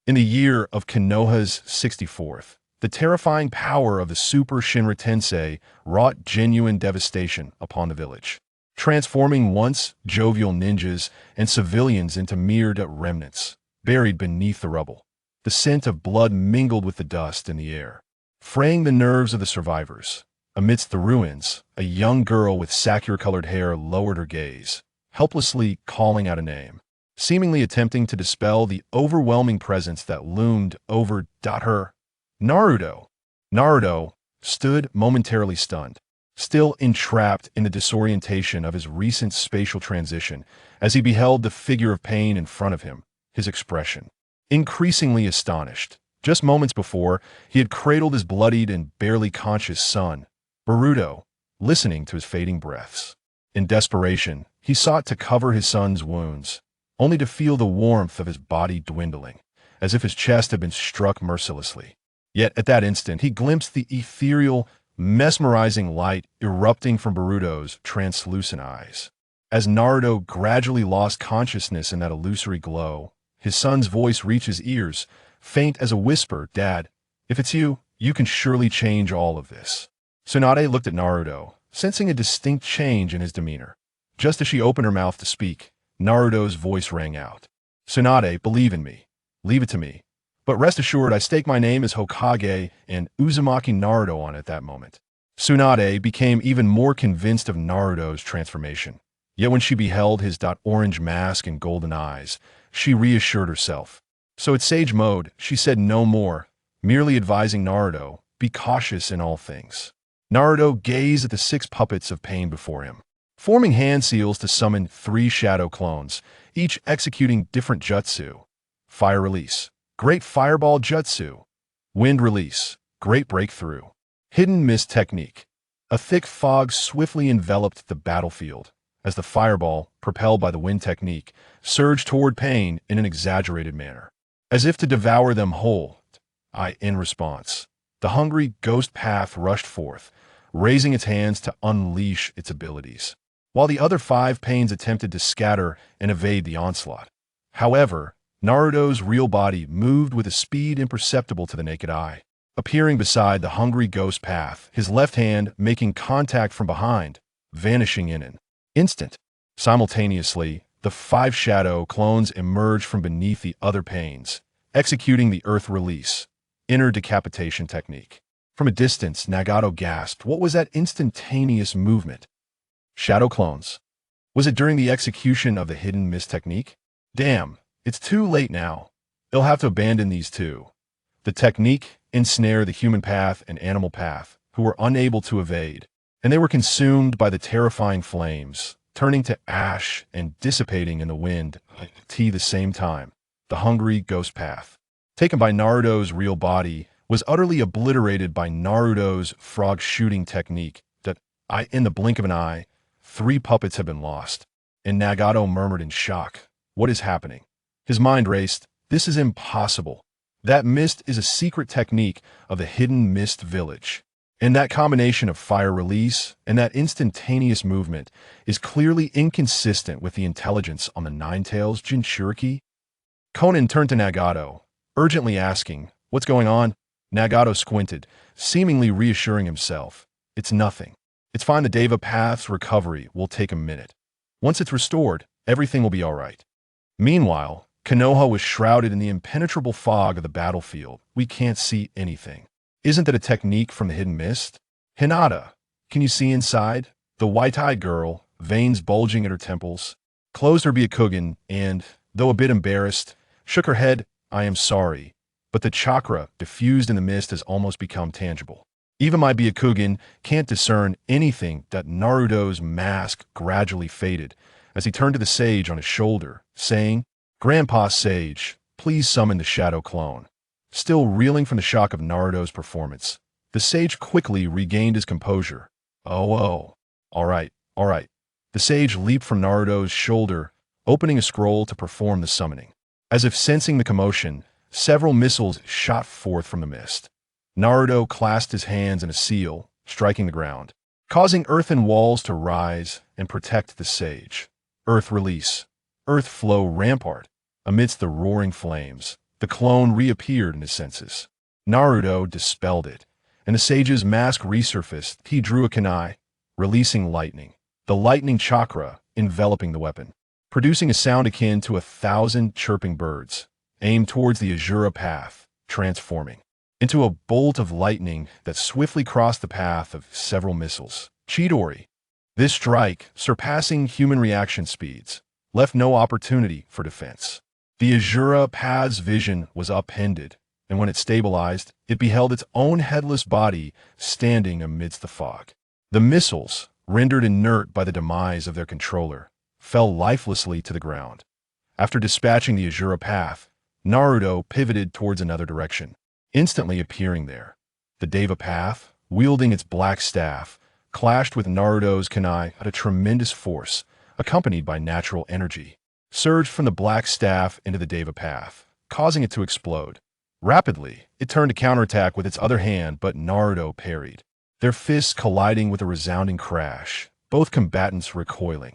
In the year of Konoha's 64th, the terrifying power of the Super Shinra Tensei wrought genuine devastation upon the village, transforming once jovial ninjas and civilians into mere remnants, buried beneath the rubble. The scent of blood mingled with the dust in the air, fraying the nerves of the survivors. Amidst the ruins, a young girl with Sakura-colored hair lowered her gaze, helplessly calling out a name, seemingly attempting to dispel the overwhelming presence that loomed over her. Naruto. Naruto stood momentarily stunned, still entrapped in the disorientation of his recent spatial transition as he beheld the figure of pain in front of him, his expression increasingly astonished. Just moments before, he had cradled his bloodied and barely conscious son, Boruto, listening to his fading breaths. In desperation, he sought to cover his son's wounds, only to feel the warmth of his body dwindling, as if his chest had been struck mercilessly. Yet at that instant, he glimpsed the ethereal, mesmerizing light erupting from Boruto's translucent eyes. As Naruto gradually lost consciousness in that illusory glow, his son's voice reached his ears, faint as a whisper, "Dad, if it's you, you can surely change all of this." Tsunade looked at Naruto, sensing a distinct change in his demeanor. Just as she opened her mouth to speak, Naruto's voice rang out. "Tsunade, believe in me. Leave it to me. But rest assured, I stake my name as Hokage and Uzumaki Naruto on it that moment." Tsunade became even more convinced of Naruto's transformation. Yet when she beheld his orange mask and golden eyes, she reassured herself. So it's sage mode, she said no more, merely advising Naruto, be cautious in all things. Naruto gazed at the 6 puppets of pain before him, forming hand seals to summon 3 shadow clones, each executing different jutsu. Fire release, great fireball jutsu. Wind release, great breakthrough. Hidden mist technique. A thick fog swiftly enveloped the battlefield, as the fireball, propelled by the wind technique, surged toward Pain in an exaggerated manner, as if to devour them whole. In response, the hungry ghost path rushed forth, raising its hands to unleash its abilities, while the other 5 Pains attempted to scatter and evade the onslaught. However, Naruto's real body moved with a speed imperceptible to the naked eye, appearing beside the hungry ghost path, his left hand making contact from behind, vanishing in an instant. Simultaneously, the 5 shadow clones emerged from beneath the other Pains, executing the earth release, inner decapitation technique. From a distance, Nagato gasped. What was that instantaneous movement? Shadow clones. Was it during the execution of the hidden mist technique? Damn, it's too late now. They'll have to abandon these 2. The technique ensnared the human path and animal path, who were unable to evade, and they were consumed by the terrifying flames, turning to ash and dissipating in the wind at the same time. The hungry ghost path, taken by Naruto's real body, was utterly obliterated by Naruto's frog shooting technique that, in the blink of an eye, 3 puppets had been lost. And Nagato murmured in shock, "What is happening?" His mind raced. This is impossible. That mist is a secret technique of the hidden mist village. And that combination of fire release and that instantaneous movement is clearly inconsistent with the intelligence on the Nine-Tails Jinchuriki. Conan turned to Nagato, urgently asking, "What's going on?" Nagato squinted, seemingly reassuring himself. "It's nothing. It's fine. The Deva Path's recovery will take a minute. Once it's restored, everything will be all right." Meanwhile, Konoha was shrouded in the impenetrable fog of the battlefield. "We can't see anything. Isn't that a technique from the hidden mist?" "Hinata, can you see inside?" The white-eyed girl, veins bulging at her temples, closed her Byakugan and, though a bit embarrassed, shook her head. "I am sorry, but the chakra diffused in the mist has almost become tangible. Even my Byakugan can't discern anything." That Naruto's mask gradually faded as he turned to the sage on his shoulder, saying, "Grandpa Sage, please summon the shadow clone." Still reeling from the shock of Naruto's performance, the sage quickly regained his composure. Oh, all right. The sage leaped from Naruto's shoulder, opening a scroll to perform the summoning. As if sensing the commotion, several missiles shot forth from the mist. Naruto clasped his hands in a seal, striking the ground, causing earthen walls to rise and protect the sage. Earth release. Earth flow rampart. Amidst the roaring flames, The clone reappeared in his senses. Naruto dispelled it, and the sage's mask resurfaced. He drew a kunai, releasing lightning, the lightning chakra enveloping the weapon, producing a sound akin to 1,000 chirping birds, aimed towards the Azura path, transforming into a bolt of lightning that swiftly crossed the path of several missiles. Chidori. This strike, surpassing human reaction speeds, left no opportunity for defense. The Azura path's vision was upended, and when it stabilized, it beheld its own headless body standing amidst the fog. The missiles, rendered inert by the demise of their controller, fell lifelessly to the ground. After dispatching the Azura path, Naruto pivoted towards another direction, instantly appearing there. The Deva path, wielding its black staff, clashed with Naruto's kunai at a tremendous force, accompanied by natural energy, surged from the black staff into the Deva path, causing it to explode. Rapidly, it turned to counterattack with its other hand, but Naruto parried, their fists colliding with a resounding crash, both combatants recoiling.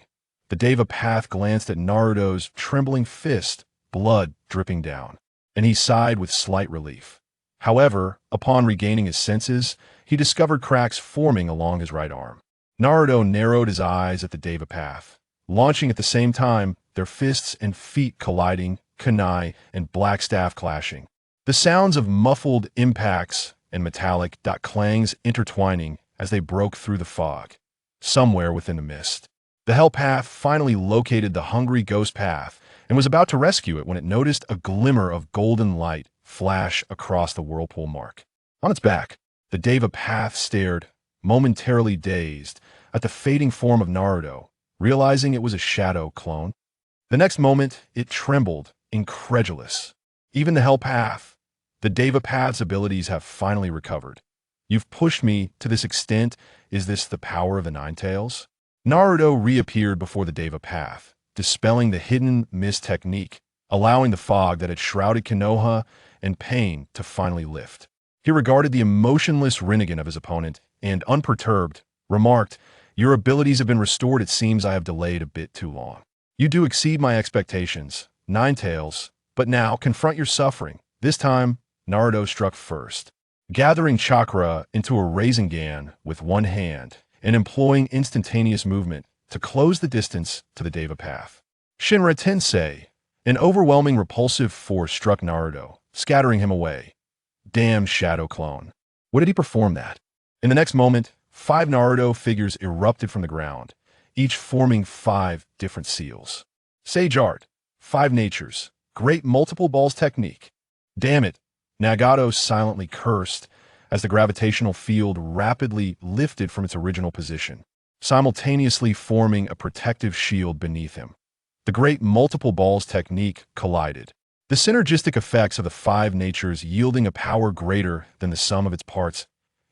The Deva path glanced at Naruto's trembling fist, blood dripping down, and he sighed with slight relief. However, upon regaining his senses, he discovered cracks forming along his right arm. Naruto narrowed his eyes at the Deva path, launching at the same time, their fists and feet colliding, kunai and black staff clashing. The sounds of muffled impacts and metallic clangs intertwining as they broke through the fog. Somewhere within the mist, the Hell Path finally located the hungry ghost path and was about to rescue it when it noticed a glimmer of golden light flash across the whirlpool mark. On its back, the Deva path stared, momentarily dazed, at the fading form of Naruto, realizing it was a shadow clone. The next moment, it trembled, incredulous. Even the Hell Path, the Deva Path's abilities have finally recovered. You've pushed me to this extent. Is this the power of the Nine Tails? Naruto reappeared before the Deva Path, dispelling the hidden mist technique, allowing the fog that had shrouded Konoha and Pain to finally lift. He regarded the emotionless Rinnegan of his opponent and, unperturbed, remarked, "Your abilities have been restored. It seems I have delayed a bit too long. You do exceed my expectations, Nine Tails, but now confront your suffering." This time, Naruto struck first, gathering chakra into a Rasengan with one hand and employing instantaneous movement to close the distance to the Deva Path. Shinra Tensei, an overwhelming repulsive force struck Naruto, scattering him away. Damn shadow clone. What did he perform that? In the next moment, 5 Naruto figures erupted from the ground, each forming 5 different seals. Sage Art, 5 Natures, Great Multiple Balls Technique. Damn it, Nagato silently cursed as the gravitational field rapidly lifted from its original position, simultaneously forming a protective shield beneath him. The Great Multiple Balls Technique collided, the synergistic effects of the 5 natures yielding a power greater than the sum of its parts.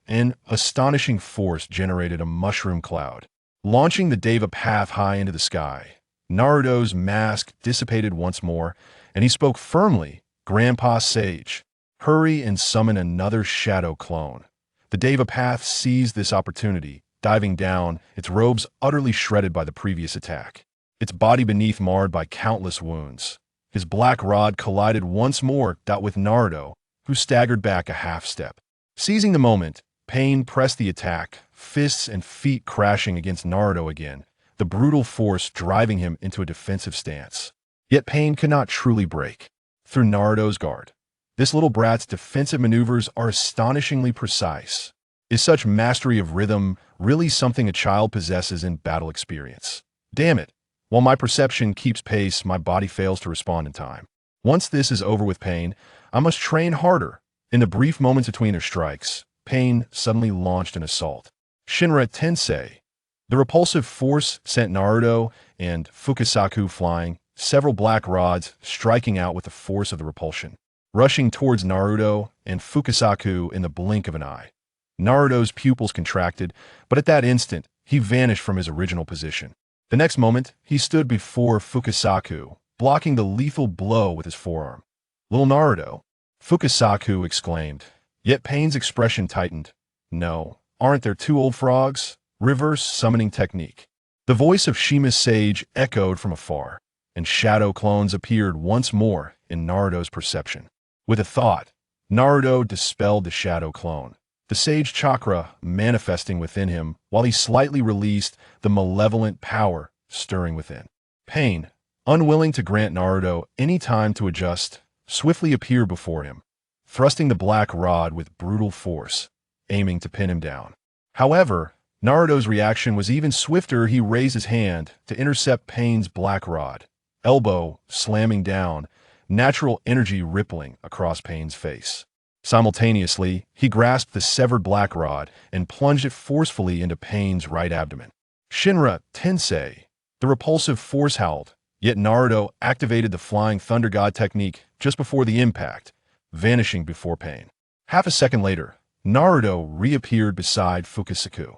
An astonishing force generated a mushroom cloud, launching the Deva path high into the sky. Naruto's mask dissipated once more, and he spoke firmly, "Grandpa Sage, hurry and summon another shadow clone." The Deva path seized this opportunity, diving down, its robes utterly shredded by the previous attack, its body beneath marred by countless wounds. His black rod collided once more with Naruto, who staggered back a half step. Seizing the moment, Pain pressed the attack, fists and feet crashing against Naruto again, the brutal force driving him into a defensive stance. Yet Pain could not truly break through Naruto's guard. This little brat's defensive maneuvers are astonishingly precise. Is such mastery of rhythm really something a child possesses in battle experience? Damn it. While my perception keeps pace, my body fails to respond in time. Once this is over with Pain, I must train harder. In the brief moments between their strikes, Pain suddenly launched an assault. Shinra Tensei. The repulsive force sent Naruto and Fukasaku flying, several black rods striking out with the force of the repulsion, rushing towards Naruto and Fukasaku in the blink of an eye. Naruto's pupils contracted, but at that instant, he vanished from his original position. The next moment, he stood before Fukasaku, blocking the lethal blow with his forearm. "Little Naruto," Fukasaku exclaimed. Yet Pain's expression tightened. "No, aren't there 2 old frogs?" Reverse summoning technique. The voice of Shima's sage echoed from afar, and shadow clones appeared once more in Naruto's perception. With a thought, Naruto dispelled the shadow clone, the sage chakra manifesting within him while he slightly released the malevolent power stirring within. Pain, unwilling to grant Naruto any time to adjust, swiftly appeared before him, thrusting the black rod with brutal force, aiming to pin him down. However, Naruto's reaction was even swifter. He raised his hand to intercept Pain's black rod, elbow slamming down, natural energy rippling across Pain's face. Simultaneously, he grasped the severed black rod and plunged it forcefully into Pain's right abdomen. Shinra Tensei, the repulsive force howled, yet Naruto activated the Flying Thunder God technique just before the impact, vanishing before Pain. Half a second later, Naruto reappeared beside Fukasaku.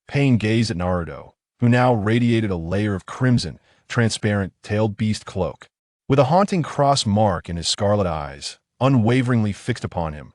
Pain gazed at Naruto, who now radiated a layer of crimson, transparent, tailed beast cloak. With a haunting cross mark in his scarlet eyes, unwaveringly fixed upon him,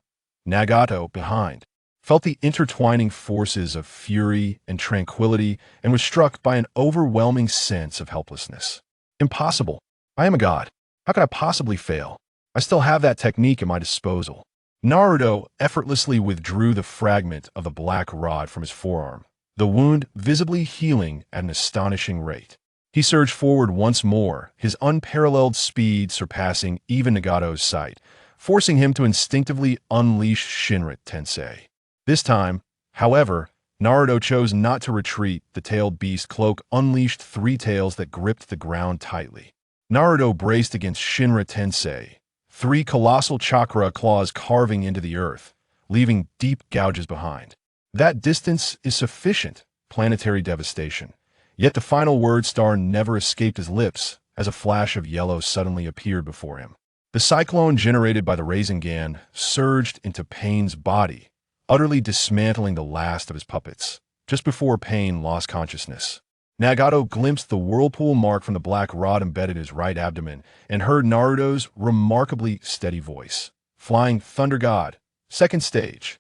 Nagato, behind, felt the intertwining forces of fury and tranquility and was struck by an overwhelming sense of helplessness. Impossible. I am a god. How could I possibly fail? I still have that technique at my disposal. Naruto effortlessly withdrew the fragment of the black rod from his forearm, the wound visibly healing at an astonishing rate. He surged forward once more, his unparalleled speed surpassing even Nagato's sight, forcing him to instinctively unleash Shinra Tensei. This time, however, Naruto chose not to retreat. The tailed beast cloak unleashed three tails that gripped the ground tightly. Naruto braced against Shinra Tensei, three colossal chakra claws carving into the earth, leaving deep gouges behind. That distance is sufficient, planetary devastation. Yet the final word star never escaped his lips as a flash of yellow suddenly appeared before him. The cyclone generated by the Rasengan surged into Pain's body, utterly dismantling the last of his puppets, just before Pain lost consciousness. Nagato glimpsed the whirlpool mark from the black rod embedded in his right abdomen and heard Naruto's remarkably steady voice. Flying Thunder God, second stage.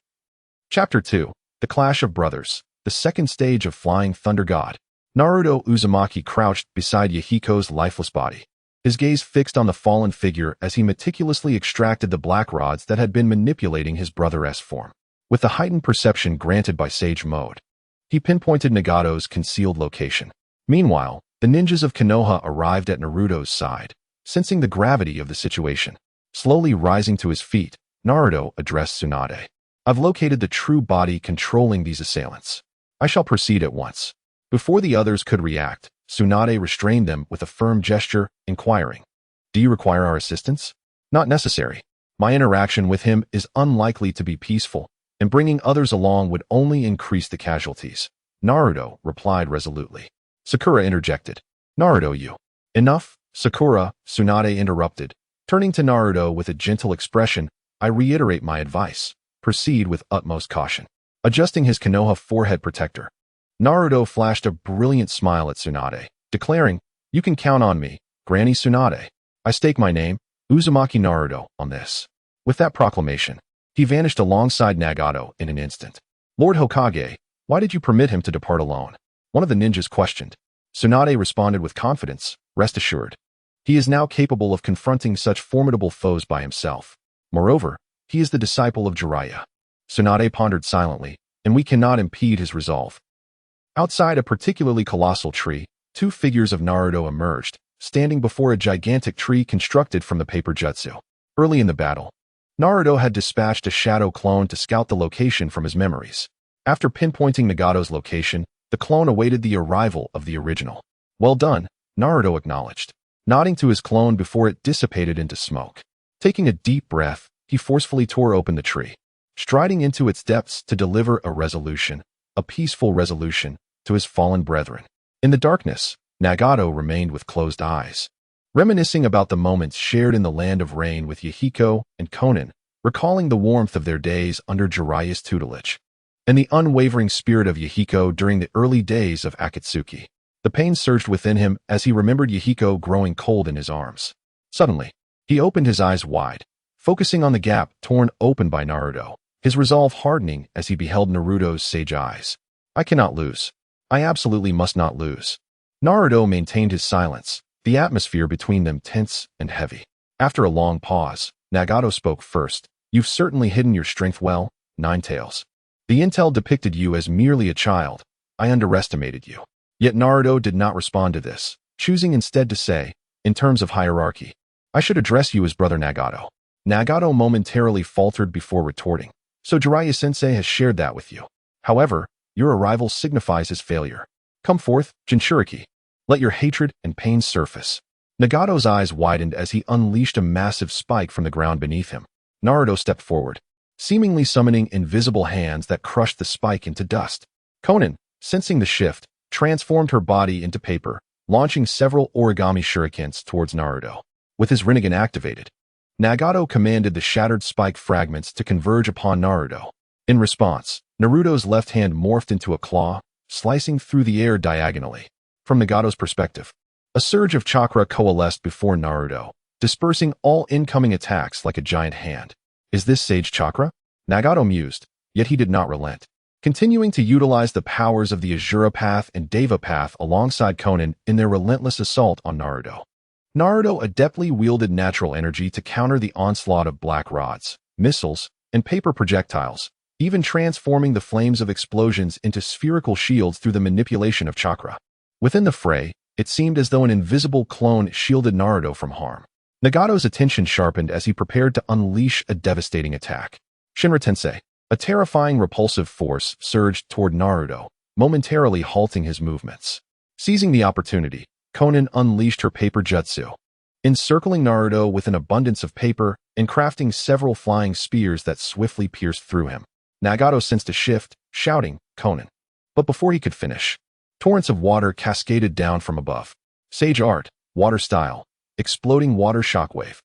Chapter 2. The Clash of Brothers, the second stage of Flying Thunder God. Naruto Uzumaki crouched beside Yahiko's lifeless body, his gaze fixed on the fallen figure as he meticulously extracted the black rods that had been manipulating his brother's form. With the heightened perception granted by Sage Mode, he pinpointed Nagato's concealed location. Meanwhile, the ninjas of Konoha arrived at Naruto's side, sensing the gravity of the situation. Slowly rising to his feet, Naruto addressed Tsunade. I've located the true body controlling these assailants. I shall proceed at once. Before the others could react, Tsunade restrained them with a firm gesture, inquiring, "Do you require our assistance?" "Not necessary. My interaction with him is unlikely to be peaceful, and bringing others along would only increase the casualties," Naruto replied resolutely. Sakura interjected, "Naruto, you." "Enough, Sakura," Tsunade interrupted. Turning to Naruto with a gentle expression, "I reiterate my advice. Proceed with utmost caution." Adjusting his Konoha forehead protector, Naruto flashed a brilliant smile at Tsunade, declaring, "You can count on me, Granny Tsunade. I stake my name, Uzumaki Naruto, on this." With that proclamation, he vanished alongside Nagato in an instant. "Lord Hokage, why did you permit him to depart alone?" one of the ninjas questioned. Tsunade responded with confidence, "Rest assured. He is now capable of confronting such formidable foes by himself. Moreover, he is the disciple of Jiraiya." Tsunade pondered silently, "And we cannot impede his resolve." Outside a particularly colossal tree, two figures of Naruto emerged, standing before a gigantic tree constructed from the paper jutsu. Early in the battle, Naruto had dispatched a shadow clone to scout the location from his memories. After pinpointing Nagato's location, the clone awaited the arrival of the original. "Well done," Naruto acknowledged, nodding to his clone before it dissipated into smoke. Taking a deep breath, he forcefully tore open the tree, striding into its depths to deliver a resolution, a peaceful resolution, to his fallen brethren. In the darkness, Nagato remained with closed eyes, reminiscing about the moments shared in the Land of Rain with Yahiko and Konan, recalling the warmth of their days under Jiraiya's tutelage, and the unwavering spirit of Yahiko during the early days of Akatsuki. The pain surged within him as he remembered Yahiko growing cold in his arms. Suddenly, he opened his eyes wide, focusing on the gap torn open by Naruto, his resolve hardening as he beheld Naruto's sage eyes. "I cannot lose. I absolutely must not lose." Naruto maintained his silence, the atmosphere between them tense and heavy. After a long pause, Nagato spoke first. You've certainly hidden your strength well, Nine Tails. The intel depicted you as merely a child. I underestimated you. Yet Naruto did not respond to this, choosing instead to say, in terms of hierarchy, I should address you as Brother Nagato. Nagato momentarily faltered before retorting. So Jiraiya-sensei has shared that with you. However, your arrival signifies his failure. Come forth, Jinchuriki. Let your hatred and pain surface. Nagato's eyes widened as he unleashed a massive spike from the ground beneath him. Naruto stepped forward, seemingly summoning invisible hands that crushed the spike into dust. Konan, sensing the shift, transformed her body into paper, launching several origami shurikens towards Naruto. With his Rinnegan activated, Nagato commanded the shattered spike fragments to converge upon Naruto. In response, Naruto's left hand morphed into a claw, slicing through the air diagonally. From Nagato's perspective, a surge of chakra coalesced before Naruto, dispersing all incoming attacks like a giant hand. Is this Sage Chakra? Nagato mused, yet he did not relent, continuing to utilize the powers of the Azura Path and Deva Path alongside Konan in their relentless assault on Naruto. Naruto adeptly wielded natural energy to counter the onslaught of black rods, missiles, and paper projectiles, even transforming the flames of explosions into spherical shields through the manipulation of chakra. Within the fray, it seemed as though an invisible clone shielded Naruto from harm. Nagato's attention sharpened as he prepared to unleash a devastating attack. Shinra Tensei, a terrifying repulsive force, surged toward Naruto, momentarily halting his movements. Seizing the opportunity, Konan unleashed her paper jutsu, encircling Naruto with an abundance of paper and crafting several flying spears that swiftly pierced through him. Nagato sensed a shift, shouting, Konan. But before he could finish, torrents of water cascaded down from above. Sage art, water style, exploding water shockwave.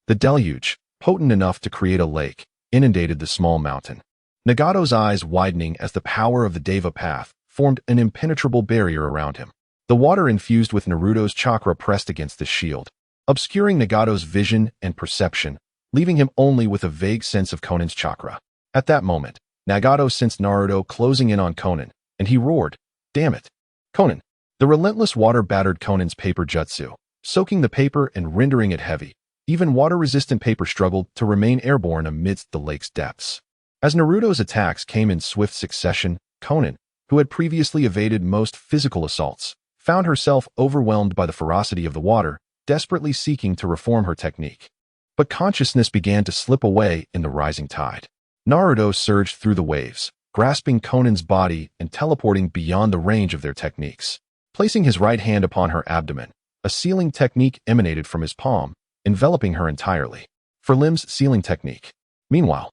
The deluge, potent enough to create a lake, inundated the small mountain. Nagato's eyes widening as the power of the Deva Path formed an impenetrable barrier around him. The water infused with Naruto's chakra pressed against the shield, obscuring Nagato's vision and perception, leaving him only with a vague sense of Konan's chakra. At that moment, Nagato sensed Naruto closing in on Konan, and he roared, Damn it! Konan! The relentless water battered Konan's paper jutsu, soaking the paper and rendering it heavy. Even water-resistant paper struggled to remain airborne amidst the lake's depths. As Naruto's attacks came in swift succession, Konan, who had previously evaded most physical assaults, found herself overwhelmed by the ferocity of the water, desperately seeking to reform her technique. But consciousness began to slip away in the rising tide. Naruto surged through the waves, grasping Konan's body and teleporting beyond the range of their techniques. Placing his right hand upon her abdomen, a sealing technique emanated from his palm, enveloping her entirely. For limbs sealing technique. Meanwhile,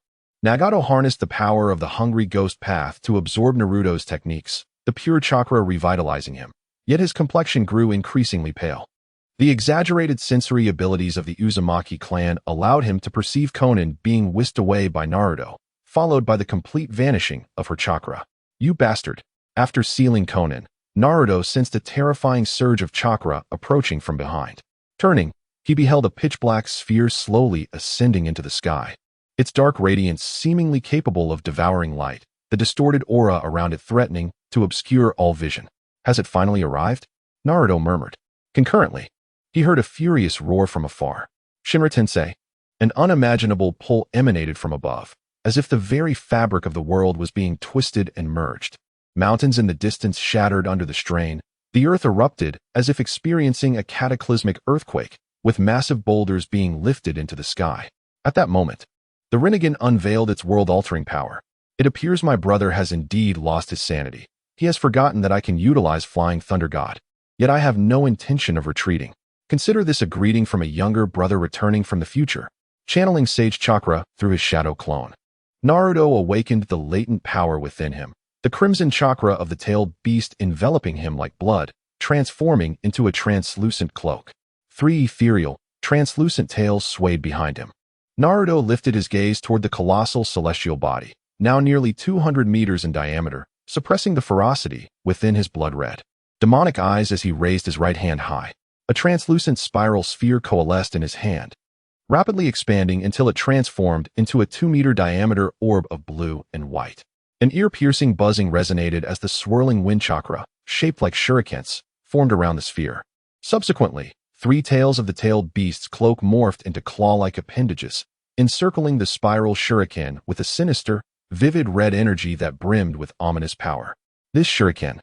Nagato harnessed the power of the Hungry Ghost Path to absorb Naruto's techniques, the pure chakra revitalizing him. Yet his complexion grew increasingly pale. The exaggerated sensory abilities of the Uzumaki clan allowed him to perceive Konan being whisked away by Naruto, followed by the complete vanishing of her chakra. You bastard! After sealing Konan, Naruto sensed a terrifying surge of chakra approaching from behind. Turning, he beheld a pitch-black sphere slowly ascending into the sky. Its dark radiance seemingly capable of devouring light, the distorted aura around it threatening to obscure all vision. Has it finally arrived? Naruto murmured. Concurrently, he heard a furious roar from afar. Shinra Tensei. An unimaginable pull emanated from above, as if the very fabric of the world was being twisted and merged. Mountains in the distance shattered under the strain. The earth erupted as if experiencing a cataclysmic earthquake, with massive boulders being lifted into the sky. At that moment, the Rinnegan unveiled its world-altering power. It appears my brother has indeed lost his sanity. He has forgotten that I can utilize Flying Thunder God. Yet I have no intention of retreating. Consider this a greeting from a younger brother returning from the future, channeling Sage Chakra through his shadow clone. Naruto awakened the latent power within him, the crimson chakra of the tailed beast enveloping him like blood, transforming into a translucent cloak. 3 ethereal, translucent tails swayed behind him. Naruto lifted his gaze toward the colossal celestial body, now nearly 200 meters in diameter, suppressing the ferocity within his blood-red, demonic eyes as he raised his right hand high. A translucent spiral sphere coalesced in his hand, rapidly expanding until it transformed into a 2-meter diameter orb of blue and white. An ear-piercing buzzing resonated as the swirling wind chakra, shaped like shurikens, formed around the sphere. Subsequently, 3 tails of the tailed beast's cloak morphed into claw-like appendages, encircling the spiral shuriken with a sinister, vivid red energy that brimmed with ominous power. This shuriken,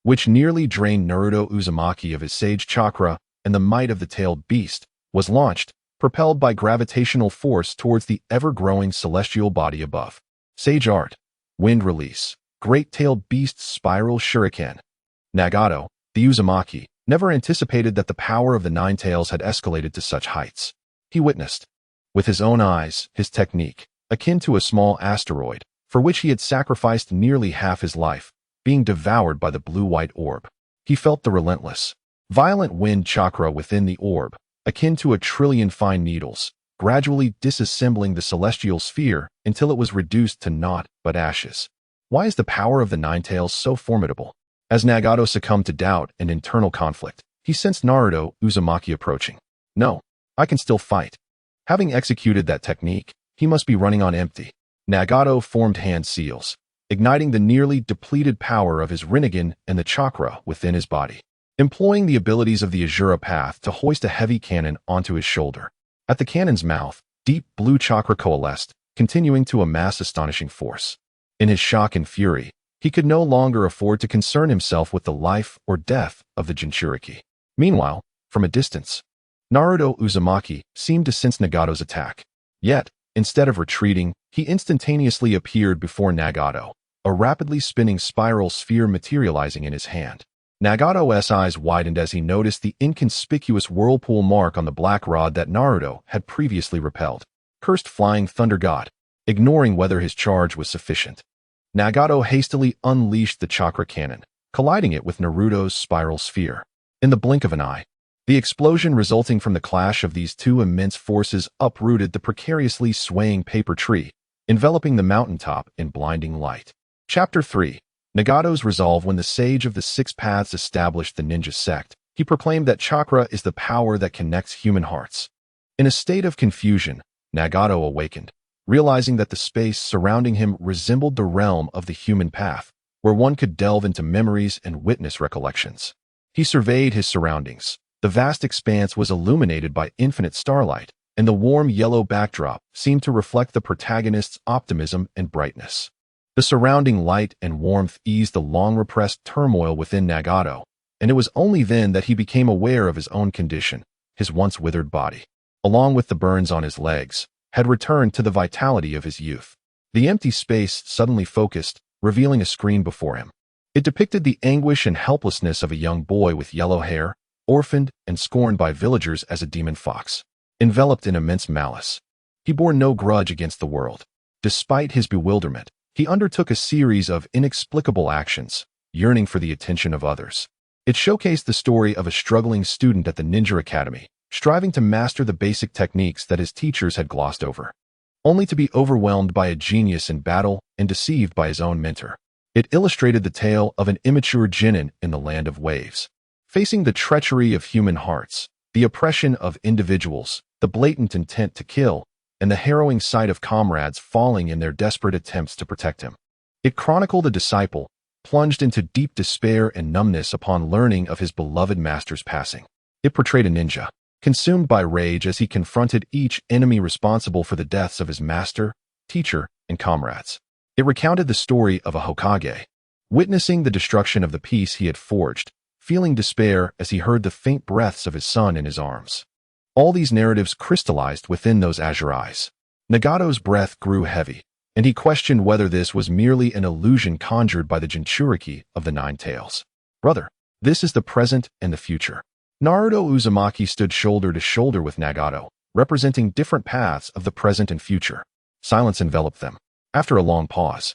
which nearly drained Naruto Uzumaki of his sage chakra and the might of the tailed beast, was launched, propelled by gravitational force towards the ever-growing celestial body above. Sage Art. Wind Release. Great-tailed beast's spiral shuriken. Nagato, the Uzumaki, never anticipated that the power of the Nine Tails had escalated to such heights. He witnessed, with his own eyes, his technique, akin to a small asteroid, for which he had sacrificed nearly half his life, being devoured by the blue-white orb. He felt the relentless, violent wind chakra within the orb, akin to a trillion fine needles, gradually disassembling the celestial sphere until it was reduced to naught but ashes. Why is the power of the Nine Tails so formidable? As Nagato succumbed to doubt and internal conflict, he sensed Naruto Uzumaki approaching. No, I can still fight. Having executed that technique, he must be running on empty. Nagato formed hand seals, igniting the nearly depleted power of his Rinnegan and the chakra within his body, employing the abilities of the Azura Path to hoist a heavy cannon onto his shoulder. At the cannon's mouth, deep blue chakra coalesced, continuing to amass astonishing force. In his shock and fury, he could no longer afford to concern himself with the life or death of the Jinchuriki. Meanwhile, from a distance, Naruto Uzumaki seemed to sense Nagato's attack. Yet, instead of retreating, he instantaneously appeared before Nagato, a rapidly spinning spiral sphere materializing in his hand. Nagato's eyes widened as he noticed the inconspicuous whirlpool mark on the black rod that Naruto had previously repelled. Cursed Flying Thunder God, ignoring whether his charge was sufficient. Nagato hastily unleashed the chakra cannon, colliding it with Naruto's spiral sphere. In the blink of an eye, the explosion resulting from the clash of these two immense forces uprooted the precariously swaying paper tree, enveloping the mountaintop in blinding light. Chapter 3. Nagato's resolve. When the sage of the Six Paths established the ninja sect, he proclaimed that chakra is the power that connects human hearts. In a state of confusion, Nagato awakened, realizing that the space surrounding him resembled the realm of the human path, where one could delve into memories and witness recollections. He surveyed his surroundings. The vast expanse was illuminated by infinite starlight, and the warm yellow backdrop seemed to reflect the protagonist's optimism and brightness. The surrounding light and warmth eased the long-repressed turmoil within Nagato, and it was only then that he became aware of his own condition. His once withered body, along with the burns on his legs, had returned to the vitality of his youth. The empty space suddenly focused, revealing a screen before him. It depicted the anguish and helplessness of a young boy with yellow hair, orphaned and scorned by villagers as a demon fox. Enveloped in immense malice, he bore no grudge against the world. Despite his bewilderment, he undertook a series of inexplicable actions, yearning for the attention of others. It showcased the story of a struggling student at the Ninja Academy, striving to master the basic techniques that his teachers had glossed over, only to be overwhelmed by a genius in battle and deceived by his own mentor. It illustrated the tale of an immature genin in the land of waves, facing the treachery of human hearts, the oppression of individuals, the blatant intent to kill, and the harrowing sight of comrades falling in their desperate attempts to protect him. It chronicled a disciple, plunged into deep despair and numbness upon learning of his beloved master's passing. It portrayed a ninja, consumed by rage as he confronted each enemy responsible for the deaths of his master, teacher, and comrades. It recounted the story of a Hokage, witnessing the destruction of the peace he had forged, feeling despair as he heard the faint breaths of his son in his arms. All these narratives crystallized within those azure eyes. Nagato's breath grew heavy, and he questioned whether this was merely an illusion conjured by the Jinchuriki of the Nine Tails. Brother, this is the present and the future. Naruto Uzumaki stood shoulder to shoulder with Nagato, representing different paths of the present and future. Silence enveloped them. After a long pause,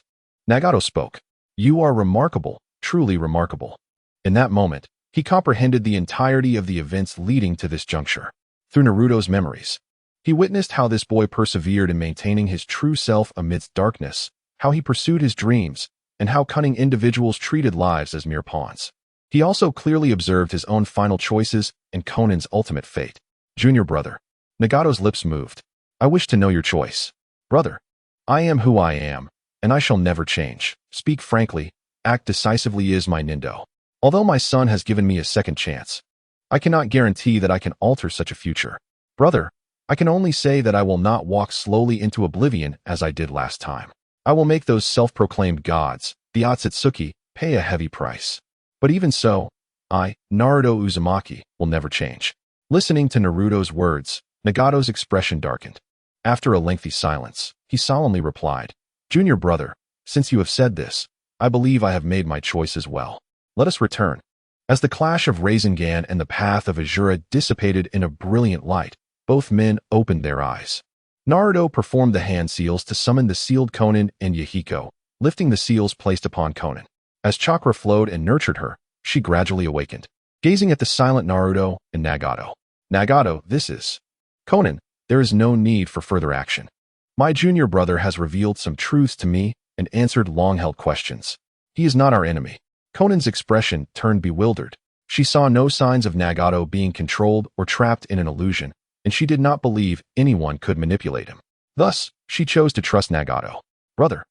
Nagato spoke. You are remarkable, truly remarkable. In that moment, he comprehended the entirety of the events leading to this juncture. Through Naruto's memories, he witnessed how this boy persevered in maintaining his true self amidst darkness, how he pursued his dreams, and how cunning individuals treated lives as mere pawns. He also clearly observed his own final choices and Conan's ultimate fate. Junior brother. Nagato's lips moved. I wish to know your choice. Brother, I am who I am, and I shall never change. Speak frankly, act decisively is my nindo. Although my son has given me a second chance, I cannot guarantee that I can alter such a future. Brother, I can only say that I will not walk slowly into oblivion as I did last time. I will make those self-proclaimed gods, the Otsutsuki, pay a heavy price. But even so, I, Naruto Uzumaki, will never change. Listening to Naruto's words, Nagato's expression darkened. After a lengthy silence, he solemnly replied, "Junior brother, since you have said this, I believe I have made my choice as well. Let us return." As the clash of Rasengan and the path of Azura dissipated in a brilliant light, both men opened their eyes. Naruto performed the hand seals to summon the sealed Konan and Yahiko, lifting the seals placed upon Konan. As chakra flowed and nurtured her, she gradually awakened. Gazing at the silent Naruto and Nagato. "Nagato, this is..." "Konan, there is no need for further action. My junior brother has revealed some truths to me and answered long-held questions. He is not our enemy." Konan's expression turned bewildered. She saw no signs of Nagato being controlled or trapped in an illusion, and she did not believe anyone could manipulate him. Thus, she chose to trust Nagato. "Brother,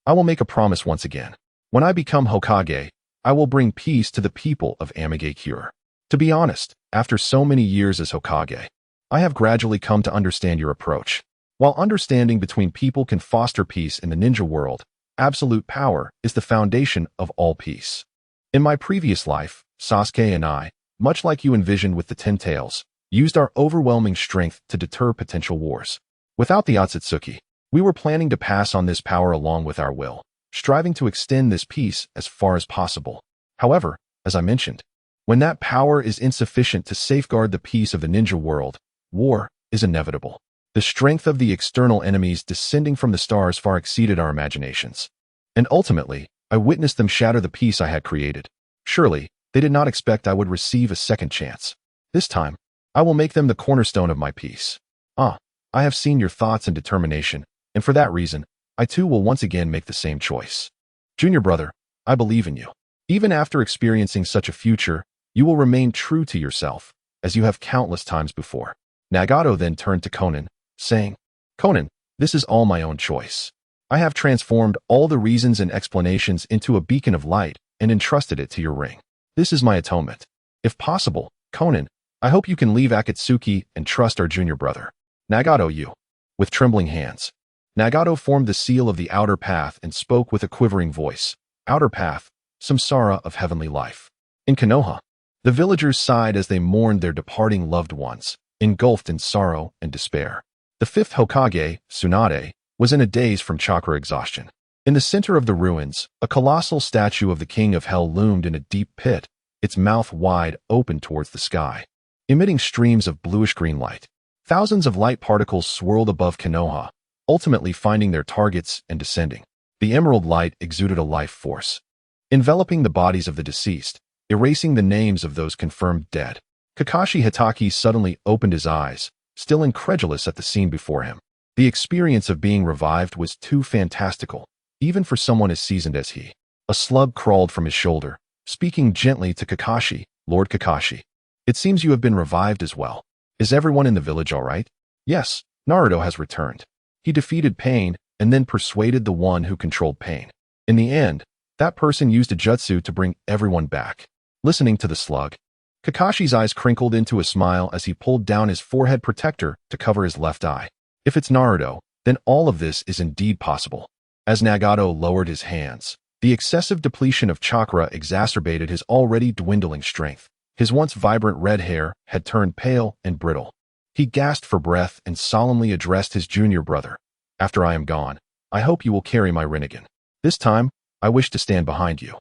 I will make a promise once again. When I become Hokage, I will bring peace to the people of Amigakure. To be honest, after so many years as Hokage, I have gradually come to understand your approach. While understanding between people can foster peace in the ninja world, absolute power is the foundation of all peace. In my previous life, Sasuke and I, much like you envisioned with the Ten Tails, used our overwhelming strength to deter potential wars. Without the Otsutsuki, we were planning to pass on this power along with our will, striving to extend this peace as far as possible. However, as I mentioned, when that power is insufficient to safeguard the peace of the ninja world, war is inevitable. The strength of the external enemies descending from the stars far exceeded our imaginations. And ultimately, I witnessed them shatter the peace I had created. Surely, they did not expect I would receive a second chance. This time, I will make them the cornerstone of my peace. I have seen your thoughts and determination, and for that reason, I too will once again make the same choice. Junior brother, I believe in you. Even after experiencing such a future, you will remain true to yourself, as you have countless times before." Nagato then turned to Konan, saying, "Konan, this is all my own choice. I have transformed all the reasons and explanations into a beacon of light and entrusted it to your ring. This is my atonement. If possible, Konan, I hope you can leave Akatsuki and trust our junior brother." "Nagato, you." With trembling hands, Nagato formed the seal of the outer path and spoke with a quivering voice. "Outer path, samsara of heavenly life." In Konoha, the villagers sighed as they mourned their departing loved ones, engulfed in sorrow and despair. The fifth Hokage, Tsunade, was in a daze from chakra exhaustion. In the center of the ruins, a colossal statue of the King of Hell loomed in a deep pit, its mouth wide open towards the sky, emitting streams of bluish-green light. Thousands of light particles swirled above Konoha, ultimately finding their targets and descending. The emerald light exuded a life force, enveloping the bodies of the deceased, erasing the names of those confirmed dead. Kakashi Hitaki suddenly opened his eyes, still incredulous at the scene before him. The experience of being revived was too fantastical, even for someone as seasoned as he. A slug crawled from his shoulder, speaking gently to Kakashi. "Lord Kakashi, it seems you have been revived as well. Is everyone in the village all right?" "Yes, Naruto has returned. He defeated pain and then persuaded the one who controlled pain. In the end, that person used a jutsu to bring everyone back." Listening to the slug, Kakashi's eyes crinkled into a smile as he pulled down his forehead protector to cover his left eye. If it's Naruto, then all of this is indeed possible. As Nagato lowered his hands, the excessive depletion of chakra exacerbated his already dwindling strength. His once vibrant red hair had turned pale and brittle. He gasped for breath and solemnly addressed his junior brother. "After I am gone, I hope you will carry my Rinnegan. This time, I wish to stand behind you,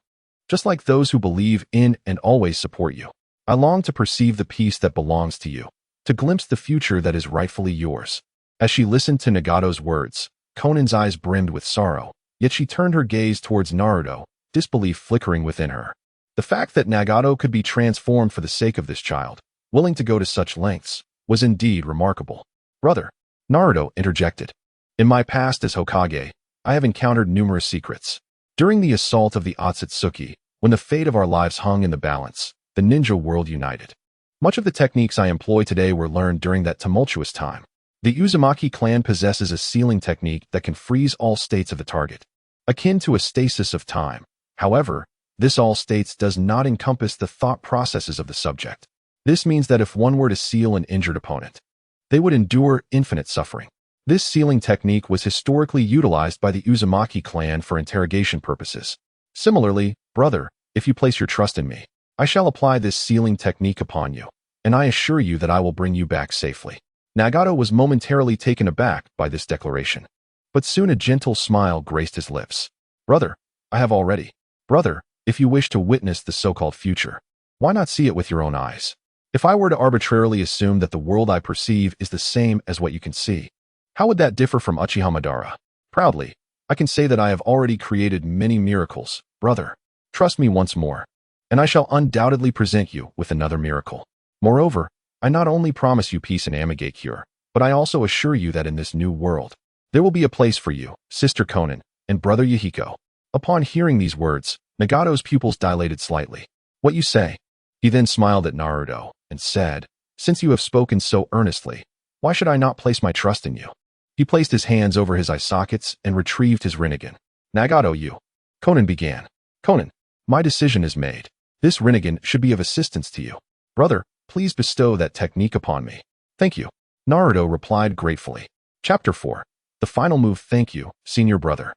just like those who believe in and always support you. I long to perceive the peace that belongs to you, to glimpse the future that is rightfully yours." As she listened to Nagato's words, Konan's eyes brimmed with sorrow, yet she turned her gaze towards Naruto, disbelief flickering within her. The fact that Nagato could be transformed for the sake of this child, willing to go to such lengths, was indeed remarkable. "Brother," Naruto interjected, "in my past as Hokage, I have encountered numerous secrets. During the assault of the Otsutsuki, when the fate of our lives hung in the balance, the ninja world united. Much of the techniques I employ today were learned during that tumultuous time. The Uzumaki clan possesses a sealing technique that can freeze all states of the target, akin to a stasis of time. However, this all states does not encompass the thought processes of the subject. This means that if one were to seal an injured opponent, they would endure infinite suffering. This sealing technique was historically utilized by the Uzumaki clan for interrogation purposes. Similarly, brother, if you place your trust in me, I shall apply this sealing technique upon you, and I assure you that I will bring you back safely. Nagato was momentarily taken aback by this declaration, but soon a gentle smile graced his lips. Brother, I have already. Brother, if you wish to witness the so-called future, why not see it with your own eyes? If I were to arbitrarily assume that the world I perceive is the same as what you can see, how would that differ from Uchiha Madara? Proudly, I can say that I have already created many miracles. Brother, trust me once more, and I shall undoubtedly present you with another miracle. Moreover, I not only promise you peace and amigate cure, but I also assure you that in this new world, there will be a place for you, Sister Konan, and Brother Yahiko. Upon hearing these words, Nagato's pupils dilated slightly. What you say? He then smiled at Naruto and said, since you have spoken so earnestly, why should I not place my trust in you? He placed his hands over his eye sockets and retrieved his Rinnegan. Nagato, you. Konan began. Konan, my decision is made. This Rinnegan should be of assistance to you. Brother, please bestow that technique upon me. Thank you. Naruto replied gratefully. Chapter 4. The final move. Thank you, senior brother.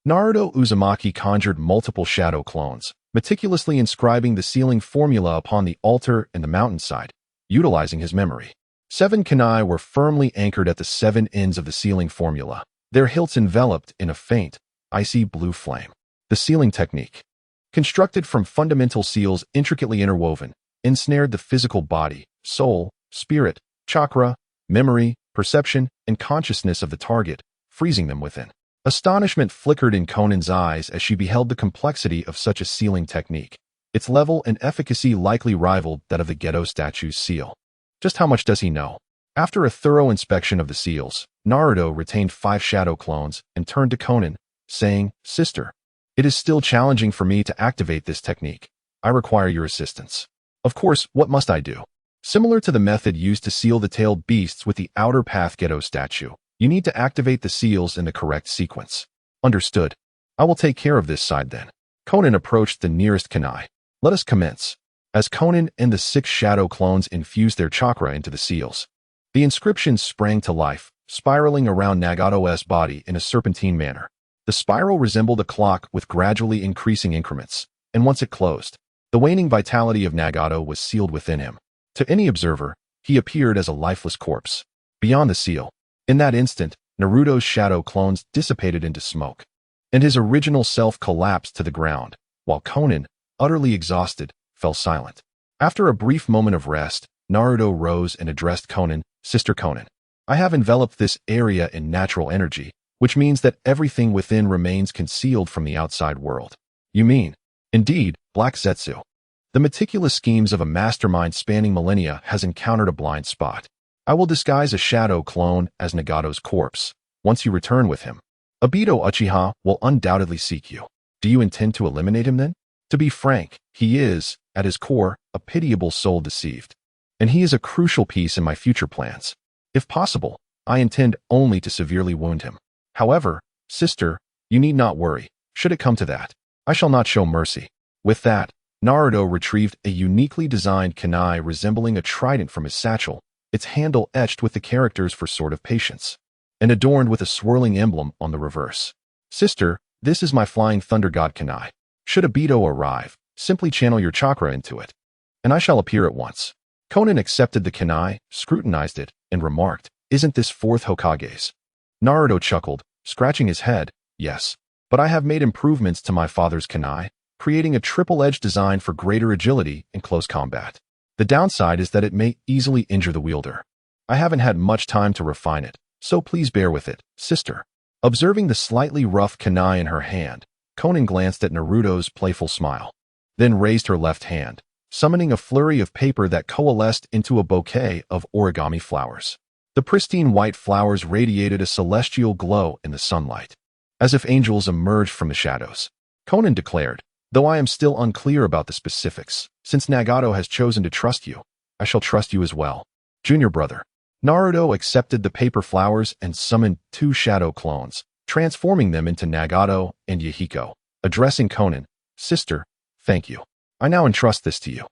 Naruto Uzumaki conjured multiple shadow clones, meticulously inscribing the sealing formula upon the altar and the mountainside, utilizing his memory. 7 kunai were firmly anchored at the 7 ends of the sealing formula, their hilts enveloped in a faint, icy blue flame. The sealing technique, constructed from fundamental seals intricately interwoven, ensnared the physical body, soul, spirit, chakra, memory, perception, and consciousness of the target, freezing them within. Astonishment flickered in Konan's eyes as she beheld the complexity of such a sealing technique. Its level and efficacy likely rivaled that of the Gedo statue's seal. Just how much does he know? After a thorough inspection of the seals, Naruto retained 5 shadow clones and turned to Konan, saying, Sister, it is still challenging for me to activate this technique. I require your assistance. Of course, what must I do? Similar to the method used to seal the tailed beasts with the outer path Gedo statue, you need to activate the seals in the correct sequence. Understood. I will take care of this side then. Konan approached the nearest kunai. Let us commence. As Konan and the 6 shadow clones infused their chakra into the seals, the inscriptions sprang to life, spiraling around Nagato's body in a serpentine manner. The spiral resembled a clock with gradually increasing increments, and once it closed, the waning vitality of Nagato was sealed within him. To any observer, he appeared as a lifeless corpse. Beyond the seal, in that instant, Naruto's shadow clones dissipated into smoke, and his original self collapsed to the ground, while Konan, utterly exhausted, fell silent. After a brief moment of rest, Naruto rose and addressed Konan, Sister Konan. I have enveloped this area in natural energy, which means that everything within remains concealed from the outside world. You mean? Indeed, Black Zetsu. The meticulous schemes of a mastermind spanning millennia has encountered a blind spot. I will disguise a shadow clone as Nagato's corpse. Once you return with him, Obito Uchiha will undoubtedly seek you. Do you intend to eliminate him then? To be frank, he is, at his core, a pitiable soul deceived. And he is a crucial piece in my future plans. If possible, I intend only to severely wound him. However, sister, you need not worry. Should it come to that, I shall not show mercy. With that, Naruto retrieved a uniquely designed kunai resembling a trident from his satchel, its handle etched with the characters for Sword of Patience, and adorned with a swirling emblem on the reverse. Sister, this is my Flying Thunder God kunai. Should Obito arrive, simply channel your chakra into it, and I shall appear at once. Konan accepted the kunai, scrutinized it, and remarked, Isn't this 4th Hokage's? Naruto chuckled, scratching his head. Yes, but I have made improvements to my father's kunai, creating a triple-edged design for greater agility in close combat. The downside is that it may easily injure the wielder. I haven't had much time to refine it, so please bear with it, sister. Observing the slightly rough kunai in her hand, Konan glanced at Naruto's playful smile, then raised her left hand, summoning a flurry of paper that coalesced into a bouquet of origami flowers. The pristine white flowers radiated a celestial glow in the sunlight, as if angels emerged from the shadows. Konan declared, Though I am still unclear about the specifics, since Nagato has chosen to trust you, I shall trust you as well. Junior brother. Naruto accepted the paper flowers and summoned 2 shadow clones, transforming them into Nagato and Yahiko. Addressing Konan, Sister, thank you. I now entrust this to you.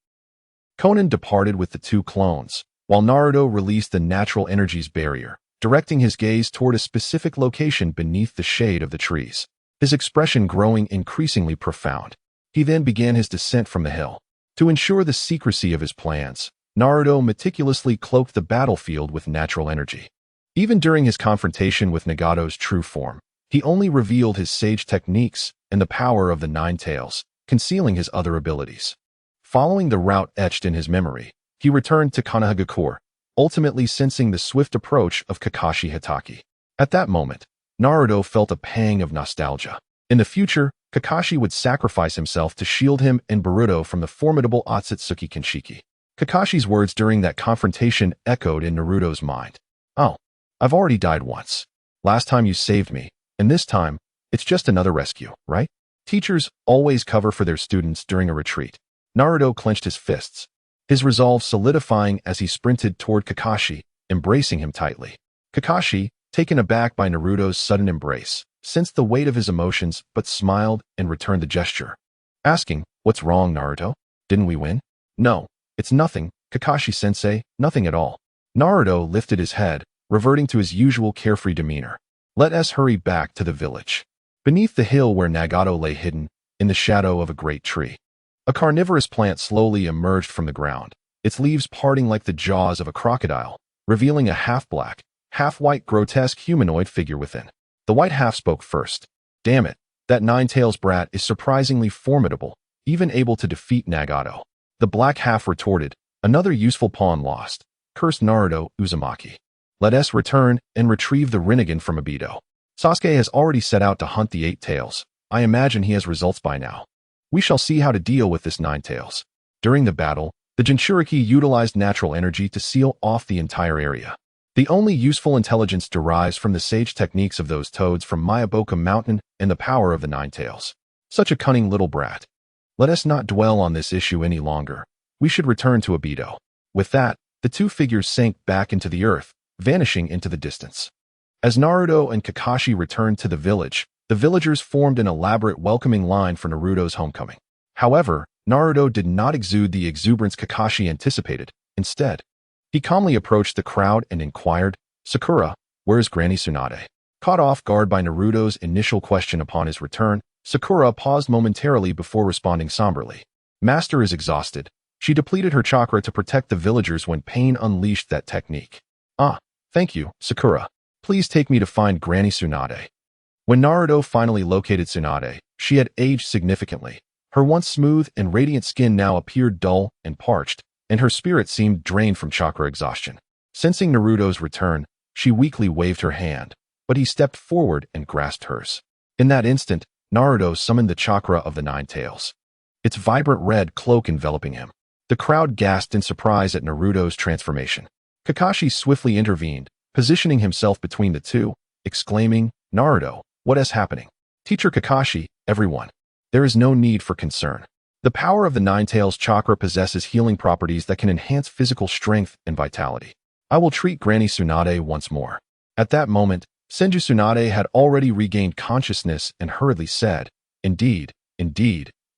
Konan departed with the 2 clones, while Naruto released the natural energies barrier, directing his gaze toward a specific location beneath the shade of the trees, his expression growing increasingly profound. He then began his descent from the hill. To ensure the secrecy of his plans, Naruto meticulously cloaked the battlefield with natural energy. Even during his confrontation with Nagato's true form, he only revealed his sage techniques and the power of the Nine Tails, concealing his other abilities. Following the route etched in his memory, he returned to Konoha, ultimately sensing the swift approach of Kakashi Hatake. At that moment, Naruto felt a pang of nostalgia. In the future, Kakashi would sacrifice himself to shield him and Boruto from the formidable Otsutsuki Kenshiki. Kakashi's words during that confrontation echoed in Naruto's mind. "Oh, I've already died once. Last time you saved me, and this time, it's just another rescue, right?" Teachers always cover for their students during a retreat. Naruto clenched his fists, his resolve solidifying as he sprinted toward Kakashi, embracing him tightly. Kakashi, taken aback by Naruto's sudden embrace, sensed the weight of his emotions but smiled and returned the gesture, asking, "What's wrong, Naruto? Didn't we win?" "No, it's nothing, Kakashi-sensei, nothing at all." Naruto lifted his head, reverting to his usual carefree demeanor. "Let us hurry back to the village." Beneath the hill where Nagato lay hidden, in the shadow of a great tree, a carnivorous plant slowly emerged from the ground, its leaves parting like the jaws of a crocodile, revealing a half-black, half-white grotesque humanoid figure within. The white half spoke first. "Damn it, that Nine-Tails brat is surprisingly formidable, even able to defeat Nagato." The black half retorted, "Another useful pawn lost. Cursed Naruto, Uzumaki. Let us return and retrieve the Rinnegan from Obito. Sasuke has already set out to hunt the Eight Tails. I imagine he has results by now. We shall see how to deal with this Nine Tails." During the battle, the Jinchuriki utilized natural energy to seal off the entire area. The only useful intelligence derives from the sage techniques of those toads from Mayaboka Mountain and the power of the Nine Tails. Such a cunning little brat. Let us not dwell on this issue any longer. We should return to Obito. With that, the two figures sank back into the earth, vanishing into the distance. As Naruto and Kakashi returned to the village, the villagers formed an elaborate welcoming line for Naruto's homecoming. However, Naruto did not exude the exuberance Kakashi anticipated. Instead, he calmly approached the crowd and inquired, "Sakura, where's Granny Tsunade?" Caught off guard by Naruto's initial question upon his return, Sakura paused momentarily before responding somberly. "Master is exhausted. She depleted her chakra to protect the villagers when pain unleashed that technique." "Ah, thank you, Sakura. Please take me to find Granny Tsunade." When Naruto finally located Tsunade, she had aged significantly. Her once smooth and radiant skin now appeared dull and parched, and her spirit seemed drained from chakra exhaustion. Sensing Naruto's return, she weakly waved her hand, but he stepped forward and grasped hers. In that instant, Naruto summoned the chakra of the Nine Tails, its vibrant red cloak enveloping him. The crowd gasped in surprise at Naruto's transformation. Kakashi swiftly intervened, positioning himself between the two, exclaiming, "Naruto, what is happening?" "Teacher Kakashi, everyone. There is no need for concern. The power of the Nine Tails chakra possesses healing properties that can enhance physical strength and vitality. I will treat Granny Tsunade once more." At that moment, Senju Tsunade had already regained consciousness and hurriedly said, Indeed,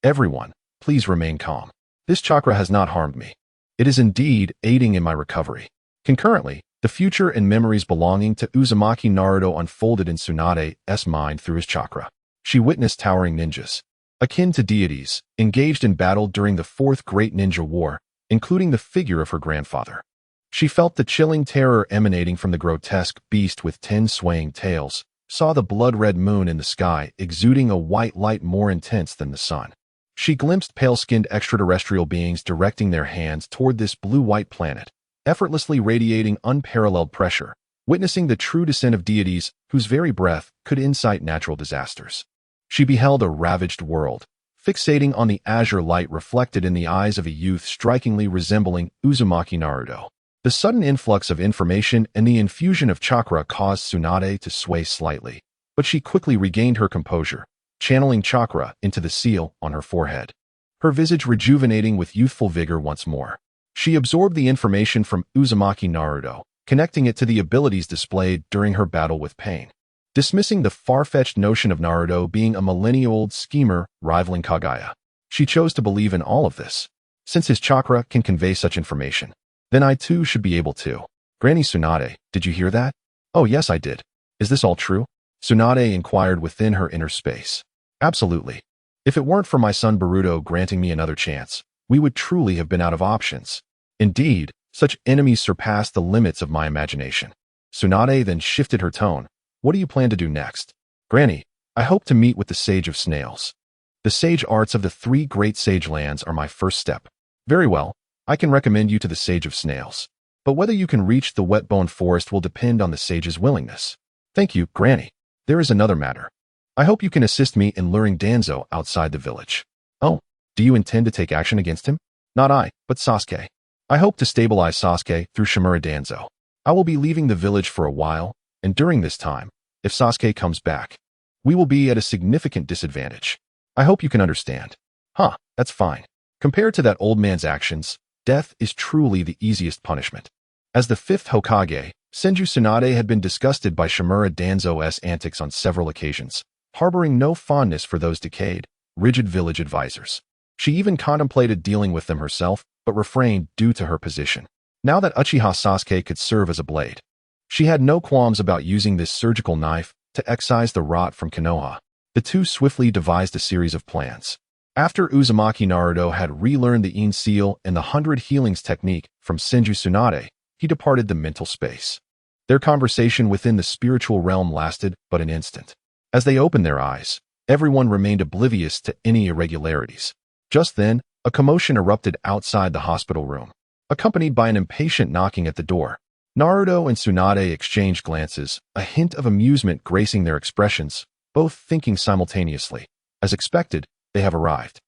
everyone, please remain calm. This chakra has not harmed me. It is indeed aiding in my recovery." Concurrently, the future and memories belonging to Uzumaki Naruto unfolded in Tsunade's mind through his chakra. She witnessed towering ninjas, akin to deities, engaged in battle during the Fourth Great Ninja War, including the figure of her grandfather. She felt the chilling terror emanating from the grotesque beast with 10 swaying tails, saw the blood-red moon in the sky exuding a white light more intense than the sun. She glimpsed pale-skinned extraterrestrial beings directing their hands toward this blue-white planet, effortlessly radiating unparalleled pressure, witnessing the true descent of deities whose very breath could incite natural disasters. She beheld a ravaged world, fixating on the azure light reflected in the eyes of a youth strikingly resembling Uzumaki Naruto. The sudden influx of information and the infusion of chakra caused Tsunade to sway slightly, but she quickly regained her composure, channeling chakra into the seal on her forehead, her visage rejuvenating with youthful vigor once more. She absorbed the information from Uzumaki Naruto, connecting it to the abilities displayed during her battle with pain. Dismissing the far-fetched notion of Naruto being a millennia-old schemer rivaling Kaguya, she chose to believe in all of this, since his chakra can convey such information. Then I too should be able to. Granny Tsunade, did you hear that? Oh yes, I did. Is this all true? Tsunade inquired within her inner space. Absolutely. If it weren't for my son Boruto granting me another chance, we would truly have been out of options. Indeed, such enemies surpass the limits of my imagination. Tsunade then shifted her tone. What do you plan to do next? Granny, I hope to meet with the Sage of Snails. The sage arts of the 3 great sage lands are my first step. Very well, I can recommend you to the Sage of Snails. But whether you can reach the Wetbone Forest will depend on the sage's willingness. Thank you, Granny. There is another matter. I hope you can assist me in luring Danzo outside the village. Oh, do you intend to take action against him? Not I, but Sasuke. I hope to stabilize Sasuke through Shimura Danzo. I will be leaving the village for a while, and during this time, if Sasuke comes back, we will be at a significant disadvantage. I hope you can understand. Huh, that's fine. Compared to that old man's actions, death is truly the easiest punishment. As the 5th Hokage, Senju Tsunade had been disgusted by Shimura Danzo's antics on several occasions, harboring no fondness for those decayed, rigid village advisors. She even contemplated dealing with them herself, but refrained due to her position. Now that Uchiha Sasuke could serve as a blade, she had no qualms about using this surgical knife to excise the rot from Konoha. The two swiftly devised a series of plans. After Uzumaki Naruto had relearned the Yin Seal and the 100 Healings technique from Senju Tsunade, he departed the mental space. Their conversation within the spiritual realm lasted but an instant. As they opened their eyes, everyone remained oblivious to any irregularities. Just then, a commotion erupted outside the hospital room, accompanied by an impatient knocking at the door. Naruto and Tsunade exchanged glances, a hint of amusement gracing their expressions, both thinking simultaneously. As expected, they have arrived.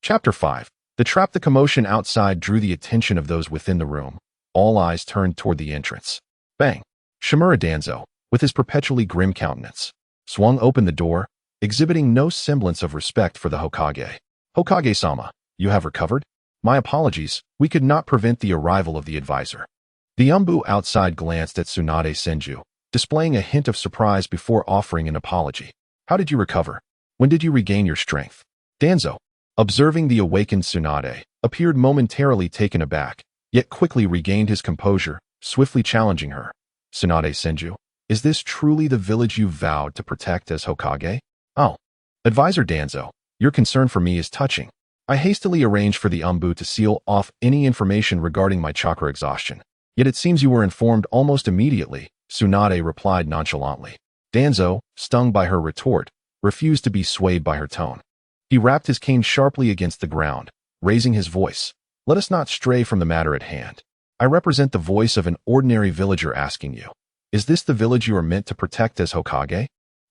Chapter 5. The trap. The commotion outside drew the attention of those within the room. All eyes turned toward the entrance. Bang! Shimura Danzo, with his perpetually grim countenance, swung open the door, exhibiting no semblance of respect for the Hokage. Hokage-sama, you have recovered? My apologies, we could not prevent the arrival of the advisor. The Umbu outside glanced at Tsunade Senju, displaying a hint of surprise before offering an apology. How did you recover? When did you regain your strength? Danzo, observing the awakened Tsunade, appeared momentarily taken aback, yet quickly regained his composure, swiftly challenging her. Tsunade Senju, is this truly the village you vowed to protect as Hokage? Oh. Advisor Danzo, your concern for me is touching. I hastily arranged for the Umbu to seal off any information regarding my chakra exhaustion. Yet it seems you were informed almost immediately, Tsunade replied nonchalantly. Danzo, stung by her retort, refused to be swayed by her tone. He rapped his cane sharply against the ground, raising his voice. Let us not stray from the matter at hand. I represent the voice of an ordinary villager asking you, is this the village you are meant to protect as Hokage?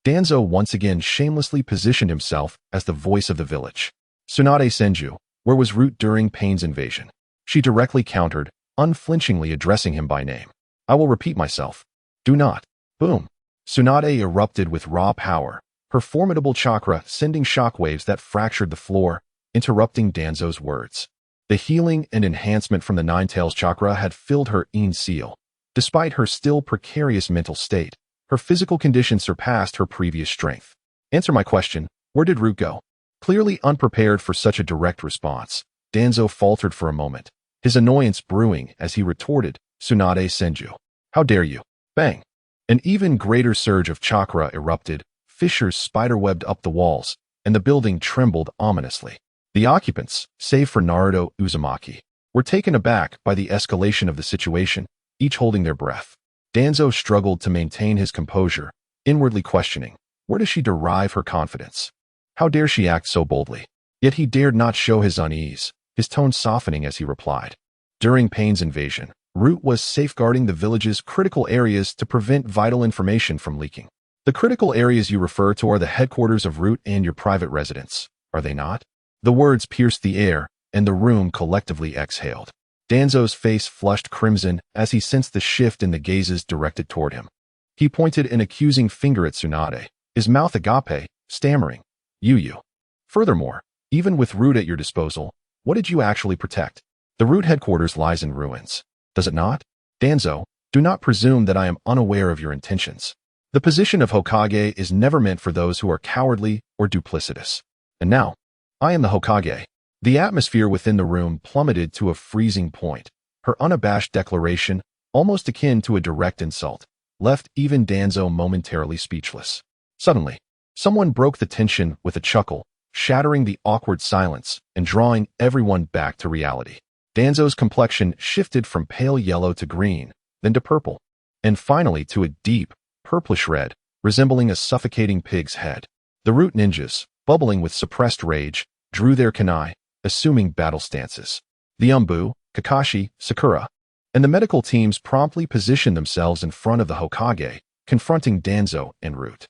Danzo once again shamelessly positioned himself as the voice of the village. Tsunade Senju, where was Root during Pain's invasion? She directly countered, unflinchingly addressing him by name. I will repeat myself. Do not. Boom. Tsunade erupted with raw power, her formidable chakra sending shockwaves that fractured the floor, interrupting Danzo's words. The healing and enhancement from the Nine-Tails chakra had filled her Yin Seal. Despite her still precarious mental state, her physical condition surpassed her previous strength. Answer my question, where did Root go? Clearly unprepared for such a direct response, Danzo faltered for a moment, his annoyance brewing as he retorted, Tsunade Senju. How dare you? Bang! An even greater surge of chakra erupted, fissures spiderwebbed up the walls, and the building trembled ominously. The occupants, save for Naruto Uzumaki, were taken aback by the escalation of the situation, each holding their breath. Danzo struggled to maintain his composure, inwardly questioning, where does she derive her confidence? How dare she act so boldly? Yet he dared not show his unease, his tone softening as he replied. During Pain's invasion, Root was safeguarding the village's critical areas to prevent vital information from leaking. The critical areas you refer to are the headquarters of Root and your private residence, are they not? The words pierced the air, and the room collectively exhaled. Danzo's face flushed crimson as he sensed the shift in the gazes directed toward him. He pointed an accusing finger at Tsunade, his mouth agape, stammering, You. Furthermore, even with Root at your disposal, what did you actually protect? The Root headquarters lies in ruins, does it not? Danzo, do not presume that I am unaware of your intentions. The position of Hokage is never meant for those who are cowardly or duplicitous. And now, I am the Hokage. The atmosphere within the room plummeted to a freezing point, Her unabashed declaration, almost akin to a direct insult, left even Danzo momentarily speechless. Suddenly, someone broke the tension with a chuckle, shattering the awkward silence and drawing everyone back to reality. Danzo's complexion shifted from pale yellow to green, then to purple, and finally to a deep, purplish red, resembling a suffocating pig's head. The root ninjas, bubbling with suppressed rage, drew their kunai, assuming battle stances. The Umbu, Kakashi, Sakura, and the medical teams promptly positioned themselves in front of the Hokage, confronting Danzo en route.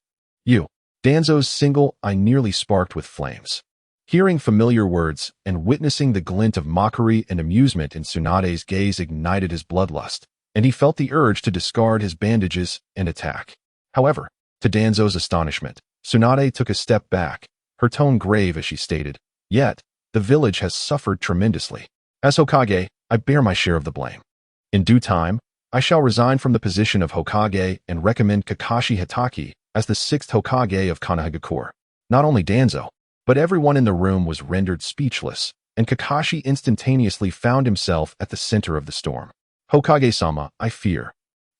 Danzo's single eye nearly sparked with flames. Hearing familiar words and witnessing the glint of mockery and amusement in Tsunade's gaze ignited his bloodlust, and he felt the urge to discard his bandages and attack. However, to Danzo's astonishment, Tsunade took a step back, her tone grave as she stated, "Yet, the village has suffered tremendously. As Hokage, I bear my share of the blame. In due time, I shall resign from the position of Hokage and recommend Kakashi Hitaki as the 6th Hokage of Konoha. Not only Danzo, but everyone in the room was rendered speechless, and Kakashi instantaneously found himself at the center of the storm. "Hokage-sama, I fear."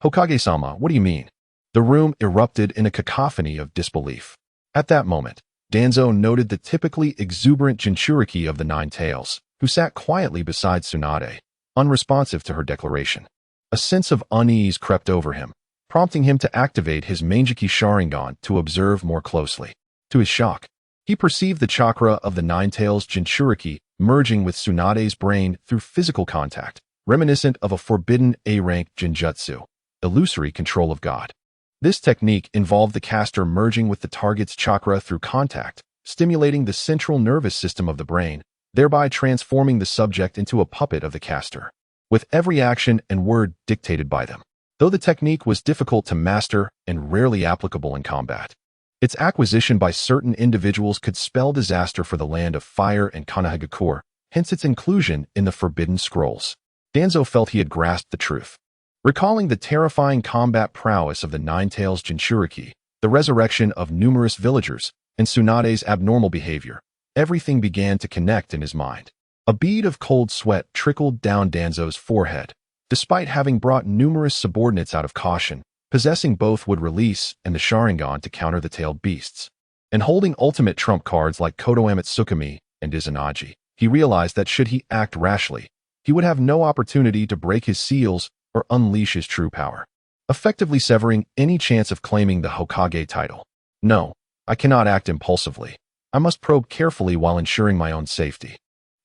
"Hokage-sama, what do you mean?" The room erupted in a cacophony of disbelief. At that moment, Danzo noted the typically exuberant Jinchuriki of the Nine Tails, who sat quietly beside Tsunade, unresponsive to her declaration. A sense of unease crept over him, prompting him to activate his Manjiki Sharingan to observe more closely. To his shock, he perceived the chakra of the Nine Tails Jinchuriki merging with Tsunade's brain through physical contact, reminiscent of a forbidden A-rank Jinjutsu, illusory control of God. This technique involved the caster merging with the target's chakra through contact, stimulating the central nervous system of the brain, thereby transforming the subject into a puppet of the caster, with every action and word dictated by them. Though the technique was difficult to master and rarely applicable in combat, its acquisition by certain individuals could spell disaster for the land of fire and Konoha, hence its inclusion in the Forbidden Scrolls. Danzo felt he had grasped the truth. Recalling the terrifying combat prowess of the Nine Tails Jinchuriki, the resurrection of numerous villagers, and Tsunade's abnormal behavior, everything began to connect in his mind. A bead of cold sweat trickled down Danzo's forehead. Despite having brought numerous subordinates out of caution, possessing both would release and the Sharingan to counter the tailed beasts, and holding ultimate trump cards like Kodohama Tsukumi and Izanagi, he realized that should he act rashly, he would have no opportunity to break his seals or unleash his true power, effectively severing any chance of claiming the Hokage title. No, I cannot act impulsively. I must probe carefully while ensuring my own safety.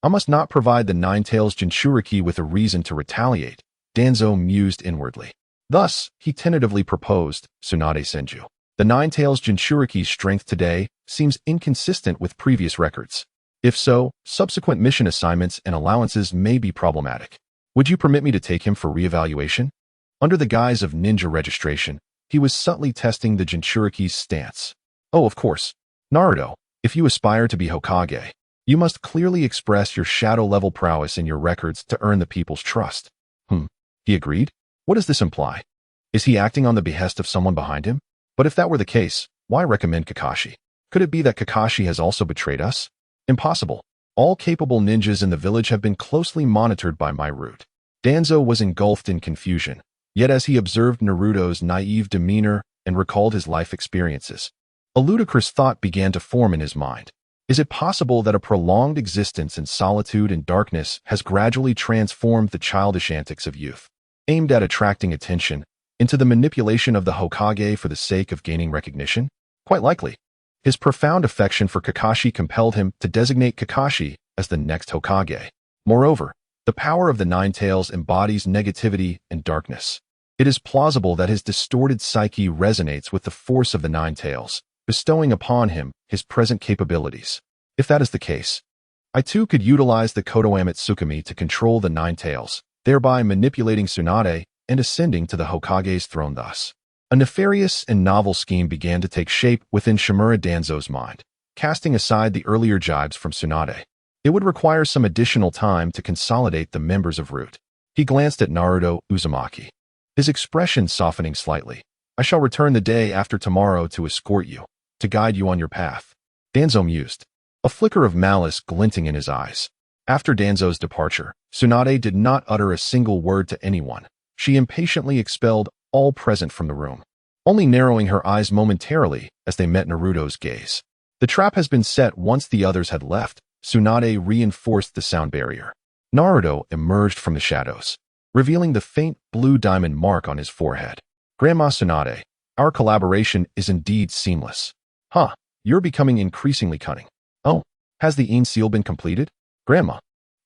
I must not provide the Nine Tails Jinchuriki with a reason to retaliate, Danzo mused inwardly. Thus, he tentatively proposed, "Tsunade Senju. The Nine Tails Jinchuriki's strength today seems inconsistent with previous records. If so, subsequent mission assignments and allowances may be problematic. Would you permit me to take him for reevaluation?" Under the guise of ninja registration, he was subtly testing the Jinchuriki's stance. "Oh, of course. Naruto, if you aspire to be Hokage, you must clearly express your shadow-level prowess in your records to earn the people's trust." He agreed. What does this imply? Is he acting on the behest of someone behind him? But if that were the case, why recommend Kakashi? Could it be that Kakashi has also betrayed us? Impossible. All capable ninjas in the village have been closely monitored by my root. Danzo was engulfed in confusion, yet as he observed Naruto's naive demeanor and recalled his life experiences, a ludicrous thought began to form in his mind. Is it possible that a prolonged existence in solitude and darkness has gradually transformed the childish antics of youth, aimed at attracting attention, into the manipulation of the Hokage for the sake of gaining recognition? Quite likely. His profound affection for Kakashi compelled him to designate Kakashi as the next Hokage. Moreover, the power of the Nine Tails embodies negativity and darkness. It is plausible that his distorted psyche resonates with the force of the Nine Tails, bestowing upon him his present capabilities. If that is the case, I too could utilize the Kodohama Tsukumi to control the Nine Tails, thereby manipulating Tsunade and ascending to the Hokage's throne thus. A nefarious and novel scheme began to take shape within Shimura Danzo's mind, casting aside the earlier jibes from Tsunade. It would require some additional time to consolidate the members of Root. He glanced at Naruto Uzumaki, his expression softening slightly. "I shall return the day after tomorrow to escort you, to guide you on your path." Danzo mused, a flicker of malice glinting in his eyes. After Danzo's departure, Tsunade did not utter a single word to anyone. She impatiently expelled all present from the room, only narrowing her eyes momentarily as they met Naruto's gaze. The trap has been set once the others had left. Tsunade reinforced the sound barrier. Naruto emerged from the shadows, revealing the faint blue diamond mark on his forehead. Grandma Tsunade, our collaboration is indeed seamless. Huh, you're becoming increasingly cunning. Oh, has the Ein seal been completed? Grandma,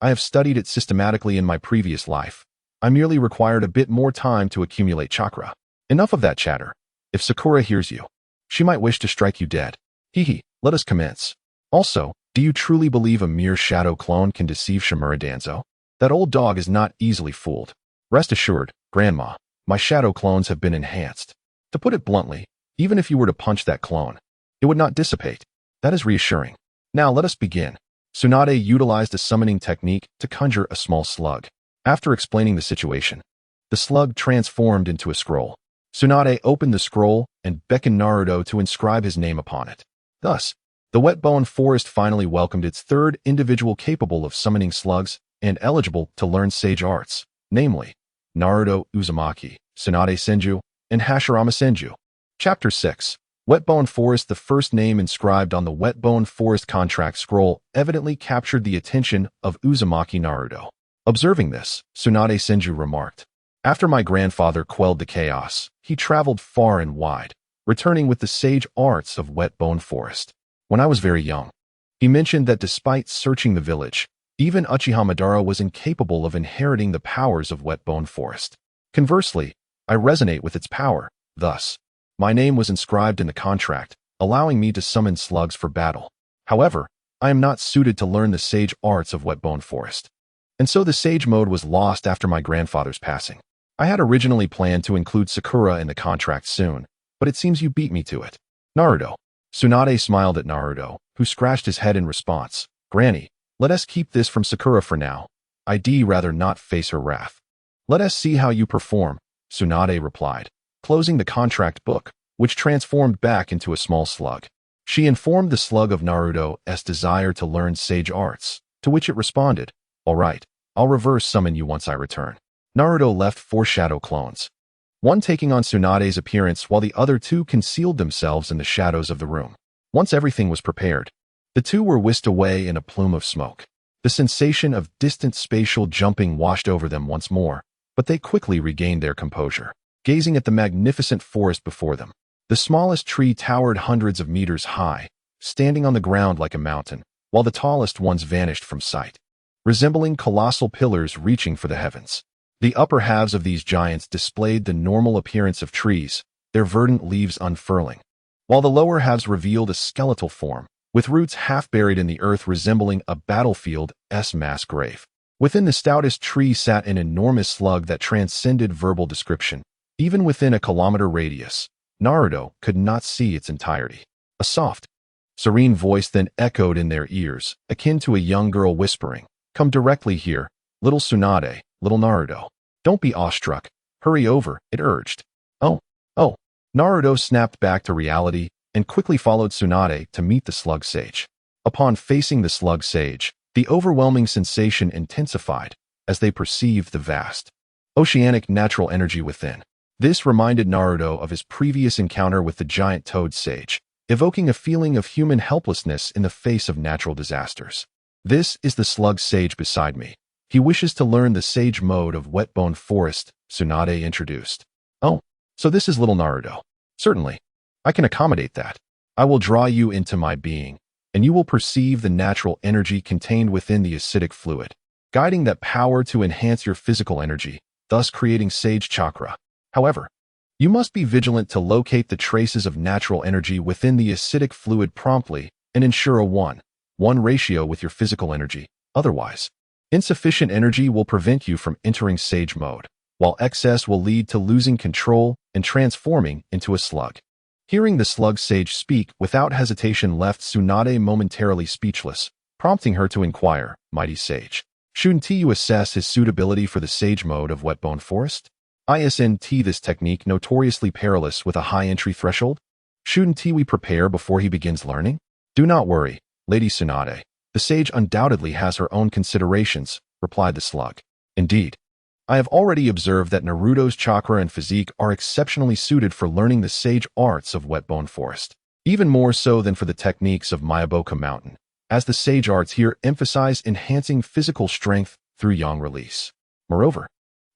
I have studied it systematically in my previous life. I merely required a bit more time to accumulate chakra. Enough of that chatter. If Sakura hears you, she might wish to strike you dead. Hee, let us commence. Also, do you truly believe a mere shadow clone can deceive Shimura Danzo? That old dog is not easily fooled. Rest assured, Grandma, my shadow clones have been enhanced. To put it bluntly, even if you were to punch that clone, it would not dissipate. That is reassuring. Now let us begin. Tsunade utilized a summoning technique to conjure a small slug. After explaining the situation, the slug transformed into a scroll. Tsunade opened the scroll and beckoned Naruto to inscribe his name upon it. Thus, the Wet-Bone Forest finally welcomed its third individual capable of summoning slugs and eligible to learn sage arts, namely, Naruto Uzumaki, Tsunade Senju, and Hashirama Senju. Chapter 6. Wet-Bone Forest. The first name inscribed on the Wet-Bone Forest contract scroll evidently captured the attention of Uzumaki Naruto. Observing this, Tsunade Senju remarked, "After my grandfather quelled the chaos, he traveled far and wide, returning with the sage arts of Wet-Bone Forest. When I was very young, he mentioned that despite searching the village, even Uchiha Madara was incapable of inheriting the powers of Wet-Bone Forest. Conversely, I resonate with its power. Thus, my name was inscribed in the contract, allowing me to summon slugs for battle. However, I am not suited to learn the sage arts of Wet-Bone Forest. And so the sage mode was lost after my grandfather's passing. I had originally planned to include Sakura in the contract soon, but it seems you beat me to it. Naruto." Tsunade smiled at Naruto, who scratched his head in response. "Granny, let us keep this from Sakura for now. I'd rather not face her wrath." "Let us see how you perform," Tsunade replied, closing the contract book, which transformed back into a small slug. She informed the slug of Naruto's desire to learn sage arts, to which it responded, "All right, I'll reverse summon you once I return." Naruto left 4 shadow clones, one taking on Tsunade's appearance while the other 2 concealed themselves in the shadows of the room. Once everything was prepared, the 2 were whisked away in a plume of smoke. The sensation of distant spatial jumping washed over them once more, but they quickly regained their composure, gazing at the magnificent forest before them. The smallest tree towered hundreds of meters high, standing on the ground like a mountain, while the tallest ones vanished from sight, resembling colossal pillars reaching for the heavens. The upper halves of these giants displayed the normal appearance of trees, their verdant leaves unfurling, while the lower halves revealed a skeletal form, with roots half buried in the earth resembling a battlefield's mass grave. Within the stoutest tree sat an enormous slug that transcended verbal description. Even within a kilometer radius, Naruto could not see its entirety. A soft, serene voice then echoed in their ears, akin to a young girl whispering, "Come directly here, little Tsunade, little Naruto. Don't be awestruck. Hurry over," it urged. Oh. Naruto snapped back to reality and quickly followed Tsunade to meet the slug sage. Upon facing the slug sage, the overwhelming sensation intensified as they perceived the vast, oceanic natural energy within. This reminded Naruto of his previous encounter with the giant toad sage, evoking a feeling of human helplessness in the face of natural disasters. "This is the slug sage beside me. He wishes to learn the sage mode of Wet-Bone Forest," Tsunade introduced. "Oh, so this is little Naruto. Certainly, I can accommodate that. I will draw you into my being, and you will perceive the natural energy contained within the acidic fluid, guiding that power to enhance your physical energy, thus creating sage chakra. However, you must be vigilant to locate the traces of natural energy within the acidic fluid promptly and ensure a 1:1 ratio with your physical energy. Otherwise, insufficient energy will prevent you from entering sage mode, while excess will lead to losing control and transforming into a slug." Hearing the slug sage speak without hesitation left Tsunade momentarily speechless, prompting her to inquire, "Mighty sage, shouldn't you assess his suitability for the sage mode of Wet-Bone Forest? Isn't this technique notoriously perilous with a high entry threshold? Shouldn't we prepare before he begins learning?" "Do not worry, Lady Tsunade. The sage undoubtedly has her own considerations," replied the slug. Indeed, I have already observed that Naruto's chakra and physique are exceptionally suited for learning the sage arts of Wetbone Forest, even more so than for the techniques of Mayaboka Mountain, as the sage arts here emphasize enhancing physical strength through yang release. Moreover,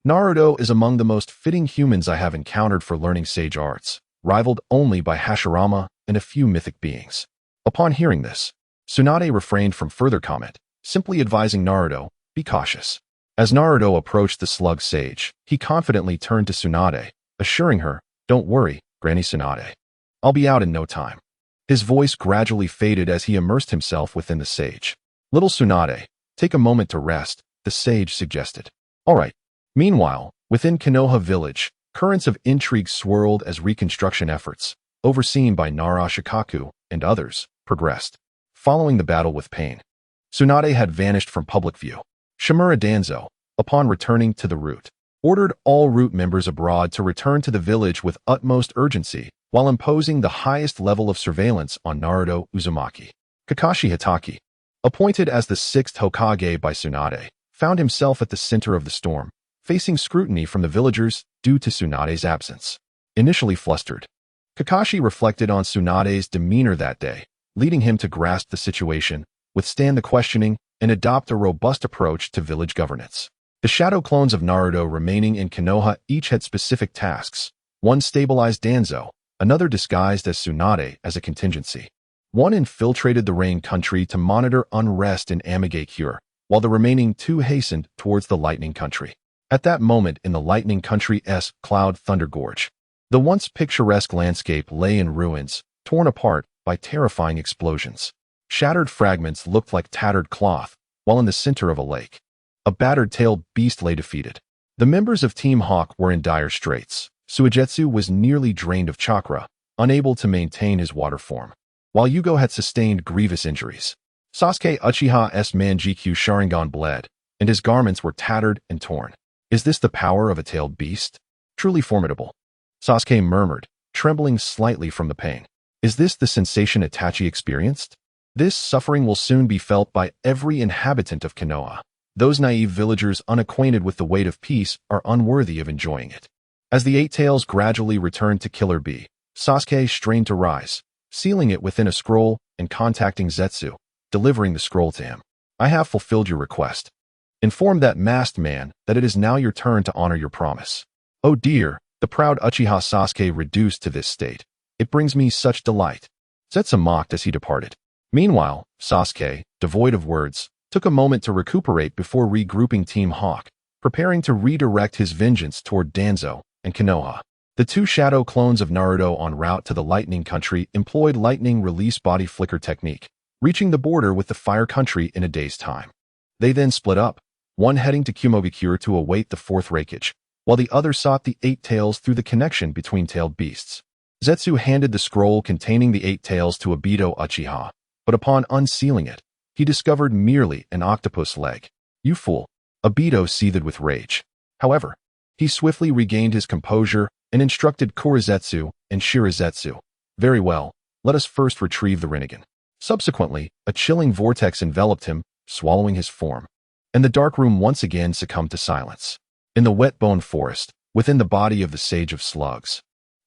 Naruto is among the most fitting humans I have encountered for learning sage arts, rivaled only by Hashirama and a few mythic beings. Upon hearing this, Tsunade refrained from further comment, simply advising Naruto, be cautious. As Naruto approached the slug sage, he confidently turned to Tsunade, assuring her, don't worry, Granny Tsunade. I'll be out in no time. His voice gradually faded as he immersed himself within the sage. Little Tsunade, take a moment to rest, the sage suggested. All right. Meanwhile, within Konoha village, currents of intrigue swirled as reconstruction efforts, overseen by Nara Shikaku and others, progressed. Following the battle with Pain, Tsunade had vanished from public view. Shimura Danzo, upon returning to the route, ordered all route members abroad to return to the village with utmost urgency, while imposing the highest level of surveillance on Naruto Uzumaki. Kakashi Hatake, appointed as the 6th Hokage by Tsunade, found himself at the center of the storm, facing scrutiny from the villagers due to Tsunade's absence. Initially flustered, Kakashi reflected on Tsunade's demeanor that day, leading him to grasp the situation, withstand the questioning, and adopt a robust approach to village governance. The shadow clones of Naruto remaining in Konoha each had specific tasks. One stabilized Danzo, another disguised as Tsunade as a contingency. One infiltrated the Rain Country to monitor unrest in Amigakure, while the remaining 2 hastened towards the Lightning Country. At that moment in the Lightning Country's Cloud Thunder Gorge, the once picturesque landscape lay in ruins, torn apart by terrifying explosions. Shattered fragments looked like tattered cloth, while in the center of a lake, a battered-tailed beast lay defeated. The members of Team Hawk were in dire straits. Suigetsu was nearly drained of chakra, unable to maintain his water form, while Yugo had sustained grievous injuries. Sasuke Uchiha's Manjikyu Sharingan bled, and his garments were tattered and torn. Is this the power of a tailed beast? Truly formidable. Sasuke murmured, trembling slightly from the pain. Is this the sensation Itachi experienced? This suffering will soon be felt by every inhabitant of Konoha. Those naive villagers unacquainted with the weight of peace are unworthy of enjoying it. As the 8 tails gradually returned to Killer Bee, Sasuke strained to rise, sealing it within a scroll and contacting Zetsu, delivering the scroll to him. I have fulfilled your request. Inform that masked man that it is now your turn to honor your promise. Oh dear, the proud Uchiha Sasuke reduced to this state. It brings me such delight. Zetsu mocked as he departed. Meanwhile, Sasuke, devoid of words, took a moment to recuperate before regrouping Team Hawk, preparing to redirect his vengeance toward Danzo and Konoha. The 2 shadow clones of Naruto en route to the Lightning Country employed lightning release body flicker technique, reaching the border with the Fire Country in a day's time. They then split up, one heading to Kumogakure to await the 4th Raikage, while the other sought the 8 tails through the connection between tailed beasts. Zetsu handed the scroll containing the 8 tails to Obito Uchiha, but upon unsealing it, he discovered merely an octopus leg. You fool! Obito seethed with rage. However, he swiftly regained his composure and instructed Kurizetsu and Shirazetsu. Very well, let us first retrieve the Rinnegan. Subsequently, a chilling vortex enveloped him, swallowing his form, and the dark room once again succumbed to silence. In the Wetbone Forest, within the body of the Sage of Slugs,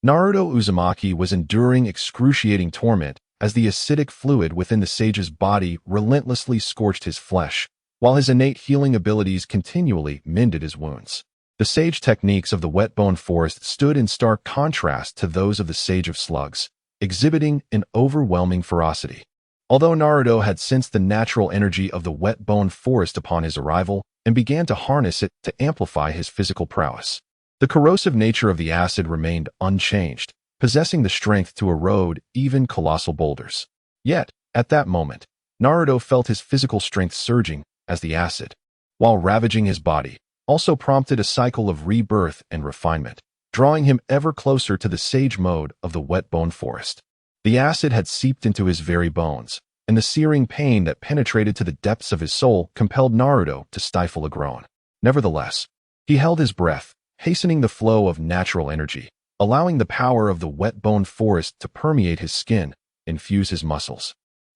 Naruto Uzumaki was enduring excruciating torment as the acidic fluid within the sage's body relentlessly scorched his flesh, while his innate healing abilities continually mended his wounds. The sage techniques of the Wetbone Forest stood in stark contrast to those of the Sage of Slugs, exhibiting an overwhelming ferocity. Although Naruto had sensed the natural energy of the Wetbone Forest upon his arrival and began to harness it to amplify his physical prowess, the corrosive nature of the acid remained unchanged, possessing the strength to erode even colossal boulders. Yet, at that moment, Naruto felt his physical strength surging as the acid, while ravaging his body, also prompted a cycle of rebirth and refinement, drawing him ever closer to the sage mode of the Wetbone Forest. The acid had seeped into his very bones, and the searing pain that penetrated to the depths of his soul compelled Naruto to stifle a groan. Nevertheless, he held his breath, hastening the flow of natural energy, allowing the power of the Wetbone Forest to permeate his skin, infuse his muscles,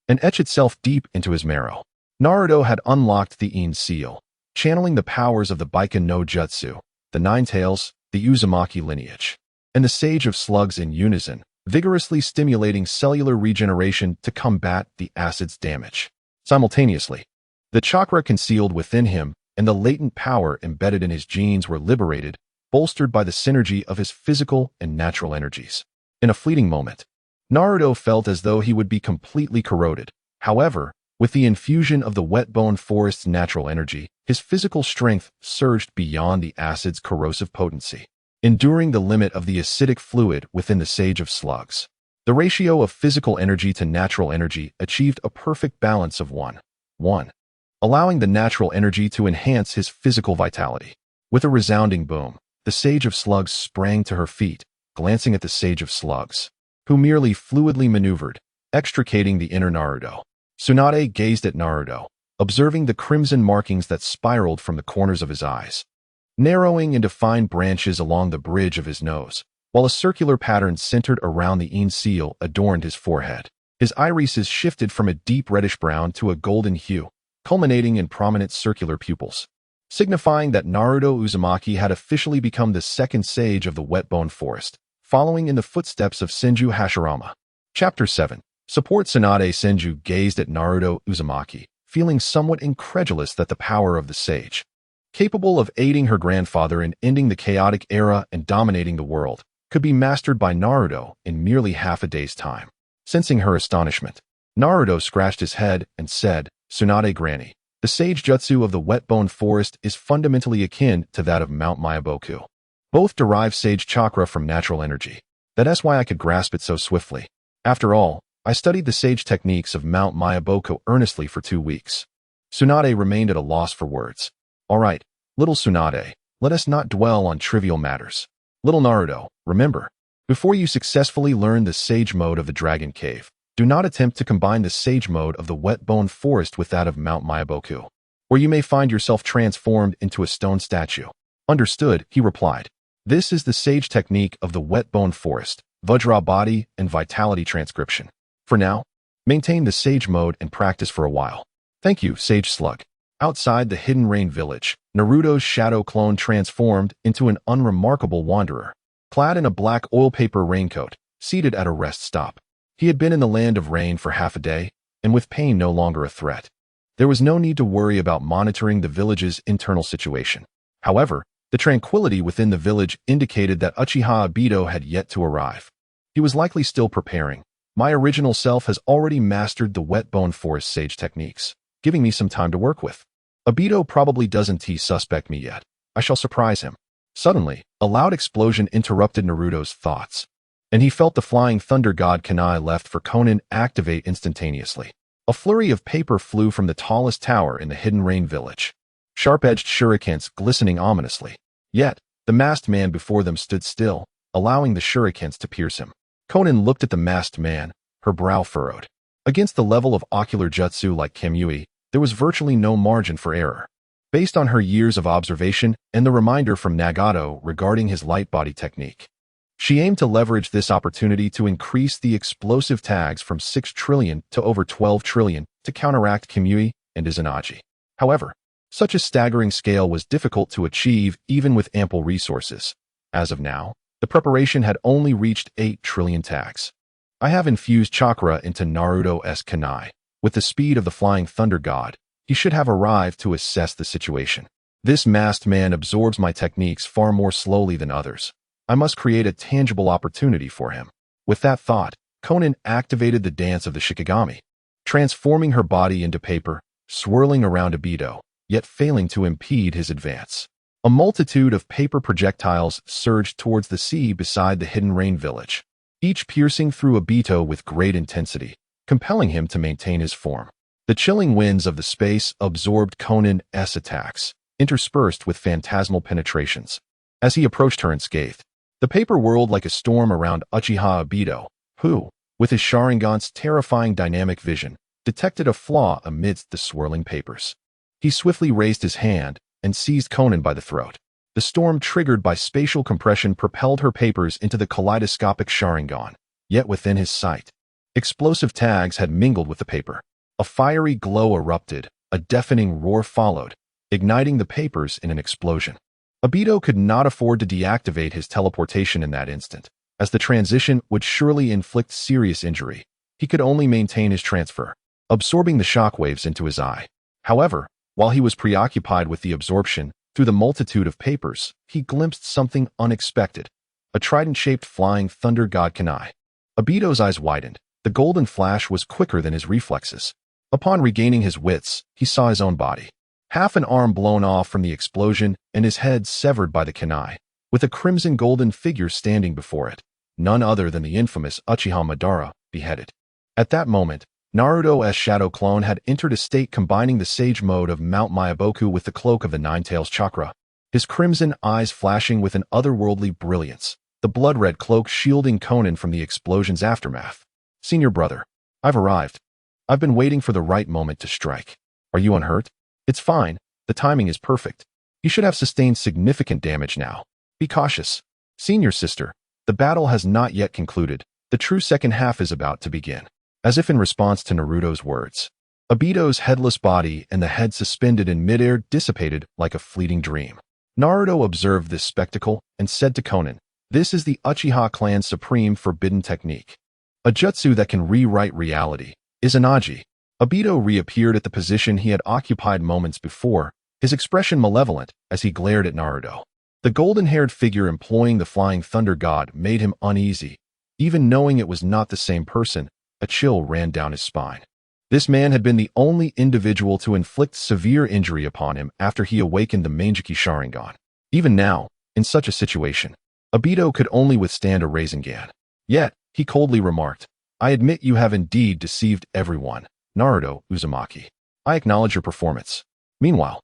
and etch itself deep into his marrow. Naruto had unlocked the Ein seal, channeling the powers of the Baiken no Jutsu, the Nine Tails, the Uzumaki lineage, and the Sage of Slugs in unison, vigorously stimulating cellular regeneration to combat the acid's damage. Simultaneously, the chakra concealed within him and the latent power embedded in his genes were liberated, bolstered by the synergy of his physical and natural energies. In a fleeting moment, Naruto felt as though he would be completely corroded. However, with the infusion of the wet bone forest's natural energy, his physical strength surged beyond the acid's corrosive potency, enduring the limit of the acidic fluid within the Sage of Slugs. The ratio of physical energy to natural energy achieved a perfect balance of 1:1, allowing the natural energy to enhance his physical vitality. With a resounding boom, the Sage of Slugs sprang to her feet, glancing at the Sage of Slugs, who merely fluidly maneuvered, extricating the inner Naruto. Tsunade gazed at Naruto, observing the crimson markings that spiraled from the corners of his eyes, narrowing into fine branches along the bridge of his nose, while a circular pattern centered around the Yin seal adorned his forehead. His irises shifted from a deep reddish-brown to a golden hue, culminating in prominent circular pupils, signifying that Naruto Uzumaki had officially become the second sage of the Wet Bone Forest, following in the footsteps of Senju Hashirama. Chapter 7. Support. Tsunade Senju gazed at Naruto Uzumaki, feeling somewhat incredulous that the power of the sage, capable of aiding her grandfather in ending the chaotic era and dominating the world, could be mastered by Naruto in merely half a day's time. Sensing her astonishment, Naruto scratched his head and said, "Tsunade Granny, the sage jutsu of the Wet Bone Forest is fundamentally akin to that of Mount Myaboku. Both derive sage chakra from natural energy. That's why I could grasp it so swiftly. After all, I studied the sage techniques of Mount Myaboku earnestly for 2 weeks." Tsunade remained at a loss for words. "All right, little Tsunade, let us not dwell on trivial matters. Little Naruto, remember, before you successfully learn the sage mode of the Dragon Cave, do not attempt to combine the sage mode of the Wet Bone Forest with that of Mount Myaboku, or you may find yourself transformed into a stone statue." "Understood," he replied. "This is the sage technique of the Wet Bone Forest, Vajra body and vitality transcription. For now, maintain the sage mode and practice for a while." "Thank you, Sage Slug." Outside the Hidden Rain village, Naruto's shadow clone transformed into an unremarkable wanderer, clad in a black oil paper raincoat, seated at a rest stop. He had been in the land of rain for half a day, and with pain no longer a threat, there was no need to worry about monitoring the village's internal situation. However, the tranquility within the village indicated that Uchiha Obito had yet to arrive. He was likely still preparing. "My original self has already mastered the Wet Bone Forest sage techniques, giving me some time to work with. Obito probably doesn't suspect me yet. I shall surprise him." Suddenly, a loud explosion interrupted Naruto's thoughts, and he felt the flying thunder god Kunai left for Konan activate instantaneously. A flurry of paper flew from the tallest tower in the Hidden Rain village, sharp-edged shurikens glistening ominously. Yet, the masked man before them stood still, allowing the shurikens to pierce him. Konan looked at the masked man, her brow furrowed. Against the level of ocular jutsu like Kamui, there was virtually no margin for error. Based on her years of observation and the reminder from Nagato regarding his light body technique, she aimed to leverage this opportunity to increase the explosive tags from 6 trillion to over 12 trillion to counteract Kamui and Izanagi. However, such a staggering scale was difficult to achieve even with ample resources. As of now, the preparation had only reached 8 trillion tags. "I have infused chakra into Naruto's Kunai. With the speed of the flying thunder god, he should have arrived to assess the situation. This masked man absorbs my techniques far more slowly than others. I must create a tangible opportunity for him." With that thought, Konan activated the dance of the Shikigami, transforming her body into paper, swirling around Obito, yet failing to impede his advance. A multitude of paper projectiles surged towards the sea beside the Hidden Rain village, each piercing through Obito with great intensity, compelling him to maintain his form. The chilling winds of the space absorbed Konan's attacks, interspersed with phantasmal penetrations. As he approached her unscathed, the paper whirled like a storm around Uchiha Obito, who, with his Sharingan's terrifying dynamic vision, detected a flaw amidst the swirling papers. He swiftly raised his hand and seized Konan by the throat. The storm triggered by spatial compression propelled her papers into the kaleidoscopic Sharingan, yet within his sight, explosive tags had mingled with the paper. A fiery glow erupted, a deafening roar followed, igniting the papers in an explosion. Obito could not afford to deactivate his teleportation in that instant, as the transition would surely inflict serious injury. He could only maintain his transfer, absorbing the shockwaves into his eye. However, while he was preoccupied with the absorption, through the multitude of papers, he glimpsed something unexpected, a trident-shaped flying thunder god kunai. Obito's eyes widened. The golden flash was quicker than his reflexes. Upon regaining his wits, he saw his own body. Half an arm blown off from the explosion and his head severed by the kunai, with a crimson golden figure standing before it, none other than the infamous Uchiha Madara, beheaded. At that moment, Naruto's shadow clone had entered a state combining the sage mode of Mount Myaboku with the cloak of the Nine-Tails chakra, his crimson eyes flashing with an otherworldly brilliance, the blood-red cloak shielding Konan from the explosion's aftermath. "Senior brother, I've arrived. I've been waiting for the right moment to strike. Are you unhurt?" "It's fine. The timing is perfect. You should have sustained significant damage now. Be cautious." "Senior sister, the battle has not yet concluded. The true second half is about to begin." As if in response to Naruto's words, Obito's headless body and the head suspended in midair dissipated like a fleeting dream. Naruto observed this spectacle and said to Konan, "This is the Uchiha clan's supreme forbidden technique. A jutsu that can rewrite reality. Izanagi." Obito reappeared at the position he had occupied moments before, his expression malevolent as he glared at Naruto. The golden-haired figure employing the flying thunder god made him uneasy. Even knowing it was not the same person, a chill ran down his spine. This man had been the only individual to inflict severe injury upon him after he awakened the Mangekyou Sharingan. Even now, in such a situation, Obito could only withstand a Rasengan. Yet, he coldly remarked, "I admit you have indeed deceived everyone, Naruto Uzumaki. I acknowledge your performance." Meanwhile,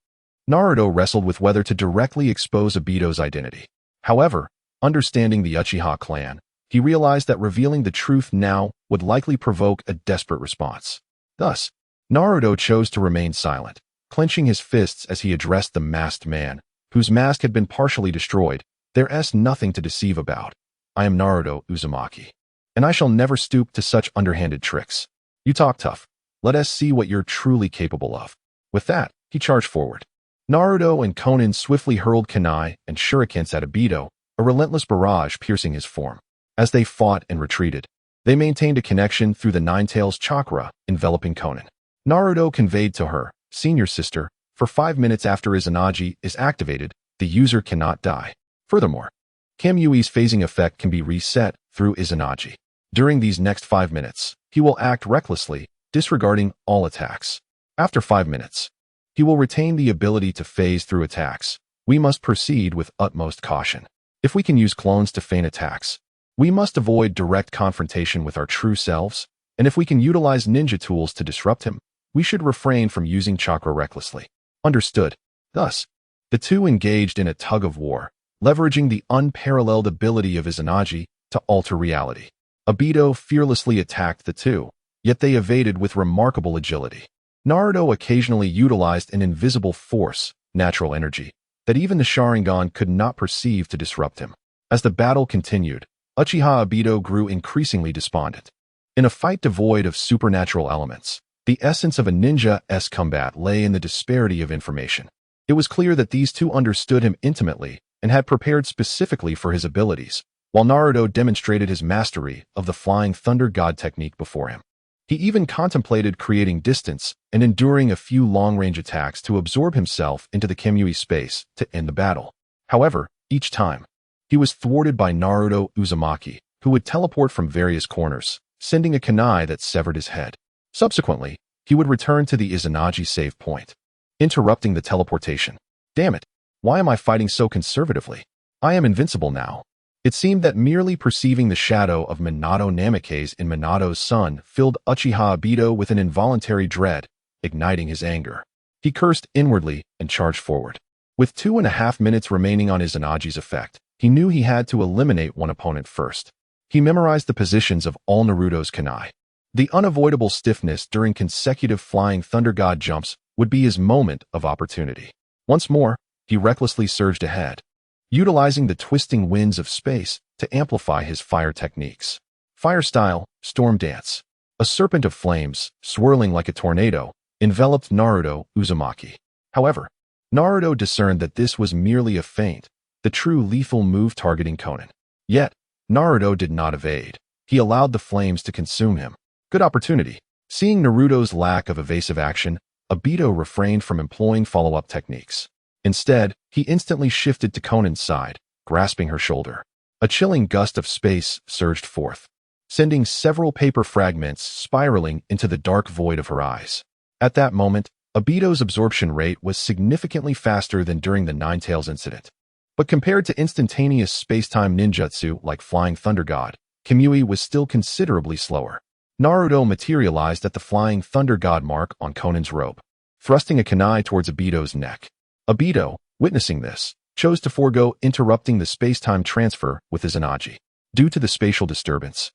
Naruto wrestled with whether to directly expose Obito's identity. However, understanding the Uchiha clan, he realized that revealing the truth now would likely provoke a desperate response. Thus, Naruto chose to remain silent, clenching his fists as he addressed the masked man, whose mask had been partially destroyed. "There's nothing to deceive about. I am Naruto Uzumaki, and I shall never stoop to such underhanded tricks. You talk tough. Let us see what you're truly capable of." With that, he charged forward. Naruto and Konan swiftly hurled kunai and shurikens at Obito, a relentless barrage piercing his form. As they fought and retreated, they maintained a connection through the Nine-Tails chakra enveloping Konan. Naruto conveyed to her, "Senior sister, for 5 minutes after Izanagi is activated, the user cannot die. Furthermore, Kamui's phasing effect can be reset through Izanagi. During these next 5 minutes, he will act recklessly, disregarding all attacks. After 5 minutes, he will retain the ability to phase through attacks. We must proceed with utmost caution. If we can use clones to feign attacks, we must avoid direct confrontation with our true selves, and if we can utilize ninja tools to disrupt him, we should refrain from using chakra recklessly." Understood. Thus, the two engaged in a tug-of-war, leveraging the unparalleled ability of Izanagi to alter reality. Obito fearlessly attacked the two, yet they evaded with remarkable agility. Naruto occasionally utilized an invisible force, natural energy, that even the Sharingan could not perceive to disrupt him. As the battle continued, Uchiha Obito grew increasingly despondent. In a fight devoid of supernatural elements, the essence of a ninja's combat lay in the disparity of information. It was clear that these two understood him intimately and had prepared specifically for his abilities, while Naruto demonstrated his mastery of the flying thunder god technique before him. He even contemplated creating distance and enduring a few long-range attacks to absorb himself into the Kamui space to end the battle. However, each time, he was thwarted by Naruto Uzumaki, who would teleport from various corners, sending a kunai that severed his head. Subsequently, he would return to the Izanagi save point, interrupting the teleportation. "Damn it, why am I fighting so conservatively? I am invincible now." It seemed that merely perceiving the shadow of Minato Namikaze in Minato's son filled Uchiha Obito with an involuntary dread, igniting his anger. He cursed inwardly and charged forward. With 2.5 minutes remaining on Izanagi's effect, he knew he had to eliminate one opponent first. He memorized the positions of all Naruto's kunai. The unavoidable stiffness during consecutive flying thunder god jumps would be his moment of opportunity. Once more, he recklessly surged ahead, utilizing the twisting winds of space to amplify his fire techniques. Fire style, storm dance. A serpent of flames, swirling like a tornado, enveloped Naruto Uzumaki. However, Naruto discerned that this was merely a feint, the true lethal move targeting Konan. Yet, Naruto did not evade. He allowed the flames to consume him. Good opportunity. Seeing Naruto's lack of evasive action, Obito refrained from employing follow-up techniques. Instead, he instantly shifted to Konan's side, grasping her shoulder. A chilling gust of space surged forth, sending several paper fragments spiraling into the dark void of her eyes. At that moment, Obito's absorption rate was significantly faster than during the Ninetales incident. But compared to instantaneous space-time ninjutsu like Flying Thunder God, Kamui was still considerably slower. Naruto materialized at the Flying Thunder God mark on Konan's robe, thrusting a kunai towards Obito's neck. Obito, witnessing this, chose to forego interrupting the space-time transfer with his Izanagi. Due to the spatial disturbance,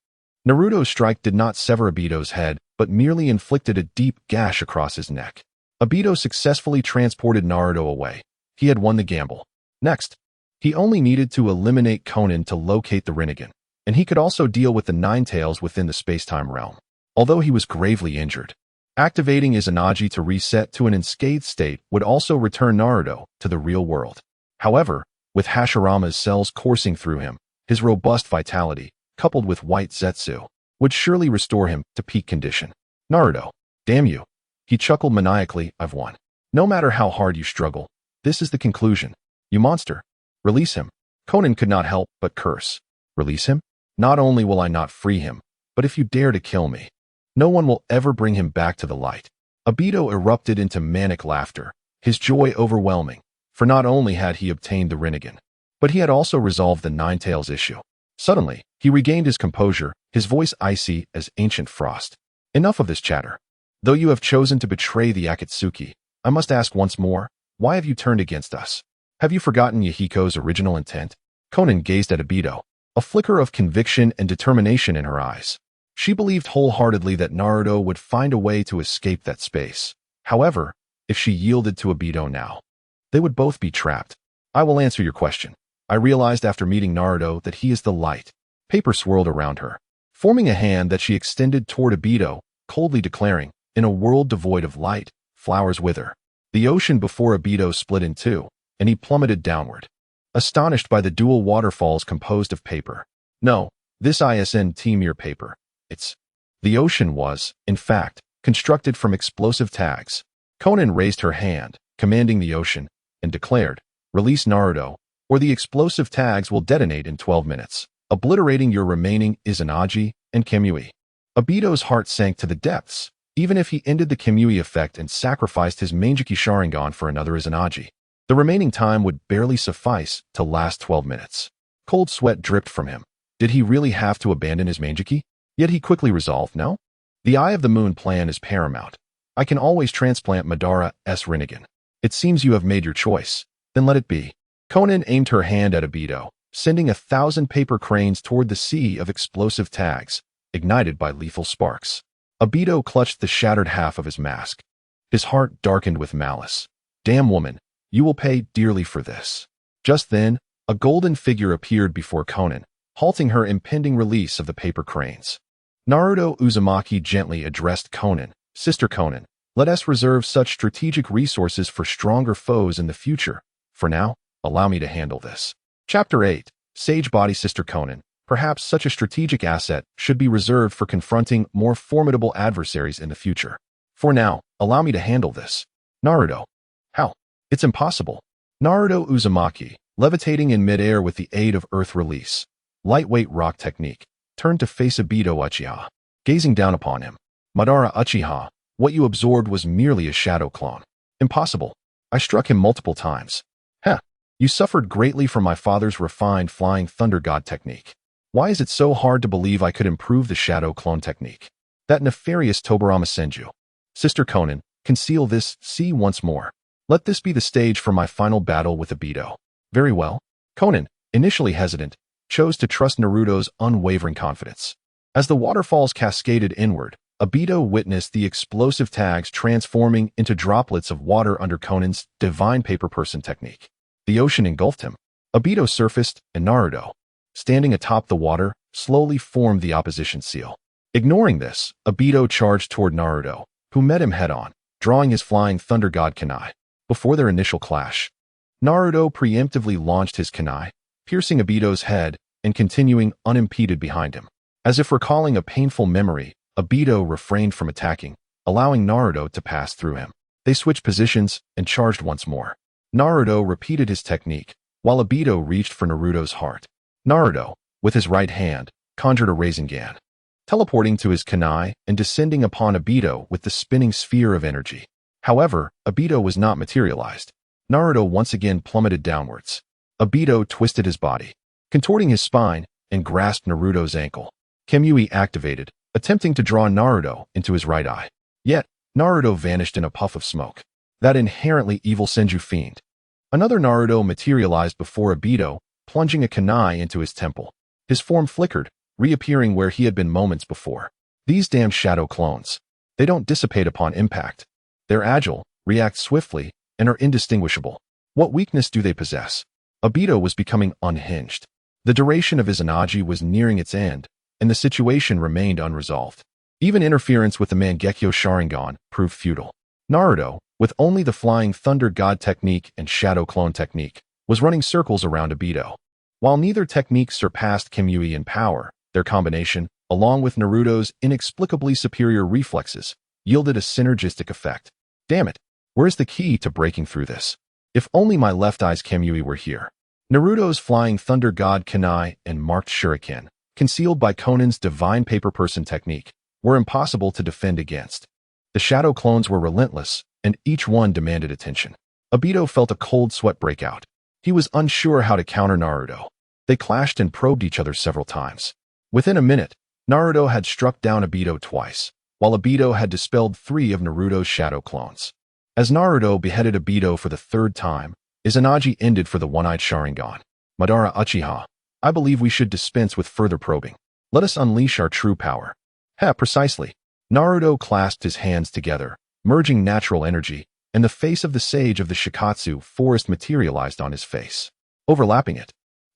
Naruto's strike did not sever Obito's head, but merely inflicted a deep gash across his neck. Obito successfully transported Naruto away. He had won the gamble. Next, he only needed to eliminate Konan to locate the Rinnegan, and he could also deal with the Ninetales within the space-time realm. Although he was gravely injured, activating his Izanagi to reset to an unscathed state would also return Naruto to the real world. However, with Hashirama's cells coursing through him, his robust vitality, coupled with white Zetsu, would surely restore him to peak condition. Naruto, damn you. He chuckled maniacally, I've won. No matter how hard you struggle, this is the conclusion. You monster. Release him. Konan could not help but curse. Release him? Not only will I not free him, but if you dare to kill me, no one will ever bring him back to the light. Obito erupted into manic laughter, his joy overwhelming, for not only had he obtained the Rinnegan, but he had also resolved the Ninetales issue. Suddenly, he regained his composure, his voice icy as ancient frost. Enough of this chatter. Though you have chosen to betray the Akatsuki, I must ask once more, why have you turned against us? Have you forgotten Yahiko's original intent? Konan gazed at Obito, a flicker of conviction and determination in her eyes. She believed wholeheartedly that Naruto would find a way to escape that space. However, if she yielded to Obito now, they would both be trapped. I will answer your question. I realized after meeting Naruto that he is the light. Paper swirled around her, forming a hand that she extended toward Obito, coldly declaring, in a world devoid of light, flowers wither. The ocean before Obito split in two, and he plummeted downward, astonished by the dual waterfalls composed of paper. No, this isn't mere paper. The ocean was, in fact, constructed from explosive tags. Konan raised her hand, commanding the ocean, and declared, release Naruto, or the explosive tags will detonate in 12 minutes, obliterating your remaining Izanagi and Kamui. Obito's heart sank to the depths. Even if he ended the Kamui effect and sacrificed his Manjiki Sharingan for another Izanagi, the remaining time would barely suffice to last 12 minutes. Cold sweat dripped from him. Did he really have to abandon his Manjiki? Yet he quickly resolved, no. The Eye of the Moon plan is paramount. I can always transplant Madara's Rinnegan. It seems you have made your choice. Then let it be. Konan aimed her hand at Obito, sending 1,000 paper cranes toward the sea of explosive tags, ignited by lethal sparks. Obito clutched the shattered half of his mask. His heart darkened with malice. Damn woman, you will pay dearly for this. Just then, a golden figure appeared before Konan, halting her impending release of the paper cranes. Naruto Uzumaki gently addressed Konan, Sister Konan, let us reserve such strategic resources for stronger foes in the future. For now, allow me to handle this. Chapter 8, Sage Body Sister Konan. Perhaps such a strategic asset should be reserved for confronting more formidable adversaries in the future. For now, allow me to handle this. Naruto. How? It's impossible. Naruto Uzumaki, levitating in midair with the aid of earth release, lightweight rock technique, turned to face Obito Uchiha, gazing down upon him. Madara Uchiha, what you absorbed was merely a shadow clone. Impossible. I struck him multiple times. Heh. You suffered greatly from my father's refined Flying Thunder God technique. Why is it so hard to believe I could improve the shadow clone technique? That nefarious Tobirama Senju. Sister Konan, conceal this, see once more. Let this be the stage for my final battle with Obito. Very well. Konan, initially hesitant, chose to trust Naruto's unwavering confidence. As the waterfalls cascaded inward, Obito witnessed the explosive tags transforming into droplets of water under Konan's divine paper person technique. The ocean engulfed him. Obito surfaced, and Naruto, standing atop the water, slowly formed the opposition seal. Ignoring this, Obito charged toward Naruto, who met him head-on, drawing his Flying Thunder God kunai. Before their initial clash, Naruto preemptively launched his kunai, piercing Obito's head and continuing unimpeded behind him. As if recalling a painful memory, Obito refrained from attacking, allowing Naruto to pass through him. They switched positions and charged once more. Naruto repeated his technique, while Obito reached for Naruto's heart. Naruto, with his right hand, conjured a Rasengan, teleporting to his kunai and descending upon Obito with the spinning sphere of energy. However, Obito was not materialized. Naruto once again plummeted downwards. Obito twisted his body, contorting his spine, and grasped Naruto's ankle. Kamui activated, attempting to draw Naruto into his right eye. Yet, Naruto vanished in a puff of smoke. That inherently evil Senju fiend. Another Naruto materialized before Obito, plunging a kunai into his temple. His form flickered, reappearing where he had been moments before. These damn shadow clones. They don't dissipate upon impact. They're agile, react swiftly, and are indistinguishable. What weakness do they possess? Obito was becoming unhinged. The duration of his Izanagi was nearing its end, and the situation remained unresolved. Even interference with the Mangekyo Sharingan proved futile. Naruto, with only the Flying Thunder God technique and Shadow Clone technique, was running circles around Obito. While neither technique surpassed Kamui in power, their combination, along with Naruto's inexplicably superior reflexes, yielded a synergistic effect. Damn it, where's the key to breaking through this? If only my left eye's Kamui were here. Naruto's Flying Thunder God kunai and marked shuriken, concealed by Konan's Divine Paper Person technique, were impossible to defend against. The shadow clones were relentless, and each one demanded attention. Obito felt a cold sweat break out. He was unsure how to counter Naruto. They clashed and probed each other several times. Within a minute, Naruto had struck down Obito twice, while Obito had dispelled 3 of Naruto's shadow clones. As Naruto beheaded Obito for the 3rd time, Izanagi ended for the one-eyed Sharingan. Madara Uchiha, I believe we should dispense with further probing. Let us unleash our true power. Precisely. Naruto clasped his hands together, merging natural energy, and the face of the sage of the Shikatsu forest materialized on his face. Overlapping it,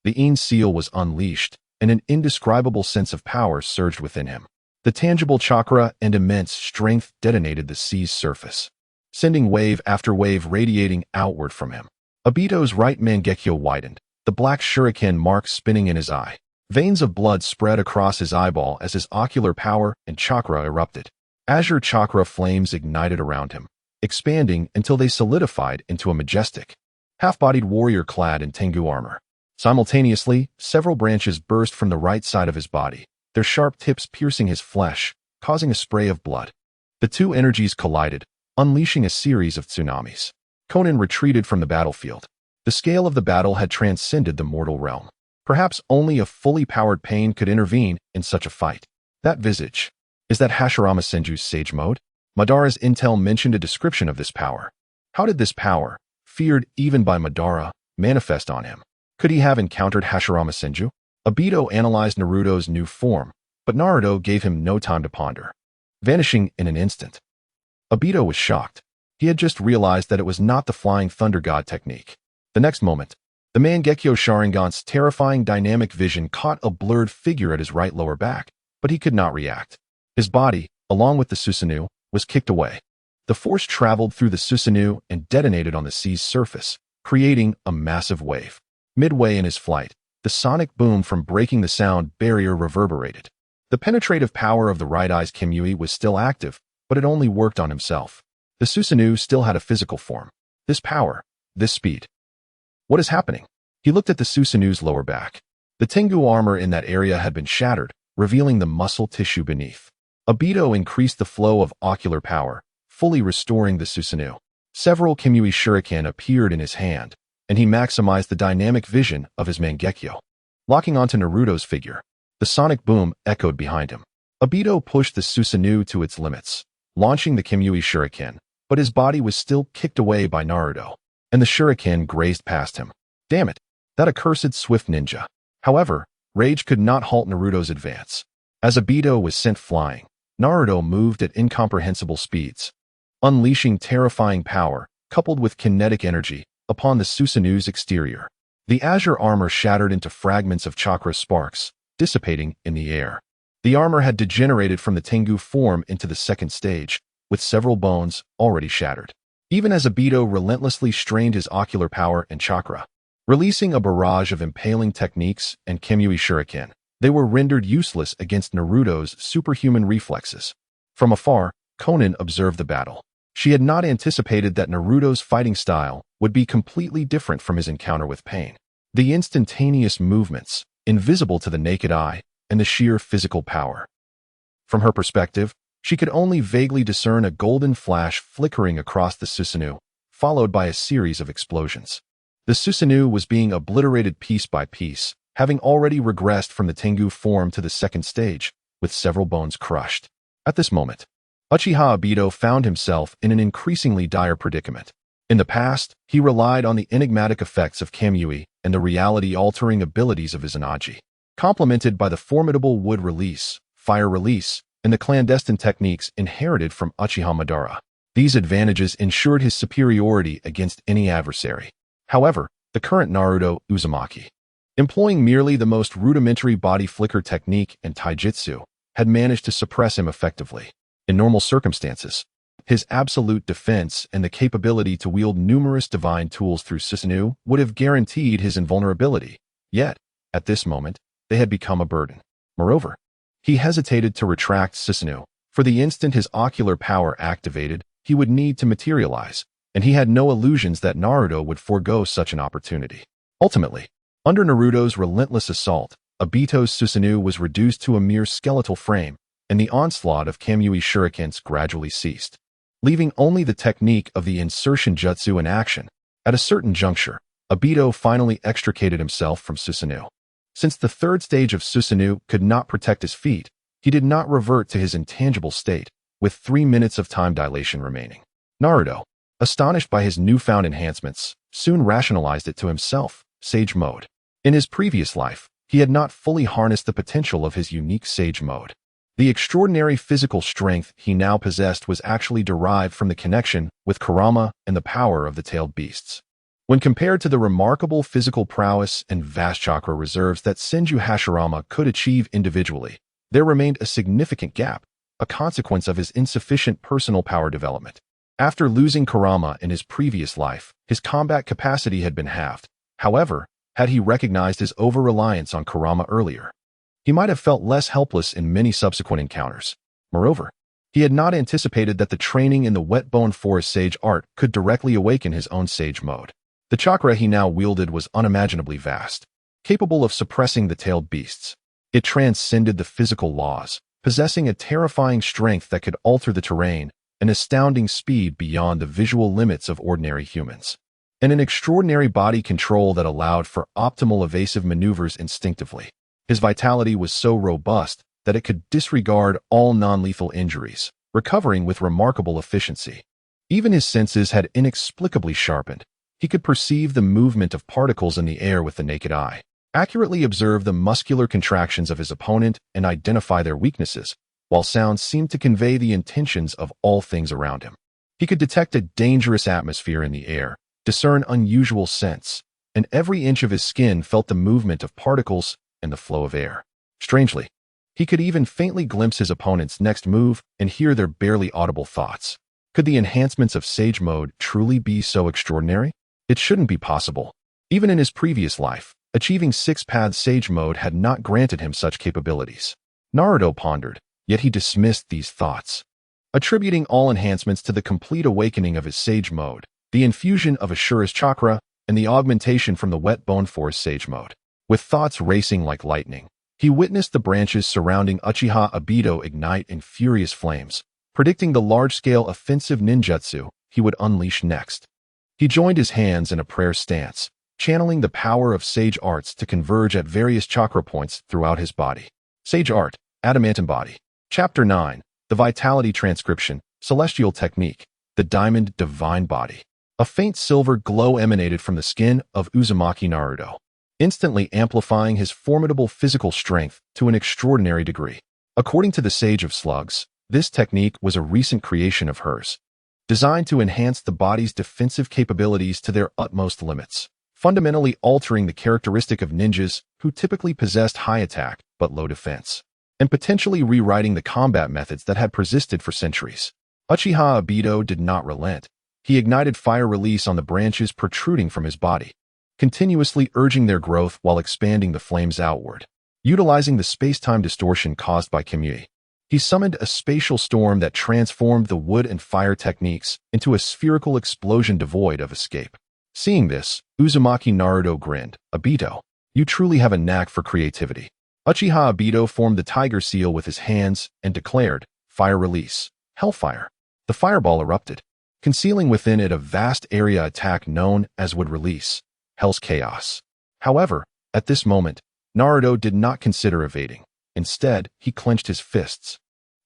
the Ein seal was unleashed, and an indescribable sense of power surged within him. The tangible chakra and immense strength detonated the sea's surface, sending wave after wave radiating outward from him. Obito's right Mangekyo widened, the black shuriken mark spinning in his eye. Veins of blood spread across his eyeball as his ocular power and chakra erupted. Azure chakra flames ignited around him, expanding until they solidified into a majestic, half-bodied warrior clad in Tengu armor. Simultaneously, several branches burst from the right side of his body, their sharp tips piercing his flesh, causing a spray of blood. The two energies collided, unleashing a series of tsunamis. Konan retreated from the battlefield. The scale of the battle had transcended the mortal realm. Perhaps only a fully powered pain could intervene in such a fight. That visage. Is that Hashirama Senju's sage mode? Madara's intel mentioned a description of this power. How did this power, feared even by Madara, manifest on him? Could he have encountered Hashirama Senju? Obito analyzed Naruto's new form, but Naruto gave him no time to ponder, vanishing in an instant. Obito was shocked. He had just realized that it was not the Flying Thunder God technique. The next moment, the Mangekyo Sharingan's terrifying dynamic vision caught a blurred figure at his right lower back, but he could not react. His body, along with the Susanoo, was kicked away. The force traveled through the Susanoo and detonated on the sea's surface, creating a massive wave. Midway in his flight, the sonic boom from breaking the sound barrier reverberated. The penetrative power of the right eye's Kamui was still active, but it only worked on himself. The Susanoo still had a physical form. This power, this speed. What is happening? He looked at the Susanoo's lower back. The Tengu armor in that area had been shattered, revealing the muscle tissue beneath. Obito increased the flow of ocular power, fully restoring the Susanoo. Several Kamui shuriken appeared in his hand, and he maximized the dynamic vision of his Mangekyo. Locking onto Naruto's figure, the sonic boom echoed behind him. Obito pushed the Susanoo to its limits, launching the Kamui shuriken, but his body was still kicked away by Naruto, and the shuriken grazed past him. Damn it, that accursed swift ninja. However, rage could not halt Naruto's advance. As Obito was sent flying, Naruto moved at incomprehensible speeds, unleashing terrifying power, coupled with kinetic energy, upon the Susanoo's exterior. The azure armor shattered into fragments of chakra sparks, dissipating in the air. The armor had degenerated from the Tengu form into the second stage, with several bones already shattered. even as Obito relentlessly strained his ocular power and chakra. Releasing a barrage of impaling techniques and Kamui Shuriken, they were rendered useless against Naruto's superhuman reflexes. From afar, Konan observed the battle. She had not anticipated that Naruto's fighting style would be completely different from his encounter with Pain. The instantaneous movements, invisible to the naked eye, and the sheer physical power. From her perspective, she could only vaguely discern a golden flash flickering across the Susanoo, followed by a series of explosions. The Susanoo was being obliterated piece by piece, having already regressed from the Tengu form to the second stage, with several bones crushed. At this moment, Uchiha Obito found himself in an increasingly dire predicament. In the past, he relied on the enigmatic effects of Kamui and the reality-altering abilities of Izanagi, complemented by the formidable wood release, fire release, and the clandestine techniques inherited from Uchiha Madara. These advantages ensured his superiority against any adversary. However, the current Naruto Uzumaki, employing merely the most rudimentary body flicker technique and taijutsu, had managed to suppress him effectively. In normal circumstances, his absolute defense and the capability to wield numerous divine tools through Susanoo would have guaranteed his invulnerability. Yet, at this moment, they had become a burden. Moreover, he hesitated to retract Susanoo. For the instant his ocular power activated, he would need to materialize, and he had no illusions that Naruto would forego such an opportunity. Ultimately, under Naruto's relentless assault, Obito's Susanoo was reduced to a mere skeletal frame, and the onslaught of Kamui shurikens gradually ceased, leaving only the technique of the insertion jutsu in action. At a certain juncture, Obito finally extricated himself from Susanoo. Since the third stage of Susanoo could not protect his feet, he did not revert to his intangible state, with 3 minutes of time dilation remaining. Naruto, astonished by his newfound enhancements, soon rationalized it to himself, Sage Mode. In his previous life, he had not fully harnessed the potential of his unique Sage Mode. The extraordinary physical strength he now possessed was actually derived from the connection with Kurama and the power of the tailed beasts. When compared to the remarkable physical prowess and vast chakra reserves that Senju Hashirama could achieve individually, there remained a significant gap, a consequence of his insufficient personal power development. After losing Kurama in his previous life, his combat capacity had been halved. However, had he recognized his over-reliance on Kurama earlier, he might have felt less helpless in many subsequent encounters. Moreover, he had not anticipated that the training in the Wet Bone Forest Sage art could directly awaken his own Sage Mode. The chakra he now wielded was unimaginably vast, capable of suppressing the tailed beasts. It transcended the physical laws, possessing a terrifying strength that could alter the terrain, an astounding speed beyond the visual limits of ordinary humans, and an extraordinary body control that allowed for optimal evasive maneuvers instinctively. His vitality was so robust that it could disregard all non-lethal injuries, recovering with remarkable efficiency. Even his senses had inexplicably sharpened. He could perceive the movement of particles in the air with the naked eye, accurately observe the muscular contractions of his opponent, and identify their weaknesses, while sounds seemed to convey the intentions of all things around him. He could detect a dangerous atmosphere in the air, discern unusual scents, and every inch of his skin felt the movement of particles and the flow of air. Strangely, he could even faintly glimpse his opponent's next move and hear their barely audible thoughts. Could the enhancements of Sage Mode truly be so extraordinary? It shouldn't be possible. Even in his previous life, achieving six-path Sage Mode had not granted him such capabilities. Naruto pondered, yet he dismissed these thoughts, attributing all enhancements to the complete awakening of his Sage Mode, the infusion of Ashura's chakra, and the augmentation from the Wet Bone Forest Sage Mode. With thoughts racing like lightning, he witnessed the branches surrounding Uchiha Obito ignite in furious flames, predicting the large-scale offensive ninjutsu he would unleash next. He joined his hands in a prayer stance, channeling the power of Sage Arts to converge at various chakra points throughout his body. Sage Art, Adamantine Body. Chapter 9, The Vitality Transcription, Celestial Technique, the Diamond Divine Body. A faint silver glow emanated from the skin of Uzumaki Naruto, instantly amplifying his formidable physical strength to an extraordinary degree. According to the Sage of Slugs, this technique was a recent creation of hers, designed to enhance the body's defensive capabilities to their utmost limits, fundamentally altering the characteristic of ninjas who typically possessed high attack but low defense, and potentially rewriting the combat methods that had persisted for centuries. Uchiha Obito did not relent. He ignited fire release on the branches protruding from his body, continuously urging their growth while expanding the flames outward. Utilizing the space-time distortion caused by Kamui, he summoned a spatial storm that transformed the wood and fire techniques into a spherical explosion devoid of escape. Seeing this, Uzumaki Naruto grinned. "Obito, you truly have a knack for creativity." Uchiha Obito formed the tiger seal with his hands and declared, "Fire release, Hellfire." The fireball erupted, concealing within it a vast area attack known as Wood Release, Hell's Chaos. However, at this moment, Naruto did not consider evading. Instead, he clenched his fists,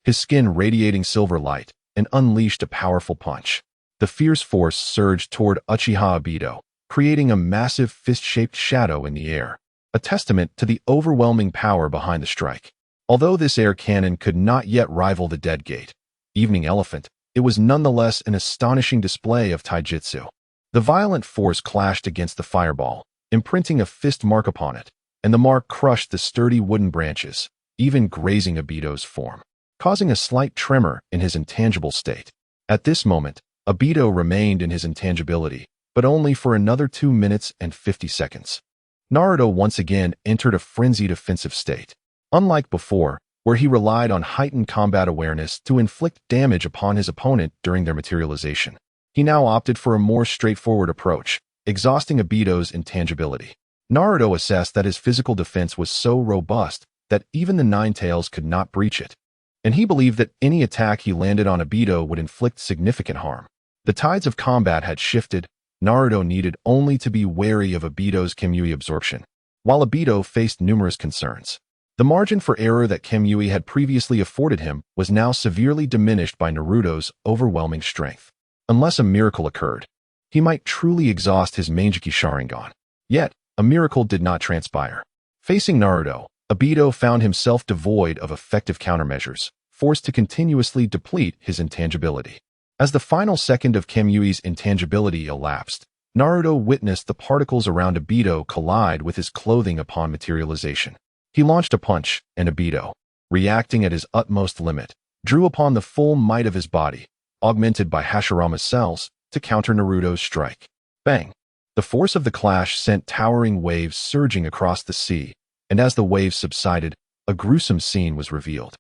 his skin radiating silver light, and unleashed a powerful punch. The fierce force surged toward Uchiha Obito, creating a massive fist-shaped shadow in the air, a testament to the overwhelming power behind the strike. Although this air cannon could not yet rival the Dead Gate, Evening Elephant, it was nonetheless an astonishing display of taijutsu. The violent force clashed against the fireball, imprinting a fist mark upon it, and the mark crushed the sturdy wooden branches, even grazing Obito's form, causing a slight tremor in his intangible state. At this moment, Obito remained in his intangibility, but only for another 2 minutes and 50 seconds. Naruto once again entered a frenzied offensive state. Unlike before, where he relied on heightened combat awareness to inflict damage upon his opponent during their materialization, he now opted for a more straightforward approach, exhausting Obito's intangibility. Naruto assessed that his physical defense was so robust that even the Nine Tails could not breach it, and he believed that any attack he landed on Obito would inflict significant harm. The tides of combat had shifted. Naruto needed only to be wary of Obito's Kamui absorption, while Obito faced numerous concerns. The margin for error that Kamui had previously afforded him was now severely diminished by Naruto's overwhelming strength. Unless a miracle occurred, he might truly exhaust his Manjiki Sharingan. Yet, a miracle did not transpire. Facing Naruto, Obito found himself devoid of effective countermeasures, forced to continuously deplete his intangibility. As the final second of Kamui's intangibility elapsed, Naruto witnessed the particles around Obito collide with his clothing upon materialization. He launched a punch, and Obito, reacting at his utmost limit, drew upon the full might of his body, augmented by Hashirama's cells, to counter Naruto's strike. Bang! The force of the clash sent towering waves surging across the sea, and as the waves subsided, a gruesome scene was revealed.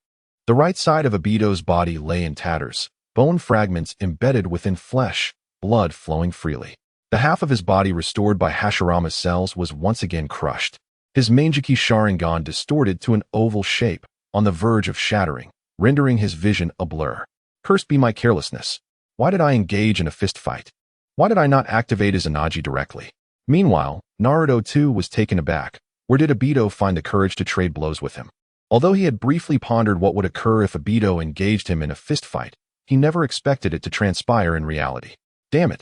The right side of Obito's body lay in tatters, bone fragments embedded within flesh, blood flowing freely. The half of his body restored by Hashirama's cells was once again crushed. His Manjiki Sharingan distorted to an oval shape, on the verge of shattering, rendering his vision a blur. Cursed be my carelessness. Why did I engage in a fist fight? Why did I not activate Izanagi directly? Meanwhile, Naruto too was taken aback. Where did Obito find the courage to trade blows with him? Although he had briefly pondered what would occur if Obito engaged him in a fist fight, he never expected it to transpire in reality. Damn it.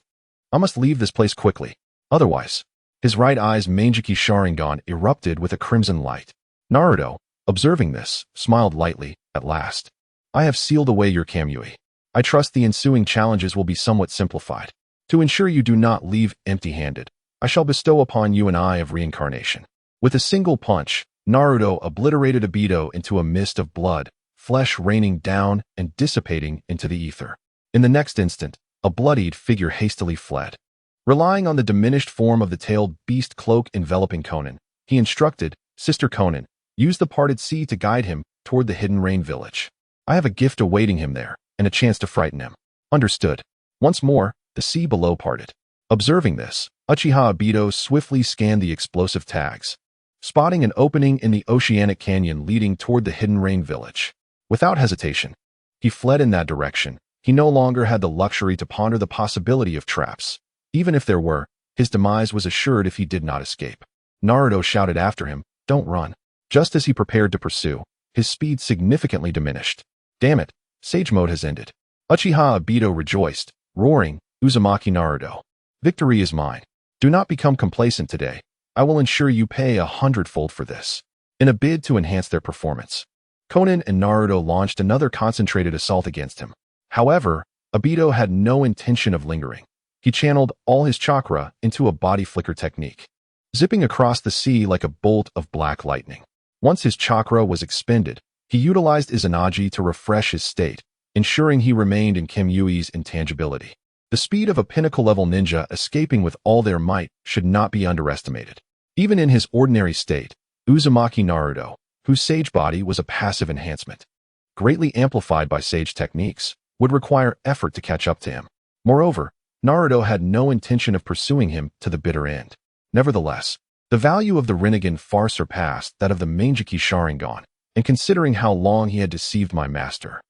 I must leave this place quickly. Otherwise, his right eye's Manjiki Sharingan erupted with a crimson light. Naruto, observing this, smiled lightly. At last, I have sealed away your Kamui. I trust the ensuing challenges will be somewhat simplified. To ensure you do not leave empty-handed, I shall bestow upon you an eye of reincarnation. With a single punch, Naruto obliterated Obito into a mist of blood, flesh raining down and dissipating into the ether. In the next instant, a bloodied figure hastily fled. Relying on the diminished form of the tailed beast cloak enveloping Conan, he instructed, "Sister Conan, use the parted sea to guide him toward the hidden rain village. I have a gift awaiting him there, and a chance to frighten him." Understood. Once more, the sea below parted. Observing this, Uchiha Obito swiftly scanned the explosive tags, spotting an opening in the oceanic canyon leading toward the hidden rain village. Without hesitation, he fled in that direction. He no longer had the luxury to ponder the possibility of traps. Even if there were, his demise was assured if he did not escape. Naruto shouted after him, "Don't run." Just as he prepared to pursue, his speed significantly diminished. Damn it, Sage Mode has ended. Uchiha Obito rejoiced, roaring, "Uzumaki Naruto. Victory is mine. Do not become complacent today. I will ensure you pay 100-fold for this." In a bid to enhance their performance, Conan and Naruto launched another concentrated assault against him. However, Obito had no intention of lingering. He channeled all his chakra into a body flicker technique, zipping across the sea like a bolt of black lightning. Once his chakra was expended, he utilized Izanagi to refresh his state, ensuring he remained in Kamui's intangibility. The speed of a pinnacle-level ninja escaping with all their might should not be underestimated. Even in his ordinary state, Uzumaki Naruto, whose sage body was a passive enhancement, greatly amplified by sage techniques, would require effort to catch up to him. Moreover, Naruto had no intention of pursuing him to the bitter end. Nevertheless, the value of the Rinnegan far surpassed that of the Mangekyou Sharingan, and considering how long he had deceived my master,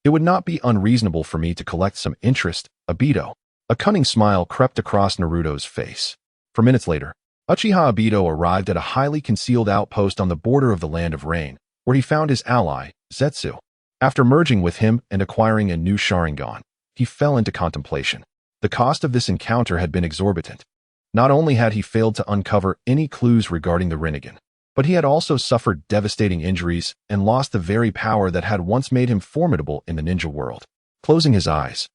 it would not be unreasonable for me to collect some interest, Obito. A cunning smile crept across Naruto's face. 4 minutes later, Uchiha Obito arrived at a highly concealed outpost on the border of the Land of Rain, where he found his ally, Zetsu. After merging with him and acquiring a new Sharingan, he fell into contemplation. The cost of this encounter had been exorbitant. Not only had he failed to uncover any clues regarding the Rinnegan, but he had also suffered devastating injuries and lost the very power that had once made him formidable in the ninja world. Closing his eyes,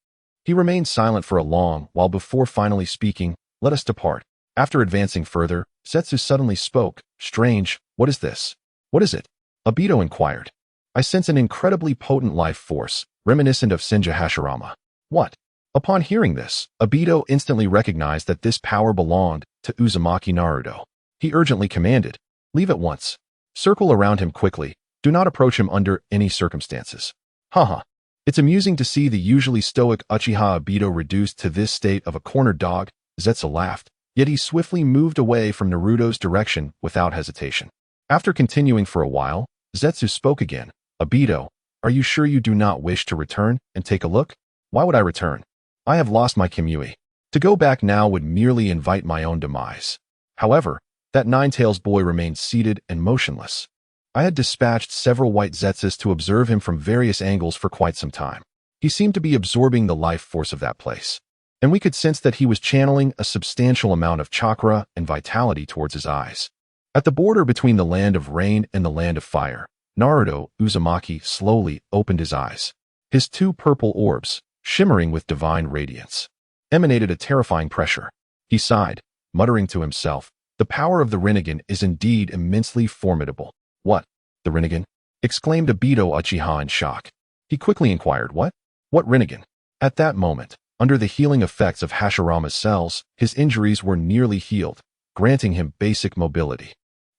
he remained silent for a long while before finally speaking, "Let us depart." After advancing further, Zetsu suddenly spoke. "Strange, what is this?" "What is it?" Obito inquired. "I sense an incredibly potent life force, reminiscent of Senju Hashirama." "What?" Upon hearing this, Obito instantly recognized that this power belonged to Uzumaki Naruto. He urgently commanded, "Leave at once. Circle around him quickly. Do not approach him under any circumstances." Haha. It's amusing to see the usually stoic Uchiha Obito reduced to this state of a cornered dog, Zetsu laughed, yet he swiftly moved away from Naruto's direction without hesitation. After continuing for a while, Zetsu spoke again. "Obito, are you sure you do not wish to return and take a look?" "Why would I return? I have lost my Kimui. To go back now would merely invite my own demise." However, that Nine-Tails boy remained seated and motionless. I had dispatched several white Zetsus to observe him from various angles for quite some time. He seemed to be absorbing the life force of that place, and we could sense that he was channeling a substantial amount of chakra and vitality towards his eyes. At the border between the Land of Rain and the Land of Fire, Naruto Uzumaki slowly opened his eyes. His 2 purple orbs, shimmering with divine radiance, emanated a terrifying pressure. He sighed, muttering to himself, "The power of the Rinnegan is indeed immensely formidable." "What? The Rinnegan?" exclaimed Obito Uchiha in shock. He quickly inquired, "What? What Rinnegan?" At that moment, under the healing effects of Hashirama's cells, his injuries were nearly healed, granting him basic mobility.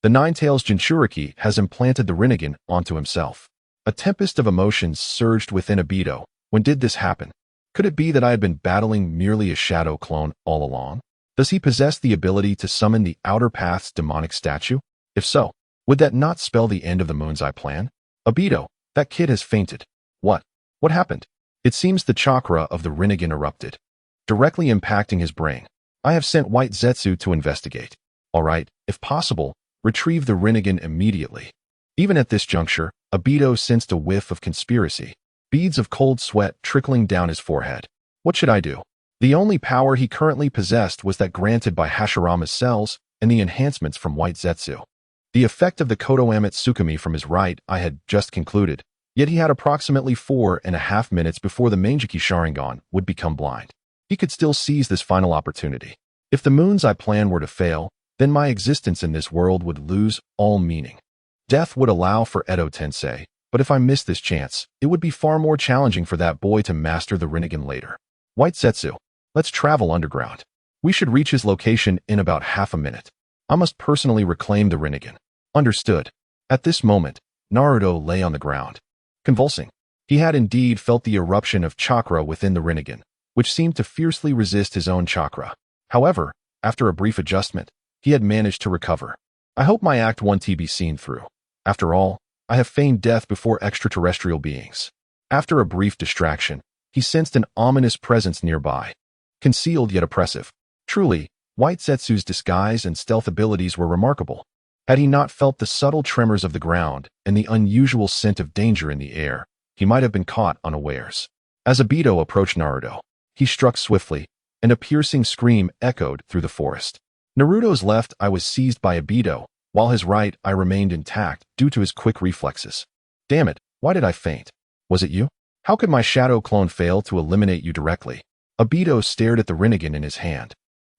The Nine-Tails Jinchuriki has implanted the Rinnegan onto himself. A tempest of emotions surged within Obito. When did this happen? Could it be that I had been battling merely a shadow clone all along? Does he possess the ability to summon the Outer Path's demonic statue? If so, would that not spell the end of the Moon's Eye plan? "Obito, that kid has fainted." "What? What happened?" It seems the chakra of the Rinnegan erupted, directly impacting his brain. I have sent White Zetsu to investigate. All right, if possible, retrieve the Rinnegan immediately. Even at this juncture, Obito sensed a whiff of conspiracy. Beads of cold sweat trickling down his forehead. What should I do? The only power he currently possessed was that granted by Hashirama's cells and the enhancements from White Zetsu. The effect of the Kodoamet Tsukumi from his right I had just concluded, yet he had approximately 4.5 minutes before the Mangekyou Sharingan would become blind. He could still seize this final opportunity. If the Moon's Eye plan were to fail, then my existence in this world would lose all meaning. Death would allow for Edo Tensei, but if I missed this chance, it would be far more challenging for that boy to master the Rinnegan later. "White Zetsu, let's travel underground. We should reach his location in about half a minute. I must personally reclaim the Rinnegan." "Understood." At this moment, Naruto lay on the ground, convulsing. He had indeed felt the eruption of chakra within the Rinnegan, which seemed to fiercely resist his own chakra. However, after a brief adjustment, he had managed to recover. I hope my Act 1T be seen through. After all, I have feigned death before extraterrestrial beings. After a brief distraction, he sensed an ominous presence nearby, concealed yet oppressive. Truly, White Zetsu's disguise and stealth abilities were remarkable. Had he not felt the subtle tremors of the ground and the unusual scent of danger in the air, he might have been caught unawares. As Obito approached Naruto, he struck swiftly, and a piercing scream echoed through the forest. Naruto's left eye was seized by Obito, while his right eye remained intact due to his quick reflexes. "Damn it, why did I faint? Was it you? How could my shadow clone fail to eliminate you directly?" Obito stared at the Rinnegan in his hand,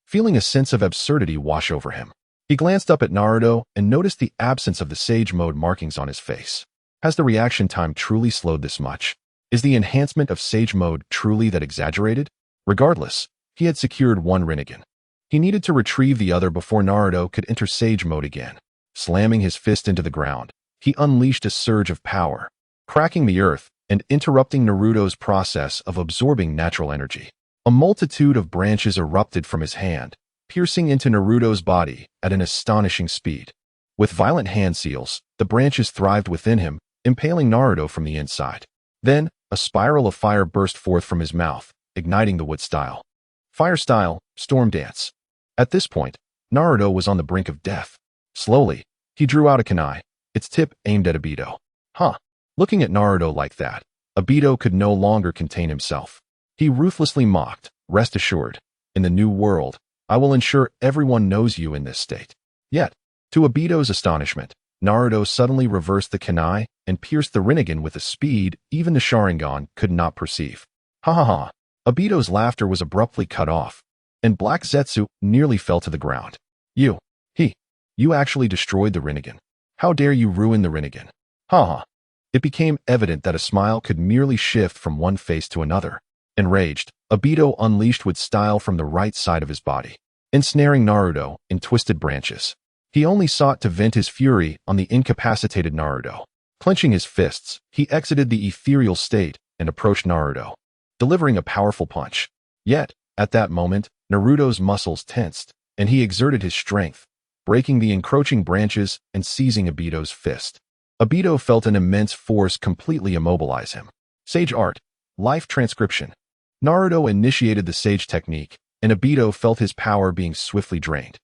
feeling a sense of absurdity wash over him. He glanced up at Naruto and noticed the absence of the Sage Mode markings on his face. Has the reaction time truly slowed this much? Is the enhancement of Sage Mode truly that exaggerated? Regardless, he had secured one Rinnegan. He needed to retrieve the other before Naruto could enter Sage mode again. Slamming his fist into the ground, he unleashed a surge of power, cracking the earth and interrupting Naruto's process of absorbing natural energy. A multitude of branches erupted from his hand, piercing into Naruto's body at an astonishing speed. With violent hand seals, the branches thrived within him, impaling Naruto from the inside. Then, a spiral of fire burst forth from his mouth, igniting the wood style. Fire style, storm dance. At this point, Naruto was on the brink of death. Slowly, he drew out a kunai, its tip aimed at Obito. Looking at Naruto like that, Obito could no longer contain himself. He ruthlessly mocked, "Rest assured, in the new world, I will ensure everyone knows you in this state." Yet, to Obito's astonishment, Naruto suddenly reversed the kunai and pierced the Rinnegan with a speed even the Sharingan could not perceive. Ha ha ha. Obito's laughter was abruptly cut off, and Black Zetsu nearly fell to the ground. You actually destroyed the Rinnegan. How dare you ruin the Rinnegan? Ha ha. It became evident that a smile could merely shift from one face to another. Enraged, Obito unleashed wood style from the right side of his body, ensnaring Naruto in twisted branches. He only sought to vent his fury on the incapacitated Naruto. Clenching his fists, he exited the ethereal state and approached Naruto, delivering a powerful punch. Yet, at that moment, Naruto's muscles tensed, and he exerted his strength, breaking the encroaching branches and seizing Obito's fist. Obito felt an immense force completely immobilize him. Sage Art, Life Transcription. Naruto initiated the Sage technique, and Obito felt his power being swiftly drained.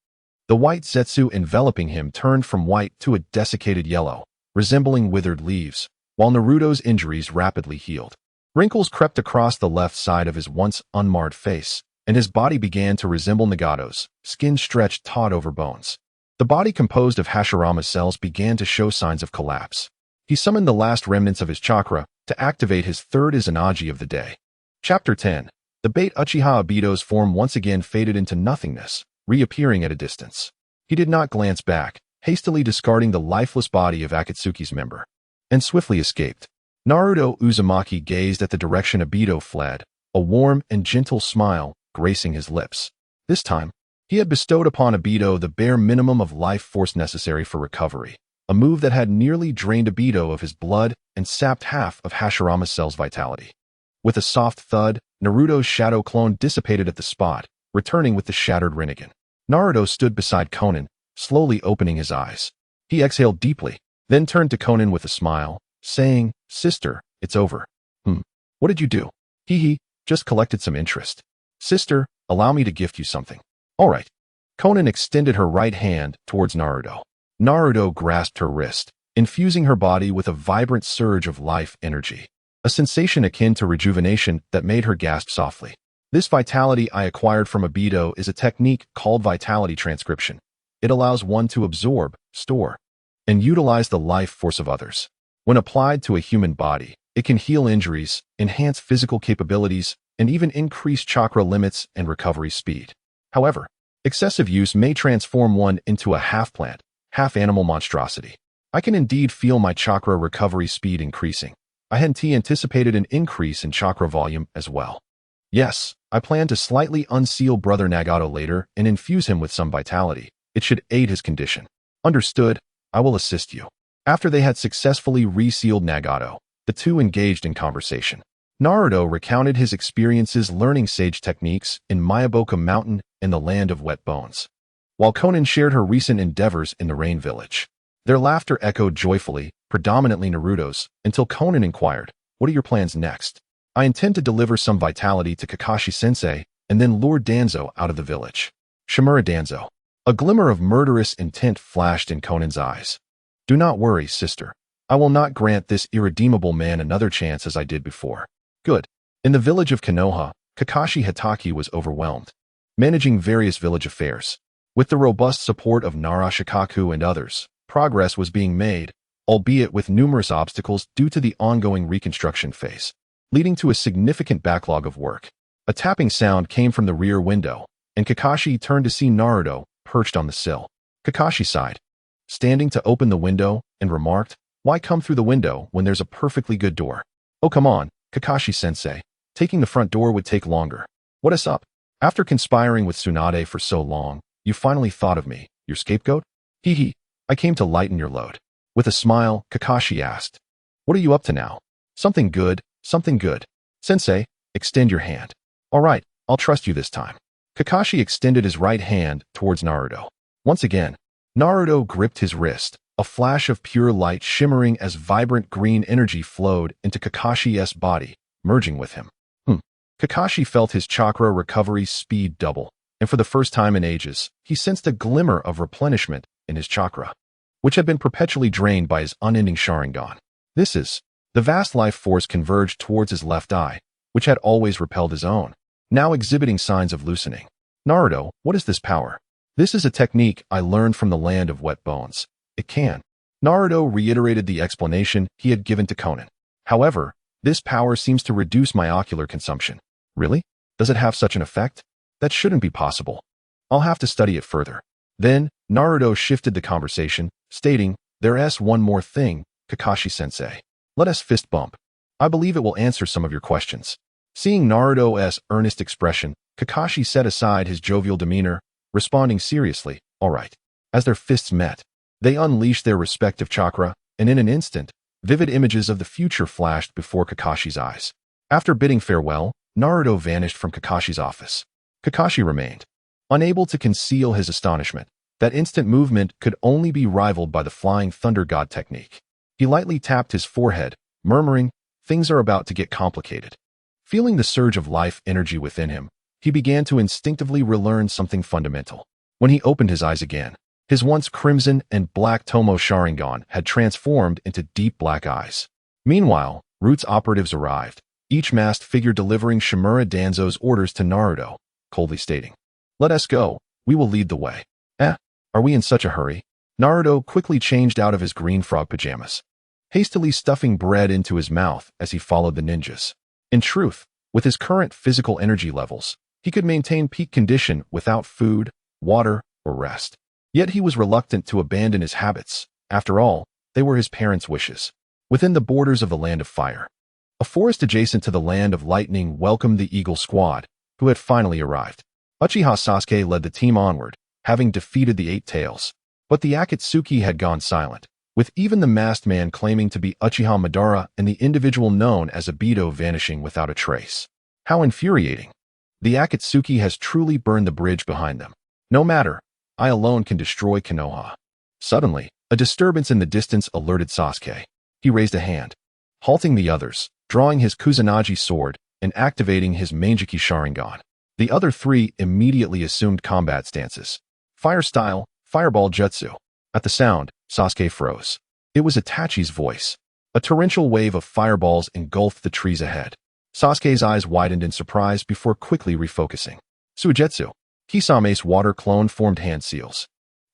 The white Zetsu enveloping him turned from white to a desiccated yellow, resembling withered leaves, while Naruto's injuries rapidly healed. Wrinkles crept across the left side of his once unmarred face, and his body began to resemble Nagato's, skin stretched taut over bones. The body composed of Hashirama cells began to show signs of collapse. He summoned the last remnants of his chakra to activate his third Izanagi of the day. Chapter 10. The Bait Uchiha Obito's form once again faded into nothingness, reappearing at a distance. He did not glance back, hastily discarding the lifeless body of Akatsuki's member, and swiftly escaped. Naruto Uzumaki gazed at the direction Obito fled, a warm and gentle smile gracing his lips. This time, he had bestowed upon Obito the bare minimum of life force necessary for recovery, a move that had nearly drained Obito of his blood and sapped half of Hashirama Cell's vitality. With a soft thud, Naruto's shadow clone dissipated at the spot, returning with the shattered Rinnegan. Naruto stood beside Konan, slowly opening his eyes. He exhaled deeply, then turned to Konan with a smile, saying, "Sister, it's over." What did you do?" Just collected some interest." "Sister, allow me to gift you something." "All right." Konan extended her right hand towards Naruto. Naruto grasped her wrist, infusing her body with a vibrant surge of life energy, a sensation akin to rejuvenation that made her gasp softly. "This vitality I acquired from Obito is a technique called vitality transcription. It allows one to absorb, store, and utilize the life force of others. When applied to a human body, it can heal injuries, enhance physical capabilities, and even increase chakra limits and recovery speed. However, excessive use may transform one into a half-plant, half-animal monstrosity. I can indeed feel my chakra recovery speed increasing. I hadn't anticipated an increase in chakra volume as well. Yes, I plan to slightly unseal Brother Nagato later and infuse him with some vitality. It should aid his condition." "Understood, I will assist you." After they had successfully resealed Nagato, the two engaged in conversation. Naruto recounted his experiences learning sage techniques in Miyaboka Mountain and the Land of Wet Bones, while Konan shared her recent endeavors in the Rain Village. Their laughter echoed joyfully, predominantly Naruto's, until Konan inquired, "What are your plans next?" "I intend to deliver some vitality to Kakashi-sensei and then lure Danzo out of the village." "Shimura Danzo." A glimmer of murderous intent flashed in Konan's eyes. "Do not worry, sister. I will not grant this irredeemable man another chance as I did before." "Good." In the village of Konoha, Kakashi Hatake was overwhelmed, managing various village affairs. With the robust support of Nara Shikaku and others, progress was being made, albeit with numerous obstacles due to the ongoing reconstruction phase, leading to a significant backlog of work. A tapping sound came from the rear window, and Kakashi turned to see Naruto perched on the sill. Kakashi sighed, standing to open the window, and remarked, "Why come through the window when there's a perfectly good door?" "Oh, come on, Kakashi-sensei. Taking the front door would take longer." What is up? After conspiring with Tsunade for so long, you finally thought of me, your scapegoat? Hee hee, I came to lighten your load. With a smile, Kakashi asked. What are you up to now? Something good, something good. Sensei, extend your hand. All right, I'll trust you this time. Kakashi extended his right hand towards Naruto. Once again, Naruto gripped his wrist, a flash of pure light shimmering as vibrant green energy flowed into Kakashi's body, merging with him. Kakashi felt his chakra recovery speed double, and for the first time in ages, he sensed a glimmer of replenishment in his chakra, which had been perpetually drained by his unending Sharingan. The vast life force converged towards his left eye, which had always repelled his own, now exhibiting signs of loosening. Naruto, what is this power? This is a technique I learned from the land of wet bones. It can. Naruto reiterated the explanation he had given to Konan. However, this power seems to reduce my ocular consumption. Really? Does it have such an effect? That shouldn't be possible. I'll have to study it further. Then, Naruto shifted the conversation, stating, There's one more thing, Kakashi-sensei. Let us fist bump. I believe it will answer some of your questions. Seeing Naruto's earnest expression, Kakashi set aside his jovial demeanor, responding seriously, all right. As their fists met, they unleashed their respective chakra, and in an instant, vivid images of the future flashed before Kakashi's eyes. After bidding farewell, Naruto vanished from Kakashi's office. Kakashi remained, unable to conceal his astonishment. That instant movement could only be rivaled by the Flying Thunder God technique. He lightly tapped his forehead, murmuring, things are about to get complicated. Feeling the surge of life energy within him, he began to instinctively relearn something fundamental. When he opened his eyes again, his once crimson and black Tomo Sharingan had transformed into deep black eyes. Meanwhile, Root's operatives arrived, each masked figure delivering Shimura Danzo's orders to Naruto, coldly stating, Let us go, we will lead the way. Are we in such a hurry? Naruto quickly changed out of his green frog pajamas, hastily stuffing bread into his mouth as he followed the ninjas. In truth, with his current physical energy levels, he could maintain peak condition without food, water, or rest. Yet he was reluctant to abandon his habits. After all, they were his parents' wishes. Within the borders of the Land of Fire, a forest adjacent to the Land of Lightning welcomed the Eagle Squad, who had finally arrived. Uchiha Sasuke led the team onward, having defeated the Eight Tails. But the Akatsuki had gone silent, with even the masked man claiming to be Uchiha Madara and the individual known as Obito vanishing without a trace. How infuriating. The Akatsuki has truly burned the bridge behind them. No matter, I alone can destroy Konoha. Suddenly, a disturbance in the distance alerted Sasuke. He raised a hand, halting the others, drawing his Kusanagi sword, and activating his Manjiki Sharingan. The other three immediately assumed combat stances. Fire style, fireball jutsu. At the sound, Sasuke froze. It was Itachi's voice. A torrential wave of fireballs engulfed the trees ahead. Sasuke's eyes widened in surprise before quickly refocusing. Suigetsu. Kisame's water clone formed hand seals,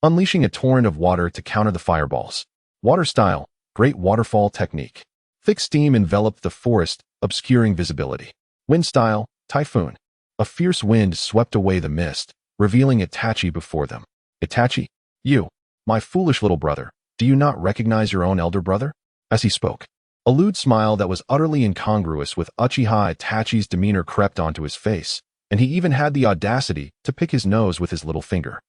unleashing a torrent of water to counter the fireballs. Water style, great waterfall technique. Thick steam enveloped the forest, obscuring visibility. Wind style, typhoon. A fierce wind swept away the mist, revealing Itachi before them. Itachi, you, my foolish little brother, do you not recognize your own elder brother? As he spoke, a lewd smile that was utterly incongruous with Uchiha Itachi's demeanor crept onto his face, and he even had the audacity to pick his nose with his little finger.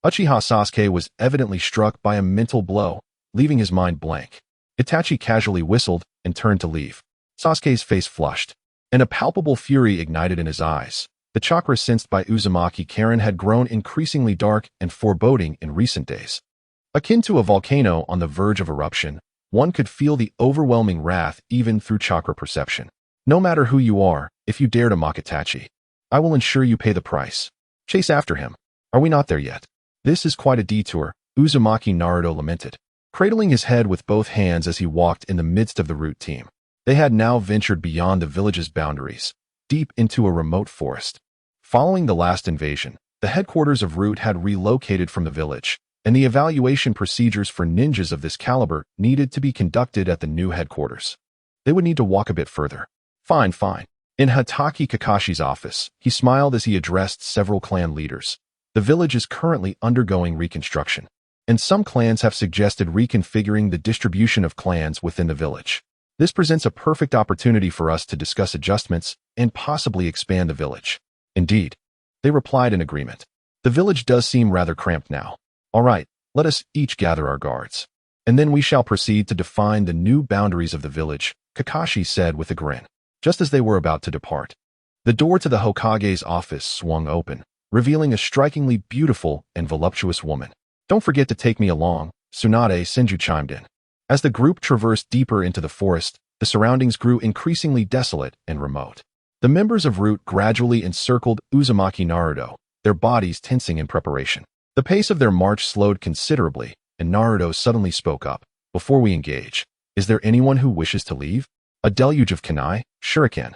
Uchiha Sasuke was evidently struck by a mental blow, leaving his mind blank. Itachi casually whistled and turned to leave. Sasuke's face flushed, and a palpable fury ignited in his eyes. The chakra sensed by Uzumaki Karen had grown increasingly dark and foreboding in recent days. Akin to a volcano on the verge of eruption, one could feel the overwhelming wrath even through chakra perception. No matter who you are, if you dare to mock Itachi, I will ensure you pay the price. Chase after him. Are we not there yet? This is quite a detour, Uzumaki Naruto lamented, cradling his head with both hands as he walked in the midst of the Root team. They had now ventured beyond the village's boundaries, deep into a remote forest. Following the last invasion, the headquarters of Root had relocated from the village, and the evaluation procedures for ninjas of this caliber needed to be conducted at the new headquarters. They would need to walk a bit further. Fine. In Hatake Kakashi's office, he smiled as he addressed several clan leaders. The village is currently undergoing reconstruction, and some clans have suggested reconfiguring the distribution of clans within the village. This presents a perfect opportunity for us to discuss adjustments and possibly expand the village. Indeed. They replied in agreement. The village does seem rather cramped now. All right, let us each gather our guards. And then we shall proceed to define the new boundaries of the village, Kakashi said with a grin. Just as they were about to depart, the door to the Hokage's office swung open, revealing a strikingly beautiful and voluptuous woman. Don't forget to take me along, Tsunade Senju chimed in. As the group traversed deeper into the forest, the surroundings grew increasingly desolate and remote. The members of Root gradually encircled Uzumaki Naruto, their bodies tensing in preparation. The pace of their march slowed considerably, and Naruto suddenly spoke up. Before we engage, is there anyone who wishes to leave? A deluge of kunai, shuriken,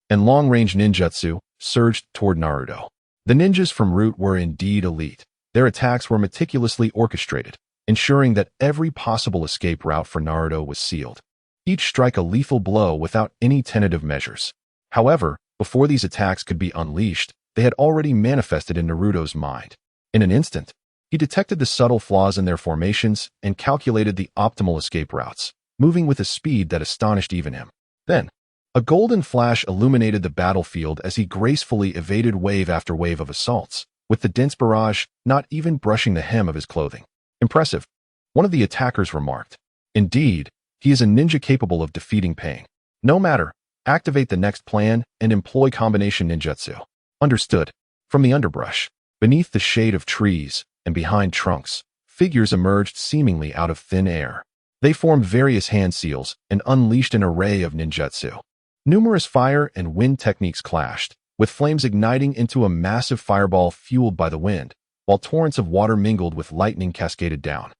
and long-range ninjutsu surged toward Naruto. The ninjas from Root were indeed elite. Their attacks were meticulously orchestrated, ensuring that every possible escape route for Naruto was sealed. Each strike a lethal blow without any tentative measures. However, before these attacks could be unleashed, they had already manifested in Naruto's mind. In an instant, he detected the subtle flaws in their formations and calculated the optimal escape routes, moving with a speed that astonished even him. Then, a golden flash illuminated the battlefield as he gracefully evaded wave after wave of assaults, with the dense barrage not even brushing the hem of his clothing. Impressive, one of the attackers remarked. Indeed, he is a ninja capable of defeating pain. No matter, activate the next plan and employ combination ninjutsu. Understood. From the underbrush, beneath the shade of trees, and behind trunks, figures emerged seemingly out of thin air. They formed various hand seals and unleashed an array of ninjutsu. Numerous fire and wind techniques clashed, with flames igniting into a massive fireball fueled by the wind, while torrents of water mingled with lightning cascaded down,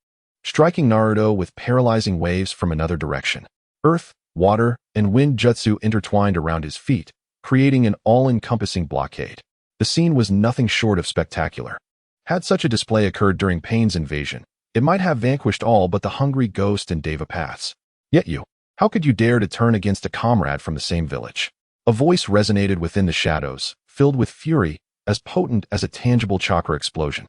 striking Naruto with paralyzing waves from another direction. Earth, water, and wind jutsu intertwined around his feet, creating an all-encompassing blockade. The scene was nothing short of spectacular. Had such a display occurred during Pain's invasion, it might have vanquished all but the hungry ghost and Deva paths. Yet you, how could you dare to turn against a comrade from the same village? A voice resonated within the shadows, filled with fury, as potent as a tangible chakra explosion.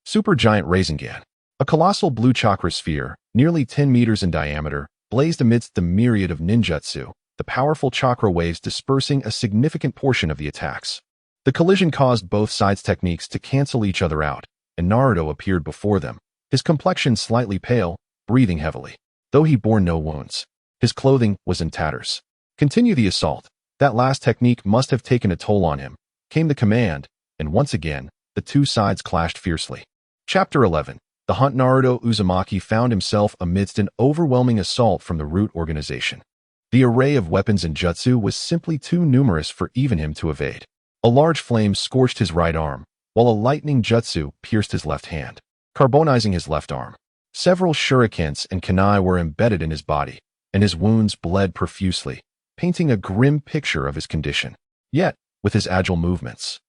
Supergiant Rasengan, a colossal blue chakra sphere, nearly 10 meters in diameter, blazed amidst the myriad of ninjutsu, the powerful chakra waves dispersing a significant portion of the attacks. The collision caused both sides' techniques to cancel each other out, and Naruto appeared before them, his complexion slightly pale, breathing heavily. Though he bore no wounds, his clothing was in tatters. Continue the assault. That last technique must have taken a toll on him, came the command, and once again, the two sides clashed fiercely. Chapter 11. The Hunt. Naruto Uzumaki found himself amidst an overwhelming assault from the Root organization. The array of weapons and jutsu was simply too numerous for even him to evade. A large flame scorched his right arm, while a lightning jutsu pierced his left hand, carbonizing his left arm. Several shurikens and kunai were embedded in his body, and his wounds bled profusely, painting a grim picture of his condition. Yet, with his agile movements,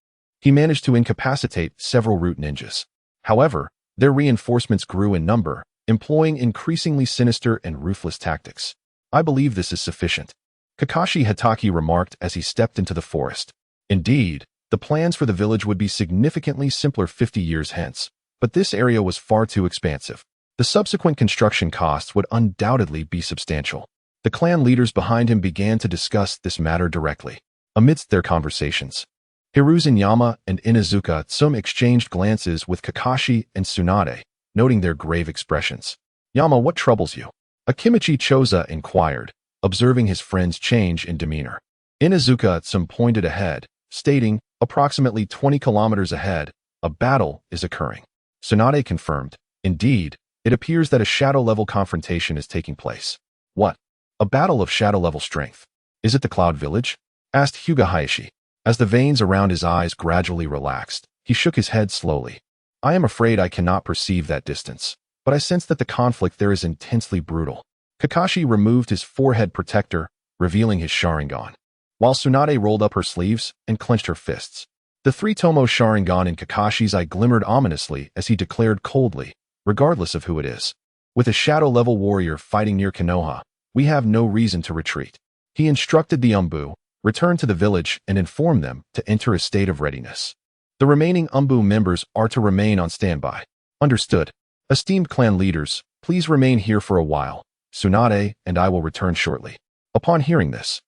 he managed to incapacitate several Root ninjas. However, their reinforcements grew in number, employing increasingly sinister and ruthless tactics. I believe this is sufficient, Kakashi Hatake remarked as he stepped into the forest. Indeed, the plans for the village would be significantly simpler 50 years hence, but this area was far too expansive. The subsequent construction costs would undoubtedly be substantial. The clan leaders behind him began to discuss this matter directly. Amidst their conversations, Hiruzen Yama and Inuzuka Tsum exchanged glances with Kakashi and Tsunade, noting their grave expressions. Yama, what troubles you? Akimichi Choza inquired, observing his friend's change in demeanor. Inuzuka Tsum pointed ahead, stating, approximately 20 kilometers ahead, a battle is occurring. Tsunade confirmed, indeed, it appears that a shadow-level confrontation is taking place. What? A battle of shadow-level strength. Is it the Cloud Village? Asked Hyuga Hayashi. As the veins around his eyes gradually relaxed, he shook his head slowly. I am afraid I cannot perceive that distance, but I sense that the conflict there is intensely brutal. Kakashi removed his forehead protector, revealing his Sharingan, while Tsunade rolled up her sleeves and clenched her fists. The three-tomo Sharingan in Kakashi's eye glimmered ominously as he declared coldly, regardless of who it is. With a shadow-level warrior fighting near Konoha, we have no reason to retreat. He instructed the Umbu, return to the village and inform them to enter a state of readiness. The remaining Umbu members are to remain on standby. Understood. Esteemed clan leaders, please remain here for a while. Tsunade and I will return shortly. Upon hearing this,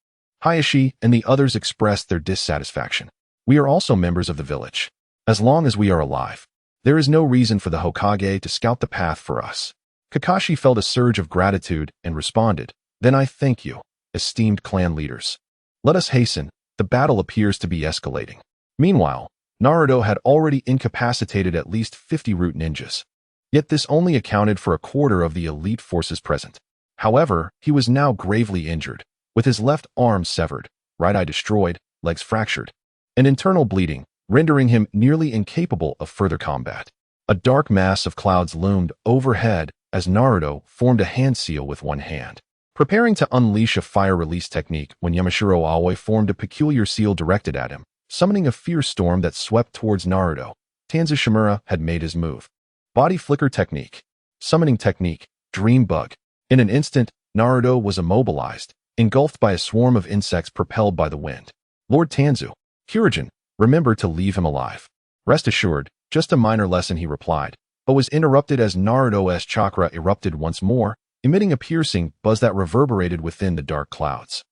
Hayashi and the others expressed their dissatisfaction. We are also members of the village. As long as we are alive, there is no reason for the Hokage to scout the path for us." Kakashi felt a surge of gratitude and responded, "Then I thank you, esteemed clan leaders. Let us hasten, the battle appears to be escalating." Meanwhile, Naruto had already incapacitated at least 50 root ninjas. Yet this only accounted for a quarter of the elite forces present. However, he was now gravely injured, with his left arm severed, right eye destroyed, legs fractured, and internal bleeding, rendering him nearly incapable of further combat. A dark mass of clouds loomed overhead as Naruto formed a hand seal with one hand, preparing to unleash a fire release technique when Yamashiro Aoi formed a peculiar seal directed at him, summoning a fierce storm that swept towards Naruto. Tanzu Shimura had made his move. Body flicker technique. Summoning technique. Dream bug. In an instant, Naruto was immobilized, engulfed by a swarm of insects propelled by the wind. "Lord Tanzu, Kyurajin, remember to leave him alive." "Rest assured, just a minor lesson," he replied, but was interrupted as Naruto's chakra erupted once more, emitting a piercing buzz that reverberated within the dark clouds.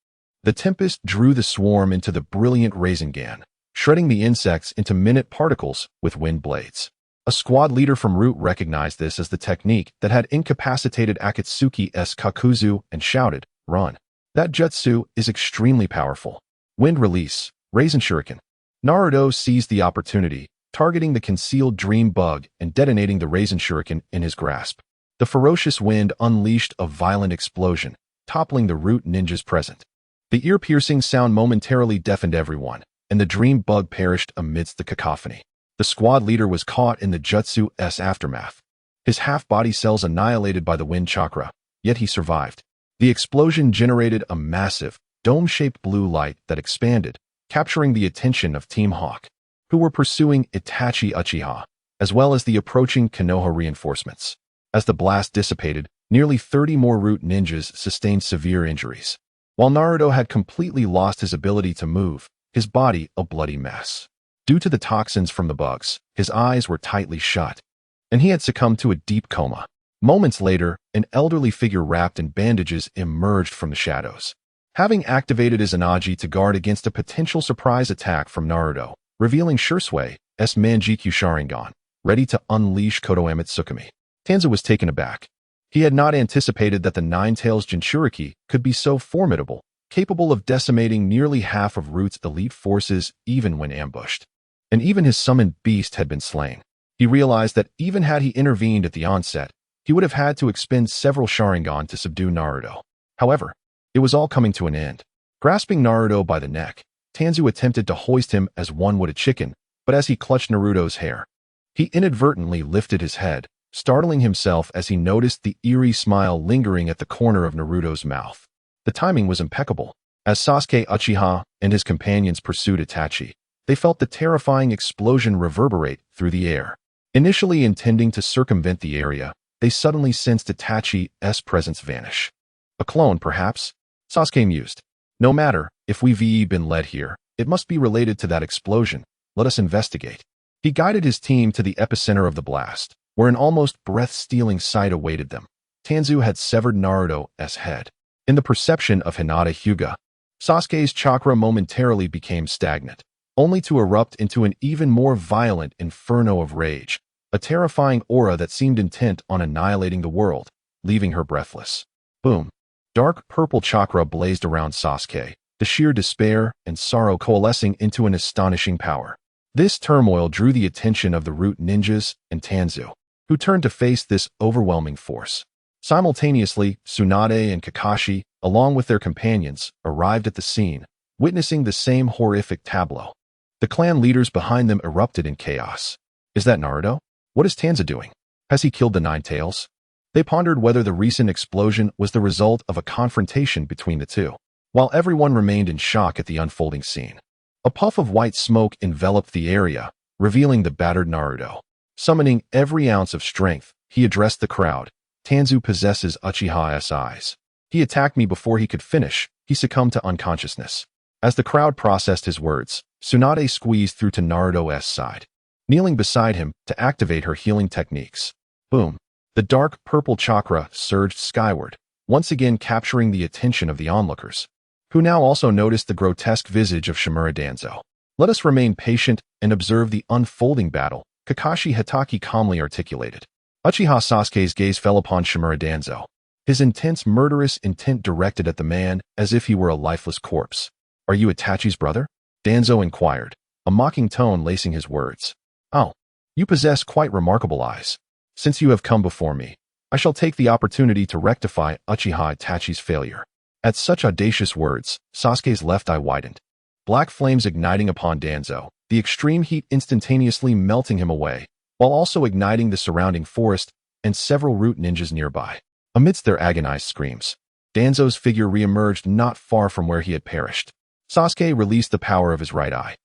The tempest drew the swarm into the brilliant Rasengan, shredding the insects into minute particles with wind blades. A squad leader from Root recognized this as the technique that had incapacitated Akatsuki's Kakuzu and shouted, "Run. That jutsu is extremely powerful." Wind release, Raisin Shuriken. Naruto seized the opportunity, targeting the concealed dream bug and detonating the Raisin Shuriken in his grasp. The ferocious wind unleashed a violent explosion, toppling the Root ninjas present. The ear-piercing sound momentarily deafened everyone, and the dream bug perished amidst the cacophony. The squad leader was caught in the jutsu's aftermath. His half-body cells annihilated by the wind chakra, yet he survived. The explosion generated a massive, dome-shaped blue light that expanded, capturing the attention of Team Hawk, who were pursuing Itachi Uchiha, as well as the approaching Konoha reinforcements. As the blast dissipated, nearly 30 more Root ninjas sustained severe injuries. While Naruto had completely lost his ability to move, his body a bloody mess. Due to the toxins from the bugs, his eyes were tightly shut, and he had succumbed to a deep coma. Moments later, an elderly figure wrapped in bandages emerged from the shadows. Having activated his Anaji to guard against a potential surprise attack from Naruto, revealing Shusui's Manjikyu Sharingan, ready to unleash Kodoame Tsukumi. Tanzu was taken aback. He had not anticipated that the Nine-Tails Jinchuriki could be so formidable, capable of decimating nearly half of Root's elite forces even when ambushed. And even his summoned beast had been slain. He realized that even had he intervened at the onset, he would have had to expend several Sharingan to subdue Naruto. However, it was all coming to an end. Grasping Naruto by the neck, Tanzu attempted to hoist him as one would a chicken, but as he clutched Naruto's hair, he inadvertently lifted his head, startling himself as he noticed the eerie smile lingering at the corner of Naruto's mouth. The timing was impeccable. As Sasuke Uchiha and his companions pursued Itachi, they felt the terrifying explosion reverberate through the air. Initially intending to circumvent the area, they suddenly sensed Itachi's presence vanish. "A clone, perhaps?" Sasuke mused. "No matter, if we've been led here, it must be related to that explosion. Let us investigate." He guided his team to the epicenter of the blast, where an almost breath-stealing sight awaited them. Tanzu had severed Naruto's head. In the perception of Hinata Hyuga, Sasuke's chakra momentarily became stagnant, only to erupt into an even more violent inferno of rage, a terrifying aura that seemed intent on annihilating the world, leaving her breathless. Boom. Dark purple chakra blazed around Sasuke, the sheer despair and sorrow coalescing into an astonishing power. This turmoil drew the attention of the Root ninjas and Tanzu, who turned to face this overwhelming force. Simultaneously, Tsunade and Kakashi, along with their companions, arrived at the scene, witnessing the same horrific tableau. The clan leaders behind them erupted in chaos. Is that Naruto? What is Tanzu doing? Has he killed the Nine-Tails? They pondered whether the recent explosion was the result of a confrontation between the two, while everyone remained in shock at the unfolding scene. A puff of white smoke enveloped the area, revealing the battered Naruto. Summoning every ounce of strength, he addressed the crowd. "Tanzu possesses Uchiha's eyes. He attacked me before he could finish. He succumbed to unconsciousness." As the crowd processed his words, Tsunade squeezed through to Naruto's side, kneeling beside him to activate her healing techniques. Boom. The dark purple chakra surged skyward, once again capturing the attention of the onlookers, who now also noticed the grotesque visage of Shimura Danzo. Let us remain patient and observe the unfolding battle, Kakashi Hatake calmly articulated. Uchiha Sasuke's gaze fell upon Shimura Danzo, his intense murderous intent directed at the man as if he were a lifeless corpse. Are you Itachi's brother? Danzo inquired, a mocking tone lacing his words. Oh, you possess quite remarkable eyes. Since you have come before me, I shall take the opportunity to rectify Uchiha Itachi's failure. At such audacious words, Sasuke's left eye widened. Black flames igniting upon Danzo, the extreme heat instantaneously melting him away, while also igniting the surrounding forest and several root ninjas nearby. Amidst their agonized screams, Danzo's figure reemerged not far from where he had perished. Sasuke released the power of his right eye,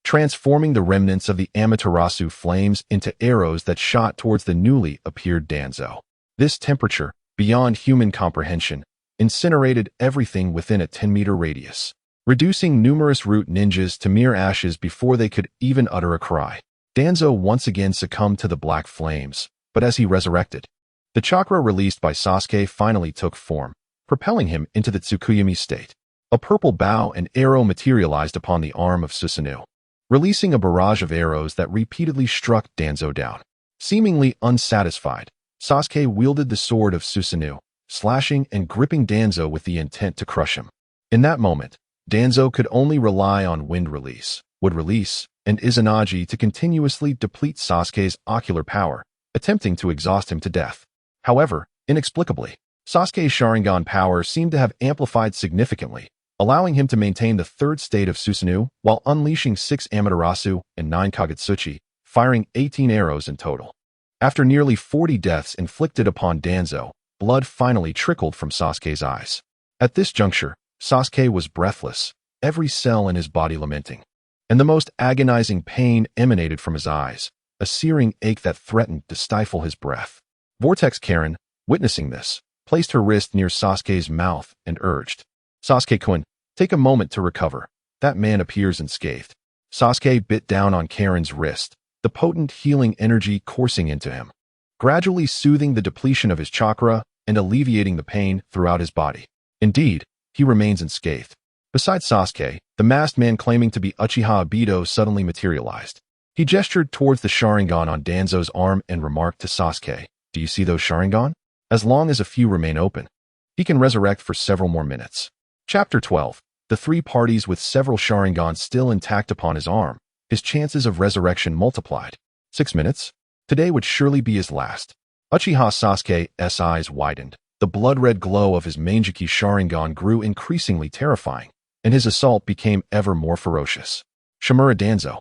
transforming the remnants of the Amaterasu flames into arrows that shot towards the newly appeared Danzo. This temperature, beyond human comprehension, incinerated everything within a 10-meter radius, reducing numerous root ninjas to mere ashes before they could even utter a cry. Danzo once again succumbed to the black flames, but as he resurrected, the chakra released by Sasuke finally took form, propelling him into the Tsukuyomi state. A purple bow and arrow materialized upon the arm of Susanoo, releasing a barrage of arrows that repeatedly struck Danzo down. Seemingly unsatisfied, Sasuke wielded the sword of Susanoo, slashing and gripping Danzo with the intent to crush him. In that moment, Danzo could only rely on wind release, wood release, and Izanagi to continuously deplete Sasuke's ocular power, attempting to exhaust him to death. However, inexplicably, Sasuke's Sharingan power seemed to have amplified significantly, allowing him to maintain the third state of Susanoo while unleashing 6 Amaterasu and 9 Kagutsuchi, firing 18 arrows in total. After nearly 40 deaths inflicted upon Danzo, blood finally trickled from Sasuke's eyes. At this juncture, Sasuke was breathless, every cell in his body lamenting, and the most agonizing pain emanated from his eyes, a searing ache that threatened to stifle his breath. Vortex Karen, witnessing this, placed her wrist near Sasuke's mouth and urged, Sasuke-kun, take a moment to recover. That man appears unscathed. Sasuke bit down on Karen's wrist, the potent healing energy coursing into him, gradually soothing the depletion of his chakra and alleviating the pain throughout his body. Indeed, he remains unscathed. Besides Sasuke, the masked man claiming to be Uchiha Obito suddenly materialized. He gestured towards the Sharingan on Danzo's arm and remarked to Sasuke, do you see those Sharingan? As long as a few remain open, he can resurrect for several more minutes. Chapter 12. The three parties with several Sharingan still intact upon his arm, his chances of resurrection multiplied. 6 minutes? Today would surely be his last. Uchiha Sasuke's eyes widened. The blood-red glow of his Manjiki Sharingan grew increasingly terrifying, and his assault became ever more ferocious. Shimura Danzo,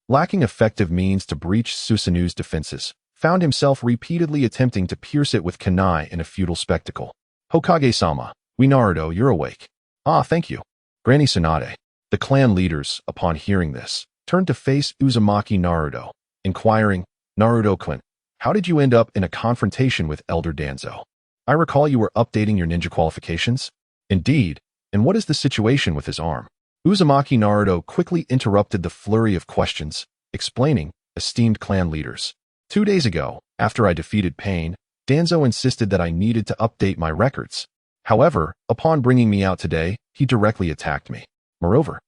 lacking effective means to breach Susanoo's defenses, found himself repeatedly attempting to pierce it with kunai in a futile spectacle. Hokage-sama, we Naruto, you're awake. Ah, thank you. Granny Tsunade. The clan leaders, upon hearing this, turned to face Uzumaki Naruto, inquiring, Naruto-kun, how did you end up in a confrontation with Elder Danzo? I recall you were updating your ninja qualifications. Indeed, and what is the situation with his arm? Uzumaki Naruto quickly interrupted the flurry of questions, explaining, esteemed clan leaders. 2 days ago, after I defeated Pain, Danzo insisted that I needed to update my records. However, upon bringing me out today, he directly attacked me. Moreover,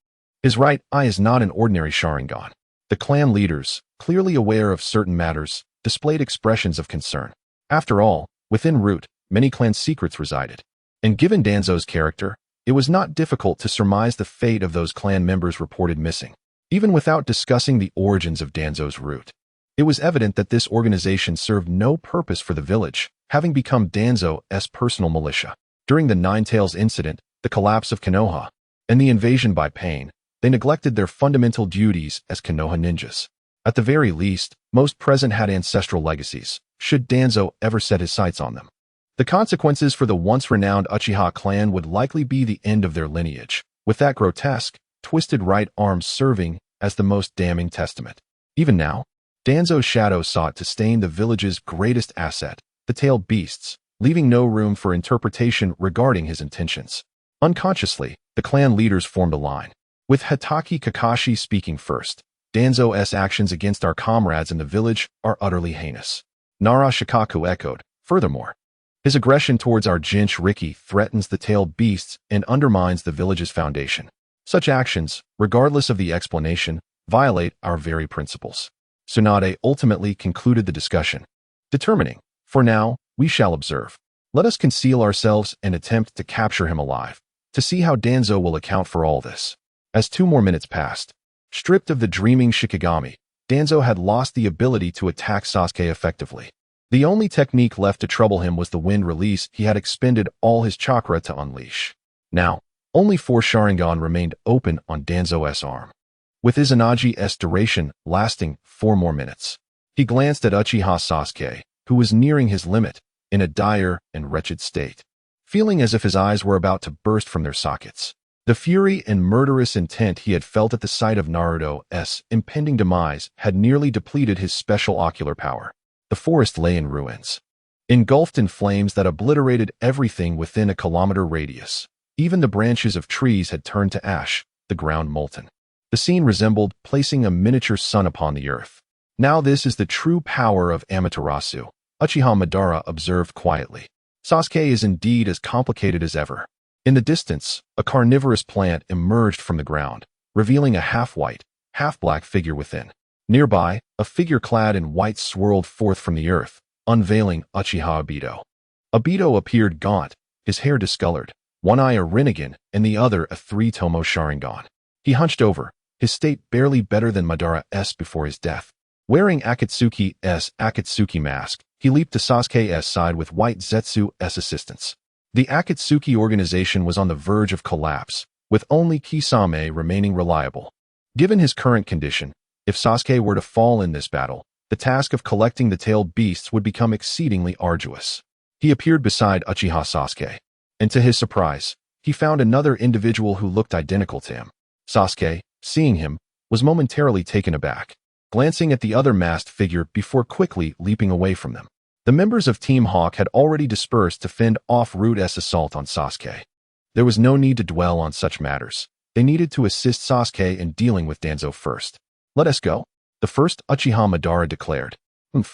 his right eye is not an ordinary Sharingan. The clan leaders, clearly aware of certain matters, displayed expressions of concern. After all, within Root, many clan secrets resided. And given Danzo's character, it was not difficult to surmise the fate of those clan members reported missing. Even without discussing the origins of Danzo's Root, it was evident that this organization served no purpose for the village, having become Danzo's personal militia. During the Nine Tails incident, the collapse of Konoha, and the invasion by Pain, they neglected their fundamental duties as Konoha ninjas. At the very least, most present had ancestral legacies, should Danzo ever set his sights on them. The consequences for the once renowned Uchiha clan would likely be the end of their lineage, with that grotesque, twisted right arm serving as the most damning testament. Even now, Danzo's shadow sought to stain the village's greatest asset, the tailed beasts, leaving no room for interpretation regarding his intentions. Unconsciously, the clan leaders formed a line, with Hatake Kakashi speaking first. Danzo's actions against our comrades in the village are utterly heinous. Nara Shikaku echoed, furthermore, his aggression towards our Jinchuriki threatens the tailed beasts and undermines the village's foundation. Such actions, regardless of the explanation, violate our very principles. Tsunade ultimately concluded the discussion, determining, for now, we shall observe. Let us conceal ourselves and attempt to capture him alive, to see how Danzo will account for all this. As 2 more minutes passed, stripped of the dreaming Shikigami, Danzo had lost the ability to attack Sasuke effectively. The only technique left to trouble him was the wind release he had expended all his chakra to unleash. Now, only 4 Sharingan remained open on Danzo's arm, with Izanagi's duration lasting 4 more minutes. He glanced at Uchiha Sasuke, who was nearing his limit, in a dire and wretched state, feeling as if his eyes were about to burst from their sockets. The fury and murderous intent he had felt at the sight of Naruto's impending demise had nearly depleted his special ocular power. The forest lay in ruins, engulfed in flames that obliterated everything within a kilometer radius. Even the branches of trees had turned to ash, the ground molten. The scene resembled placing a miniature sun upon the earth. Now this is the true power of Amaterasu, Uchiha Madara observed quietly. Sasuke is indeed as complicated as ever. In the distance, a carnivorous plant emerged from the ground, revealing a half-white, half-black figure within. Nearby, a figure clad in white swirled forth from the earth, unveiling Uchiha Obito. Obito appeared gaunt, his hair discolored, one eye a Rinnegan and the other a 3-tomo Sharingan. He hunched over, his state barely better than Madara's before his death. Wearing Akatsuki's Akatsuki mask, he leaped to Sasuke's side with White Zetsu's assistance. The Akatsuki organization was on the verge of collapse, with only Kisame remaining reliable. Given his current condition, if Sasuke were to fall in this battle, the task of collecting the tailed beasts would become exceedingly arduous. He appeared beside Uchiha Sasuke, and to his surprise, he found another individual who looked identical to him. Sasuke, seeing him, was momentarily taken aback, glancing at the other masked figure before quickly leaping away from them. The members of Team Hawk had already dispersed to fend off Rude's assault on Sasuke. There was no need to dwell on such matters. They needed to assist Sasuke in dealing with Danzo first. Let us go, the first Uchiha Madara declared. Uchiha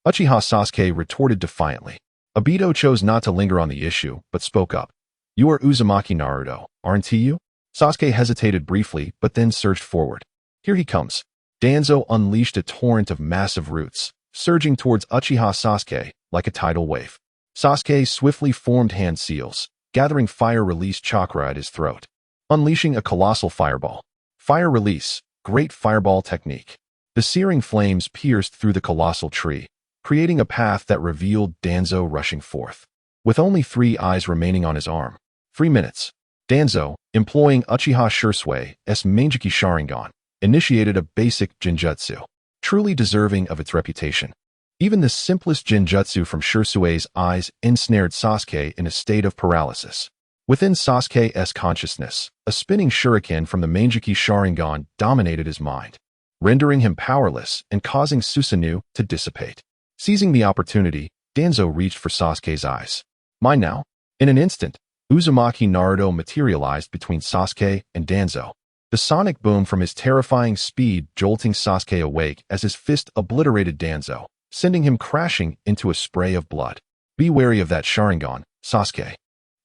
Sasuke retorted defiantly. Obito chose not to linger on the issue, but spoke up. You are Uzumaki Naruto, aren't you? Sasuke hesitated briefly, but then surged forward. Here he comes. Danzo unleashed a torrent of massive roots, surging towards Uchiha Sasuke like a tidal wave. Sasuke swiftly formed hand seals, gathering fire-release chakra at his throat, unleashing a colossal fireball. Fire release, great fireball technique. The searing flames pierced through the colossal tree, creating a path that revealed Danzo rushing forth. With only 3 eyes remaining on his arm. 3 minutes. Danzo, employing Uchiha Shursui's Manjiki Sharingan, initiated a basic genjutsu, truly deserving of its reputation. Even the simplest genjutsu from Shursui's eyes ensnared Sasuke in a state of paralysis. Within Sasuke's consciousness, a spinning shuriken from the Manjiki Sharingan dominated his mind, rendering him powerless and causing Susanoo to dissipate. Seizing the opportunity, Danzo reached for Sasuke's eyes. Mine now. In an instant, Uzumaki Naruto materialized between Sasuke and Danzo. The sonic boom from his terrifying speed jolting Sasuke awake as his fist obliterated Danzo, sending him crashing into a spray of blood. Be wary of that Sharingan, Sasuke.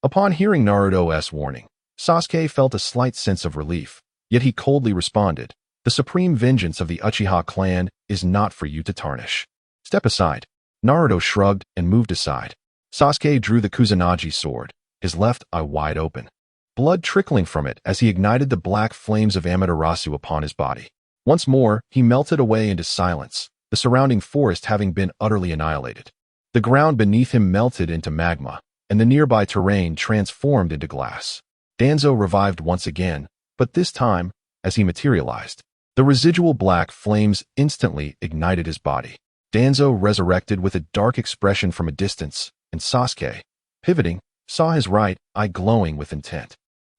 Upon hearing Naruto's warning, Sasuke felt a slight sense of relief, yet he coldly responded, the supreme vengeance of the Uchiha clan is not for you to tarnish. Step aside. Naruto shrugged and moved aside. Sasuke drew the Kusanagi sword, his left eye wide open, blood trickling from it as he ignited the black flames of Amaterasu upon his body. Once more, he melted away into silence, the surrounding forest having been utterly annihilated. The ground beneath him melted into magma, and the nearby terrain transformed into glass. Danzo revived once again, but this time, as he materialized, the residual black flames instantly ignited his body. Danzo resurrected with a dark expression from a distance, and Sasuke, pivoting, saw his right eye glowing with intent.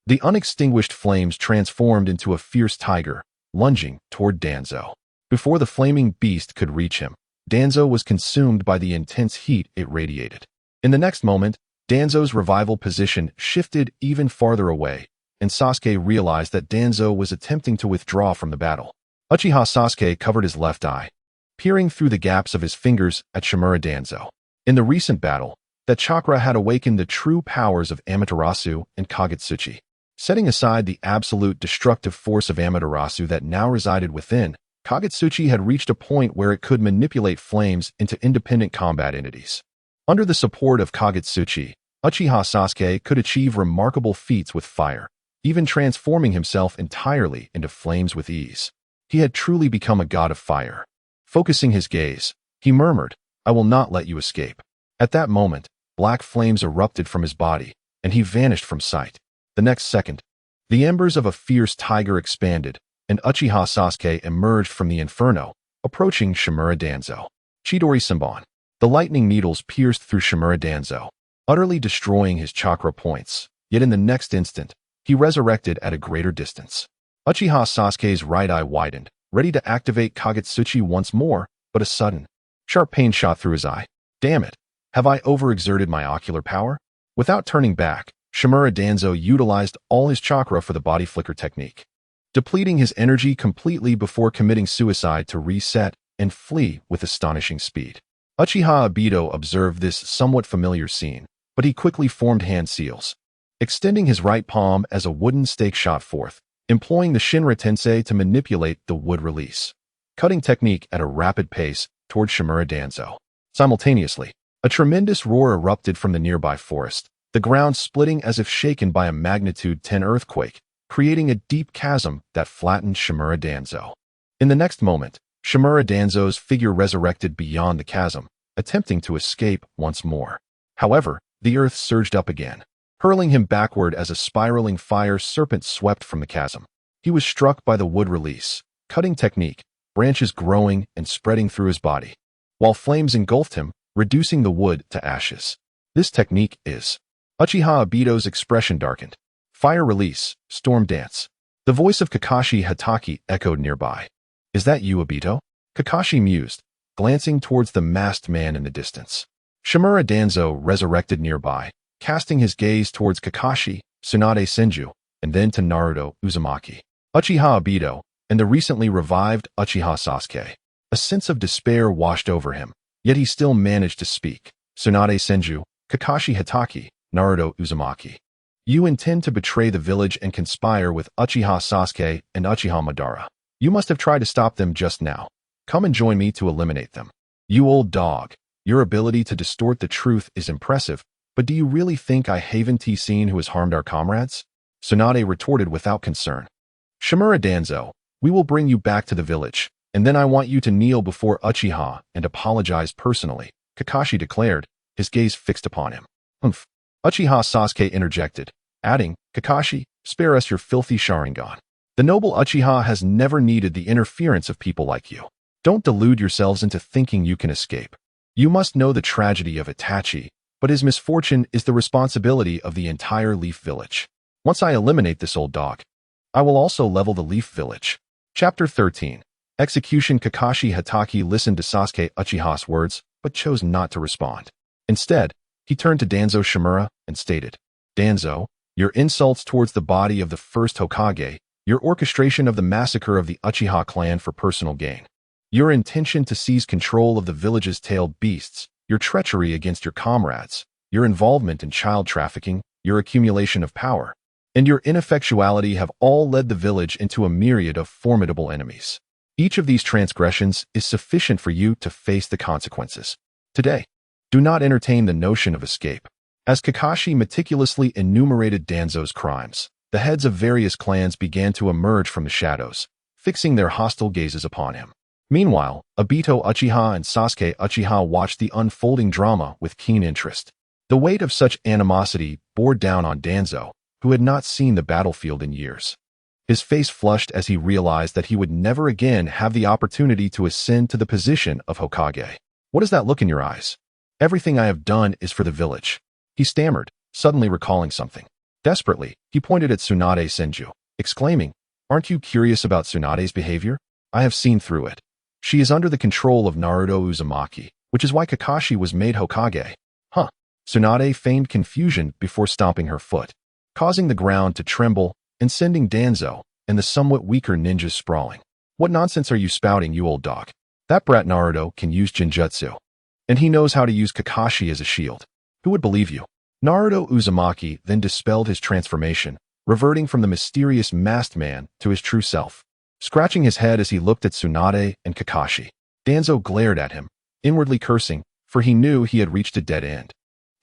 The unextinguished flames transformed into a fierce tiger, lunging toward Danzo. Before the flaming beast could reach him, Danzo was consumed by the intense heat it radiated. In the next moment, Danzo's revival position shifted even farther away, and Sasuke realized that Danzo was attempting to withdraw from the battle. Uchiha Sasuke covered his left eye, peering through the gaps of his fingers at Shimura Danzo. In the recent battle, that chakra had awakened the true powers of Amaterasu and Kagetsuchi. Setting aside the absolute destructive force of Amaterasu that now resided within, Kagutsuchi had reached a point where it could manipulate flames into independent combat entities. Under the support of Kagutsuchi, Uchiha Sasuke could achieve remarkable feats with fire, even transforming himself entirely into flames with ease. He had truly become a god of fire. Focusing his gaze, he murmured, "I will not let you escape." At that moment, black flames erupted from his body, and he vanished from sight. The next second, the embers of a fierce tiger expanded, and Uchiha Sasuke emerged from the inferno, approaching Shimura Danzo. Chidori Senbon. The lightning needles pierced through Shimura Danzo, utterly destroying his chakra points, yet in the next instant, he resurrected at a greater distance. Uchiha Sasuke's right eye widened, ready to activate Kagutsuchi once more, but a sudden, sharp pain shot through his eye. Damn it! Have I overexerted my ocular power? Without turning back, Shimura Danzo utilized all his chakra for the body flicker technique, depleting his energy completely before committing suicide to reset and flee with astonishing speed. Uchiha Obito observed this somewhat familiar scene, but he quickly formed hand seals, extending his right palm as a wooden stake shot forth, employing the Shinra Tensei to manipulate the wood release, cutting technique at a rapid pace toward Shimura Danzo. Simultaneously, a tremendous roar erupted from the nearby forest, the ground splitting as if shaken by a magnitude 10 earthquake, creating a deep chasm that flattened Shimura Danzo. In the next moment, Shimura Danzo's figure resurrected beyond the chasm, attempting to escape once more. However, the earth surged up again, hurling him backward as a spiraling fire serpent swept from the chasm. He was struck by the wood release, cutting technique, branches growing and spreading through his body, while flames engulfed him, reducing the wood to ashes. This technique is... Uchiha Obito's expression darkened. Fire release, storm dance. The voice of Kakashi Hatake echoed nearby. "Is that you, Obito?" Kakashi mused, glancing towards the masked man in the distance. Shimura Danzo resurrected nearby, casting his gaze towards Kakashi, Tsunade Senju, and then to Naruto Uzumaki, Uchiha Obito, and the recently revived Uchiha Sasuke. A sense of despair washed over him, yet he still managed to speak. "Tsunade Senju, Kakashi Hatake, Naruto Uzumaki. You intend to betray the village and conspire with Uchiha Sasuke and Uchiha Madara. You must have tried to stop them just now. Come and join me to eliminate them. You old dog, your ability to distort the truth is impressive, but do you really think I haven't seen who has harmed our comrades?" Tsunade retorted without concern. "Shimura Danzo, we will bring you back to the village, and then I want you to kneel before Uchiha and apologize personally," Kakashi declared, his gaze fixed upon him. "Humph." Uchiha Sasuke interjected, adding, "Kakashi, spare us your filthy Sharingan. The noble Uchiha has never needed the interference of people like you. Don't delude yourselves into thinking you can escape. You must know the tragedy of Itachi, but his misfortune is the responsibility of the entire Leaf Village. Once I eliminate this old dog, I will also level the Leaf Village." Chapter 13. Execution. Kakashi Hatake listened to Sasuke Uchiha's words, but chose not to respond. Instead, he turned to Danzo Shimura and stated, "Danzo, your insults towards the body of the first Hokage, your orchestration of the massacre of the Uchiha clan for personal gain, your intention to seize control of the village's tailed beasts, your treachery against your comrades, your involvement in child trafficking, your accumulation of power, and your ineffectuality have all led the village into a myriad of formidable enemies. Each of these transgressions is sufficient for you to face the consequences. Today, do not entertain the notion of escape." As Kakashi meticulously enumerated Danzo's crimes, the heads of various clans began to emerge from the shadows, fixing their hostile gazes upon him. Meanwhile, Obito Uchiha and Sasuke Uchiha watched the unfolding drama with keen interest. The weight of such animosity bore down on Danzo, who had not seen the battlefield in years. His face flushed as he realized that he would never again have the opportunity to ascend to the position of Hokage. "What is that look in your eyes?" "Everything I have done is for the village," he stammered, suddenly recalling something. Desperately, he pointed at Tsunade Senju, exclaiming, "Aren't you curious about Tsunade's behavior? I have seen through it. She is under the control of Naruto Uzumaki, which is why Kakashi was made Hokage." "Huh." Tsunade feigned confusion before stomping her foot, causing the ground to tremble and sending Danzo and the somewhat weaker ninjas sprawling. "What nonsense are you spouting, you old dog? That brat Naruto can use Genjutsu, and he knows how to use Kakashi as a shield. Who would believe you?" Naruto Uzumaki then dispelled his transformation, reverting from the mysterious masked man to his true self. Scratching his head as he looked at Tsunade and Kakashi, Danzo glared at him, inwardly cursing, for he knew he had reached a dead end.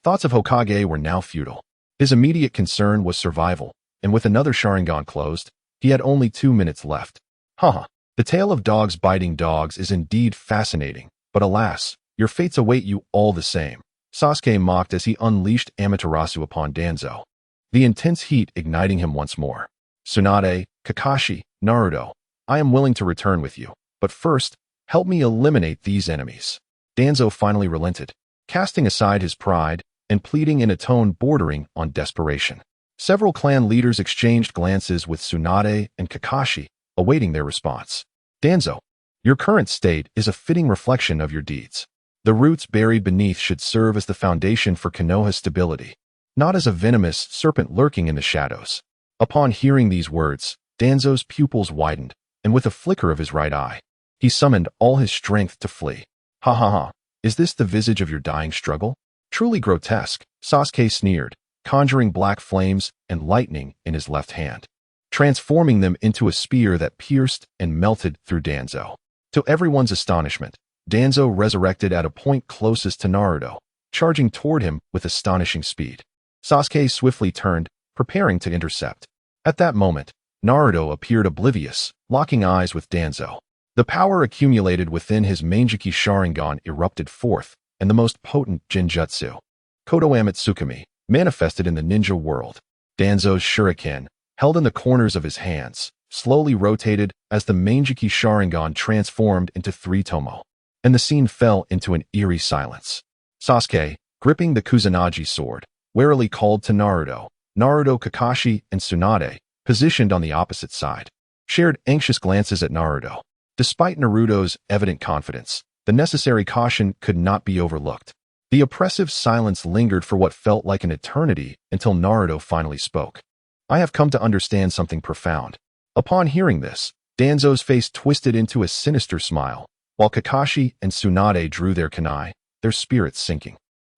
Thoughts of Hokage were now futile. His immediate concern was survival, and with another Sharingan closed, he had only 2 minutes left. Haha, the tale of dogs biting dogs is indeed fascinating, but alas, your fates await you all the same. Sasuke mocked as he unleashed Amaterasu upon Danzo, the intense heat igniting him once more. Tsunade, Kakashi, Naruto, I am willing to return with you, but first, help me eliminate these enemies. Danzo finally relented, casting aside his pride and pleading in a tone bordering on desperation. Several clan leaders exchanged glances with Tsunade and Kakashi, awaiting their response. Danzo, your current state is a fitting reflection of your deeds. The roots buried beneath should serve as the foundation for Konoha's stability, not as a venomous serpent lurking in the shadows. Upon hearing these words, Danzo's pupils widened, and with a flicker of his right eye, he summoned all his strength to flee. Ha ha ha, is this the visage of your dying struggle? Truly grotesque, Sasuke sneered, conjuring black flames and lightning in his left hand, transforming them into a spear that pierced and melted through Danzo. To everyone's astonishment, Danzo resurrected at a point closest to Naruto, charging toward him with astonishing speed. Sasuke swiftly turned, preparing to intercept. At that moment, Naruto appeared oblivious, locking eyes with Danzo. The power accumulated within his Manjiki Sharingan erupted forth, and the most potent Jinjutsu, Konoha Tsukimi, manifested in the ninja world. Danzo's shuriken, held in the corners of his hands, slowly rotated as the Manjiki Sharingan transformed into 3 tomo, and the scene fell into an eerie silence. Sasuke, gripping the Kusanagi sword, warily called to Naruto. Naruto, Kakashi, and Tsunade, positioned on the opposite side, shared anxious glances at Naruto. Despite Naruto's evident confidence, the necessary caution could not be overlooked. The oppressive silence lingered for what felt like an eternity until Naruto finally spoke. I have come to understand something profound. Upon hearing this, Danzo's face twisted into a sinister smile, while Kakashi and Tsunade drew their kunai, their spirits sinking.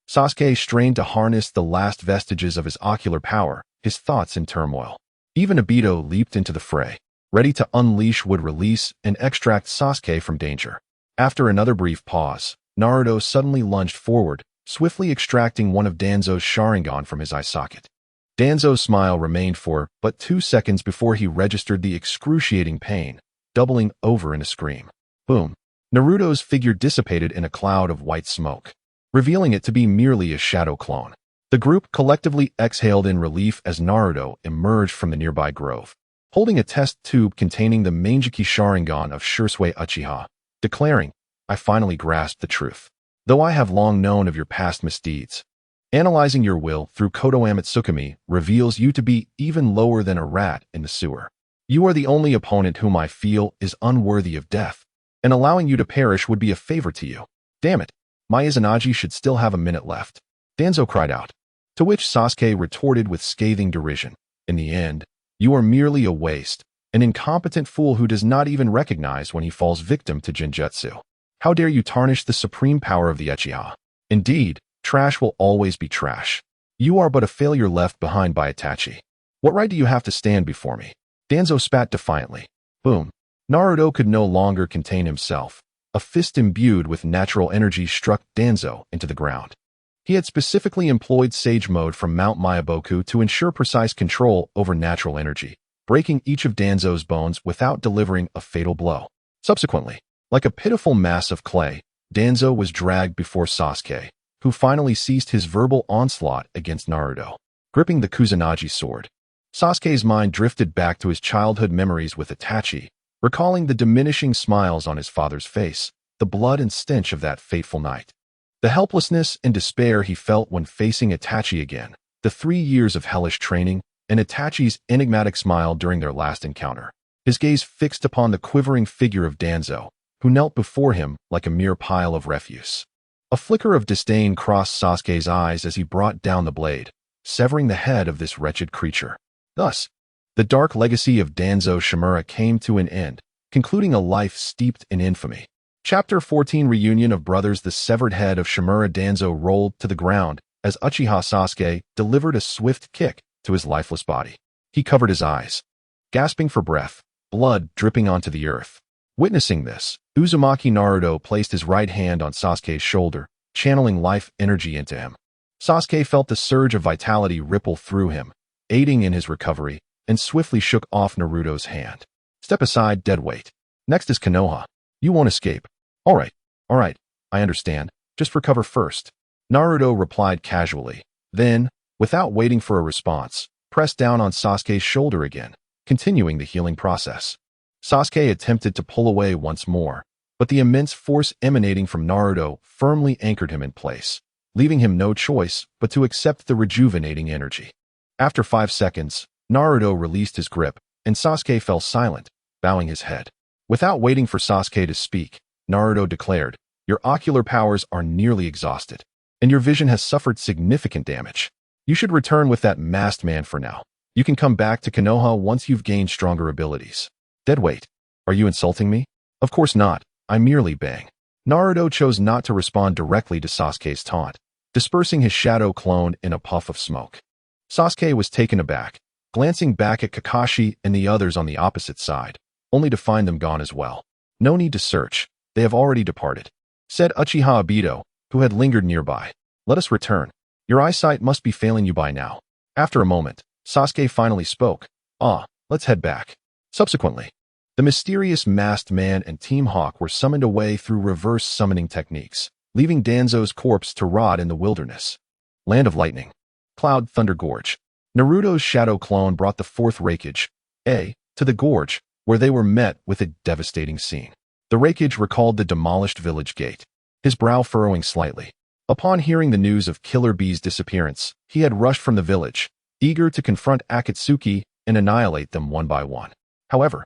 Sasuke strained to harness the last vestiges of his ocular power, his thoughts in turmoil. Even Obito leaped into the fray, ready to unleash would release and extract Sasuke from danger. After another brief pause, Naruto suddenly lunged forward, swiftly extracting one of Danzo's Sharingan from his eye socket. Danzo's smile remained for but 2 seconds before he registered the excruciating pain, doubling over in a scream. Boom! Naruto's figure dissipated in a cloud of white smoke, revealing it to be merely a shadow clone. The group collectively exhaled in relief as Naruto emerged from the nearby grove, holding a test tube containing the Manjiki Sharingan of Shursui Uchiha, declaring, I finally grasped the truth. Though I have long known of your past misdeeds, analyzing your will through Konoha Tsukimi reveals you to be even lower than a rat in the sewer. You are the only opponent whom I feel is unworthy of death, and allowing you to perish would be a favor to you. Damn it, my Izanagi should still have a minute left. Danzo cried out, to which Sasuke retorted with scathing derision. In the end, you are merely a waste, an incompetent fool who does not even recognize when he falls victim to Jinjutsu. How dare you tarnish the supreme power of the Uchiha? Indeed, trash will always be trash. You are but a failure left behind by Itachi. What right do you have to stand before me? Danzo spat defiantly. Boom. Naruto could no longer contain himself. A fist imbued with natural energy struck Danzo into the ground. He had specifically employed Sage Mode from Mount Myaboku to ensure precise control over natural energy, breaking each of Danzo's bones without delivering a fatal blow. Subsequently, like a pitiful mass of clay, Danzo was dragged before Sasuke, who finally ceased his verbal onslaught against Naruto. Gripping the Kusanagi sword, Sasuke's mind drifted back to his childhood memories with Itachi, recalling the diminishing smiles on his father's face, the blood and stench of that fateful night. The helplessness and despair he felt when facing Itachi again, the 3 years of hellish training, and Itachi's enigmatic smile during their last encounter. His gaze fixed upon the quivering figure of Danzo, who knelt before him like a mere pile of refuse. A flicker of disdain crossed Sasuke's eyes as he brought down the blade, severing the head of this wretched creature. Thus, the dark legacy of Danzo Shimura came to an end, concluding a life steeped in infamy. Chapter 14 Reunion of Brothers. The severed head of Shimura Danzo rolled to the ground as Uchiha Sasuke delivered a swift kick to his lifeless body. He covered his eyes, gasping for breath, blood dripping onto the earth. Witnessing this, Uzumaki Naruto placed his right hand on Sasuke's shoulder, channeling life energy into him. Sasuke felt the surge of vitality ripple through him, aiding in his recovery, and swiftly shook off Naruto's hand. Step aside, deadweight. Next is Konoha. You won't escape. All right, I understand. Just recover first. Naruto replied casually. Then, without waiting for a response, pressed down on Sasuke's shoulder again, continuing the healing process. Sasuke attempted to pull away once more, but the immense force emanating from Naruto firmly anchored him in place, leaving him no choice but to accept the rejuvenating energy. After 5 seconds, Naruto released his grip, and Sasuke fell silent, bowing his head. Without waiting for Sasuke to speak, Naruto declared, "Your ocular powers are nearly exhausted, and your vision has suffered significant damage. You should return with that masked man for now. You can come back to Konoha once you've gained stronger abilities." Deadweight, are you insulting me? Of course not, I merely bang. Naruto chose not to respond directly to Sasuke's taunt, dispersing his shadow clone in a puff of smoke. Sasuke was taken aback, glancing back at Kakashi and the others on the opposite side, only to find them gone as well. "No need to search, they have already departed," said Uchiha Obito, who had lingered nearby. "Let us return. Your eyesight must be failing you by now." After a moment, Sasuke finally spoke. Let's head back." Subsequently, the mysterious masked man and Team Hawk were summoned away through reverse summoning techniques, leaving Danzo's corpse to rot in the wilderness. Land of Lightning. Cloud Thunder Gorge. Naruto's shadow clone brought the fourth Raikage, to the gorge, where they were met with a devastating scene. The Raikage recalled the demolished village gate, his brow furrowing slightly. Upon hearing the news of Killer Bee's disappearance, he had rushed from the village, eager to confront Akatsuki and annihilate them one by one. However,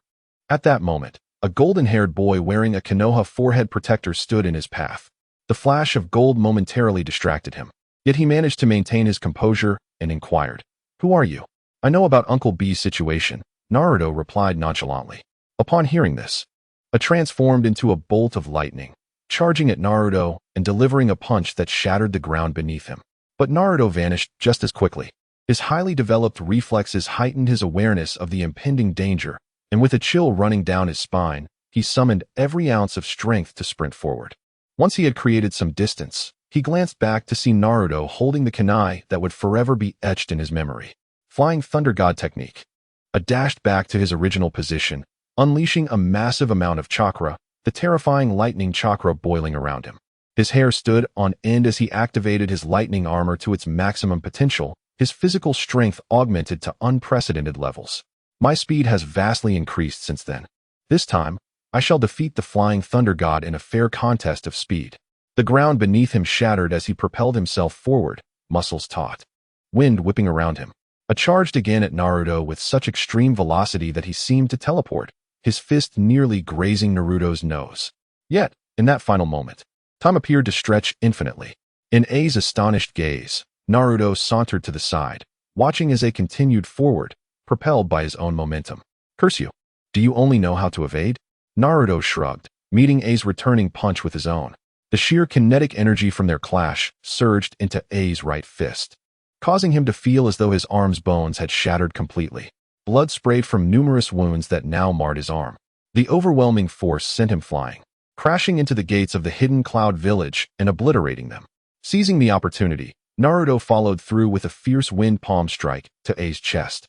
at that moment, a golden-haired boy wearing a Konoha forehead protector stood in his path. The flash of gold momentarily distracted him, yet he managed to maintain his composure and inquired, "Who are you?" "I know about Uncle B's situation," Naruto replied nonchalantly. Upon hearing this, a transformed into a bolt of lightning, charging at Naruto and delivering a punch that shattered the ground beneath him. But Naruto vanished just as quickly. His highly developed reflexes heightened his awareness of the impending danger, and with a chill running down his spine, he summoned every ounce of strength to sprint forward. Once he had created some distance, he glanced back to see Naruto holding the kunai that would forever be etched in his memory. Flying Thunder God technique. A dashed back to his original position, unleashing a massive amount of chakra, the terrifying lightning chakra boiling around him. His hair stood on end as he activated his lightning armor to its maximum potential, his physical strength augmented to unprecedented levels. "My speed has vastly increased since then. This time, I shall defeat the Flying Thunder God in a fair contest of speed." The ground beneath him shattered as he propelled himself forward, muscles taut. Wind whipping around him. A charged again at Naruto with such extreme velocity that he seemed to teleport, his fist nearly grazing Naruto's nose. Yet, in that final moment, time appeared to stretch infinitely. In A's astonished gaze, Naruto sauntered to the side, watching as A continued forward, propelled by his own momentum. "Curse you. Do you only know how to evade?" Naruto shrugged, meeting A's returning punch with his own. The sheer kinetic energy from their clash surged into A's right fist, causing him to feel as though his arm's bones had shattered completely. Blood sprayed from numerous wounds that now marred his arm. The overwhelming force sent him flying, crashing into the gates of the hidden Cloud Village and obliterating them. Seizing the opportunity, Naruto followed through with a fierce wind palm strike to A's chest,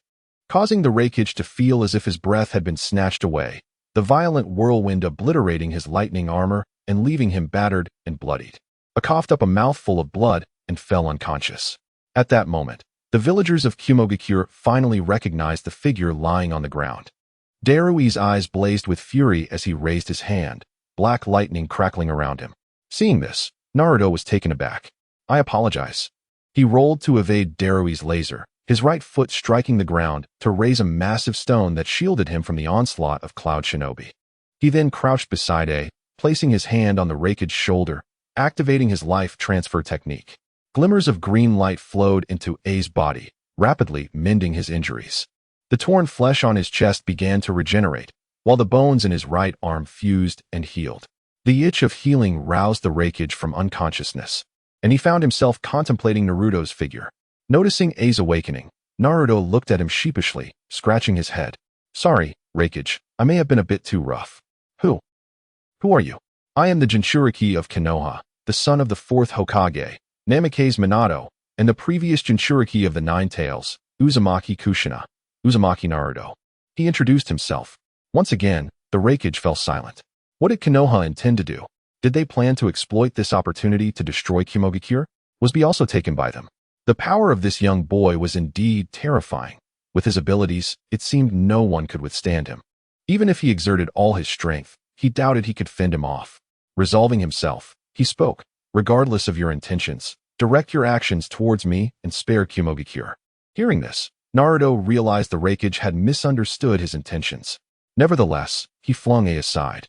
causing the Raikage to feel as if his breath had been snatched away, the violent whirlwind obliterating his lightning armor and leaving him battered and bloodied. A coughed up a mouthful of blood and fell unconscious. At that moment, the villagers of Kumogakure finally recognized the figure lying on the ground. Darui's eyes blazed with fury as he raised his hand, black lightning crackling around him. Seeing this, Naruto was taken aback. "I apologize." He rolled to evade Darui's laser, his right foot striking the ground to raise a massive stone that shielded him from the onslaught of Cloud Shinobi. He then crouched beside A, placing his hand on the Raikage's shoulder, activating his life transfer technique. Glimmers of green light flowed into A's body, rapidly mending his injuries. The torn flesh on his chest began to regenerate, while the bones in his right arm fused and healed. The itch of healing roused the Raikage from unconsciousness, and he found himself contemplating Naruto's figure. Noticing A's awakening, Naruto looked at him sheepishly, scratching his head. Sorry, Raikage, I may have been a bit too rough. Who? Who are you? I am the Jinchuriki of Konoha, the son of the 4th Hokage, Namikaze Minato, and the previous Jinchuriki of the Nine Tails, Uzumaki Kushina, Uzumaki Naruto. He introduced himself. Once again, the Raikage fell silent. What did Konoha intend to do? Did they plan to exploit this opportunity to destroy Kimogakure? Was Bi also taken by them? The power of this young boy was indeed terrifying. With his abilities, it seemed no one could withstand him. Even if he exerted all his strength, he doubted he could fend him off. Resolving himself, he spoke. Regardless of your intentions, direct your actions towards me and spare Kimogakure. Hearing this, Naruto realized the Raikage had misunderstood his intentions. Nevertheless, he flung A aside.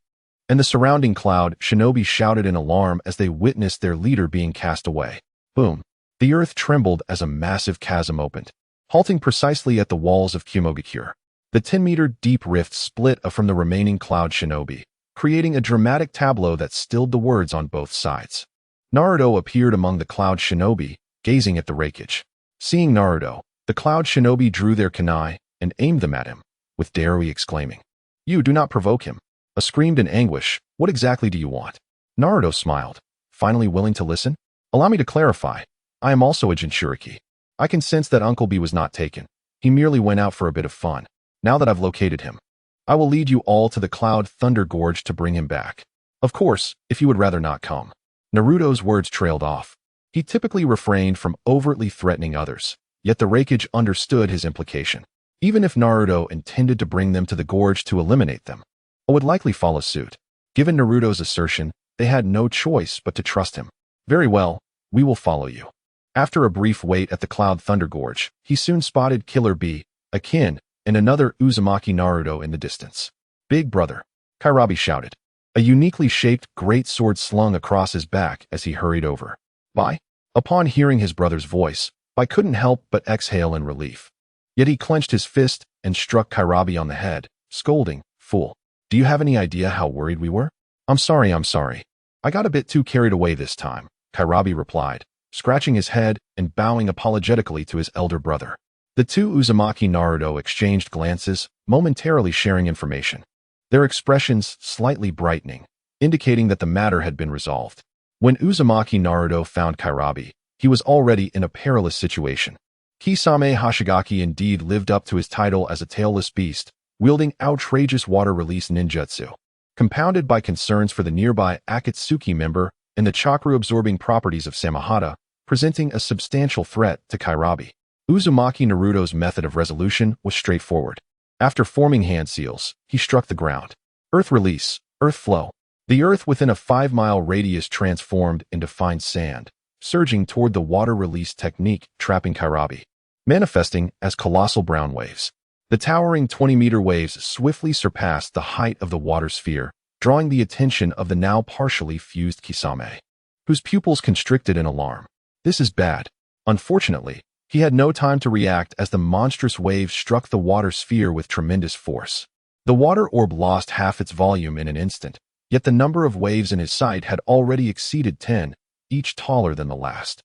And the surrounding cloud shinobi shouted in alarm as they witnessed their leader being cast away. Boom. The earth trembled as a massive chasm opened, halting precisely at the walls of Kimogakure. The 10-meter deep rift split from the remaining cloud shinobi, creating a dramatic tableau that stilled the words on both sides. Naruto appeared among the cloud shinobi, gazing at the Raikage. Seeing Naruto, the cloud shinobi drew their kunai and aimed them at him, with Darui exclaiming, "You do not provoke him." A screamed in anguish, "What exactly do you want?" Naruto smiled, finally willing to listen. "Allow me to clarify. I am also a Jinchuriki. I can sense that Uncle B was not taken. He merely went out for a bit of fun. Now that I've located him, I will lead you all to the Cloud Thunder Gorge to bring him back. Of course, if you would rather not come." Naruto's words trailed off. He typically refrained from overtly threatening others, yet the Raikage understood his implication. Even if Naruto intended to bring them to the gorge to eliminate them, I would likely follow suit. Given Naruto's assertion, they had no choice but to trust him. "Very well, we will follow you." After a brief wait at the Cloud Thunder Gorge, he soon spotted Killer B, a kin, and another Uzumaki Naruto in the distance. "Big brother," Kairabi shouted, a uniquely shaped great sword slung across his back as he hurried over. "Bye?" Upon hearing his brother's voice, Bai couldn't help but exhale in relief. Yet he clenched his fist and struck Kairabi on the head, scolding, "Fool. Do you have any idea how worried we were?" I'm sorry. I got a bit too carried away this time," Kairabi replied, scratching his head and bowing apologetically to his elder brother. The two Uzumaki Naruto exchanged glances, momentarily sharing information, their expressions slightly brightening, indicating that the matter had been resolved. When Uzumaki Naruto found Kairabi, he was already in a perilous situation. Kisame Hoshigaki indeed lived up to his title as a tailless beast, wielding outrageous water-release ninjutsu, compounded by concerns for the nearby Akatsuki member and the chakra-absorbing properties of Samahata, presenting a substantial threat to Kairabi. Uzumaki Naruto's method of resolution was straightforward. After forming hand seals, he struck the ground. Earth release, earth flow. The earth within a 5-mile radius transformed into fine sand, surging toward the water release technique, trapping Kairabi, manifesting as colossal brown waves. The towering 20-meter waves swiftly surpassed the height of the water sphere, drawing the attention of the now partially fused Kisame, whose pupils constricted in alarm. "This is bad." Unfortunately, he had no time to react as the monstrous waves struck the water sphere with tremendous force. The water orb lost half its volume in an instant, yet the number of waves in his sight had already exceeded 10, each taller than the last.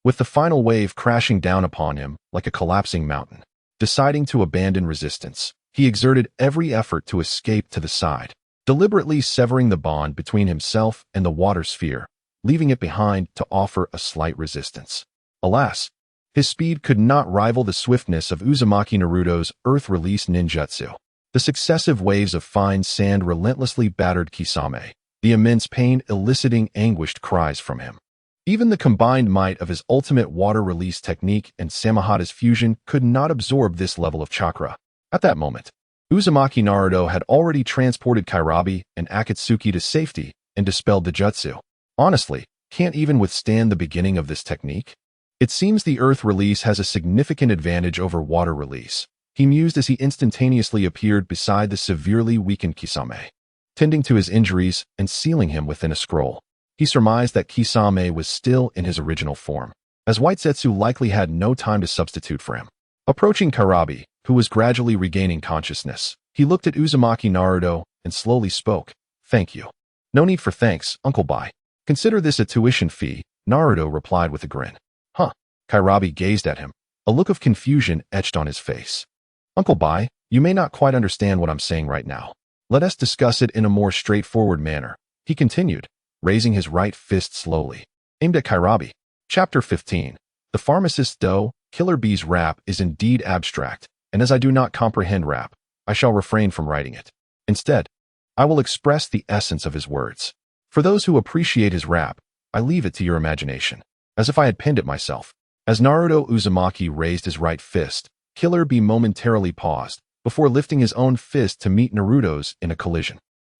With the final wave crashing down upon him like a collapsing mountain, deciding to abandon resistance, he exerted every effort to escape to the side, deliberately severing the bond between himself and the water sphere, leaving it behind to offer a slight resistance. Alas, his speed could not rival the swiftness of Uzumaki Naruto's earth-release ninjutsu. The successive waves of fine sand relentlessly battered Kisame, the immense pain eliciting anguished cries from him. Even the combined might of his ultimate water-release technique and Samahata's fusion could not absorb this level of chakra. At that moment, Uzumaki Naruto had already transported Kairabi and Akatsuki to safety and dispelled the jutsu. Honestly, can't even withstand the beginning of this technique? It seems the earth release has a significant advantage over water release, he mused as he instantaneously appeared beside the severely weakened Kisame, tending to his injuries and sealing him within a scroll. He surmised that Kisame was still in his original form, as White Zetsu likely had no time to substitute for him. Approaching Kairabi, who was gradually regaining consciousness, he looked at Uzumaki Naruto and slowly spoke. "Thank you." "No need for thanks, Uncle Bai. Consider this a tuition fee," Naruto replied with a grin. "Huh." Kairabi gazed at him, A look of confusion etched on his face. Uncle Bai, you may not quite understand what I'm saying right now. Let us discuss it in a more straightforward manner, he continued, raising his right fist slowly, aimed at Kairabi. Chapter 15. The Pharmacist's Dough. Killer Bee's rap is indeed abstract, and as I do not comprehend rap, I shall refrain from writing it. Instead, I will express the essence of his words. For those who appreciate his rap, I leave it to your imagination, as if I had penned it myself. As Naruto Uzumaki raised his right fist, Killer Bee momentarily paused, before lifting his own fist to meet Naruto's in a collision.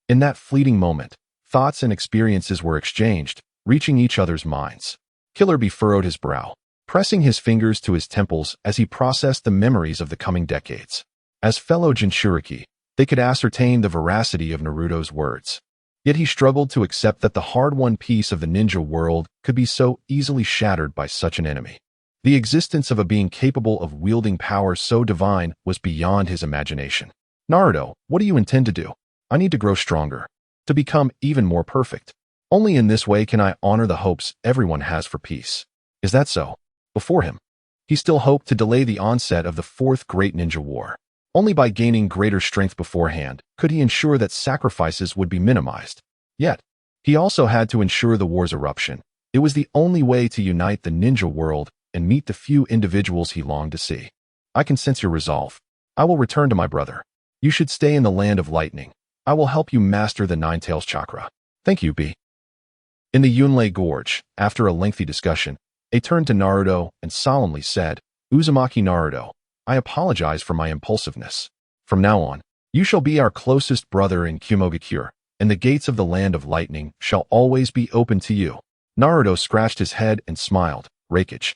In that fleeting moment, thoughts and experiences were exchanged, reaching each other's minds. Killer Bee furrowed his brow, pressing his fingers to his temples as he processed the memories of the coming decades. As fellow Jinchuriki, they could ascertain the veracity of Naruto's words. Yet he struggled to accept that the hard-won piece of the ninja world could be so easily shattered by such an enemy. The existence of a being capable of wielding power so divine was beyond his imagination. Naruto, what do you intend to do? I need to grow stronger, to become even more perfect. Only in this way can I honor the hopes everyone has for peace. Is that so? Before him, he still hoped to delay the onset of the Fourth Great Ninja War. Only by gaining greater strength beforehand could he ensure that sacrifices would be minimized. Yet, he also had to ensure the war's eruption. It was the only way to unite the ninja world and meet the few individuals he longed to see. I can sense your resolve. I will return to my brother. You should stay in the land of lightning. I will help you master the Nine Tails chakra. Thank you, B. In the Yunlei Gorge, after a lengthy discussion, he turned to Naruto and solemnly said, Uzumaki Naruto, I apologize for my impulsiveness. From now on, you shall be our closest brother in Kumogakure, and the gates of the land of lightning shall always be open to you. Naruto scratched his head and smiled. Reikage,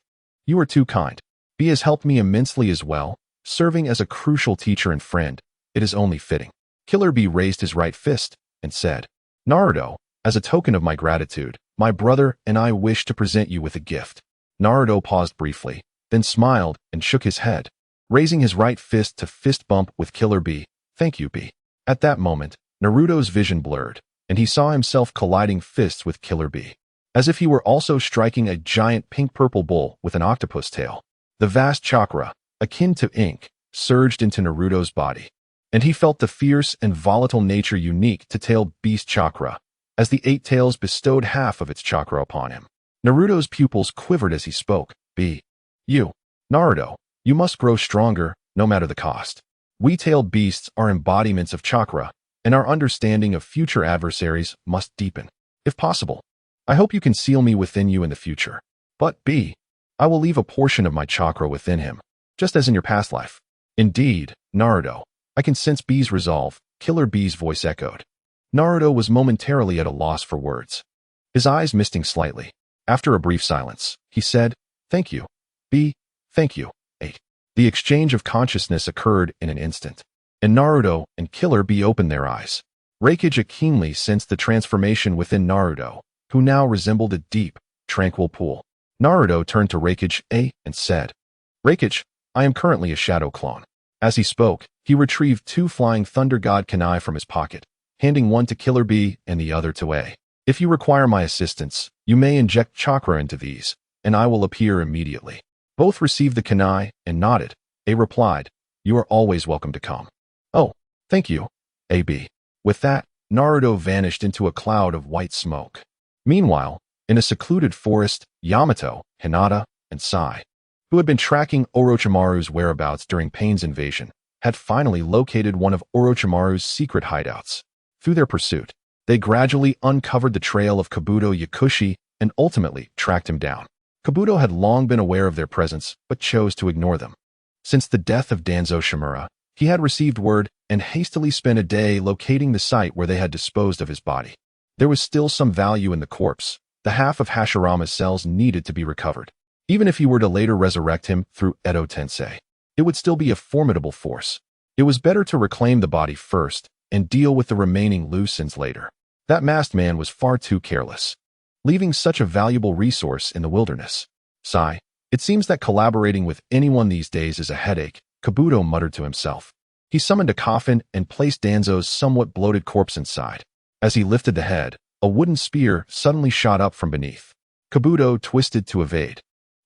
you are too kind. B has helped me immensely as well, serving as a crucial teacher and friend. It is only fitting. Killer Bee raised his right fist and said, Naruto, as a token of my gratitude, my brother and I wish to present you with a gift. Naruto paused briefly, then smiled and shook his head, raising his right fist to fist bump with Killer Bee. Thank you, B. At that moment, Naruto's vision blurred, and he saw himself colliding fists with Killer Bee, as if he were also striking a giant pink-purple bull with an octopus tail. The vast chakra, akin to ink, surged into Naruto's body, and he felt the fierce and volatile nature unique to Tail Beast chakra, as the Eight Tails bestowed half of its chakra upon him. Naruto's pupils quivered as he spoke. B. You, Naruto, you must grow stronger, no matter the cost. We tailed beasts are embodiments of chakra, and our understanding of future adversaries must deepen. If possible, I hope you can seal me within you in the future. But B, I will leave a portion of my chakra within him, just as in your past life. Indeed, Naruto, I can sense B's resolve, Killer B's voice echoed. Naruto was momentarily at a loss for words, his eyes misting slightly. After a brief silence, he said, Thank you, B, thank you, 8. The exchange of consciousness occurred in an instant, and Naruto and Killer Bee opened their eyes. Reikage keenly sensed the transformation within Naruto, who now resembled a deep, tranquil pool. Naruto turned to Reikage and said, Reikage, I am currently a shadow clone. As he spoke, he retrieved 2 Flying Thunder God kunai from his pocket, handing one to Killer Bee and the other to A. If you require my assistance, you may inject chakra into these, and I will appear immediately. Both received the kunai and nodded. A replied, You are always welcome to come. Oh, thank you, AB. With that, Naruto vanished into a cloud of white smoke. Meanwhile, in a secluded forest, Yamato, Hinata, and Sai, who had been tracking Orochimaru's whereabouts during Pain's invasion, had finally located one of Orochimaru's secret hideouts. Through their pursuit, they gradually uncovered the trail of Kabuto Yakushi and ultimately tracked him down. Kabuto had long been aware of their presence, but chose to ignore them. Since the death of Danzo Shimura, he had received word and hastily spent a day locating the site where they had disposed of his body. There was still some value in the corpse. The half of Hashirama's cells needed to be recovered. Even if he were to later resurrect him through Edo Tensei, it would still be a formidable force. It was better to reclaim the body first and deal with the remaining loose ends later. That masked man was far too careless, leaving such a valuable resource in the wilderness. Sigh, it seems that collaborating with anyone these days is a headache, Kabuto muttered to himself. He summoned a coffin and placed Danzo's somewhat bloated corpse inside. As he lifted the head, a wooden spear suddenly shot up from beneath. Kabuto twisted to evade.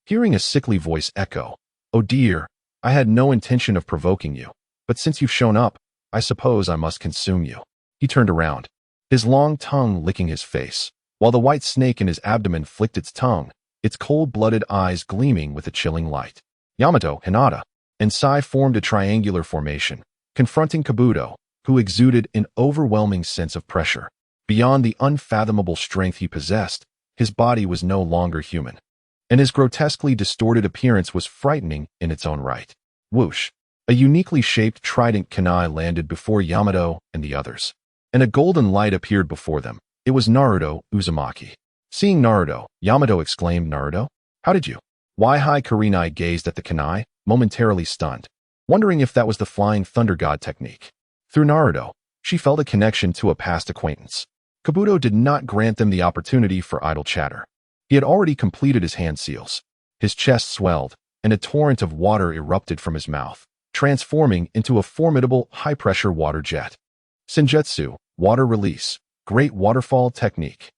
Hearing a sickly voice echo, "Oh dear, I had no intention of provoking you, but since you've shown up, I suppose I must consume you." He turned around, his long tongue licking his face, while the white snake in his abdomen flicked its tongue, its cold-blooded eyes gleaming with a chilling light. Yamato, Hinata, and Sai formed a triangular formation, confronting Kabuto, who exuded an overwhelming sense of pressure. Beyond the unfathomable strength he possessed, his body was no longer human, and his grotesquely distorted appearance was frightening in its own right. Whoosh! A uniquely shaped trident kunai landed before Yamato and the others, and a golden light appeared before them. It was Naruto Uzumaki. Seeing Naruto, Yamato exclaimed, "Naruto? How did you?" Wai Kurenai gazed at the kunai, momentarily stunned, wondering if that was the Flying Thunder God technique. Through Naruto, she felt a connection to a past acquaintance. Kabuto did not grant them the opportunity for idle chatter. He had already completed his hand seals. His chest swelled, and a torrent of water erupted from his mouth, transforming into a formidable high-pressure water jet. Senjutsu, water release, great waterfall technique.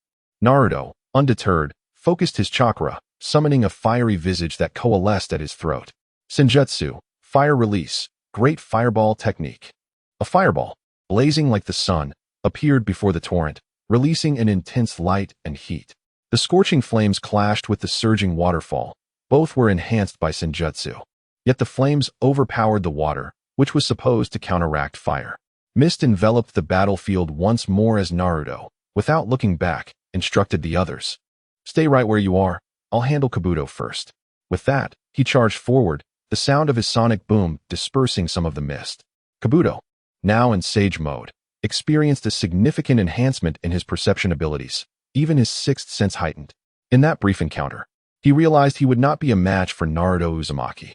Naruto, undeterred, focused his chakra, summoning a fiery visage that coalesced at his throat. Senjutsu, fire release, great fireball technique. A fireball, blazing like the sun, appeared before the torrent, releasing an intense light and heat. The scorching flames clashed with the surging waterfall. Both were enhanced by Senjutsu. Yet the flames overpowered the water, which was supposed to counteract fire. Mist enveloped the battlefield once more as Naruto, without looking back, instructed the others. "Stay right where you are. I'll handle Kabuto first." With that, he charged forward, the sound of his sonic boom dispersing some of the mist. Kabuto, now in Sage mode, experienced a significant enhancement in his perception abilities, even his sixth sense heightened. In that brief encounter, he realized he would not be a match for Naruto Uzumaki.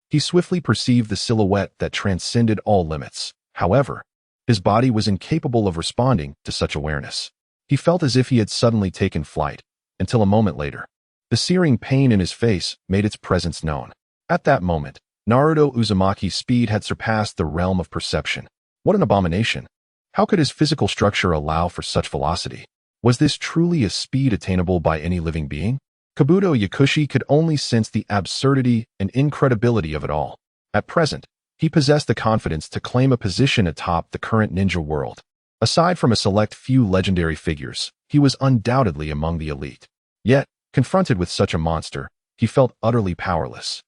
He swiftly perceived the silhouette that transcended all limits. However, his body was incapable of responding to such awareness. He felt as if he had suddenly taken flight, until a moment later. The searing pain in his face made its presence known. At that moment, Naruto Uzumaki's speed had surpassed the realm of perception. What an abomination! How could his physical structure allow for such velocity? Was this truly a speed attainable by any living being? Kabuto Yakushi could only sense the absurdity and incredibility of it all. At present, he possessed the confidence to claim a position atop the current ninja world. Aside from a select few legendary figures, he was undoubtedly among the elite. Yet, confronted with such a monster, he felt utterly powerless,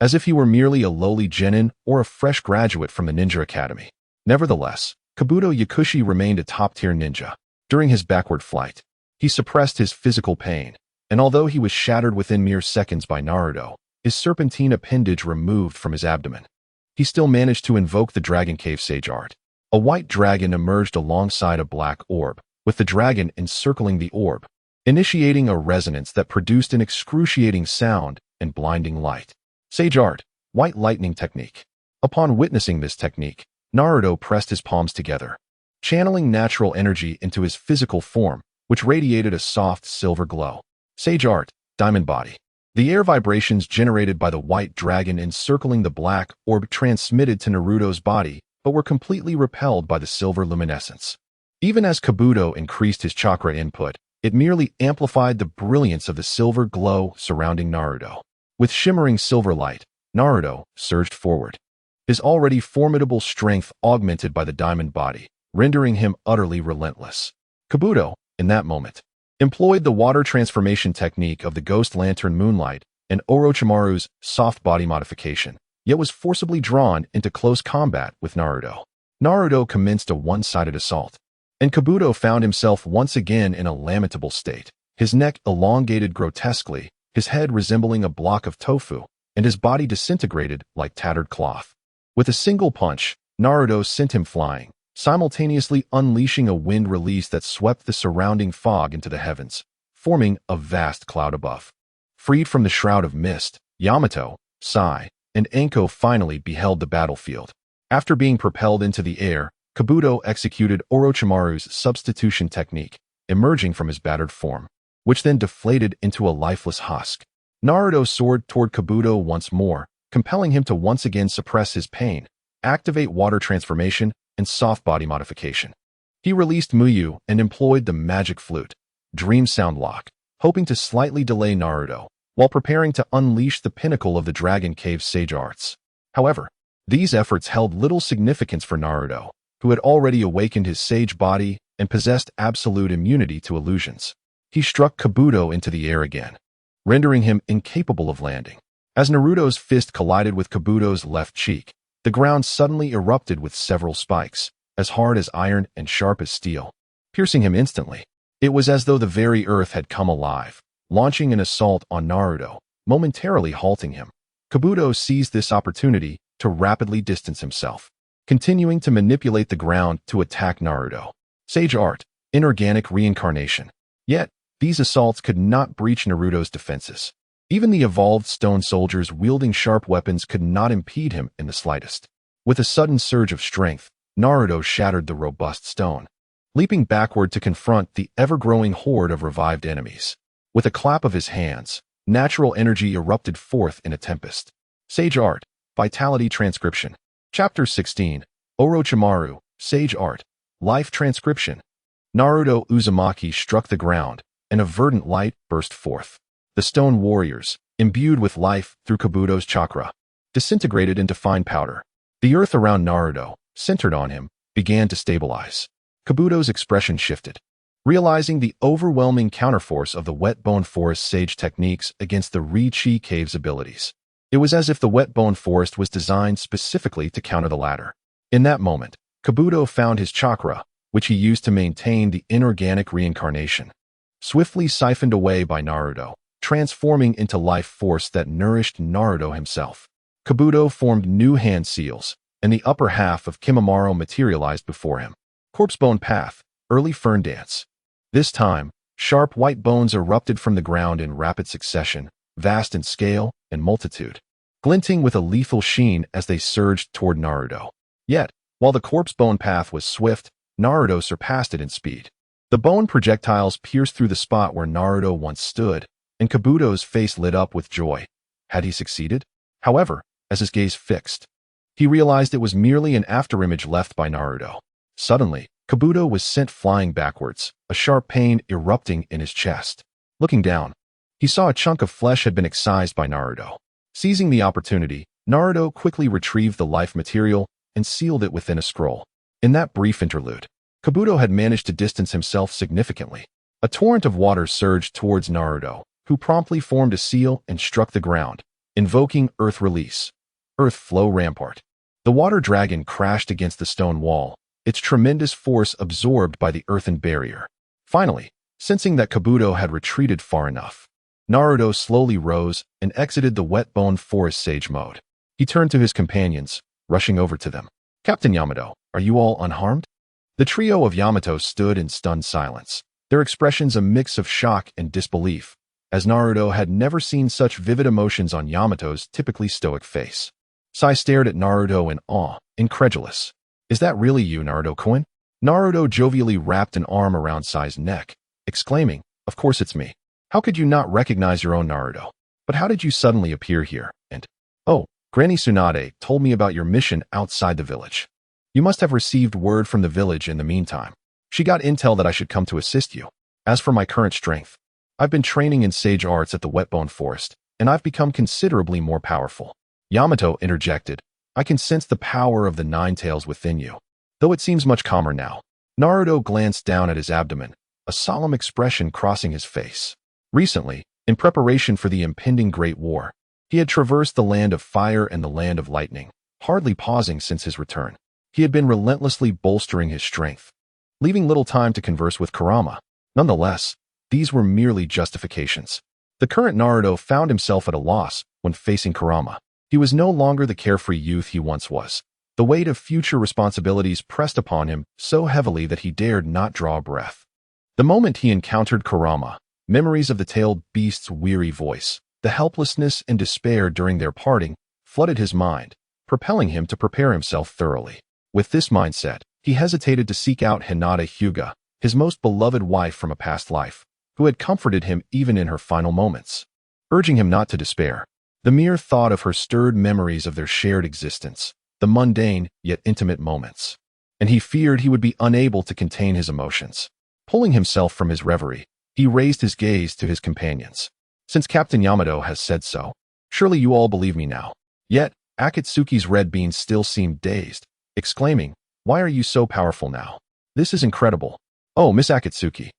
as if he were merely a lowly genin or a fresh graduate from the ninja academy. Nevertheless, Kabuto Yakushi remained a top-tier ninja. During his backward flight, he suppressed his physical pain, and although he was shattered within mere seconds by Naruto, his serpentine appendage removed from his abdomen, he still managed to invoke the Dragon Cave Sage art. A white dragon emerged alongside a black orb, with the dragon encircling the orb, initiating a resonance that produced an excruciating sound and blinding light. Sage art, white lightning technique. Upon witnessing this technique, Naruto pressed his palms together, channeling natural energy into his physical form, which radiated a soft silver glow. Sage art, diamond body. The air vibrations generated by the white dragon encircling the black orb transmitted to Naruto's body, but were completely repelled by the silver luminescence. Even as Kabuto increased his chakra input, it merely amplified the brilliance of the silver glow surrounding Naruto. With shimmering silver light, Naruto surged forward, his already formidable strength augmented by the diamond body, rendering him utterly relentless. Kabuto, in that moment, employed the water transformation technique of the Ghost Lantern Moonlight and Orochimaru's soft body modification, yet was forcibly drawn into close combat with Naruto. Naruto commenced a one-sided assault, and Kabuto found himself once again in a lamentable state, his neck elongated grotesquely, his head resembling a block of tofu, and his body disintegrated like tattered cloth. With a single punch, Naruto sent him flying, simultaneously unleashing a wind release that swept the surrounding fog into the heavens, forming a vast cloud above. Freed from the shroud of mist, Yamato, Sai, and Anko finally beheld the battlefield. After being propelled into the air, Kabuto executed Orochimaru's substitution technique, emerging from his battered form, which then deflated into a lifeless husk. Naruto soared toward Kabuto once more, compelling him to once again suppress his pain, activate water transformation, and soft body modification. He released Muyu and employed the magic flute, Dream Sound Lock, hoping to slightly delay Naruto, while preparing to unleash the pinnacle of the Dragon Cave sage arts. However, these efforts held little significance for Naruto, who had already awakened his sage body and possessed absolute immunity to illusions. He struck Kabuto into the air again, rendering him incapable of landing. As Naruto's fist collided with Kabuto's left cheek, the ground suddenly erupted with several spikes, as hard as iron and sharp as steel, piercing him instantly. It was as though the very earth had come alive, launching an assault on Naruto, momentarily halting him. Kabuto seized this opportunity to rapidly distance himself, continuing to manipulate the ground to attack Naruto. Sage Art, Inorganic Reincarnation. Yet, these assaults could not breach Naruto's defenses. Even the evolved stone soldiers wielding sharp weapons could not impede him in the slightest. With a sudden surge of strength, Naruto shattered the robust stone, leaping backward to confront the ever-growing horde of revived enemies. With a clap of his hands, natural energy erupted forth in a tempest. Sage Art, Vitality Transcription. Chapter 16, Orochimaru, Sage Art, Life Transcription. Naruto Uzumaki struck the ground, and a verdant light burst forth. The stone warriors, imbued with life through Kabuto's chakra, disintegrated into fine powder. The earth around Naruto, centered on him, began to stabilize. Kabuto's expression shifted, realizing the overwhelming counterforce of the Wet Bone Forest sage techniques against the Ri-Chi Cave's abilities. It was as if the Wet Bone Forest was designed specifically to counter the latter. In that moment, Kabuto found his chakra, which he used to maintain the inorganic reincarnation, swiftly siphoned away by Naruto, transforming into life force that nourished Naruto himself. Kabuto formed new hand seals, and the upper half of Kimimaro materialized before him. Corpsebone Path, Early Fern Dance. This time, sharp white bones erupted from the ground in rapid succession, vast in scale and multitude, glinting with a lethal sheen as they surged toward Naruto. Yet, while the Corpsebone Path was swift, Naruto surpassed it in speed. The bone projectiles pierced through the spot where Naruto once stood, and Kabuto's face lit up with joy. Had he succeeded? However, as his gaze fixed, he realized it was merely an afterimage left by Naruto. Suddenly, Kabuto was sent flying backwards, a sharp pain erupting in his chest. Looking down, he saw a chunk of flesh had been excised by Naruto. Seizing the opportunity, Naruto quickly retrieved the life material and sealed it within a scroll. In that brief interlude, Kabuto had managed to distance himself significantly. A torrent of water surged towards Naruto, who promptly formed a seal and struck the ground, invoking Earth Release. Earth Flow Rampart. The water dragon crashed against the stone wall, its tremendous force absorbed by the earthen barrier. Finally, sensing that Kabuto had retreated far enough, Naruto slowly rose and exited the Wet Bone Forest Sage mode. He turned to his companions, rushing over to them. Captain Yamato, are you all unharmed? The trio of Yamato stood in stunned silence, their expressions a mix of shock and disbelief, as Naruto had never seen such vivid emotions on Yamato's typically stoic face. Sai stared at Naruto in awe, incredulous. Is that really you, Naruto-kun? Naruto jovially wrapped an arm around Sai's neck, exclaiming, of course it's me. How could you not recognize your own Naruto? But how did you suddenly appear here? And, oh, Granny Tsunade told me about your mission outside the village. You must have received word from the village in the meantime. She got intel that I should come to assist you. As for my current strength, I've been training in sage arts at the Wet Bone Forest, and I've become considerably more powerful. Yamato interjected, I can sense the power of the Nine Tails within you, though it seems much calmer now. Naruto glanced down at his abdomen, a solemn expression crossing his face. Recently, in preparation for the impending Great War, he had traversed the land of fire and the land of lightning, hardly pausing since his return. He had been relentlessly bolstering his strength, leaving little time to converse with Kurama. Nonetheless, these were merely justifications. The current Naruto found himself at a loss when facing Kurama. He was no longer the carefree youth he once was. The weight of future responsibilities pressed upon him so heavily that he dared not draw a breath. The moment he encountered Kurama, memories of the tailed beast's weary voice, the helplessness and despair during their parting, flooded his mind, propelling him to prepare himself thoroughly. With this mindset, he hesitated to seek out Hinata Hyuga, his most beloved wife from a past life, who had comforted him even in her final moments, urging him not to despair. The mere thought of her stirred memories of their shared existence, the mundane yet intimate moments, and he feared he would be unable to contain his emotions. Pulling himself from his reverie, he raised his gaze to his companions. Since Captain Yamato has said so, surely you all believe me now. Yet, Akatsuki's red beans still seemed dazed, exclaiming, "Why are you so powerful now? This is incredible. Oh, Miss Akatsuki.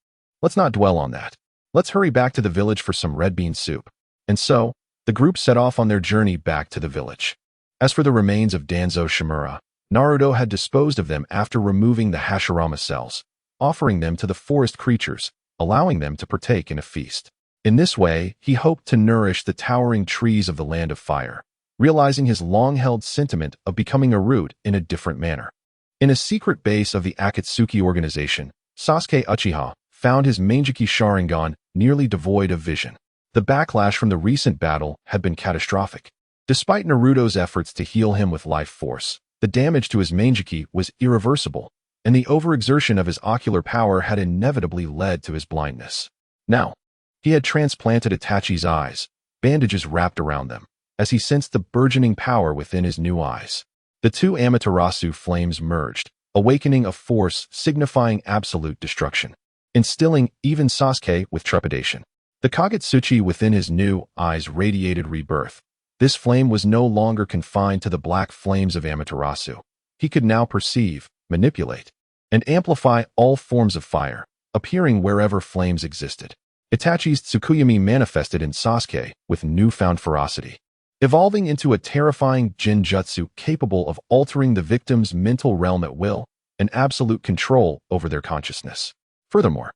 Let's not dwell on that. Let's hurry back to the village for some red bean soup." And so, the group set off on their journey back to the village. As for the remains of Danzo Shimura, Naruto had disposed of them after removing the Hashirama cells, offering them to the forest creatures, allowing them to partake in a feast. In this way, he hoped to nourish the towering trees of the Land of Fire, realizing his long-held sentiment of becoming a root in a different manner. In a secret base of the Akatsuki organization, Sasuke Uchiha found his Manjiki Sharingan nearly devoid of vision. The backlash from the recent battle had been catastrophic. Despite Naruto's efforts to heal him with life force, the damage to his Manjiki was irreversible, and the overexertion of his ocular power had inevitably led to his blindness. Now, he had transplanted Itachi's eyes, bandages wrapped around them, as he sensed the burgeoning power within his new eyes. The two Amaterasu flames merged, awakening a force signifying absolute destruction, instilling even Sasuke with trepidation. The Kagetsuchi within his new eyes radiated rebirth. This flame was no longer confined to the black flames of Amaterasu. He could now perceive, manipulate, and amplify all forms of fire, appearing wherever flames existed. Itachi's Tsukuyomi manifested in Sasuke with newfound ferocity, evolving into a terrifying Jinjutsu capable of altering the victim's mental realm at will and absolute control over their consciousness. Furthermore,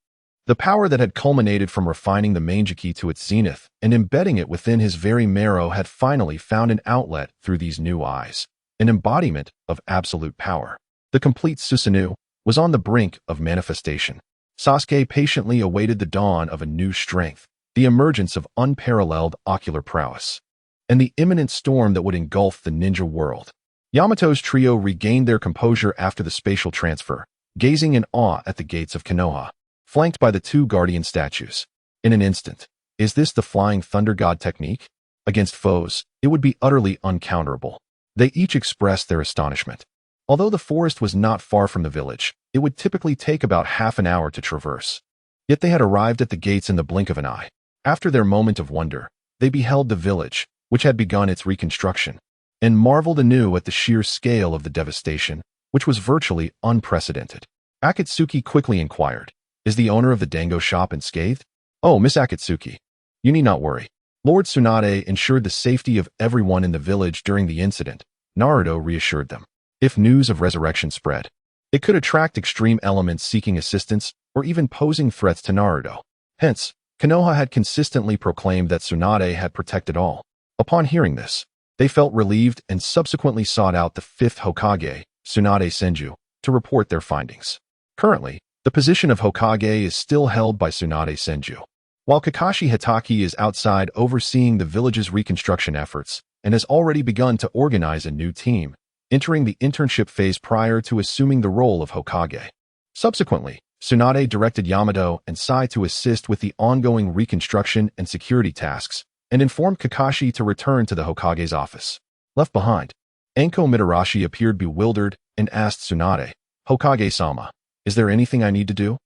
the power that had culminated from refining the Manjiki to its zenith and embedding it within his very marrow had finally found an outlet through these new eyes, an embodiment of absolute power. The complete Susanoo was on the brink of manifestation. Sasuke patiently awaited the dawn of a new strength, the emergence of unparalleled ocular prowess, and the imminent storm that would engulf the ninja world. Yamato's trio regained their composure after the spatial transfer, gazing in awe at the gates of Konoha, flanked by the two guardian statues. In an instant, is this the flying thunder god technique? Against foes, it would be utterly uncounterable. They each expressed their astonishment. Although the forest was not far from the village, it would typically take about half an hour to traverse. Yet they had arrived at the gates in the blink of an eye. After their moment of wonder, they beheld the village, which had begun its reconstruction, and marveled anew at the sheer scale of the devastation, which was virtually unprecedented. Akatsuki quickly inquired, "Is the owner of the dango shop unscathed?" "Oh, Miss Akatsuki, you need not worry. Lord Tsunade ensured the safety of everyone in the village during the incident," Naruto reassured them. If news of resurrection spread, it could attract extreme elements seeking assistance or even posing threats to Naruto. Hence, Konoha had consistently proclaimed that Tsunade had protected all. Upon hearing this, they felt relieved and subsequently sought out the 5th Hokage, Tsunade Senju, to report their findings. Currently, the position of Hokage is still held by Tsunade Senju, while Kakashi Hitaki is outside overseeing the village's reconstruction efforts and has already begun to organize a new team, entering the internship phase prior to assuming the role of Hokage. Subsequently, Tsunade directed Yamato and Sai to assist with the ongoing reconstruction and security tasks, and informed Kakashi to return to the Hokage's office. Left behind, Anko Mitarashi appeared bewildered and asked Tsunade, "Hokage-sama, is there anything I need to do?"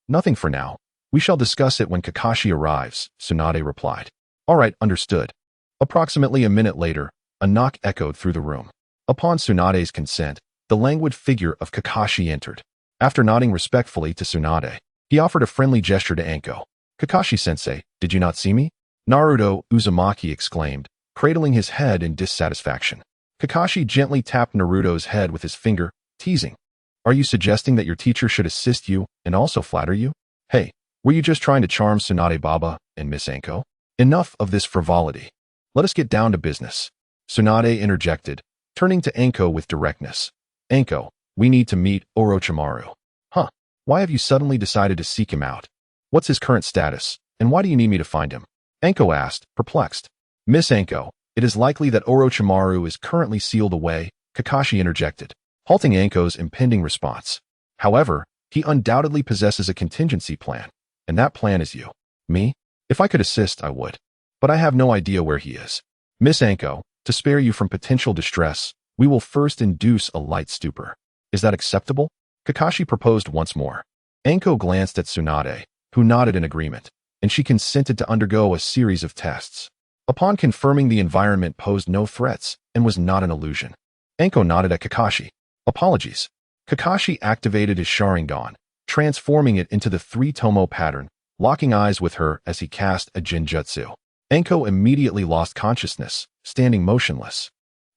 Nothing for now. We shall discuss it when Kakashi arrives," Tsunade replied. "All right, understood." Approximately a minute later, a knock echoed through the room. Upon Tsunade's consent, the languid figure of Kakashi entered. After nodding respectfully to Tsunade, he offered a friendly gesture to Anko. "Kakashi-sensei, did you not see me?" Naruto Uzumaki exclaimed, cradling his head in dissatisfaction. Kakashi gently tapped Naruto's head with his finger, teasing, "Are you suggesting that your teacher should assist you and also flatter you? Hey, were you just trying to charm Tsunade Baba and Miss Anko? Enough of this frivolity. Let us get down to business." Tsunade interjected, turning to Anko with directness. "Anko, we need to meet Orochimaru." "Huh? Why have you suddenly decided to seek him out? What's his current status, and why do you need me to find him?" Anko asked, perplexed. "Miss Anko, it is likely that Orochimaru is currently sealed away," Kakashi interjected, halting Anko's impending response. "However, he undoubtedly possesses a contingency plan, and that plan is you." "Me? If I could assist, I would. But I have no idea where he is. Miss Anko, to spare you from potential distress, we will first induce a light stupor. Is that acceptable?" Kakashi proposed once more. Anko glanced at Tsunade, who nodded in agreement, and she consented to undergo a series of tests. Upon confirming the environment posed no threats and was not an illusion, Anko nodded at Kakashi. Apologies. Kakashi activated his Sharingan, transforming it into the three-tomo pattern, locking eyes with her as he cast a Genjutsu. Anko immediately lost consciousness, standing motionless.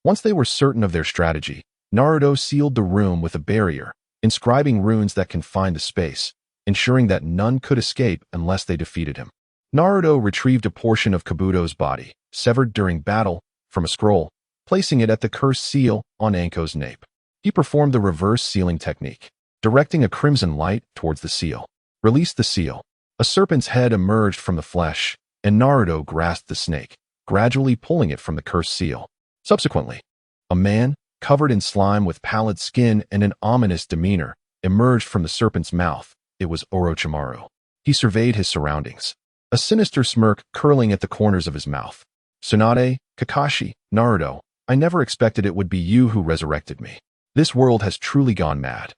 Once they were certain of their strategy, Naruto sealed the room with a barrier, inscribing runes that confined the space, ensuring that none could escape unless they defeated him. Naruto retrieved a portion of Kabuto's body, severed during battle, from a scroll, placing it at the cursed seal on Anko's nape. He performed the reverse sealing technique, directing a crimson light towards the seal. Released the seal. A serpent's head emerged from the flesh, and Naruto grasped the snake, gradually pulling it from the cursed seal. Subsequently, a man, covered in slime with pallid skin and an ominous demeanor, emerged from the serpent's mouth. It was Orochimaru. He surveyed his surroundings, a sinister smirk curling at the corners of his mouth. Tsunade, Kakashi, Naruto, I never expected it would be you who resurrected me. This world has truly gone mad.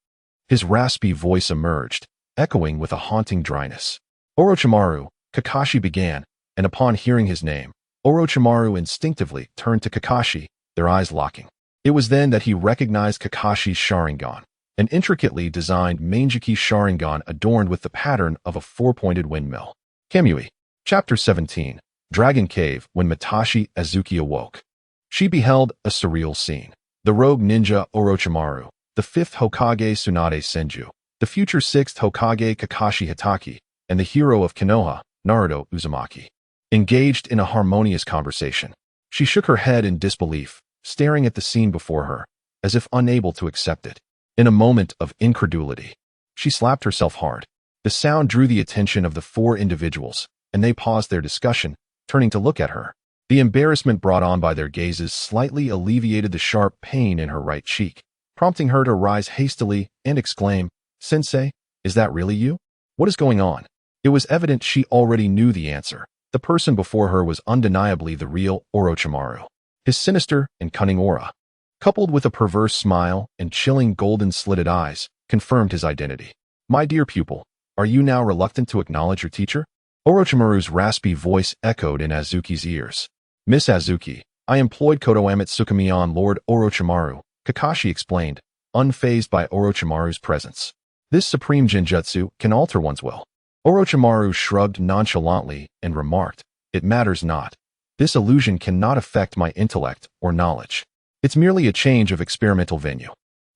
His raspy voice emerged, echoing with a haunting dryness. Orochimaru, Kakashi began, and upon hearing his name, Orochimaru instinctively turned to Kakashi, their eyes locking. It was then that he recognized Kakashi's Sharingan, an intricately designed Manjiki Sharingan adorned with the pattern of a four-pointed windmill. Kamui. Chapter 17. Dragon Cave. When Mitashi Azuki awoke, she beheld a surreal scene. The rogue ninja Orochimaru, the 5th Hokage Tsunade Senju, the future 6th Hokage Kakashi Hitaki, and the hero of Konoha, Naruto Uzumaki, engaged in a harmonious conversation. She shook her head in disbelief, staring at the scene before her, as if unable to accept it. In a moment of incredulity, she slapped herself hard. The sound drew the attention of the 4 individuals, and they paused their discussion, turning to look at her. The embarrassment brought on by their gazes slightly alleviated the sharp pain in her right cheek, prompting her to rise hastily and exclaim, "Sensei, is that really you? What is going on?" It was evident she already knew the answer. The person before her was undeniably the real Orochimaru. His sinister and cunning aura, coupled with a perverse smile and chilling golden slitted eyes, confirmed his identity. "My dear pupil, are you now reluctant to acknowledge your teacher?" Orochimaru's raspy voice echoed in Azuki's ears. "Miss Azuki, I employed Kodoame Tsukumi on Lord Orochimaru," Kakashi explained, unfazed by Orochimaru's presence. "This supreme genjutsu can alter one's will." Orochimaru shrugged nonchalantly and remarked, "It matters not. This illusion cannot affect my intellect or knowledge. It's merely a change of experimental venue.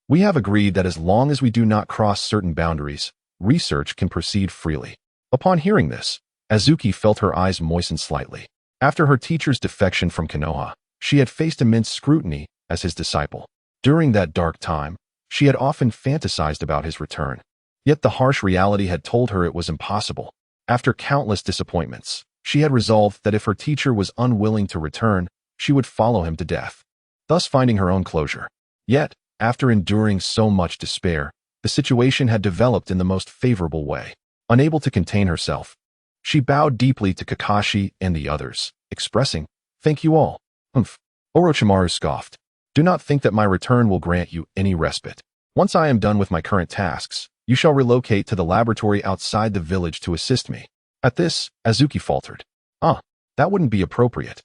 We have agreed that as long as we do not cross certain boundaries, research can proceed freely." Upon hearing this, Azuki felt her eyes moisten slightly. After her teacher's defection from Konoha, she had faced immense scrutiny as his disciple. During that dark time, she had often fantasized about his return. Yet the harsh reality had told her it was impossible. After countless disappointments, she had resolved that if her teacher was unwilling to return, she would follow him to death, thus finding her own closure. Yet, after enduring so much despair, the situation had developed in the most favorable way. Unable to contain herself, she bowed deeply to Kakashi and the others, expressing, "Thank you all." "Humph." Orochimaru scoffed. "Do not think that my return will grant you any respite. Once I am done with my current tasks, you shall relocate to the laboratory outside the village to assist me." At this, Azuki faltered. That wouldn't be appropriate.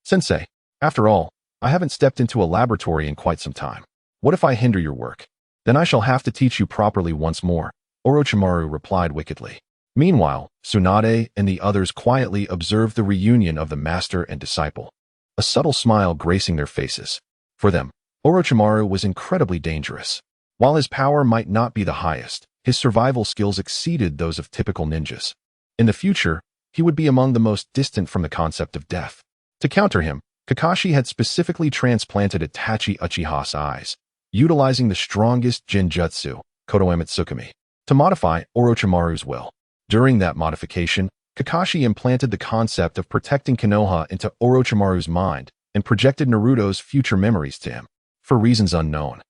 "Sensei, after all, I haven't stepped into a laboratory in quite some time. What if I hinder your work? Then I shall have to teach you properly once more," Orochimaru replied wickedly. Meanwhile, Tsunade and the others quietly observed the reunion of the master and disciple, a subtle smile gracing their faces. For them, Orochimaru was incredibly dangerous. While his power might not be the highest, his survival skills exceeded those of typical ninjas. In the future, he would be among the most distant from the concept of death. To counter him, Kakashi had specifically transplanted Itachi Uchiha's eyes, utilizing the strongest genjutsu, Kodoame Tsukumi, to modify Orochimaru's will. During that modification, Kakashi implanted the concept of protecting Konoha into Orochimaru's mind and projected Naruto's future memories to him, for reasons unknown.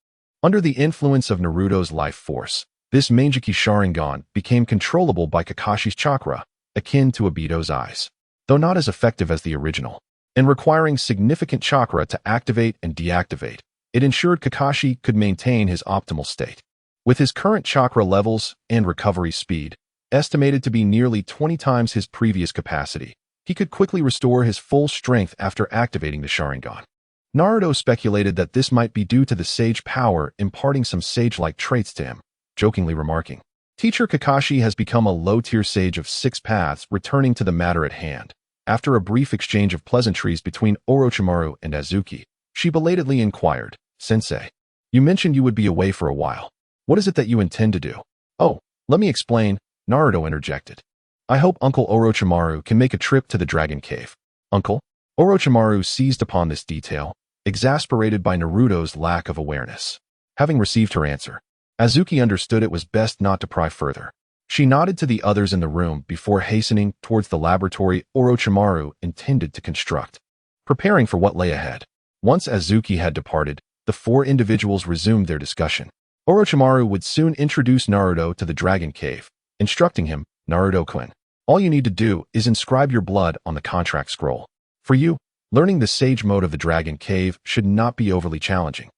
Under the influence of Naruto's life force, this Manjiki Sharingan became controllable by Kakashi's chakra, akin to Obito's eyes, though not as effective as the original, and requiring significant chakra to activate and deactivate. It ensured Kakashi could maintain his optimal state. With his current chakra levels and recovery speed, estimated to be nearly 20 times his previous capacity. He could quickly restore his full strength after activating the Sharingan. Naruto speculated that this might be due to the sage power imparting some sage-like traits to him, jokingly remarking, "Teacher Kakashi has become a low-tier sage of 6 paths," returning to the matter at hand. After a brief exchange of pleasantries between Orochimaru and Azuki, she belatedly inquired, "Sensei, you mentioned you would be away for a while. What is it that you intend to do?" "Oh, let me explain," Naruto interjected. "I hope Uncle Orochimaru can make a trip to the Dragon Cave." "Uncle?" Orochimaru seized upon this detail, exasperated by Naruto's lack of awareness. Having received her answer, Azuki understood it was best not to pry further. She nodded to the others in the room before hastening towards the laboratory Orochimaru intended to construct, preparing for what lay ahead. Once Azuki had departed, the 4 individuals resumed their discussion. Orochimaru would soon introduce Naruto to the Dragon Cave, instructing him, "Naruto-kun, all you need to do is inscribe your blood on the contract scroll. For you, learning the sage mode of the Dragon Cave should not be overly challenging.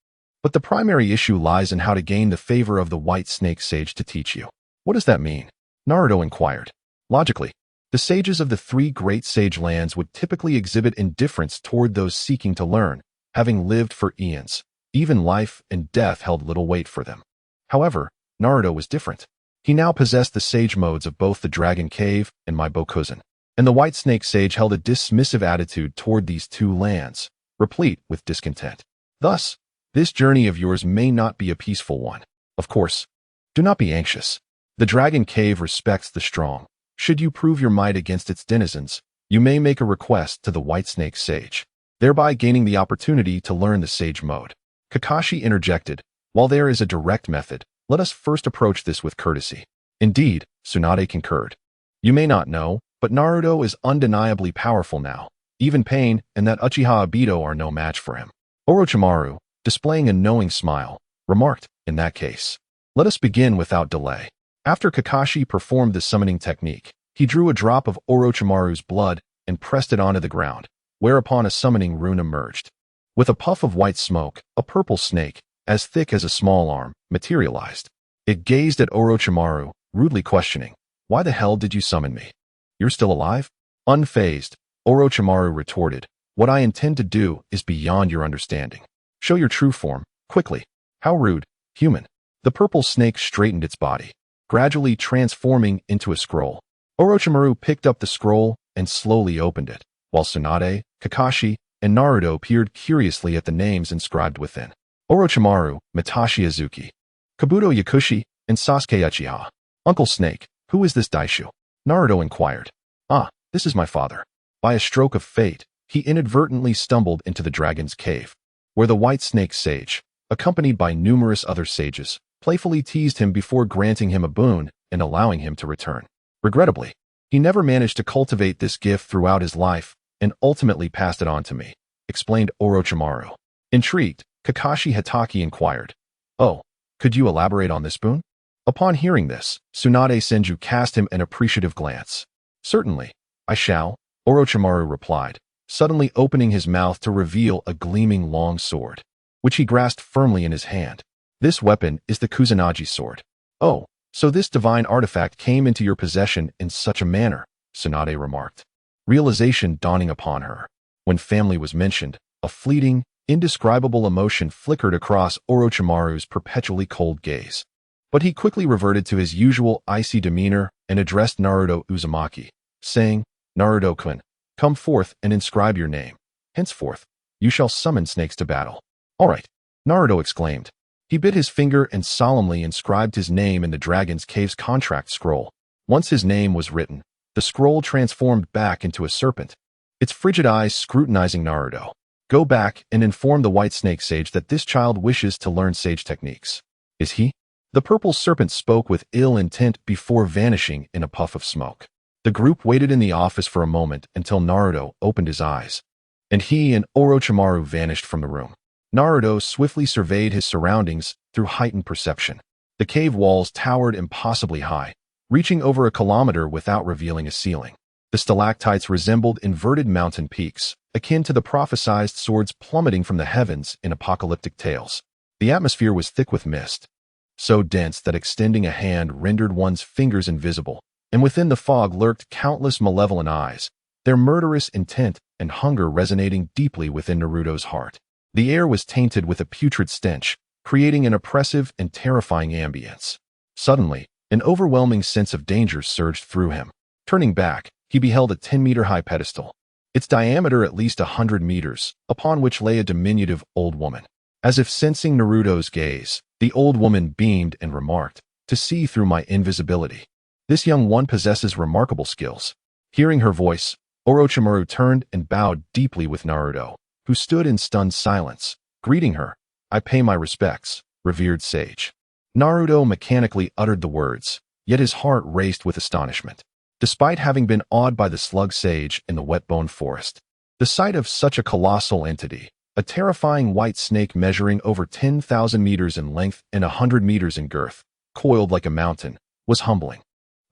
But the primary issue lies in how to gain the favor of the White Snake Sage to teach you." "What does that mean?" Naruto inquired. "Logically, the sages of the 3 great sage lands would typically exhibit indifference toward those seeking to learn, having lived for eons. Even life and death held little weight for them. However, Naruto was different. He now possessed the sage modes of both the Dragon Cave and my Bokuzen, and the White Snake Sage held a dismissive attitude toward these 2 lands, replete with discontent. Thus, this journey of yours may not be a peaceful one. Of course, do not be anxious. The Dragon Cave respects the strong. Should you prove your might against its denizens, you may make a request to the White Snake Sage, thereby gaining the opportunity to learn the sage mode." Kakashi interjected, "While there is a direct method, let us first approach this with courtesy." "Indeed," Tsunade concurred. "You may not know, but Naruto is undeniably powerful now. Even Pain and that Uchiha Obito are no match for him." Orochimaru, displaying a knowing smile, remarked, "In that case, let us begin without delay." After Kakashi performed the summoning technique, he drew a drop of Orochimaru's blood and pressed it onto the ground, whereupon a summoning rune emerged. With a puff of white smoke, a purple snake, as thick as a small arm, materialized. It gazed at Orochimaru, rudely questioning, "Why the hell did you summon me? You're still alive?" Unfazed, Orochimaru retorted, "What I intend to do is beyond your understanding. Show your true form, quickly." "How rude, human." The purple snake straightened its body, gradually transforming into a scroll. Orochimaru picked up the scroll and slowly opened it, while Tsunade, Kakashi, and Naruto peered curiously at the names inscribed within. Orochimaru, Mitashi Azuki, Kabuto Yakushi, and Sasuke Uchiha. "Uncle Snake, who is this Daishu?" Naruto inquired. "Ah, this is my father." By a stroke of fate, he inadvertently stumbled into the Dragon's Cave, where the White Snake Sage, accompanied by numerous other sages, playfully teased him before granting him a boon and allowing him to return. Regrettably, he never managed to cultivate this gift throughout his life and ultimately passed it on to me, explained Orochimaru. Intrigued, Kakashi Hatake inquired, "Oh, could you elaborate on this boon?" Upon hearing this, Tsunade Senju cast him an appreciative glance. "Certainly, I shall," Orochimaru replied, suddenly opening his mouth to reveal a gleaming long sword, which he grasped firmly in his hand. "This weapon is the Kusanagi sword." "Oh, so this divine artifact came into your possession in such a manner," Tsunade remarked, realization dawning upon her. When family was mentioned, a fleeting, indescribable emotion flickered across Orochimaru's perpetually cold gaze. But he quickly reverted to his usual icy demeanor and addressed Naruto Uzumaki, saying, "Naruto-kun, come forth and inscribe your name. Henceforth, you shall summon snakes to battle." "All right," Naruto exclaimed. He bit his finger and solemnly inscribed his name in the Dragon's Cave's contract scroll. Once his name was written, the scroll transformed back into a serpent, its frigid eyes scrutinizing Naruto. "Go back and inform the White Snake Sage that this child wishes to learn sage techniques." "Is he?" The purple serpent spoke with ill intent before vanishing in a puff of smoke. The group waited in the office for a moment until Naruto opened his eyes, and he and Orochimaru vanished from the room. Naruto swiftly surveyed his surroundings through heightened perception. The cave walls towered impossibly high, reaching over a kilometer without revealing a ceiling. The stalactites resembled inverted mountain peaks, akin to the prophesied swords plummeting from the heavens in apocalyptic tales. The atmosphere was thick with mist, so dense that extending a hand rendered one's fingers invisible, and within the fog lurked countless malevolent eyes, their murderous intent and hunger resonating deeply within Naruto's heart. The air was tainted with a putrid stench, creating an oppressive and terrifying ambience. Suddenly, an overwhelming sense of danger surged through him. Turning back, he beheld a 10-meter-high pedestal, its diameter at least 100 meters, upon which lay a diminutive old woman. As if sensing Naruto's gaze, the old woman beamed and remarked, "To see through my invisibility. This young one possesses remarkable skills." Hearing her voice, Orochimaru turned and bowed deeply with Naruto, who stood in stunned silence, greeting her. "I pay my respects, revered sage." Naruto mechanically uttered the words, yet his heart raced with astonishment. Despite having been awed by the slug sage in the wet-bone forest, the sight of such a colossal entity, a terrifying white snake measuring over 10,000 meters in length and 100 meters in girth, coiled like a mountain, was humbling.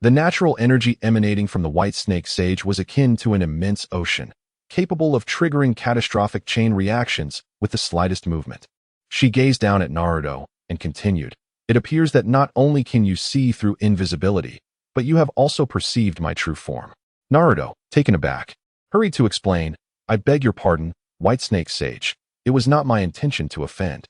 The natural energy emanating from the white snake sage was akin to an immense ocean, capable of triggering catastrophic chain reactions with the slightest movement. She gazed down at Naruto and continued, "It appears that not only can you see through invisibility, but you have also perceived my true form." Naruto, taken aback, hurried to explain, "I beg your pardon, White Snake Sage. It was not my intention to offend."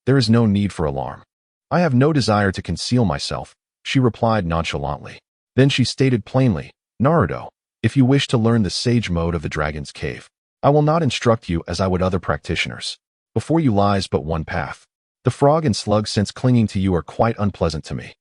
There is no need for alarm. I have no desire to conceal myself," she replied nonchalantly. Then she stated plainly, "Naruto, if you wish to learn the sage mode of the Dragon's Cave, I will not instruct you as I would other practitioners. Before you lies but one path. The frog and slug sense clinging to you are quite unpleasant to me.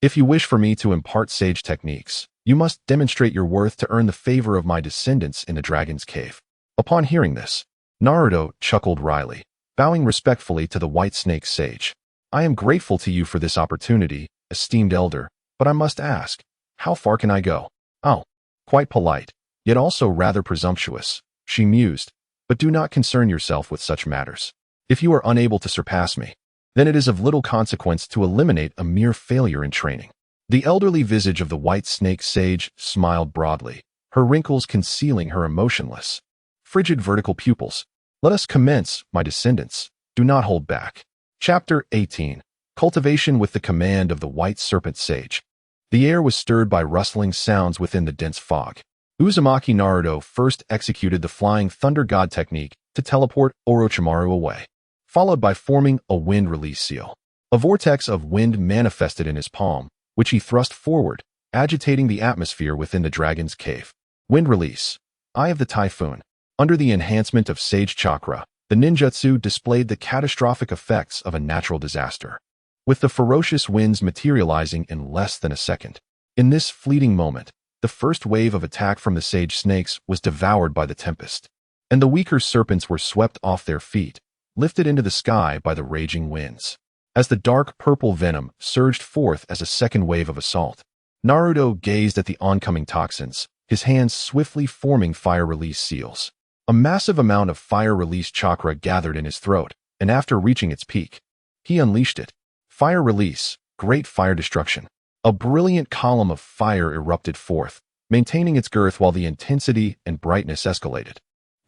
If you wish for me to impart sage techniques, you must demonstrate your worth to earn the favor of my descendants in the Dragon's Cave." Upon hearing this, Naruto chuckled wryly, bowing respectfully to the White Snake Sage. "I am grateful to you for this opportunity, esteemed elder, but I must ask, how far can I go?" "Oh, quite polite, yet also rather presumptuous," she mused, "but do not concern yourself with such matters. If you are unable to surpass me, then it is of little consequence to eliminate a mere failure in training." The elderly visage of the White Snake Sage smiled broadly, her wrinkles concealing her emotionless, frigid vertical pupils. "Let us commence, my descendants. Do not hold back." Chapter 18. Cultivation with the command of the White Serpent Sage. The air was stirred by rustling sounds within the dense fog. Uzumaki Naruto first executed the Flying Thunder God technique to teleport Orochimaru away, followed by forming a wind release seal. A vortex of wind manifested in his palm, which he thrust forward, agitating the atmosphere within the Dragon's Cave. Wind release. Eye of the Typhoon. Under the enhancement of Sage Chakra, the ninjutsu displayed the catastrophic effects of a natural disaster, with the ferocious winds materializing in less than a second. In this fleeting moment, the first wave of attack from the sage snakes was devoured by the tempest, and the weaker serpents were swept off their feet, lifted into the sky by the raging winds. As the dark purple venom surged forth as a second wave of assault, Naruto gazed at the oncoming toxins, his hands swiftly forming fire release seals. A massive amount of fire release chakra gathered in his throat, and after reaching its peak, he unleashed it. Fire release, great fire destruction. A brilliant column of fire erupted forth, maintaining its girth while the intensity and brightness escalated,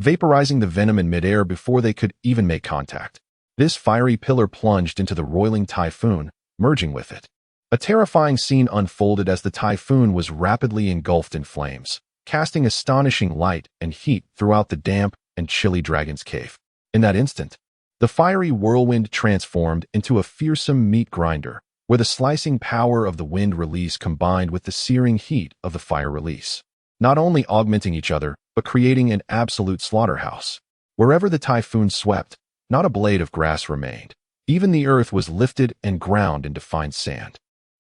vaporizing the venom in midair before they could even make contact. This fiery pillar plunged into the roiling typhoon, merging with it. A terrifying scene unfolded as the typhoon was rapidly engulfed in flames, casting astonishing light and heat throughout the damp and chilly Dragon's Cave. In that instant, the fiery whirlwind transformed into a fearsome meat grinder, where the slicing power of the wind release combined with the searing heat of the fire release, not only augmenting each other, but creating an absolute slaughterhouse. Wherever the typhoon swept, not a blade of grass remained. Even the earth was lifted and ground into fine sand.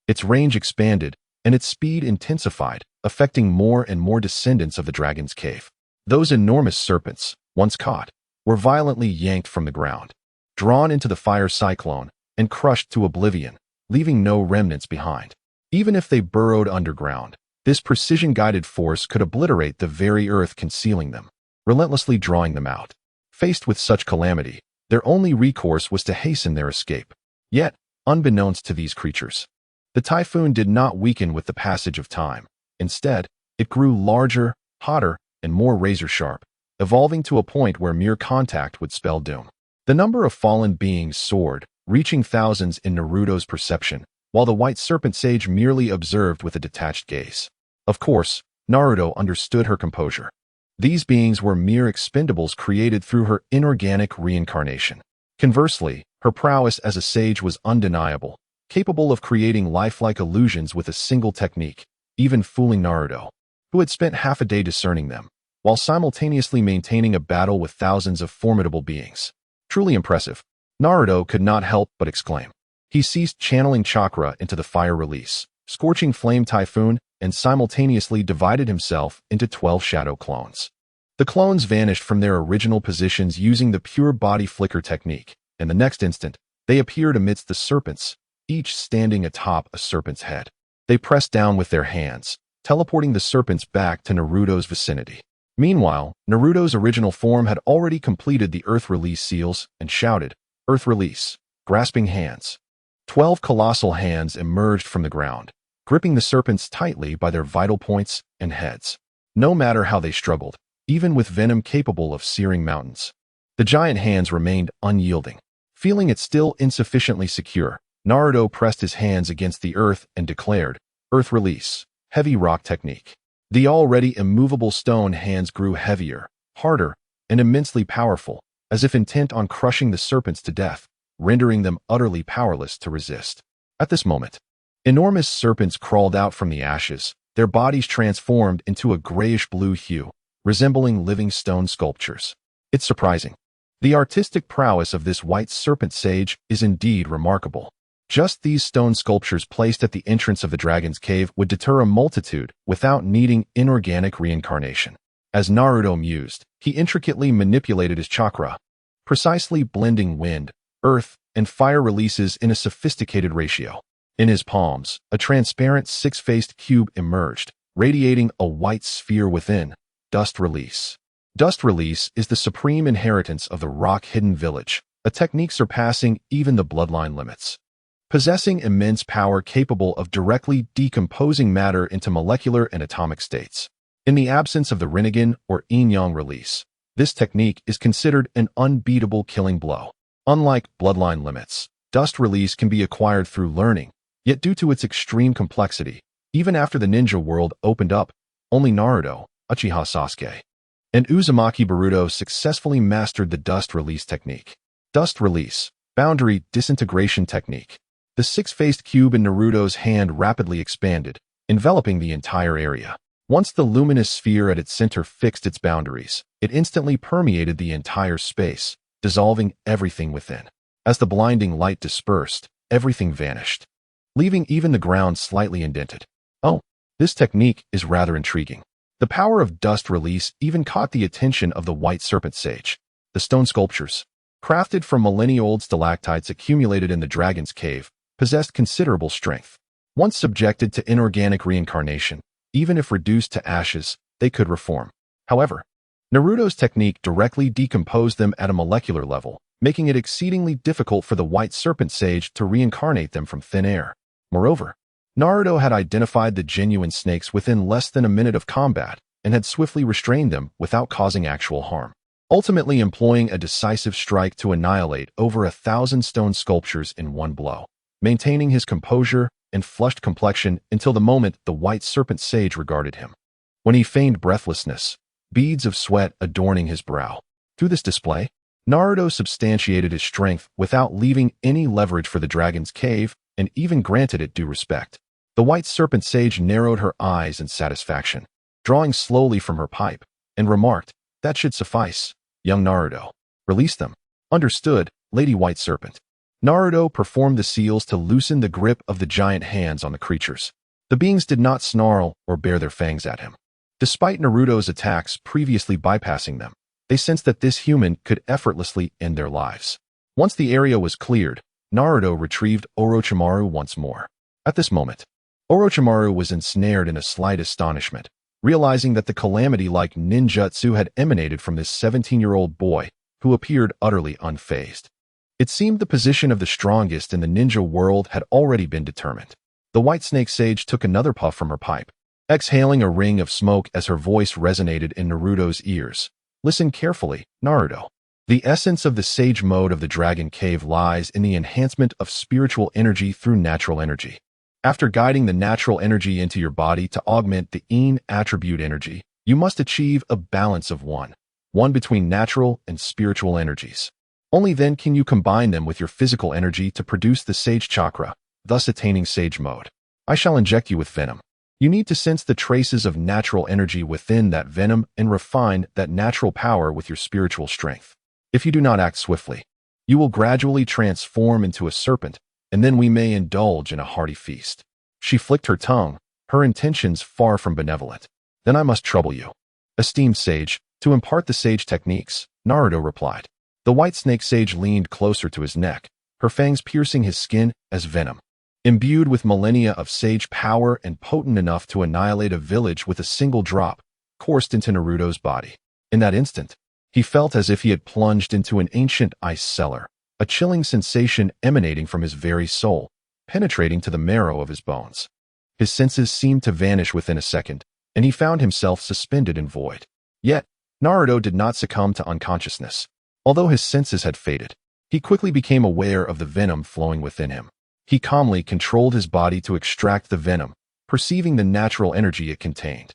Its range expanded, and its speed intensified, affecting more and more descendants of the Dragon's Cave. Those enormous serpents, once caught, were violently yanked from the ground, drawn into the fire cyclone, and crushed to oblivion, leaving no remnants behind. Even if they burrowed underground, this precision-guided force could obliterate the very earth concealing them, relentlessly drawing them out. Faced with such calamity, their only recourse was to hasten their escape. Yet, unbeknownst to these creatures, the typhoon did not weaken with the passage of time. Instead, it grew larger, hotter, and more razor-sharp, evolving to a point where mere contact would spell doom. The number of fallen beings soared, reaching thousands in Naruto's perception, while the White Serpent Sage merely observed with a detached gaze. Of course, Naruto understood her composure. These beings were mere expendables created through her inorganic reincarnation. Conversely, her prowess as a sage was undeniable, capable of creating lifelike illusions with a single technique, even fooling Naruto, who had spent half a day discerning them, while simultaneously maintaining a battle with thousands of formidable beings. Truly impressive. Naruto could not help but exclaim. He ceased channeling chakra into the fire release, scorching flame typhoon, and simultaneously divided himself into 12 shadow clones. The clones vanished from their original positions using the pure body flicker technique, and the next instant, they appeared amidst the serpents, each standing atop a serpent's head. They pressed down with their hands, teleporting the serpents back to Naruto's vicinity. Meanwhile, Naruto's original form had already completed the Earth Release seals and shouted, "Earth Release!" Grasping hands. 12 colossal hands emerged from the ground, gripping the serpents tightly by their vital points and heads. No matter how they struggled, even with venom capable of searing mountains, the giant hands remained unyielding. Feeling it still insufficiently secure, Naruto pressed his hands against the earth and declared, "Earth Release, Heavy Rock Technique." The already immovable stone hands grew heavier, harder, and immensely powerful, as if intent on crushing the serpents to death, rendering them utterly powerless to resist. At this moment, enormous serpents crawled out from the ashes, their bodies transformed into a grayish-blue hue, resembling living stone sculptures. It's surprising. The artistic prowess of this white serpent sage is indeed remarkable. Just these stone sculptures placed at the entrance of the dragon's cave would deter a multitude without needing inorganic reincarnation. As Naruto mused, he intricately manipulated his chakra, precisely blending wind, earth, and fire releases in a sophisticated ratio. In his palms, a transparent six-faced cube emerged, radiating a white sphere within. Dust Release. Dust Release is the supreme inheritance of the rock-hidden village, a technique surpassing even the bloodline limits. Possessing immense power capable of directly decomposing matter into molecular and atomic states. In the absence of the Rinnegan or Yin-Yang release, this technique is considered an unbeatable killing blow. Unlike bloodline limits, Dust Release can be acquired through learning, yet due to its extreme complexity, even after the ninja world opened up, only Naruto, Uchiha Sasuke, and Uzumaki Naruto successfully mastered the Dust Release technique. Dust Release, Boundary Disintegration Technique. The six-faced cube in Naruto's hand rapidly expanded, enveloping the entire area. Once the luminous sphere at its center fixed its boundaries, it instantly permeated the entire space, dissolving everything within. As the blinding light dispersed, everything vanished, leaving even the ground slightly indented. Oh, this technique is rather intriguing. The power of Dust Release even caught the attention of the White Serpent Sage. The stone sculptures, crafted from millennia-old stalactites accumulated in the dragon's cave, possessed considerable strength. Once subjected to inorganic reincarnation, even if reduced to ashes, they could reform. However, Naruto's technique directly decomposed them at a molecular level, making it exceedingly difficult for the White Serpent Sage to reincarnate them from thin air. Moreover, Naruto had identified the genuine snakes within less than a minute of combat and had swiftly restrained them without causing actual harm, ultimately employing a decisive strike to annihilate over 1,000 stone sculptures in one blow. Maintaining his composure and flushed complexion until the moment the White Serpent Sage regarded him, when he feigned breathlessness, beads of sweat adorning his brow. Through this display, Naruto substantiated his strength without leaving any leverage for the dragon's cave and even granted it due respect. The White Serpent Sage narrowed her eyes in satisfaction, drawing slowly from her pipe, and remarked, "That should suffice, young Naruto. Release them." "Understood, Lady White Serpent." Naruto performed the seals to loosen the grip of the giant hands on the creatures. The beings did not snarl or bare their fangs at him. Despite Naruto's attacks previously bypassing them, they sensed that this human could effortlessly end their lives. Once the area was cleared, Naruto retrieved Orochimaru once more. At this moment, Orochimaru was ensnared in a slight astonishment, realizing that the calamity-like ninjutsu had emanated from this 17-year-old boy, who appeared utterly unfazed. It seemed the position of the strongest in the ninja world had already been determined. The White Snake Sage took another puff from her pipe, exhaling a ring of smoke as her voice resonated in Naruto's ears. "Listen carefully, Naruto. The essence of the sage mode of the Dragon Cave lies in the enhancement of spiritual energy through natural energy. After guiding the natural energy into your body to augment the yin attribute energy, you must achieve a balance of one between natural and spiritual energies. Only then can you combine them with your physical energy to produce the Sage Chakra, thus attaining Sage Mode. I shall inject you with venom. You need to sense the traces of natural energy within that venom and refine that natural power with your spiritual strength. If you do not act swiftly, you will gradually transform into a serpent, and then we may indulge in a hearty feast. She flicked her tongue, her intentions far from benevolent. Then I must trouble you, esteemed sage, to impart the sage techniques, Naruto replied. The white snake sage leaned closer to his neck, her fangs piercing his skin as venom. Imbued with millennia of sage power and potent enough to annihilate a village with a single drop, coursed into Naruto's body. In that instant, he felt as if he had plunged into an ancient ice cellar, a chilling sensation emanating from his very soul, penetrating to the marrow of his bones. His senses seemed to vanish within a second, and he found himself suspended in void. Yet, Naruto did not succumb to unconsciousness. Although his senses had faded, he quickly became aware of the venom flowing within him. He calmly controlled his body to extract the venom, perceiving the natural energy it contained.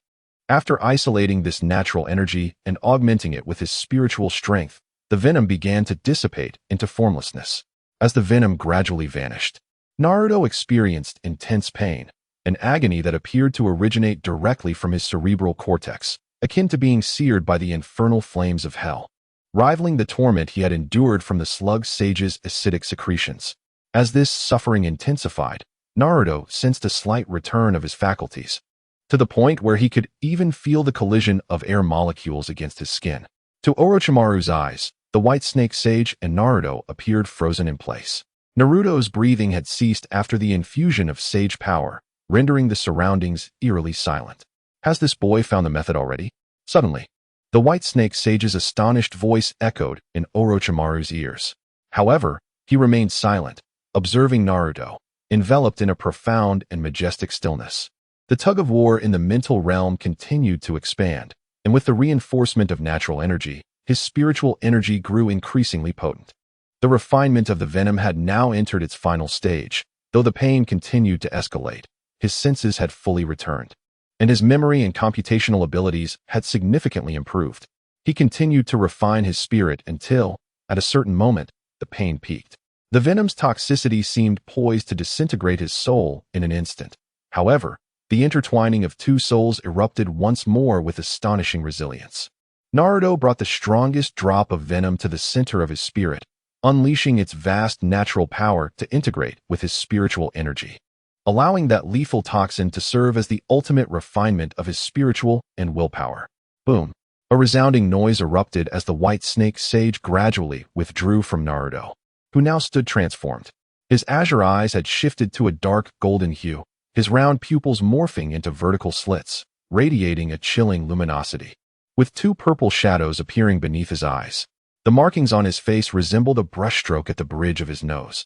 After isolating this natural energy and augmenting it with his spiritual strength, the venom began to dissipate into formlessness. As the venom gradually vanished, Naruto experienced intense pain, an agony that appeared to originate directly from his cerebral cortex, akin to being seared by the infernal flames of hell, rivaling the torment he had endured from the slug sage's acidic secretions. As this suffering intensified, Naruto sensed a slight return of his faculties, to the point where he could even feel the collision of air molecules against his skin. To Orochimaru's eyes, the white snake sage and Naruto appeared frozen in place. Naruto's breathing had ceased after the infusion of sage power, rendering the surroundings eerily silent. Has this boy found the method already? Suddenly, the white snake sage's astonished voice echoed in Orochimaru's ears. However, he remained silent, observing Naruto, enveloped in a profound and majestic stillness. The tug-of-war in the mental realm continued to expand, and with the reinforcement of natural energy, his spiritual energy grew increasingly potent. The refinement of the venom had now entered its final stage, though the pain continued to escalate. His senses had fully returned, and his memory and computational abilities had significantly improved. He continued to refine his spirit until, at a certain moment, the pain peaked. The venom's toxicity seemed poised to disintegrate his soul in an instant. However, the intertwining of two souls erupted once more with astonishing resilience. Naruto brought the strongest drop of venom to the center of his spirit, unleashing its vast natural power to integrate with his spiritual energy, allowing that lethal toxin to serve as the ultimate refinement of his spiritual and willpower. Boom! A resounding noise erupted as the white snake sage gradually withdrew from Naruto, who now stood transformed. His azure eyes had shifted to a dark golden hue, his round pupils morphing into vertical slits, radiating a chilling luminosity, with two purple shadows appearing beneath his eyes. The markings on his face resembled a brushstroke at the bridge of his nose,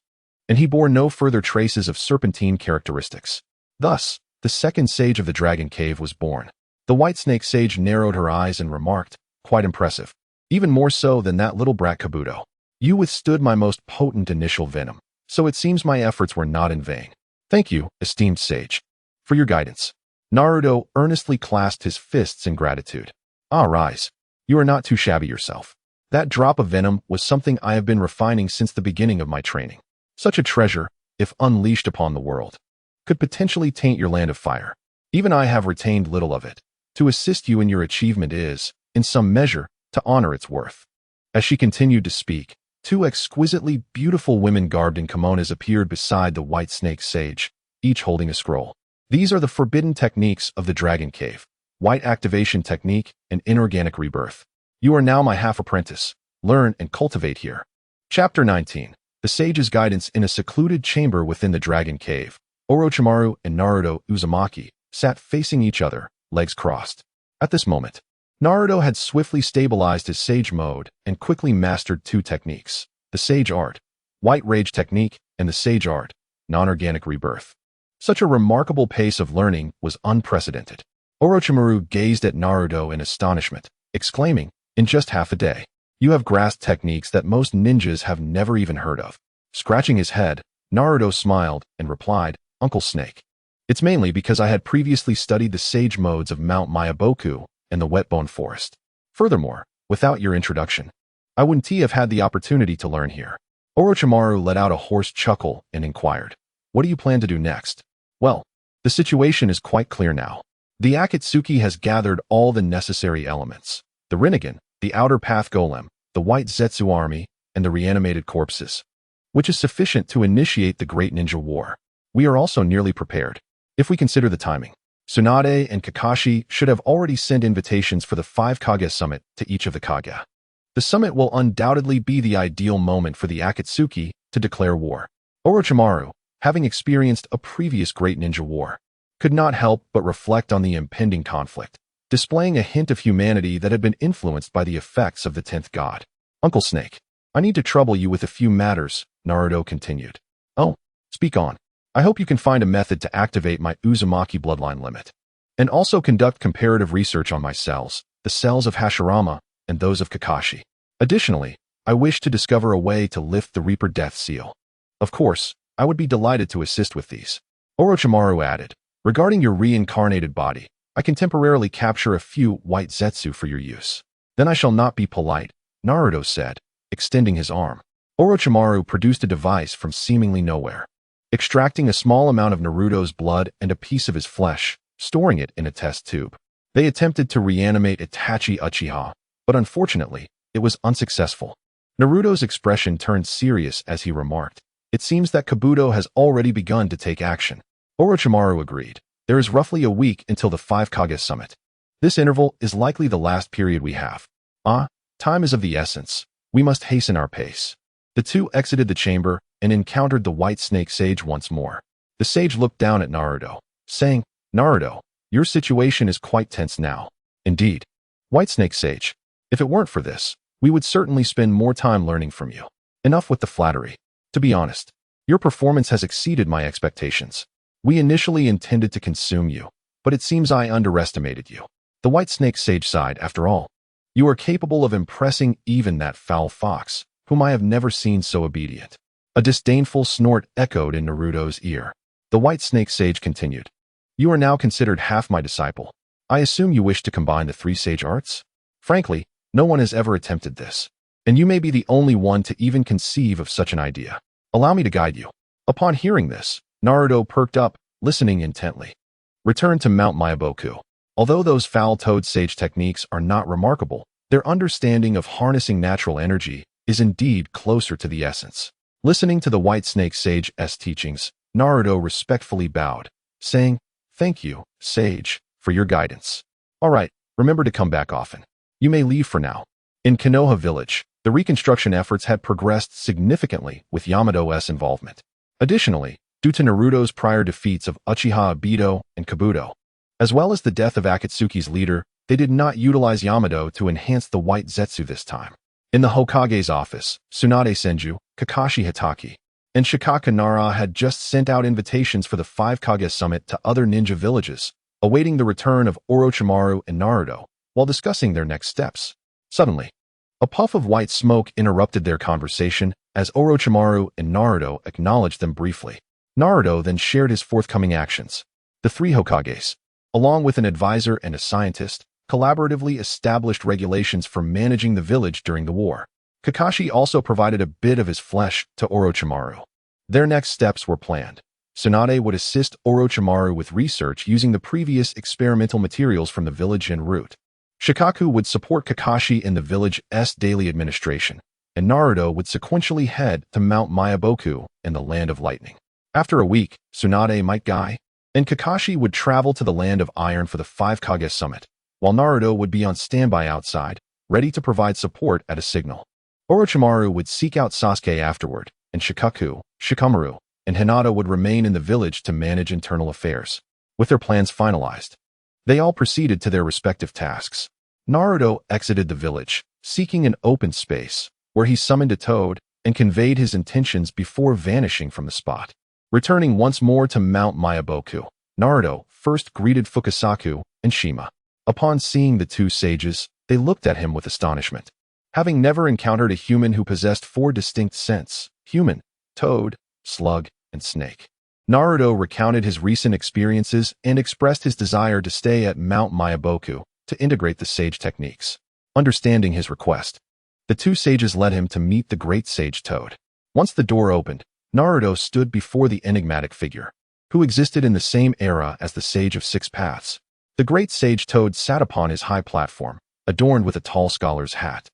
and he bore no further traces of serpentine characteristics. Thus, the second sage of the Dragon Cave was born. The white snake sage narrowed her eyes and remarked, "Quite impressive. Even more so than that little brat Kabuto. You withstood my most potent initial venom, so it seems my efforts were not in vain. Thank you, esteemed sage, for your guidance." Naruto earnestly clasped his fists in gratitude. "Ah, rise. You are not too shabby yourself. That drop of venom was something I have been refining since the beginning of my training. Such a treasure, if unleashed upon the world, could potentially taint your land of fire. Even I have retained little of it. To assist you in your achievement is, in some measure, to honor its worth." As she continued to speak, two exquisitely beautiful women garbed in kimonos appeared beside the white snake sage, each holding a scroll. These are the forbidden techniques of the Dragon Cave: white activation technique and inorganic rebirth. You are now my half-apprentice. Learn and cultivate here. Chapter 19. The Sage's Guidance. In a secluded chamber within the Dragon Cave, Orochimaru and Naruto Uzumaki sat facing each other, legs crossed. At this moment, Naruto had swiftly stabilized his Sage mode and quickly mastered two techniques: the Sage Art, White Rage Technique, and the Sage Art, Non-Organic Rebirth. Such a remarkable pace of learning was unprecedented. Orochimaru gazed at Naruto in astonishment, exclaiming, "In just half a day, you have grasped techniques that most ninjas have never even heard of." Scratching his head, Naruto smiled and replied, "Uncle Snake, It's mainly because I had previously studied the sage modes of Mount Mayaboku and the Wetbone Forest. Furthermore, without your introduction, I wouldn't have had the opportunity to learn here. Orochimaru let out a hoarse chuckle and inquired, "What do you plan to do next?" "Well, the situation is quite clear now. The Akatsuki has gathered all the necessary elements. The Rinnegan, the Outer Path Golem, the White Zetsu Army, and the Reanimated Corpses, which is sufficient to initiate the Great Ninja War. We are also nearly prepared, if we consider the timing. Tsunade and Kakashi should have already sent invitations for the 5 Kage Summit to each of the Kage. The summit will undoubtedly be the ideal moment for the Akatsuki to declare war." Orochimaru, having experienced a previous Great Ninja War, could not help but reflect on the impending conflict, displaying a hint of humanity that had been influenced by the effects of the 10th god. "Uncle Snake, I need to trouble you with a few matters," Naruto continued. "Oh, speak on. I hope you can find a method to activate my Uzumaki bloodline limit, and also conduct comparative research on my cells, the cells of Hashirama, and those of Kakashi. Additionally, I wish to discover a way to lift the Reaper Death Seal. Of course, I would be delighted to assist with these." Orochimaru added, "Regarding your reincarnated body, I can temporarily capture a few white Zetsu for your use." "Then I shall not be polite," Naruto said, extending his arm. Orochimaru produced a device from seemingly nowhere, extracting a small amount of Naruto's blood and a piece of his flesh, storing it in a test tube. They attempted to reanimate Itachi Uchiha, but unfortunately, it was unsuccessful. Naruto's expression turned serious as he remarked, "It seems that Kabuto has already begun to take action." Orochimaru agreed. "There is roughly a week until the 5 Kage Summit. This interval is likely the last period we have. Time is of the essence. We must hasten our pace." The two exited the chamber and encountered the White Snake Sage once more. The sage looked down at Naruto, saying, "Naruto, your situation is quite tense now." "Indeed. White Snake Sage, if it weren't for this, we would certainly spend more time learning from you. Enough with the flattery. To be honest, your performance has exceeded my expectations. We initially intended to consume you, but it seems I underestimated you." The White Snake Sage sighed. "After all, you are capable of impressing even that foul fox, whom I have never seen so obedient." A disdainful snort echoed in Naruto's ear. The White Snake Sage continued, "You are now considered half my disciple. I assume you wish to combine the 3 sage arts? Frankly, no one has ever attempted this, and you may be the only one to even conceive of such an idea. Allow me to guide you." Upon hearing this, Naruto perked up, listening intently. Return to Mount Mayaboku. Although those foul-toed sage techniques are not remarkable, their understanding of harnessing natural energy is indeed closer to the essence. Listening to the White Snake Sage's teachings, Naruto respectfully bowed, saying, "Thank you, Sage, for your guidance. All right, remember to come back often. You may leave for now." In Konoha village, the reconstruction efforts had progressed significantly with Yamato's involvement. Additionally, due to Naruto's prior defeats of Uchiha Obito and Kabuto, as well as the death of Akatsuki's leader, they did not utilize Yamato to enhance the White Zetsu this time. In the Hokage's office, Tsunade Senju, Kakashi Hatake, and Shikaka Nara had just sent out invitations for the 5 Kage Summit to other ninja villages, awaiting the return of Orochimaru and Naruto while discussing their next steps. Suddenly, a puff of white smoke interrupted their conversation as Orochimaru and Naruto acknowledged them briefly. Naruto then shared his forthcoming actions. The 3 Hokages, along with an advisor and a scientist, collaboratively established regulations for managing the village during the war. Kakashi also provided a bit of his flesh to Orochimaru. Their next steps were planned. Tsunade would assist Orochimaru with research using the previous experimental materials from the village en route. Shikaku would support Kakashi in the village's daily administration, and Naruto would sequentially head to Mount Mayaboku and the Land of Lightning. After a week, Tsunade might die, and Kakashi would travel to the Land of Iron for the 5 Kage Summit, while Naruto would be on standby outside, ready to provide support at a signal. Orochimaru would seek out Sasuke afterward, and Shikaku, Shikamaru, and Hinata would remain in the village to manage internal affairs. With their plans finalized, they all proceeded to their respective tasks. Naruto exited the village, seeking an open space, where he summoned a toad and conveyed his intentions before vanishing from the spot. Returning once more to Mount Mayaboku, Naruto first greeted Fukasaku and Shima. Upon seeing the 2 sages, they looked at him with astonishment. Having never encountered a human who possessed 4 distinct scents: human, toad, slug, and snake, Naruto recounted his recent experiences and expressed his desire to stay at Mount Myaboku to integrate the sage techniques. Understanding his request, the two sages led him to meet the great sage Toad. Once the door opened, Naruto stood before the enigmatic figure, who existed in the same era as the Sage of Six Paths. The great sage Toad sat upon his high platform, adorned with a tall scholar's hat,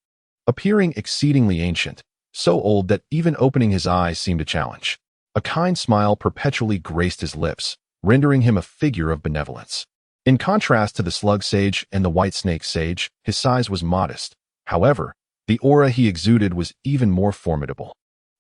appearing exceedingly ancient, so old that even opening his eyes seemed a challenge. A kind smile perpetually graced his lips, rendering him a figure of benevolence. In contrast to the slug sage and the white snake sage, his size was modest. However, the aura he exuded was even more formidable.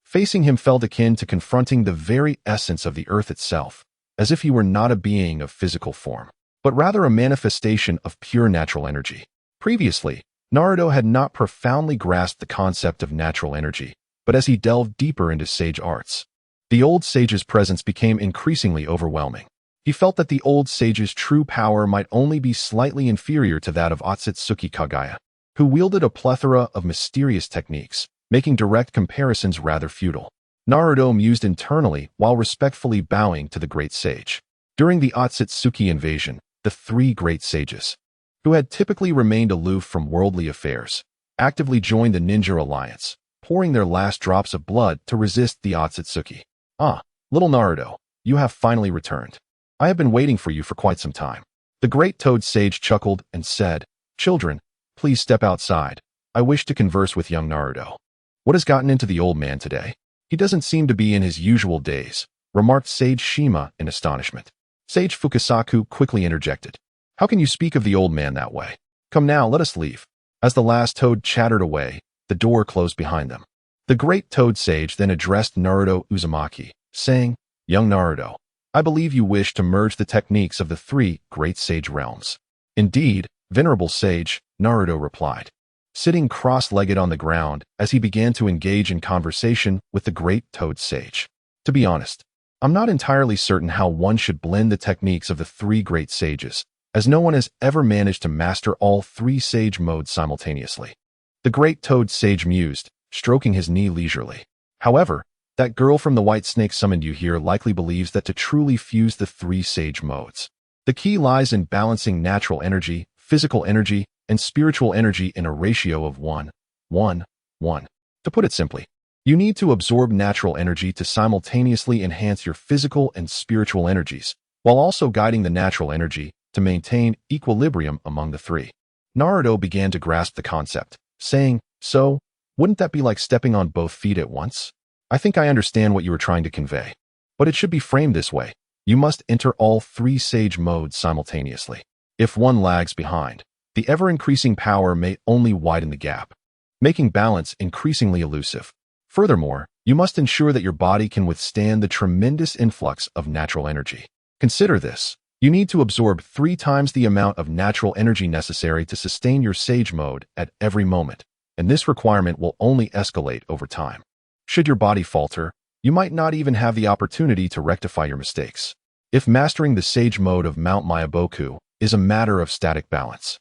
Facing him felt akin to confronting the very essence of the earth itself, as if he were not a being of physical form, but rather a manifestation of pure natural energy. Previously, Naruto had not profoundly grasped the concept of natural energy, but as he delved deeper into sage arts, the old sage's presence became increasingly overwhelming. He felt that the old sage's true power might only be slightly inferior to that of Otsutsuki Kagaya, who wielded a plethora of mysterious techniques, making direct comparisons rather futile. Naruto mused internally while respectfully bowing to the great sage. During the Otsutsuki invasion, the three great sages, who had typically remained aloof from worldly affairs, actively joined the Ninja Alliance, pouring their last drops of blood to resist the Otsutsuki. "Ah, little Naruto, you have finally returned. I have been waiting for you for quite some time." The great Toad sage chuckled and said, "Children, please step outside. I wish to converse with young Naruto." "What has gotten into the old man today? He doesn't seem to be in his usual days," remarked Sage Shima in astonishment. Sage Fukasaku quickly interjected. "How can you speak of the old man that way? Come now, let us leave." As the last Toad chattered away, the door closed behind them. The great Toad sage then addressed Naruto Uzumaki, saying, "Young Naruto, I believe you wish to merge the techniques of the three great sage realms." "Indeed, venerable sage," Naruto replied, sitting cross-legged on the ground as he began to engage in conversation with the great Toad sage. "To be honest, I'm not entirely certain how one should blend the techniques of the three great sages, as no one has ever managed to master all three sage modes simultaneously." The great Toad sage mused, stroking his knee leisurely. "However, that girl from the white snake summoned you here likely believes that to truly fuse the three sage modes, the key lies in balancing natural energy, physical energy, and spiritual energy in a ratio of 1:1:1. To put it simply, you need to absorb natural energy to simultaneously enhance your physical and spiritual energies, while also guiding the natural energy to maintain equilibrium among the three. Naruto began to grasp the concept, saying, "So, wouldn't that be like stepping on both feet at once? I think I understand what you were trying to convey. But it should be framed this way. You must enter all three sage modes simultaneously. If one lags behind, the ever-increasing power may only widen the gap, making balance increasingly elusive. Furthermore, you must ensure that your body can withstand the tremendous influx of natural energy. Consider this. You need to absorb 3 times the amount of natural energy necessary to sustain your sage mode at every moment, and this requirement will only escalate over time. Should your body falter, you might not even have the opportunity to rectify your mistakes. If mastering the sage mode of Mount Myaboku is a matter of static balance,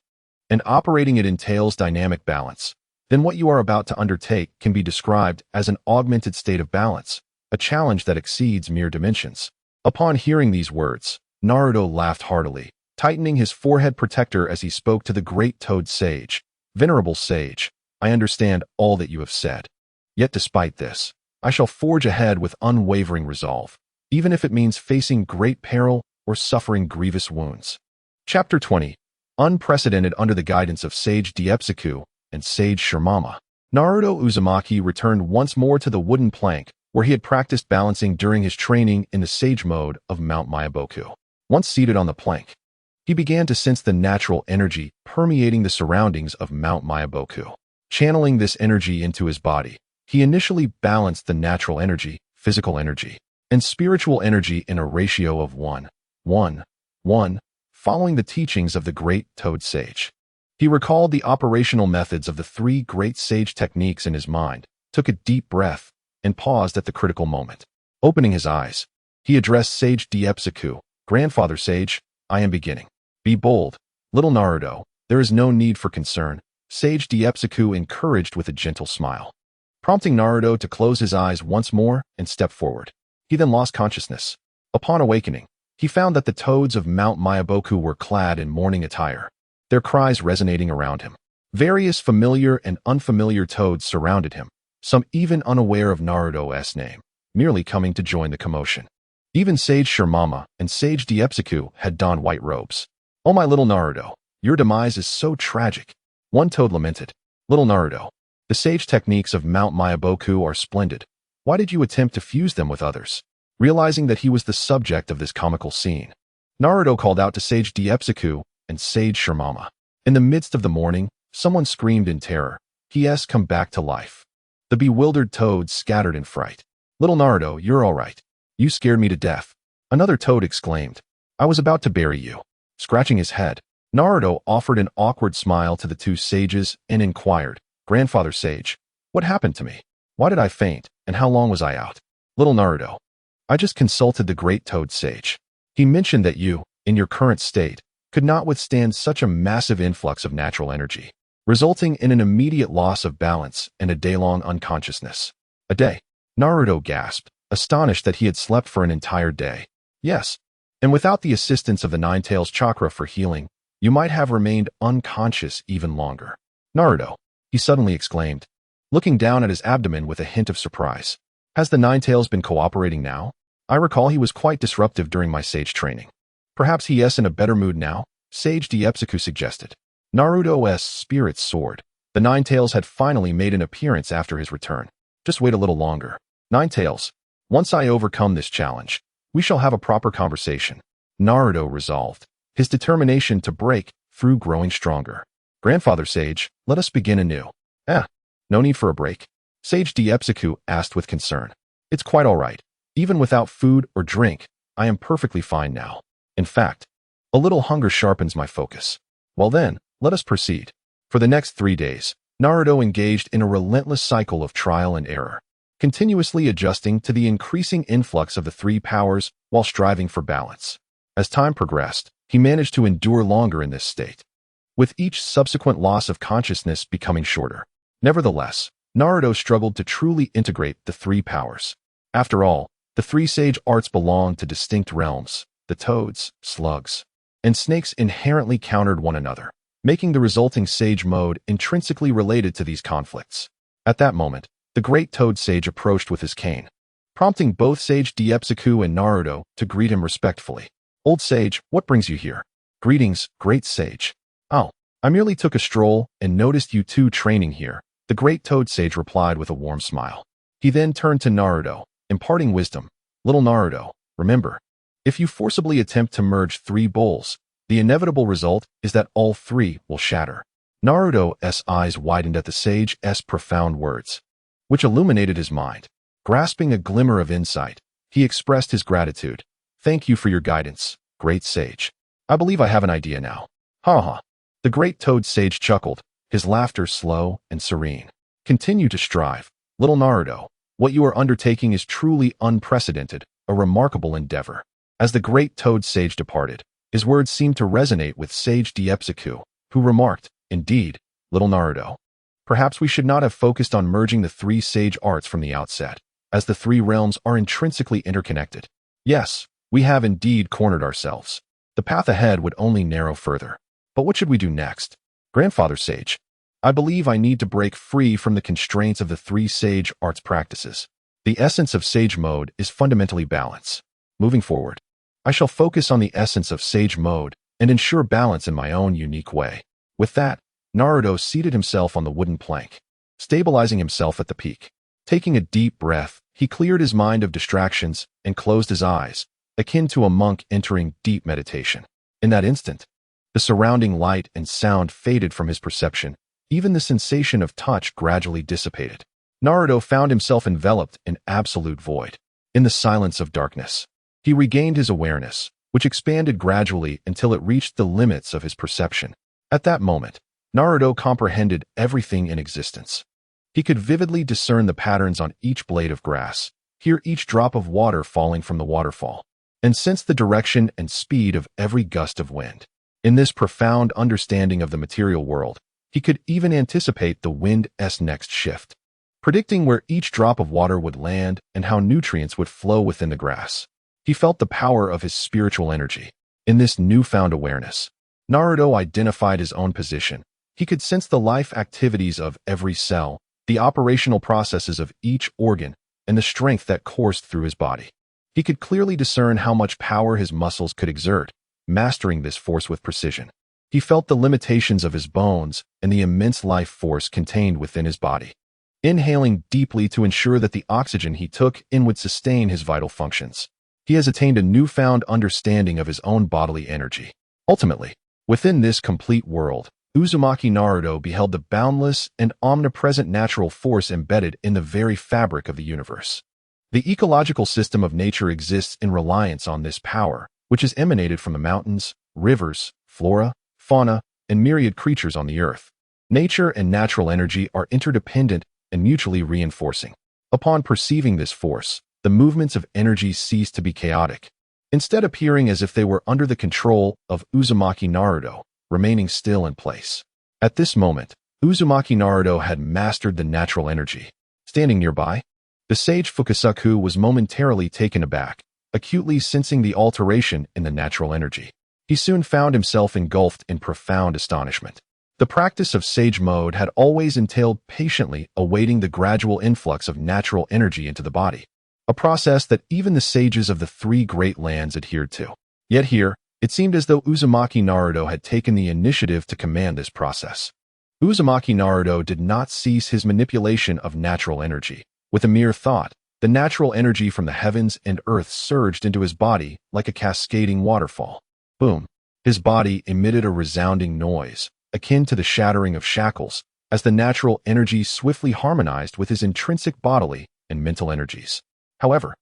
and operating it entails dynamic balance, then what you are about to undertake can be described as an augmented state of balance, a challenge that exceeds mere dimensions." Upon hearing these words, Naruto laughed heartily, tightening his forehead protector as he spoke to the great Toad sage. "Venerable sage, I understand all that you have said. Yet despite this, I shall forge ahead with unwavering resolve, even if it means facing great peril or suffering grievous wounds." Chapter 20. Unprecedented under the guidance of Sage Diepsaku and Sage Shirmama, Naruto Uzumaki returned once more to the wooden plank where he had practiced balancing during his training in the sage mode of Mount Myaboku. Once seated on the plank, he began to sense the natural energy permeating the surroundings of Mount Myaboku. Channeling this energy into his body, he initially balanced the natural energy, physical energy, and spiritual energy in a ratio of 1:1:1, following the teachings of the great Toad sage. He recalled the operational methods of the three great sage techniques in his mind, took a deep breath, and paused at the critical moment. Opening his eyes, he addressed Sage Diepsaku. "Grandfather Sage, I am beginning. Be bold, little Naruto. There is no need for concern," Sage Diepsaku encouraged with a gentle smile, prompting Naruto to close his eyes once more and step forward. He then lost consciousness. Upon awakening, he found that the toads of Mount Myaboku were clad in mourning attire, their cries resonating around him. Various familiar and unfamiliar toads surrounded him, some even unaware of Naruto's name, merely coming to join the commotion. Even Sage Shirmama and Sage Diepsiku had donned white robes. "Oh my little Naruto, your demise is so tragic," one toad lamented. "Little Naruto, the sage techniques of Mount Myaboku are splendid. Why did you attempt to fuse them with others?" Realizing that he was the subject of this comical scene, Naruto called out to Sage Diepsiku and Sage Shirmama. In the midst of the mourning, someone screamed in terror, "He come back to life." The bewildered toads scattered in fright. "Little Naruto, you're all right. You scared me to death," another toad exclaimed. "I was about to bury you." Scratching his head, Naruto offered an awkward smile to the two sages and inquired, "Grandfather Sage, what happened to me? Why did I faint, and how long was I out?" "Little Naruto, I just consulted the great toad sage. He mentioned that you, in your current state, could not withstand such a massive influx of natural energy, resulting in an immediate loss of balance and a day-long unconsciousness." "A day?" Naruto gasped, astonished that he had slept for an entire day. "Yes, and without the assistance of the Nine-Tails chakra for healing, you might have remained unconscious even longer." "Naruto," he suddenly exclaimed, looking down at his abdomen with a hint of surprise. "Has the Nine-Tails been cooperating now? I recall he was quite disruptive during my sage training." "Perhaps he is in a better mood now," Sage Diepsiku suggested. Naruto's spirits soared. The Nine-Tails had finally made an appearance after his return. "Just wait a little longer. Nine-Tails, once I overcome this challenge, we shall have a proper conversation," Naruto resolved, his determination to break through growing stronger. "Grandfather Sage, let us begin anew." No need for a break," Sage Diepsiku asked with concern. "It's quite all right. Even without food or drink, I am perfectly fine now. In fact, a little hunger sharpens my focus." "Well then, let us proceed." For the next 3 days, Naruto engaged in a relentless cycle of trial and error, continuously adjusting to the increasing influx of the three powers while striving for balance. As time progressed, he managed to endure longer in this state, with each subsequent loss of consciousness becoming shorter. Nevertheless, Naruto struggled to truly integrate the three powers. After all, the three sage arts belonged to distinct realms. The toads, slugs, and snakes inherently countered one another, making the resulting sage mode intrinsically related to these conflicts. At that moment, the great toad sage approached with his cane, prompting both Sage Diepsiku and Naruto to greet him respectfully. "Old sage, what brings you here?" "Greetings, great sage." "Oh, I merely took a stroll and noticed you two training here," the great toad sage replied with a warm smile. He then turned to Naruto, imparting wisdom. "Little Naruto, remember, if you forcibly attempt to merge three bowls, the inevitable result is that all three will shatter." Naruto's eyes widened at the sage's profound words, which illuminated his mind. Grasping a glimmer of insight, he expressed his gratitude. "Thank you for your guidance, great sage. I believe I have an idea now." "Ha ha." The great toad sage chuckled, his laughter slow and serene. "Continue to strive, little Naruto. What you are undertaking is truly unprecedented, a remarkable endeavor." As the great toad sage departed, his words seemed to resonate with Sage Diepsiku, who remarked, "Indeed, little Naruto. Perhaps we should not have focused on merging the three sage arts from the outset, as the three realms are intrinsically interconnected. Yes, we have indeed cornered ourselves. The path ahead would only narrow further. But what should we do next?" "Grandfather Sage, I believe I need to break free from the constraints of the three sage arts practices. The essence of sage mode is fundamentally balance. Moving forward, I shall focus on the essence of sage mode and ensure balance in my own unique way." With that, Naruto seated himself on the wooden plank, stabilizing himself at the peak. Taking a deep breath, he cleared his mind of distractions and closed his eyes, akin to a monk entering deep meditation. In that instant, the surrounding light and sound faded from his perception. Even the sensation of touch gradually dissipated. Naruto found himself enveloped in absolute void. In the silence of darkness, he regained his awareness, which expanded gradually until it reached the limits of his perception. At that moment, Naruto comprehended everything in existence. He could vividly discern the patterns on each blade of grass, hear each drop of water falling from the waterfall, and sense the direction and speed of every gust of wind. In this profound understanding of the material world, he could even anticipate the wind's next shift, predicting where each drop of water would land and how nutrients would flow within the grass. He felt the power of his spiritual energy. In this newfound awareness, Naruto identified his own position. He could sense the life activities of every cell, the operational processes of each organ, and the strength that coursed through his body. He could clearly discern how much power his muscles could exert, mastering this force with precision. He felt the limitations of his bones and the immense life force contained within his body. Inhaling deeply to ensure that the oxygen he took in would sustain his vital functions, he has attained a newfound understanding of his own bodily energy. Ultimately, within this complete world, Uzumaki Naruto beheld the boundless and omnipresent natural force embedded in the very fabric of the universe. The ecological system of nature exists in reliance on this power, which is emanated from the mountains, rivers, flora, fauna, and myriad creatures on the earth. Nature and natural energy are interdependent and mutually reinforcing. Upon perceiving this force, the movements of energy cease to be chaotic, instead appearing as if they were under the control of Uzumaki Naruto, remaining still in place. At this moment, Uzumaki Naruto had mastered the natural energy. Standing nearby, the sage Fukasaku was momentarily taken aback, acutely sensing the alteration in the natural energy. He soon found himself engulfed in profound astonishment. The practice of sage mode had always entailed patiently awaiting the gradual influx of natural energy into the body, a process that even the sages of the three great lands adhered to. Yet here, it seemed as though Uzumaki Naruto had taken the initiative to command this process. Uzumaki Naruto did not cease his manipulation of natural energy. With a mere thought, the natural energy from the heavens and earth surged into his body like a cascading waterfall. Boom! His body emitted a resounding noise, akin to the shattering of shackles, as the natural energy swiftly harmonized with his intrinsic bodily and mental energies. However,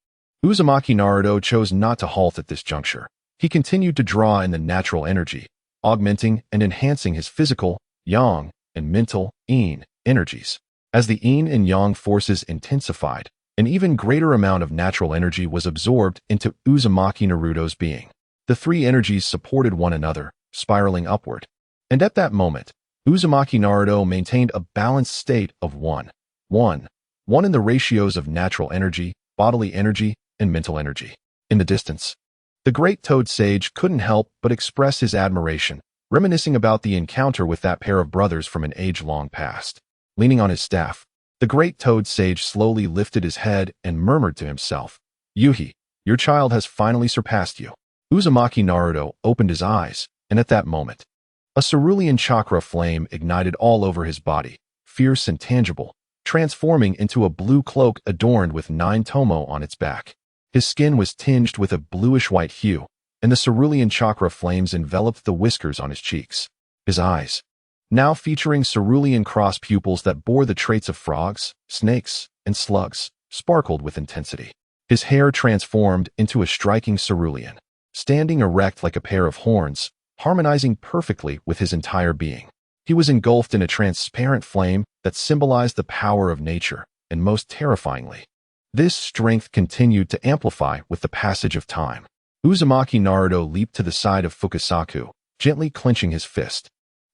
Uzumaki Naruto chose not to halt at this juncture. He continued to draw in the natural energy, augmenting and enhancing his physical, yang, and mental, yin, energies. As the yin and yang forces intensified, an even greater amount of natural energy was absorbed into Uzumaki Naruto's being. The three energies supported one another, spiraling upward. And at that moment, Uzumaki Naruto maintained a balanced state of 1:1 in the ratios of natural energy, bodily energy, and mental energy. In the distance, the great toad sage couldn't help but express his admiration, reminiscing about the encounter with that pair of brothers from an age-long past. Leaning on his staff, the great toad sage slowly lifted his head and murmured to himself, "Yuhi, your child has finally surpassed you." Uzumaki Naruto opened his eyes, and at that moment, a cerulean chakra flame ignited all over his body, fierce and tangible, transforming into a blue cloak adorned with 9 tomo on its back. His skin was tinged with a bluish-white hue, and the cerulean chakra flames enveloped the whiskers on his cheeks. His eyes, now featuring cerulean cross pupils that bore the traits of frogs, snakes, and slugs, sparkled with intensity. His hair transformed into a striking cerulean, standing erect like a pair of horns, harmonizing perfectly with his entire being. He was engulfed in a transparent flame that symbolized the power of nature, and most terrifyingly, this strength continued to amplify with the passage of time. Uzumaki Naruto leaped to the side of Fukasaku, gently clenching his fist.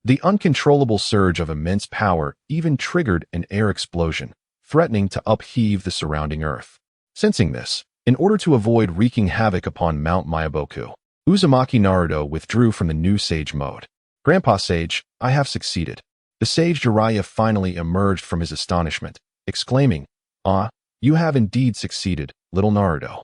The uncontrollable surge of immense power even triggered an air explosion, threatening to upheave the surrounding earth. Sensing this, in order to avoid wreaking havoc upon Mount Myaboku, Uzumaki Naruto withdrew from the new sage mode. "Grandpa Sage, I have succeeded." The sage Jiraiya finally emerged from his astonishment, exclaiming, "Ah, you have indeed succeeded, little Naruto."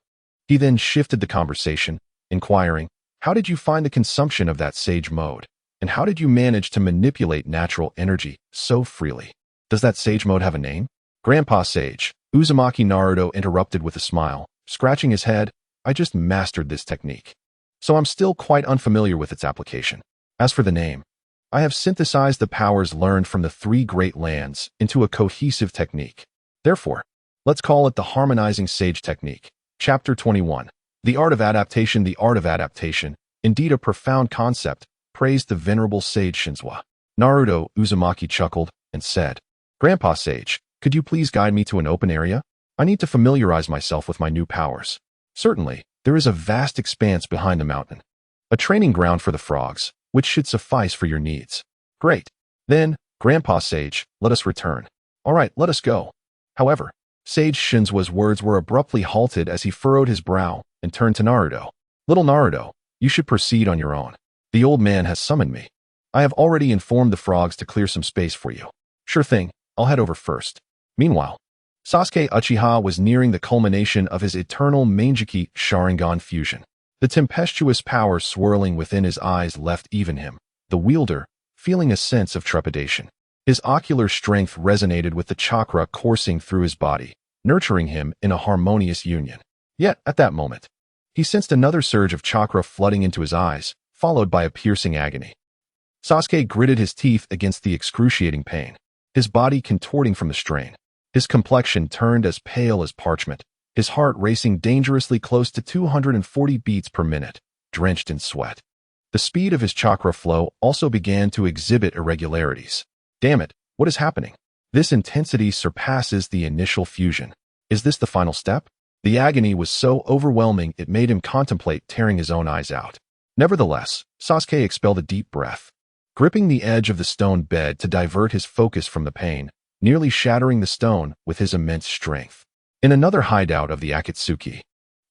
He then shifted the conversation, inquiring, "How did you find the consumption of that sage mode? And how did you manage to manipulate natural energy so freely? Does that sage mode have a name?" "Grandpa Sage," Uzumaki Naruto interrupted with a smile, scratching his head, "I just mastered this technique, so I'm still quite unfamiliar with its application. As for the name, I have synthesized the powers learned from the three great lands into a cohesive technique. Therefore, let's call it the Harmonizing Sage Technique." Chapter 21. The Art of Adaptation. The art of adaptation, indeed a profound concept, praised the venerable sage Shinzwa. "Naruto," Uzumaki chuckled and said, "Grandpa Sage, could you please guide me to an open area? I need to familiarize myself with my new powers." "Certainly, there is a vast expanse behind the mountain. A training ground for the frogs, which should suffice for your needs." "Great. Then, Grandpa Sage, let us return." "All right, let us go." However, Sage Shinzwa's words were abruptly halted as he furrowed his brow, and turned to Naruto. Little Naruto, you should proceed on your own. The old man has summoned me. I have already informed the frogs to clear some space for you. Sure thing, I'll head over first. Meanwhile, Sasuke Uchiha was nearing the culmination of his eternal Mangekyou Sharingan fusion. The tempestuous power swirling within his eyes left even him, the wielder, feeling a sense of trepidation. His ocular strength resonated with the chakra coursing through his body, nurturing him in a harmonious union. Yet, at that moment, he sensed another surge of chakra flooding into his eyes, followed by a piercing agony. Sasuke gritted his teeth against the excruciating pain, his body contorting from the strain. His complexion turned as pale as parchment, his heart racing dangerously close to 240 beats per minute, drenched in sweat. The speed of his chakra flow also began to exhibit irregularities. Damn it, what is happening? This intensity surpasses the initial fusion. Is this the final step? The agony was so overwhelming it made him contemplate tearing his own eyes out. Nevertheless, Sasuke expelled a deep breath, gripping the edge of the stone bed to divert his focus from the pain, nearly shattering the stone with his immense strength. In another hideout of the Akatsuki,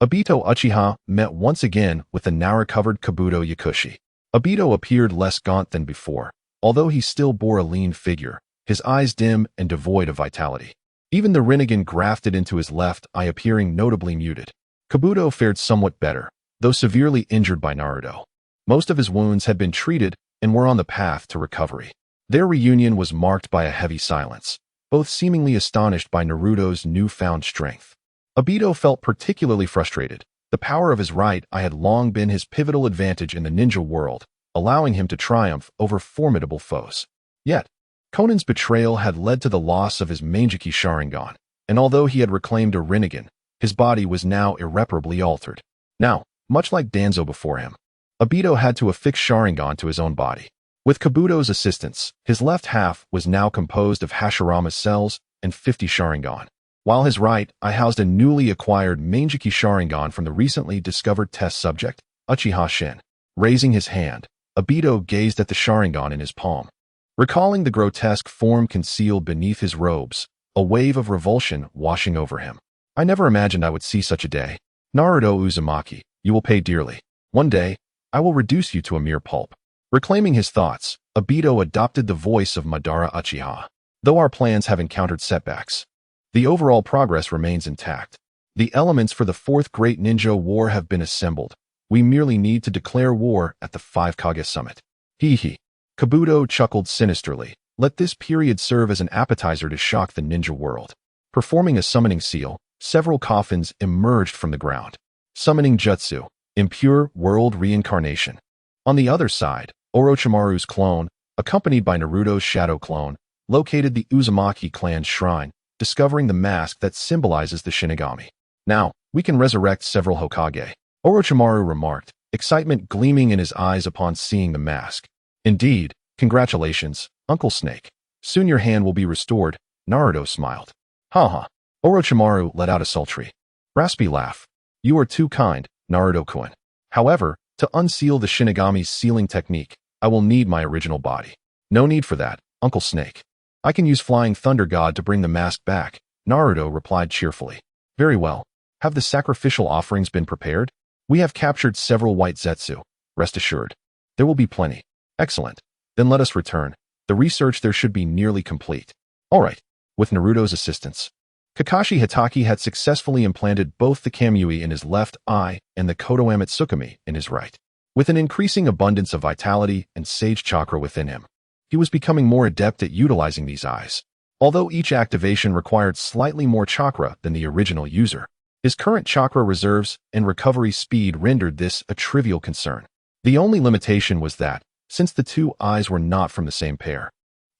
Obito Uchiha met once again with the now-recovered Kabuto Yakushi. Obito appeared less gaunt than before, although he still bore a lean figure, his eyes dim and devoid of vitality. Even the Rinnegan grafted into his left eye appearing notably muted. Kabuto fared somewhat better, though severely injured by Naruto. Most of his wounds had been treated and were on the path to recovery. Their reunion was marked by a heavy silence, both seemingly astonished by Naruto's newfound strength. Obito felt particularly frustrated. The power of his right eye had long been his pivotal advantage in the ninja world, allowing him to triumph over formidable foes. Yet, Konan's betrayal had led to the loss of his Mangekyou Sharingan, and although he had reclaimed a Rinnegan, his body was now irreparably altered. Now, much like Danzo before him, Obito had to affix Sharingan to his own body. With Kabuto's assistance, his left half was now composed of Hashirama's cells and 50 Sharingan, while his right eye housed a newly acquired Mangekyou Sharingan from the recently discovered test subject, Uchiha Shin. Raising his hand, Obito gazed at the Sharingan in his palm. Recalling the grotesque form concealed beneath his robes, a wave of revulsion washing over him. I never imagined I would see such a day. Naruto Uzumaki, you will pay dearly. One day, I will reduce you to a mere pulp. Reclaiming his thoughts, Obito adopted the voice of Madara Uchiha. Though our plans have encountered setbacks, the overall progress remains intact. The elements for the Fourth Great Ninja War have been assembled. We merely need to declare war at the Five Kage Summit. Hee hee. Kabuto chuckled sinisterly. Let this period serve as an appetizer to shock the ninja world. Performing a summoning seal, several coffins emerged from the ground. Summoning Jutsu, impure world reincarnation. On the other side, Orochimaru's clone, accompanied by Naruto's shadow clone, located the Uzumaki clan's shrine, discovering the mask that symbolizes the Shinigami. Now, we can resurrect several Hokage, Orochimaru remarked, excitement gleaming in his eyes upon seeing the mask. Indeed, congratulations, Uncle Snake. Soon your hand will be restored, Naruto smiled. Haha. Orochimaru let out a sultry, raspy laugh. You are too kind, Naruto-kun. However, to unseal the Shinigami's sealing technique, I will need my original body. No need for that, Uncle Snake. I can use Flying Thunder God to bring the mask back, Naruto replied cheerfully. Very well. Have the sacrificial offerings been prepared? We have captured several white Zetsu. Rest assured. There will be plenty. Excellent. Then let us return. The research there should be nearly complete. All right. With Naruto's assistance, Kakashi Hatake had successfully implanted both the Kamui in his left eye and the Kodoame Tsukumi in his right. With an increasing abundance of vitality and sage chakra within him, he was becoming more adept at utilizing these eyes. Although each activation required slightly more chakra than the original user, his current chakra reserves and recovery speed rendered this a trivial concern. The only limitation was that, since the two eyes were not from the same pair,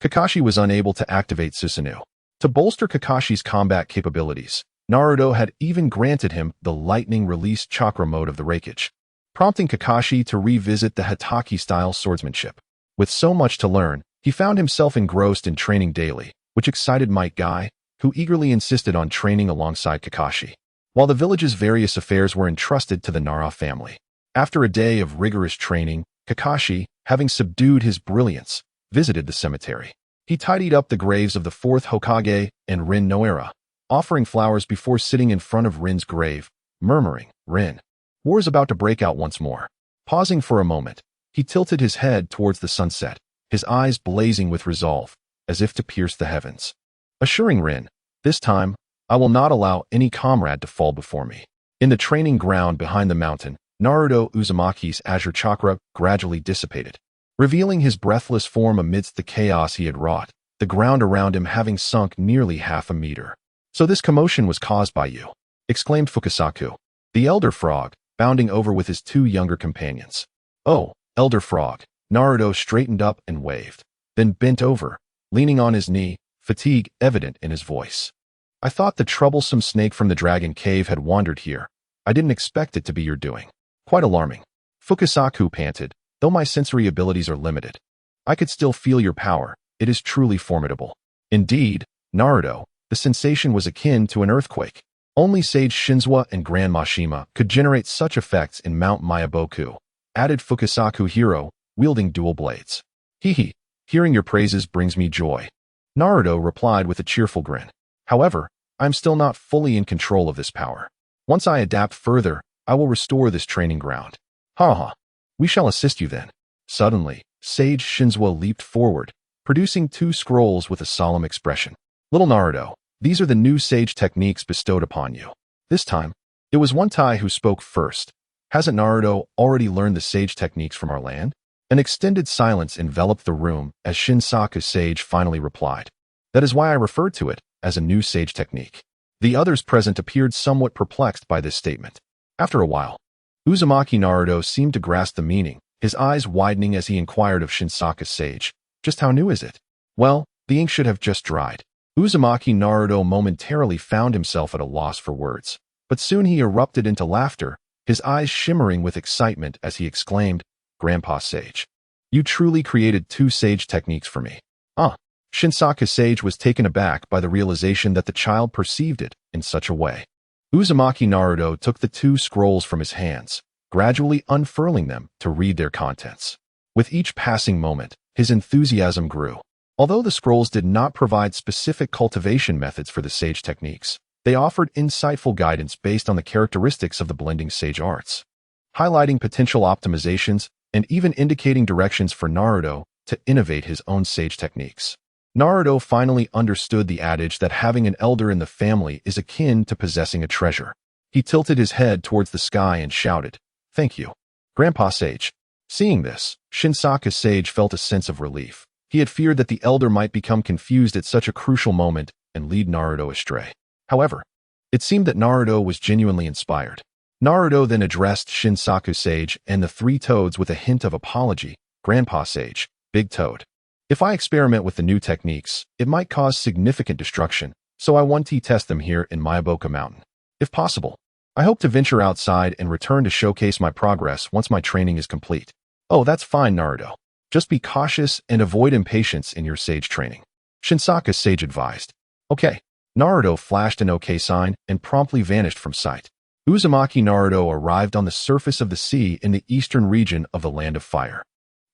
Kakashi was unable to activate Susanoo. To bolster Kakashi's combat capabilities, Naruto had even granted him the lightning release chakra mode of the Raikage, prompting Kakashi to revisit the Hatake-style swordsmanship. With so much to learn, he found himself engrossed in training daily, which excited Might Guy, who eagerly insisted on training alongside Kakashi, while the village's various affairs were entrusted to the Nara family. After a day of rigorous training, Kakashi, having subdued his brilliance, visited the cemetery. He tidied up the graves of the fourth Hokage and Rin Noara, offering flowers before sitting in front of Rin's grave, murmuring, "Rin, War is about to break out once more. Pausing for a moment, he tilted his head towards the sunset, his eyes blazing with resolve, as if to pierce the heavens. Assuring Rin, this time, I will not allow any comrade to fall before me. In the training ground behind the mountain, Naruto Uzumaki's azure chakra gradually dissipated, revealing his breathless form amidst the chaos he had wrought, the ground around him having sunk nearly half a meter. So this commotion was caused by you, exclaimed Fukasaku, the elder frog, bounding over with his two younger companions. Oh, elder frog. Naruto straightened up and waved, then bent over, leaning on his knee, fatigue evident in his voice. I thought the troublesome snake from the dragon cave had wandered here. I didn't expect it to be your doing. Quite alarming. Fukasaku panted, though my sensory abilities are limited. I could still feel your power. It is truly formidable. Indeed, Naruto, the sensation was akin to an earthquake. Only Sage Shinzua and Grand Mashima could generate such effects in Mount Mayaboku, added Fukasaku hero, wielding dual blades. Hee, hearing your praises brings me joy. Naruto replied with a cheerful grin. However, I'm still not fully in control of this power. Once I adapt further, I will restore this training ground. Ha. We shall assist you then. Suddenly, Sage Shinzua leaped forward, producing two scrolls with a solemn expression. Little Naruto, these are the new sage techniques bestowed upon you. This time, it was One Tai who spoke first. Hasn't Naruto already learned the sage techniques from our land? An extended silence enveloped the room as Shinsaku Sage finally replied. That is why I referred to it as a new sage technique. The others present appeared somewhat perplexed by this statement. After a while, Uzumaki Naruto seemed to grasp the meaning, his eyes widening as he inquired of Shinsaku Sage. Just how new is it? Well, the ink should have just dried. Uzumaki Naruto momentarily found himself at a loss for words, but soon he erupted into laughter, his eyes shimmering with excitement as he exclaimed, Grandpa Sage, you truly created two sage techniques for me. Shinsaku Sage was taken aback by the realization that the child perceived it in such a way. Uzumaki Naruto took the two scrolls from his hands, gradually unfurling them to read their contents. With each passing moment, his enthusiasm grew. Although the scrolls did not provide specific cultivation methods for the sage techniques, they offered insightful guidance based on the characteristics of the blending sage arts, highlighting potential optimizations and even indicating directions for Naruto to innovate his own sage techniques. Naruto finally understood the adage that having an elder in the family is akin to possessing a treasure. He tilted his head towards the sky and shouted, Thank you, Grandpa Sage. Seeing this, Shinsaku Sage felt a sense of relief. He had feared that the elder might become confused at such a crucial moment and lead Naruto astray. However, it seemed that Naruto was genuinely inspired. Naruto then addressed Shinsaku Sage and the three toads with a hint of apology. Grandpa Sage, Big Toad. If I experiment with the new techniques, it might cause significant destruction, so I want to test them here in Mayaboka Mountain. If possible, I hope to venture outside and return to showcase my progress once my training is complete. Oh, that's fine, Naruto. Just be cautious and avoid impatience in your sage training. Shinsaku Sage advised. Okay. Naruto flashed an OK sign and promptly vanished from sight. Uzumaki Naruto arrived on the surface of the sea in the eastern region of the Land of Fire.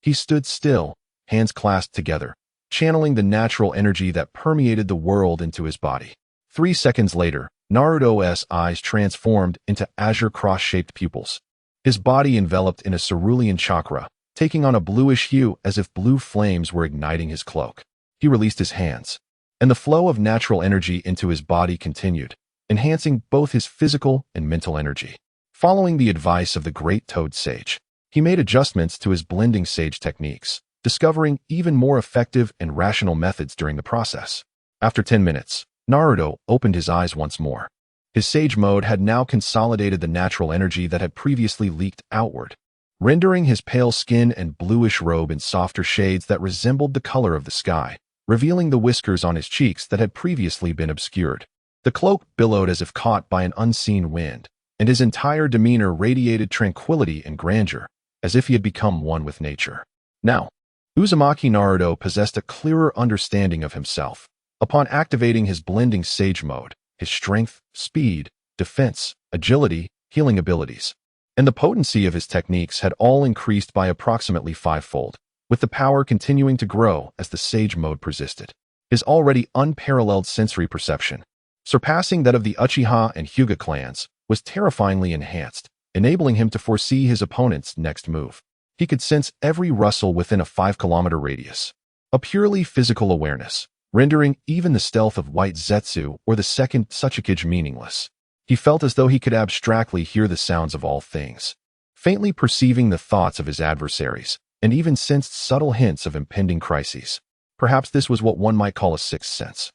He stood still, hands clasped together, channeling the natural energy that permeated the world into his body. 3 seconds later, Naruto's eyes transformed into azure cross-shaped pupils. His body enveloped in a cerulean chakra, taking on a bluish hue as if blue flames were igniting his cloak. He released his hands, and the flow of natural energy into his body continued, enhancing both his physical and mental energy. Following the advice of the great Toad Sage, he made adjustments to his blending sage techniques, discovering even more effective and rational methods during the process. After 10 minutes, Naruto opened his eyes once more. His sage mode had now consolidated the natural energy that had previously leaked outward, rendering his pale skin and bluish robe in softer shades that resembled the color of the sky, revealing the whiskers on his cheeks that had previously been obscured. The cloak billowed as if caught by an unseen wind, and his entire demeanor radiated tranquility and grandeur, as if he had become one with nature. Now, Uzumaki Naruto possessed a clearer understanding of himself. Upon activating his blending sage mode, his strength, speed, defense, agility, healing abilities, and the potency of his techniques had all increased by approximately 5-fold, with the power continuing to grow as the sage mode persisted. His already unparalleled sensory perception, surpassing that of the Uchiha and Hyuga clans, was terrifyingly enhanced, enabling him to foresee his opponent's next move. He could sense every rustle within a 5-kilometer radius. A purely physical awareness, rendering even the stealth of White Zetsu or the second Sachikage meaningless. He felt as though he could abstractly hear the sounds of all things, faintly perceiving the thoughts of his adversaries, and even sensed subtle hints of impending crises. Perhaps this was what one might call a sixth sense.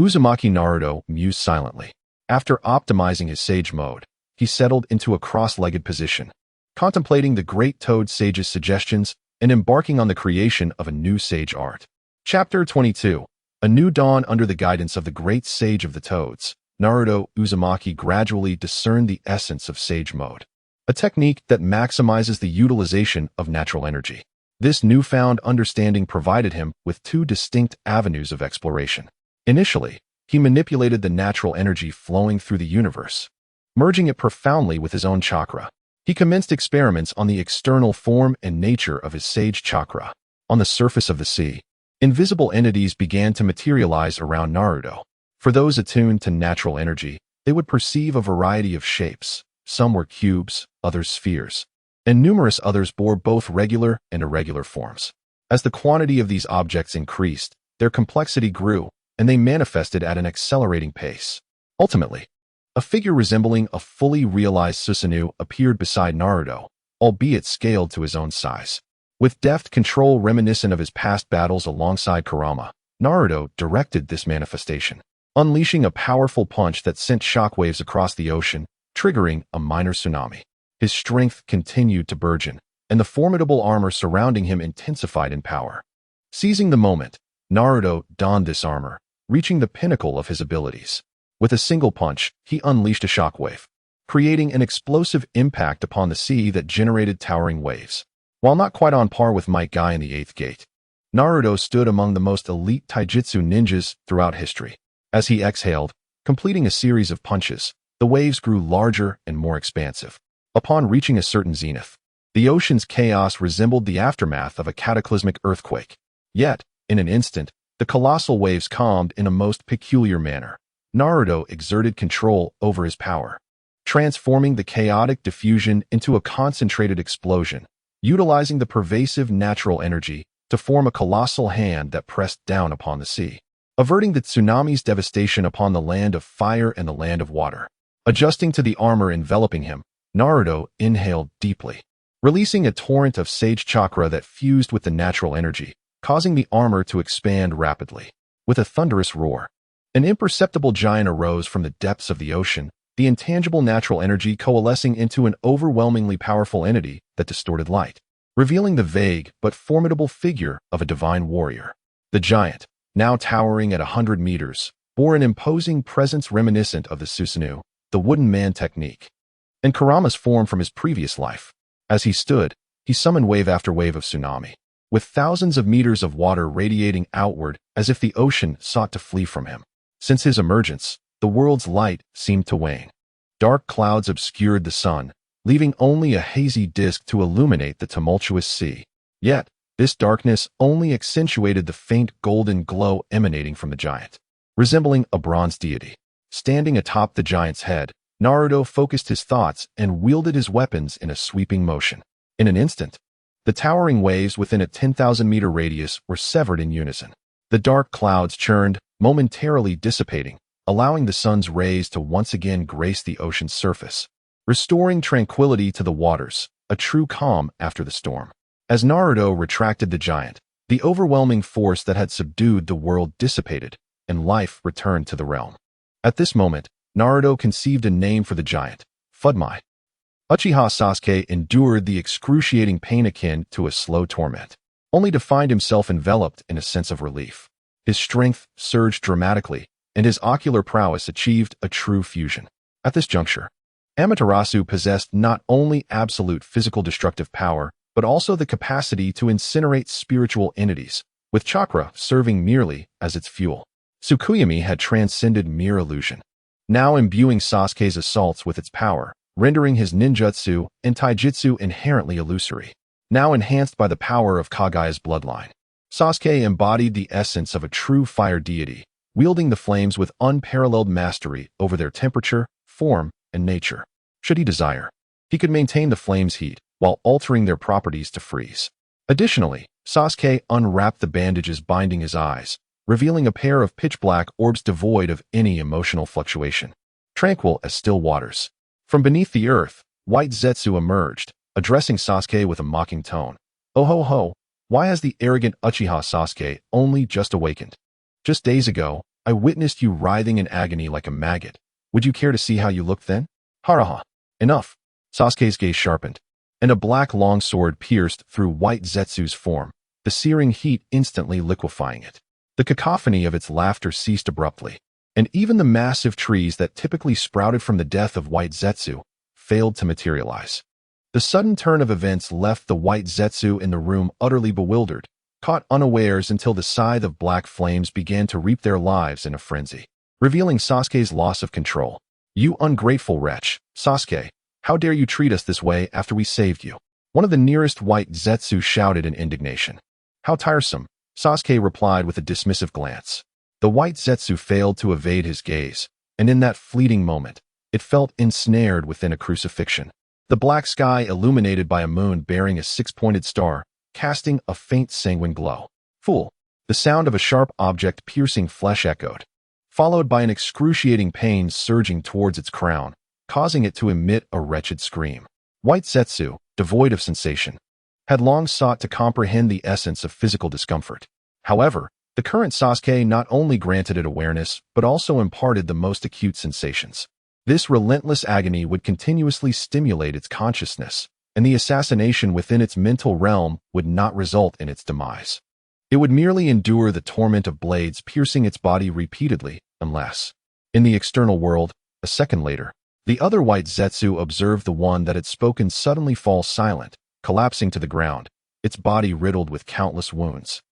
Uzumaki Naruto mused silently. After optimizing his sage mode, he settled into a cross-legged position, contemplating the great Toad Sage's suggestions and embarking on the creation of a new sage art. Chapter 22. A New Dawn. Under the guidance of the great sage of the Toads, Naruto Uzumaki gradually discerned the essence of sage mode, a technique that maximizes the utilization of natural energy. This newfound understanding provided him with two distinct avenues of exploration. Initially, he manipulated the natural energy flowing through the universe, merging it profoundly with his own chakra. He commenced experiments on the external form and nature of his sage chakra. On the surface of the sea, invisible entities began to materialize around Naruto. For those attuned to natural energy, they would perceive a variety of shapes. Some were cubes, others spheres, and numerous others bore both regular and irregular forms. As the quantity of these objects increased, their complexity grew, and they manifested at an accelerating pace. Ultimately, a figure resembling a fully realized Susanoo appeared beside Naruto, albeit scaled to his own size. With deft control reminiscent of his past battles alongside Kurama, Naruto directed this manifestation, unleashing a powerful punch that sent shockwaves across the ocean, triggering a minor tsunami. His strength continued to burgeon, and the formidable armor surrounding him intensified in power. Seizing the moment, Naruto donned this armor, reaching the pinnacle of his abilities. With a single punch, he unleashed a shockwave, creating an explosive impact upon the sea that generated towering waves. While not quite on par with Might Guy in the Eighth Gate, Naruto stood among the most elite taijutsu ninjas throughout history. As he exhaled, completing a series of punches, the waves grew larger and more expansive. Upon reaching a certain zenith, the ocean's chaos resembled the aftermath of a cataclysmic earthquake. Yet, in an instant, the colossal waves calmed in a most peculiar manner. Naruto exerted control over his power, transforming the chaotic diffusion into a concentrated explosion, utilizing the pervasive natural energy to form a colossal hand that pressed down upon the sea, averting the tsunami's devastation upon the land of fire and the land of water. Adjusting to the armor enveloping him, Naruto inhaled deeply, releasing a torrent of sage chakra that fused with the natural energy, causing the armor to expand rapidly. With a thunderous roar, an imperceptible giant arose from the depths of the ocean, the intangible natural energy coalescing into an overwhelmingly powerful entity that distorted light, revealing the vague but formidable figure of a divine warrior. The giant, now towering at 100 meters, bore an imposing presence reminiscent of the Susanoo, the wooden man technique, and Kurama's form from his previous life. As he stood, he summoned wave after wave of tsunami, with thousands of meters of water radiating outward as if the ocean sought to flee from him. Since his emergence, the world's light seemed to wane. Dark clouds obscured the sun, leaving only a hazy disk to illuminate the tumultuous sea. Yet, this darkness only accentuated the faint golden glow emanating from the giant. Resembling a bronze deity, standing atop the giant's head, Naruto focused his thoughts and wielded his weapons in a sweeping motion. In an instant, the towering waves within a 10,000-meter radius were severed in unison. The dark clouds churned, momentarily dissipating, allowing the sun's rays to once again grace the ocean's surface, restoring tranquility to the waters, a true calm after the storm. As Naruto retracted the giant, the overwhelming force that had subdued the world dissipated, and life returned to the realm. At this moment, Naruto conceived a name for the giant, Fudmai. Uchiha Sasuke endured the excruciating pain akin to a slow torment, only to find himself enveloped in a sense of relief. His strength surged dramatically, and his ocular prowess achieved a true fusion. At this juncture, Amaterasu possessed not only absolute physical destructive power, but also the capacity to incinerate spiritual entities, with chakra serving merely as its fuel. Tsukuyomi had transcended mere illusion, now imbuing Sasuke's assaults with its power, rendering his ninjutsu and taijutsu inherently illusory. Now enhanced by the power of Kagaya's bloodline, Sasuke embodied the essence of a true fire deity, wielding the flames with unparalleled mastery over their temperature, form, and nature. Should he desire, He could maintain the flame's heat while altering their properties to freeze. Additionally, Sasuke unwrapped the bandages binding his eyes, revealing a pair of pitch-black orbs devoid of any emotional fluctuation, tranquil as still waters. From beneath the earth, White Zetsu emerged, addressing Sasuke with a mocking tone. "Oh ho ho, why has the arrogant Uchiha Sasuke only just awakened? Just days ago, I witnessed you writhing in agony like a maggot. Would you care to see how you looked then?" "Haraha. Enough." Sasuke's gaze sharpened, and a black longsword pierced through White Zetsu's form, the searing heat instantly liquefying it. The cacophony of its laughter ceased abruptly, and even the massive trees that typically sprouted from the death of White Zetsu failed to materialize. The sudden turn of events left the White Zetsu in the room utterly bewildered, caught unawares until the scythe of black flames began to reap their lives in a frenzy, revealing Sasuke's loss of control. "You ungrateful wretch, Sasuke, how dare you treat us this way after we saved you?" One of the nearest White Zetsu shouted in indignation. "How tiresome," Sasuke replied with a dismissive glance. The White Zetsu failed to evade his gaze, and in that fleeting moment, it felt ensnared within a crucifixion. The black sky illuminated by a moon bearing a six-pointed star, casting a faint sanguine glow. "Fool!" The sound of a sharp object piercing flesh echoed, followed by an excruciating pain surging towards its crown, causing it to emit a wretched scream. White Zetsu, devoid of sensation, had long sought to comprehend the essence of physical discomfort. However, the current Sasuke not only granted it awareness, but also imparted the most acute sensations. This relentless agony would continuously stimulate its consciousness, and the assassination within its mental realm would not result in its demise. It would merely endure the torment of blades piercing its body repeatedly, unless, in the external world, a second later, the other White Zetsu observed the one that had spoken suddenly fall silent, collapsing to the ground, its body riddled with countless wounds,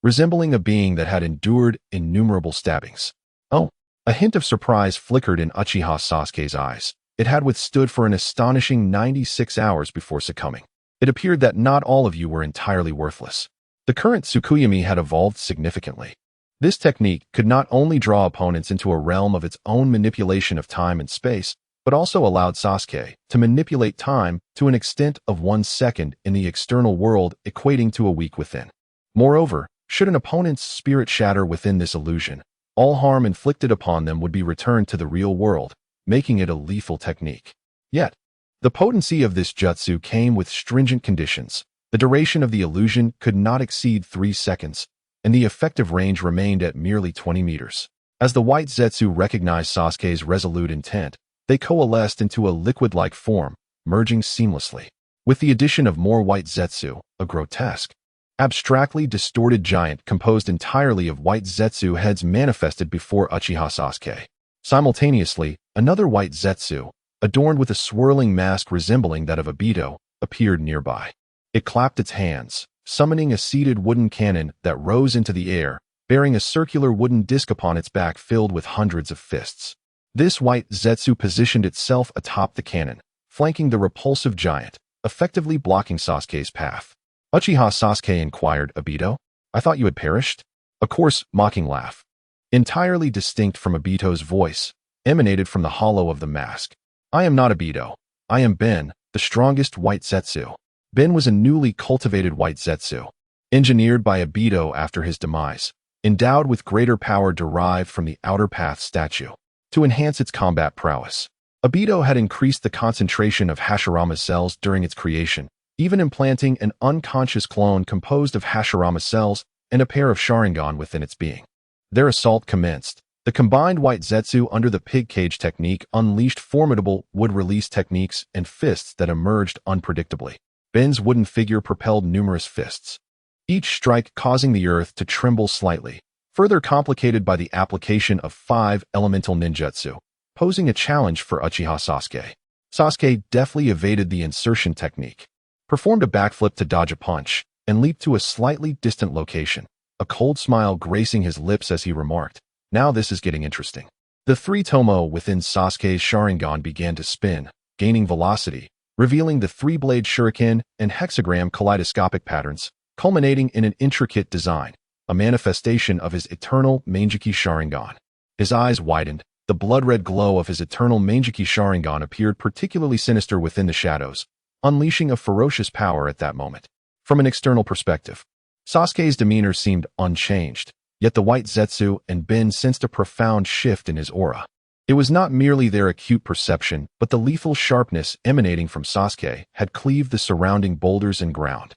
resembling a being that had endured innumerable stabbings. "Oh!" A hint of surprise flickered in Uchiha Sasuke's eyes. It had withstood for an astonishing 96 hours before succumbing. It appeared that not all of you were entirely worthless. The current Tsukuyomi had evolved significantly. This technique could not only draw opponents into a realm of its own manipulation of time and space, but also allowed Sasuke to manipulate time to an extent of 1 second in the external world, equating to a week within. Moreover, should an opponent's spirit shatter within this illusion, all harm inflicted upon them would be returned to the real world, making it a lethal technique. Yet, the potency of this jutsu came with stringent conditions. The duration of the illusion could not exceed 3 seconds, and the effective range remained at merely 20 meters. As the White Zetsu recognized Sasuke's resolute intent, they coalesced into a liquid-like form, merging seamlessly. With the addition of more White Zetsu, a grotesque, abstractly distorted giant composed entirely of White Zetsu heads manifested before Uchiha Sasuke. Simultaneously, another White Zetsu, adorned with a swirling mask resembling that of Obito, appeared nearby. It clapped its hands, summoning a seated wooden cannon that rose into the air, bearing a circular wooden disc upon its back filled with hundreds of fists. This White Zetsu positioned itself atop the cannon, flanking the repulsive giant, effectively blocking Sasuke's path. Uchiha Sasuke inquired, "Obito, I thought you had perished?" A coarse, mocking laugh, entirely distinct from Obito's voice, emanated from the hollow of the mask. "I am not Obito. I am Ben, the strongest White Zetsu." Ben was a newly cultivated White Zetsu, engineered by Obito after his demise, endowed with greater power derived from the Outer Path statue. To enhance its combat prowess, Obito had increased the concentration of Hashirama cells during its creation, even implanting an unconscious clone composed of Hashirama cells and a pair of Sharingan within its being. Their assault commenced. The combined White Zetsu under the pig cage technique unleashed formidable wood-release techniques and fists that emerged unpredictably. Ben's wooden figure propelled numerous fists, each strike causing the earth to tremble slightly, further complicated by the application of 5 elemental ninjutsu, posing a challenge for Uchiha Sasuke. Sasuke deftly evaded the insertion technique, performed a backflip to dodge a punch, and leaped to a slightly distant location, a cold smile gracing his lips as he remarked, "Now this is getting interesting." The 3 tomo within Sasuke's Sharingan began to spin, gaining velocity, revealing the 3-blade shuriken and hexagram kaleidoscopic patterns, culminating in an intricate design, a manifestation of his eternal Manjiki Sharingan. His eyes widened, The blood-red glow of his eternal Manjiki Sharingan appeared particularly sinister within the shadows, unleashing a ferocious power at that moment. From an external perspective, Sasuke's demeanor seemed unchanged, yet the white Zetsu and Ben sensed a profound shift in his aura. It was not merely their acute perception, but the lethal sharpness emanating from Sasuke had cleaved the surrounding boulders and ground.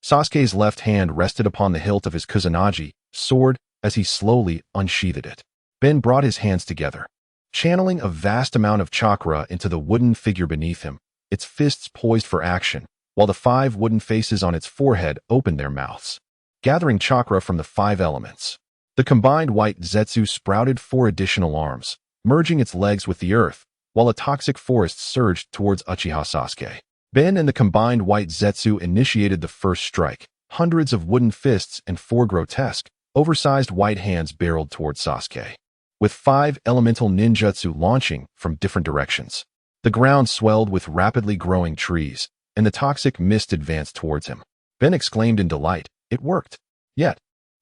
Sasuke's left hand rested upon the hilt of his Kusanagi sword as he slowly unsheathed it. Ben brought his hands together, channeling a vast amount of chakra into the wooden figure beneath him, its fists poised for action, while the 5 wooden faces on its forehead opened their mouths, gathering chakra from the 5 elements. The combined white Zetsu sprouted 4 additional arms, merging its legs with the earth, while a toxic forest surged towards Uchiha Sasuke. Ben and the combined white Zetsu initiated the first strike. Hundreds of wooden fists and 4 grotesque, oversized white hands barreled towards Sasuke, with 5 elemental ninjutsu launching from different directions. The ground swelled with rapidly growing trees, and the toxic mist advanced towards him. Ben exclaimed in delight, "It worked!" Yet,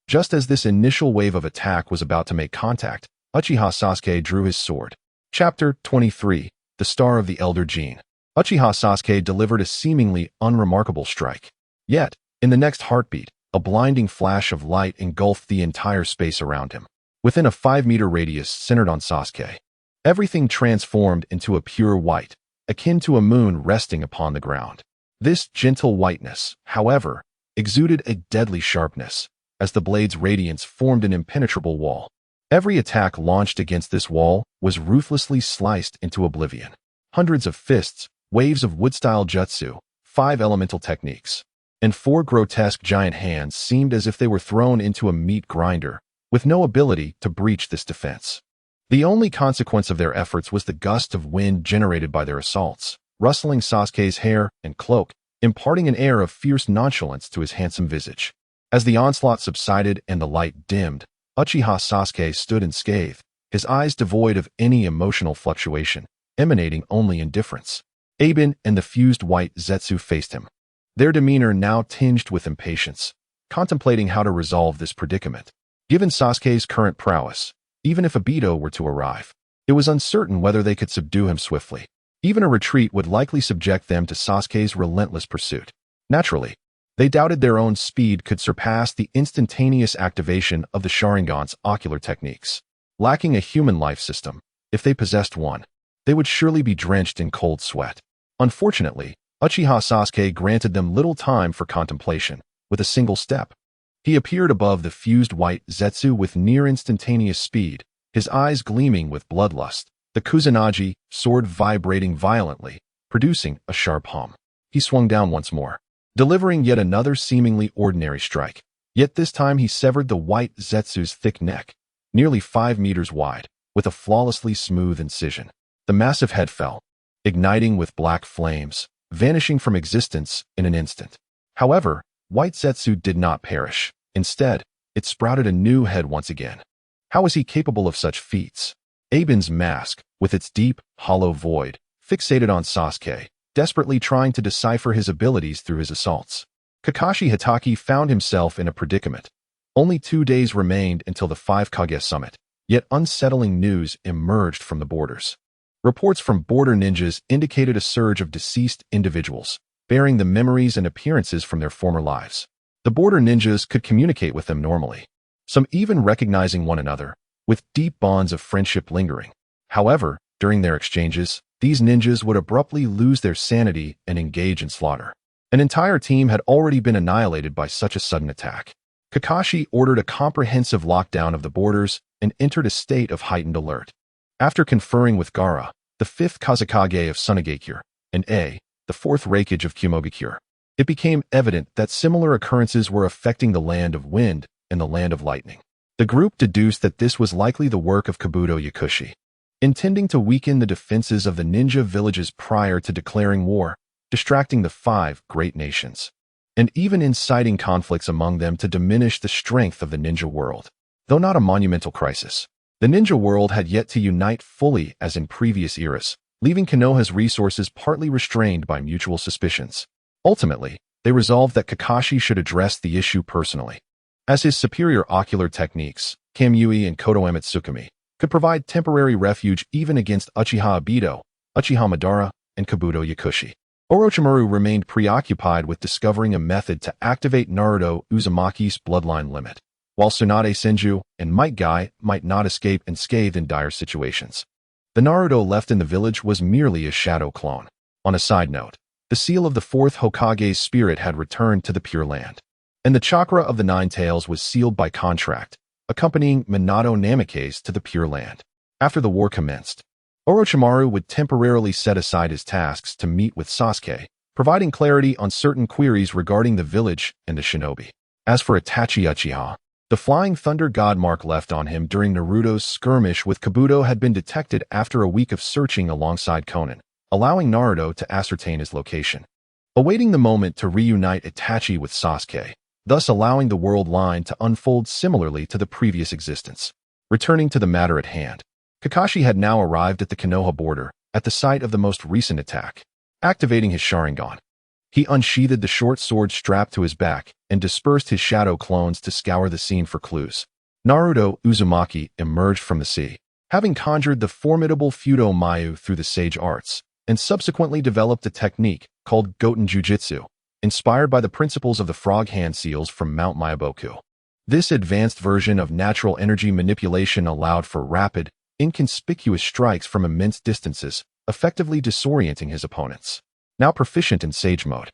just as this initial wave of attack was about to make contact, Uchiha Sasuke drew his sword. Chapter 23: The Star of the Elder Gene. Uchiha Sasuke delivered a seemingly unremarkable strike. Yet, in the next heartbeat, a blinding flash of light engulfed the entire space around him. Within a 5-meter radius centered on Sasuke, everything transformed into a pure white, akin to a moon resting upon the ground. This gentle whiteness, however, exuded a deadly sharpness, as the blade's radiance formed an impenetrable wall. Every attack launched against this wall was ruthlessly sliced into oblivion. Hundreds of fists, waves of wood-style jutsu, 5 elemental techniques, and 4 grotesque giant hands seemed as if they were thrown into a meat grinder, with no ability to breach this defense. The only consequence of their efforts was the gust of wind generated by their assaults, rustling Sasuke's hair and cloak, imparting an air of fierce nonchalance to his handsome visage. As the onslaught subsided and the light dimmed, Uchiha Sasuke stood unscathed, his eyes devoid of any emotional fluctuation, emanating only indifference. Aben and the fused white Zetsu faced him, their demeanor now tinged with impatience, contemplating how to resolve this predicament. Given Sasuke's current prowess, even if Obito were to arrive, it was uncertain whether they could subdue him swiftly. Even a retreat would likely subject them to Sasuke's relentless pursuit. Naturally, they doubted their own speed could surpass the instantaneous activation of the Sharingan's ocular techniques. Lacking a human life system, if they possessed one, they would surely be drenched in cold sweat. Unfortunately, Uchiha Sasuke granted them little time for contemplation. With a single step, he appeared above the fused white Zetsu with near-instantaneous speed, his eyes gleaming with bloodlust, the Kusanagi sword vibrating violently, producing a sharp hum. He swung down once more, delivering yet another seemingly ordinary strike. Yet this time he severed the white Zetsu's thick neck, nearly 5 meters wide, with a flawlessly smooth incision. The massive head fell, igniting with black flames, vanishing from existence in an instant. However, White Zetsu did not perish. Instead, it sprouted a new head once again. How was he capable of such feats? Aben's mask, with its deep, hollow void, fixated on Sasuke, desperately trying to decipher his abilities through his assaults. Kakashi Hatake found himself in a predicament. Only 2 days remained until the 5 Kage summit, yet unsettling news emerged from the borders. Reports from border ninjas indicated a surge of deceased individuals, bearing the memories and appearances from their former lives. The border ninjas could communicate with them normally, some even recognizing one another, with deep bonds of friendship lingering. However, during their exchanges, these ninjas would abruptly lose their sanity and engage in slaughter. An entire team had already been annihilated by such a sudden attack. Kakashi ordered a comprehensive lockdown of the borders and entered a state of heightened alert. After conferring with Gaara, the 5th Kazekage of Sunagakure, and the 4th Raikage of Kumogakure, it became evident that similar occurrences were affecting the Land of Wind and the Land of Lightning. The group deduced that this was likely the work of Kabuto Yakushi, intending to weaken the defenses of the ninja villages prior to declaring war, distracting the 5 great nations, and even inciting conflicts among them to diminish the strength of the ninja world. Though not a monumental crisis, the ninja world had yet to unite fully as in previous eras, leaving Konoha's resources partly restrained by mutual suspicions. Ultimately, they resolved that Kakashi should address the issue personally. As his superior ocular techniques, Kamui and Koto Ematsukami, could provide temporary refuge even against Uchiha Obito, Uchiha Madara, and Kabuto Yakushi. Orochimaru remained preoccupied with discovering a method to activate Naruto Uzumaki's bloodline limit, while Tsunade Senju and Might Guy might not escape unscathed in dire situations. The Naruto left in the village was merely a shadow clone. On a side note, the seal of the fourth Hokage's spirit had returned to the Pure Land, and the chakra of the Nine Tails was sealed by contract, accompanying Minato Namikaze to the Pure Land. After the war commenced, Orochimaru would temporarily set aside his tasks to meet with Sasuke, providing clarity on certain queries regarding the village and the shinobi. As for Itachi Uchiha, the Flying Thunder God mark left on him during Naruto's skirmish with Kabuto had been detected after a week of searching alongside Konan, allowing Naruto to ascertain his location. Awaiting the moment to reunite Itachi with Sasuke, thus allowing the world line to unfold similarly to the previous existence. Returning to the matter at hand, Kakashi had now arrived at the Konoha border, at the site of the most recent attack. Activating his Sharingan, he unsheathed the short sword strapped to his back and dispersed his shadow clones to scour the scene for clues. Naruto Uzumaki emerged from the sea, having conjured the formidable Fudo Mayu through the sage arts, and subsequently developed a technique called Goten Jujutsu, inspired by the principles of the frog hand seals from Mount Myaboku. This advanced version of natural energy manipulation allowed for rapid, inconspicuous strikes from immense distances, effectively disorienting his opponents. Now proficient in Sage Mode,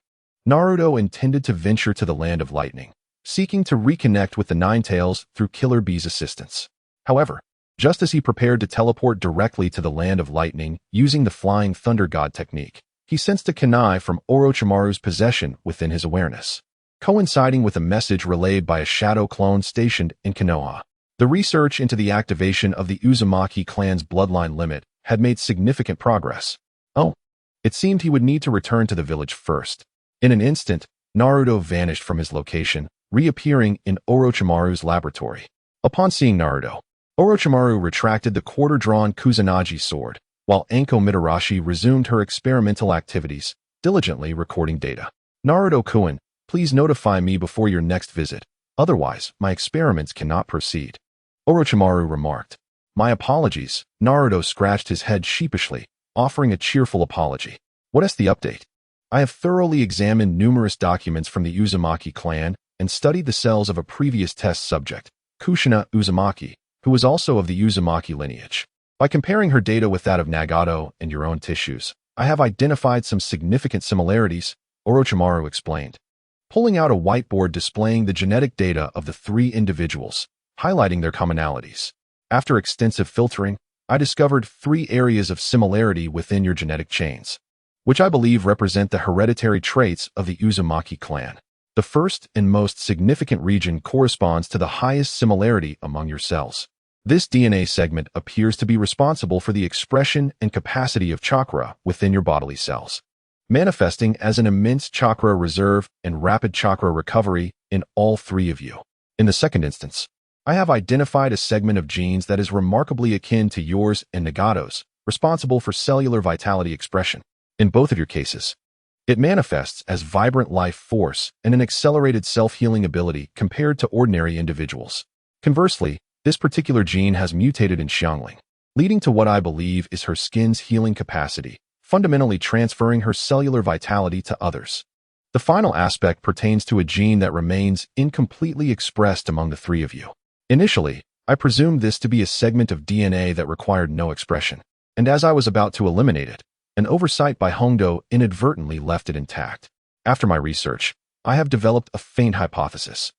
Naruto intended to venture to the Land of Lightning, seeking to reconnect with the Nine Tails through Killer Bee's assistance. However, just as he prepared to teleport directly to the Land of Lightning using the Flying Thunder God technique, he sensed a kunai from Orochimaru's possession within his awareness, coinciding with a message relayed by a shadow clone stationed in Konoha. The research into the activation of the Uzumaki clan's bloodline limit had made significant progress. It seemed he would need to return to the village first. In an instant, Naruto vanished from his location, reappearing in Orochimaru's laboratory. Upon seeing Naruto, Orochimaru retracted the quarter-drawn Kusanagi sword, while Anko Mitarashi resumed her experimental activities, diligently recording data. Naruto-kun, please notify me before your next visit, otherwise my experiments cannot proceed. Orochimaru remarked. My apologies. Naruto scratched his head sheepishly, offering a cheerful apology. What is the update? I have thoroughly examined numerous documents from the Uzumaki clan and studied the cells of a previous test subject, Kushina Uzumaki, who was also of the Uzumaki lineage. By comparing her data with that of Nagato and your own tissues, I have identified some significant similarities, Orochimaru explained, pulling out a whiteboard displaying the genetic data of the three individuals, highlighting their commonalities. After extensive filtering, I discovered 3 areas of similarity within your genetic chains, which I believe represent the hereditary traits of the Uzumaki clan. The first and most significant region corresponds to the highest similarity among your cells. This DNA segment appears to be responsible for the expression and capacity of chakra within your bodily cells, manifesting as an immense chakra reserve and rapid chakra recovery in all 3 of you. In the second instance, I have identified a segment of genes that is remarkably akin to yours and Nagato's, responsible for cellular vitality expression. In both of your cases, it manifests as vibrant life force and an accelerated self-healing ability compared to ordinary individuals. Conversely, this particular gene has mutated in Xiangling, leading to what I believe is her skin's healing capacity, fundamentally transferring her cellular vitality to others. The final aspect pertains to a gene that remains incompletely expressed among the 3 of you. Initially, I presumed this to be a segment of DNA that required no expression, and as I was about to eliminate it, an oversight by Hongdo inadvertently left it intact. After my research, I have developed a faint hypothesis.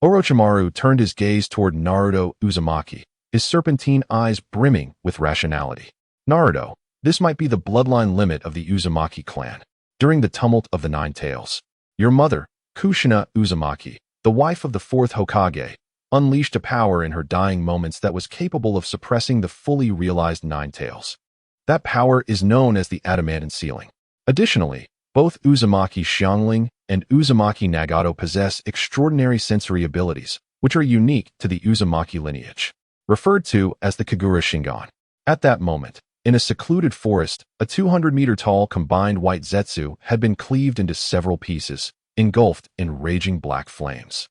Orochimaru turned his gaze toward Naruto Uzumaki, his serpentine eyes brimming with rationality. Naruto, this might be the bloodline limit of the Uzumaki clan. During the tumult of the Nine Tails, your mother, Kushina Uzumaki, the wife of the 4th Hokage, unleashed a power in her dying moments that was capable of suppressing the fully realized Nine Tails. That power is known as the Adamantine Sealing. Additionally, both Uzumaki Xiangling and Uzumaki Nagato possess extraordinary sensory abilities, which are unique to the Uzumaki lineage, referred to as the Kagura Shingon. At that moment, in a secluded forest, a 200-meter-tall combined white Zetsu had been cleaved into several pieces, engulfed in raging black flames.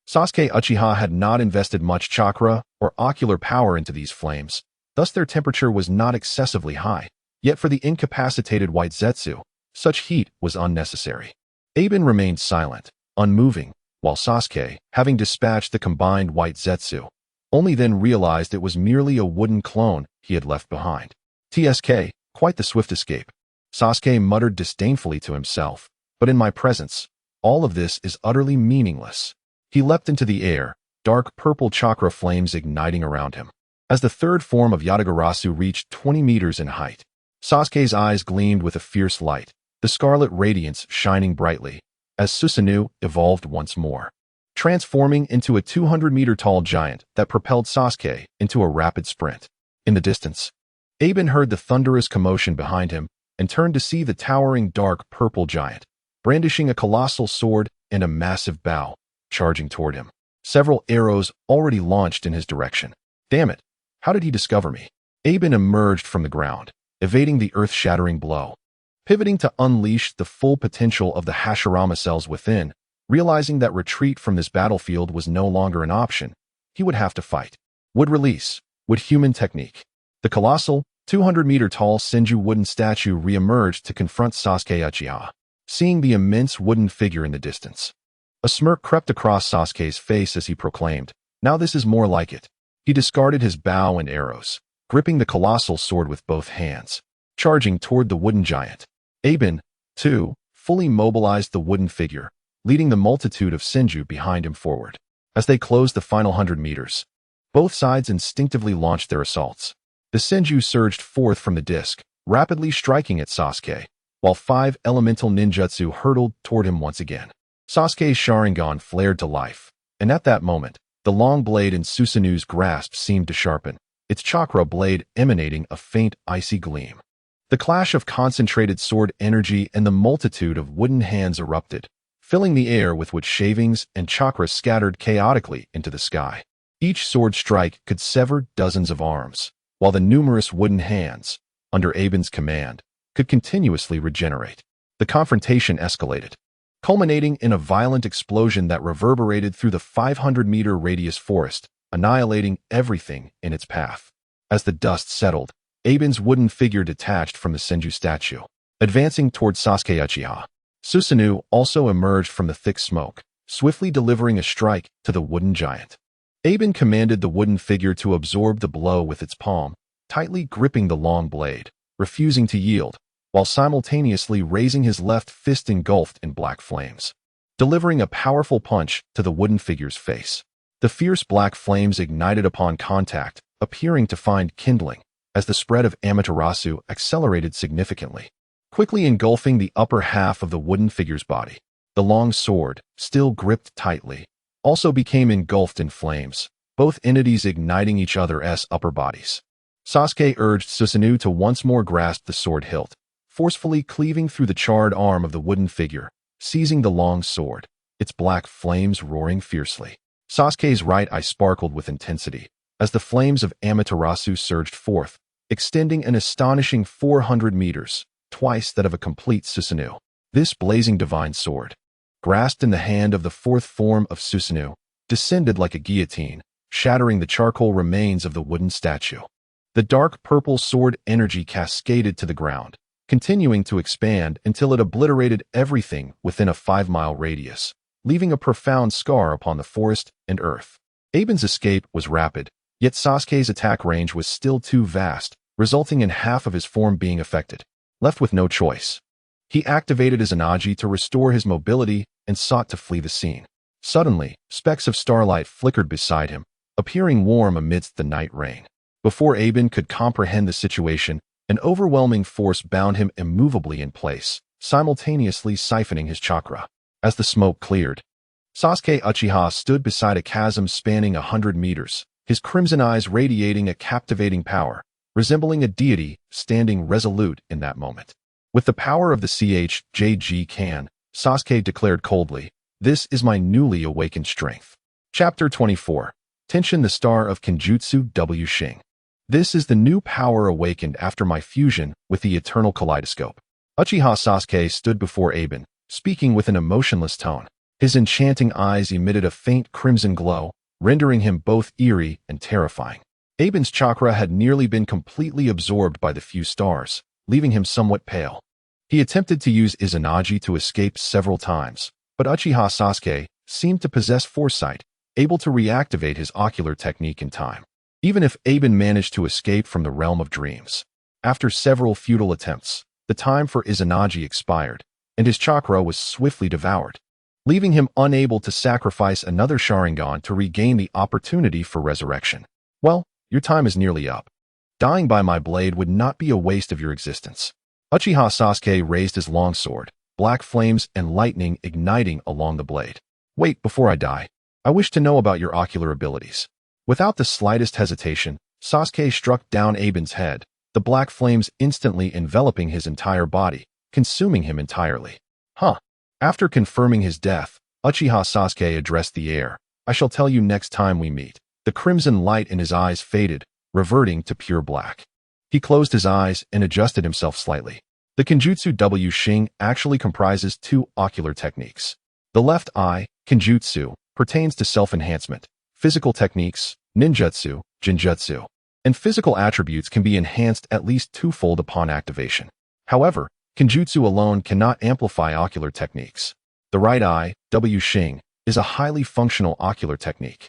Sasuke Uchiha had not invested much chakra or ocular power into these flames, Thus their temperature was not excessively high. Yet for the incapacitated white Zetsu, such heat was unnecessary. Aben remained silent, unmoving, while Sasuke, having dispatched the combined white Zetsu, only then realized it was merely a wooden clone he had left behind. TSK, quite the swift escape. Sasuke muttered disdainfully to himself, but in my presence, all of this is utterly meaningless. He leapt into the air, dark purple chakra flames igniting around him. As the third form of Yatagarasu reached 20 meters in height, Sasuke's eyes gleamed with a fierce light, the scarlet radiance shining brightly, as Susanoo evolved once more, transforming into a 200-meter-tall giant that propelled Sasuke into a rapid sprint. In the distance, Aben heard the thunderous commotion behind him and turned to see the towering dark purple giant, brandishing a colossal sword and a massive bow, charging toward him. Several arrows already launched in his direction. Damn it, how did he discover me? Aben emerged from the ground, evading the earth-shattering blow. Pivoting to unleash the full potential of the Hashirama cells within, realizing that retreat from this battlefield was no longer an option, he would have to fight. Would release, would human technique. The colossal, 200-meter-tall Senju wooden statue re-emerged to confront Sasuke Uchiha, seeing the immense wooden figure in the distance. A smirk crept across Sasuke's face as he proclaimed, "Now this is more like it." He discarded his bow and arrows, gripping the colossal sword with both hands, charging toward the wooden giant. Aben, too, fully mobilized the wooden figure, leading the multitude of Senju behind him forward. As they closed the final 100 meters, both sides instinctively launched their assaults. The Senju surged forth from the disc, rapidly striking at Sasuke, while 5 elemental ninjutsu hurtled toward him once again. Sasuke's Sharingan flared to life, and at that moment, the long blade in Susanoo's grasp seemed to sharpen, its chakra blade emanating a faint icy gleam. The clash of concentrated sword energy and the multitude of wooden hands erupted, filling the air with which shavings and chakra scattered chaotically into the sky. Each sword strike could sever dozens of arms, while the numerous wooden hands, under Aben's command, could continuously regenerate. The confrontation escalated, culminating in a violent explosion that reverberated through the 500-meter radius forest, annihilating everything in its path. As the dust settled, Aben's wooden figure detached from the Senju statue, advancing toward Sasuke Uchiha. Susanoo also emerged from the thick smoke, swiftly delivering a strike to the wooden giant. Aben commanded the wooden figure to absorb the blow with its palm, tightly gripping the long blade, refusing to yield, while simultaneously raising his left fist engulfed in black flames, delivering a powerful punch to the wooden figure's face. The fierce black flames ignited upon contact, appearing to find kindling, as the spread of Amaterasu accelerated significantly, quickly engulfing the upper half of the wooden figure's body. The long sword, still gripped tightly, also became engulfed in flames, both entities igniting each other's upper bodies. Sasuke urged Susanoo to once more grasp the sword hilt, forcefully cleaving through the charred arm of the wooden figure, seizing the long sword, its black flames roaring fiercely. Sasuke's right eye sparkled with intensity, as the flames of Amaterasu surged forth, extending an astonishing 400 meters, twice that of a complete Susanoo. This blazing divine sword, grasped in the hand of the fourth form of Susanoo, descended like a guillotine, shattering the charcoal remains of the wooden statue. The dark purple sword energy cascaded to the ground, continuing to expand until it obliterated everything within a 5-mile radius, leaving a profound scar upon the forest and earth. Aben's escape was rapid, yet Sasuke's attack range was still too vast, resulting in half of his form being affected. Left with no choice, he activated his Anaji to restore his mobility and sought to flee the scene. Suddenly, specks of starlight flickered beside him, appearing warm amidst the night rain. Before Aben could comprehend the situation, an overwhelming force bound him immovably in place, simultaneously siphoning his chakra. As the smoke cleared, Sasuke Uchiha stood beside a chasm spanning 100 meters, his crimson eyes radiating a captivating power, resembling a deity standing resolute in that moment. With the power of the CHJG Kan, Sasuke declared coldly, "This is my newly awakened strength." Chapter 24. Tenshin, the star of Kenjutsu W. Shing. This is the new power awakened after my fusion with the eternal kaleidoscope. Uchiha Sasuke stood before Aben, speaking with an emotionless tone. His enchanting eyes emitted a faint crimson glow, rendering him both eerie and terrifying. Aben's chakra had nearly been completely absorbed by the few stars, leaving him somewhat pale. He attempted to use Izanagi to escape several times, but Uchiha Sasuke seemed to possess foresight, able to reactivate his ocular technique in time. Even if Aben managed to escape from the realm of dreams, after several futile attempts, the time for Izanagi expired, and his chakra was swiftly devoured, leaving him unable to sacrifice another Sharingan to regain the opportunity for resurrection. Well, your time is nearly up. Dying by my blade would not be a waste of your existence. Uchiha Sasuke raised his longsword, black flames and lightning igniting along the blade. Wait, before I die, I wish to know about your ocular abilities. Without the slightest hesitation, Sasuke struck down Aben's head, the black flames instantly enveloping his entire body, consuming him entirely. After confirming his death, Uchiha Sasuke addressed the air. I shall tell you next time we meet. The crimson light in his eyes faded, reverting to pure black. He closed his eyes and adjusted himself slightly. The Kenjutsu W Shing actually comprises two ocular techniques. The left eye, Kenjutsu, pertains to self-enhancement. Physical techniques, ninjutsu, jinjutsu, and physical attributes can be enhanced at least twofold upon activation. However, Kenjutsu alone cannot amplify ocular techniques. The right eye, W Shing, is a highly functional ocular technique.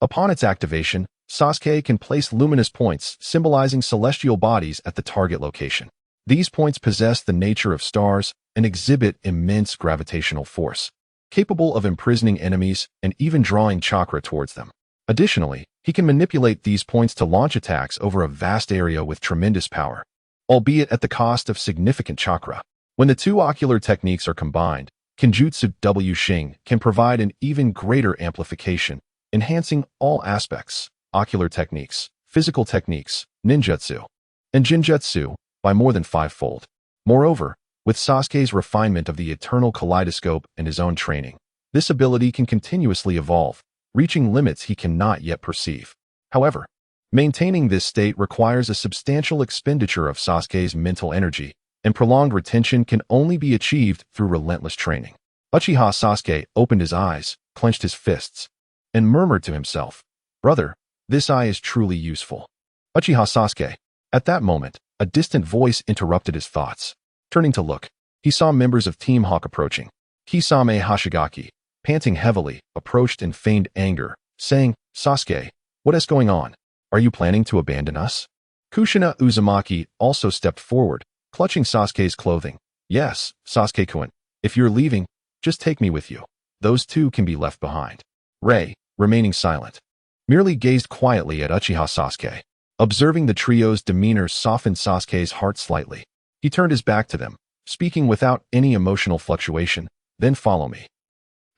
Upon its activation, Sasuke can place luminous points symbolizing celestial bodies at the target location. These points possess the nature of stars and exhibit immense gravitational force, capable of imprisoning enemies and even drawing chakra towards them. Additionally, he can manipulate these points to launch attacks over a vast area with tremendous power, albeit at the cost of significant chakra. When the two ocular techniques are combined, Kenjutsu W Shing can provide an even greater amplification, enhancing all aspects, ocular techniques, physical techniques, ninjutsu, and jinjutsu, by more than fivefold. Moreover, with Sasuke's refinement of the eternal kaleidoscope and his own training, this ability can continuously evolve, reaching limits he cannot yet perceive. However, maintaining this state requires a substantial expenditure of Sasuke's mental energy, and prolonged retention can only be achieved through relentless training. Uchiha Sasuke opened his eyes, clenched his fists, and murmured to himself, "Brother, this eye is truly useful." Uchiha Sasuke. At that moment, a distant voice interrupted his thoughts. Turning to look, he saw members of Team Hawk approaching. Kisame Hashigaki, panting heavily, approached in feigned anger, saying, "Sasuke, what is going on? Are you planning to abandon us?" Kushina Uzumaki also stepped forward, clutching Sasuke's clothing. "Yes, Sasuke-kun, if you're leaving, just take me with you. Those two can be left behind." Rei, remaining silent, merely gazed quietly at Uchiha Sasuke. Observing the trio's demeanor softened Sasuke's heart slightly. He turned his back to them, speaking without any emotional fluctuation, "Then follow me."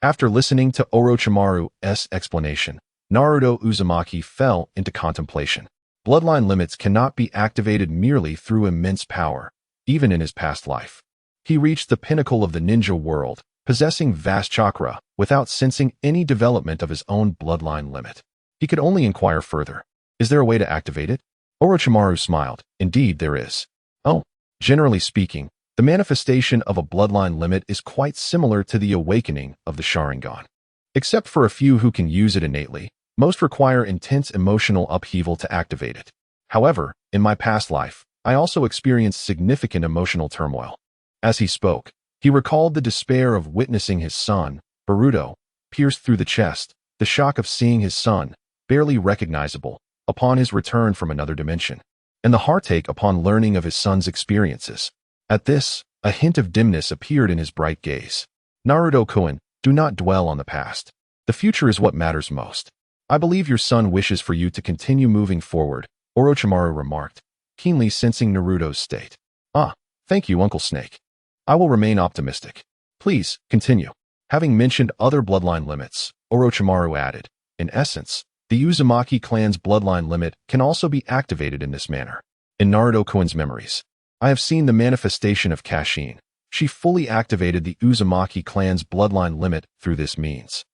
After listening to Orochimaru's explanation, Naruto Uzumaki fell into contemplation. Bloodline limits cannot be activated merely through immense power, even in his past life. He reached the pinnacle of the ninja world, possessing vast chakra, without sensing any development of his own bloodline limit. He could only inquire further. "Is there a way to activate it?" Orochimaru smiled. "Indeed, there is." "Oh, generally speaking, the manifestation of a bloodline limit is quite similar to the awakening of the Sharingan. Except for a few who can use it innately, most require intense emotional upheaval to activate it. However, in my past life, I also experienced significant emotional turmoil." As he spoke, he recalled the despair of witnessing his son, Boruto, pierced through the chest, the shock of seeing his son, barely recognizable, upon his return from another dimension, and the heartache upon learning of his son's experiences. At this, a hint of dimness appeared in his bright gaze. "Naruto-kun, do not dwell on the past. The future is what matters most. I believe your son wishes for you to continue moving forward," Orochimaru remarked, keenly sensing Naruto's state. "Ah, thank you, Uncle Snake. I will remain optimistic. Please, continue." Having mentioned other bloodline limits, Orochimaru added, "In essence, the Uzumaki clan's bloodline limit can also be activated in this manner. In Naruto-kun's memories, I have seen the manifestation of Kashin. She fully activated the Uzumaki clan's bloodline limit through this means.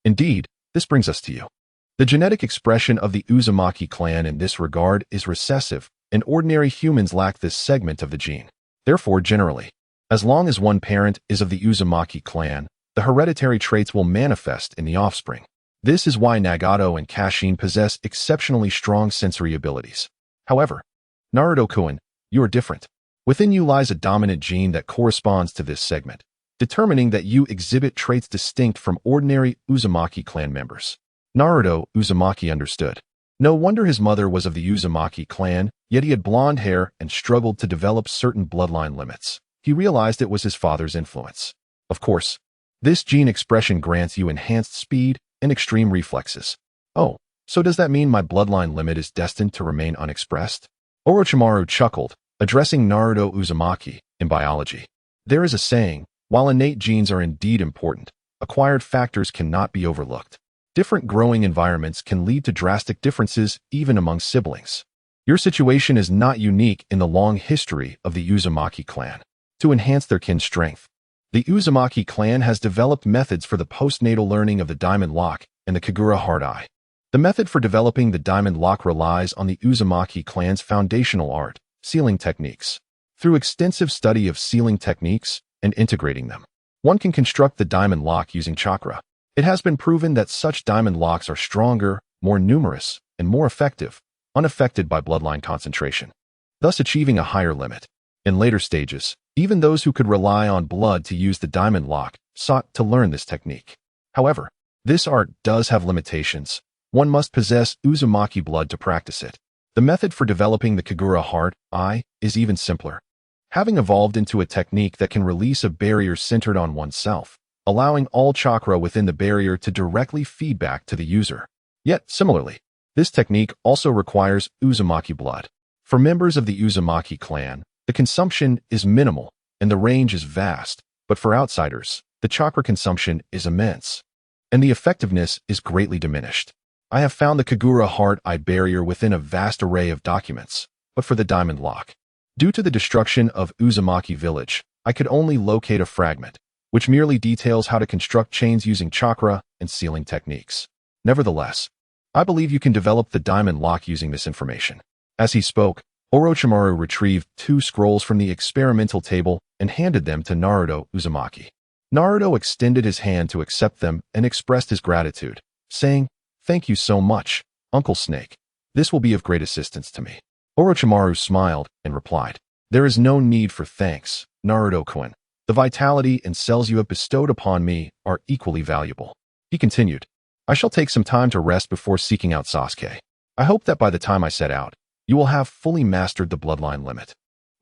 Indeed, this brings us to you. The genetic expression of the Uzumaki clan in this regard is recessive, and ordinary humans lack this segment of the gene. Therefore, generally, as long as one parent is of the Uzumaki clan, the hereditary traits will manifest in the offspring. This is why Nagato and Kashin possess exceptionally strong sensory abilities. However, Naruto-kun, you are different. Within you lies a dominant gene that corresponds to this segment, determining that you exhibit traits distinct from ordinary Uzumaki clan members. Naruto Uzumaki understood. No wonder his mother was of the Uzumaki clan, yet he had blonde hair and struggled to develop certain bloodline limits. He realized it was his father's influence. Of course, this gene expression grants you enhanced speed and extreme reflexes. Oh, so does that mean my bloodline limit is destined to remain unexpressed? Orochimaru chuckled, addressing Naruto Uzumaki. In biology, there is a saying, while innate genes are indeed important, acquired factors cannot be overlooked. Different growing environments can lead to drastic differences even among siblings. Your situation is not unique in the long history of the Uzumaki clan. To enhance their kin strength, the Uzumaki clan has developed methods for the postnatal learning of the Diamond Lock and the Kagura Hard Eye. The method for developing the Diamond Lock relies on the Uzumaki clan's foundational art, sealing techniques. Through extensive study of sealing techniques and integrating them, one can construct the Diamond Lock using chakra. It has been proven that such diamond locks are stronger, more numerous, and more effective, unaffected by bloodline concentration, thus achieving a higher limit. In later stages, even those who could rely on blood to use the diamond lock sought to learn this technique. However, this art does have limitations. One must possess Uzumaki blood to practice it. The method for developing the Kagura Heart Eye is even simpler, having evolved into a technique that can release a barrier centered on oneself, allowing all chakra within the barrier to directly feed back to the user. Yet, similarly, this technique also requires Uzumaki blood. For members of the Uzumaki clan, the consumption is minimal and the range is vast, but for outsiders, the chakra consumption is immense, and the effectiveness is greatly diminished. I have found the Kagura Heart Eye barrier within a vast array of documents, but for the Diamond Lock, due to the destruction of Uzumaki village, I could only locate a fragment, which merely details how to construct chains using chakra and sealing techniques. Nevertheless, I believe you can develop the Diamond Lock using this information. As he spoke, Orochimaru retrieved 2 scrolls from the experimental table and handed them to Naruto Uzumaki. Naruto extended his hand to accept them and expressed his gratitude, saying, "Thank you so much, Uncle Snake. This will be of great assistance to me." Orochimaru smiled and replied, "There is no need for thanks, Naruto-kun. The vitality and cells you have bestowed upon me are equally valuable." He continued, "I shall take some time to rest before seeking out Sasuke. I hope that by the time I set out, you will have fully mastered the bloodline limit."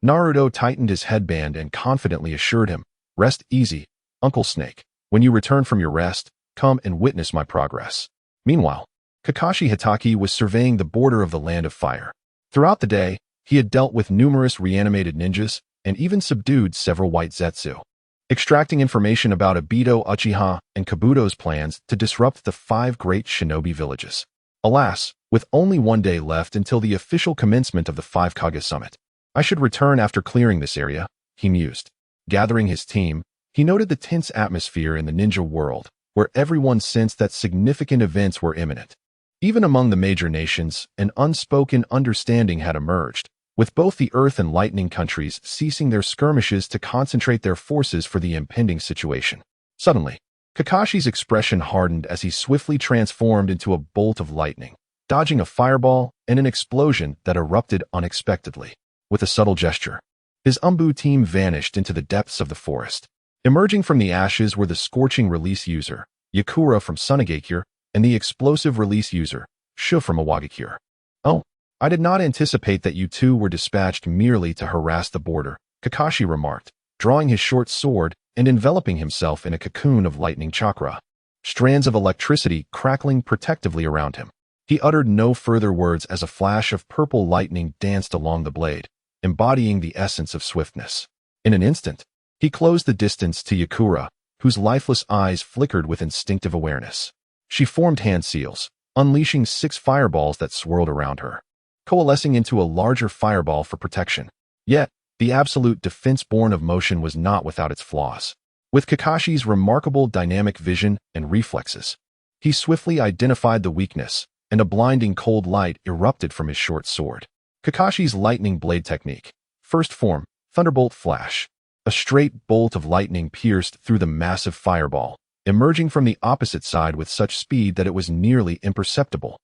Naruto tightened his headband and confidently assured him, "Rest easy, Uncle Snake. When you return from your rest, come and witness my progress." Meanwhile, Kakashi Hatake was surveying the border of the Land of Fire. Throughout the day, he had dealt with numerous reanimated ninjas and even subdued several white Zetsu, extracting information about Obito, Uchiha, and Kabuto's plans to disrupt the 5 great shinobi villages. Alas, with only 1 day left until the official commencement of the 5 Kage Summit, I should return after clearing this area, he mused. Gathering his team, he noted the tense atmosphere in the ninja world, where everyone sensed that significant events were imminent. Even among the major nations, an unspoken understanding had emerged, with both the Earth and Lightning countries ceasing their skirmishes to concentrate their forces for the impending situation. Suddenly, Kakashi's expression hardened as he swiftly transformed into a bolt of lightning, dodging a fireball and an explosion that erupted unexpectedly. With a subtle gesture, his Umbu team vanished into the depths of the forest. Emerging from the ashes were the scorching release user, Yakura from Sunagakure, and the explosive release user, Shu from Awagakure. "Oh, I did not anticipate that you two were dispatched merely to harass the border," Kakashi remarked, drawing his short sword and enveloping himself in a cocoon of lightning chakra, strands of electricity crackling protectively around him. He uttered no further words as a flash of purple lightning danced along the blade, embodying the essence of swiftness. In an instant, he closed the distance to Yakura, whose lifeless eyes flickered with instinctive awareness. She formed hand seals, unleashing 6 fireballs that swirled around her, coalescing into a larger fireball for protection. Yet, the absolute defense born of motion was not without its flaws. With Kakashi's remarkable dynamic vision and reflexes, he swiftly identified the weakness, and a blinding cold light erupted from his short sword. Kakashi's lightning blade technique. First form, Thunderbolt Flash. A straight bolt of lightning pierced through the massive fireball, emerging from the opposite side with such speed that it was nearly imperceptible,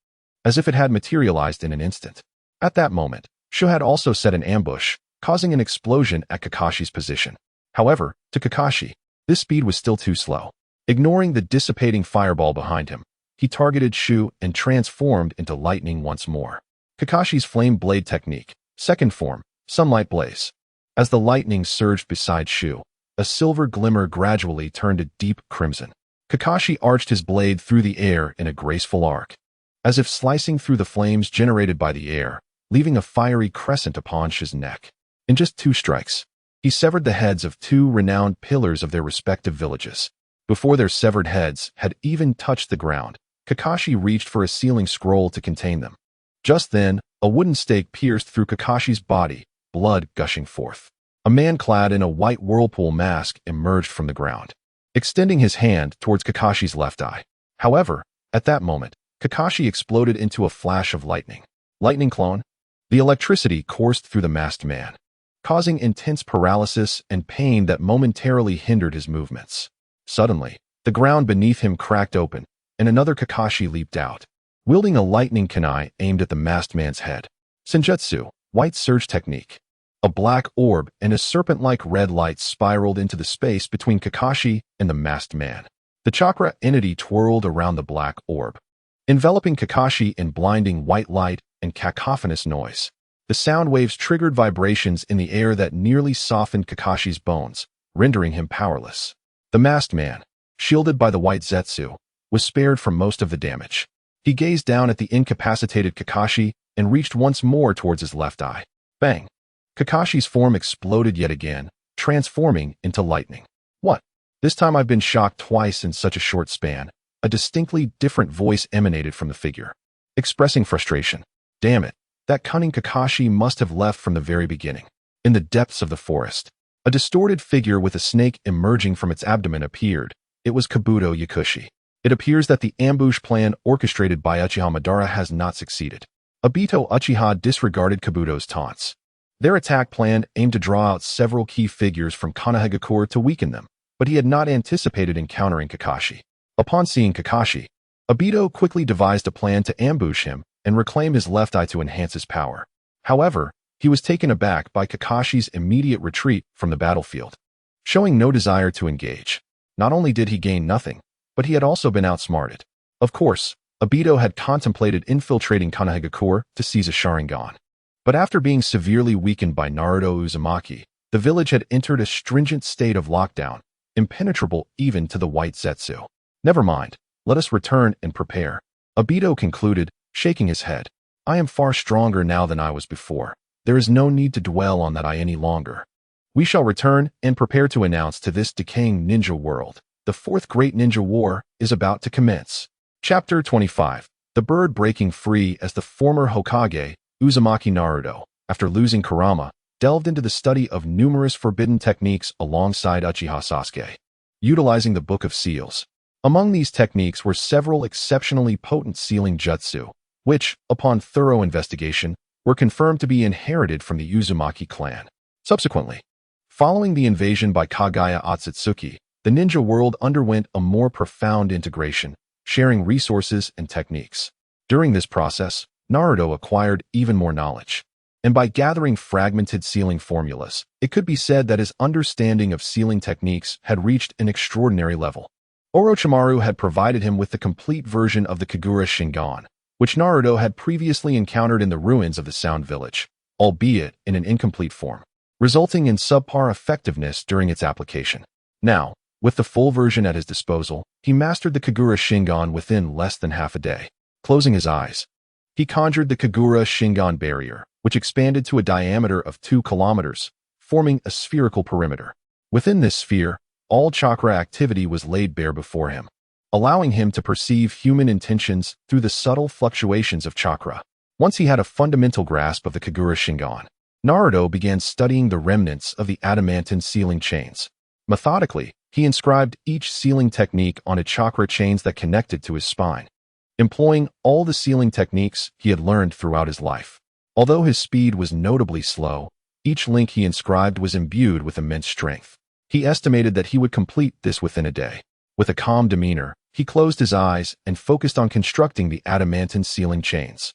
as if it had materialized in an instant. At that moment, Shu had also set an ambush, causing an explosion at Kakashi's position. However, to Kakashi, this speed was still too slow. Ignoring the dissipating fireball behind him, he targeted Shu and transformed into lightning once more. Kakashi's flame blade technique, second form, sunlight blaze. As the lightning surged beside Shu, a silver glimmer gradually turned to deep crimson. Kakashi arched his blade through the air in a graceful arc, as if slicing through the flames generated by the air, leaving a fiery crescent upon Shu's neck. In just 2 strikes, he severed the heads of 2 renowned pillars of their respective villages. Before their severed heads had even touched the ground, Kakashi reached for a sealing scroll to contain them. Just then, a wooden stake pierced through Kakashi's body, blood gushing forth. A man clad in a white whirlpool mask emerged from the ground, extending his hand towards Kakashi's left eye. However, at that moment, Kakashi exploded into a flash of lightning. Lightning clone? The electricity coursed through the masked man, causing intense paralysis and pain that momentarily hindered his movements. Suddenly, the ground beneath him cracked open, and another Kakashi leaped out, wielding a lightning kunai aimed at the masked man's head. Senjutsu, white surge technique. A black orb and a serpent-like red light spiraled into the space between Kakashi and the masked man. The chakra entity twirled around the black orb, enveloping Kakashi in blinding white light and cacophonous noise. The sound waves triggered vibrations in the air that nearly softened Kakashi's bones, rendering him powerless. The masked man, shielded by the white zetsu, was spared from most of the damage. He gazed down at the incapacitated Kakashi and reached once more towards his left eye. Bang! Kakashi's form exploded yet again, transforming into lightning. What? This time I've been shocked twice in such a short span. A distinctly different voice emanated from the figure, expressing frustration. Damn it, that cunning Kakashi must have left from the very beginning. In the depths of the forest, a distorted figure with a snake emerging from its abdomen appeared. It was Kabuto Yakushi. It appears that the ambush plan orchestrated by Uchiha Madara has not succeeded. Obito Uchiha disregarded Kabuto's taunts. Their attack plan aimed to draw out several key figures from Konoha to weaken them, but he had not anticipated encountering Kakashi. Upon seeing Kakashi, Obito quickly devised a plan to ambush him and reclaim his left eye to enhance his power. However, he was taken aback by Kakashi's immediate retreat from the battlefield. Showing no desire to engage, not only did he gain nothing, but he had also been outsmarted. Of course, Obito had contemplated infiltrating Konoha to seize a Sharingan. But after being severely weakened by Naruto Uzumaki, the village had entered a stringent state of lockdown, impenetrable even to the white zetsu. Never mind, let us return and prepare. Obito concluded, shaking his head. I am far stronger now than I was before. There is no need to dwell on that any longer. We shall return and prepare to announce to this decaying ninja world. The 4th Great Ninja War is about to commence. Chapter 25. The bird breaking free. As the former Hokage, Uzumaki Naruto, after losing Kurama, delved into the study of numerous forbidden techniques alongside Uchiha Sasuke, utilizing the Book of Seals. Among these techniques were several exceptionally potent sealing jutsu, which, upon thorough investigation, were confirmed to be inherited from the Uzumaki clan. Subsequently, following the invasion by Kagaya Otsutsuki, the ninja world underwent a more profound integration, sharing resources and techniques. During this process, Naruto acquired even more knowledge. And by gathering fragmented sealing formulas, it could be said that his understanding of sealing techniques had reached an extraordinary level. Orochimaru had provided him with the complete version of the Kagura Shingon, which Naruto had previously encountered in the ruins of the Sound Village, albeit in an incomplete form, resulting in subpar effectiveness during its application. Now, with the full version at his disposal, he mastered the Kagura Shingon within less than half a day. Closing his eyes, he conjured the Kagura Shingon barrier, which expanded to a diameter of 2 kilometers, forming a spherical perimeter. Within this sphere, all chakra activity was laid bare before him, allowing him to perceive human intentions through the subtle fluctuations of chakra. Once he had a fundamental grasp of the Kagura Shingon, Naruto began studying the remnants of the adamantine sealing chains. Methodically, he inscribed each sealing technique on a chakra chains that connected to his spine, employing all the sealing techniques he had learned throughout his life. Although his speed was notably slow, each link he inscribed was imbued with immense strength. He estimated that he would complete this within a day. With a calm demeanor, he closed his eyes and focused on constructing the adamantine sealing chains.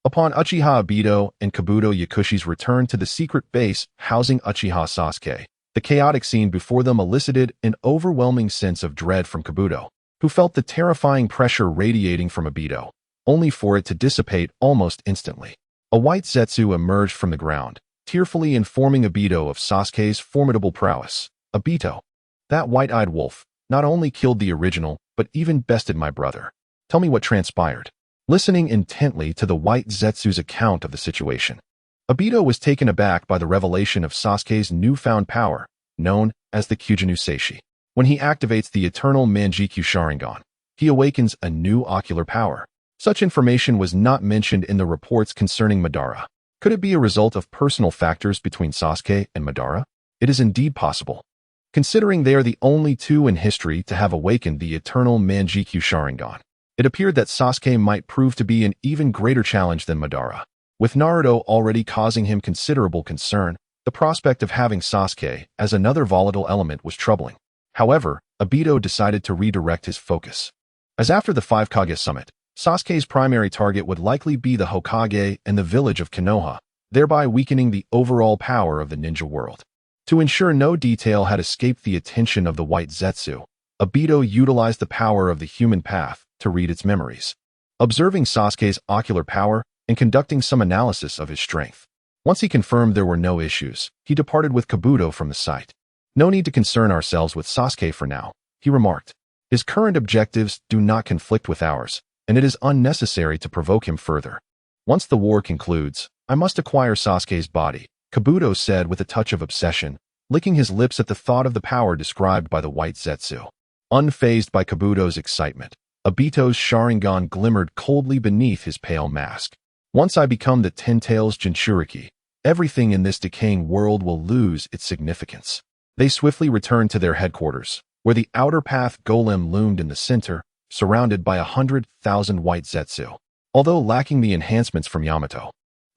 Upon Uchiha Obito and Kabuto Yakushi's return to the secret base housing Uchiha Sasuke, the chaotic scene before them elicited an overwhelming sense of dread from Kabuto, who felt the terrifying pressure radiating from Obito, only for it to dissipate almost instantly. A white Zetsu emerged from the ground, tearfully informing Obito of Sasuke's formidable prowess. "Obito, that white-eyed wolf not only killed the original, but even bested my brother. Tell me what transpired." Listening intently to the white Zetsu's account of the situation, Obito was taken aback by the revelation of Sasuke's newfound power, known as the Kyujinu Seishi. When he activates the eternal Manjikyu Sharingan, he awakens a new ocular power. Such information was not mentioned in the reports concerning Madara. Could it be a result of personal factors between Sasuke and Madara? It is indeed possible, considering they are the only two in history to have awakened the eternal Manjikyu Sharingan. It appeared that Sasuke might prove to be an even greater challenge than Madara. With Naruto already causing him considerable concern, the prospect of having Sasuke as another volatile element was troubling. However, Obito decided to redirect his focus. As after the 5 Kage summit, Sasuke's primary target would likely be the Hokage and the village of Konoha, thereby weakening the overall power of the ninja world. To ensure no detail had escaped the attention of the white Zetsu, Obito utilized the power of the human path to read its memories, observing Sasuke's ocular power and conducting some analysis of his strength. Once he confirmed there were no issues, he departed with Kabuto from the site. "No need to concern ourselves with Sasuke for now," he remarked. "His current objectives do not conflict with ours, and it is unnecessary to provoke him further. Once the war concludes, I must acquire Sasuke's body," Kabuto said with a touch of obsession, licking his lips at the thought of the power described by the white Zetsu. Unfazed by Kabuto's excitement, Obito's Sharingan glimmered coldly beneath his pale mask. "Once I become the Ten Tails Jinchuriki, everything in this decaying world will lose its significance." They swiftly returned to their headquarters, where the outer path golem loomed in the center, surrounded by 100,000 white Zetsu. Although lacking the enhancements from Yamato,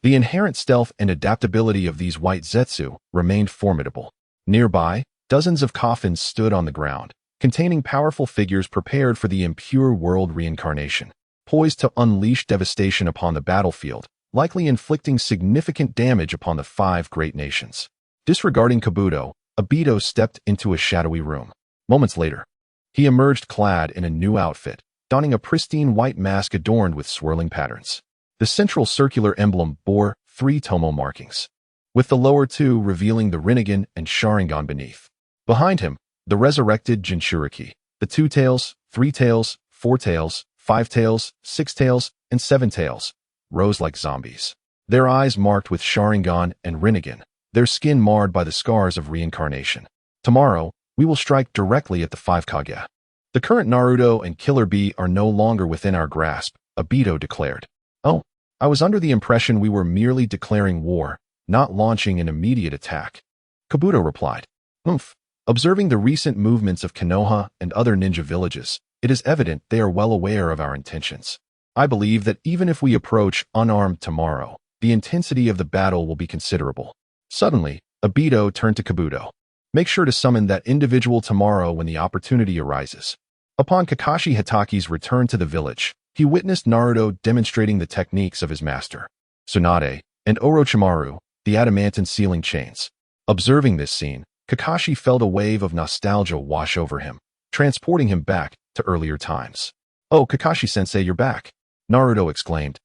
the inherent stealth and adaptability of these white Zetsu remained formidable. Nearby, dozens of coffins stood on the ground, containing powerful figures prepared for the impure world reincarnation, poised to unleash devastation upon the battlefield, likely inflicting significant damage upon the 5 great nations. Disregarding Kabuto, Obito stepped into a shadowy room. Moments later, he emerged clad in a new outfit, donning a pristine white mask adorned with swirling patterns. The central circular emblem bore 3 tomo markings, with the lower 2 revealing the Rinnegan and Sharingan beneath. Behind him, the resurrected Jinchuriki, the 2 tails, 3 tails, 4 tails, 5 tails, 6 tails, and 7 tails, rose like zombies. Their eyes marked with Sharingan and Rinnegan, their skin marred by the scars of reincarnation. "Tomorrow, we will strike directly at the 5 Kage. The current Naruto and Killer Bee are no longer within our grasp," Obito declared. "Oh, I was under the impression we were merely declaring war, not launching an immediate attack," Kabuto replied. "Oomph." Observing the recent movements of Konoha and other ninja villages, it is evident they are well aware of our intentions. I believe that even if we approach unarmed tomorrow, the intensity of the battle will be considerable. Suddenly, Obito turned to Kabuto. "Make sure to summon that individual tomorrow when the opportunity arises." Upon Kakashi Hitaki's return to the village, he witnessed Naruto demonstrating the techniques of his master, Tsunade, and Orochimaru, the adamantine sealing chains. Observing this scene, Kakashi felt a wave of nostalgia wash over him, transporting him back to earlier times. "Oh, Kakashi-sensei, you're back," Naruto exclaimed,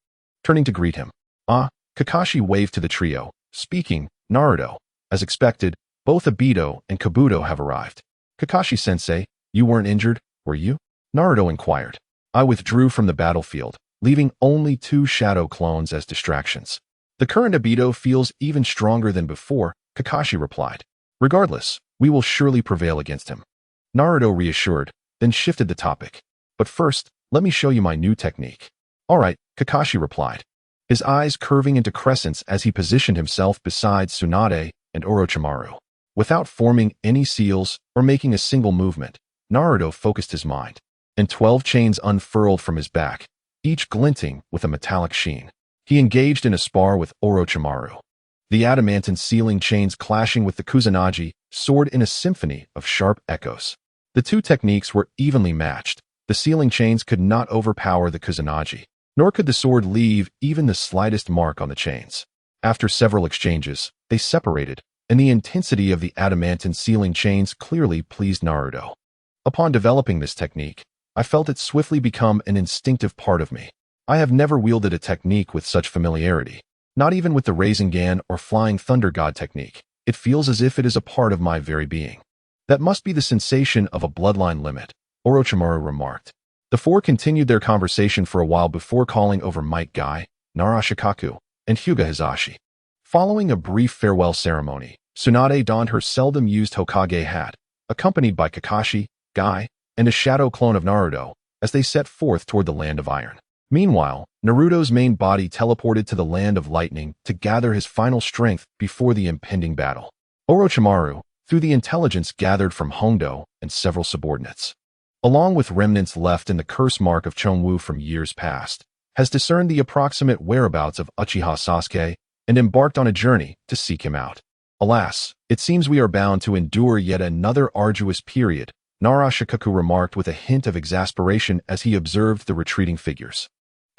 turning to greet him. "Ah," Kakashi waved to the trio, speaking, "Naruto, as expected, both Obito and Kabuto have arrived." "Kakashi-sensei, you weren't injured, were you?" Naruto inquired. "I withdrew from the battlefield, leaving only 2 shadow clones as distractions. The current Obito feels even stronger than before," Kakashi replied. "Regardless, we will surely prevail against him," Naruto reassured, then shifted the topic. "But first, let me show you my new technique." "All right," Kakashi replied, his eyes curving into crescents as he positioned himself beside Tsunade and Orochimaru. Without forming any seals or making a single movement, Naruto focused his mind, and 12 chains unfurled from his back, each glinting with a metallic sheen. He engaged in a spar with Orochimaru. The adamantine sealing chains clashing with the Kusanagi soared in a symphony of sharp echoes. The two techniques were evenly matched. The sealing chains could not overpower the Kusanagi, nor could the sword leave even the slightest mark on the chains. After several exchanges, they separated, and the intensity of the adamantine sealing chains clearly pleased Naruto. Upon developing this technique, I felt it swiftly become an instinctive part of me. I have never wielded a technique with such familiarity, not even with the Rasengan or Flying Thunder God technique. It feels as if it is a part of my very being. That must be the sensation of a bloodline limit, Orochimaru remarked. The four continued their conversation for a while before calling over Might Guy, Narashikaku, and Hyuga Hizashi. Following a brief farewell ceremony, Tsunade donned her seldom-used Hokage hat, accompanied by Kakashi, Guy, and a shadow clone of Naruto, as they set forth toward the Land of Iron. Meanwhile, Naruto's main body teleported to the Land of Lightning to gather his final strength before the impending battle. Orochimaru, through the intelligence gathered from Hondo and several subordinates, along with remnants left in the curse mark of Chonwu from years past, has discerned the approximate whereabouts of Uchiha Sasuke and embarked on a journey to seek him out. Alas, it seems we are bound to endure yet another arduous period, Narashikaku remarked with a hint of exasperation as he observed the retreating figures.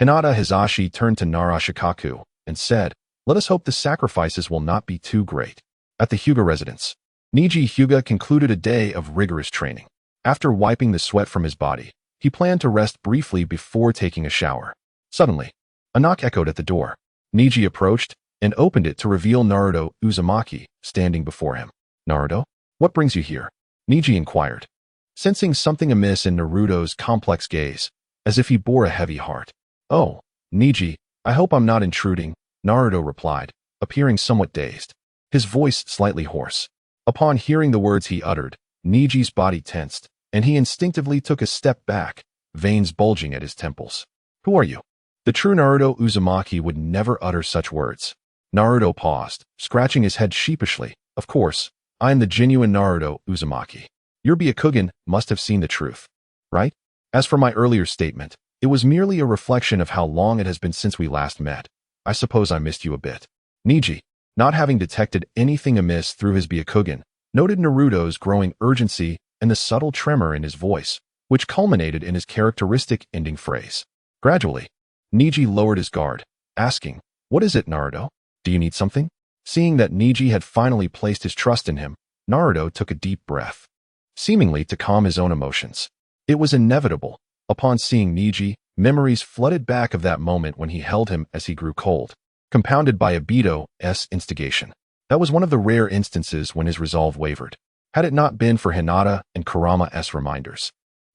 Hinata Hizashi turned to Narashikaku and said, "Let us hope the sacrifices will not be too great." At the Hyuga residence, Neji Hyuga concluded a day of rigorous training. After wiping the sweat from his body, he planned to rest briefly before taking a shower. Suddenly, a knock echoed at the door. Neji approached and opened it to reveal Naruto Uzumaki standing before him. "Naruto, what brings you here?" Neji inquired, sensing something amiss in Naruto's complex gaze, as if he bore a heavy heart. "Oh, Neji, I hope I'm not intruding," Naruto replied, appearing somewhat dazed, his voice slightly hoarse. Upon hearing the words he uttered, Neji's body tensed, and he instinctively took a step back, veins bulging at his temples. "Who are you?" The true Naruto Uzumaki would never utter such words. Naruto paused, scratching his head sheepishly. "Of course, I am the genuine Naruto Uzumaki. Your Byakugan must have seen the truth, right? As for my earlier statement, it was merely a reflection of how long it has been since we last met. I suppose I missed you a bit." Neji, not having detected anything amiss through his Byakugan, noted Naruto's growing urgency and the subtle tremor in his voice, which culminated in his characteristic ending phrase. Gradually, Neji lowered his guard, asking, "What is it, Naruto? Do you need something?" Seeing that Neji had finally placed his trust in him, Naruto took a deep breath, seemingly to calm his own emotions. It was inevitable. Upon seeing Neji, memories flooded back of that moment when he held him as he grew cold, compounded by Obito's instigation. That was one of the rare instances when his resolve wavered. Had it not been for Hinata and Kurama's reminders,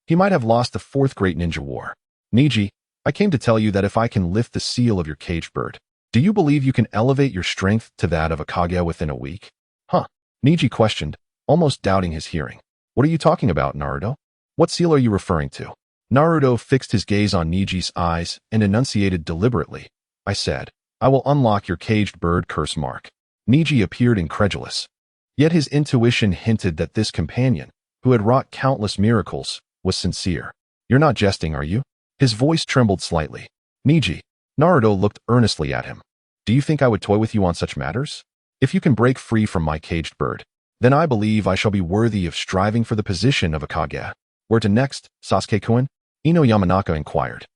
he might have lost the fourth great ninja war. "Neji, I came to tell you that if I can lift the seal of your caged bird, do you believe you can elevate your strength to that of a Kage within a week?" "Huh?" Neji questioned, almost doubting his hearing. "What are you talking about, Naruto? What seal are you referring to?" Naruto fixed his gaze on Neji's eyes and enunciated deliberately, "I said, I will unlock your caged bird curse mark." Neji appeared incredulous. Yet his intuition hinted that this companion, who had wrought countless miracles, was sincere. "You're not jesting, are you?" His voice trembled slightly. "Neji," Naruto looked earnestly at him. "Do you think I would toy with you on such matters? If you can break free from my caged bird, then I believe I shall be worthy of striving for the position of a Kage." "Where to next, Sasuke-kun?" Ino Yamanaka inquired.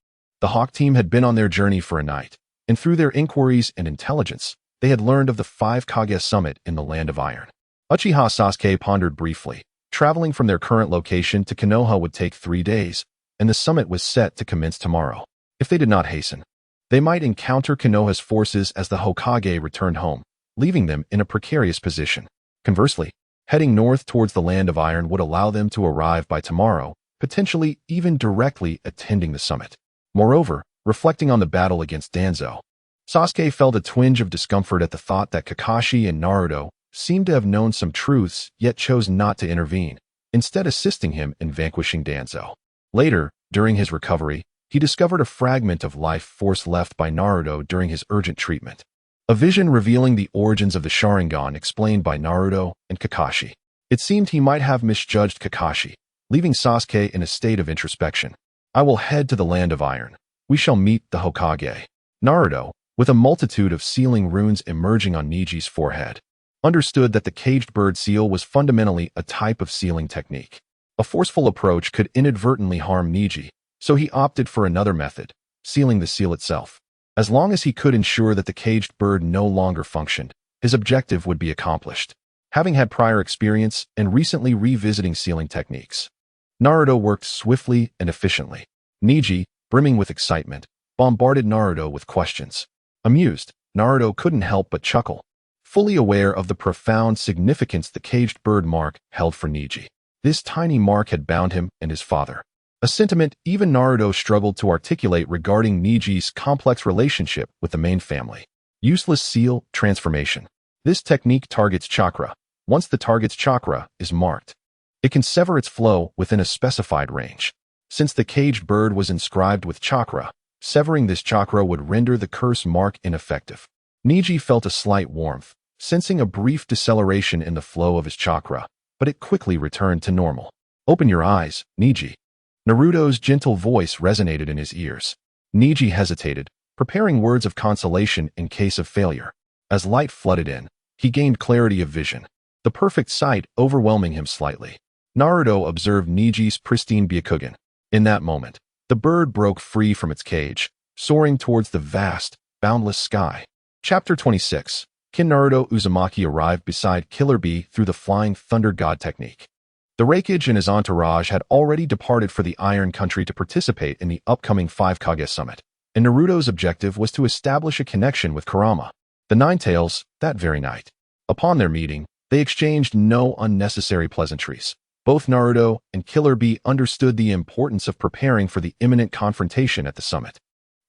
The Hawk team had been on their journey for a night, and through their inquiries and intelligence, they had learned of the 5 Kage summit in the Land of Iron. Uchiha Sasuke pondered briefly. Traveling from their current location to Konoha would take 3 days, and the summit was set to commence tomorrow. If they did not hasten, they might encounter Konoha's forces as the Hokage returned home, leaving them in a precarious position. Conversely, heading north towards the Land of Iron would allow them to arrive by tomorrow, potentially even directly attending the summit. Moreover, reflecting on the battle against Danzo, Sasuke felt a twinge of discomfort at the thought that Kakashi and Naruto seemed to have known some truths yet chose not to intervene, instead assisting him in vanquishing Danzo. Later, during his recovery, he discovered a fragment of life force left by Naruto during his urgent treatment. A vision revealing the origins of the Sharingan explained by Naruto and Kakashi. It seemed he might have misjudged Kakashi, leaving Sasuke in a state of introspection. "I will head to the Land of Iron. We shall meet the Hokage." Naruto, with a multitude of sealing runes emerging on Neji's forehead, understood that the caged bird seal was fundamentally a type of sealing technique. A forceful approach could inadvertently harm Niji, so he opted for another method, sealing the seal itself. As long as he could ensure that the caged bird no longer functioned, his objective would be accomplished. Having had prior experience and recently revisiting sealing techniques, Naruto worked swiftly and efficiently. Niji, brimming with excitement, bombarded Naruto with questions. Amused, Naruto couldn't help but chuckle, fully aware of the profound significance the caged bird mark held for Niji. This tiny mark had bound him and his father, a sentiment even Naruto struggled to articulate regarding Niji's complex relationship with the main family. Useless seal transformation. This technique targets chakra. Once the target's chakra is marked, it can sever its flow within a specified range. Since the caged bird was inscribed with chakra, severing this chakra would render the curse mark ineffective. Niji felt a slight warmth, sensing a brief deceleration in the flow of his chakra, but it quickly returned to normal. Open your eyes, Niji. Naruto's gentle voice resonated in his ears. Niji hesitated, preparing words of consolation in case of failure. As light flooded in, he gained clarity of vision, the perfect sight overwhelming him slightly. Naruto observed Niji's pristine Byakugan. In that moment, the bird broke free from its cage, soaring towards the vast, boundless sky. Chapter 26. Kin Naruto Uzumaki arrived beside Killer Bee through the Flying Thunder God technique. The Raikage and his entourage had already departed for the Iron Country to participate in the upcoming 5 Kage Summit, and Naruto's objective was to establish a connection with Kurama, the Nine-Tails, that very night. Upon their meeting, they exchanged no unnecessary pleasantries. Both Naruto and Killer Bee understood the importance of preparing for the imminent confrontation at the summit.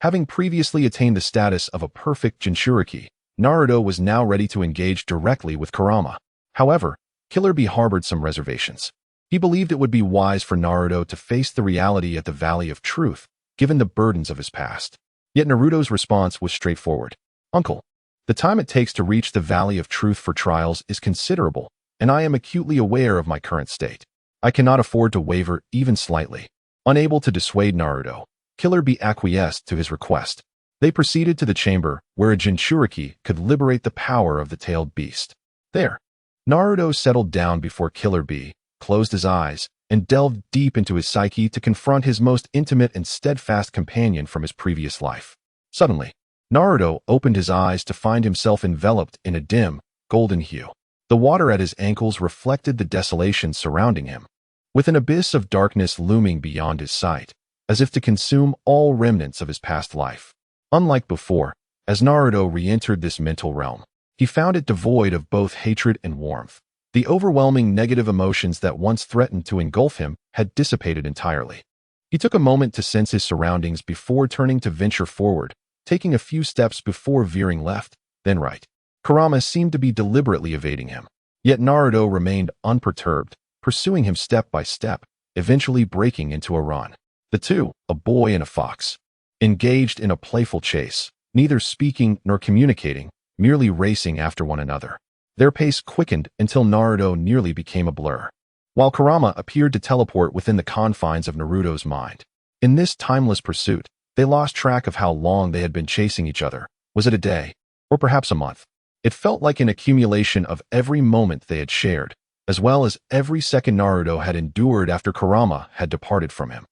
Having previously attained the status of a perfect Jinchuriki, Naruto was now ready to engage directly with Kurama. However, Killer Bee harbored some reservations. He believed it would be wise for Naruto to face the reality at the Valley of Truth, given the burdens of his past. Yet Naruto's response was straightforward. Uncle, the time it takes to reach the Valley of Truth for trials is considerable, and I am acutely aware of my current state. I cannot afford to waver even slightly. Unable to dissuade Naruto, Killer Bee acquiesced to his request. They proceeded to the chamber where a Jinchuriki could liberate the power of the tailed beast. There, Naruto settled down before Killer Bee, closed his eyes, and delved deep into his psyche to confront his most intimate and steadfast companion from his previous life. Suddenly, Naruto opened his eyes to find himself enveloped in a dim, golden hue. The water at his ankles reflected the desolation surrounding him, with an abyss of darkness looming beyond his sight, as if to consume all remnants of his past life. Unlike before, as Naruto re-entered this mental realm, he found it devoid of both hatred and warmth. The overwhelming negative emotions that once threatened to engulf him had dissipated entirely. He took a moment to sense his surroundings before turning to venture forward, taking a few steps before veering left, then right. Kurama seemed to be deliberately evading him. Yet Naruto remained unperturbed, pursuing him step by step, eventually breaking into a run. The two, a boy and a fox, engaged in a playful chase, neither speaking nor communicating, merely racing after one another. Their pace quickened until Naruto nearly became a blur, while Kurama appeared to teleport within the confines of Naruto's mind. In this timeless pursuit, they lost track of how long they had been chasing each other. Was it a day? Or perhaps a month? It felt like an accumulation of every moment they had shared, as well as every second Naruto had endured after Kurama had departed from him.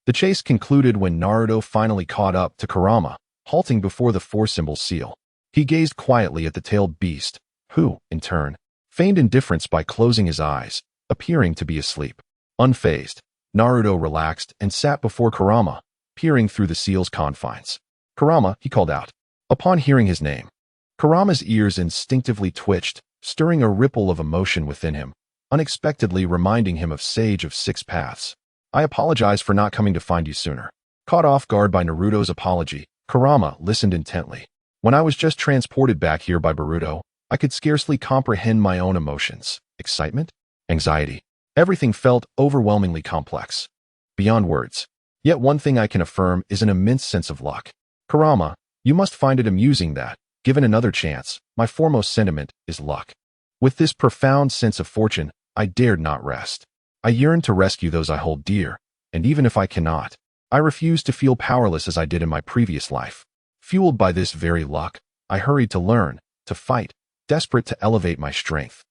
The chase concluded when Naruto finally caught up to Kurama, halting before the four-symbol seal. He gazed quietly at the tailed beast, who, in turn, feigned indifference by closing his eyes, appearing to be asleep. Unfazed, Naruto relaxed and sat before Kurama, peering through the seal's confines. Kurama, he called out. Upon hearing his name, Kurama's ears instinctively twitched, stirring a ripple of emotion within him, unexpectedly reminding him of Sage of Six Paths. I apologize for not coming to find you sooner. Caught off guard by Naruto's apology, Kurama listened intently. When I was just transported back here by Boruto, I could scarcely comprehend my own emotions. Excitement? Anxiety? Everything felt overwhelmingly complex, beyond words. Yet one thing I can affirm is an immense sense of luck. Kurama, you must find it amusing that, given another chance, my foremost sentiment is luck. With this profound sense of fortune, I dared not rest. I yearn to rescue those I hold dear, and even if I cannot, I refuse to feel powerless as I did in my previous life. Fueled by this very luck, I hurried to learn, to fight, desperate to elevate my strength.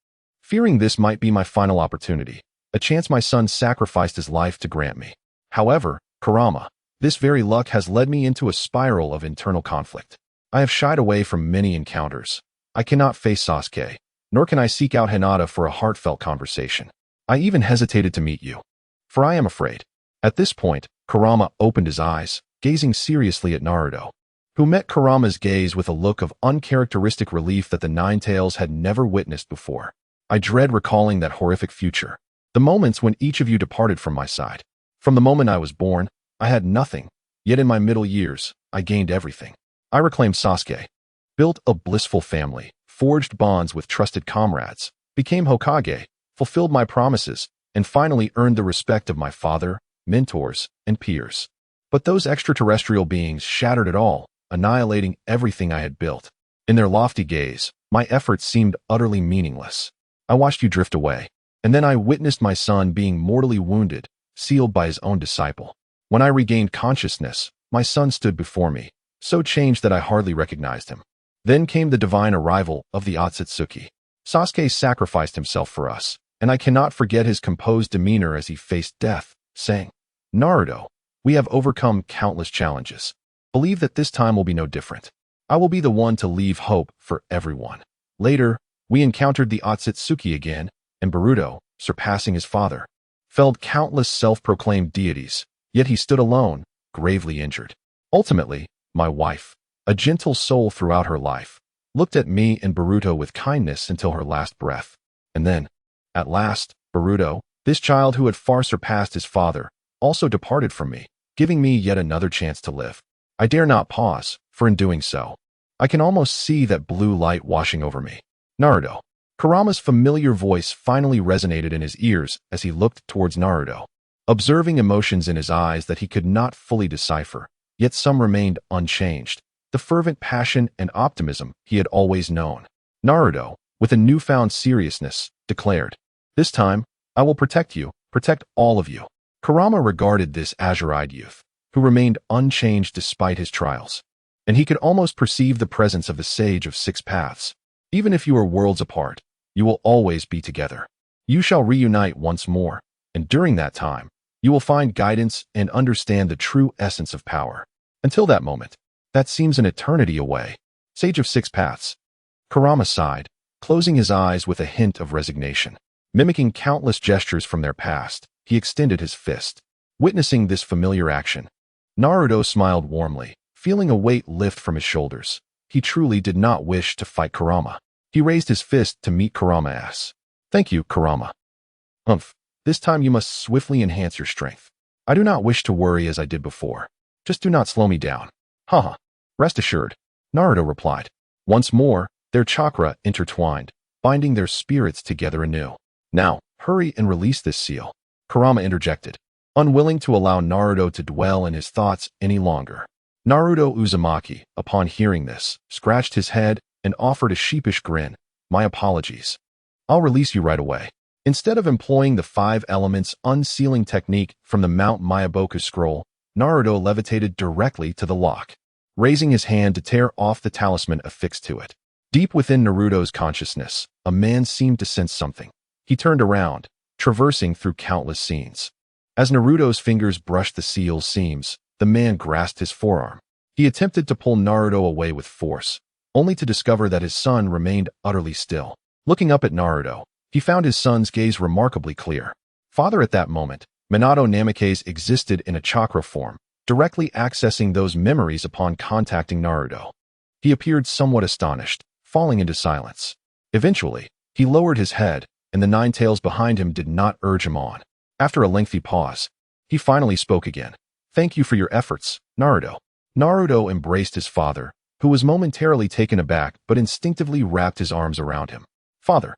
Fearing this might be my final opportunity, a chance my son sacrificed his life to grant me. However, Kurama, this very luck has led me into a spiral of internal conflict. I have shied away from many encounters. I cannot face Sasuke, nor can I seek out Hinata for a heartfelt conversation. I even hesitated to meet you, for I am afraid. At this point, Kurama opened his eyes, gazing seriously at Naruto, who met Kurama's gaze with a look of uncharacteristic relief that the Nine Tails had never witnessed before. I dread recalling that horrific future, the moments when each of you departed from my side. From the moment I was born, I had nothing, yet in my middle years, I gained everything. I reclaimed Sasuke, built a blissful family, forged bonds with trusted comrades, became Hokage, fulfilled my promises, and finally earned the respect of my father, mentors, and peers. But those extraterrestrial beings shattered it all, annihilating everything I had built. In their lofty gaze, my efforts seemed utterly meaningless. I watched you drift away, and then I witnessed my son being mortally wounded, sealed by his own disciple. When I regained consciousness, my son stood before me, so changed that I hardly recognized him. Then came the divine arrival of the Otsutsuki. Sasuke sacrificed himself for us, and I cannot forget his composed demeanor as he faced death, saying, "Naruto, we have overcome countless challenges. Believe that this time will be no different. I will be the one to leave hope for everyone." Later, we encountered the Otsutsuki again, and Boruto, surpassing his father, felled countless self-proclaimed deities, yet he stood alone, gravely injured. Ultimately, my wife, a gentle soul throughout her life, looked at me and Boruto with kindness until her last breath. And then, at last, Boruto, this child who had far surpassed his father, also departed from me, giving me yet another chance to live. I dare not pause, for in doing so, I can almost see that blue light washing over me. Naruto. Kurama's familiar voice finally resonated in his ears as he looked towards Naruto, observing emotions in his eyes that he could not fully decipher, yet some remained unchanged, the fervent passion and optimism he had always known. Naruto, with a newfound seriousness, declared, "This time, I will protect you, protect all of you." Kurama regarded this azure-eyed youth, who remained unchanged despite his trials, and he could almost perceive the presence of the Sage of Six Paths. Even if you are worlds apart, you will always be together. You shall reunite once more, and during that time, you will find guidance and understand the true essence of power. Until that moment, that seems an eternity away. Sage of Six Paths. Kurama sighed, closing his eyes with a hint of resignation. Mimicking countless gestures from their past, he extended his fist. Witnessing this familiar action, Naruto smiled warmly, feeling a weight lift from his shoulders. He truly did not wish to fight Kurama. He raised his fist to meet Kurama's. "Thank you, Kurama. This time you must swiftly enhance your strength. I do not wish to worry as I did before. Just do not slow me down." "Haha. Rest assured," Naruto replied. Once more, their chakra intertwined, binding their spirits together anew. "Now, hurry and release this seal," Kurama interjected, unwilling to allow Naruto to dwell in his thoughts any longer. Naruto Uzumaki, upon hearing this, scratched his head and offered a sheepish grin. "My apologies. I'll release you right away." Instead of employing the 5 elements unsealing technique from the Mount Myaboku scroll, Naruto levitated directly to the lock, raising his hand to tear off the talisman affixed to it. Deep within Naruto's consciousness, a man seemed to sense something. He turned around, traversing through countless scenes. As Naruto's fingers brushed the seal's seams, the man grasped his forearm. He attempted to pull Naruto away with force, only to discover that his son remained utterly still. Looking up at Naruto, he found his son's gaze remarkably clear. Father, at that moment, Minato Namikaze existed in a chakra form, directly accessing those memories upon contacting Naruto. He appeared somewhat astonished, falling into silence. Eventually, he lowered his head, and the 9 tails behind him did not urge him on. After a lengthy pause, he finally spoke again. "Thank you for your efforts, Naruto." Naruto embraced his father, who was momentarily taken aback but instinctively wrapped his arms around him. "Father."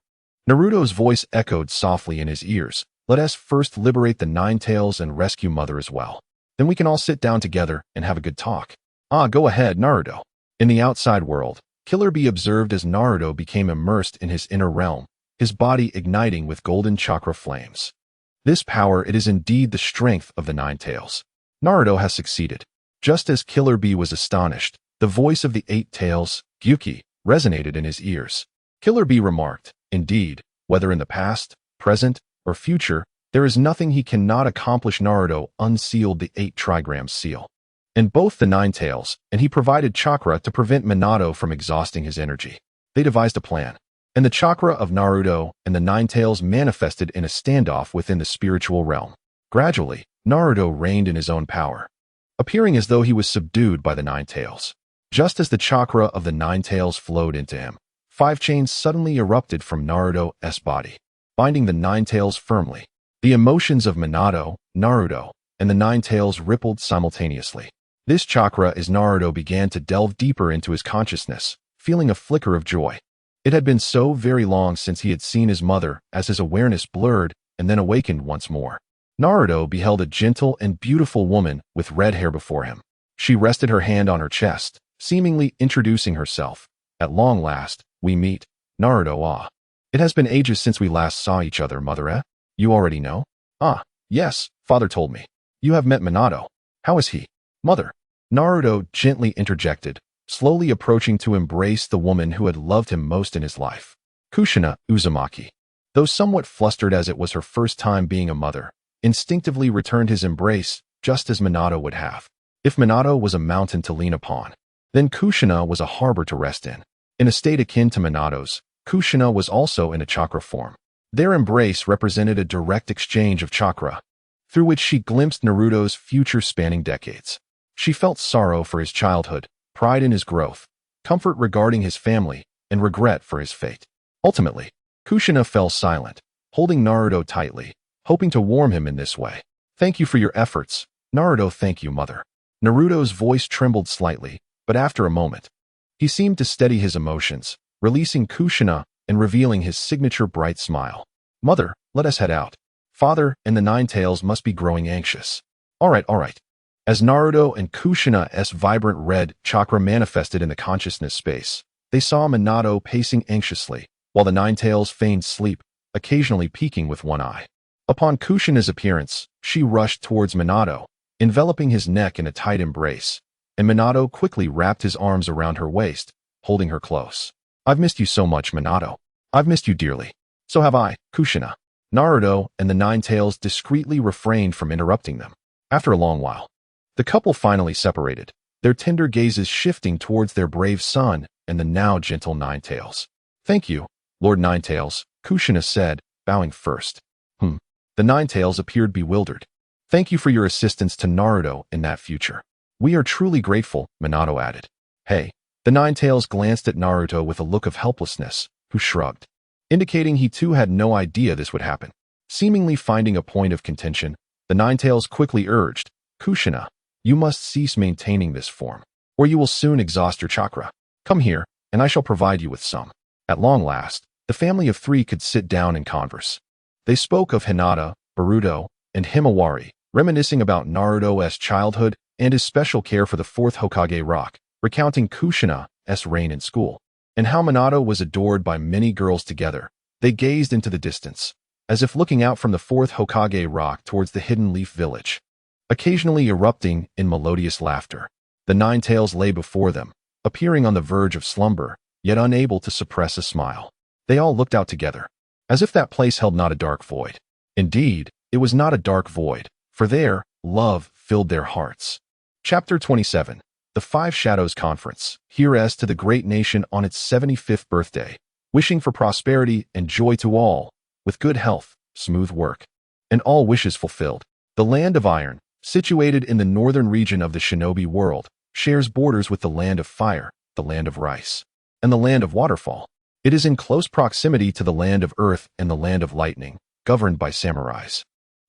Naruto's voice echoed softly in his ears. "Let us first liberate the 9 tails and rescue Mother as well. Then we can all sit down together and have a good talk." "Ah, go ahead, Naruto." In the outside world, Killer Bee observed as Naruto became immersed in his inner realm, his body igniting with golden chakra flames. This power, it is indeed the strength of the 9 tails. Naruto has succeeded. Just as Killer Bee was astonished, the voice of the 8 tails, Gyuki, resonated in his ears. Killer Bee remarked, "Indeed, whether in the past, present, or future, There is nothing he cannot accomplish. Naruto unsealed the 8 trigrams seal and both the 9 tails, and he provided chakra to prevent Minato from exhausting his energy. They devised a plan, and the chakra of Naruto and the 9 tails manifested in a standoff within the spiritual realm. Gradually, Naruto reigned in his own power, appearing as though he was subdued by the 9 tails. Just as the chakra of the 9 tails flowed into him, 5 chains suddenly erupted from Naruto's body, binding the 9 tails firmly. The emotions of Minato, Naruto, and the 9 tails rippled simultaneously. This chakra as Naruto began to delve deeper into his consciousness, feeling a flicker of joy. It had been so very long since he had seen his mother as his awareness blurred and then awakened once more. Naruto beheld a gentle and beautiful woman with red hair before him. She rested her hand on her chest, seemingly introducing herself. At long last, we meet. Naruto, ah. It has been ages since we last saw each other, mother, eh? You already know? Ah, yes, father told me. You have met Minato. How is he? Mother. Naruto gently interjected, slowly approaching to embrace the woman who had loved him most in his life. Kushina Uzumaki, though somewhat flustered as it was her first time being a mother, instinctively returned his embrace just as Minato would have. If Minato was a mountain to lean upon, then Kushina was a harbor to rest in. In a state akin to Minato's, Kushina was also in a chakra form. Their embrace represented a direct exchange of chakra, through which she glimpsed Naruto's future spanning decades. She felt sorrow for his childhood, pride in his growth, comfort regarding his family, and regret for his fate. Ultimately, Kushina fell silent, holding Naruto tightly, hoping to warm him in this way. Thank you for your efforts, Naruto. Thank you, mother. Naruto's voice trembled slightly, but after a moment, he seemed to steady his emotions, releasing Kushina and revealing his signature bright smile. Mother, let us head out. Father and the 9 tails must be growing anxious. All right. As Naruto and Kushina's vibrant red chakra manifested in the consciousness space, they saw Minato pacing anxiously, while the 9 tails feigned sleep, occasionally peeking with one eye. Upon Kushina's appearance, she rushed towards Minato, enveloping his neck in a tight embrace, and Minato quickly wrapped his arms around her waist, holding her close. I've missed you so much, Minato. I've missed you dearly. So have I, Kushina. Naruto and the 9 tails discreetly refrained from interrupting them. After a long while, the couple finally separated, their tender gazes shifting towards their brave son and the now gentle 9 tails. Thank you, Lord 9 tails, Kushina said, bowing first. The 9 tails appeared bewildered. Thank you for your assistance to Naruto in that future. We are truly grateful, Minato added. Hey. The 9 tails glanced at Naruto with a look of helplessness, who shrugged, indicating he too had no idea this would happen. Seemingly finding a point of contention, the 9 tails quickly urged, Kushina, you must cease maintaining this form, or you will soon exhaust your chakra. Come here, and I shall provide you with some. At long last, the family of 3 could sit down and converse. They spoke of Hinata, Boruto, and Himawari, reminiscing about Naruto's childhood and his special care for the 4th Hokage rock, recounting Kushina's reign in school, and how Minato was adored by many girls. Together, they gazed into the distance, as if looking out from the 4th Hokage rock towards the Hidden Leaf Village. Occasionally erupting in melodious laughter, the 9 tails lay before them, appearing on the verge of slumber, yet unable to suppress a smile. They all looked out together, as if that place held not a dark void. Indeed, it was not a dark void, for there, love filled their hearts. Chapter 27. The 5 Shadows Conference. Hereas to the great nation on its 75th birthday, wishing for prosperity and joy to all, with good health, smooth work, and all wishes fulfilled. The Land of Iron, situated in the northern region of the shinobi world, shares borders with the Land of Fire, the Land of Rice, and the Land of Waterfall. It is in close proximity to the Land of Earth and the Land of Lightning, governed by samurais,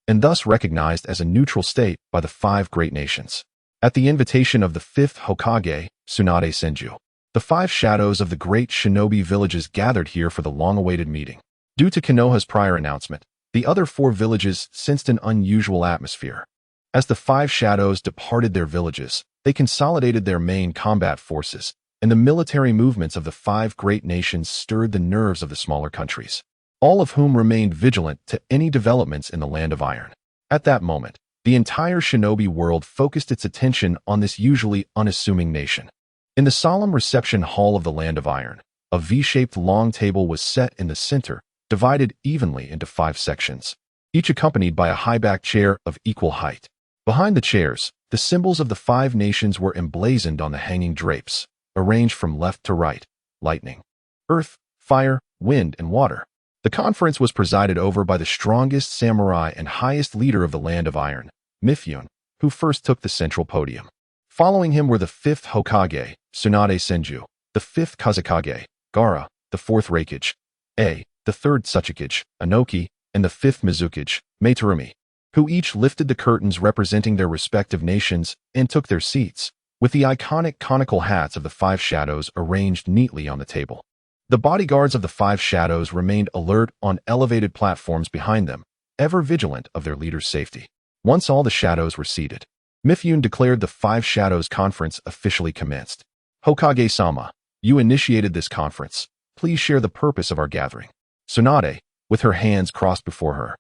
and thus recognized as a neutral state by the 5 great nations. At the invitation of the 5th Hokage, Tsunade Senju, the 5 shadows of the great shinobi villages gathered here for the long-awaited meeting. Due to Konoha's prior announcement, the other 4 villages sensed an unusual atmosphere. As the 5 shadows departed their villages, they consolidated their main combat forces, and the military movements of the 5 great nations stirred the nerves of the smaller countries, all of whom remained vigilant to any developments in the Land of Iron. At that moment, the entire shinobi world focused its attention on this usually unassuming nation. In the solemn reception hall of the Land of Iron, a V-shaped long table was set in the center, divided evenly into 5 sections. each accompanied by a high-backed chair of equal height. Behind the chairs, the symbols of the 5 nations were emblazoned on the hanging drapes, arranged from left to right: lightning, earth, fire, wind, and water. The conference was presided over by the strongest samurai and highest leader of the Land of Iron, Mifune, who first took the central podium. Following him were the 5th Hokage, Tsunade Senju, the 5th Kazekage, Gaara, the 4th Raikage, the 3rd Tsuchikage, Inoki, and the 5th Mizukage, Meitarumi, who each lifted the curtains representing their respective nations and took their seats, with the iconic conical hats of the 5 shadows arranged neatly on the table. The bodyguards of the 5 shadows remained alert on elevated platforms behind them, ever vigilant of their leader's safety. Once all the shadows were seated, Mifune declared the 5 shadows conference officially commenced. Hokage-sama, you initiated this conference. Please share the purpose of our gathering. Tsunade, with her hands crossed before her,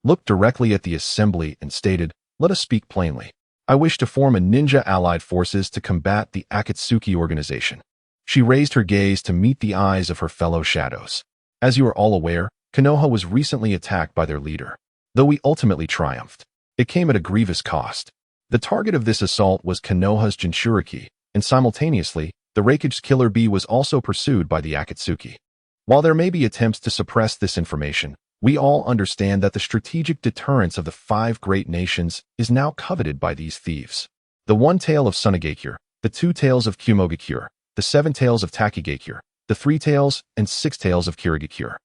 looked directly at the assembly and stated, let us speak plainly. I wish to form a ninja allied forces to combat the Akatsuki organization. She raised her gaze to meet the eyes of her fellow shadows. As you are all aware, Konoha was recently attacked by their leader. Though we ultimately triumphed, it came at a grievous cost. The target of this assault was Konoha's Jinchuriki, and simultaneously, the Raikage's killer bee was also pursued by the Akatsuki. While there may be attempts to suppress this information, we all understand that the strategic deterrence of the 5 great nations is now coveted by these thieves. The 1 tail of Tsunagakure, the 2 tails of Kumogakure, the 7 tails of Takigakure, the 3 tails and 6 tails of Kirigakure,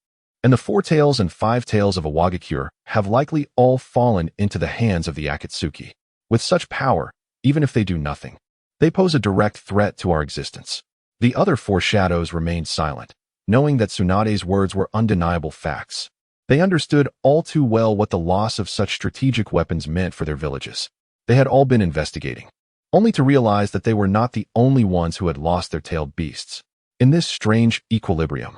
and the 4 tails and 5 tails of Awagakure have likely all fallen into the hands of the Akatsuki. With such power, even if they do nothing, they pose a direct threat to our existence. The other 4 shadows remained silent, knowing that Tsunade's words were undeniable facts. They understood all too well what the loss of such strategic weapons meant for their villages. They had all been investigating, only to realize that they were not the only ones who had lost their tailed beasts. In this strange equilibrium,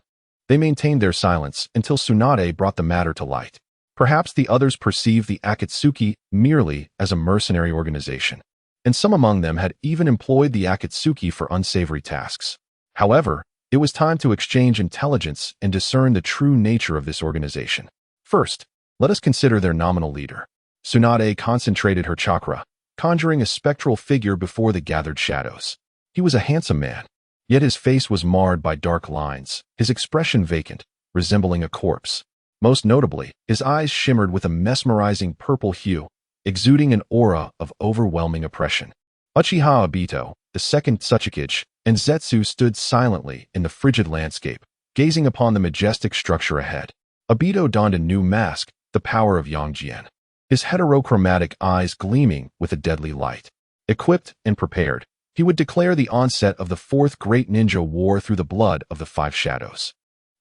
they maintained their silence until Tsunade brought the matter to light. Perhaps the others perceived the Akatsuki merely as a mercenary organization, and some among them had even employed the Akatsuki for unsavory tasks. However, it was time to exchange intelligence and discern the true nature of this organization. First, let us consider their nominal leader. Tsunade concentrated her chakra, conjuring a spectral figure before the gathered shadows. He was a handsome man, yet his face was marred by dark lines, his expression vacant, resembling a corpse. Most notably, his eyes shimmered with a mesmerizing purple hue, exuding an aura of overwhelming oppression. Uchiha Obito, the 2nd Tsuchikage, and Zetsu stood silently in the frigid landscape, gazing upon the majestic structure ahead. Obito donned a new mask, the power of Yongjien, his heterochromatic eyes gleaming with a deadly light. Equipped and prepared, he would declare the onset of the 4th Great Ninja War through the blood of the 5 shadows.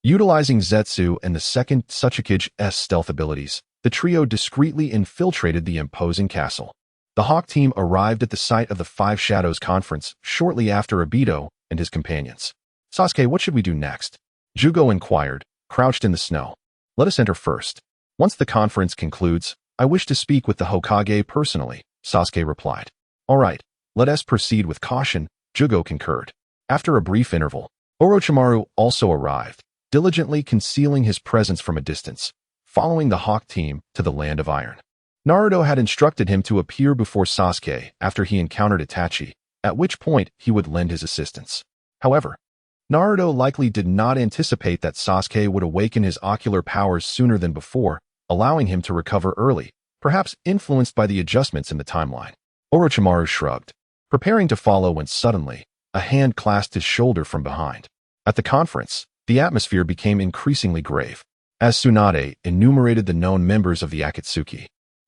Utilizing Zetsu and the 2nd Tsuchikage's stealth abilities, the trio discreetly infiltrated the imposing castle. The Hawk team arrived at the site of the 5 Shadows conference shortly after Obito and his companions. Sasuke, what should we do next? Jugo inquired, crouched in the snow. Let us enter first. Once the conference concludes, I wish to speak with the Hokage personally, Sasuke replied. All right, let us proceed with caution, Jugo concurred. After a brief interval, Orochimaru also arrived, diligently concealing his presence from a distance, following the Hawk team to the Land of Iron. Naruto had instructed him to appear before Sasuke after he encountered Itachi, at which point he would lend his assistance. However, Naruto likely did not anticipate that Sasuke would awaken his ocular powers sooner than before, allowing him to recover early, perhaps influenced by the adjustments in the timeline. Orochimaru shrugged, preparing to follow when suddenly, a hand clasped his shoulder from behind. At the conference, the atmosphere became increasingly grave. As Tsunade enumerated the known members of the Akatsuki,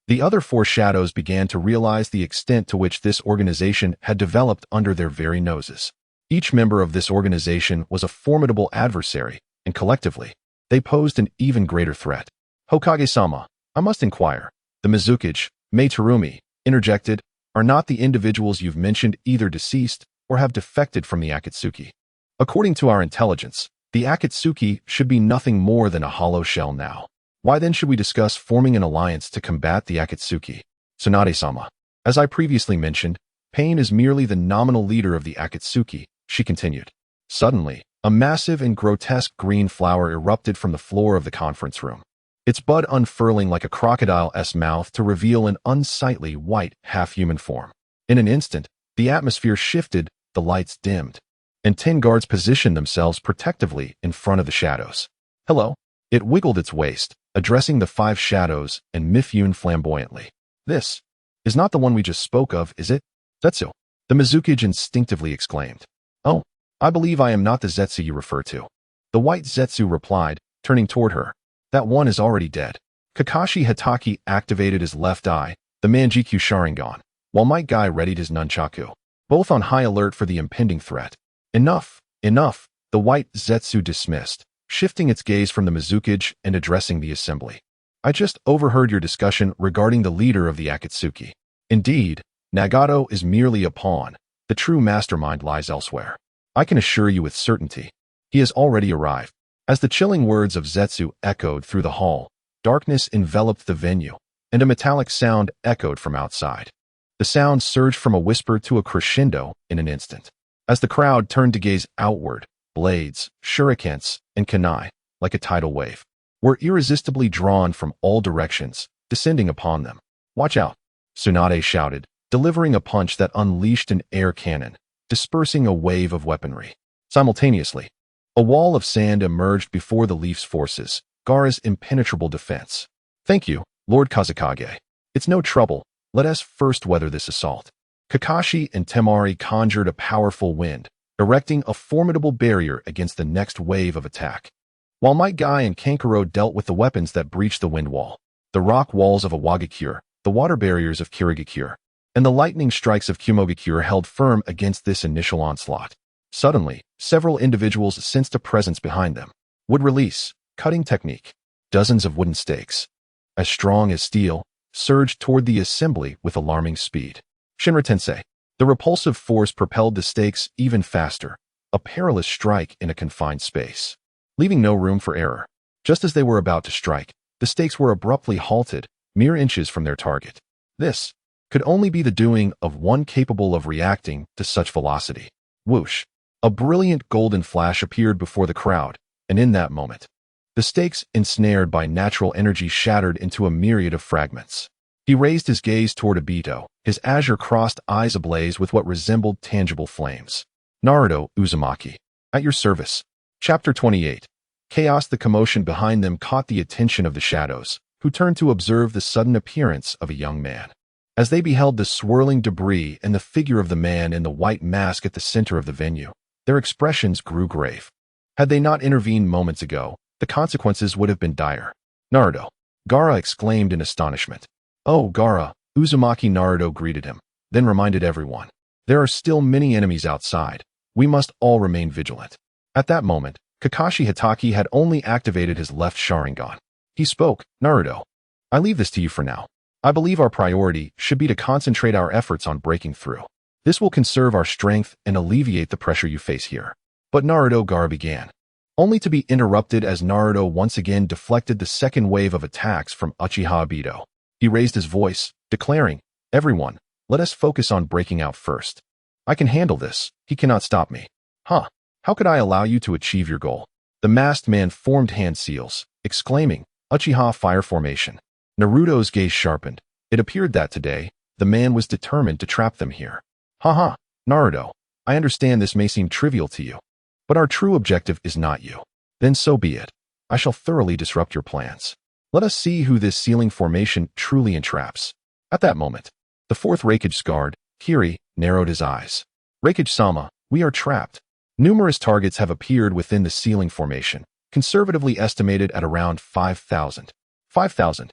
the other 4 shadows began to realize the extent to which this organization had developed under their very noses. Each member of this organization was a formidable adversary, and collectively, they posed an even greater threat. Hokage-sama, I must inquire, the Mizukage, Meitarumi, interjected, are not the individuals you've mentioned either deceased or have defected from the Akatsuki? According to our intelligence, the Akatsuki should be nothing more than a hollow shell now. Why then should we discuss forming an alliance to combat the Akatsuki? Tsunade-sama, as I previously mentioned, Pain is merely the nominal leader of the Akatsuki, she continued. Suddenly, a massive and grotesque green flower erupted from the floor of the conference room. its bud unfurling like a crocodile's mouth to reveal an unsightly white half-human form. In an instant, the atmosphere shifted, the lights dimmed, and 10 guards positioned themselves protectively in front of the shadows. "Hello." It wiggled its waist, addressing the 5 shadows and Mifune flamboyantly. "This is not the one we just spoke of, is it?" "Zetsu," the Mizukage instinctively exclaimed. "Oh, I believe I am not the Zetsu you refer to." The white Zetsu replied, turning toward her. "That one is already dead." Kakashi Hatake activated his left eye, the Manjikyu Sharingan, while Might Guy readied his nunchaku, both on high alert for the impending threat. "Enough, enough," the white Zetsu dismissed, shifting its gaze from the Mizukage and addressing the assembly. "I just overheard your discussion regarding the leader of the Akatsuki. Indeed, Nagato is merely a pawn. The true mastermind lies elsewhere. I can assure you with certainty. He has already arrived." As the chilling words of Zetsu echoed through the hall, darkness enveloped the venue, and a metallic sound echoed from outside. The sound surged from a whisper to a crescendo in an instant. As the crowd turned to gaze outward, blades, shurikens, and kunai, like a tidal wave, were irresistibly drawn from all directions, descending upon them. "Watch out," Tsunade shouted, delivering a punch that unleashed an air cannon, dispersing a wave of weaponry. Simultaneously, a wall of sand emerged before the Leaf's forces, Gaara's impenetrable defense. "Thank you, Lord Kazekage. It's no trouble. Let us first weather this assault." Kakashi and Temari conjured a powerful wind, erecting a formidable barrier against the next wave of attack. While Might Guy and Kankuro dealt with the weapons that breached the wind wall, the rock walls of Awagakure, the water barriers of Kirigakure, and the lightning strikes of Kumogakure held firm against this initial onslaught. Suddenly, several individuals sensed a presence behind them. Wood release, cutting technique. Dozens of wooden stakes, as strong as steel, surged toward the assembly with alarming speed. Shinra Tensei. The repulsive force propelled the stakes even faster, a perilous strike in a confined space, leaving no room for error. Just as they were about to strike, the stakes were abruptly halted, mere inches from their target. This could only be the doing of one capable of reacting to such velocity. Whoosh! A brilliant golden flash appeared before the crowd, and in that moment, the stakes ensnared by natural energy shattered into a myriad of fragments. He raised his gaze toward Obito, his azure-crossed eyes ablaze with what resembled tangible flames. "Naruto, Uzumaki, at your service." Chapter 28. Chaos. The commotion behind them caught the attention of the shadows, who turned to observe the sudden appearance of a young man. As they beheld the swirling debris and the figure of the man in the white mask at the center of the venue, their expressions grew grave. Had they not intervened moments ago, the consequences would have been dire. "Naruto!" Gaara exclaimed in astonishment. "Oh, Gaara," Uzumaki Naruto greeted him, then reminded everyone. "There are still many enemies outside. We must all remain vigilant." At that moment, Kakashi Hatake had only activated his left Sharingan. He spoke, "Naruto, I leave this to you for now. I believe our priority should be to concentrate our efforts on breaking through. This will conserve our strength and alleviate the pressure you face here." "But Naruto," Gaara began, only to be interrupted as Naruto once again deflected the second wave of attacks from Uchiha Obito. He raised his voice, declaring, "Everyone, let us focus on breaking out first. I can handle this. He cannot stop me." "Huh? How could I allow you to achieve your goal?" The masked man formed hand seals, exclaiming, "Uchiha fire formation." Naruto's gaze sharpened. It appeared that today, the man was determined to trap them here. "Haha, Naruto, I understand this may seem trivial to you, but our true objective is not you. Then so be it. I shall thoroughly disrupt your plans. Let us see who this ceiling formation truly entraps." At that moment, the fourth Raikage guard, Kiri, narrowed his eyes. "Raikage-sama, we are trapped. Numerous targets have appeared within the ceiling formation, conservatively estimated at around 5,000. 5,000?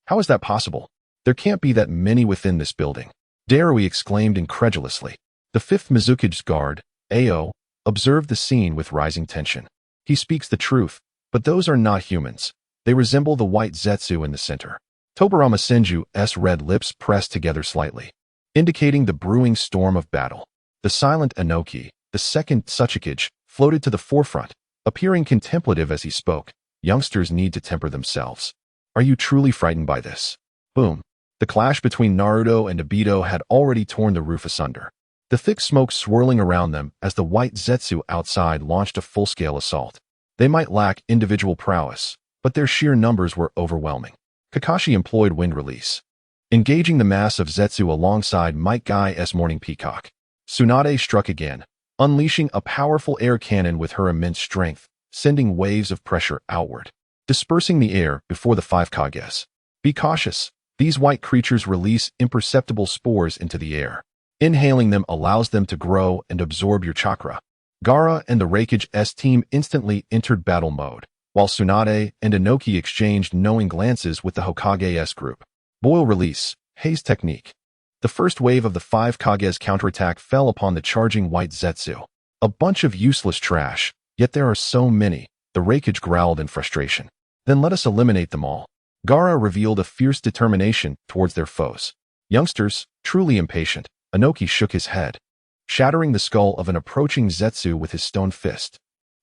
How is that possible? There can't be that many within this building." Darui exclaimed incredulously. The fifth Mizukage guard, Ao, observed the scene with rising tension. "He speaks the truth, but those are not humans. They resemble the white Zetsu in the center." Tobarama Senju's red lips pressed together slightly, indicating the brewing storm of battle. The silent Inoki, the second Tsuchikage, floated to the forefront, appearing contemplative as he spoke. "Youngsters need to temper themselves. Are you truly frightened by this?" Boom. The clash between Naruto and Obito had already torn the roof asunder, the thick smoke swirling around them as the white Zetsu outside launched a full-scale assault. They might lack individual prowess, but their sheer numbers were overwhelming. Kakashi employed wind release, engaging the mass of Zetsu alongside Might Guy's Morning Peacock. Tsunade struck again, unleashing a powerful air cannon with her immense strength, sending waves of pressure outward, dispersing the air before the 5 Kages. Be cautious. These white creatures release imperceptible spores into the air. Inhaling them allows them to grow and absorb your chakra. Gaara and the Raikage's team instantly entered battle mode, while Tsunade and Inoki exchanged knowing glances with the Hokage's group. Boil release, haze technique. The first wave of the 5 Kages counterattack fell upon the charging white Zetsu. A bunch of useless trash, yet there are so many, the Raikage growled in frustration. Then let us eliminate them all. Gaara revealed a fierce determination towards their foes. Youngsters, truly impatient, Inoki shook his head, shattering the skull of an approaching Zetsu with his stone fist.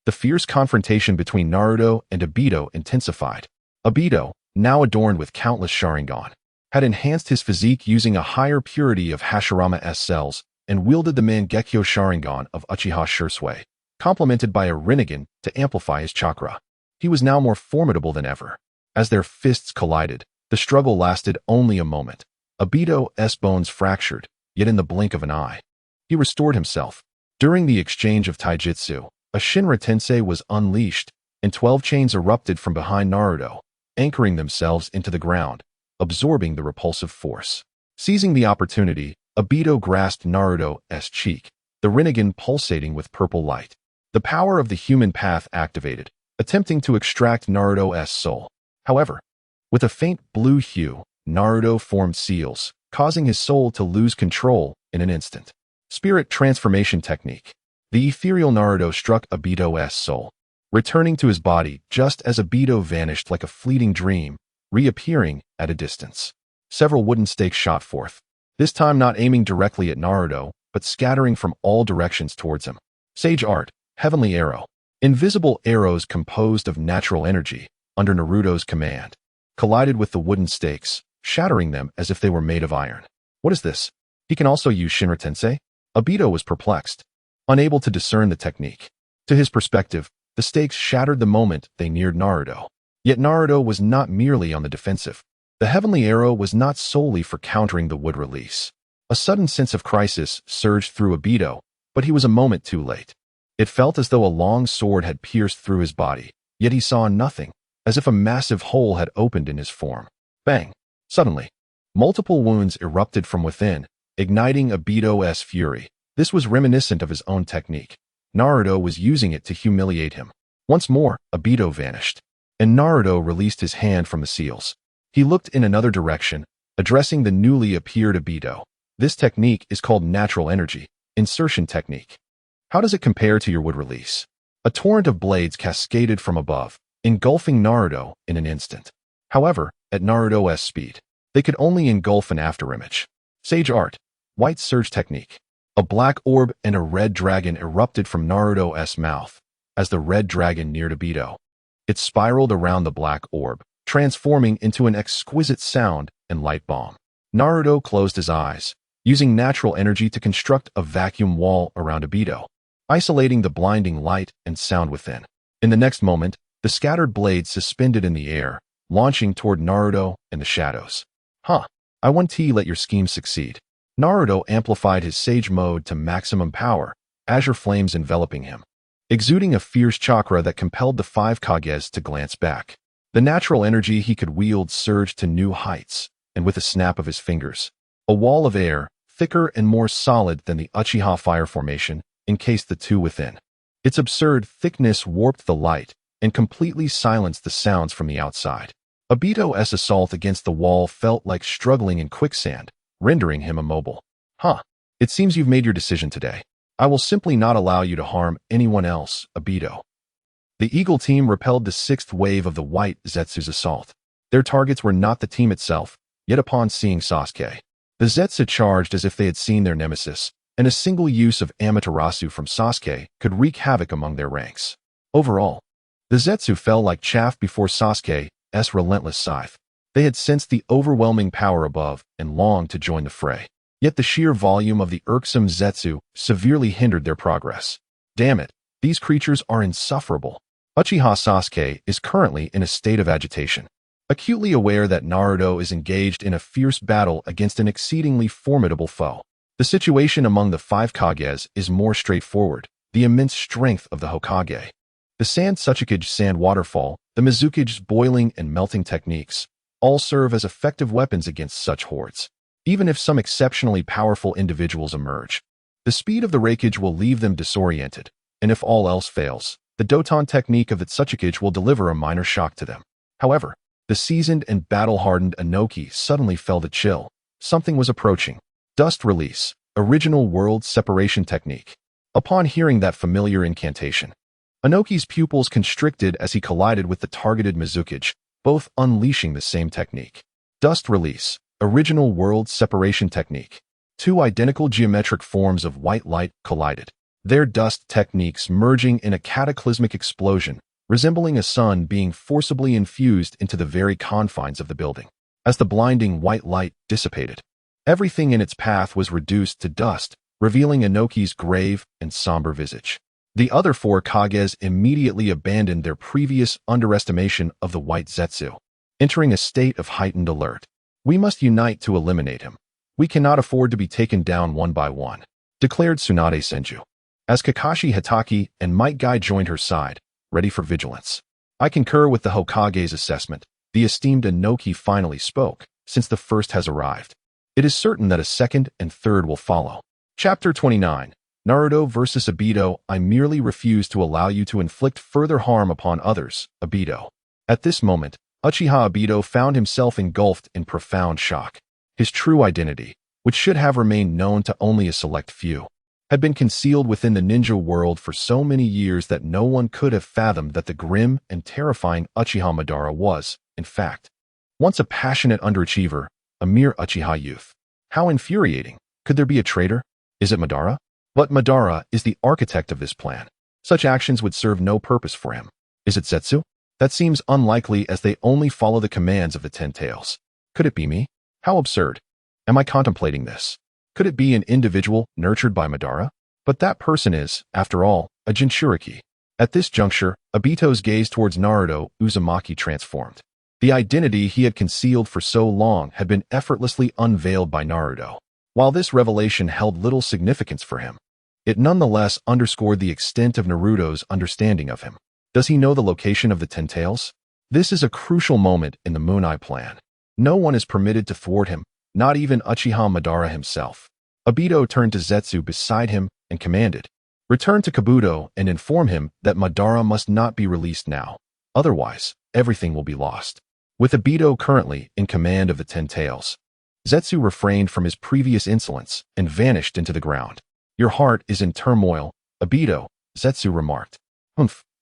The fierce confrontation between Naruto and Obito intensified. Obito, now adorned with countless Sharingan, had enhanced his physique using a higher purity of Hashirama's cells and wielded the Mangekyo Sharingan of Uchiha Shursui, complemented by a Rinnegan to amplify his chakra. He was now more formidable than ever. As their fists collided, the struggle lasted only a moment. Obito's bones fractured, yet in the blink of an eye, he restored himself. During the exchange of taijutsu, a Shinra Tensei was unleashed, and 12 chains erupted from behind Naruto, anchoring themselves into the ground, absorbing the repulsive force. Seizing the opportunity, Obito grasped Naruto's cheek, the Rinnegan pulsating with purple light. The power of the human path activated, attempting to extract Naruto's soul. However, with a faint blue hue, Naruto formed seals, causing his soul to lose control in an instant. Spirit transformation technique. The ethereal Naruto struck Obito's soul, returning to his body just as Obito vanished like a fleeting dream, reappearing at a distance. Several wooden stakes shot forth, this time not aiming directly at Naruto, but scattering from all directions towards him. Sage Art, Heavenly Arrow. Invisible arrows composed of natural energy, under Naruto's command, collided with the wooden stakes, shattering them as if they were made of iron. What is this? He can also use Shinra Tensei? Obito was perplexed, unable to discern the technique. To his perspective, the stakes shattered the moment they neared Naruto. Yet Naruto was not merely on the defensive. The Heavenly Arrow was not solely for countering the wood release. A sudden sense of crisis surged through Obito, but he was a moment too late. It felt as though a long sword had pierced through his body, yet he saw nothing, as if a massive hole had opened in his form. Bang! Suddenly, multiple wounds erupted from within, igniting Obito's fury. This was reminiscent of his own technique. Naruto was using it to humiliate him. Once more, Obito vanished, and Naruto released his hand from the seals. He looked in another direction, addressing the newly appeared Obito. This technique is called natural energy, insertion technique. How does it compare to your wood release? A torrent of blades cascaded from above, engulfing Naruto in an instant. However, at Naruto's speed, they could only engulf an afterimage. Sage Art, White Surge Technique. A black orb and a red dragon erupted from Naruto's mouth as the red dragon neared Obito. It spiraled around the black orb, transforming into an exquisite sound and light bomb. Naruto closed his eyes, using natural energy to construct a vacuum wall around Obito, isolating the blinding light and sound within. In the next moment, the scattered blades suspended in the air, launching toward Naruto and the shadows. I want to let your scheme succeed. Naruto amplified his Sage mode to maximum power, azure flames enveloping him, exuding a fierce chakra that compelled the 5 Kages to glance back. The natural energy he could wield surged to new heights, and with a snap of his fingers, a wall of air, thicker and more solid than the Uchiha fire formation, encased the two within. Its absurd thickness warped the light and completely silenced the sounds from the outside. Obito's assault against the wall felt like struggling in quicksand, rendering him immobile. It seems you've made your decision today. I will simply not allow you to harm anyone else, Obito. The Eagle team repelled the 6th wave of the white Zetsu's assault. Their targets were not the team itself, yet upon seeing Sasuke, the Zetsu charged as if they had seen their nemesis, and a single use of Amaterasu from Sasuke could wreak havoc among their ranks. Overall, the Zetsu fell like chaff before Sasuke's relentless scythe. They had sensed the overwhelming power above and longed to join the fray. Yet the sheer volume of the irksome Zetsu severely hindered their progress. Damn it, these creatures are insufferable. Uchiha Sasuke is currently in a state of agitation, acutely aware that Naruto is engaged in a fierce battle against an exceedingly formidable foe. The situation among the five Kages is more straightforward: the immense strength of the Hokage. The Sand Tsuchikage Sand Waterfall, the Mizukage's boiling and melting techniques, all serve as effective weapons against such hordes. Even if some exceptionally powerful individuals emerge, the speed of the Raikage will leave them disoriented, and if all else fails, the Doton technique of the Tsuchikage will deliver a minor shock to them. However, the seasoned and battle-hardened Inoki suddenly felt a chill. Something was approaching. Dust Release, Original World Separation Technique. Upon hearing that familiar incantation, Inoki's pupils constricted as he collided with the targeted Mizukage, both unleashing the same technique. Dust Release, Original World Separation Technique. Two identical geometric forms of white light collided, their dust techniques merging in a cataclysmic explosion, resembling a sun being forcibly infused into the very confines of the building. As the blinding white light dissipated, everything in its path was reduced to dust, revealing Inoki's grave and somber visage. The other four Kages immediately abandoned their previous underestimation of the white Zetsu, entering a state of heightened alert. "We must unite to eliminate him. We cannot afford to be taken down one by one," declared Tsunade Senju, as Kakashi Hatake and Might Guy joined her side, ready for vigilance. "I concur with the Hokage's assessment," the esteemed Inoki finally spoke, "since the first has arrived. It is certain that a second and third will follow." Chapter 29. Naruto vs. Obito. "I merely refuse to allow you to inflict further harm upon others, Obito." At this moment, Uchiha Obito found himself engulfed in profound shock. His true identity, which should have remained known to only a select few, had been concealed within the ninja world for so many years that no one could have fathomed that the grim and terrifying Uchiha Madara was, in fact, once a passionate underachiever, a mere Uchiha youth. How infuriating! Could there be a traitor? Is it Madara? But Madara is the architect of this plan. Such actions would serve no purpose for him. Is it Zetsu? That seems unlikely, as they only follow the commands of the Ten Tails. Could it be me? How absurd! Am I contemplating this? Could it be an individual nurtured by Madara? But that person is, after all, a Jinchuriki. At this juncture, Obito's gaze towards Naruto Uzumaki transformed. The identity he had concealed for so long had been effortlessly unveiled by Naruto. While this revelation held little significance for him, it nonetheless underscored the extent of Naruto's understanding of him. Does he know the location of the Ten Tails? This is a crucial moment in the Moon Eye plan. No one is permitted to thwart him, not even Uchiha Madara himself. Obito turned to Zetsu beside him and commanded, "Return to Kabuto and inform him that Madara must not be released now. Otherwise, everything will be lost." With Obito currently in command of the Ten Tails, Zetsu refrained from his previous insolence and vanished into the ground. "Your heart is in turmoil, Obito," Zetsu remarked.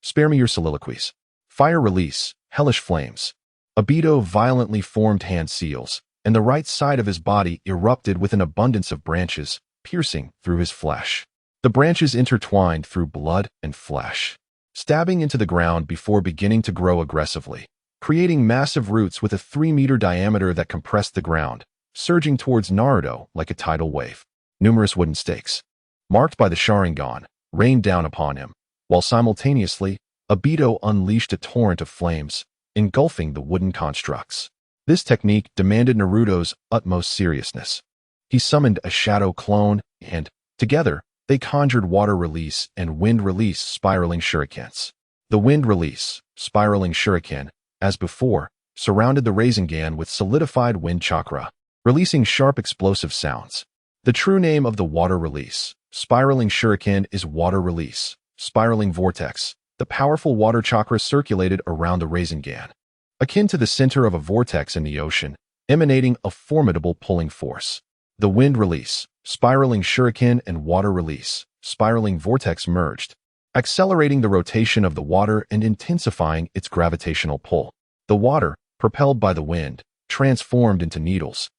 Spare me your soliloquies." Fire release, hellish flames. Obito violently formed hand seals, and the right side of his body erupted with an abundance of branches, piercing through his flesh. The branches intertwined through blood and flesh, stabbing into the ground before beginning to grow aggressively, creating massive roots with a 3-meter diameter that compressed the ground, surging towards Naruto like a tidal wave. Numerous wooden stakes, marked by the Sharingan, rained down upon him, while simultaneously, Obito unleashed a torrent of flames, engulfing the wooden constructs. This technique demanded Naruto's utmost seriousness. He summoned a shadow clone, and, together, they conjured water release and wind release spiraling shurikens. The wind release, spiraling shuriken, as before, surrounded the Rasengan with solidified wind chakra, releasing sharp explosive sounds. The true name of the water release, spiraling shuriken, is water release, spiraling vortex. The powerful water chakra circulated around the Rasengan, akin to the center of a vortex in the ocean, emanating a formidable pulling force. The wind release, spiraling shuriken, and water release, spiraling vortex merged, accelerating the rotation of the water and intensifying its gravitational pull. The water, propelled by the wind, transformed into needles,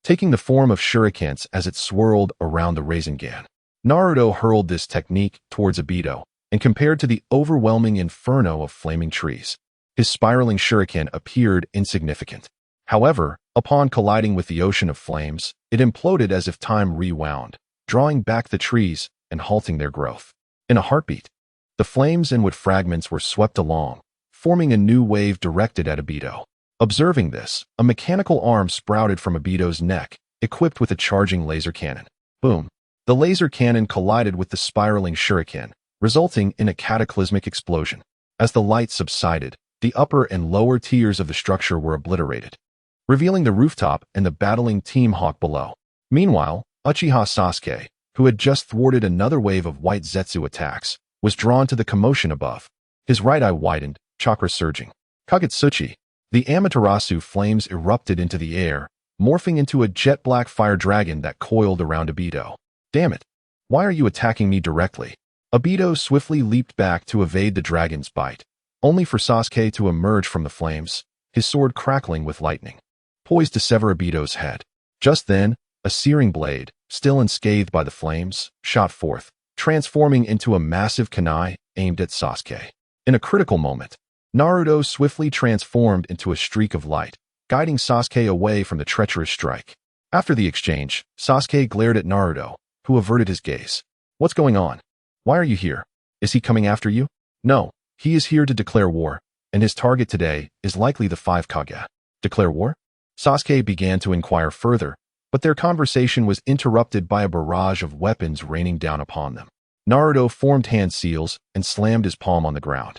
taking the form of shurikens as it swirled around the Rasengan. Naruto hurled this technique towards Obito, and compared to the overwhelming inferno of flaming trees, his spiraling shuriken appeared insignificant. However, upon colliding with the ocean of flames, it imploded as if time rewound, drawing back the trees and halting their growth. In a heartbeat, The flames and wood fragments were swept along, forming a new wave directed at Obito. Observing this, a mechanical arm sprouted from Obito's neck, equipped with a charging laser cannon. Boom! The laser cannon collided with the spiraling shuriken, resulting in a cataclysmic explosion. As the light subsided, the upper and lower tiers of the structure were obliterated, revealing the rooftop and the battling Team Hawk below. Meanwhile, Uchiha Sasuke, who had just thwarted another wave of white Zetsu attacks, was drawn to the commotion above. His right eye widened, chakra surging. Kagetsuchi. The Amaterasu flames erupted into the air, morphing into a jet-black fire dragon that coiled around Obito. Damn it! Why are you attacking me directly? Obito swiftly leaped back to evade the dragon's bite, only for Sasuke to emerge from the flames, his sword crackling with lightning, poised to sever Obito's head. Just then, a searing blade, still unscathed by the flames, shot forth, transforming into a massive kunai aimed at Sasuke. In a critical moment, Naruto swiftly transformed into a streak of light, guiding Sasuke away from the treacherous strike. After the exchange, Sasuke glared at Naruto, who averted his gaze. What's going on? Why are you here? Is he coming after you? No, he is here to declare war, and his target today is likely the 5 Kage. Declare war? Sasuke began to inquire further, but their conversation was interrupted by a barrage of weapons raining down upon them. Naruto formed hand seals and slammed his palm on the ground.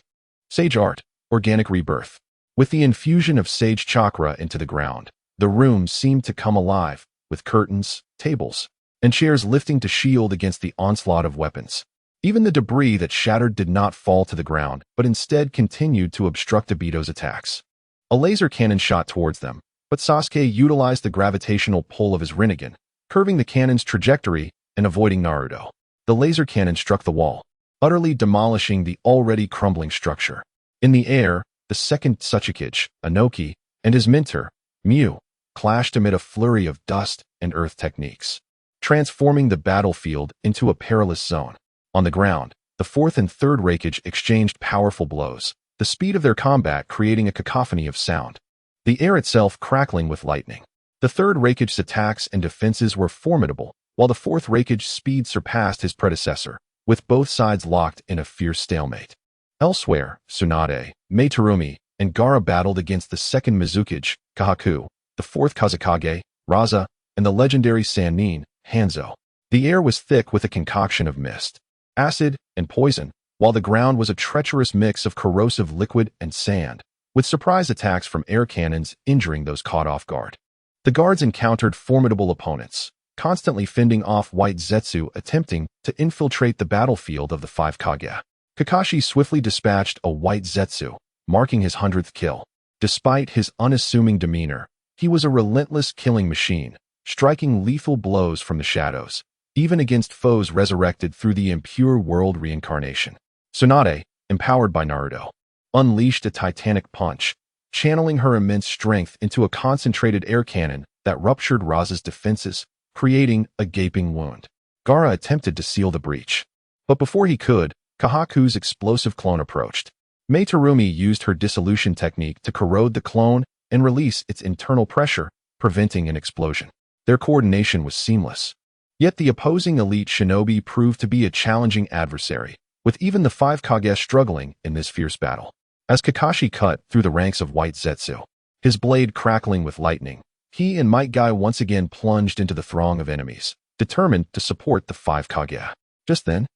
Sage art, organic rebirth. With the infusion of sage chakra into the ground, the room seemed to come alive, with curtains, tables, and chairs lifting to shield against the onslaught of weapons. Even the debris that shattered did not fall to the ground, but instead continued to obstruct Obito's attacks. A laser cannon shot towards them, but Sasuke utilized the gravitational pull of his Rinnegan, curving the cannon's trajectory and avoiding Naruto. The laser cannon struck the wall, utterly demolishing the already crumbling structure. In the air, the second Tsuchikage, Inoki, and his mentor, Mew, clashed amid a flurry of dust and earth techniques, transforming the battlefield into a perilous zone. On the ground, the fourth and third Raikage exchanged powerful blows, the speed of their combat creating a cacophony of sound, the air itself crackling with lightning. The third Raikage's attacks and defenses were formidable, while the fourth Raikage's speed surpassed his predecessor, with both sides locked in a fierce stalemate. Elsewhere, Tsunade, Meiterumi, and Gaara battled against the second Mizukage, Kahaku, the fourth Kazekage, Raza, and the legendary Sannin, Hanzo. The air was thick with a concoction of mist, acid, and poison, while the ground was a treacherous mix of corrosive liquid and sand, with surprise attacks from air cannons injuring those caught off guard. The guards encountered formidable opponents, constantly fending off white Zetsu attempting to infiltrate the battlefield of the 5 Kage. Kakashi swiftly dispatched a white Zetsu, marking his 100th kill. Despite his unassuming demeanor, he was a relentless killing machine, striking lethal blows from the shadows, even against foes resurrected through the impure world reincarnation. Tsunade, empowered by Naruto, unleashed a titanic punch, channeling her immense strength into a concentrated air cannon that ruptured Raza's defenses, creating a gaping wound. Gaara attempted to seal the breach, but before he could, Kahaku's explosive clone approached. Meiterumi used her dissolution technique to corrode the clone and release its internal pressure, preventing an explosion. Their coordination was seamless. Yet the opposing elite shinobi proved to be a challenging adversary, with even the 5 Kage struggling in this fierce battle. As Kakashi cut through the ranks of white Zetsu, his blade crackling with lightning, he and Might Guy once again plunged into the throng of enemies, determined to support the 5 Kage. Just then,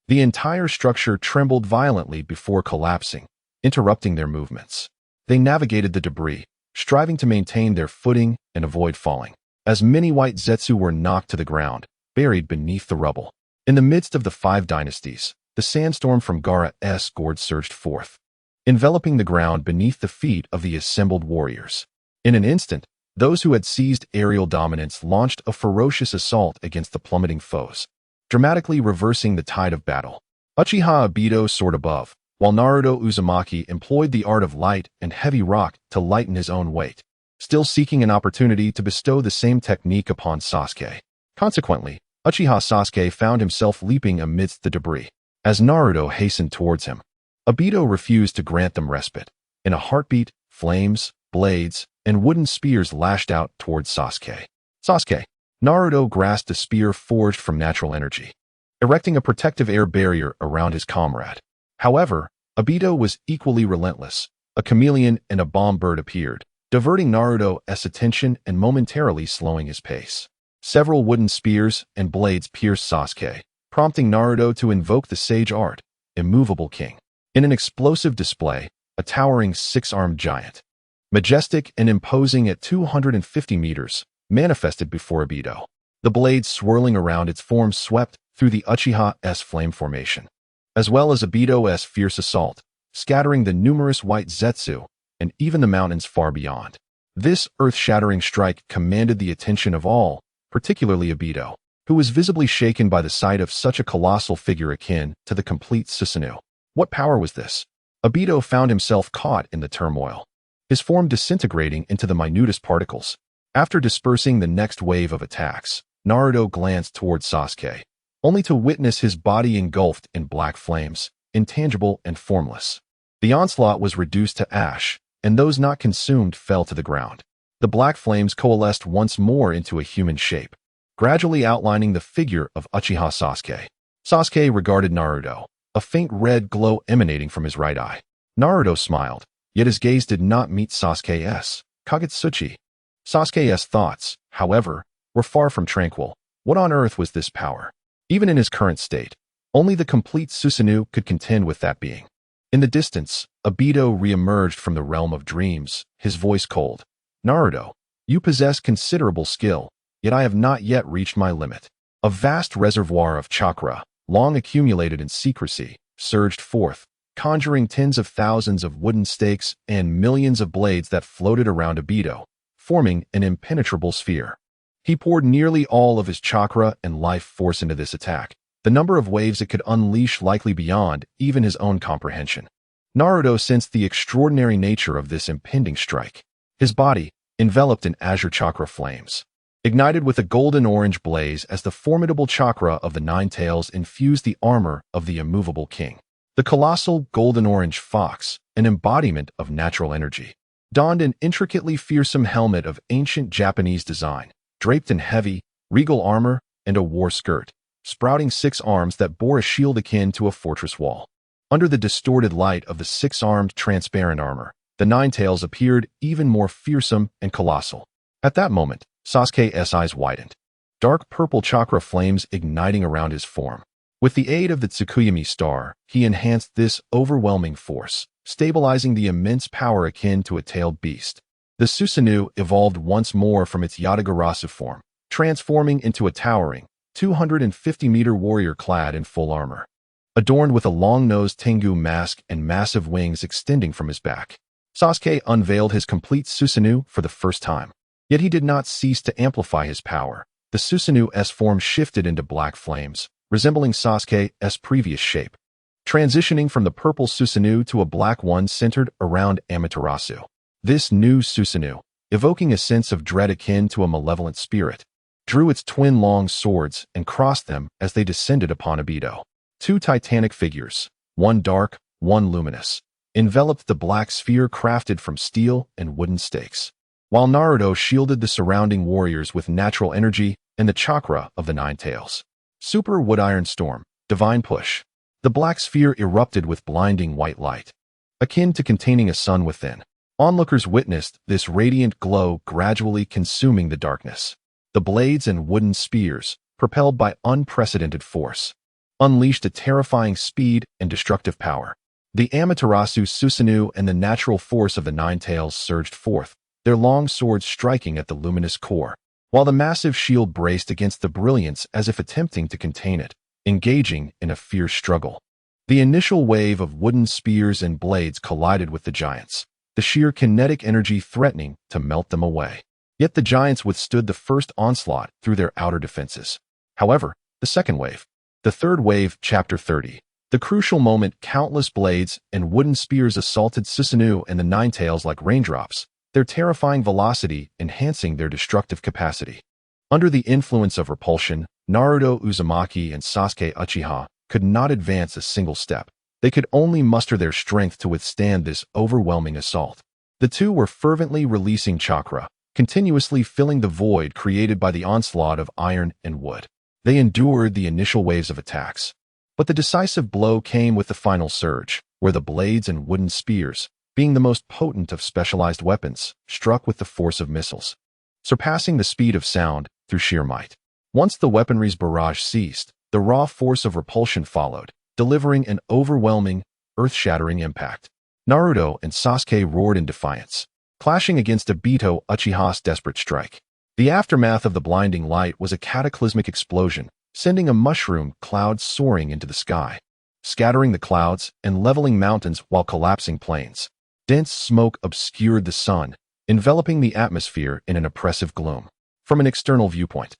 the entire structure trembled violently before collapsing, interrupting their movements. They navigated the debris, striving to maintain their footing and avoid falling, as many white Zetsu were knocked to the ground, buried beneath the rubble. In the midst of the 5 dynasties, the sandstorm from Gaara's gourd surged forth, enveloping the ground beneath the feet of the assembled warriors. In an instant, those who had seized aerial dominance launched a ferocious assault against the plummeting foes, dramatically reversing the tide of battle. Uchiha Obito soared above, while Naruto Uzumaki employed the art of light and heavy rock to lighten his own weight, still seeking an opportunity to bestow the same technique upon Sasuke. Consequently, Uchiha Sasuke found himself leaping amidst the debris. As Naruto hastened towards him, Obito refused to grant them respite. In a heartbeat, flames, blades, and wooden spears lashed out towards Sasuke. Sasuke! Naruto grasped a spear forged from natural energy, erecting a protective air barrier around his comrade. However, Obito was equally relentless. A chameleon and a bomb bird appeared, diverting Naruto's attention and momentarily slowing his pace. Several wooden spears and blades pierced Sasuke, prompting Naruto to invoke the sage art, Immovable King. In an explosive display, a towering six-armed giant, majestic and imposing at 250 meters, manifested before Obito. The blades swirling around its form swept through the Uchiha's flame formation, as well as Obito's fierce assault, scattering the numerous white Zetsu and even the mountains far beyond. This earth-shattering strike commanded the attention of all, particularly Obito, who was visibly shaken by the sight of such a colossal figure akin to the complete Susanoo. What power was this? Obito found himself caught in the turmoil, his form disintegrating into the minutest particles. After dispersing the next wave of attacks, Naruto glanced toward Sasuke, only to witness his body engulfed in black flames, intangible and formless. The onslaught was reduced to ash, and those not consumed fell to the ground. The black flames coalesced once more into a human shape, gradually outlining the figure of Uchiha Sasuke. Sasuke regarded Naruto, a faint red glow emanating from his right eye. Naruto smiled, yet his gaze did not meet Sasuke's. Kagetsuchi. Sasuke's thoughts, however, were far from tranquil. What on earth was this power? Even in his current state, only the complete Susanoo could contend with that being. In the distance, Obito re-emerged from the realm of dreams, his voice cold. Naruto, you possess considerable skill, yet I have not yet reached my limit. A vast reservoir of chakra, long accumulated in secrecy, surged forth, conjuring tens of thousands of wooden stakes and millions of blades that floated around Obito, forming an impenetrable sphere. He poured nearly all of his chakra and life force into this attack, the number of waves it could unleash likely beyond even his own comprehension. Naruto sensed the extraordinary nature of this impending strike. His body, enveloped in azure chakra flames, ignited with a golden-orange blaze as the formidable chakra of the Nine Tails infused the armor of the Immovable King. The colossal golden-orange fox, an embodiment of natural energy, donned an intricately fearsome helmet of ancient Japanese design, draped in heavy, regal armor and a war skirt, sprouting six arms that bore a shield akin to a fortress wall. Under the distorted light of the six-armed transparent armor, the Nine Tails appeared even more fearsome and colossal. At that moment, Sasuke's eyes widened, dark purple chakra flames igniting around his form. With the aid of the Tsukuyomi star, he enhanced this overwhelming force, stabilizing the immense power akin to a tailed beast. The Susanoo evolved once more from its Yatagarasu form, transforming into a towering, 250-meter warrior clad in full armor, adorned with a long-nosed Tengu mask and massive wings extending from his back. Sasuke unveiled his complete Susanoo for the first time. Yet he did not cease to amplify his power. The Susanoo's form shifted into black flames, resembling Sasuke's previous shape, transitioning from the purple Susanoo to a black one centered around Amaterasu. This new Susanoo, evoking a sense of dread akin to a malevolent spirit, drew its twin long swords and crossed them as they descended upon Obito. Two titanic figures, one dark, one luminous, enveloped the black sphere crafted from steel and wooden stakes, while Naruto shielded the surrounding warriors with natural energy and the chakra of the Nine Tails. Super Wood Iron Storm, Divine Push. The black sphere erupted with blinding white light, akin to containing a sun within. Onlookers witnessed this radiant glow gradually consuming the darkness. The blades and wooden spears, propelled by unprecedented force, unleashed a terrifying speed and destructive power. The Amaterasu Susanoo and the natural force of the Nine Tails surged forth, their long swords striking at the luminous core, while the massive shield braced against the brilliance as if attempting to contain it, engaging in a fierce struggle. The initial wave of wooden spears and blades collided with the giants, the sheer kinetic energy threatening to melt them away. Yet the giants withstood the first onslaught through their outer defenses. However, the second wave, the third wave, Chapter 30, the crucial moment, countless blades and wooden spears assaulted Susanoo and the Nine Tails like raindrops, their terrifying velocity enhancing their destructive capacity. Under the influence of repulsion, Naruto Uzumaki and Sasuke Uchiha could not advance a single step. They could only muster their strength to withstand this overwhelming assault. The two were fervently releasing chakra, continuously filling the void created by the onslaught of iron and wood. They endured the initial waves of attacks, But the decisive blow came with the final surge, where the blades and wooden spears, being the most potent of specialized weapons, struck with the force of missiles, surpassing the speed of sound through sheer might. Once the weaponry's barrage ceased, the raw force of repulsion followed, delivering an overwhelming, earth-shattering impact. Naruto and Sasuke roared in defiance, clashing against Obito Uchiha's desperate strike. The aftermath of the blinding light was a cataclysmic explosion, sending a mushroom cloud soaring into the sky, scattering the clouds and leveling mountains while collapsing plains. Dense smoke obscured the sun, enveloping the atmosphere in an oppressive gloom. From an external viewpoint,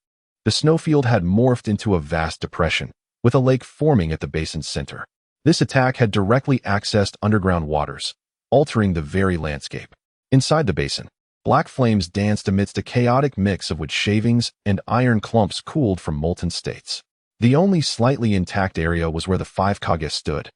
the snowfield had morphed into a vast depression, with a lake forming at the basin's center. This attack had directly accessed underground waters, altering the very landscape. Inside the basin, black flames danced amidst a chaotic mix of wood shavings and iron clumps cooled from molten states. The only slightly intact area was where the five Kage stood,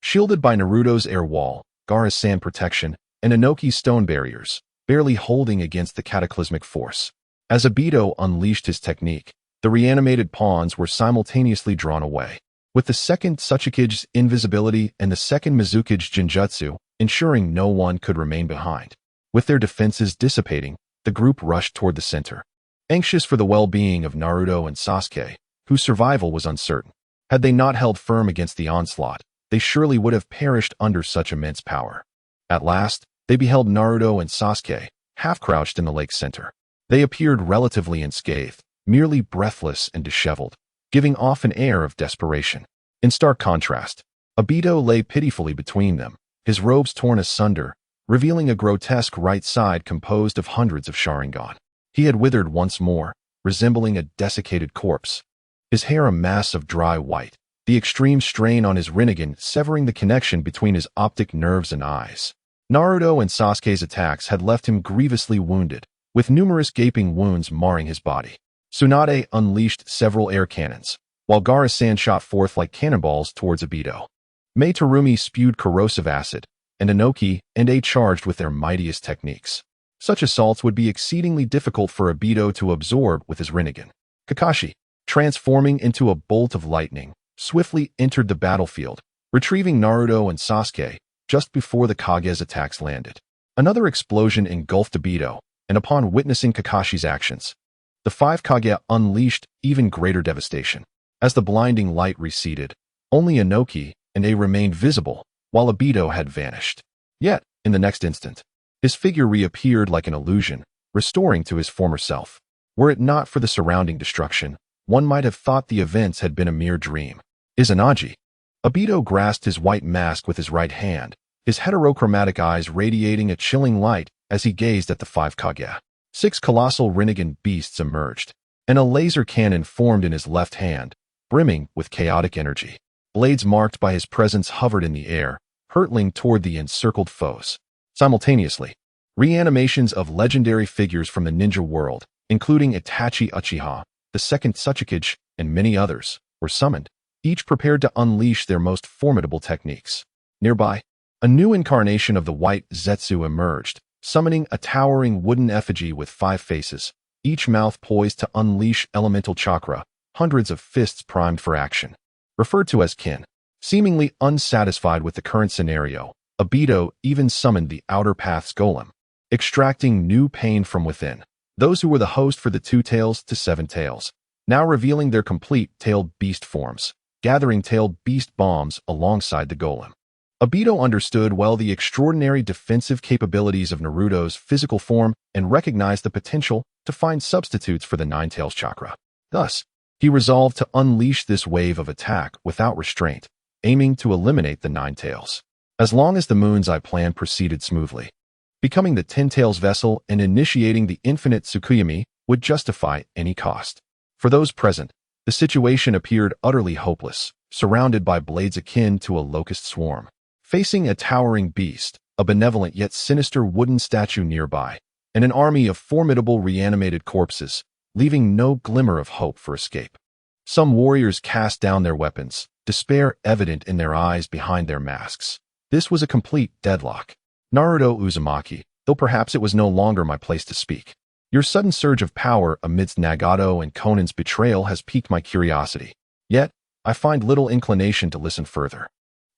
shielded by Naruto's air wall, Gaara's sand protection, and Inoki's stone barriers, barely holding against the cataclysmic force. As Obito unleashed his technique, the reanimated pawns were simultaneously drawn away, with the second Tsuchikage's invisibility and the second Mizukage Genjutsu ensuring no one could remain behind. With their defenses dissipating, the group rushed toward the center, anxious for the well-being of Naruto and Sasuke, whose survival was uncertain. Had they not held firm against the onslaught, they surely would have perished under such immense power. At last, they beheld Naruto and Sasuke, half-crouched in the lake's center. They appeared relatively unscathed, merely breathless and disheveled, giving off an air of desperation. In stark contrast, Obito lay pitifully between them, his robes torn asunder, revealing a grotesque right side composed of hundreds of Sharingan. He had withered once more, resembling a desiccated corpse, his hair a mass of dry white, the extreme strain on his Rinnegan severing the connection between his optic nerves and eyes. Naruto and Sasuke's attacks had left him grievously wounded, with numerous gaping wounds marring his body. Tsunade unleashed several air cannons, while Gaara's sand shot forth like cannonballs towards Obito. Mei Terumi spewed corrosive acid, and Inoki and A charged with their mightiest techniques. Such assaults would be exceedingly difficult for Obito to absorb with his Rinnegan. Kakashi, transforming into a bolt of lightning, swiftly entered the battlefield, retrieving Naruto and Sasuke just before the Kage's attacks landed. Another explosion engulfed Obito, and upon witnessing Kakashi's actions, the five Kage unleashed even greater devastation. As the blinding light receded, only Inoki and A remained visible, while Obito had vanished. Yet, in the next instant, his figure reappeared like an illusion, restoring to his former self. Were it not for the surrounding destruction, one might have thought the events had been a mere dream. Izanagi. Obito grasped his white mask with his right hand, his heterochromatic eyes radiating a chilling light as he gazed at the five Kage. 6 colossal Rinnegan beasts emerged, and a laser cannon formed in his left hand, brimming with chaotic energy. Blades marked by his presence hovered in the air, hurtling toward the encircled foes. Simultaneously, reanimations of legendary figures from the ninja world, including Itachi Uchiha, the second Tsuchikage, and many others, were summoned, each prepared to unleash their most formidable techniques. Nearby, a new incarnation of the white Zetsu emerged, summoning a towering wooden effigy with 5 faces, each mouth poised to unleash elemental chakra, hundreds of fists primed for action. Referred to as kin. Seemingly unsatisfied with the current scenario, Obito even summoned the Outer Path's golem, extracting new pain from within. Those who were the host for the 2 tails to 7 tails, now revealing their complete tailed beast forms, gathering tailed beast bombs alongside the golem. Obito understood well the extraordinary defensive capabilities of Naruto's physical form and recognized the potential to find substitutes for the 9 tails chakra. Thus, he resolved to unleash this wave of attack without restraint, aiming to eliminate the 9 tails. As long as the Moon's Eye plan proceeded smoothly, becoming the 10 tails vessel and initiating the infinite Tsukuyomi would justify any cost. For those present, the situation appeared utterly hopeless, surrounded by blades akin to a locust swarm. Facing a towering beast, a benevolent yet sinister wooden statue nearby, and an army of formidable reanimated corpses, leaving no glimmer of hope for escape. Some warriors cast down their weapons, despair evident in their eyes behind their masks. This was a complete deadlock. Naruto Uzumaki, though perhaps it was no longer my place to speak. Your sudden surge of power amidst Nagato and Konan's betrayal has piqued my curiosity. Yet, I find little inclination to listen further.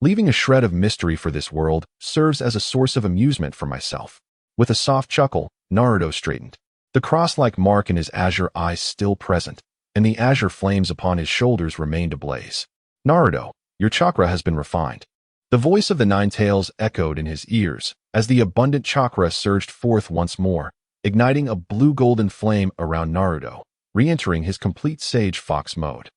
Leaving a shred of mystery for this world serves as a source of amusement for myself. With a soft chuckle, Naruto straightened. The cross-like mark in his azure eyes still present, and the azure flames upon his shoulders remained ablaze. Naruto, your chakra has been refined. The voice of the Nine Tails echoed in his ears as the abundant chakra surged forth once more, igniting a blue-golden flame around Naruto, re-entering his complete Sage Fox mode.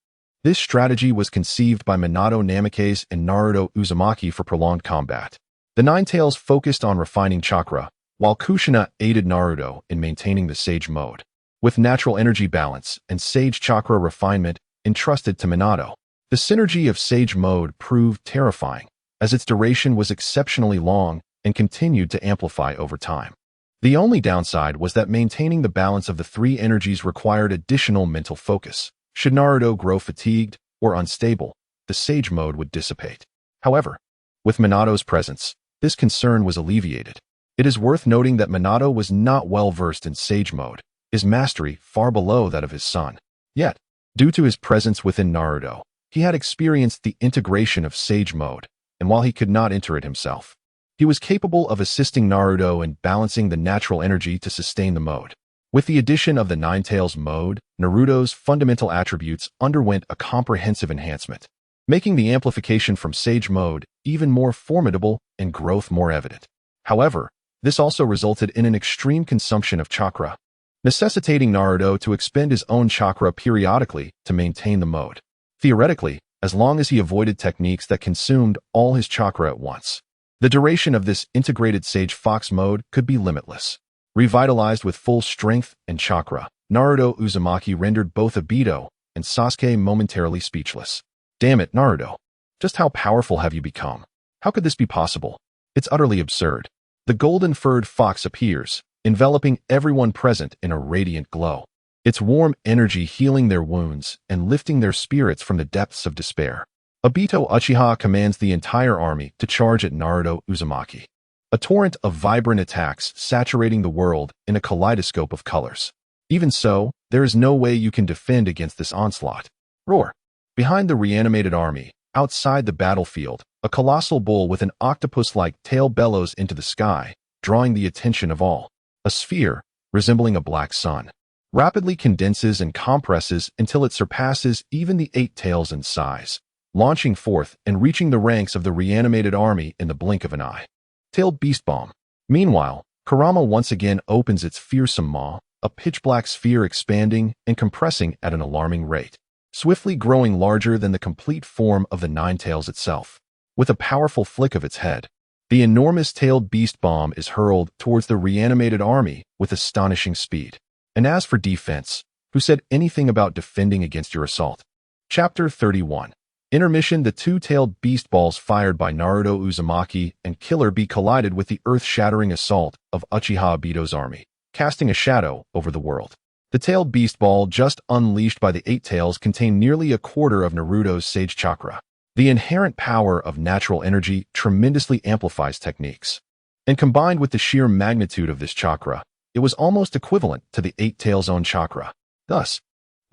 This strategy was conceived by Minato Namikaze and Naruto Uzumaki for prolonged combat. The Nine Tails focused on refining chakra, while Kushina aided Naruto in maintaining the Sage mode. With natural energy balance and Sage chakra refinement entrusted to Minato, the synergy of Sage mode proved terrifying, as its duration was exceptionally long and continued to amplify over time. The only downside was that maintaining the balance of the three energies required additional mental focus. Should Naruto grow fatigued or unstable, the Sage mode would dissipate. However, with Minato's presence, this concern was alleviated. It is worth noting that Minato was not well versed in Sage mode, his mastery far below that of his son. Yet, due to his presence within Naruto, he had experienced the integration of Sage mode, and while he could not enter it himself, he was capable of assisting Naruto in balancing the natural energy to sustain the mode. With the addition of the Nine Tails mode, Naruto's fundamental attributes underwent a comprehensive enhancement, making the amplification from Sage mode even more formidable and growth more evident. However, this also resulted in an extreme consumption of chakra, necessitating Naruto to expend his own chakra periodically to maintain the mode. Theoretically, as long as he avoided techniques that consumed all his chakra at once, the duration of this integrated Sage Fox mode could be limitless. Revitalized with full strength and chakra, Naruto Uzumaki rendered both Obito and Sasuke momentarily speechless. Damn it, Naruto. Just how powerful have you become? How could this be possible? It's utterly absurd. The golden-furred fox appears, enveloping everyone present in a radiant glow, its warm energy healing their wounds and lifting their spirits from the depths of despair. Obito Uchiha commands the entire army to charge at Naruto Uzumaki. A torrent of vibrant attacks saturating the world in a kaleidoscope of colors. Even so, there is no way you can defend against this onslaught. Roar! Behind the reanimated army, outside the battlefield, a colossal bull with an octopus-like tail bellows into the sky, drawing the attention of all. A sphere, resembling a black sun, rapidly condenses and compresses until it surpasses even the eight tails in size, launching forth and reaching the ranks of the reanimated army in the blink of an eye. Tailed Beast Bomb. Meanwhile, Kurama once again opens its fearsome maw, a pitch-black sphere expanding and compressing at an alarming rate, swiftly growing larger than the complete form of the Nine Tails itself. With a powerful flick of its head, the enormous Tailed Beast Bomb is hurled towards the reanimated army with astonishing speed. And as for defense, who said anything about defending against your assault? Chapter 31. Intermission. The two-tailed beast balls fired by Naruto Uzumaki and Killer Bee collided with the earth-shattering assault of Uchiha Obito's army, casting a shadow over the world. The tailed beast ball just unleashed by the eight tails contained nearly a quarter of Naruto's Sage chakra. The inherent power of natural energy tremendously amplifies techniques. And combined with the sheer magnitude of this chakra, it was almost equivalent to the eight tails' own chakra. Thus,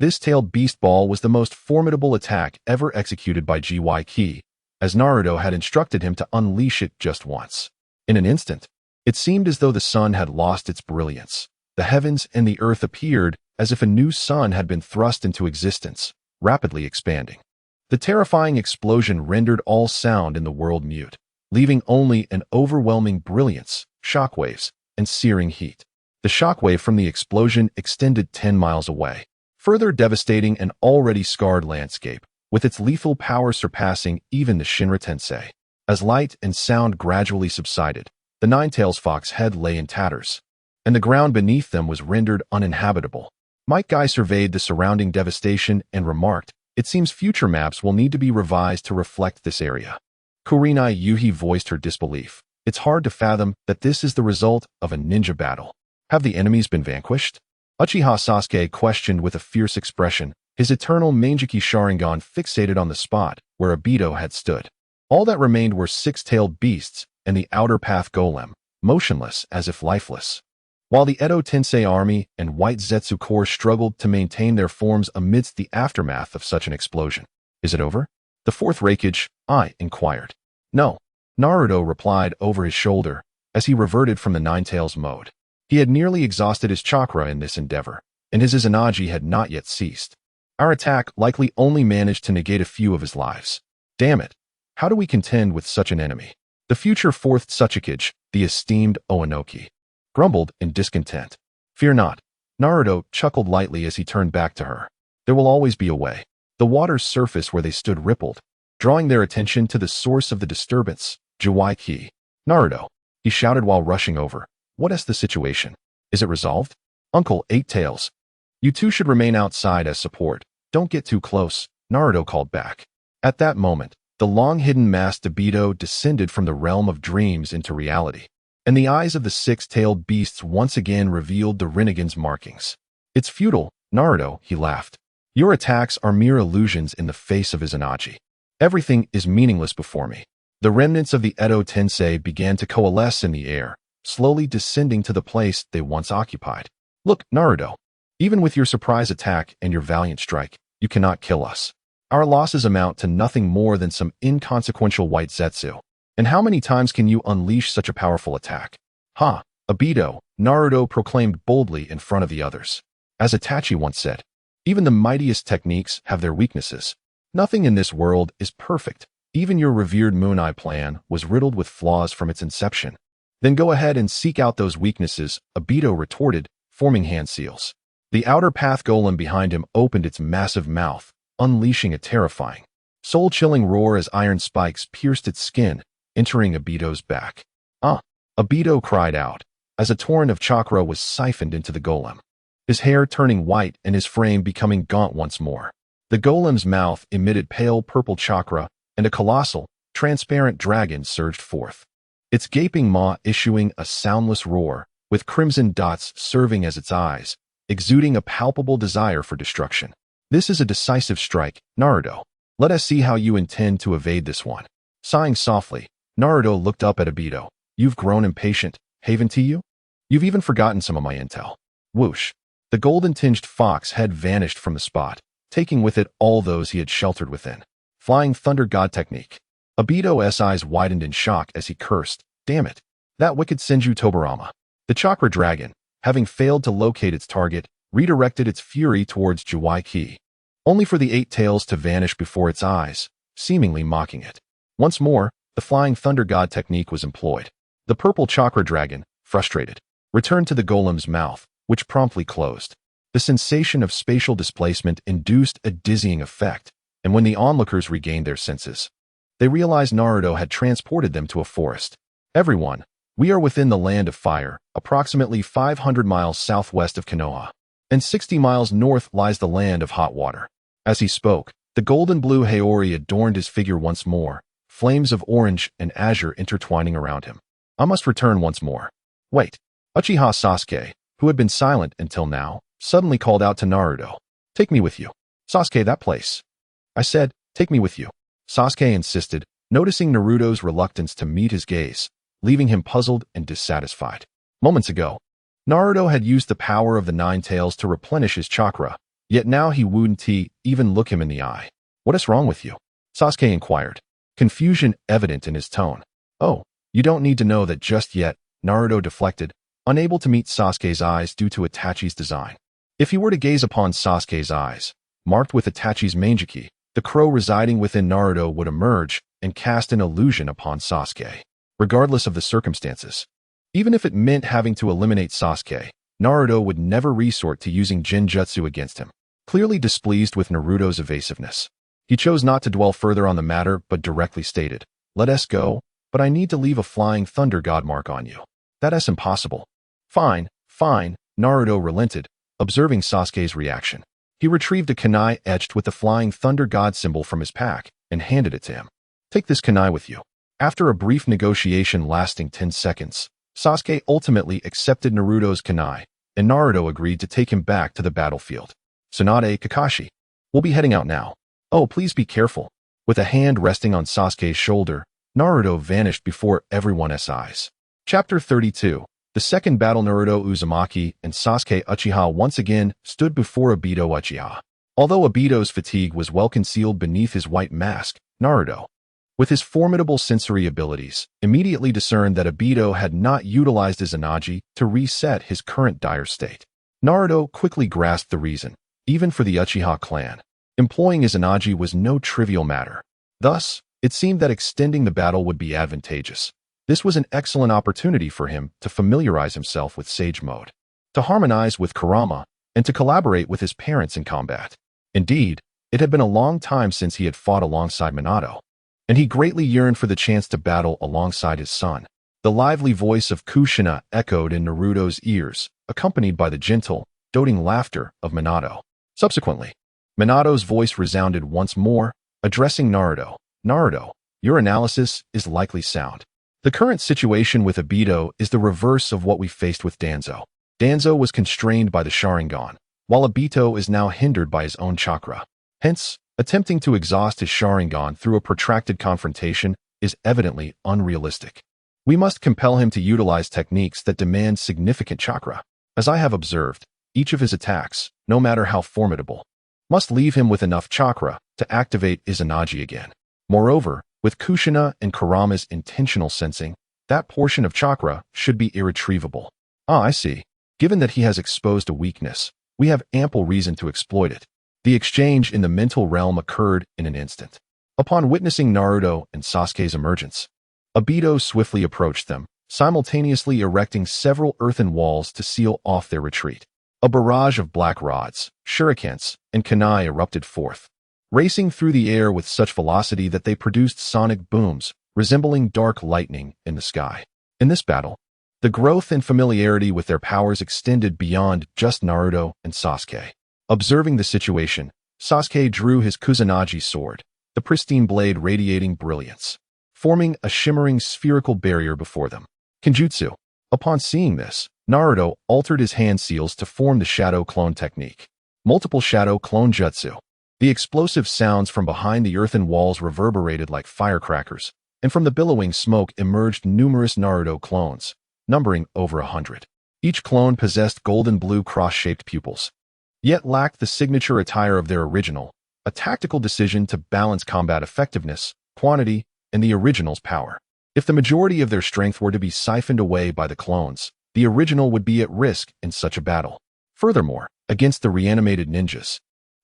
this tailed beast ball was the most formidable attack ever executed by GYK, as Naruto had instructed him to unleash it just once. In an instant, it seemed as though the sun had lost its brilliance. The heavens and the earth appeared as if a new sun had been thrust into existence, rapidly expanding. The terrifying explosion rendered all sound in the world mute, leaving only an overwhelming brilliance, shockwaves, and searing heat. The shockwave from the explosion extended 10 miles away, further devastating an already scarred landscape, with its lethal power surpassing even the Shinra Tensei. As light and sound gradually subsided, the Nine Tails Fox head lay in tatters, and the ground beneath them was rendered uninhabitable. Might Guy surveyed the surrounding devastation and remarked, "It seems future maps will need to be revised to reflect this area." Kurenai Yuhi voiced her disbelief. It's hard to fathom that this is the result of a ninja battle. Have the enemies been vanquished? Uchiha Sasuke questioned with a fierce expression, his eternal Manjiki Sharingan fixated on the spot where Obito had stood. All that remained were six-tailed beasts and the outer path golem, motionless as if lifeless. While the Edo Tensei army and White Zetsu Corps struggled to maintain their forms amidst the aftermath of such an explosion. Is it over? The fourth Raikage, I inquired. No, Naruto replied over his shoulder as he reverted from the Nine-Tails mode. He had nearly exhausted his chakra in this endeavor, and his Izanagi had not yet ceased. Our attack likely only managed to negate a few of his lives. Damn it, how do we contend with such an enemy? The future fourth Tsuchikage, the esteemed Oanoki, grumbled in discontent. Fear not. Naruto chuckled lightly as he turned back to her. There will always be a way. The water's surface where they stood rippled, drawing their attention to the source of the disturbance, Juwai-ki. Naruto, he shouted while rushing over. What is the situation? Is it resolved? Uncle Eight-Tails. You two should remain outside as support. Don't get too close, Naruto called back. At that moment, the long-hidden masked Obito descended from the realm of dreams into reality, and the eyes of the six-tailed beasts once again revealed the Rinnegan's markings. It's futile, Naruto, he laughed. Your attacks are mere illusions in the face of Izanagi. Everything is meaningless before me. The remnants of the Edo Tensei began to coalesce in the air, slowly descending to the place they once occupied. Look, Naruto, even with your surprise attack and your valiant strike, you cannot kill us. Our losses amount to nothing more than some inconsequential white zetsu. And how many times can you unleash such a powerful attack? Ha, Obito, Naruto proclaimed boldly in front of the others. As Itachi once said, even the mightiest techniques have their weaknesses. Nothing in this world is perfect. Even your revered Moon Eye plan was riddled with flaws from its inception. Then go ahead and seek out those weaknesses, Obito retorted, forming hand seals. The outer path golem behind him opened its massive mouth, unleashing a terrifying, soul-chilling roar as iron spikes pierced its skin, entering Obito's back. Ah! Obito cried out, as a torrent of chakra was siphoned into the golem, his hair turning white and his frame becoming gaunt once more. The golem's mouth emitted pale purple chakra, and a colossal, transparent dragon surged forth, its gaping maw issuing a soundless roar, with crimson dots serving as its eyes, exuding a palpable desire for destruction. This is a decisive strike, Naruto. Let us see how you intend to evade this one. Sighing softly, Naruto looked up at Obito. You've grown impatient, haven't you? You've even forgotten some of my intel. Whoosh. The golden-tinged fox head vanished from the spot, taking with it all those he had sheltered within. Flying Thunder God technique. Obito's eyes widened in shock as he cursed. Damn it. That wicked Senju Tobarama. The chakra dragon, having failed to locate its target, redirected its fury towards Juwai-ki, only for the Eight-Tails to vanish before its eyes, seemingly mocking it. Once more, the Flying Thunder God technique was employed. The purple chakra dragon, frustrated, returned to the golem's mouth, which promptly closed. The sensation of spatial displacement induced a dizzying effect, and when the onlookers regained their senses, they realized Naruto had transported them to a forest. Everyone, we are within the Land of Fire, approximately 500 miles southwest of Konoha, and 60 miles north lies the Land of Hot Water. As he spoke, the golden-blue Haori adorned his figure once more, flames of orange and azure intertwining around him. I must return once more. Wait. Uchiha Sasuke, who had been silent until now, suddenly called out to Naruto. Take me with you. Sasuke, that place. I said, take me with you. Sasuke insisted, noticing Naruto's reluctance to meet his gaze, leaving him puzzled and dissatisfied. Moments ago, Naruto had used the power of the Nine-Tails to replenish his chakra, yet now he wouldn't even look him in the eye. What is wrong with you? Sasuke inquired, confusion evident in his tone. Oh, you don't need to know that just yet, Naruto deflected, unable to meet Sasuke's eyes due to Itachi's design. If he were to gaze upon Sasuke's eyes, marked with Itachi's Mangeki, the crow residing within Naruto would emerge and cast an illusion upon Sasuke, regardless of the circumstances. Even if it meant having to eliminate Sasuke, Naruto would never resort to using Genjutsu against him. Clearly displeased with Naruto's evasiveness, he chose not to dwell further on the matter but directly stated, let us go, but I need to leave a Flying Thunder God mark on you. That is impossible. Fine, fine, Naruto relented, observing Sasuke's reaction. He retrieved a kunai etched with the Flying Thunder God symbol from his pack and handed it to him. Take this kunai with you. After a brief negotiation lasting 10 seconds, Sasuke ultimately accepted Naruto's kunai, and Naruto agreed to take him back to the battlefield. Tsunade Kakashi. We'll be heading out now. Oh, please be careful. With a hand resting on Sasuke's shoulder, Naruto vanished before everyone's eyes. Chapter 32. The second battle. Naruto Uzumaki and Sasuke Uchiha once again stood before Obito Uchiha. Although Obito's fatigue was well concealed beneath his white mask, Naruto, with his formidable sensory abilities, immediately discerned that Obito had not utilized his Izanagi to reset his current dire state. Naruto quickly grasped the reason. Even for the Uchiha clan, employing Izanagi was no trivial matter. Thus, it seemed that extending the battle would be advantageous. This was an excellent opportunity for him to familiarize himself with Sage Mode, to harmonize with Kurama, and to collaborate with his parents in combat. Indeed, it had been a long time since he had fought alongside Minato, and he greatly yearned for the chance to battle alongside his son. The lively voice of Kushina echoed in Naruto's ears, accompanied by the gentle, doting laughter of Minato. Subsequently, Minato's voice resounded once more, addressing Naruto. Naruto, your analysis is likely sound. The current situation with Obito is the reverse of what we faced with Danzo. Danzo was constrained by the Sharingan, while Obito is now hindered by his own chakra. Hence, attempting to exhaust his Sharingan through a protracted confrontation is evidently unrealistic. We must compel him to utilize techniques that demand significant chakra. As I have observed, each of his attacks, no matter how formidable, must leave him with enough chakra to activate Izanagi again. Moreover, with Kushina and Kurama's intentional sensing, that portion of chakra should be irretrievable. I see. Given that he has exposed a weakness, we have ample reason to exploit it. The exchange in the mental realm occurred in an instant. Upon witnessing Naruto and Sasuke's emergence, Obito swiftly approached them, simultaneously erecting several earthen walls to seal off their retreat. A barrage of black rods, shurikens, and kunai erupted forth, racing through the air with such velocity that they produced sonic booms, resembling dark lightning in the sky. In this battle, the growth and familiarity with their powers extended beyond just Naruto and Sasuke. Observing the situation, Sasuke drew his Kusanagi sword, the pristine blade radiating brilliance, forming a shimmering spherical barrier before them. Kenjutsu. Upon seeing this, Naruto altered his hand seals to form the Shadow Clone technique. Multiple Shadow Clone Jutsu. The explosive sounds from behind the earthen walls reverberated like firecrackers, and from the billowing smoke emerged numerous Naruto clones, numbering over 100. Each clone possessed golden-blue cross-shaped pupils, yet lacked the signature attire of their original, a tactical decision to balance combat effectiveness, quantity, and the original's power. If the majority of their strength were to be siphoned away by the clones, the original would be at risk in such a battle. Furthermore, against the reanimated ninjas,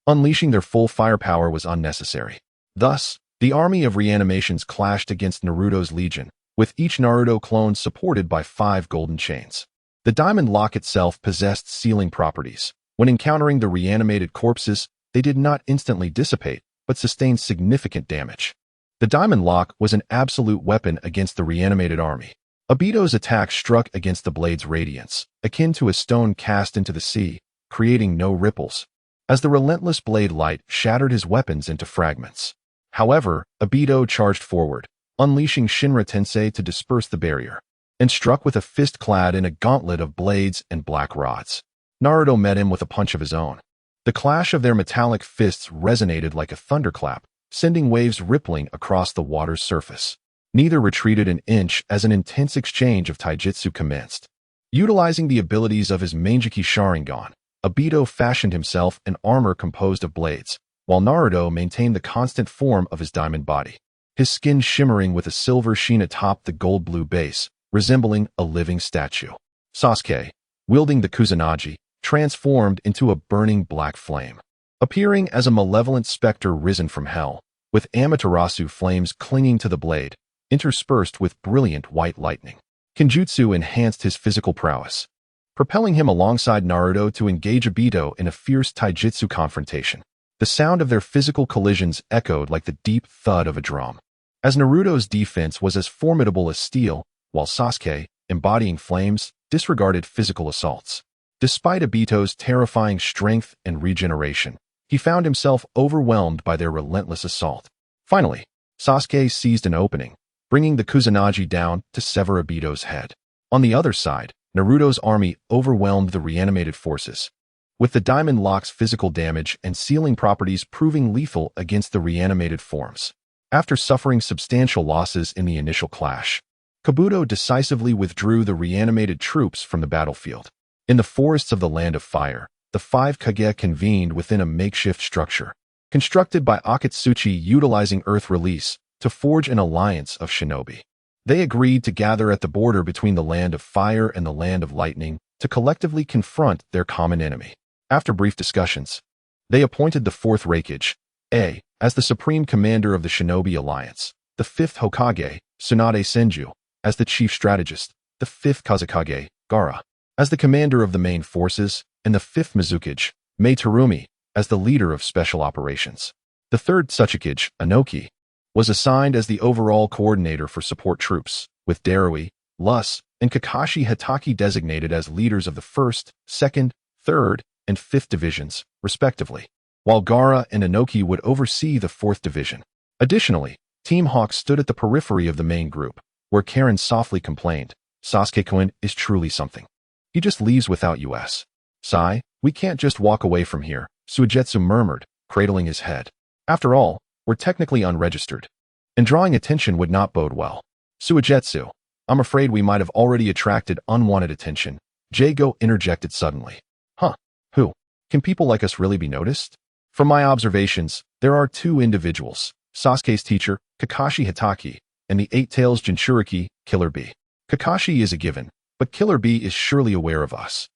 unleashing their full firepower was unnecessary. Thus, the army of reanimations clashed against Naruto's legion, with each Naruto clone supported by 5 golden chains. The diamond lock itself possessed sealing properties. When encountering the reanimated corpses, they did not instantly dissipate, but sustained significant damage. The diamond lock was an absolute weapon against the reanimated army. Obito's attack struck against the blade's radiance, akin to a stone cast into the sea, creating no ripples, as the relentless blade light shattered his weapons into fragments. However, Obito charged forward, unleashing Shinra Tensei to disperse the barrier, and struck with a fist clad in a gauntlet of blades and black rods. Naruto met him with a punch of his own. The clash of their metallic fists resonated like a thunderclap, sending waves rippling across the water's surface. Neither retreated an inch as an intense exchange of taijutsu commenced. Utilizing the abilities of his Manjiki Sharingan, Obito fashioned himself an armor composed of blades, while Naruto maintained the constant form of his diamond body, his skin shimmering with a silver sheen atop the gold-blue base, resembling a living statue. Sasuke, wielding the Kusanagi, transformed into a burning black flame, appearing as a malevolent specter risen from hell, with Amaterasu flames clinging to the blade, interspersed with brilliant white lightning. Kenjutsu enhanced his physical prowess, propelling him alongside Naruto to engage Obito in a fierce taijutsu confrontation. The sound of their physical collisions echoed like the deep thud of a drum, as Naruto's defense was as formidable as steel, while Sasuke, embodying flames, disregarded physical assaults. Despite Obito's terrifying strength and regeneration, he found himself overwhelmed by their relentless assault. Finally, Sasuke seized an opening, bringing the Kusanagi down to sever Obito's head. On the other side, Naruto's army overwhelmed the reanimated forces, with the diamond lock's physical damage and sealing properties proving lethal against the reanimated forms. After suffering substantial losses in the initial clash, Kabuto decisively withdrew the reanimated troops from the battlefield. In the forests of the Land of Fire, the 5 Kage convened within a makeshift structure, constructed by Akatsuchi utilizing Earth Release to forge an alliance of shinobi. They agreed to gather at the border between the Land of Fire and the Land of Lightning to collectively confront their common enemy. After brief discussions, they appointed the 4th Raikage, A, as the supreme commander of the Shinobi Alliance, the 5th Hokage, Tsunade Senju, as the chief strategist, the 5th Kazekage, Gaara, as the commander of the main forces, and the 5th Mizukage, Mei Terumi, as the leader of special operations. The 3rd Tsuchikage, Anoki, was assigned as the overall coordinator for support troops, with Darui, Lus, and Kakashi Hitaki designated as leaders of the 1st, 2nd, 3rd, and 5th divisions, respectively, while Gaara and Anoki would oversee the 4th division. Additionally, Team Hawk stood at the periphery of the main group, where Karen softly complained, "Sasuke-kun is truly something. He just leaves without us. Sai, we can't just walk away from here," Suigetsu murmured, cradling his head. "After all, we're technically unregistered, and drawing attention would not bode well." "Suigetsu, I'm afraid we might have already attracted unwanted attention," Jago interjected suddenly. "Huh? Who? Can people like us really be noticed?" "From my observations, there are 2 individuals, Sasuke's teacher, Kakashi Hitaki, and the 8 Tails Jinchuriki, Killer Bee. Kakashi is a given, but Killer Bee is surely aware of us."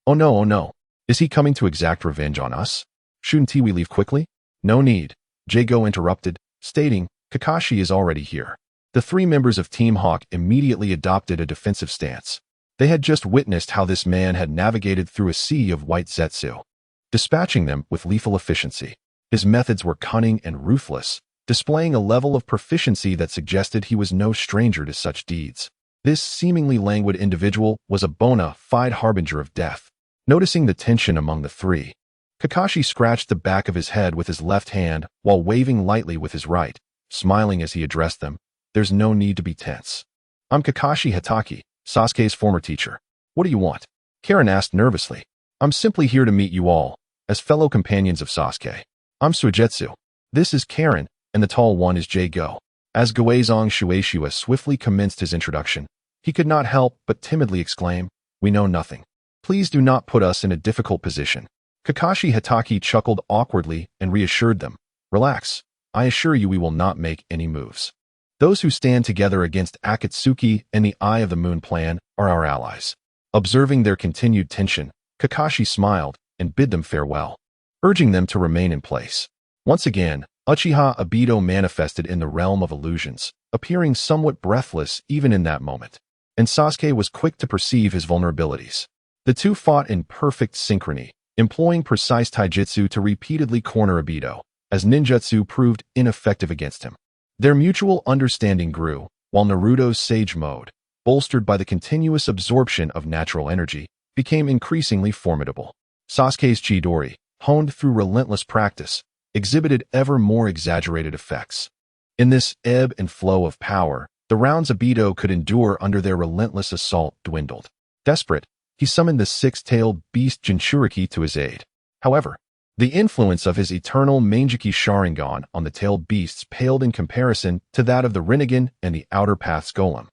Oh no. Is he coming to exact revenge on us? Shouldn't we leave quickly?" "No need," Jago interrupted, stating, "Kakashi is already here." The 3 members of Team Hawk immediately adopted a defensive stance. They had just witnessed how this man had navigated through a sea of white Zetsu, dispatching them with lethal efficiency. His methods were cunning and ruthless, displaying a level of proficiency that suggested he was no stranger to such deeds. This seemingly languid individual was a bona fide harbinger of death. Noticing the tension among the 3, Kakashi scratched the back of his head with his left hand while waving lightly with his right, smiling as he addressed them. "There's no need to be tense. I'm Kakashi Hitaki, Sasuke's former teacher. What do you want?" Karen asked nervously. "I'm simply here to meet you all, as fellow companions of Sasuke. I'm Suigetsu. This is Karen, and the tall one is Jago." As Goezong Shueishiwa swiftly commenced his introduction, he could not help but timidly exclaim, "We know nothing. Please do not put us in a difficult position." Kakashi Hitaki chuckled awkwardly and reassured them, "Relax. I assure you we will not make any moves. Those who stand together against Akatsuki and the Eye of the Moon plan are our allies." Observing their continued tension, Kakashi smiled and bid them farewell, urging them to remain in place. Once again, Uchiha Obito manifested in the realm of illusions, appearing somewhat breathless even in that moment, and Sasuke was quick to perceive his vulnerabilities. The 2 fought in perfect synchrony, employing precise taijutsu to repeatedly corner Obito, as ninjutsu proved ineffective against him. Their mutual understanding grew, while Naruto's Sage Mode, bolstered by the continuous absorption of natural energy, became increasingly formidable. Sasuke's Chidori, honed through relentless practice, exhibited ever more exaggerated effects. In this ebb and flow of power, the rounds Obito could endure under their relentless assault dwindled. Desperate, he summoned the 6-tailed beast Jinchuriki to his aid. However, the influence of his eternal Mangeki Sharingan on the tailed beasts paled in comparison to that of the Rinnegan and the Outer Path's Golem,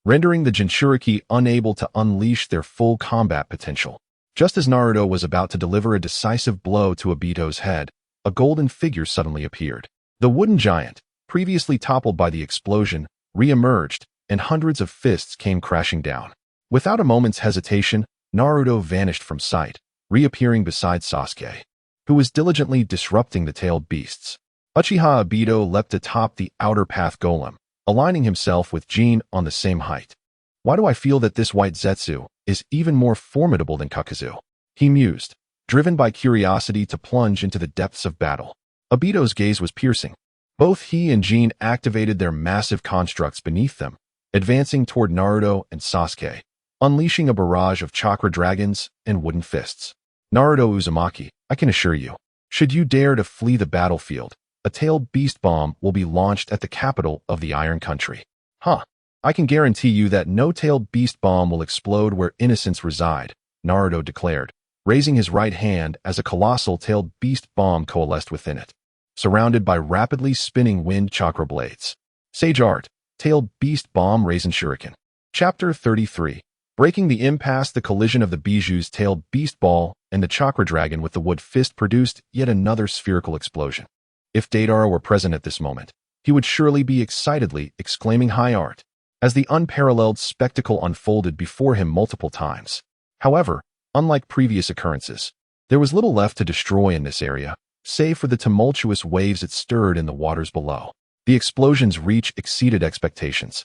rendering the Jinchuriki unable to unleash their full combat potential. Just as Naruto was about to deliver a decisive blow to Obito's head, a golden figure suddenly appeared. The wooden giant, previously toppled by the explosion, re-emerged, and hundreds of fists came crashing down. Without a moment's hesitation, Naruto vanished from sight, reappearing beside Sasuke, who was diligently disrupting the tailed beasts. Uchiha Obito leapt atop the Outer Path Golem, aligning himself with Jin on the same height. "Why do I feel that this white Zetsu is even more formidable than Kakazu?" he mused, driven by curiosity to plunge into the depths of battle. Obito's gaze was piercing. Both he and Jin activated their massive constructs beneath them, advancing toward Naruto and Sasuke, unleashing a barrage of chakra dragons and wooden fists. "Naruto Uzumaki, I can assure you, should you dare to flee the battlefield, a tailed beast bomb will be launched at the capital of the Iron Country." "Huh. I can guarantee you that no tailed beast bomb will explode where innocents reside," Naruto declared, raising his right hand as a colossal tailed beast bomb coalesced within it, surrounded by rapidly spinning wind chakra blades. Sage Art, Tailed Beast Bomb Raisin Shuriken. Chapter 33. Breaking the impasse, the collision of the Bijuu's tailed beast ball and the chakra dragon with the wood fist produced yet another spherical explosion. If Deidara were present at this moment, he would surely be excitedly exclaiming high art, as the unparalleled spectacle unfolded before him multiple times. However, unlike previous occurrences, there was little left to destroy in this area, save for the tumultuous waves it stirred in the waters below. The explosion's reach exceeded expectations.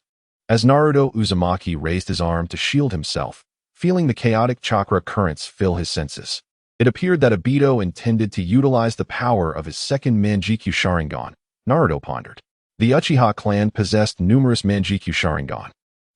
As Naruto Uzumaki raised his arm to shield himself, feeling the chaotic chakra currents fill his senses, it appeared that Obito intended to utilize the power of his second Manjikyu Sharingan. Naruto pondered. The Uchiha clan possessed numerous Manjikyu Sharingan,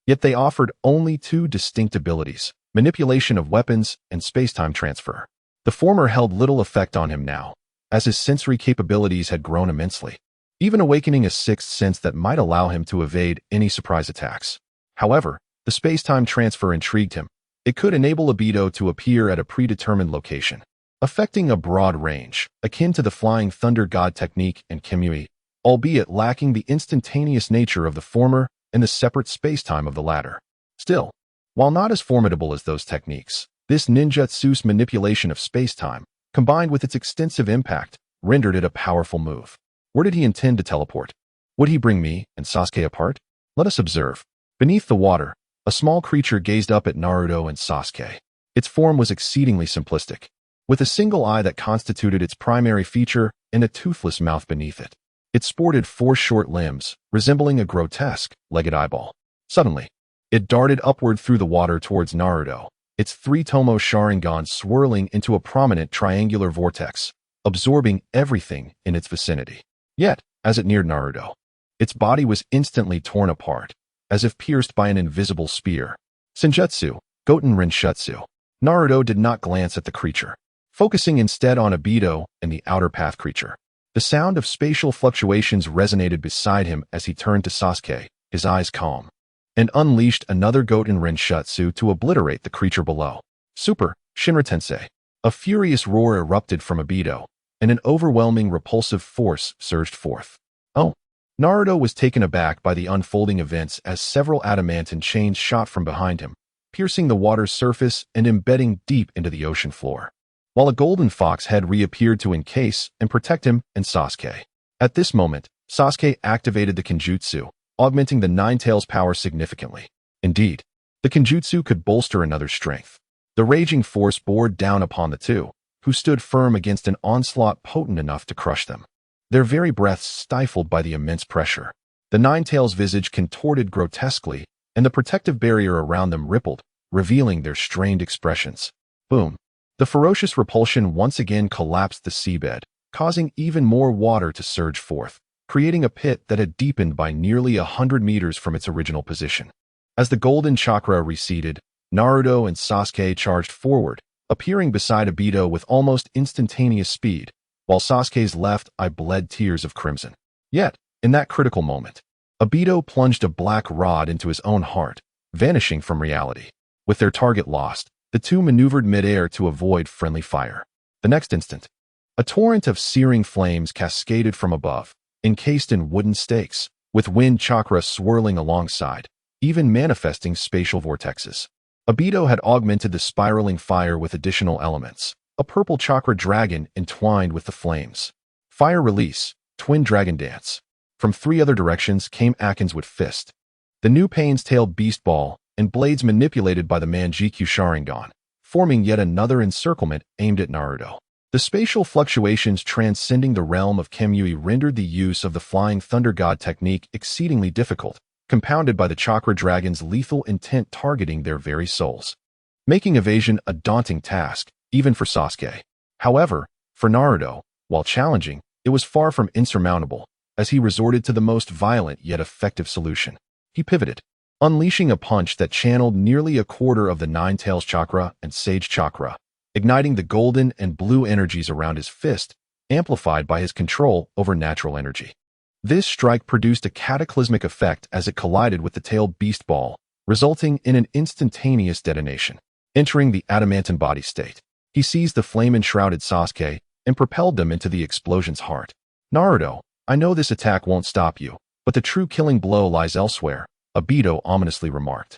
yet they offered only two distinct abilities: manipulation of weapons and space-time transfer. The former held little effect on him now, as his sensory capabilities had grown immensely, even awakening a sixth sense that might allow him to evade any surprise attacks. However, the space-time transfer intrigued him. It could enable Obito to appear at a predetermined location, affecting a broad range, akin to the Flying Thunder God technique and Kimui, albeit lacking the instantaneous nature of the former and the separate space-time of the latter. Still, while not as formidable as those techniques, this ninjutsu's manipulation of space-time, combined with its extensive impact, rendered it a powerful move. Where did he intend to teleport? Would he bring me and Sasuke apart? Let us observe. Beneath the water, a small creature gazed up at Naruto and Sasuke. Its form was exceedingly simplistic, with a single eye that constituted its primary feature and a toothless mouth beneath it. It sported 4 short limbs, resembling a grotesque, legged eyeball. Suddenly, it darted upward through the water towards Naruto, its 3 Tomo Sharingan swirling into a prominent triangular vortex, absorbing everything in its vicinity. Yet, as it neared Naruto, its body was instantly torn apart, as if pierced by an invisible spear. Senjutsu, Goten Renshutsu. Naruto did not glance at the creature, focusing instead on Obito and the outer path creature. The sound of spatial fluctuations resonated beside him as he turned to Sasuke, his eyes calm, and unleashed another Goten Renshutsu to obliterate the creature below. Super, Shinra Tensei. A furious roar erupted from Obito, and an overwhelming repulsive force surged forth. Oh! Naruto was taken aback by the unfolding events as several adamantine chains shot from behind him, piercing the water's surface and embedding deep into the ocean floor, while a golden fox head reappeared to encase and protect him and Sasuke. At this moment, Sasuke activated the Kenjutsu, augmenting the Nine-Tails' power significantly. Indeed, the Kenjutsu could bolster another strength. The raging force bore down upon the two, who stood firm against an onslaught potent enough to crush them, their very breaths stifled by the immense pressure. The Nine-Tails' visage contorted grotesquely, and the protective barrier around them rippled, revealing their strained expressions. Boom! The ferocious repulsion once again collapsed the seabed, causing even more water to surge forth, creating a pit that had deepened by nearly 100 meters from its original position. As the golden chakra receded, Naruto and Sasuke charged forward, appearing beside Obito with almost instantaneous speed, while Sasuke's left eye bled tears of crimson. Yet, in that critical moment, Obito plunged a black rod into his own heart, vanishing from reality. With their target lost, the two maneuvered midair to avoid friendly fire. The next instant, a torrent of searing flames cascaded from above, encased in wooden stakes, with wind chakra swirling alongside, even manifesting spatial vortexes. Obito had augmented the spiraling fire with additional elements, a purple chakra dragon entwined with the flames. Fire release, twin dragon dance. From 3 other directions came Akin's wood fist, the new Pain's-tailed beast ball, and blades manipulated by the Manjikyu Sharingan, forming yet another encirclement aimed at Naruto. The spatial fluctuations transcending the realm of Kimui rendered the use of the Flying Thunder God technique exceedingly difficult, compounded by the chakra dragon's lethal intent targeting their very souls, making evasion a daunting task, even for Sasuke. However, for Naruto, while challenging, it was far from insurmountable, as he resorted to the most violent yet effective solution. He pivoted, unleashing a punch that channeled nearly a quarter of the Nine-Tails chakra and Sage chakra, igniting the golden and blue energies around his fist, amplified by his control over natural energy. This strike produced a cataclysmic effect as it collided with the tailed beast ball, resulting in an instantaneous detonation. Entering the adamantine body state, he seized the flame-enshrouded Sasuke and propelled them into the explosion's heart. Naruto, I know this attack won't stop you, but the true killing blow lies elsewhere, Obito ominously remarked.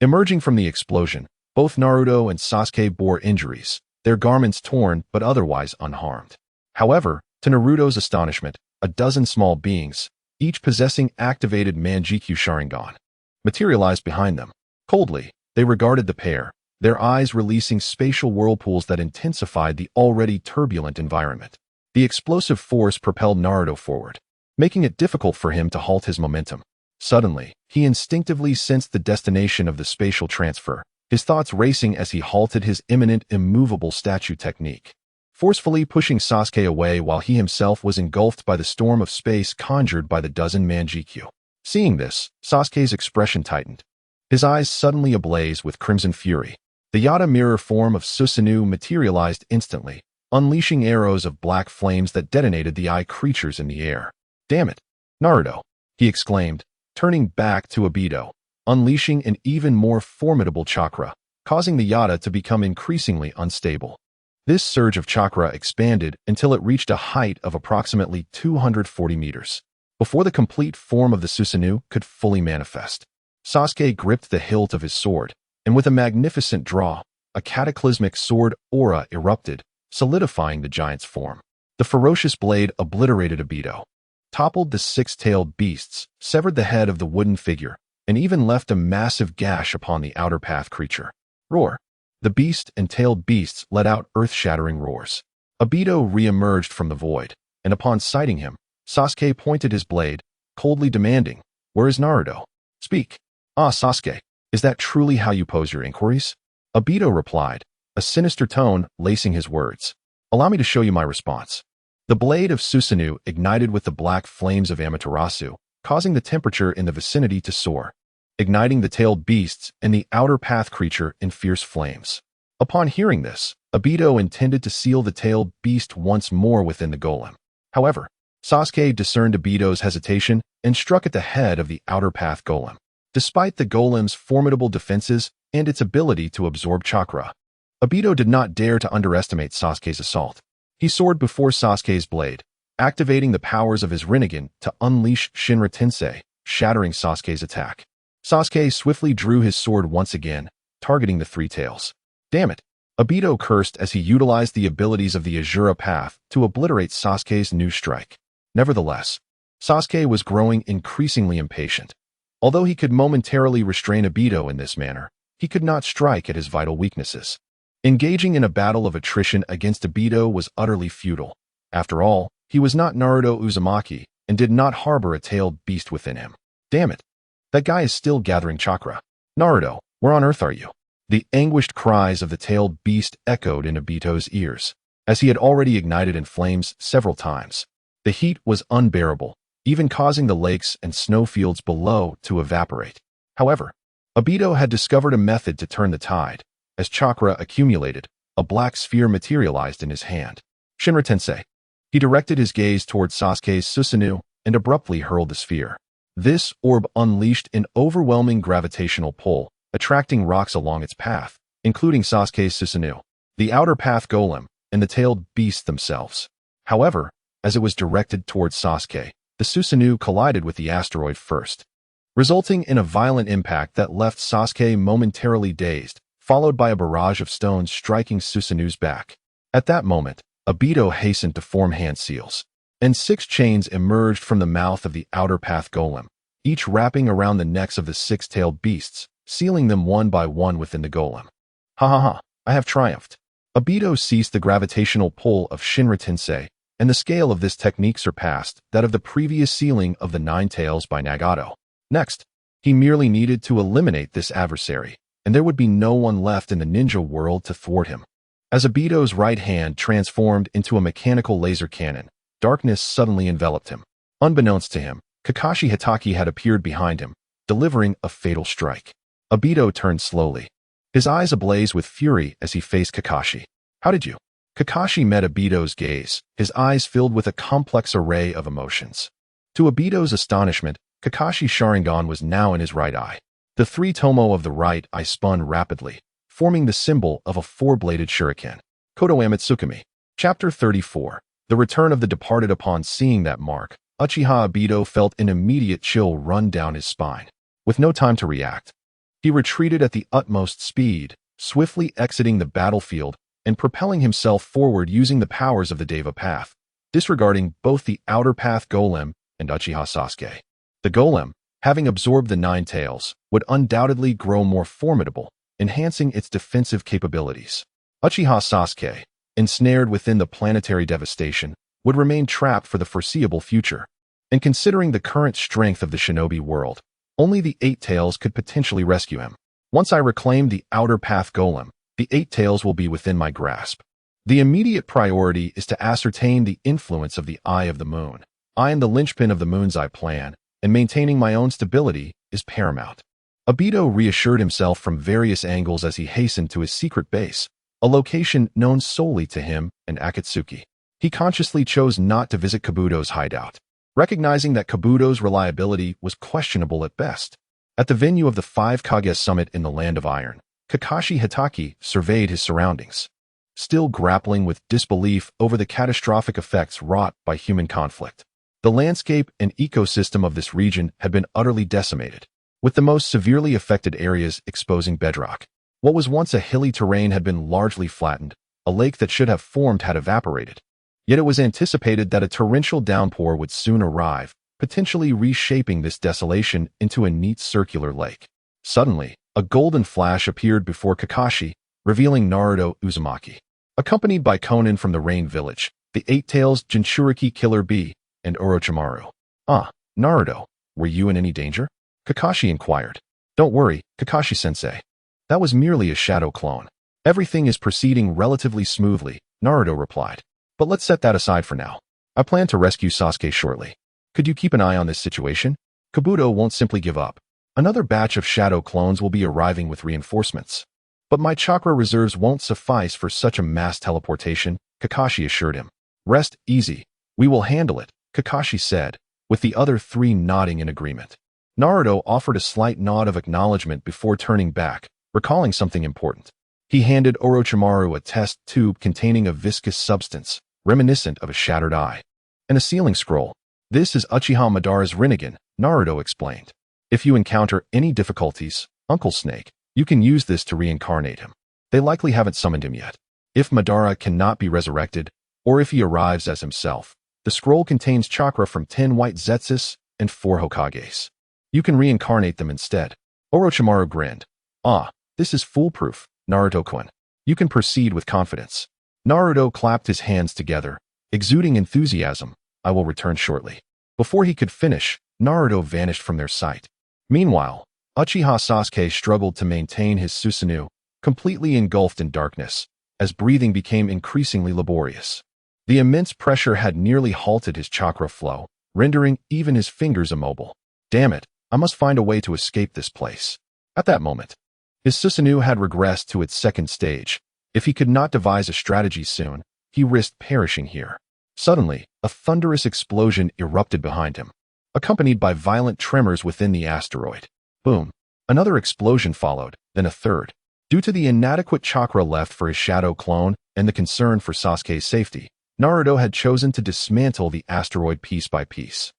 Emerging from the explosion, both Naruto and Sasuke bore injuries, their garments torn but otherwise unharmed. However, to Naruto's astonishment, a dozen small beings, each possessing activated Manjikyu Sharingan, materialized behind them. Coldly, they regarded the pair, their eyes releasing spatial whirlpools that intensified the already turbulent environment. The explosive force propelled Naruto forward, making it difficult for him to halt his momentum. Suddenly, he instinctively sensed the destination of the spatial transfer, his thoughts racing as he halted his imminent immovable statue technique, forcefully pushing Sasuke away while he himself was engulfed by the storm of space conjured by the dozen Manjikyu. Seeing this, Sasuke's expression tightened, his eyes suddenly ablaze with crimson fury. The Yata mirror form of Susanoo materialized instantly, unleashing arrows of black flames that detonated the eye creatures in the air. "Damn it, Naruto!" he exclaimed, turning back to Obito, unleashing an even more formidable chakra, causing the Yata to become increasingly unstable. This surge of chakra expanded until it reached a height of approximately 240 meters. Before the complete form of the Susanoo could fully manifest, Sasuke gripped the hilt of his sword, and with a magnificent draw, a cataclysmic sword aura erupted, solidifying the giant's form. The ferocious blade obliterated Obito, toppled the six-tailed beasts, severed the head of the wooden figure, and even left a massive gash upon the outer path creature. Roar! The beast and tailed beasts let out earth-shattering roars. Obito re-emerged from the void, and upon sighting him, Sasuke pointed his blade, coldly demanding, "Where is Naruto? Speak." "Ah, Sasuke, is that truly how you pose your inquiries?" Obito replied, a sinister tone lacing his words. "Allow me to show you my response." The blade of Susanoo ignited with the black flames of Amaterasu, causing the temperature in the vicinity to soar, igniting the tailed beasts and the outer path creature in fierce flames. Upon hearing this, Obito intended to seal the tailed beast once more within the golem. However, Sasuke discerned Obito's hesitation and struck at the head of the outer path golem. Despite the golem's formidable defenses and its ability to absorb chakra, Obito did not dare to underestimate Sasuke's assault. He soared before Sasuke's blade, activating the powers of his Rinnegan to unleash Shinra Tensei, shattering Sasuke's attack. Sasuke swiftly drew his sword once again, targeting the three tails. "Damn it!" Obito cursed as he utilized the abilities of the Azura Path to obliterate Sasuke's new strike. Nevertheless, Sasuke was growing increasingly impatient. Although he could momentarily restrain Obito in this manner, he could not strike at his vital weaknesses. Engaging in a battle of attrition against Obito was utterly futile. After all, he was not Naruto Uzumaki and did not harbor a tailed beast within him. "Damn it! That guy is still gathering chakra. Naruto, where on earth are you?" The anguished cries of the tailed beast echoed in Obito's ears, as he had already ignited in flames several times. The heat was unbearable, even causing the lakes and snowfields below to evaporate. However, Obito had discovered a method to turn the tide. As chakra accumulated, a black sphere materialized in his hand. "Shinra Tensei." He directed his gaze towards Sasuke's Susanoo and abruptly hurled the sphere. This orb unleashed an overwhelming gravitational pull, attracting rocks along its path, including Sasuke's Susanoo, the outer path golem, and the tailed beasts themselves. However, as it was directed towards Sasuke, the Susanoo collided with the asteroid first, resulting in a violent impact that left Sasuke momentarily dazed, followed by a barrage of stones striking Susanoo's back. At that moment, Obito hastened to form hand seals, and 6 chains emerged from the mouth of the outer path golem, each wrapping around the necks of the 6-tailed beasts, sealing them one by one within the golem. "Ha ha ha, I have triumphed." Obito ceased the gravitational pull of Shinra Tensei, and the scale of this technique surpassed that of the previous sealing of the 9 tails by Nagato. Next, he merely needed to eliminate this adversary, and there would be no one left in the ninja world to thwart him. As Obito's right hand transformed into a mechanical laser cannon, darkness suddenly enveloped him. Unbeknownst to him, Kakashi Hatake had appeared behind him, delivering a fatal strike. Obito turned slowly, his eyes ablaze with fury as he faced Kakashi. "How did you?" Kakashi met Obito's gaze, his eyes filled with a complex array of emotions. To Obito's astonishment, Kakashi's Sharingan was now in his right eye. The 3 tomo of the right eye spun rapidly, forming the symbol of a 4-bladed shuriken. Kodo Amatsukami. Chapter 34. The Return of the Departed. Upon seeing that mark, Uchiha Obito felt an immediate chill run down his spine. With no time to react, He retreated at the utmost speed, swiftly exiting the battlefield and propelling himself forward using the powers of the Deva Path, disregarding both the Outer Path Golem and Uchiha Sasuke. The Golem, having absorbed the Nine Tails, would undoubtedly grow more formidable, enhancing its defensive capabilities. Uchiha Sasuke, ensnared within the planetary devastation, would remain trapped for the foreseeable future. And considering the current strength of the shinobi world, only the Eight Tails could potentially rescue him. Once I reclaim the Outer Path Golem, the Eight Tails will be within my grasp. The immediate priority is to ascertain the influence of the Eye of the Moon. I am the linchpin of the Moon's Eye plan, and maintaining my own stability is paramount. Obito reassured himself from various angles as he hastened to his secret base, a location known solely to him and Akatsuki. He consciously chose not to visit Kabuto's hideout, recognizing that Kabuto's reliability was questionable at best. At the venue of the Five Kage Summit in the Land of Iron, Kakashi Hatake surveyed his surroundings, still grappling with disbelief over the catastrophic effects wrought by human conflict. The landscape and ecosystem of this region had been utterly decimated, with the most severely affected areas exposing bedrock. What was once a hilly terrain had been largely flattened, a lake that should have formed had evaporated. Yet it was anticipated that a torrential downpour would soon arrive, potentially reshaping this desolation into a neat circular lake. Suddenly, a golden flash appeared before Kakashi, revealing Naruto Uzumaki. Accompanied by Konan from the Rain Village, the Eight Tails Jinchuriki Killer Bee, and Orochimaru. Naruto, were you in any danger? Kakashi inquired. Don't worry, Kakashi-sensei. That was merely a shadow clone. Everything is proceeding relatively smoothly, Naruto replied. But let's set that aside for now. I plan to rescue Sasuke shortly. Could you keep an eye on this situation? Kabuto won't simply give up. Another batch of shadow clones will be arriving with reinforcements. But my chakra reserves won't suffice for such a mass teleportation, Kakashi assured him. Rest easy. We will handle it, Kakashi said, with the other three nodding in agreement. Naruto offered a slight nod of acknowledgement before turning back, recalling something important. He handed Orochimaru a test tube containing a viscous substance, reminiscent of a shattered eye, and a sealing scroll. This is Uchiha Madara's Rinnegan, Naruto explained. If you encounter any difficulties, Uncle Snake, you can use this to reincarnate him. They likely haven't summoned him yet. If Madara cannot be resurrected, or if he arrives as himself, the scroll contains chakra from 10 white Zetsus and 4 Hokages. You can reincarnate them instead. Orochimaru grinned. This is foolproof, Naruto-kun. You can proceed with confidence. Naruto clapped his hands together, exuding enthusiasm. I will return shortly. Before he could finish, Naruto vanished from their sight. Meanwhile, Uchiha Sasuke struggled to maintain his Susanoo, completely engulfed in darkness, as breathing became increasingly laborious. The immense pressure had nearly halted his chakra flow, rendering even his fingers immobile. Damn it, I must find a way to escape this place. At that moment, his Susanoo had regressed to its second stage. If he could not devise a strategy soon, he risked perishing here. Suddenly, a thunderous explosion erupted behind him, accompanied by violent tremors within the asteroid. Boom. Another explosion followed, then a third. Due to the inadequate chakra left for his shadow clone and the concern for Sasuke's safety, Naruto had chosen to dismantle the asteroid piece by piece.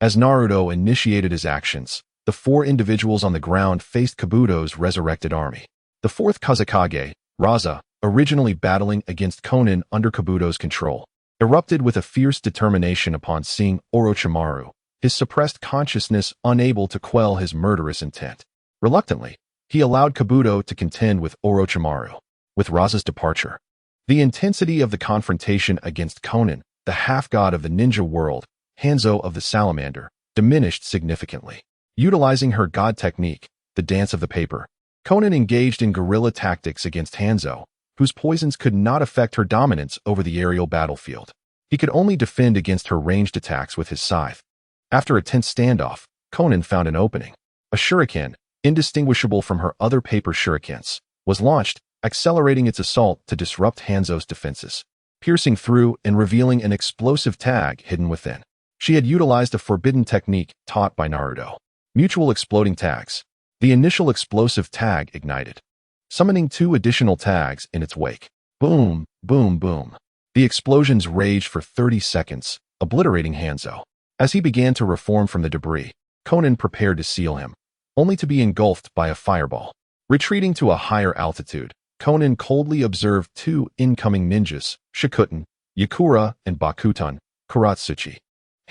As Naruto initiated his actions, the 4 individuals on the ground faced Kabuto's resurrected army. The 4th Kazekage, Raza, originally battling against Konan under Kabuto's control, erupted with a fierce determination upon seeing Orochimaru, his suppressed consciousness unable to quell his murderous intent. Reluctantly, he allowed Kabuto to contend with Orochimaru. With Raza's departure, the intensity of the confrontation against Konan, the half-god of the ninja world, Hanzo of the Salamander, diminished significantly. Utilizing her god technique, the dance of the paper, Konan engaged in guerrilla tactics against Hanzo, whose poisons could not affect her dominance over the aerial battlefield. He could only defend against her ranged attacks with his scythe. After a tense standoff, Konan found an opening. A shuriken, indistinguishable from her other paper shurikens, was launched, accelerating its assault to disrupt Hanzo's defenses, piercing through and revealing an explosive tag hidden within. She had utilized a forbidden technique taught by Naruto. Mutual exploding tags. The initial explosive tag ignited, summoning 2 additional tags in its wake. Boom, boom, boom. The explosions raged for 30 seconds, obliterating Hanzo. As he began to reform from the debris, Konan prepared to seal him. only to be engulfed by a fireball. Retreating to a higher altitude, Konan coldly observed two incoming ninjas, Shikuten, Yakura, and Bakuten, Kuratsuchi.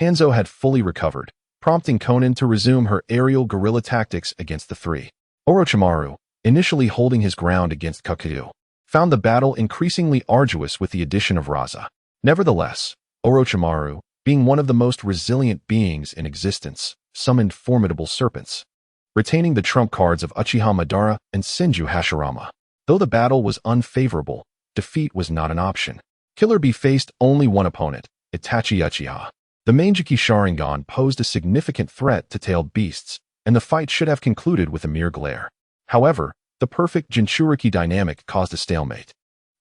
Hanzo had fully recovered, prompting Konan to resume her aerial guerrilla tactics against the three. Orochimaru, initially holding his ground against Kakuyu, found the battle increasingly arduous with the addition of Raza. Nevertheless, Orochimaru, being one of the most resilient beings in existence, summoned formidable serpents, retaining the trump cards of Uchiha Madara and Senju Hashirama. Though the battle was unfavorable, defeat was not an option. Killer Bee faced only one opponent, Itachi Uchiha. The Manjiki Sharingan posed a significant threat to tailed beasts, and the fight should have concluded with a mere glare. However, the perfect Jinchuriki dynamic caused a stalemate,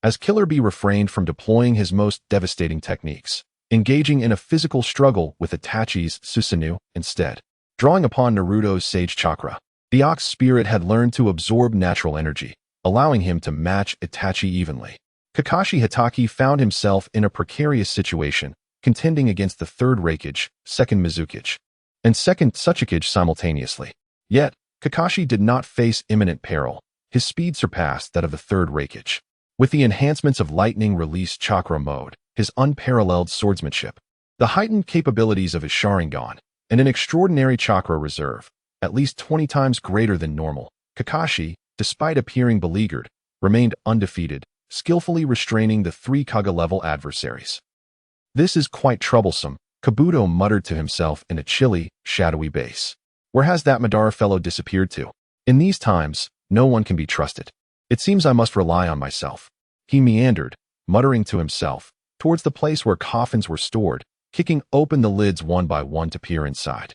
as Killer Bee refrained from deploying his most devastating techniques, engaging in a physical struggle with Itachi's Susanoo instead. Drawing upon Naruto's Sage Chakra, the Ox Spirit had learned to absorb natural energy, allowing him to match Itachi evenly. Kakashi Hatake found himself in a precarious situation, contending against the third Raikage, second Mizukage, and second Tsuchikage simultaneously. Yet, Kakashi did not face imminent peril. His speed surpassed that of the third Raikage. With the enhancements of Lightning Release Chakra Mode, his unparalleled swordsmanship, the heightened capabilities of his Sharingan, and an extraordinary chakra reserve, at least 20 times greater than normal, Kakashi, despite appearing beleaguered, remained undefeated, skillfully restraining the three Kaga-level adversaries. "This is quite troublesome," Kabuto muttered to himself in a chilly, shadowy base. "Where has that Madara fellow disappeared to? In these times, no one can be trusted. It seems I must rely on myself." He meandered, muttering to himself, towards the place where coffins were stored, kicking open the lids one by one to peer inside.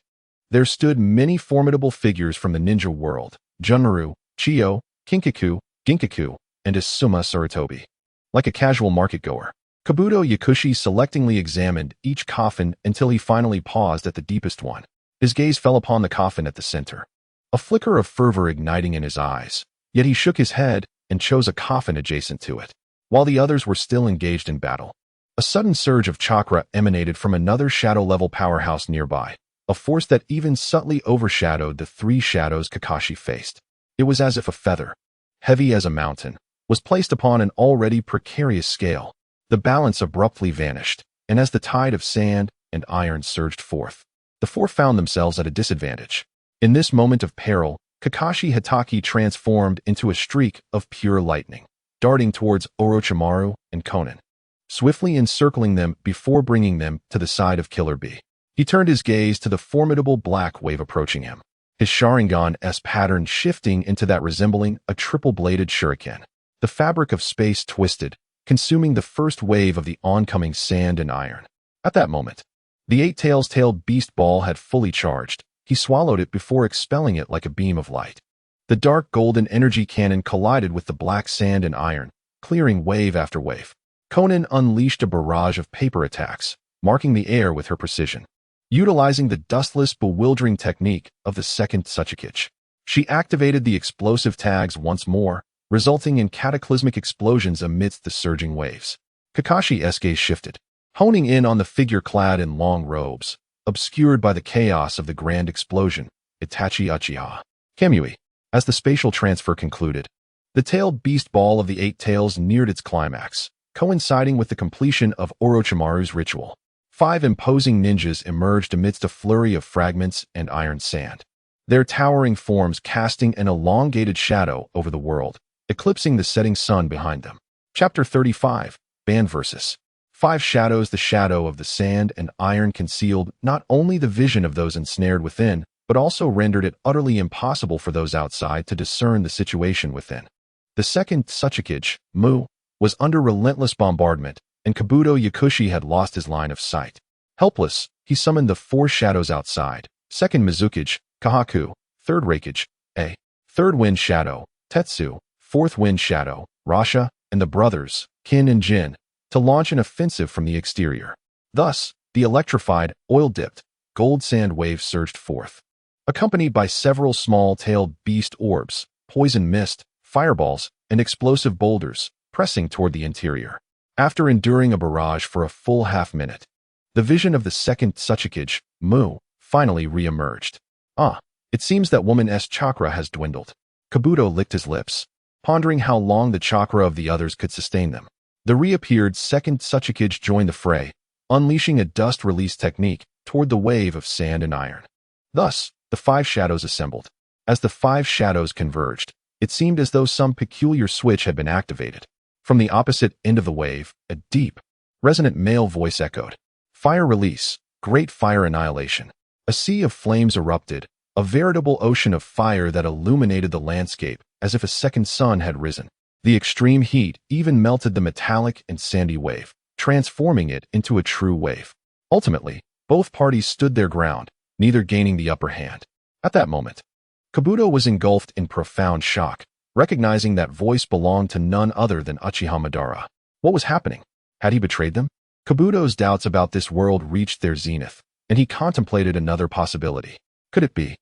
There stood many formidable figures from the ninja world: Junmaru, Chiyo, Kinkaku, Ginkaku, and Asuma Sarutobi. Like a casual market-goer, Kabuto Yakushi selectively examined each coffin until he finally paused at the deepest one. His gaze fell upon the coffin at the center, a flicker of fervor igniting in his eyes, yet he shook his head and chose a coffin adjacent to it. While the others were still engaged in battle, a sudden surge of chakra emanated from another shadow-level powerhouse nearby, a force that even subtly overshadowed the three shadows Kakashi faced. It was as if a feather, heavy as a mountain, was placed upon an already precarious scale. The balance abruptly vanished, and as the tide of sand and iron surged forth, the four found themselves at a disadvantage. In this moment of peril, Kakashi Hatake transformed into a streak of pure lightning, darting towards Orochimaru and Konan, swiftly encircling them before bringing them to the side of Killer Bee. He turned his gaze to the formidable black wave approaching him, his Sharingan-S pattern shifting into that resembling a triple-bladed shuriken. The fabric of space twisted, consuming the first wave of the oncoming sand and iron. At that moment, the eight-tailed beast ball had fully charged. He swallowed it before expelling it like a beam of light. The dark golden energy cannon collided with the black sand and iron, clearing wave after wave. Konan unleashed a barrage of paper attacks, marking the air with her precision. Utilizing the dustless, bewildering technique of the second Tsuchikage, she activated the explosive tags once more, resulting in cataclysmic explosions amidst the surging waves. Kakashi's gaze shifted, honing in on the figure clad in long robes, obscured by the chaos of the grand explosion, Itachi Uchiha. Kamui. As the spatial transfer concluded, the tailed beast ball of the eight tails neared its climax, coinciding with the completion of Orochimaru's ritual. 5 imposing ninjas emerged amidst a flurry of fragments and iron sand, their towering forms casting an elongated shadow over the world, eclipsing the setting sun behind them. Chapter 35, Band Versus. 5 shadows. The shadow of the sand and iron concealed not only the vision of those ensnared within, but also rendered it utterly impossible for those outside to discern the situation within. The second Tsuchikage, Mu, was under relentless bombardment, and Kabuto Yakushi had lost his line of sight. Helpless, he summoned the 4 shadows outside: second Mizukage, Kahaku; third Raikage, A; third Wind Shadow, Tetsu; fourth Wind Shadow, Rasha; and the brothers, Kin and Jin, to launch an offensive from the exterior. Thus, the electrified, oil-dipped, gold sand wave surged forth, accompanied by several small-tailed beast orbs, poison mist, fireballs, and explosive boulders, pressing toward the interior. After enduring a barrage for a full half-minute, the vision of the second Tsuchikage, Mu, finally re-emerged. It seems that woman-'s chakra has dwindled. Kabuto licked his lips, pondering how long the chakra of the others could sustain them. The reappeared second Tsuchikage joined the fray, unleashing a dust release technique toward the wave of sand and iron. Thus, the five shadows assembled. As the five shadows converged, it seemed as though some peculiar switch had been activated. From the opposite end of the wave, a deep, resonant male voice echoed. Fire release, great fire annihilation. A sea of flames erupted, a veritable ocean of fire that illuminated the landscape as if a second sun had risen. The extreme heat even melted the metallic and sandy wave, transforming it into a true wave. Ultimately, both parties stood their ground, neither gaining the upper hand. At that moment, Kabuto was engulfed in profound shock, recognizing that voice belonged to none other than Uchiha Madara. What was happening? Had he betrayed them? Kabuto's doubts about this world reached their zenith, and he contemplated another possibility. Could it be?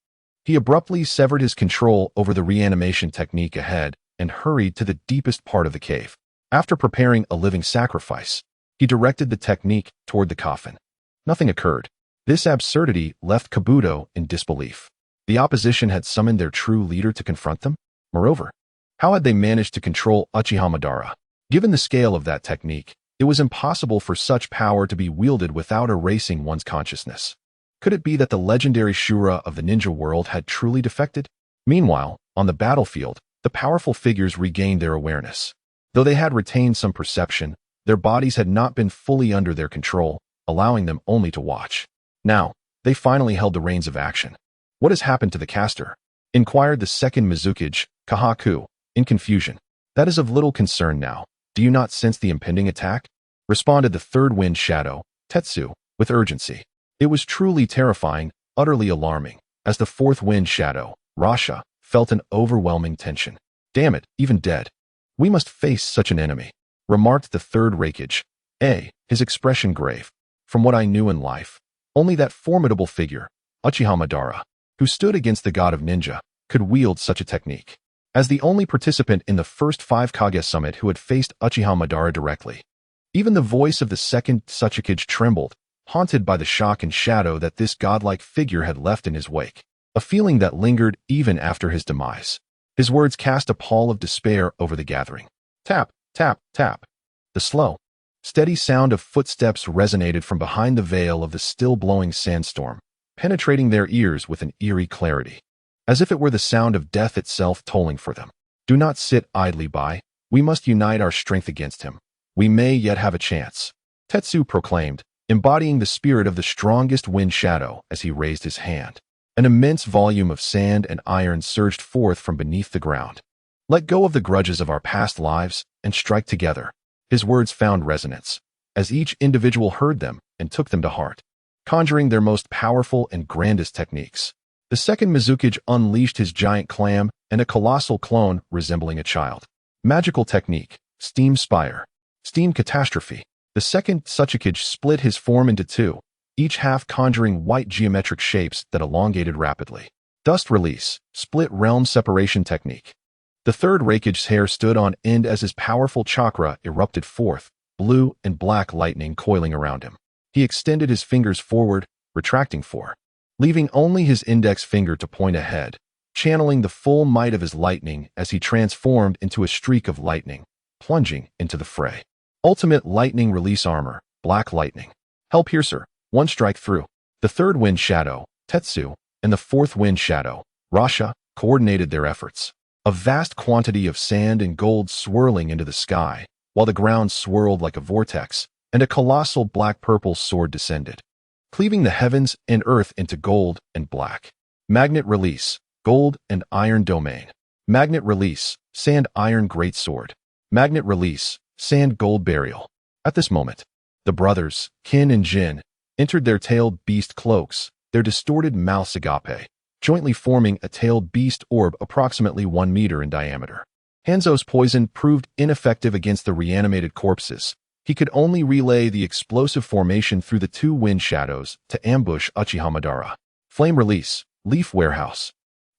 He abruptly severed his control over the reanimation technique ahead and hurried to the deepest part of the cave. After preparing a living sacrifice, he directed the technique toward the coffin. Nothing occurred. This absurdity left Kabuto in disbelief. The opposition had summoned their true leader to confront them? Moreover, how had they managed to control Uchiha Madara? Given the scale of that technique, it was impossible for such power to be wielded without erasing one's consciousness. Could it be that the legendary Shura of the ninja world had truly defected? Meanwhile, on the battlefield, the powerful figures regained their awareness. Though they had retained some perception, their bodies had not been fully under their control, allowing them only to watch. Now, they finally held the reins of action. What has happened to the caster? Inquired the second Mizukage, Kahaku, in confusion. That is of little concern now. Do you not sense the impending attack? Responded the third wind shadow, Tetsu, with urgency. It was truly terrifying, utterly alarming, as the fourth wind shadow, Rasha, felt an overwhelming tension. Damn it, even dead. We must face such an enemy, remarked the third Raikage, his expression grave. From what I knew in life, only that formidable figure, Uchiha Madara, who stood against the god of ninja, could wield such a technique. As the only participant in the first 5 Kage summit who had faced Uchiha Madara directly, even the voice of the second Tsuchikage trembled, haunted by the shock and shadow that this godlike figure had left in his wake, a feeling that lingered even after his demise. His words cast a pall of despair over the gathering. Tap, tap, tap. The slow, steady sound of footsteps resonated from behind the veil of the still-blowing sandstorm, penetrating their ears with an eerie clarity, as if it were the sound of death itself tolling for them. Do not sit idly by. We must unite our strength against him. We may yet have a chance, Tetsu proclaimed, embodying the spirit of the strongest wind shadow as he raised his hand. An immense volume of sand and iron surged forth from beneath the ground. Let go of the grudges of our past lives and strike together. His words found resonance, as each individual heard them and took them to heart, conjuring their most powerful and grandest techniques. The second Mizukage unleashed his giant clam and a colossal clone resembling a child. Magical technique, Steam Spire, Steam Catastrophe. The second Tsuchikage split his form into two, each half conjuring white geometric shapes that elongated rapidly. Dust Release, Split Realm Separation Technique. The third Raikage's hair stood on end as his powerful chakra erupted forth, blue and black lightning coiling around him. He extended his fingers forward, retracting leaving only his index finger to point ahead, channeling the full might of his lightning as he transformed into a streak of lightning, plunging into the fray. Ultimate Lightning Release Armor, Black Lightning. Hell Piercer, one strike through. The third wind shadow, Tetsu, and the fourth wind shadow, Rasha, coordinated their efforts. A vast quantity of sand and gold swirling into the sky, while the ground swirled like a vortex, and a colossal black-purple sword descended, cleaving the heavens and earth into gold and black. Magnet Release, Gold and Iron Domain. Magnet Release, Sand Iron Greatsword. Magnet Release, Sand Gold Burial. At this moment, the brothers, Kin and Jin, entered their tailed beast cloaks, their distorted mouths agape, jointly forming a tailed beast orb approximately 1 meter in diameter. Hanzo's poison proved ineffective against the reanimated corpses. He could only relay the explosive formation through the two wind shadows to ambush Uchiha Madara. Flame Release, Leaf Warehouse.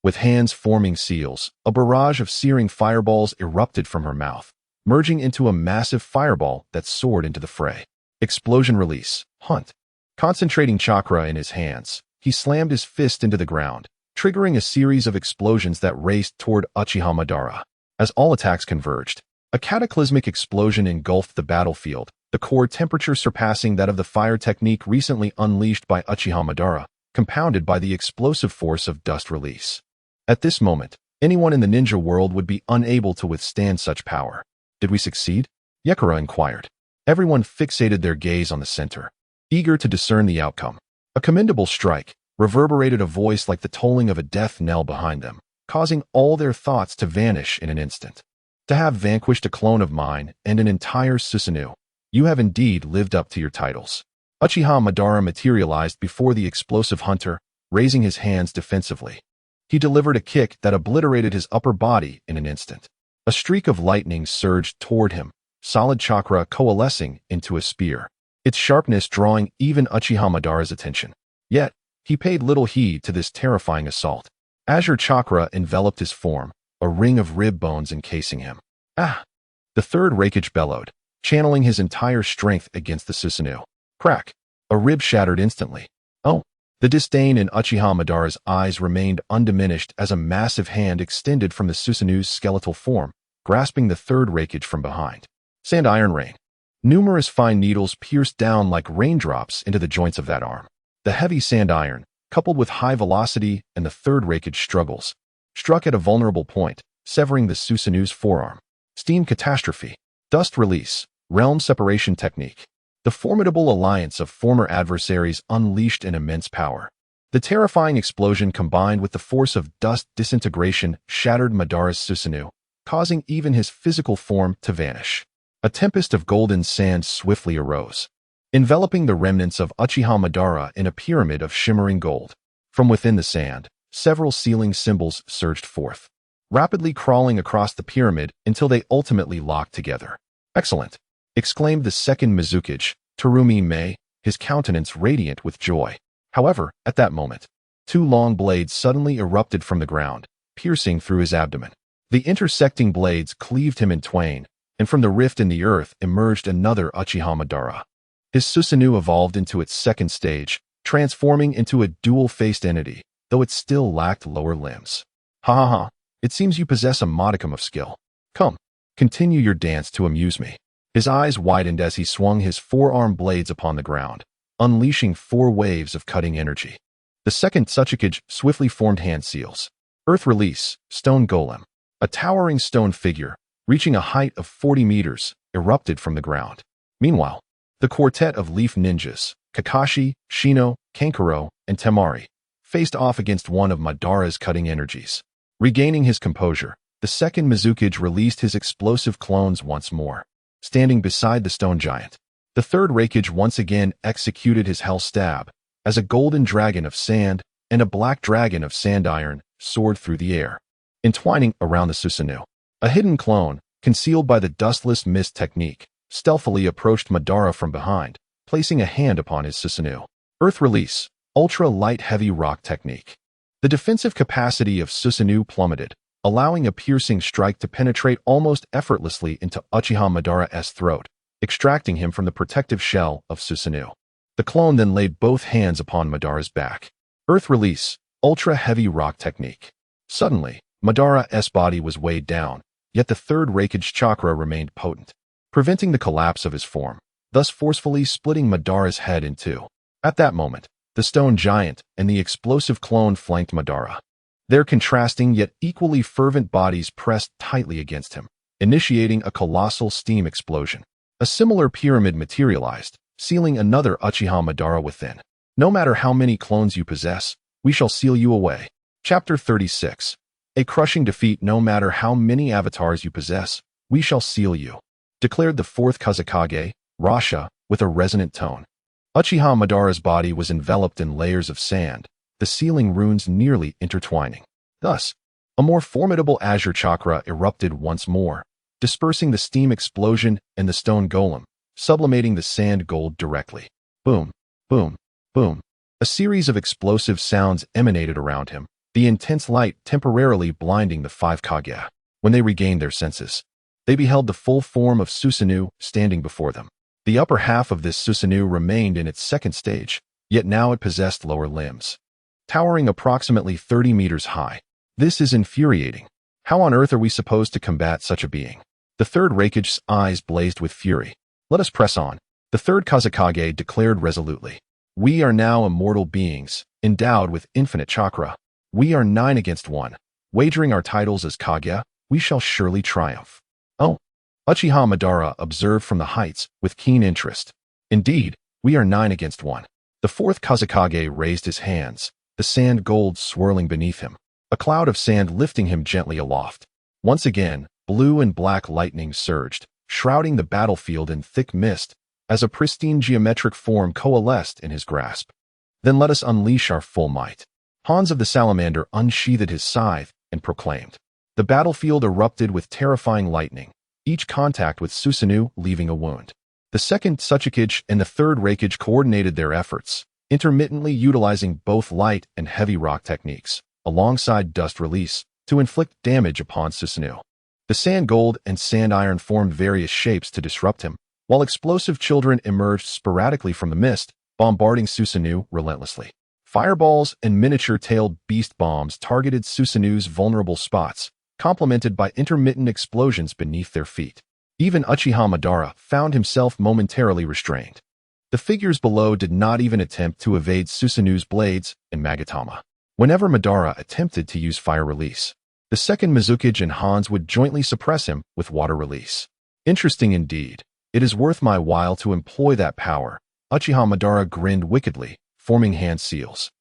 With hands forming seals, a barrage of searing fireballs erupted from her mouth, merging into a massive fireball that soared into the fray. Explosion Release, Hunt. Concentrating chakra in his hands, he slammed his fist into the ground, triggering a series of explosions that raced toward Uchiha Madara. As all attacks converged, a cataclysmic explosion engulfed the battlefield, the core temperature surpassing that of the fire technique recently unleashed by Uchiha Madara, compounded by the explosive force of dust release. At this moment, anyone in the ninja world would be unable to withstand such power. Did we succeed? Yekura inquired. Everyone fixated their gaze on the center, eager to discern the outcome. A commendable strike, reverberated a voice like the tolling of a death knell behind them, causing all their thoughts to vanish in an instant. To have vanquished a clone of mine and an entire Susanoo, you have indeed lived up to your titles. Uchiha Madara materialized before the explosive hunter, raising his hands defensively. He delivered a kick that obliterated his upper body in an instant. A streak of lightning surged toward him, solid chakra coalescing into a spear, its sharpness drawing even Uchiha Madara's attention. Yet, he paid little heed to this terrifying assault. Azure chakra enveloped his form, a ring of rib bones encasing him. Ah! The third Raikage bellowed, channeling his entire strength against the Susanoo. Crack! A rib shattered instantly. Oh! The disdain in Uchiha Madara's eyes remained undiminished as a massive hand extended from the Susanoo's skeletal form, grasping the third Raikage from behind. Sand iron rain. Numerous fine needles pierced down like raindrops into the joints of that arm. The heavy sand iron, coupled with high velocity and the third Raikage struggles, struck at a vulnerable point, severing the Susanoo's forearm. Steam catastrophe. Dust release. Realm separation technique. The formidable alliance of former adversaries unleashed an immense power. The terrifying explosion combined with the force of dust disintegration shattered Madara's Susanoo, causing even his physical form to vanish. A tempest of golden sand swiftly arose, enveloping the remnants of Uchiha Madara in a pyramid of shimmering gold. From within the sand, several sealing symbols surged forth, rapidly crawling across the pyramid until they ultimately locked together. Excellent! Exclaimed the second Mizukage, Terumi Mei, his countenance radiant with joy. However, at that moment, two long blades suddenly erupted from the ground, piercing through his abdomen. The intersecting blades cleaved him in twain, and from the rift in the earth emerged another Uchiha Madara. His Susanoo evolved into its second stage, transforming into a dual-faced entity, though it still lacked lower limbs. Ha ha ha, it seems you possess a modicum of skill. Come, continue your dance to amuse me. His eyes widened as he swung his forearm blades upon the ground, unleashing 4 waves of cutting energy. The second Tsuchikage swiftly formed hand seals. Earth release, stone golem. A towering stone figure, reaching a height of 40 meters, erupted from the ground. Meanwhile, the quartet of leaf ninjas, Kakashi, Shino, Kankuro, and Temari, faced off against one of Madara's cutting energies. Regaining his composure, the second Mizukage released his explosive clones once more, standing beside the stone giant. The third Raikage once again executed his hell stab, as a golden dragon of sand and a black dragon of sand iron soared through the air, entwining around the Susanoo. A hidden clone, concealed by the dustless mist technique, stealthily approached Madara from behind, placing a hand upon his Susanoo. Earth release, ultra light heavy rock technique. The defensive capacity of Susanoo plummeted, allowing a piercing strike to penetrate almost effortlessly into Uchiha Madara's throat, extracting him from the protective shell of Susanoo. The clone then laid both hands upon Madara's back. Earth release, ultra-heavy rock technique. Suddenly, Madara's body was weighed down, yet the third Raikage chakra remained potent, preventing the collapse of his form, thus forcefully splitting Madara's head in two. At that moment, the stone giant and the explosive clone flanked Madara. Their contrasting yet equally fervent bodies pressed tightly against him, initiating a colossal steam explosion. A similar pyramid materialized, sealing another Uchiha Madara within. No matter how many clones you possess, we shall seal you away. Chapter 36. A crushing defeat. No matter how many avatars you possess, we shall seal you, declared the fourth Kazekage, Rasha, with a resonant tone. Uchiha Madara's body was enveloped in layers of sand, the sealing runes nearly intertwining. Thus, a more formidable azure chakra erupted once more, dispersing the steam explosion and the stone golem, sublimating the sand gold directly. Boom, boom, boom. A series of explosive sounds emanated around him, the intense light temporarily blinding the 5 Kage. When they regained their senses, they beheld the full form of Susanoo standing before them. The upper half of this Susanoo remained in its second stage, yet now it possessed lower limbs. towering approximately 30 meters high. This is infuriating. How on earth are we supposed to combat such a being? The third Raikage's eyes blazed with fury. Let us press on. The third Kazekage declared resolutely. We are now immortal beings, endowed with infinite chakra. We are 9 against 1. Wagering our titles as Kage, we shall surely triumph. Oh, Uchiha Madara observed from the heights with keen interest. Indeed, we are 9 against 1. The fourth Kazekage raised his hands, the sand gold swirling beneath him, a cloud of sand lifting him gently aloft. Once again, blue and black lightning surged, shrouding the battlefield in thick mist, as a pristine geometric form coalesced in his grasp. Then let us unleash our full might. Hans of the Salamander unsheathed his scythe and proclaimed. The battlefield erupted with terrifying lightning, each contact with Susanoo leaving a wound. The second Tsuchikage and the third Raikage coordinated their efforts, intermittently utilizing both light and heavy rock techniques, alongside dust release, to inflict damage upon Susanoo. The sand gold and sand iron formed various shapes to disrupt him, while explosive children emerged sporadically from the mist, bombarding Susanoo relentlessly. Fireballs and miniature-tailed beast bombs targeted Susanoo's vulnerable spots, complemented by intermittent explosions beneath their feet. Even Uchiha Madara found himself momentarily restrained. The figures below did not even attempt to evade Susanoo's blades and Magatama. Whenever Madara attempted to use fire release, the second Mizukage and Hans would jointly suppress him with water release. Interesting indeed. It is worth my while to employ that power. Uchiha Madara grinned wickedly, forming hand seals.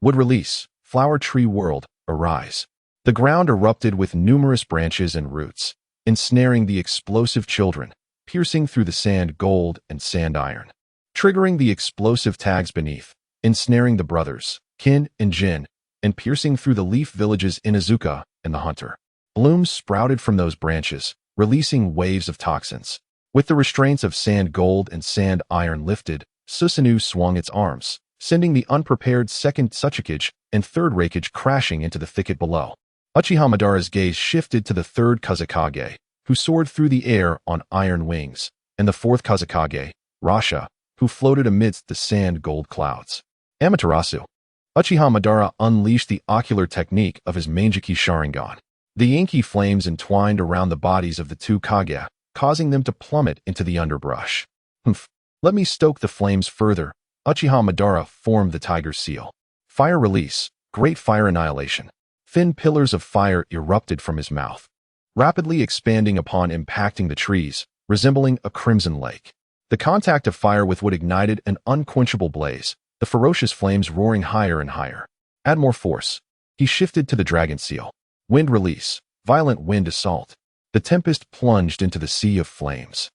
Wood release, flower tree world, arise. The ground erupted with numerous branches and roots, ensnaring the explosive children, piercing through the sand gold and sand iron, triggering the explosive tags beneath, ensnaring the brothers, Kin and Jin, and piercing through the leaf villages Inuzuka and the hunter. Blooms sprouted from those branches, releasing waves of toxins. With the restraints of sand gold and sand iron lifted, Susanoo swung its arms, sending the unprepared second Tsuchikage and third Raikage crashing into the thicket below. Uchiha Madara's gaze shifted to the third Kazekage, who soared through the air on iron wings, and the fourth Kazekage, Rasha, who floated amidst the sand gold clouds. Amaterasu. Uchiha Madara unleashed the ocular technique of his Manjiki Sharingan. The inky flames entwined around the bodies of the two Kage, causing them to plummet into the underbrush. Humph. Let me stoke the flames further. Uchiha Madara formed the tiger seal. Fire release, great fire annihilation. Thin pillars of fire erupted from his mouth, rapidly expanding upon impacting the trees, resembling a crimson lake. The contact of fire with wood ignited an unquenchable blaze, the ferocious flames roaring higher and higher. Add more force. He shifted to the dragon seal. Wind release, violent wind assault. The tempest plunged into the sea of flames,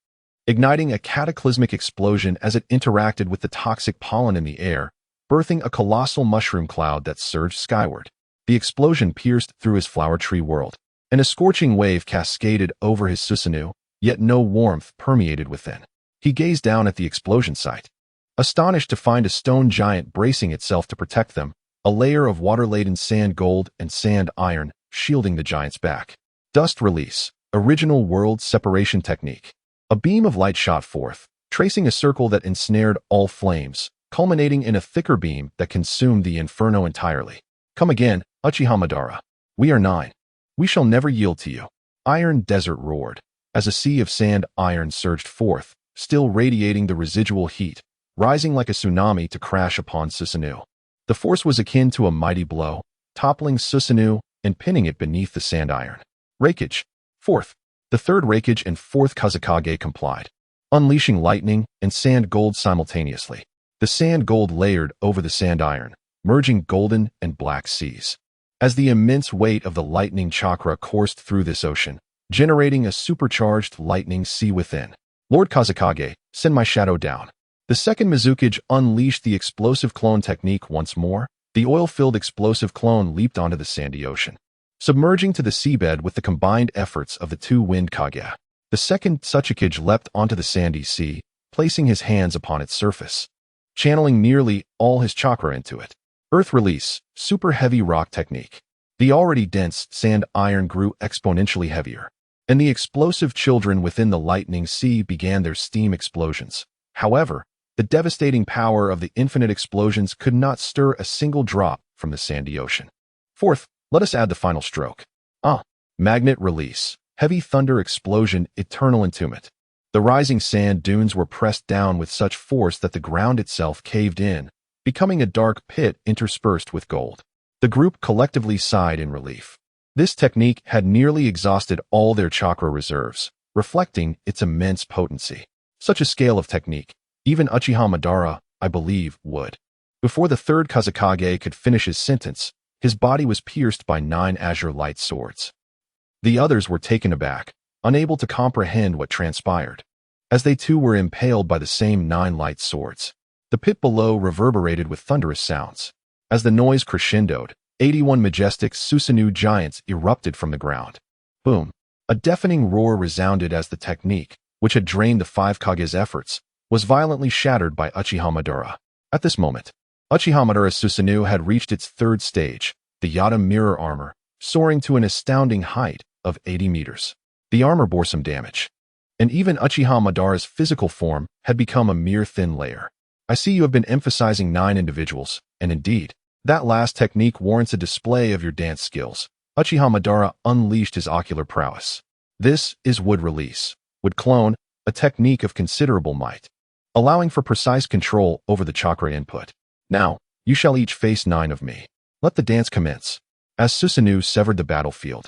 igniting a cataclysmic explosion as it interacted with the toxic pollen in the air, birthing a colossal mushroom cloud that surged skyward. The explosion pierced through his flower tree world, and a scorching wave cascaded over his Susanoo, yet no warmth permeated within. He gazed down at the explosion site, astonished to find a stone giant bracing itself to protect them, a layer of water-laden sand gold and sand iron shielding the giant's back. Dust release, original world separation technique. A beam of light shot forth, tracing a circle that ensnared all flames, culminating in a thicker beam that consumed the inferno entirely. Come again, Uchiha Madara. We are 9. We shall never yield to you. Iron Desert roared, as a sea of sand iron surged forth, still radiating the residual heat, rising like a tsunami to crash upon Susanoo. The force was akin to a mighty blow, toppling Susanoo and pinning it beneath the sand iron. Raikage. Fourth. The third Raikage and fourth Kazekage complied, unleashing lightning and sand gold simultaneously. The sand gold layered over the sand iron, merging golden and black seas. As the immense weight of the lightning chakra coursed through this ocean, generating a supercharged lightning sea within. Lord Kazekage, send my shadow down. The second Mizukage unleashed the explosive clone technique once more. The oil-filled explosive clone leaped onto the sandy ocean, submerging to the seabed with the combined efforts of the two wind Kage. The second Tsuchikage leapt onto the sandy sea, placing his hands upon its surface, channeling nearly all his chakra into it. Earth release, super heavy rock technique. The already dense sand iron grew exponentially heavier, and the explosive children within the lightning sea began their steam explosions. However, the devastating power of the infinite explosions could not stir a single drop from the sandy ocean. Fourth, let us add the final stroke. Magnet release. Heavy thunder explosion, eternal entombment. The rising sand dunes were pressed down with such force that the ground itself caved in, becoming a dark pit interspersed with gold. The group collectively sighed in relief. This technique had nearly exhausted all their chakra reserves, reflecting its immense potency. Such a scale of technique, even Uchiha Madara, I believe, would. Before the third Kazekage could finish his sentence, his body was pierced by 9 azure light swords. The others were taken aback, unable to comprehend what transpired, as they too were impaled by the same 9 light swords. The pit below reverberated with thunderous sounds. As the noise crescendoed, 81 majestic Susanoo giants erupted from the ground. Boom! A deafening roar resounded as the technique, which had drained the 5 Kage's efforts, was violently shattered by Uchiha Madara. At this moment, Uchiha Madara's Susanoo had reached its third stage, the Yata mirror armor, soaring to an astounding height of 80 meters. The armor bore some damage, and even Uchiha Madara's physical form had become a mere thin layer. I see you have been emphasizing 9 individuals, and indeed, that last technique warrants a display of your dance skills. Uchiha Madara unleashed his ocular prowess. This is Wood Release, Wood Clone, a technique of considerable might, allowing for precise control over the chakra input. Now, you shall each face 9 of me. Let the dance commence. As Susanoo severed the battlefield,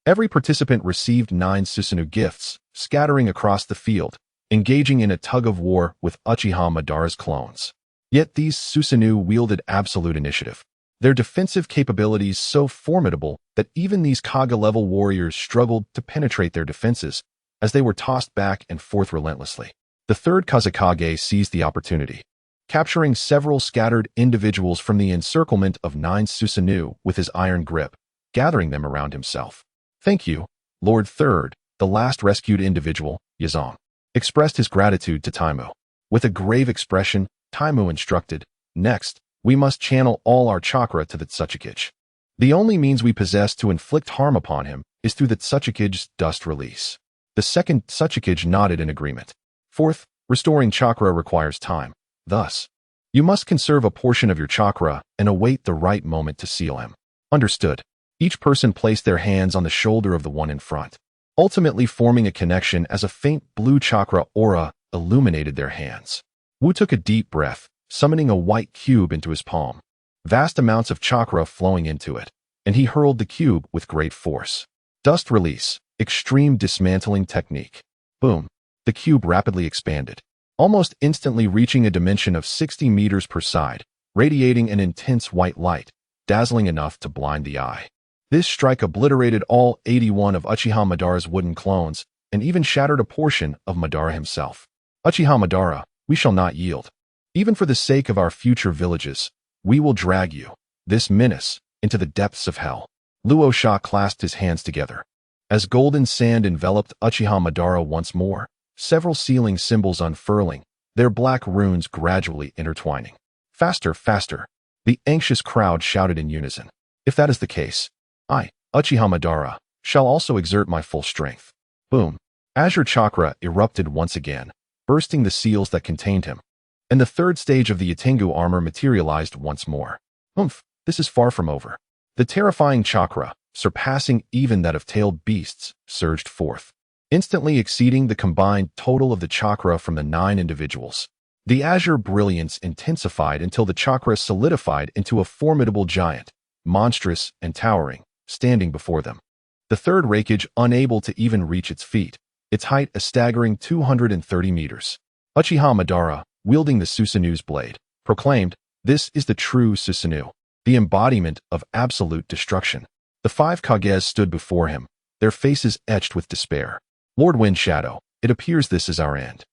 every participant received 9 Susanoo gifts, scattering across the field, engaging in a tug-of-war with Uchiha Madara's clones. Yet these Susanoo wielded absolute initiative, their defensive capabilities so formidable that even these Kage-level warriors struggled to penetrate their defenses as they were tossed back and forth relentlessly. The third Kazekage seized the opportunity, capturing several scattered individuals from the encirclement of 9 Susanoo with his iron grip, gathering them around himself. Thank you, Lord Third. The last rescued individual, Yazong, expressed his gratitude to Taimu. With a grave expression, Taimu instructed, next, we must channel all our chakra to the Tsuchikage. The only means we possess to inflict harm upon him is through the Tsuchikage's dust release. The second Tsuchikage nodded in agreement. Fourth, restoring chakra requires time. Thus, you must conserve a portion of your chakra and await the right moment to seal him. Understood. Each person placed their hands on the shoulder of the one in front, ultimately forming a connection as a faint blue chakra aura illuminated their hands. Wu took a deep breath, summoning a white cube into his palm, vast amounts of chakra flowing into it, and he hurled the cube with great force. Dust release, extreme dismantling technique. Boom. The cube rapidly expanded, almost instantly reaching a dimension of 60 meters per side, radiating an intense white light, dazzling enough to blind the eye. This strike obliterated all 81 of Uchiha Madara's wooden clones and even shattered a portion of Madara himself. Uchiha Madara, we shall not yield. Even for the sake of our future villages, we will drag you, this menace, into the depths of hell. Luo Sha clasped his hands together. As golden sand enveloped Uchiha Madara once more, several sealing symbols unfurling, their black runes gradually intertwining. Faster, faster, the anxious crowd shouted in unison. If that is the case, I, Uchiha Madara, shall also exert my full strength. Boom. Azure chakra erupted once again, bursting the seals that contained him, and the third stage of the Itengu armor materialized once more. This is far from over. The terrifying chakra, surpassing even that of tailed beasts, surged forth, instantly exceeding the combined total of the chakra from the 9 individuals. The azure brilliance intensified until the chakra solidified into a formidable giant, monstrous and towering, standing before them. The third Raikage unable to even reach its feet, its height a staggering 230 meters. Uchiha Madara, wielding the Susanoo's blade, proclaimed, "This is the true Susanoo, the embodiment of absolute destruction." The 5 Kages stood before him, their faces etched with despair. Lord Wind Shadow, it appears this is our end.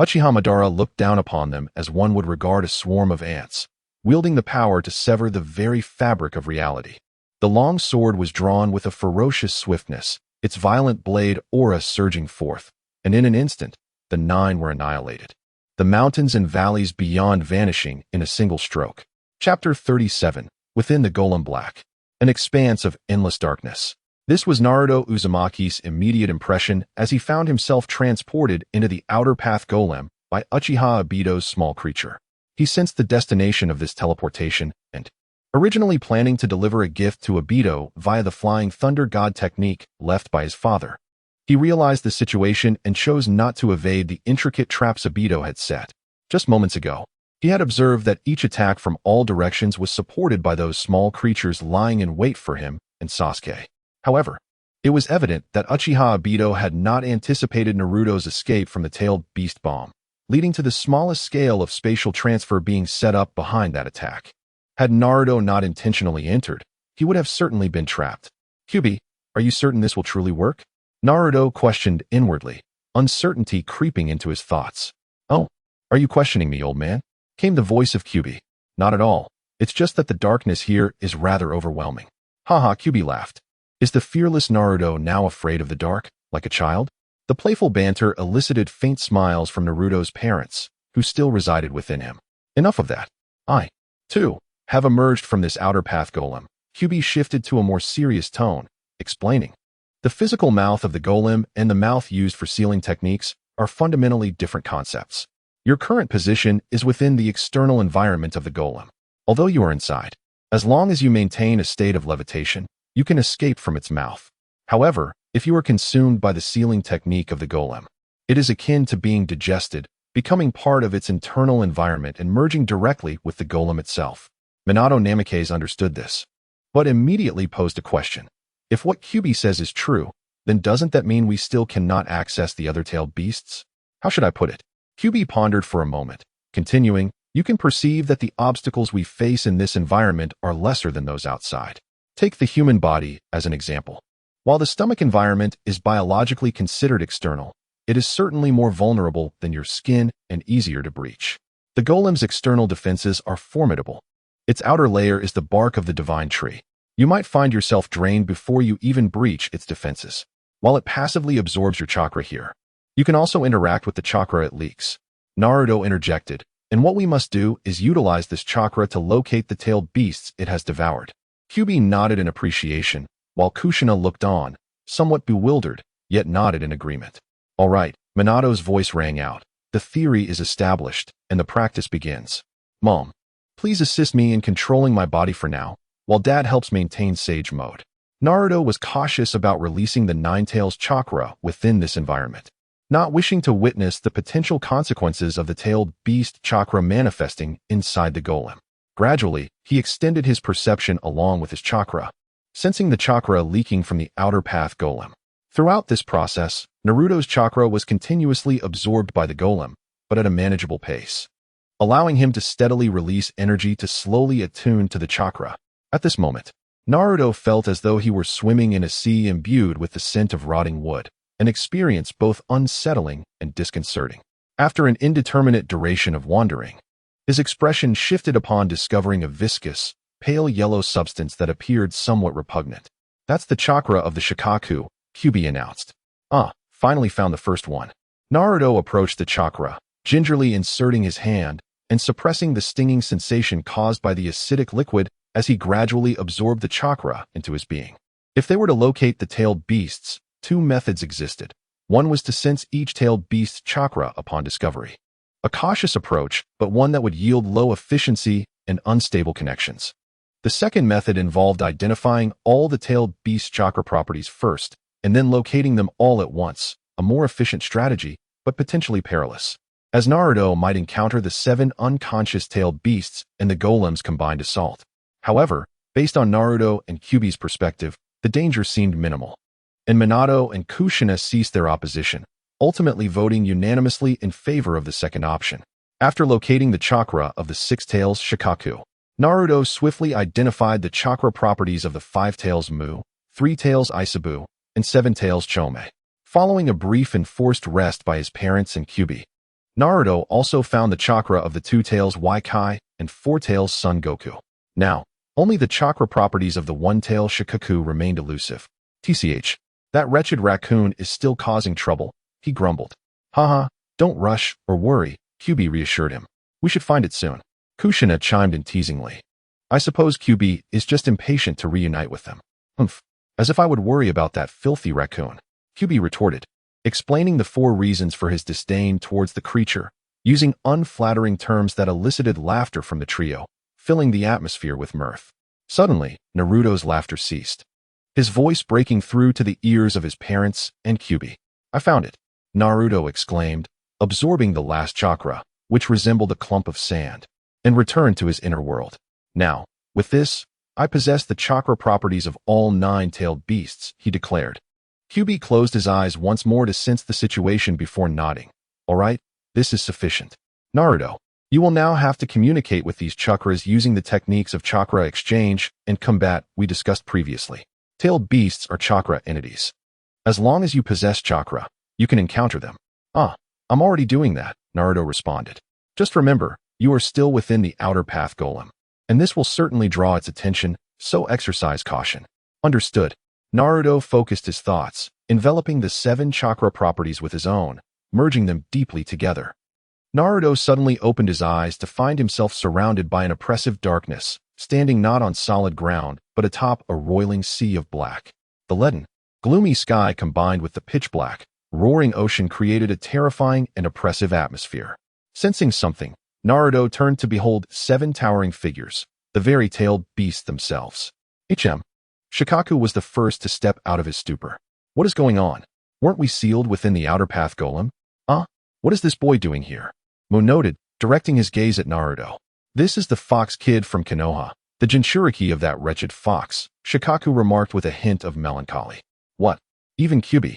Uchiha Madara looked down upon them as one would regard a swarm of ants, wielding the power to sever the very fabric of reality. The long sword was drawn with a ferocious swiftness, its violent blade aura surging forth, and in an instant, the 9 were annihilated, the mountains and valleys beyond vanishing in a single stroke. Chapter 37, Within the Golem Black. An expanse of endless darkness. This was Naruto Uzumaki's immediate impression as he found himself transported into the outer path golem by Uchiha Obito's small creature. He sensed the destination of this teleportation and, Originally planning to deliver a gift to Obito via the Flying Thunder God technique left by his father, he realized the situation and chose not to evade the intricate traps Obito had set. Just moments ago, he had observed that each attack from all directions was supported by those small creatures lying in wait for him and Sasuke. However, it was evident that Uchiha Obito had not anticipated Naruto's escape from the tailed beast bomb, leading to the smallest scale of spatial transfer being set up behind that attack. Had Naruto not intentionally entered, he would have certainly been trapped. "Kyuubi, are you certain this will truly work?" Naruto questioned inwardly, uncertainty creeping into his thoughts. "Oh, are you questioning me, old man?" came the voice of Kyuubi. "Not at all. It's just that the darkness here is rather overwhelming." Haha, Kyuubi laughed. Is the fearless Naruto now afraid of the dark, like a child? The playful banter elicited faint smiles from Naruto's parents, who still resided within him. Enough of that. I, too, have emerged from this outer path golem. Kyuubi shifted to a more serious tone, explaining. The physical mouth of the golem and the mouth used for sealing techniques are fundamentally different concepts. Your current position is within the external environment of the golem. Although you are inside, as long as you maintain a state of levitation, you can escape from its mouth. However, if you are consumed by the sealing technique of the golem, it is akin to being digested, becoming part of its internal environment and merging directly with the golem itself. Minato Namikaze understood this, but immediately posed a question. If what Kyuubi says is true, then doesn't that mean we still cannot access the other tailed beasts? How should I put it? Kyuubi pondered for a moment, continuing, you can perceive that the obstacles we face in this environment are lesser than those outside. Take the human body as an example. While the stomach environment is biologically considered external, it is certainly more vulnerable than your skin and easier to breach. The golem's external defenses are formidable. Its outer layer is the bark of the divine tree. You might find yourself drained before you even breach its defenses, while it passively absorbs your chakra here. You can also interact with the chakra it leaks. Naruto interjected, and what we must do is utilize this chakra to locate the tailed beasts it has devoured. Kyuubi nodded in appreciation, while Kushina looked on, somewhat bewildered, yet nodded in agreement. All right, Minato's voice rang out. The theory is established, and the practice begins. Mom, please assist me in controlling my body for now, while Dad helps maintain Sage Mode. Naruto was cautious about releasing the Nine-Tails chakra within this environment, not wishing to witness the potential consequences of the tailed beast chakra manifesting inside the golem. Gradually, he extended his perception along with his chakra, sensing the chakra leaking from the outer path golem. Throughout this process, Naruto's chakra was continuously absorbed by the golem, but at a manageable pace, allowing him to steadily release energy to slowly attune to the chakra. At this moment, Naruto felt as though he were swimming in a sea imbued with the scent of rotting wood, an experience both unsettling and disconcerting. After an indeterminate duration of wandering, his expression shifted upon discovering a viscous, pale yellow substance that appeared somewhat repugnant. That's the chakra of the Shikaku, Kyuubi announced. Finally found the first one. Naruto approached the chakra, gingerly inserting his hand and suppressing the stinging sensation caused by the acidic liquid as he gradually absorbed the chakra into his being. If they were to locate the tailed beasts, two methods existed. One was to sense each tailed beast's chakra upon discovery. A cautious approach, but one that would yield low efficiency and unstable connections. The second method involved identifying all the tailed beast chakra properties first, and then locating them all at once, a more efficient strategy, but potentially perilous, as Naruto might encounter the 7 unconscious tailed beasts and the golem's combined assault. However, based on Naruto and Kyuubi's perspective, the danger seemed minimal, and Minato and Kushina ceased their opposition, ultimately voting unanimously in favor of the second option. After locating the chakra of the 6 tails Shikaku, Naruto swiftly identified the chakra properties of the 5 tails Mu, 3 tails Isabu, and 7 tails Chome. Following a brief and forced rest by his parents and Kyuubi, Naruto also found the chakra of the 2 tails Waikai and 4 tails Son Goku. Now, only the chakra properties of the 1 tail Shikaku remained elusive. TCH, that wretched raccoon is still causing trouble, he grumbled. Haha, don't rush or worry, Kyuubi reassured him. We should find it soon. Kushina chimed in teasingly. I suppose Kyuubi is just impatient to reunite with them. Humph, as if I would worry about that filthy raccoon. Kyuubi retorted, explaining the 4 reasons for his disdain towards the creature, using unflattering terms that elicited laughter from the trio, filling the atmosphere with mirth. Suddenly, Naruto's laughter ceased, his voice breaking through to the ears of his parents and Kyubi. "I found it," Naruto exclaimed, absorbing the last chakra, which resembled a clump of sand, and returned to his inner world. "Now, with this, I possess the chakra properties of all nine-tailed beasts," he declared. Kyubi closed his eyes once more to sense the situation before nodding. "All right, this is sufficient. Naruto, you will now have to communicate with these chakras using the techniques of chakra exchange and combat we discussed previously. Tailed beasts are chakra entities. As long as you possess chakra, you can encounter them." "Ah, I'm already doing that," Naruto responded. "Just remember, you are still within the outer path golem, and this will certainly draw its attention, so exercise caution." "Understood." Naruto focused his thoughts, enveloping the 7 chakra properties with his own, merging them deeply together. Naruto suddenly opened his eyes to find himself surrounded by an oppressive darkness, standing not on solid ground, but atop a roiling sea of black. The leaden, gloomy sky combined with the pitch-black, roaring ocean created a terrifying and oppressive atmosphere. Sensing something, Naruto turned to behold 7 towering figures, the very tailed beasts themselves. Shikaku was the first to step out of his stupor. "What is going on? Weren't we sealed within the outer path golem? What is this boy doing here?" Mo noted, directing his gaze at Naruto. "This is the fox kid from Konoha, the Jinchuriki of that wretched fox," Shikaku remarked with a hint of melancholy. "What? Even Kyubi?"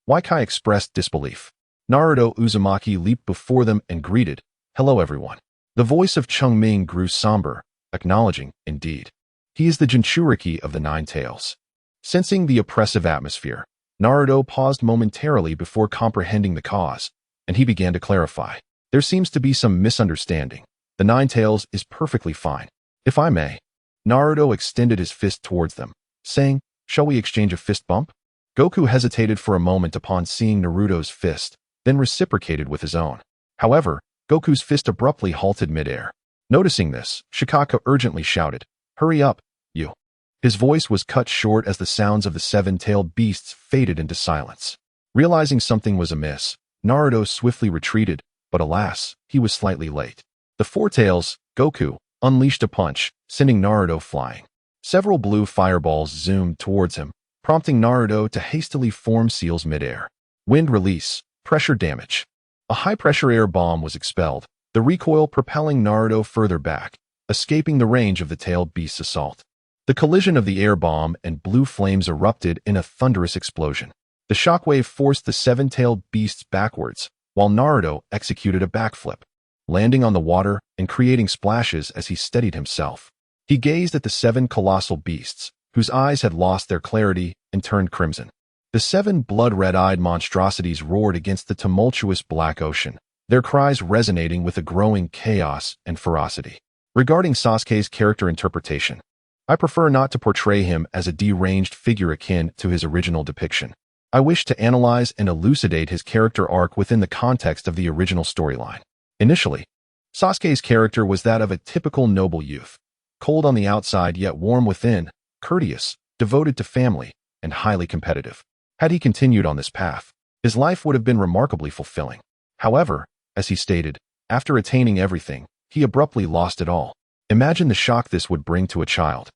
Waikai expressed disbelief. Naruto Uzumaki leaped before them and greeted, "Hello everyone." The voice of Chungming grew somber, acknowledging, "Indeed. He is the Jinchuriki of the 9 tails." Sensing the oppressive atmosphere, Naruto paused momentarily before comprehending the cause, and he began to clarify. "There seems to be some misunderstanding. The 9 tails is perfectly fine. If I may." Naruto extended his fist towards them, saying, "Shall we exchange a fist bump?" Goku hesitated for a moment upon seeing Naruto's fist, then reciprocated with his own. However, Goku's fist abruptly halted midair. Noticing this, Shikaku urgently shouted, "Hurry up, you." His voice was cut short as the sounds of the 7-tailed beasts faded into silence. Realizing something was amiss, Naruto swiftly retreated, but alas, he was slightly late. The 4 tails, Goku, unleashed a punch, sending Naruto flying. Several blue fireballs zoomed towards him, prompting Naruto to hastily form seals midair. Wind release, pressure damage. A high-pressure air bomb was expelled, the recoil propelling Naruto further back, escaping the range of the tailed beast's assault. The collision of the air bomb and blue flames erupted in a thunderous explosion. The shockwave forced the 7-tailed beasts backwards, while Naruto executed a backflip, landing on the water and creating splashes as he steadied himself. He gazed at the 7 colossal beasts, whose eyes had lost their clarity and turned crimson. The 7 blood-red-eyed monstrosities roared against the tumultuous black ocean, their cries resonating with a growing chaos and ferocity. Regarding Sasuke's character interpretation, I prefer not to portray him as a deranged figure akin to his original depiction. I wish to analyze and elucidate his character arc within the context of the original storyline. Initially, Sasuke's character was that of a typical noble youth, cold on the outside yet warm within, courteous, devoted to family, and highly competitive. Had he continued on this path, his life would have been remarkably fulfilling. However, as he stated, after attaining everything, he abruptly lost it all. Imagine the shock this would bring to a child.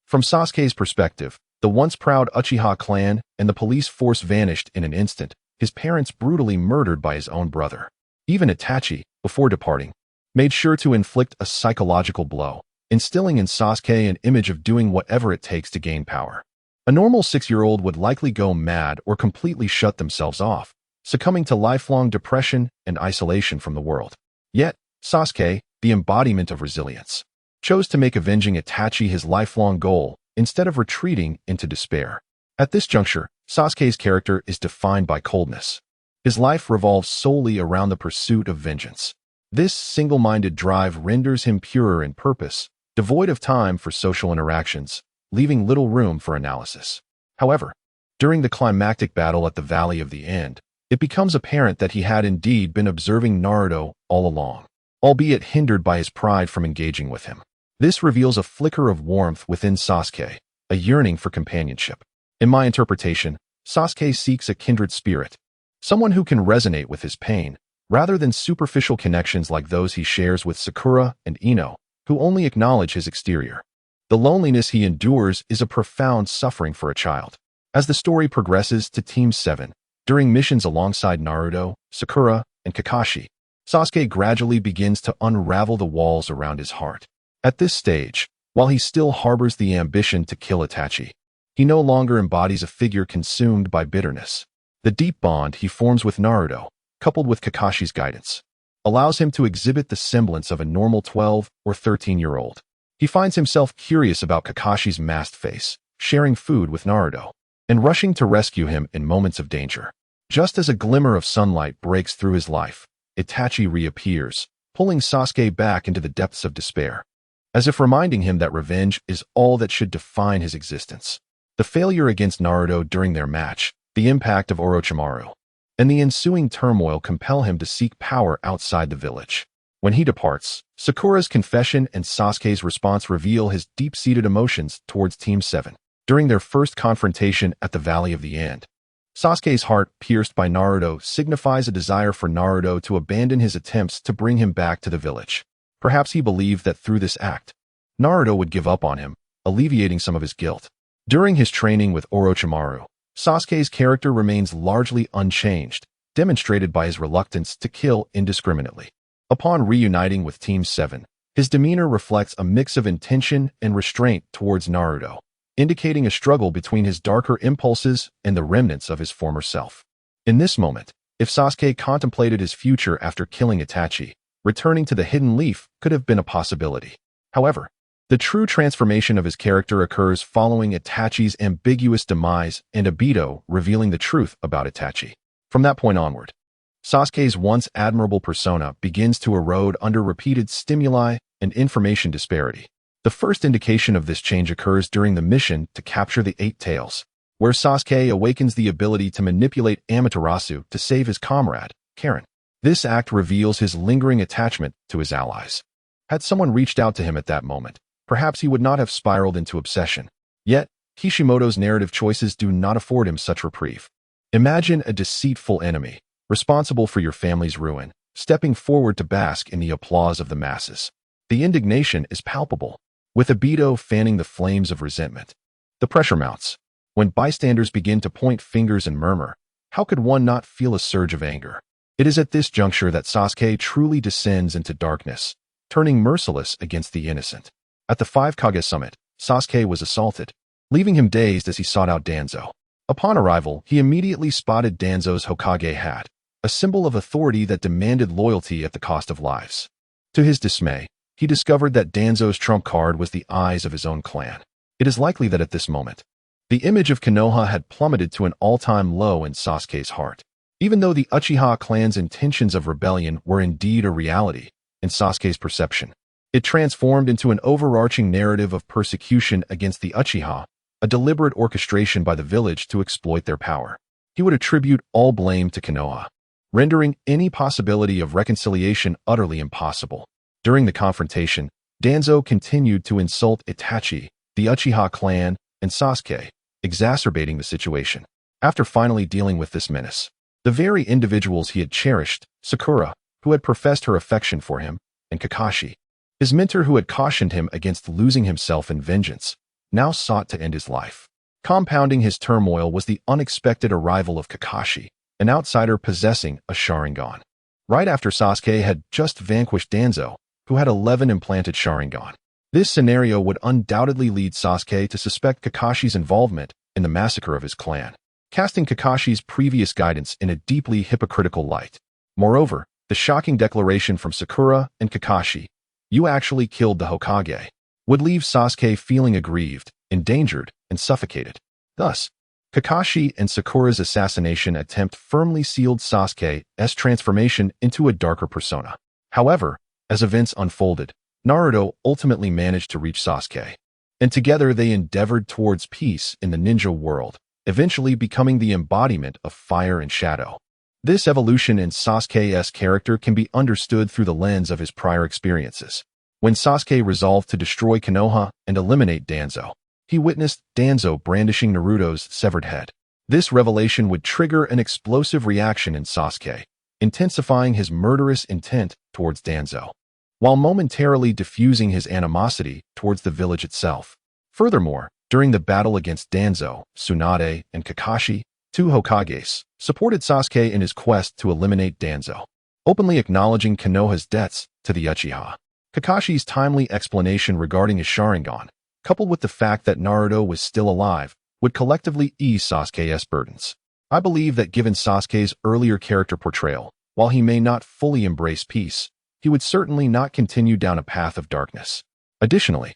From Sasuke's perspective, the once proud Uchiha clan and the police force vanished in an instant, his parents brutally murdered by his own brother. Even Itachi, before departing, made sure to inflict a psychological blow, instilling in Sasuke an image of doing whatever it takes to gain power. A normal 6-year-old would likely go mad or completely shut themselves off, succumbing to lifelong depression and isolation from the world. Yet, Sasuke, the embodiment of resilience, chose to make avenging Itachi his lifelong goal instead of retreating into despair. At this juncture, Sasuke's character is defined by coldness. His life revolves solely around the pursuit of vengeance. This single-minded drive renders him purer in purpose, devoid of time for social interactions, leaving little room for analysis. However, during the climactic battle at the Valley of the End, it becomes apparent that he had indeed been observing Naruto all along, albeit hindered by his pride from engaging with him. This reveals a flicker of warmth within Sasuke, a yearning for companionship. In my interpretation, Sasuke seeks a kindred spirit, someone who can resonate with his pain, rather than superficial connections like those he shares with Sakura and Ino, who only acknowledge his exterior. The loneliness he endures is a profound suffering for a child. As the story progresses to Team 7, during missions alongside Naruto, Sakura, and Kakashi, Sasuke gradually begins to unravel the walls around his heart. At this stage, while he still harbors the ambition to kill Itachi, he no longer embodies a figure consumed by bitterness. The deep bond he forms with Naruto, coupled with Kakashi's guidance, allows him to exhibit the semblance of a normal 12 or 13-year-old. He finds himself curious about Kakashi's masked face, sharing food with Naruto, and rushing to rescue him in moments of danger. Just as a glimmer of sunlight breaks through his life, Itachi reappears, pulling Sasuke back into the depths of despair, as if reminding him that revenge is all that should define his existence. The failure against Naruto during their match, the impact of Orochimaru, and the ensuing turmoil compel him to seek power outside the village. When he departs, Sakura's confession and Sasuke's response reveal his deep-seated emotions towards Team 7. During their first confrontation at the Valley of the End, Sasuke's heart, pierced by Naruto, signifies a desire for Naruto to abandon his attempts to bring him back to the village. Perhaps he believed that through this act, Naruto would give up on him, alleviating some of his guilt. During his training with Orochimaru, Sasuke's character remains largely unchanged, demonstrated by his reluctance to kill indiscriminately. Upon reuniting with Team 7, his demeanor reflects a mix of intention and restraint towards Naruto, indicating a struggle between his darker impulses and the remnants of his former self. In this moment, if Sasuke contemplated his future after killing Itachi, returning to the Hidden Leaf could have been a possibility. However, the true transformation of his character occurs following Itachi's ambiguous demise and Obito revealing the truth about Itachi. From that point onward, Sasuke's once admirable persona begins to erode under repeated stimuli and information disparity. The first indication of this change occurs during the mission to capture the Eight Tails, where Sasuke awakens the ability to manipulate Amaterasu to save his comrade, Karen. This act reveals his lingering attachment to his allies. Had someone reached out to him at that moment, perhaps he would not have spiraled into obsession. Yet, Kishimoto's narrative choices do not afford him such reprieve. Imagine a deceitful enemy, responsible for your family's ruin, stepping forward to bask in the applause of the masses. The indignation is palpable, with Obito fanning the flames of resentment. The pressure mounts. When bystanders begin to point fingers and murmur, how could one not feel a surge of anger? It is at this juncture that Sasuke truly descends into darkness, turning merciless against the innocent. At the Five Kage summit, Sasuke was assaulted, leaving him dazed as he sought out Danzo. Upon arrival, he immediately spotted Danzo's Hokage hat, a symbol of authority that demanded loyalty at the cost of lives. To his dismay, he discovered that Danzo's trump card was the eyes of his own clan. It is likely that at this moment, the image of Konoha had plummeted to an all-time low in Sasuke's heart. Even though the Uchiha clan's intentions of rebellion were indeed a reality, in Sasuke's perception, it transformed into an overarching narrative of persecution against the Uchiha, a deliberate orchestration by the village to exploit their power. He would attribute all blame to Konoha, rendering any possibility of reconciliation utterly impossible. During the confrontation, Danzo continued to insult Itachi, the Uchiha clan, and Sasuke, exacerbating the situation. After finally dealing with this menace, the very individuals he had cherished, Sakura, who had professed her affection for him, and Kakashi, his mentor who had cautioned him against losing himself in vengeance, now sought to end his life. Compounding his turmoil was the unexpected arrival of Kakashi, an outsider possessing a Sharingan. Right after Sasuke had just vanquished Danzo, who had 11 implanted Sharingan. This scenario would undoubtedly lead Sasuke to suspect Kakashi's involvement in the massacre of his clan, casting Kakashi's previous guidance in a deeply hypocritical light. Moreover, the shocking declaration from Sakura and Kakashi, "You actually killed the Hokage," would leave Sasuke feeling aggrieved, endangered, and suffocated. Thus, Kakashi and Sakura's assassination attempt firmly sealed Sasuke's transformation into a darker persona. However, as events unfolded, Naruto ultimately managed to reach Sasuke, and together they endeavored towards peace in the ninja world, eventually becoming the embodiment of fire and shadow. This evolution in Sasuke's character can be understood through the lens of his prior experiences. When Sasuke resolved to destroy Konoha and eliminate Danzo, he witnessed Danzo brandishing Naruto's severed head. This revelation would trigger an explosive reaction in Sasuke, intensifying his murderous intent towards Danzo. while momentarily diffusing his animosity towards the village itself. Furthermore, during the battle against Danzo, Tsunade, and Kakashi, two Hokages supported Sasuke in his quest to eliminate Danzo, openly acknowledging Konoha's debts to the Uchiha. Kakashi's timely explanation regarding his Sharingan, coupled with the fact that Naruto was still alive, would collectively ease Sasuke's burdens. I believe that given Sasuke's earlier character portrayal, while he may not fully embrace peace, he would certainly not continue down a path of darkness. Additionally,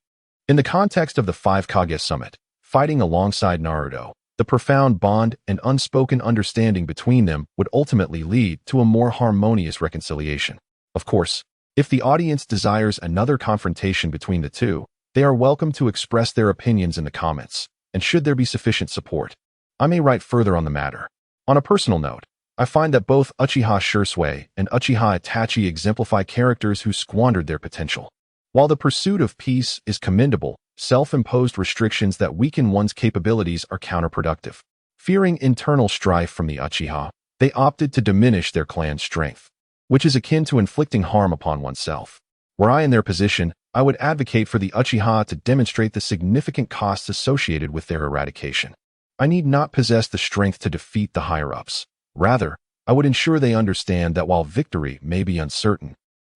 in the context of the Five Kage Summit, fighting alongside Naruto, the profound bond and unspoken understanding between them would ultimately lead to a more harmonious reconciliation. Of course, if the audience desires another confrontation between the two, they are welcome to express their opinions in the comments, and should there be sufficient support, I may write further on the matter. On a personal note, I find that both Uchiha Shisui and Uchiha Itachi exemplify characters who squandered their potential. While the pursuit of peace is commendable, self-imposed restrictions that weaken one's capabilities are counterproductive. Fearing internal strife from the Uchiha, they opted to diminish their clan's strength, which is akin to inflicting harm upon oneself. Were I in their position, I would advocate for the Uchiha to demonstrate the significant costs associated with their eradication. I need not possess the strength to defeat the higher-ups. Rather, I would ensure they understand that while victory may be uncertain,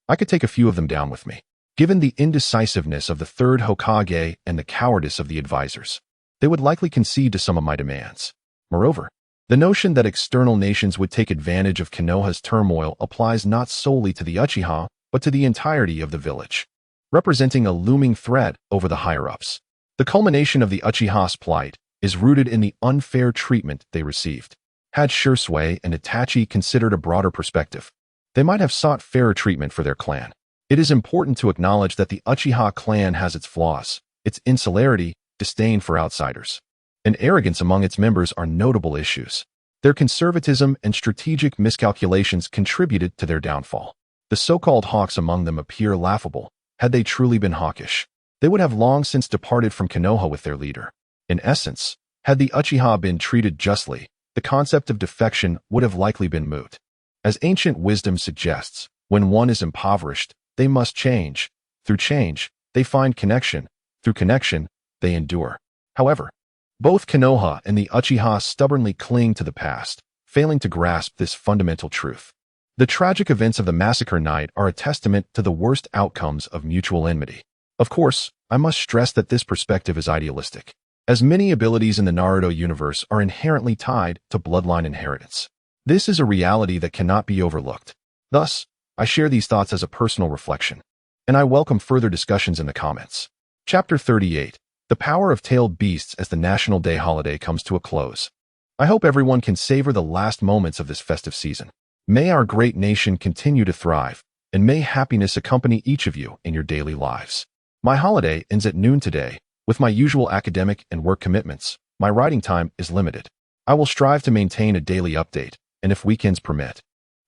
I could take a few of them down with me. Given the indecisiveness of the third Hokage and the cowardice of the advisors, they would likely concede to some of my demands. Moreover, the notion that external nations would take advantage of Konoha's turmoil applies not solely to the Uchiha, but to the entirety of the village, representing a looming threat over the higher-ups. The culmination of the Uchiha's plight is rooted in the unfair treatment they received. Had Shisui and Itachi considered a broader perspective, they might have sought fairer treatment for their clan. It is important to acknowledge that the Uchiha clan has its flaws. Its insularity, disdain for outsiders, and arrogance among its members are notable issues. Their conservatism and strategic miscalculations contributed to their downfall. The so-called hawks among them appear laughable. Had they truly been hawkish, they would have long since departed from Konoha with their leader. In essence, had the Uchiha been treated justly, the concept of defection would have likely been moot. As ancient wisdom suggests, when one is impoverished, they must change. Through change, they find connection. Through connection, they endure. However, both Konoha and the Uchiha stubbornly cling to the past, failing to grasp this fundamental truth. The tragic events of the massacre night are a testament to the worst outcomes of mutual enmity. Of course, I must stress that this perspective is idealistic, as many abilities in the Naruto universe are inherently tied to bloodline inheritance. This is a reality that cannot be overlooked. Thus, I share these thoughts as a personal reflection, and I welcome further discussions in the comments. Chapter 38. The Power of Tailed Beasts as the National Day holiday comes to a close. I hope everyone can savor the last moments of this festive season. May our great nation continue to thrive, and may happiness accompany each of you in your daily lives. My holiday ends at noon today. With my usual academic and work commitments, my writing time is limited. I will strive to maintain a daily update, and if weekends permit,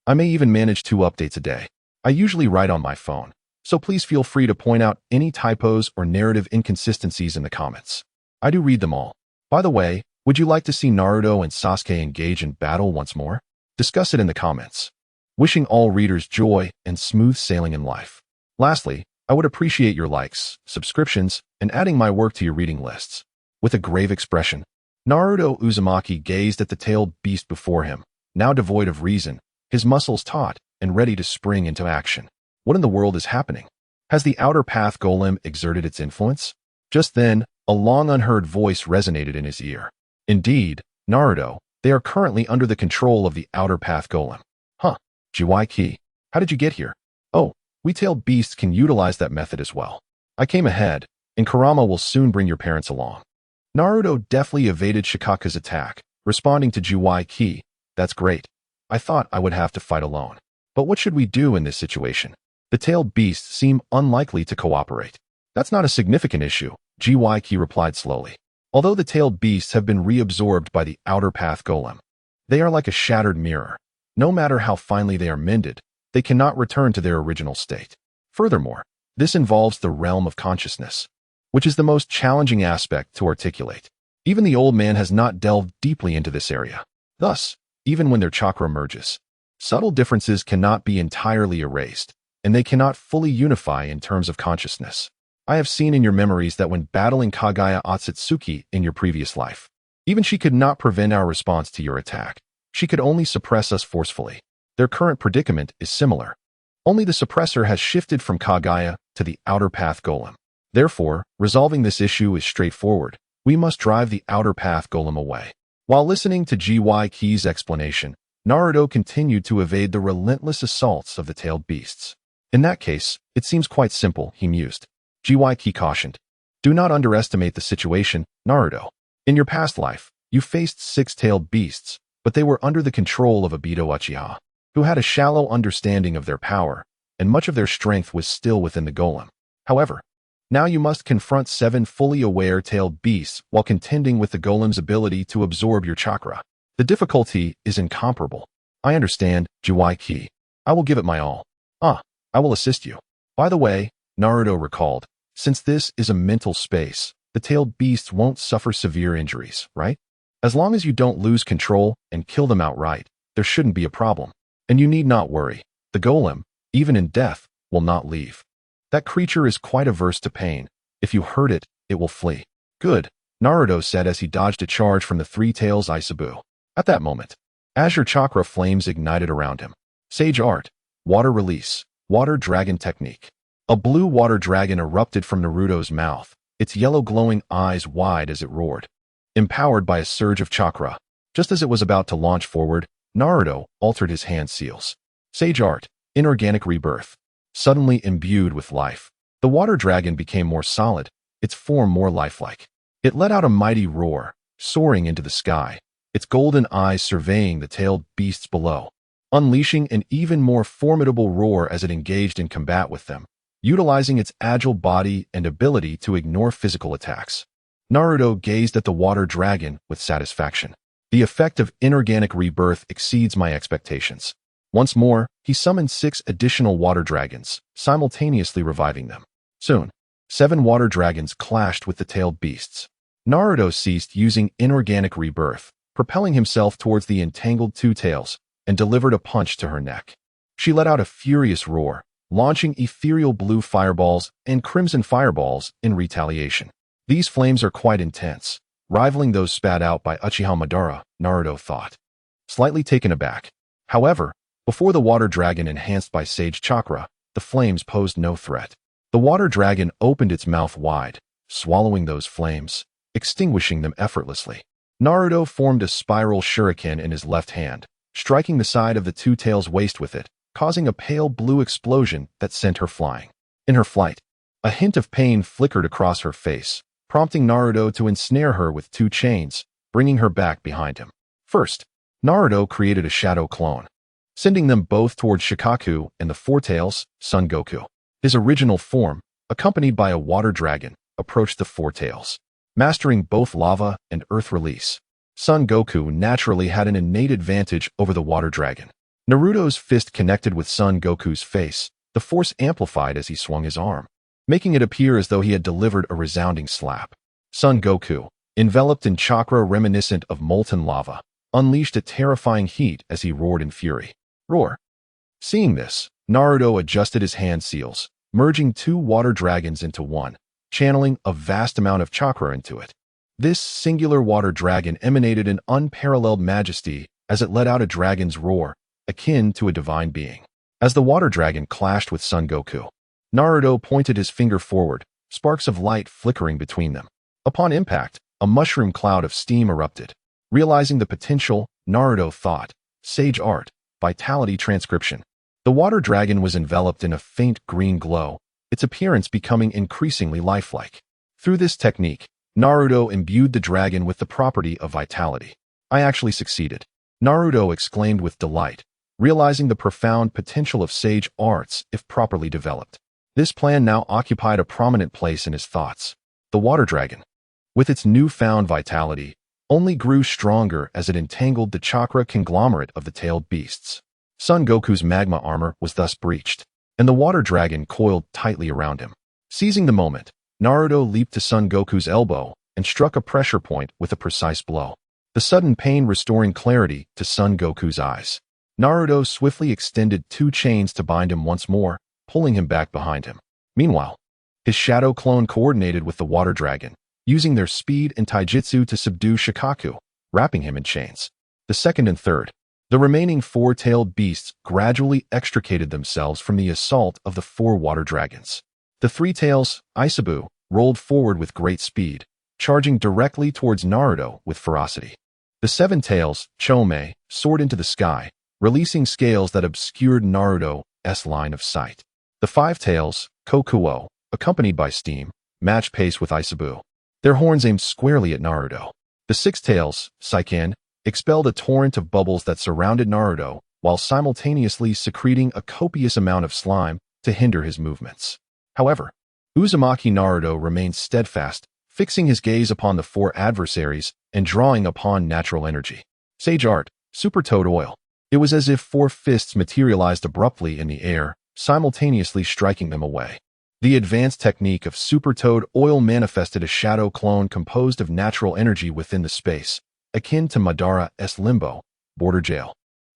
I may even manage 2 updates a day. I usually write on my phone, so please feel free to point out any typos or narrative inconsistencies in the comments. I do read them all. By the way, would you like to see Naruto and Sasuke engage in battle once more? Discuss it in the comments. Wishing all readers joy and smooth sailing in life. Lastly, I would appreciate your likes, subscriptions, and adding my work to your reading lists. With a grave expression, Naruto Uzumaki gazed at the tailed beast before him, now devoid of reason, his muscles taut and ready to spring into action. What in the world is happening? Has the outer path golem exerted its influence? Just then, a long unheard voice resonated in his ear. Indeed, Naruto, they are currently under the control of the outer path golem. Huh, Jiwaiki, how did you get here? Oh, we tailed beasts can utilize that method as well. I came ahead, and Kurama will soon bring your parents along. Naruto deftly evaded Shikaka's attack, responding to Jiwaiki. That's great. I thought I would have to fight alone. But what should we do in this situation? The tailed beasts seem unlikely to cooperate. That's not a significant issue, Jiwaiki replied slowly. Although the tailed beasts have been reabsorbed by the outer path golem, they are like a shattered mirror. No matter how finely they are mended, they cannot return to their original state. Furthermore, this involves the realm of consciousness, which is the most challenging aspect to articulate. Even the old man has not delved deeply into this area. Thus, even when their chakra merges, subtle differences cannot be entirely erased. and they cannot fully unify in terms of consciousness. I have seen in your memories that when battling Kaguya Otsutsuki in your previous life, even she could not prevent our response to your attack. She could only suppress us forcefully. Their current predicament is similar. Only the suppressor has shifted from Kaguya to the Outer Path Golem. Therefore, resolving this issue is straightforward. We must drive the Outer Path Golem away. While listening to GYK's explanation, Naruto continued to evade the relentless assaults of the tailed beasts. In that case, it seems quite simple, he mused. GYK cautioned. Do not underestimate the situation, Naruto. In your past life, you faced 6-tailed beasts, but they were under the control of Obito Uchiha, who had a shallow understanding of their power, and much of their strength was still within the golem. However, now you must confront 7 fully aware tailed beasts while contending with the golem's ability to absorb your chakra. The difficulty is incomparable. I understand, GYK. I will give it my all. I will assist you. By the way, Naruto recalled, since this is a mental space, the tailed beasts won't suffer severe injuries, right? As long as you don't lose control and kill them outright, there shouldn't be a problem. And you need not worry. The golem, even in death, will not leave. That creature is quite averse to pain. If you hurt it, it will flee. Good, Naruto said as he dodged a charge from the 3 Tails Isabu. At that moment, azure chakra flames ignited around him. Sage art, water release, water dragon technique. A blue water dragon erupted from Naruto's mouth, its yellow glowing eyes wide as it roared. Empowered by a surge of chakra, just as it was about to launch forward, Naruto altered his hand seals. Sage art, inorganic rebirth. Suddenly imbued with life, the water dragon became more solid, its form more lifelike. It let out a mighty roar, soaring into the sky, its golden eyes surveying the tailed beasts below, unleashing an even more formidable roar as it engaged in combat with them, utilizing its agile body and ability to ignore physical attacks. Naruto gazed at the water dragon with satisfaction. The effect of inorganic rebirth exceeds my expectations. Once more, he summoned 6 additional water dragons, simultaneously reviving them. Soon, 7 water dragons clashed with the tailed beasts. Naruto ceased using inorganic rebirth, propelling himself towards the entangled 2 tails, and delivered a punch to her neck. She let out a furious roar, launching ethereal blue fireballs and crimson fireballs in retaliation. These flames are quite intense, rivaling those spat out by Uchiha Madara, Naruto thought. Slightly taken aback. However, before the water dragon enhanced by Sage Chakra, the flames posed no threat. The water dragon opened its mouth wide, swallowing those flames, extinguishing them effortlessly. Naruto formed a spiral shuriken in his left hand, striking the side of the 2 tails waist with it, causing a pale blue explosion that sent her flying. In her flight, a hint of pain flickered across her face, prompting Naruto to ensnare her with 2 chains, bringing her back behind him. First, Naruto created a shadow clone, sending them both towards Shikaku and the 4 tails, Son Goku. His original form, accompanied by a water dragon, approached the 4 tails. Mastering both lava and earth release, Son Goku naturally had an innate advantage over the water dragon. Naruto's fist connected with Son Goku's face, the force amplified as he swung his arm, making it appear as though he had delivered a resounding slap. Son Goku, enveloped in chakra reminiscent of molten lava, unleashed a terrifying heat as he roared in fury. Roar. Seeing this, Naruto adjusted his hand seals, merging 2 water dragons into one, channeling a vast amount of chakra into it. This singular water dragon emanated an unparalleled majesty as it let out a dragon's roar, akin to a divine being. As the water dragon clashed with Son Goku, Naruto pointed his finger forward, sparks of light flickering between them. Upon impact, a mushroom cloud of steam erupted. Realizing the potential, Naruto thought, Sage art, vitality transcription. The water dragon was enveloped in a faint green glow, its appearance becoming increasingly lifelike. Through this technique, Naruto imbued the dragon with the property of vitality. I actually succeeded, Naruto exclaimed with delight, realizing the profound potential of sage arts if properly developed. This plan now occupied a prominent place in his thoughts. The water dragon, with its newfound vitality, only grew stronger as it entangled the chakra conglomerate of the tailed beasts. Son Goku's magma armor was thus breached, and the water dragon coiled tightly around him. Seizing the moment, Naruto leaped to Son Goku's elbow and struck a pressure point with a precise blow, the sudden pain restoring clarity to Son Goku's eyes. Naruto swiftly extended 2 chains to bind him once more, pulling him back behind him. Meanwhile, his shadow clone coordinated with the water dragon, using their speed and taijutsu to subdue Shikaku, wrapping him in chains. The second and third. The remaining four-tailed beasts gradually extricated themselves from the assault of the four water dragons. The three tails, Isabu, rolled forward with great speed, charging directly towards Naruto with ferocity. The seven tails, Chome, soared into the sky, releasing scales that obscured Naruto's line of sight. The five tails, Kokuo, accompanied by steam, matched pace with Isabu. Their horns aimed squarely at Naruto. The six tails, Saiken, expelled a torrent of bubbles that surrounded Naruto, while simultaneously secreting a copious amount of slime to hinder his movements. However, Uzumaki Naruto remained steadfast, fixing his gaze upon the four adversaries and drawing upon natural energy. Sage Art, Super Toad Oil. It was as if four fists materialized abruptly in the air, simultaneously striking them away. The advanced technique of Super Toad Oil manifested a shadow clone composed of natural energy within the space, akin to Madara's limbo, border jail.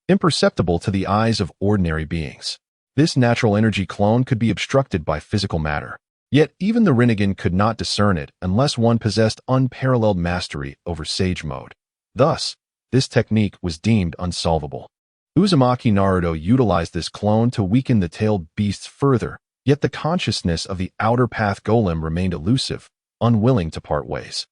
Imperceptible to the eyes of ordinary beings. This natural energy clone could be obstructed by physical matter. Yet even the Rinnegan could not discern it unless one possessed unparalleled mastery over Sage Mode. Thus, this technique was deemed unsolvable. Uzumaki Naruto utilized this clone to weaken the tailed beasts further, yet the consciousness of the Outer Path Golem remained elusive, unwilling to part ways.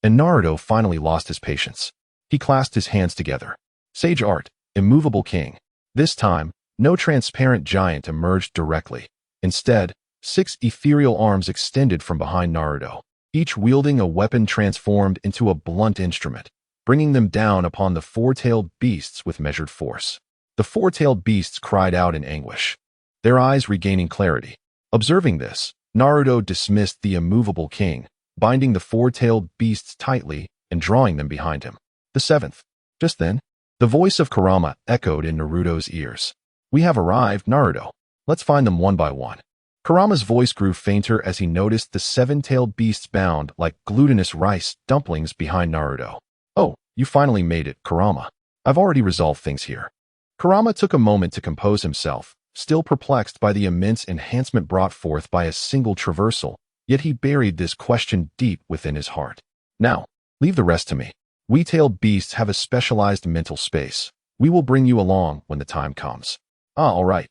And Naruto finally lost his patience. He clasped his hands together. Sage Art, Immovable King. This time, no transparent giant emerged directly. Instead, 6 ethereal arms extended from behind Naruto, each wielding a weapon transformed into a blunt instrument, bringing them down upon the four-tailed beasts with measured force. The four-tailed beasts cried out in anguish, their eyes regaining clarity. Observing this, Naruto dismissed the immovable king, binding the four-tailed beasts tightly and drawing them behind him. The seventh. Just then, the voice of Kurama echoed in Naruto's ears. We have arrived, Naruto. Let's find them one by one. Kurama's voice grew fainter as he noticed the seven-tailed beasts bound like glutinous rice dumplings behind Naruto. Oh, you finally made it, Kurama. I've already resolved things here. Kurama took a moment to compose himself, still perplexed by the immense enhancement brought forth by a single traversal, yet he buried this question deep within his heart. Now, leave the rest to me. We tailed beasts have a specialized mental space. We will bring you along when the time comes. All right.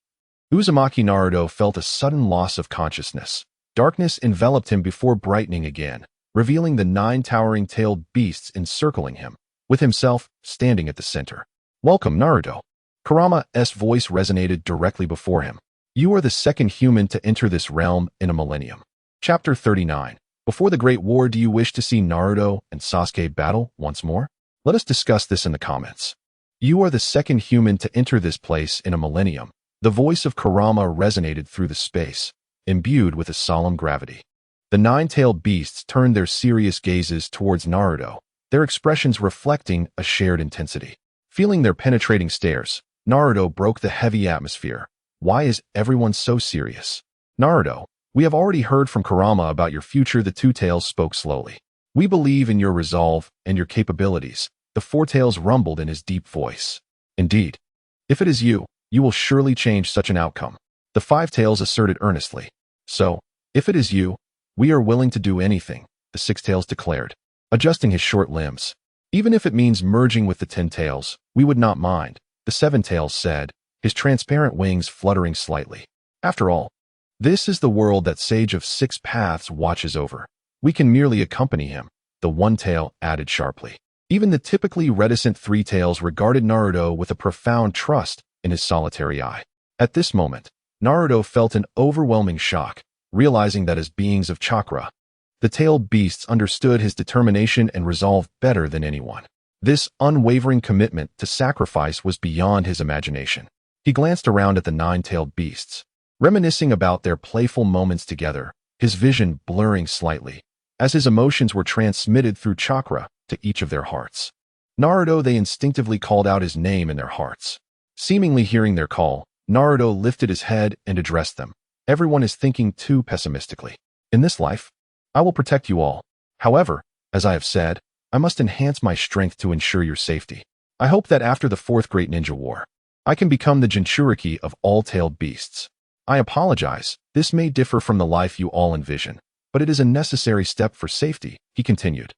Uzumaki Naruto felt a sudden loss of consciousness. Darkness enveloped him before brightening again, revealing the 9 towering tailed beasts encircling him, with himself standing at the center. Welcome, Naruto. Kurama's voice resonated directly before him. You are the second human to enter this realm in a millennium. Chapter 39. Before the Great War, do you wish to see Naruto and Sasuke battle once more? Let us discuss this in the comments. You are the second human to enter this place in a millennium. The voice of Kurama resonated through the space, imbued with a solemn gravity. The 9-tailed beasts turned their serious gazes towards Naruto, their expressions reflecting a shared intensity. Feeling their penetrating stares, Naruto broke the heavy atmosphere. Why is everyone so serious? Naruto, we have already heard from Kurama about your future. The 2 tails spoke slowly. We believe in your resolve and your capabilities. The 4 tails rumbled in his deep voice. Indeed, if it is you, you will surely change such an outcome. The 5 tails asserted earnestly. So, if it is you, we are willing to do anything, the 6 tails declared, adjusting his short limbs. Even if it means merging with the 10 tails, we would not mind, the 7 tails said, his transparent wings fluttering slightly. After all, this is the world that Sage of 6 Paths watches over. We can merely accompany him, the 1 tail added sharply. Even the typically reticent 3 tails regarded Naruto with a profound trust in his solitary eye. At this moment, Naruto felt an overwhelming shock, realizing that as beings of chakra, the tailed beasts understood his determination and resolve better than anyone. This unwavering commitment to sacrifice was beyond his imagination. He glanced around at the 9-tailed beasts, reminiscing about their playful moments together, his vision blurring slightly, as his emotions were transmitted through chakra to each of their hearts. Naruto, they instinctively called out his name in their hearts. Seemingly hearing their call, Naruto lifted his head and addressed them. Everyone is thinking too pessimistically. In this life, I will protect you all. However, as I have said, I must enhance my strength to ensure your safety. I hope that after the 4th Great Ninja War, I can become the Jinchuriki of all tailed beasts. I apologize. This may differ from the life you all envision, but it is a necessary step for safety, he continued.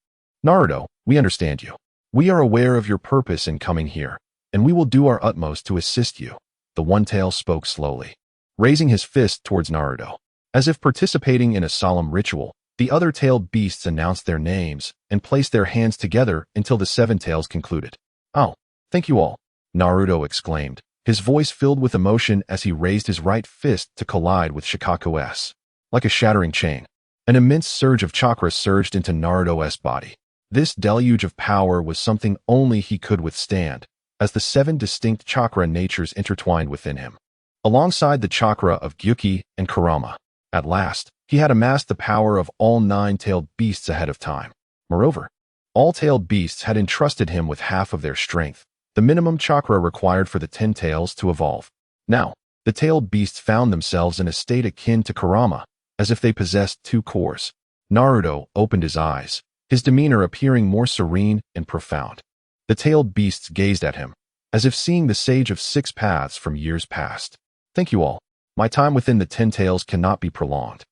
Naruto, we understand you. We are aware of your purpose in coming here, and we will do our utmost to assist you. The one-tail spoke slowly, raising his fist towards Naruto. As if participating in a solemn ritual, the other tailed beasts announced their names and placed their hands together until the seven tails concluded. Oh, thank you all, Naruto exclaimed, his voice filled with emotion as he raised his right fist to collide with Shikaku's. Like a shattering chain, an immense surge of chakra surged into Naruto's body. This deluge of power was something only he could withstand, as the seven distinct chakra natures intertwined within him, alongside the chakra of Gyuki and Kurama. At last, he had amassed the power of all nine-tailed beasts ahead of time. Moreover, all tailed beasts had entrusted him with half of their strength, the minimum chakra required for the 10 tails to evolve. Now, the tailed beasts found themselves in a state akin to Kurama, as if they possessed two cores. Naruto opened his eyes, his demeanor appearing more serene and profound. The tailed beasts gazed at him, as if seeing the sage of six paths from years past. Thank you all. My time within the 10 tails cannot be prolonged.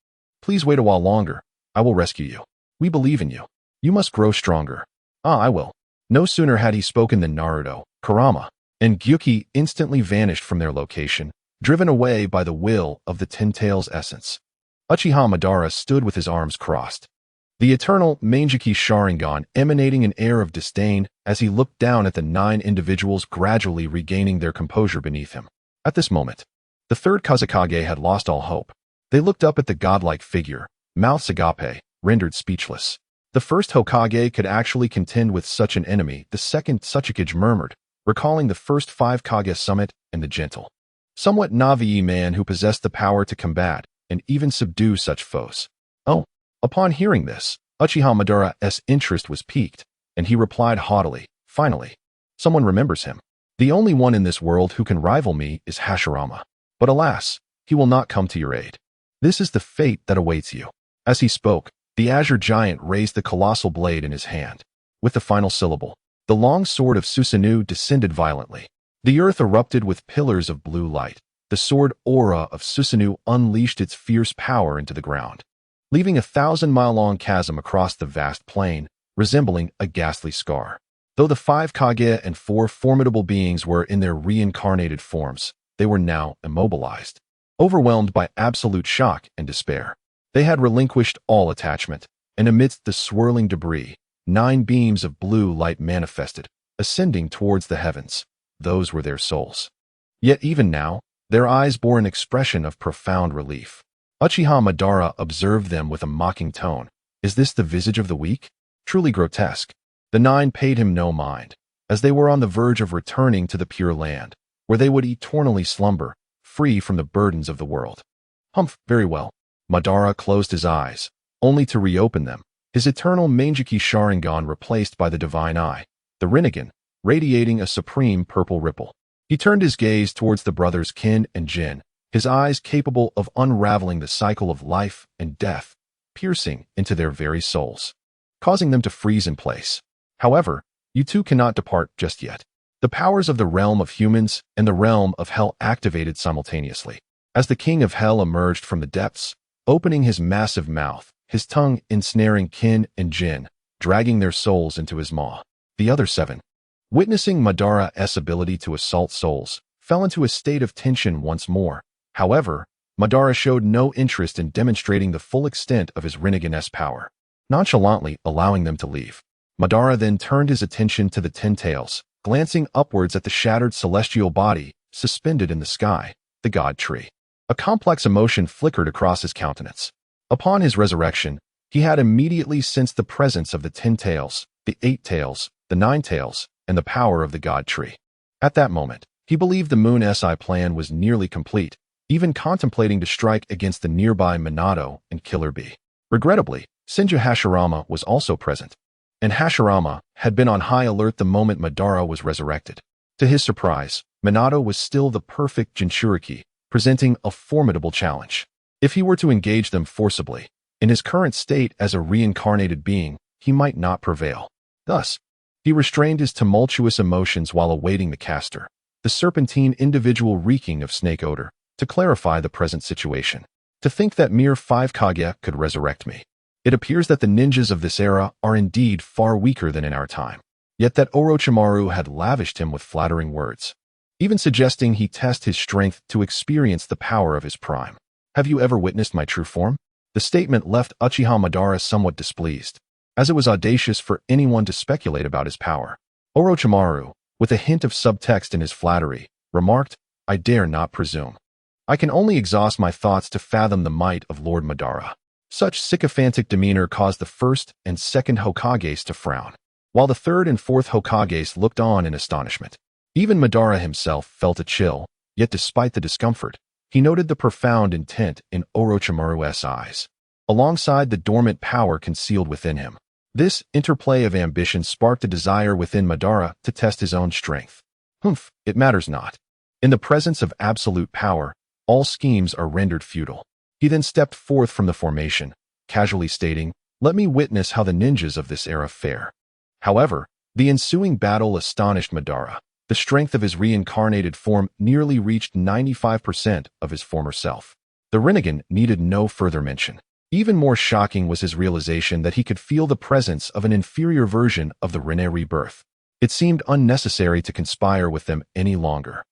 Please wait a while longer. I will rescue you. We believe in you. You must grow stronger. I will. No sooner had he spoken than Naruto, Kurama, and Gyuki instantly vanished from their location, driven away by the will of the 10 tails essence. Uchiha Madara stood with his arms crossed, the eternal Manjiki Sharingan emanating an air of disdain as he looked down at the 9 individuals gradually regaining their composure beneath him. At this moment, the third Kazekage had lost all hope. They looked up at the godlike figure, mouths agape, rendered speechless. The first Hokage could actually contend with such an enemy, the second Tsuchikage murmured, recalling the first 5 Kage summit and the gentle, somewhat Navii man who possessed the power to combat and even subdue such foes. Oh, upon hearing this, Uchiha Madara's interest was piqued, and he replied haughtily, finally, someone remembers him. The only one in this world who can rival me is Hashirama. But alas, he will not come to your aid. This is the fate that awaits you. As he spoke, the azure giant raised the colossal blade in his hand. With the final syllable, the long sword of Susanoo descended violently. The earth erupted with pillars of blue light. The sword aura of Susanoo unleashed its fierce power into the ground, leaving a 1,000-mile-long chasm across the vast plain, resembling a ghastly scar. Though the 5 Kage and 4 formidable beings were in their reincarnated forms, they were now immobilized. Overwhelmed by absolute shock and despair, they had relinquished all attachment, and amidst the swirling debris, 9 beams of blue light manifested, ascending towards the heavens. Those were their souls. Yet even now, their eyes bore an expression of profound relief. Uchiha Madara observed them with a mocking tone. Is this the visage of the weak? Truly grotesque. The 9 paid him no mind, as they were on the verge of returning to the Pure Land, where they would eternally slumber, free from the burdens of the world. Humph, very well. Madara closed his eyes, only to reopen them, his eternal Manjiki Sharingan replaced by the Divine Eye, the Rinnegan, radiating a supreme purple ripple. He turned his gaze towards the brothers Kin and Jin, his eyes capable of unraveling the cycle of life and death, piercing into their very souls, causing them to freeze in place. However, you two cannot depart just yet. The powers of the realm of humans and the realm of hell activated simultaneously. As the king of hell emerged from the depths, opening his massive mouth, his tongue ensnaring Kin and Jin, dragging their souls into his maw. The other 7, witnessing Madara's ability to assault souls, fell into a state of tension once more. However, Madara showed no interest in demonstrating the full extent of his Rinnegan's power, nonchalantly allowing them to leave. Madara then turned his attention to the 10 tails, glancing upwards at the shattered celestial body suspended in the sky, the God Tree. A complex emotion flickered across his countenance. Upon his resurrection, he had immediately sensed the presence of the 10 tails, the 8 tails, the 9 tails, and the power of the God Tree. At that moment, he believed the Moon SI plan was nearly complete, even contemplating to strike against the nearby Minato and Killer Bee. Regrettably, Senju Hashirama was also present, and Hashirama had been on high alert the moment Madara was resurrected. To his surprise, Minato was still the perfect Jinchuriki, presenting a formidable challenge. If he were to engage them forcibly, in his current state as a reincarnated being, he might not prevail. Thus, he restrained his tumultuous emotions while awaiting the caster, the serpentine individual reeking of snake odor, to clarify the present situation. To think that mere 5 Kage could resurrect me. It appears that the ninjas of this era are indeed far weaker than in our time. Yet that Orochimaru had lavished him with flattering words, even suggesting he test his strength to experience the power of his prime. Have you ever witnessed my true form? The statement left Uchiha Madara somewhat displeased, as it was audacious for anyone to speculate about his power. Orochimaru, with a hint of subtext in his flattery, remarked, I dare not presume. I can only exhaust my thoughts to fathom the might of Lord Madara. Such sycophantic demeanor caused the first and second Hokages to frown, while the third and fourth Hokages looked on in astonishment. Even Madara himself felt a chill, yet despite the discomfort, he noted the profound intent in Orochimaru's eyes, alongside the dormant power concealed within him. This interplay of ambition sparked a desire within Madara to test his own strength. Humph, it matters not. In the presence of absolute power, all schemes are rendered futile. He then stepped forth from the formation, casually stating, let me witness how the ninjas of this era fare. However, the ensuing battle astonished Madara. The strength of his reincarnated form nearly reached 95% of his former self. The Rinnegan needed no further mention. Even more shocking was his realization that he could feel the presence of an inferior version of the Rinne rebirth. It seemed unnecessary to conspire with them any longer.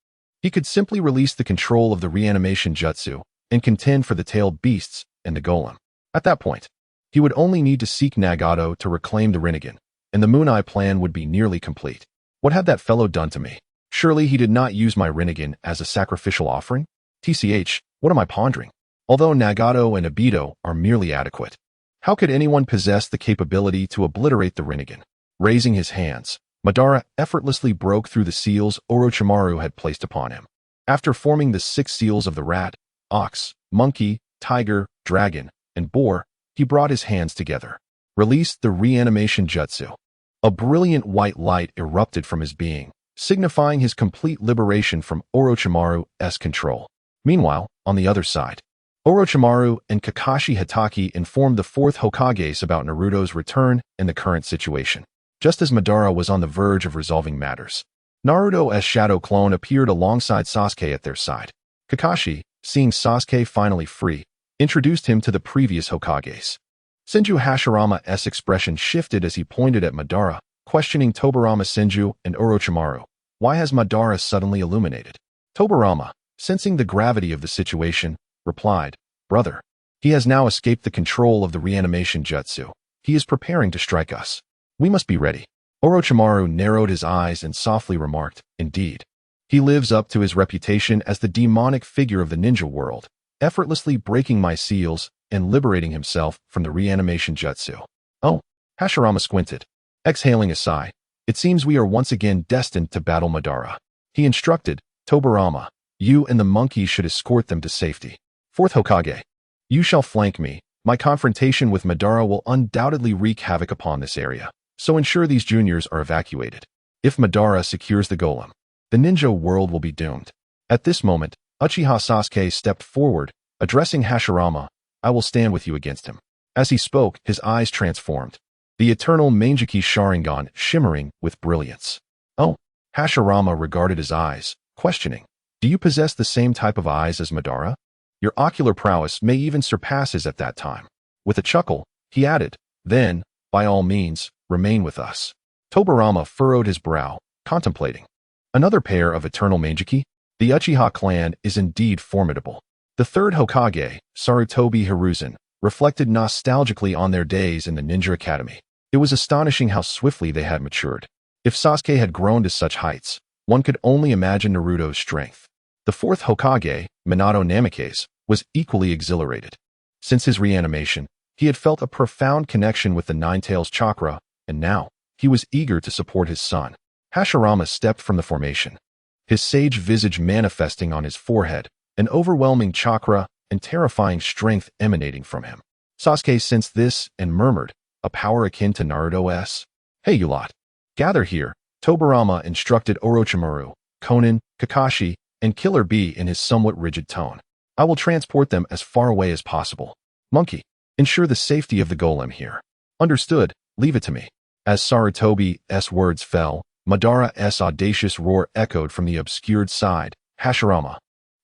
He could simply release the control of the reanimation jutsu and contend for the tailed beasts and the golem. At that point, he would only need to seek Nagato to reclaim the Rinnegan, and the Moon Eye plan would be nearly complete. What had that fellow done to me? Surely he did not use my Rinnegan as a sacrificial offering? TCH, what am I pondering? Although Nagato and Obito are merely adequate, how could anyone possess the capability to obliterate the Rinnegan? Raising his hands, Madara effortlessly broke through the seals Orochimaru had placed upon him. After forming the 6 seals of the rat, ox, monkey, tiger, dragon, and boar, he brought his hands together, released the reanimation jutsu. A brilliant white light erupted from his being, signifying his complete liberation from Orochimaru's control. Meanwhile, on the other side, Orochimaru and Kakashi Hatake informed the 4th Hokage about Naruto's return and the current situation. Just as Madara was on the verge of resolving matters, Naruto's shadow clone appeared alongside Sasuke at their side. Kakashi, seeing Sasuke finally free, introduced him to the previous Hokages. Senju Hashirama's expression shifted as he pointed at Madara, questioning Tobirama Senju and Orochimaru. Why has Madara suddenly illuminated? Tobirama, sensing the gravity of the situation, replied, Brother, he has now escaped the control of the reanimation jutsu. He is preparing to strike us. We must be ready. Orochimaru narrowed his eyes and softly remarked, Indeed. He lives up to his reputation as the demonic figure of the ninja world, effortlessly breaking my seals and liberating himself from the reanimation jutsu. Oh, Hashirama squinted. Exhaling a sigh, it seems we are once again destined to battle Madara. He instructed, Tobirama, you and the monkey should escort them to safety. 4th Hokage, you shall flank me. My confrontation with Madara will undoubtedly wreak havoc upon this area, so ensure these juniors are evacuated. If Madara secures the golem, the ninja world will be doomed. At this moment, Uchiha Sasuke stepped forward, addressing Hashirama, I will stand with you against him. As he spoke, his eyes transformed, the eternal Manjiki Sharingan shimmering with brilliance. Oh, Hashirama regarded his eyes, questioning, do you possess the same type of eyes as Madara? Your ocular prowess may even surpass his at that time. With a chuckle, he added, then, by all means, remain with us. Tobirama furrowed his brow, contemplating. Another pair of eternal Manjiki? The Uchiha clan is indeed formidable. The 3rd Hokage, Sarutobi Hiruzen, reflected nostalgically on their days in the Ninja Academy. It was astonishing how swiftly they had matured. If Sasuke had grown to such heights, one could only imagine Naruto's strength. The 4th Hokage, Minato Namikaze, was equally exhilarated. Since his reanimation, he had felt a profound connection with the Nine-Tails chakra, and now, he was eager to support his son. Hashirama stepped from the formation, his sage visage manifesting on his forehead, an overwhelming chakra and terrifying strength emanating from him. Sasuke sensed this and murmured, a power akin to Naruto's. Hey you lot, gather here. Tobirama instructed Orochimaru, Konan, Kakashi, and Killer Bee in his somewhat rigid tone. I will transport them as far away as possible. Monkey, ensure the safety of the golem here. Understood, leave it to me. As Sarutobi's words fell, Madara's audacious roar echoed from the obscured side. Hashirama,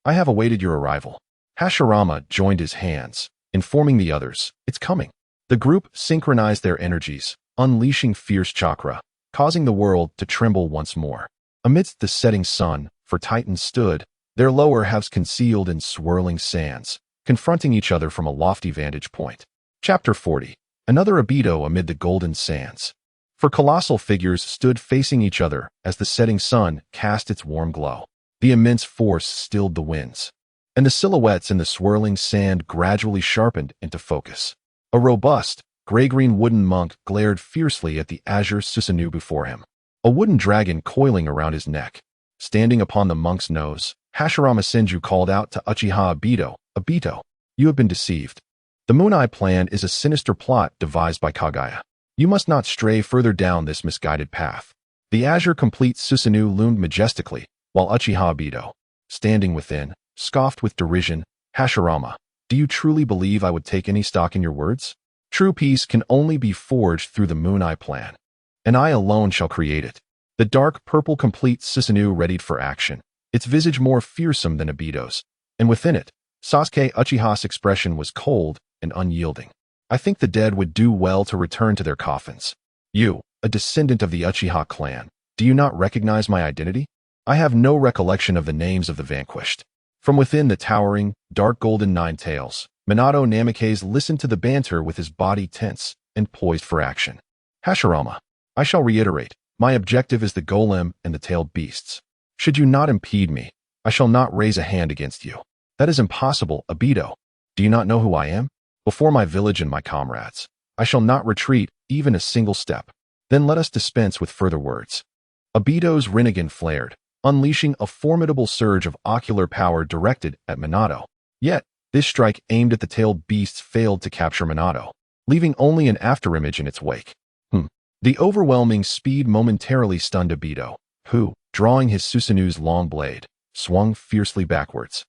I have awaited your arrival. Hashirama joined his hands, informing the others, it's coming. The group synchronized their energies, unleashing fierce chakra, causing the world to tremble once more. Amidst the setting sun, four Titans stood, their lower halves concealed in swirling sands, confronting each other from a lofty vantage point. Chapter 40. Another Obito amid the golden sands. Four colossal figures stood facing each other as the setting sun cast its warm glow. The immense force stilled the winds, and the silhouettes in the swirling sand gradually sharpened into focus. A robust, gray-green wooden monk glared fiercely at the azure Susanoo before him, a wooden dragon coiling around his neck. Standing upon the monk's nose, Hashirama Senju called out to Uchiha Obito, Obito, you have been deceived. The Moon Eye plan is a sinister plot devised by Kaguya. You must not stray further down this misguided path. The azure complete Susanoo loomed majestically, while Uchiha Obito, standing within, scoffed with derision. Hashirama, do you truly believe I would take any stock in your words? True peace can only be forged through the Moon Eye plan, and I alone shall create it. The dark purple complete Susanoo readied for action, its visage more fearsome than Obito's, and within it, Sasuke Uchiha's expression was cold and unyielding. I think the dead would do well to return to their coffins. You, a descendant of the Uchiha clan, do you not recognize my identity? I have no recollection of the names of the vanquished. From within the towering, dark golden nine tails, Minato Namikaze listened to the banter with his body tense and poised for action. Hashirama, I shall reiterate, my objective is the golem and the tailed beasts. Should you not impede me, I shall not raise a hand against you. That is impossible, Obito. Do you not know who I am? Before my village and my comrades, I shall not retreat even a single step. Then let us dispense with further words. Obito's Rinnegan flared, unleashing a formidable surge of ocular power directed at Minato. Yet, this strike aimed at the tailed beasts failed to capture Minato, leaving only an afterimage in its wake. The overwhelming speed momentarily stunned Obito, who, drawing his Susanoo's long blade, swung fiercely backwards,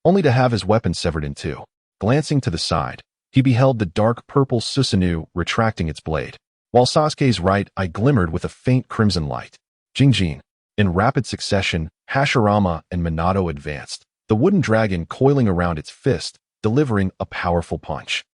only to have his weapon severed in two. Glancing to the side, he beheld the dark purple Susanoo retracting its blade, while Sasuke's right eye glimmered with a faint crimson light. Jingjin. In rapid succession, Hashirama and Minato advanced, the wooden dragon coiling around its fist, delivering a powerful punch.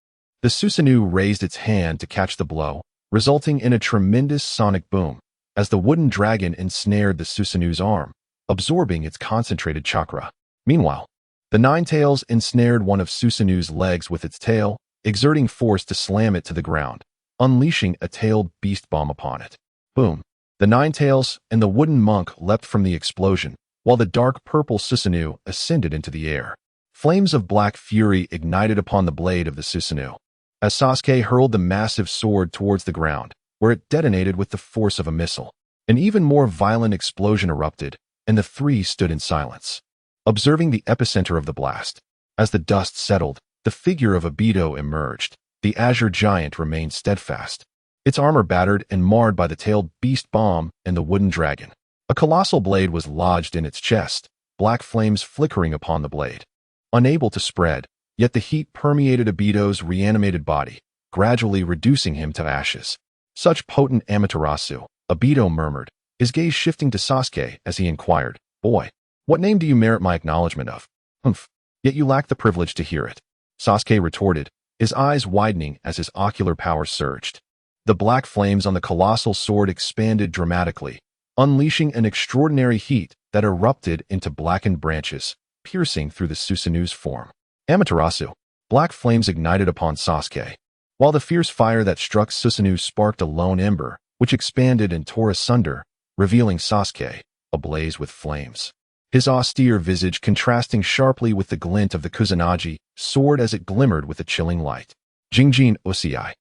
The Susanoo raised its hand to catch the blow, resulting in a tremendous sonic boom, as the wooden dragon ensnared the Susanoo's arm, absorbing its concentrated chakra. Meanwhile, the nine tails ensnared one of Susanoo's legs with its tail, exerting force to slam it to the ground, unleashing a tailed beast bomb upon it. Boom! The nine tails and the wooden monk leapt from the explosion, while the dark purple Susanoo ascended into the air. Flames of black fury ignited upon the blade of the Susanoo, as Sasuke hurled the massive sword towards the ground, where it detonated with the force of a missile. An even more violent explosion erupted, and the three stood in silence, observing the epicenter of the blast. As the dust settled, the figure of Obito emerged. The azure giant remained steadfast, its armor battered and marred by the tailed beast bomb and the wooden dragon. A colossal blade was lodged in its chest, black flames flickering upon the blade. Unable to spread, yet the heat permeated Obito's reanimated body, gradually reducing him to ashes. Such potent Amaterasu, Obito murmured, his gaze shifting to Sasuke as he inquired, Boy, what name do you merit my acknowledgement of? Humph, yet you lack the privilege to hear it. Sasuke retorted, his eyes widening as his ocular power surged. The black flames on the colossal sword expanded dramatically, unleashing an extraordinary heat that erupted into blackened branches, piercing through the Susanoo's form. Amaterasu. Black flames ignited upon Sasuke, while the fierce fire that struck Susanoo sparked a lone ember, which expanded and tore asunder, revealing Sasuke, ablaze with flames. His austere visage contrasting sharply with the glint of the Kusanagi sword as it glimmered with a chilling light. Jingjin Osiai.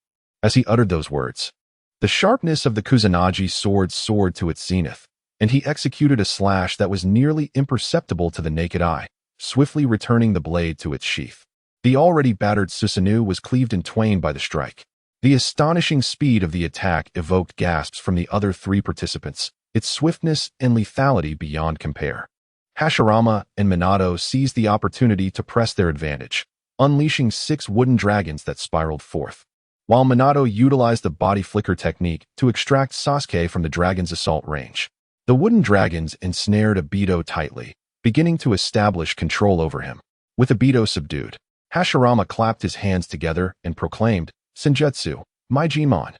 As he uttered those words, the sharpness of the Kusanagi sword soared to its zenith, and he executed a slash that was nearly imperceptible to the naked eye, swiftly returning the blade to its sheath. The already battered Susanoo was cleaved in twain by the strike. The astonishing speed of the attack evoked gasps from the other three participants, its swiftness and lethality beyond compare. Hashirama and Minato seized the opportunity to press their advantage, unleashing 6 wooden dragons that spiraled forth, while Minato utilized the body flicker technique to extract Sasuke from the dragon's assault range. The wooden dragons ensnared Obito tightly, beginning to establish control over him. With Obito subdued, Hashirama clapped his hands together and proclaimed, "Senjutsu, my Jimon."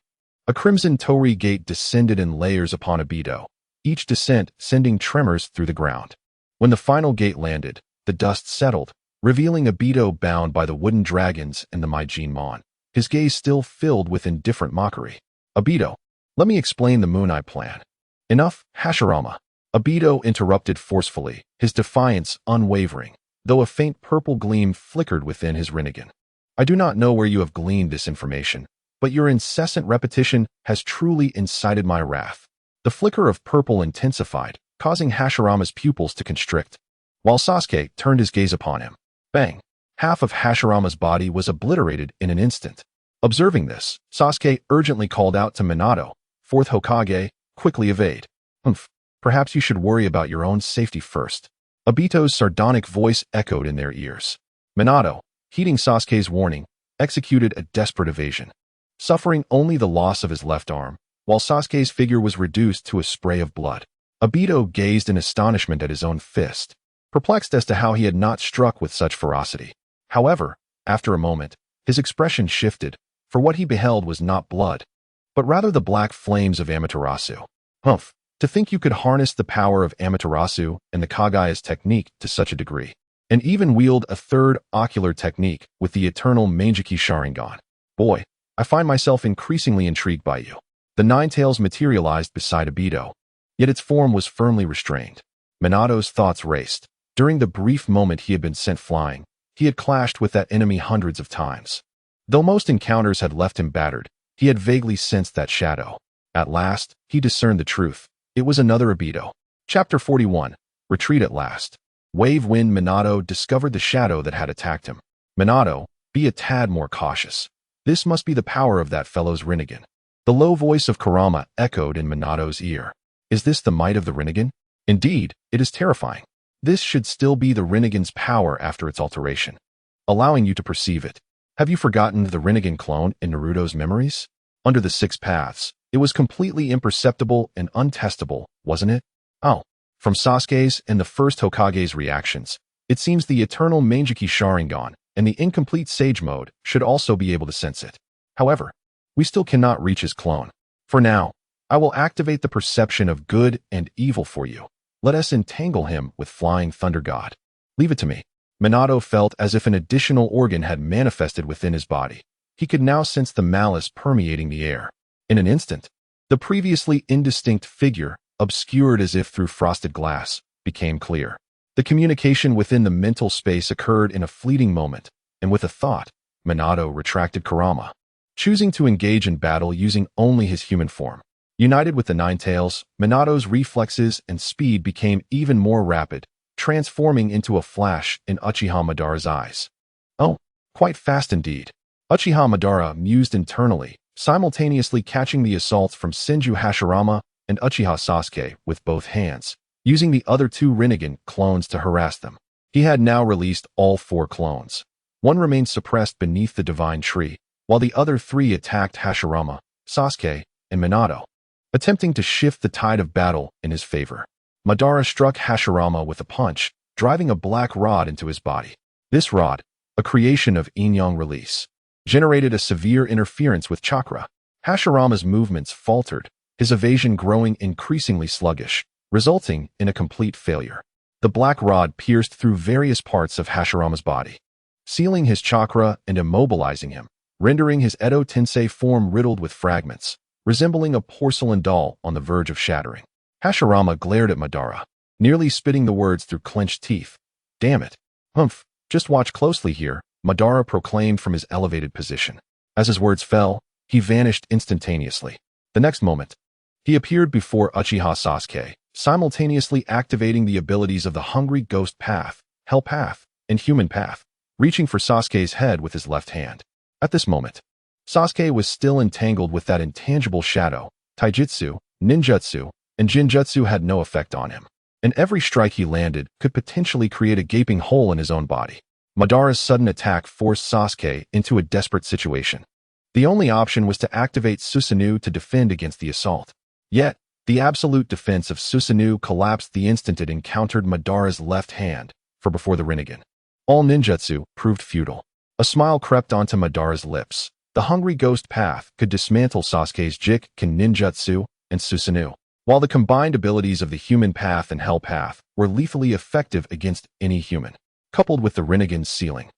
A crimson torii gate descended in layers upon Obito, each descent sending tremors through the ground. When the final gate landed, the dust settled, revealing Obito bound by the wooden dragons and the Maijinmon, his gaze still filled with indifferent mockery. "Obito, let me explain the Moon Eye plan." "Enough, Hashirama." Obito interrupted forcefully, his defiance unwavering, though a faint purple gleam flickered within his Rinnegan. "I do not know where you have gleaned this information, but your incessant repetition has truly incited my wrath." The flicker of purple intensified, causing Hashirama's pupils to constrict, while Sasuke turned his gaze upon him. Bang! Half of Hashirama's body was obliterated in an instant. Observing this, Sasuke urgently called out to Minato, "Fourth Hokage, quickly evade." Perhaps you should worry about your own safety first." Obito's sardonic voice echoed in their ears. Minato, heeding Sasuke's warning, executed a desperate evasion, suffering only the loss of his left arm, while Sasuke's figure was reduced to a spray of blood. Obito gazed in astonishment at his own fist, perplexed as to how he had not struck with such ferocity. However, after a moment, his expression shifted, for what he beheld was not blood, but rather the black flames of Amaterasu. Humph! To think you could harness the power of Amaterasu and the Kagaya's technique to such a degree, and even wield a third ocular technique with the eternal Manjiki Sharingan. Boy, I find myself increasingly intrigued by you. The Nine Tails materialized beside Obito, yet its form was firmly restrained. Minato's thoughts raced. During the brief moment he had been sent flying, he had clashed with that enemy hundreds of times. Though most encounters had left him battered, he had vaguely sensed that shadow. At last, he discerned the truth. It was another Obito. Chapter 41. Retreat at last. Wave Wind Minato discovered the shadow that had attacked him. "Minato, be a tad more cautious. This must be the power of that fellow's Rinnegan." The low voice of Kurama echoed in Minato's ear. "Is this the might of the Rinnegan? Indeed, it is terrifying. This should still be the Rinnegan's power after its alteration, allowing you to perceive it. Have you forgotten the Rinnegan clone in Naruto's memories? Under the Six Paths, it was completely imperceptible and untestable, wasn't it? Oh, from Sasuke's and the first Hokage's reactions, it seems the eternal Manjiki Sharingan and the incomplete Sage Mode should also be able to sense it. However, we still cannot reach his clone. For now, I will activate the perception of good and evil for you. Let us entangle him with Flying Thunder God. Leave it to me." Minato felt as if an additional organ had manifested within his body. He could now sense the malice permeating the air. In an instant, the previously indistinct figure, obscured as if through frosted glass, became clear. The communication within the mental space occurred in a fleeting moment, and with a thought, Minato retracted Kurama, choosing to engage in battle using only his human form. United with the Nine Tails, Minato's reflexes and speed became even more rapid, transforming into a flash in Uchiha Madara's eyes. Oh, quite fast indeed. Uchiha Madara mused internally, simultaneously catching the assaults from Senju Hashirama and Uchiha Sasuke with both hands, using the other two Rinnegan clones to harass them. He had now released all four clones. One remained suppressed beneath the divine tree, while the other three attacked Hashirama, Sasuke, and Minato, attempting to shift the tide of battle in his favor. Madara struck Hashirama with a punch, driving a black rod into his body. This rod, a creation of yin-yang release, generated a severe interference with chakra. Hashirama's movements faltered, his evasion growing increasingly sluggish, resulting in a complete failure. The black rod pierced through various parts of Hashirama's body, sealing his chakra and immobilizing him, rendering his Edo Tensei form riddled with fragments, resembling a porcelain doll on the verge of shattering. Hashirama glared at Madara, nearly spitting the words through clenched teeth. "Damn it. Humph, just watch closely here," Madara proclaimed from his elevated position. As his words fell, he vanished instantaneously. The next moment, he appeared before Uchiha Sasuke, simultaneously activating the abilities of the Hungry Ghost Path, Hell Path, and Human Path, reaching for Sasuke's head with his left hand. At this moment, Sasuke was still entangled with that intangible shadow. Taijutsu, ninjutsu, and jinjutsu had no effect on him, and every strike he landed could potentially create a gaping hole in his own body. Madara's sudden attack forced Sasuke into a desperate situation. The only option was to activate Susanoo to defend against the assault. Yet, The absolute defense of Susanoo collapsed the instant it encountered Madara's left hand, for before the Rinnegan, all ninjutsu proved futile. A smile crept onto Madara's lips. The hungry ghost path could dismantle Sasuke's Jiken ninjutsu and Susanoo, while the combined abilities of the human path and hell path were lethally effective against any human. Coupled with the Rinnegan's ceiling,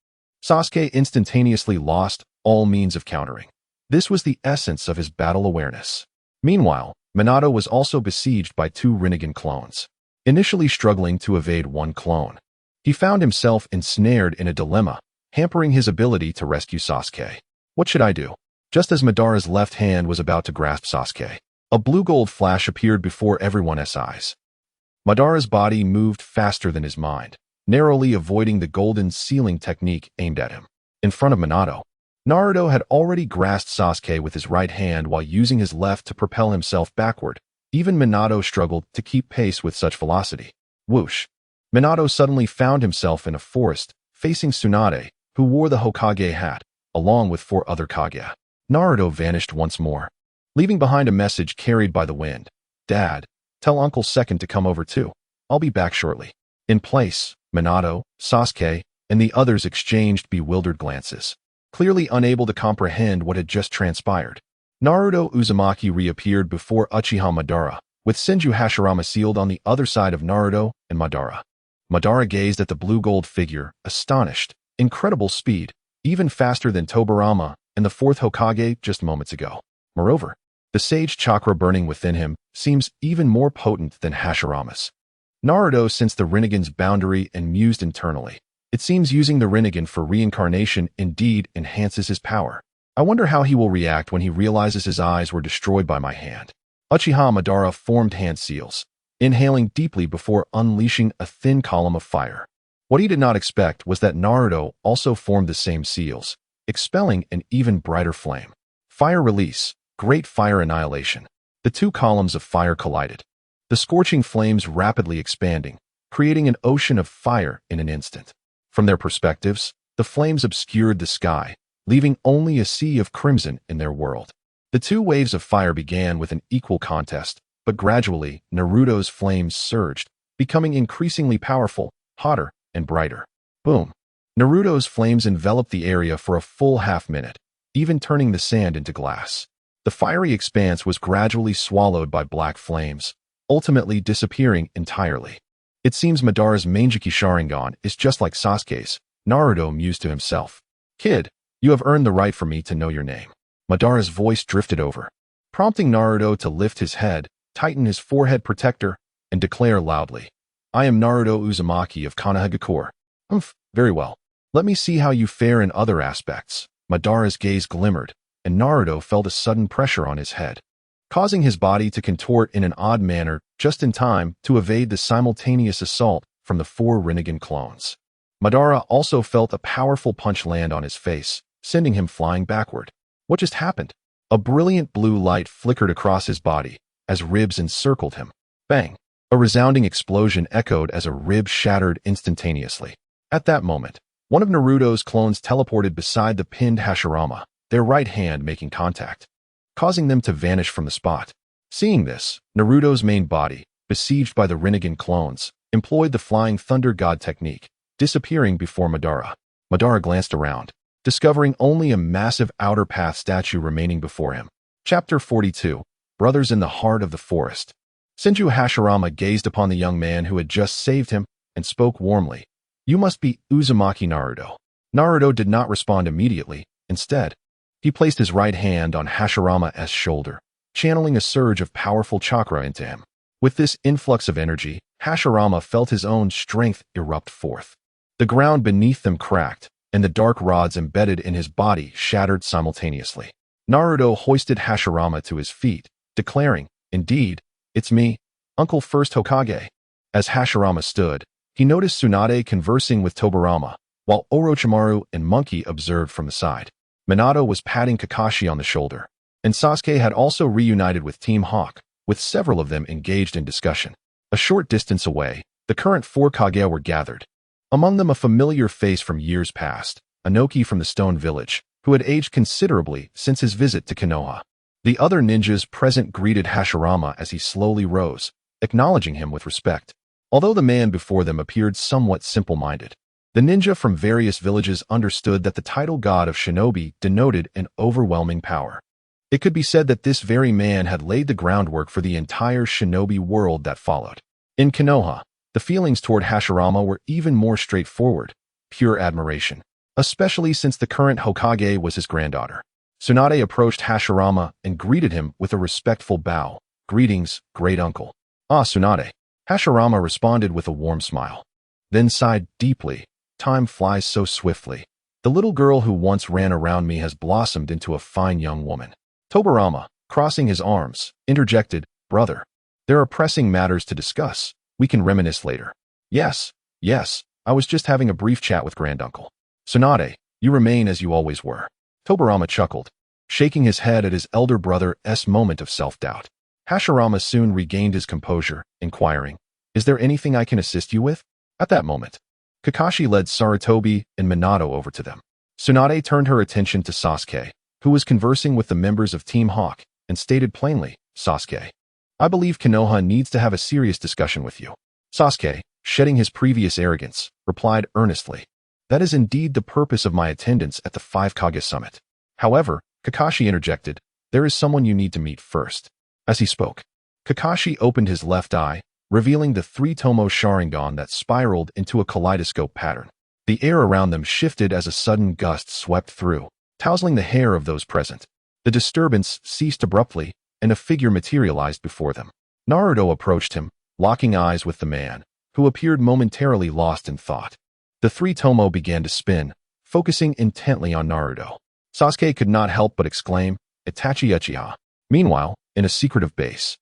Sasuke instantaneously lost all means of countering. This was the essence of his battle awareness. Meanwhile, Minato was also besieged by 2 Rinnegan clones. Initially struggling to evade one clone, he found himself ensnared in a dilemma, hampering his ability to rescue Sasuke. What should I do? Just as Madara's left hand was about to grasp Sasuke, a blue-gold flash appeared before everyone's eyes. Madara's body moved faster than his mind, narrowly avoiding the golden ceiling technique aimed at him. In front of Minato, Naruto had already grasped Sasuke with his right hand while using his left to propel himself backward. Even Minato struggled to keep pace with such velocity. Whoosh! Minato suddenly found himself in a forest, facing Tsunade, who wore the Hokage hat, along with 4 other Kage. Naruto vanished once more, leaving behind a message carried by the wind. Dad, tell Uncle Second to come over too. I'll be back shortly. In place, Minato, Sasuke, and the others exchanged bewildered glances, clearly unable to comprehend what had just transpired. Naruto Uzumaki reappeared before Uchiha Madara, with Senju Hashirama sealed on the other side of Naruto and Madara. Madara gazed at the blue-gold figure, astonished. Incredible speed, even faster than Tobirama and the 4th Hokage just moments ago. Moreover, the sage chakra burning within him seems even more potent than Hashirama's. Naruto sensed the Rinnegan's boundary and mused internally. It seems using the Rinnegan for reincarnation indeed enhances his power. I wonder how he will react when he realizes his eyes were destroyed by my hand. Uchiha Madara formed hand seals, inhaling deeply before unleashing a thin column of fire. What he did not expect was that Naruto also formed the same seals, expelling an even brighter flame. Fire release, great fire annihilation. The 2 columns of fire collided, the scorching flames rapidly expanding, creating an ocean of fire in an instant. From their perspectives, the flames obscured the sky, leaving only a sea of crimson in their world. The 2 waves of fire began with an equal contest, but gradually, Naruto's flames surged, becoming increasingly powerful, hotter, and brighter. Boom! Naruto's flames enveloped the area for a full half-minute, even turning the sand into glass. The fiery expanse was gradually swallowed by black flames, ultimately disappearing entirely. It seems Madara's Manjiki Sharingan is just like Sasuke's, Naruto mused to himself. Kid, you have earned the right for me to know your name. Madara's voice drifted over, prompting Naruto to lift his head, tighten his forehead protector, and declare loudly, I am Naruto Uzumaki of Konoha. Very well. Let me see how you fare in other aspects. Madara's gaze glimmered, and Naruto felt a sudden pressure on his head, causing his body to contort in an odd manner just in time to evade the simultaneous assault from the 4 Rinnegan clones. Madara also felt a powerful punch land on his face, sending him flying backward. What just happened? A brilliant blue light flickered across his body as ribs encircled him. Bang! A resounding explosion echoed as a rib shattered instantaneously. At that moment, one of Naruto's clones teleported beside the pinned Hashirama, their right hand making contact, causing them to vanish from the spot. Seeing this, Naruto's main body, besieged by the Rinnegan clones, employed the Flying Thunder God technique, disappearing before Madara. Madara glanced around, discovering only a massive outer path statue remaining before him. Chapter 42, Brothers in the Heart of the Forest. Senju Hashirama gazed upon the young man who had just saved him and spoke warmly. You must be Uzumaki Naruto. Naruto did not respond immediately. Instead, he placed his right hand on Hashirama's shoulder, channeling a surge of powerful chakra into him. With this influx of energy, Hashirama felt his own strength erupt forth. The ground beneath them cracked, and the dark rods embedded in his body shattered simultaneously. Naruto hoisted Hashirama to his feet, declaring, Indeed, it's me, Uncle First Hokage. As Hashirama stood, he noticed Tsunade conversing with Tobirama, while Orochimaru and Monkey observed from the side. Minato was patting Kakashi on the shoulder, and Sasuke had also reunited with Team Hawk, with several of them engaged in discussion. A short distance away, the current 4 Kage were gathered. Among them a familiar face from years past, Inoki from the Stone Village, who had aged considerably since his visit to Konoha. The other ninjas present greeted Hashirama as he slowly rose, acknowledging him with respect. Although the man before them appeared somewhat simple-minded, the ninja from various villages understood that the title god of shinobi denoted an overwhelming power. It could be said that this very man had laid the groundwork for the entire shinobi world that followed. In Konoha, the feelings toward Hashirama were even more straightforward, pure admiration, especially since the current Hokage was his granddaughter. Tsunade approached Hashirama and greeted him with a respectful bow. "Greetings, great uncle." "Ah, Tsunade." Hashirama responded with a warm smile, then sighed deeply. "Time flies so swiftly. The little girl who once ran around me has blossomed into a fine young woman." Tobirama, crossing his arms, interjected, "Brother, there are pressing matters to discuss. We can reminisce later." Yes, I was just having a brief chat with granduncle." "Tsunade, you remain as you always were." Tobirama chuckled, shaking his head at his elder brother's moment of self-doubt. Hashirama soon regained his composure, inquiring, "Is there anything I can assist you with?" At that moment, Kakashi led Sarutobi and Minato over to them. Tsunade turned her attention to Sasuke, who was conversing with the members of Team Hawk, and stated plainly, "Sasuke, I believe Konoha needs to have a serious discussion with you." Sasuke, shedding his previous arrogance, replied earnestly, "That is indeed the purpose of my attendance at the Five Kage Summit." However, Kakashi interjected, "There is someone you need to meet first." As he spoke, Kakashi opened his left eye, revealing the three-tomo Sharingan that spiraled into a kaleidoscope pattern. The air around them shifted as a sudden gust swept through, tousling the hair of those present. The disturbance ceased abruptly, and a figure materialized before them. Naruto approached him, locking eyes with the man, who appeared momentarily lost in thought. The three-tomo began to spin, focusing intently on Naruto. Sasuke could not help but exclaim, "Itachi Uchiha." Meanwhile, in a secretive base,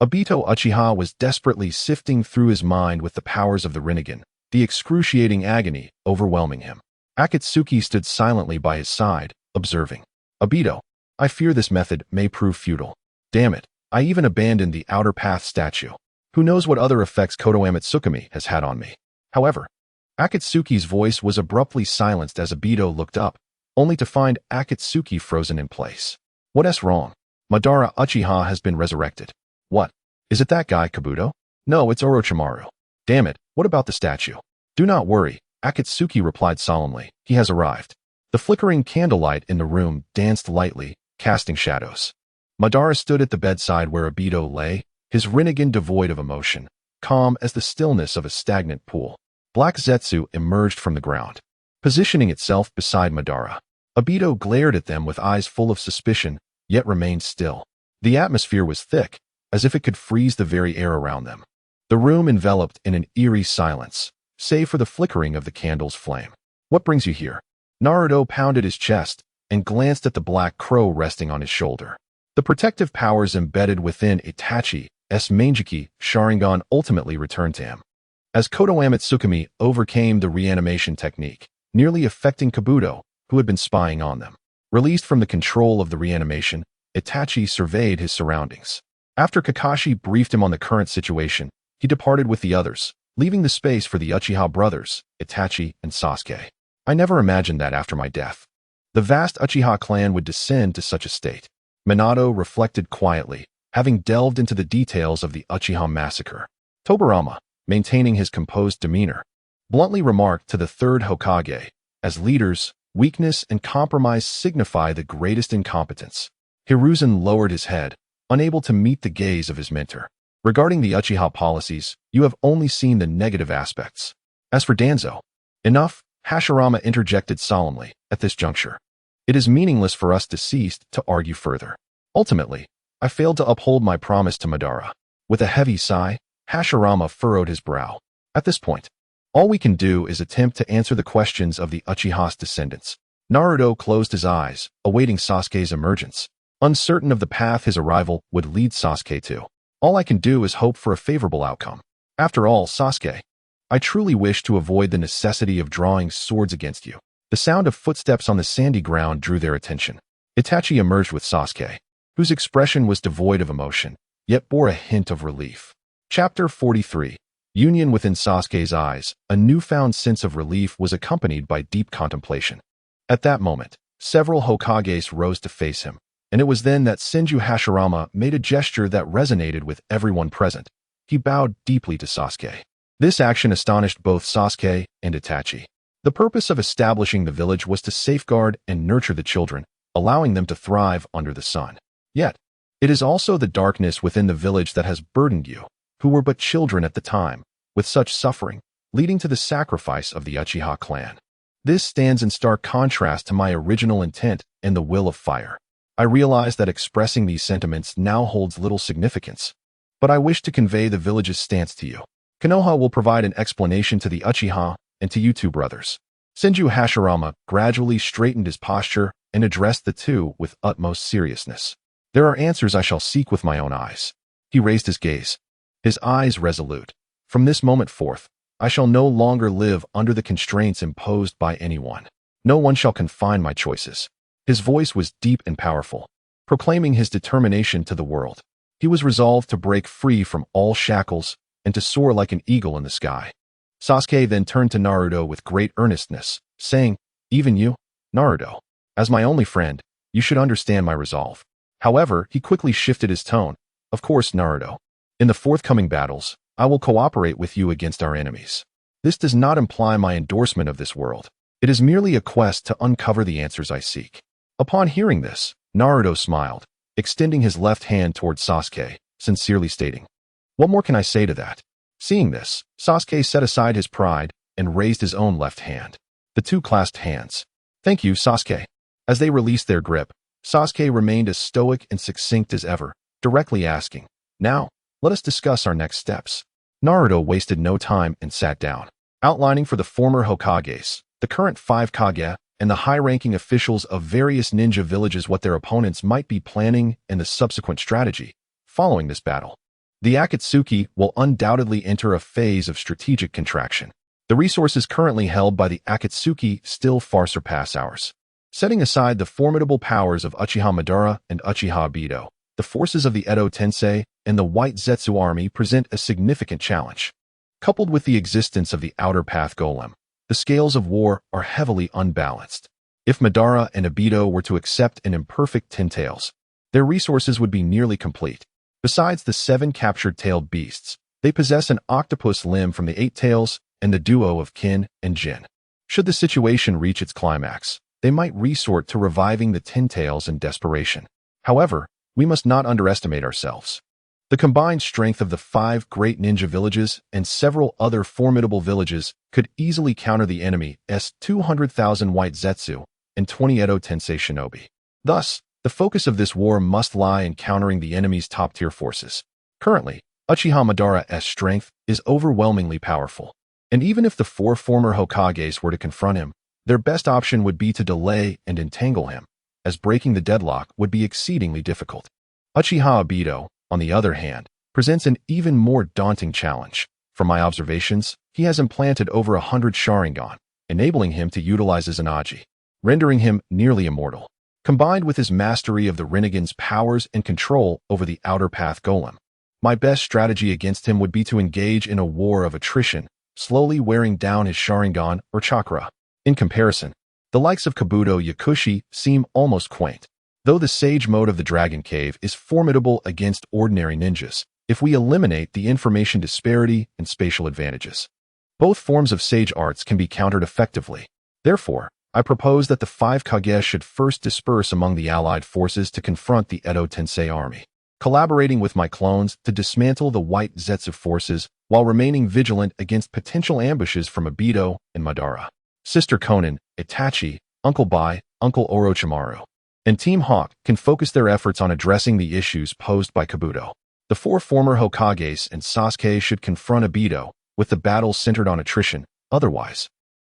Obito Uchiha was desperately sifting through his mind with the powers of the Rinnegan, the excruciating agony overwhelming him. Akatsuki stood silently by his side, observing, "Obito, I fear this method may prove futile. Damn it, I even abandoned the Outer Path statue. Who knows what other effects Konoha Tsukumi has had on me." However, Akatsuki's voice was abruptly silenced as Obito looked up, only to find Akatsuki frozen in place. "What's wrong? Madara Uchiha has been resurrected." "What? Is it that guy, Kabuto?" "No, it's Orochimaru." "Damn it, what about the statue?" "Do not worry," Akatsuki replied solemnly. "He has arrived." The flickering candlelight in the room danced lightly, casting shadows. Madara stood at the bedside where Obito lay, his Rinnegan devoid of emotion, calm as the stillness of a stagnant pool. Black Zetsu emerged from the ground, positioning itself beside Madara. Obito glared at them with eyes full of suspicion, yet remained still. The atmosphere was thick, as if it could freeze the very air around them. The room enveloped in an eerie silence, save for the flickering of the candle's flame. "What brings you here?" Naruto pounded his chest and glanced at the black crow resting on his shoulder. The protective powers embedded within Itachi's Mangeki Sharingan ultimately returned to him. As Konoha Tsukumi overcame the reanimation technique, nearly affecting Kabuto, who had been spying on them. Released from the control of the reanimation, Itachi surveyed his surroundings. After Kakashi briefed him on the current situation, he departed with the others, leaving the space for the Uchiha brothers, Itachi and Sasuke. "I never imagined that after my death, the vast Uchiha clan would descend to such a state." Minato reflected quietly, having delved into the details of the Uchiha massacre. Tobirama, maintaining his composed demeanor, bluntly remarked to the third Hokage, "As leaders, weakness and compromise signify the greatest incompetence." Hiruzen lowered his head, unable to meet the gaze of his mentor. "Regarding the Uchiha policies, you have only seen the negative aspects. As for Danzo..." "Enough," Hashirama interjected solemnly, "at this juncture. It is meaningless for us to cease to argue further. Ultimately, I failed to uphold my promise to Madara." With a heavy sigh, Hashirama furrowed his brow. "At this point, all we can do is attempt to answer the questions of the Uchiha's descendants." Naruto closed his eyes, awaiting Sasuke's emergence, uncertain of the path his arrival would lead Sasuke to. "All I can do is hope for a favorable outcome. After all, Sasuke, I truly wish to avoid the necessity of drawing swords against you." The sound of footsteps on the sandy ground drew their attention. Itachi emerged with Sasuke, whose expression was devoid of emotion, yet bore a hint of relief. Chapter 43. Union. Within Sasuke's eyes, a newfound sense of relief was accompanied by deep contemplation. At that moment, several Hokages rose to face him, And it was then that Senju Hashirama made a gesture that resonated with everyone present. He bowed deeply to Sasuke. This action astonished both Sasuke and Itachi. The purpose of establishing the village was to safeguard and nurture the children, allowing them to thrive under the sun. Yet, it is also the darkness within the village that has burdened you, who were but children at the time, with such suffering, leading to the sacrifice of the Uchiha clan. This stands in stark contrast to my original intent and the will of fire. I realize that expressing these sentiments now holds little significance, but I wish to convey the village's stance to you. Konoha will provide an explanation to the Uchiha and to you two brothers. Senju Hashirama gradually straightened his posture and addressed the two with utmost seriousness. There are answers I shall seek with my own eyes. He raised his gaze, his eyes resolute. From this moment forth, I shall no longer live under the constraints imposed by anyone. No one shall confine my choices. His voice was deep and powerful, proclaiming his determination to the world. He was resolved to break free from all shackles and to soar like an eagle in the sky. Sasuke then turned to Naruto with great earnestness, saying, "Even you, Naruto, as my only friend, you should understand my resolve." However, he quickly shifted his tone. "Of course, Naruto. In the forthcoming battles, I will cooperate with you against our enemies. This does not imply my endorsement of this world. It is merely a quest to uncover the answers I seek." Upon hearing this, Naruto smiled, extending his left hand towards Sasuke, sincerely stating, "What more can I say to that?" Seeing this, Sasuke set aside his pride and raised his own left hand. The two clasped hands. "Thank you, Sasuke." As they released their grip, Sasuke remained as stoic and succinct as ever, directly asking, "Now, let us discuss our next steps." Naruto wasted no time and sat down, outlining for the former Hokages, the current 5 Kage, and the high-ranking officials of various ninja villages what their opponents might be planning and the subsequent strategy following this battle. The Akatsuki will undoubtedly enter a phase of strategic contraction. The resources currently held by the Akatsuki still far surpass ours. Setting aside the formidable powers of Uchiha Madara and Uchiha Obito, the forces of the Edo Tensei and the White Zetsu army present a significant challenge. Coupled with the existence of the Outer Path Golem, the scales of war are heavily unbalanced. If Madara and Obito were to accept an imperfect 10 tails, their resources would be nearly complete. Besides the 7 captured tailed beasts, they possess an octopus limb from the 8 tails and the duo of Kin and Jin. Should the situation reach its climax, they might resort to reviving the 10 tails in desperation. However, we must not underestimate ourselves. The combined strength of the 5 great ninja villages and several other formidable villages could easily counter the enemy's 200,000 White Zetsu and 20 Edo Tensei shinobi. Thus, the focus of this war must lie in countering the enemy's top-tier forces. Currently, Uchiha Madara's strength is overwhelmingly powerful, and even if the 4 former Hokages were to confront him, their best option would be to delay and entangle him, as breaking the deadlock would be exceedingly difficult. Uchiha Obito, on the other hand, presents an even more daunting challenge. From my observations, he has implanted over 100 Sharingan, enabling him to utilize his Izanagi, rendering him nearly immortal. Combined with his mastery of the Rinnegan's powers and control over the Outer Path Golem, my best strategy against him would be to engage in a war of attrition, slowly wearing down his Sharingan or chakra. In comparison, the likes of Kabuto Yakushi seem almost quaint. Though the Sage mode of the Dragon Cave is formidable against ordinary ninjas, if we eliminate the information disparity and spatial advantages, both forms of Sage arts can be countered effectively. Therefore, I propose that the 5 Kage should first disperse among the allied forces to confront the Edo Tensei army, collaborating with my clones to dismantle the White Zetsu forces while remaining vigilant against potential ambushes from Obito and Madara. Sister Konan, Itachi, Uncle Bai, Uncle Orochimaru, and Team Hawk can focus their efforts on addressing the issues posed by Kabuto. The 4 former Hokages and Sasuke should confront Obito, with the battle centered on attrition. Otherwise,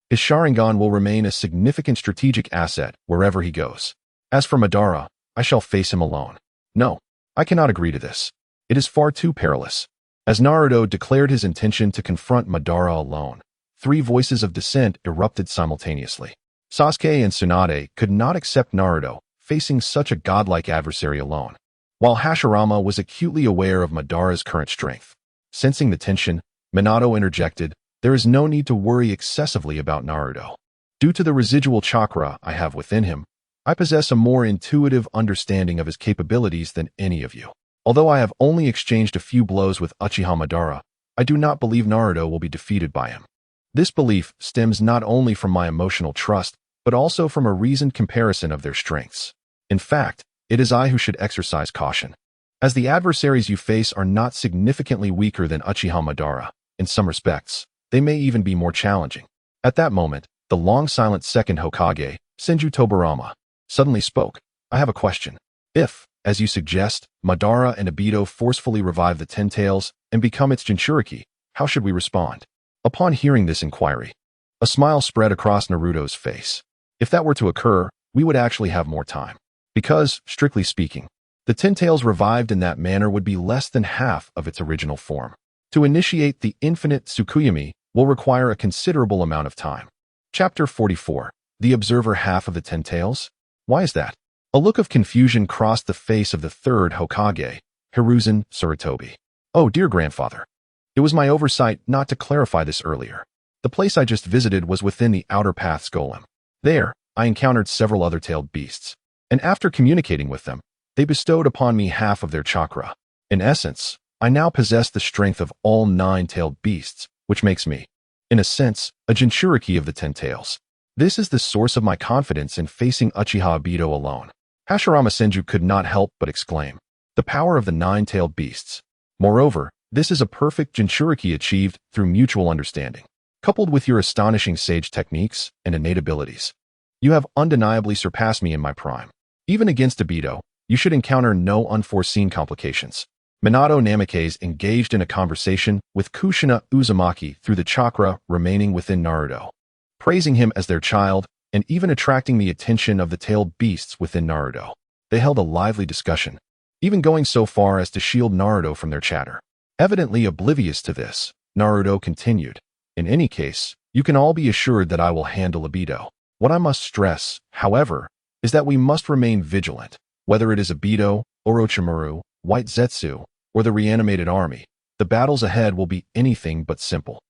his Sharingan will remain a significant strategic asset wherever he goes. As for Madara, I shall face him alone. No, I cannot agree to this. It is far too perilous. As Naruto declared his intention to confront Madara alone, 3 voices of dissent erupted simultaneously. Sasuke and Tsunade could not accept Naruto facing such a godlike adversary alone, while Hashirama was acutely aware of Madara's current strength. Sensing the tension, Minato interjected, "There is no need to worry excessively about Naruto. Due to the residual chakra I have within him, I possess a more intuitive understanding of his capabilities than any of you. Although I have only exchanged a few blows with Uchiha Madara, I do not believe Naruto will be defeated by him. This belief stems not only from my emotional trust, but also from a reasoned comparison of their strengths. In fact, it is I who should exercise caution. As the adversaries you face are not significantly weaker than Uchiha Madara, in some respects, they may even be more challenging. At that moment, the long-silent second Hokage, Senju Tobirama, suddenly spoke. I have a question. If, as you suggest, Madara and Obito forcefully revive the Ten Tails and become its Jinchuriki, how should we respond? Upon hearing this inquiry, a smile spread across Naruto's face. If that were to occur, we would actually have more time. Because, strictly speaking, the Ten Tails revived in that manner would be less than half of its original form. To initiate the infinite Tsukuyomi will require a considerable amount of time. Chapter 44. The Observer Half of the Ten Tails? Why is that? A look of confusion crossed the face of the third Hokage, Hiruzen Sarutobi. Oh, dear grandfather. It was my oversight not to clarify this earlier. The place I just visited was within the Outer Path's golem. There, I encountered several other tailed beasts, and after communicating with them, they bestowed upon me half of their chakra. In essence, I now possess the strength of all 9 tailed beasts, which makes me, in a sense, a Jinchuriki of the Ten Tails. This is the source of my confidence in facing Uchiha Obito alone. Hashirama Senju could not help but exclaim. The power of the 9-tailed beasts. Moreover, this is a perfect Jinchuriki achieved through mutual understanding. Coupled with your astonishing sage techniques and innate abilities, you have undeniably surpassed me in my prime. Even against Obito, you should encounter no unforeseen complications. Minato Namikaze engaged in a conversation with Kushina Uzumaki through the chakra remaining within Naruto, praising him as their child and even attracting the attention of the tailed beasts within Naruto. They held a lively discussion, even going so far as to shield Naruto from their chatter. Evidently oblivious to this, Naruto continued. In any case, you can all be assured that I will handle Obito. What I must stress, however, is that we must remain vigilant. Whether it is Obito, Orochimaru, White Zetsu, or the reanimated army, the battles ahead will be anything but simple.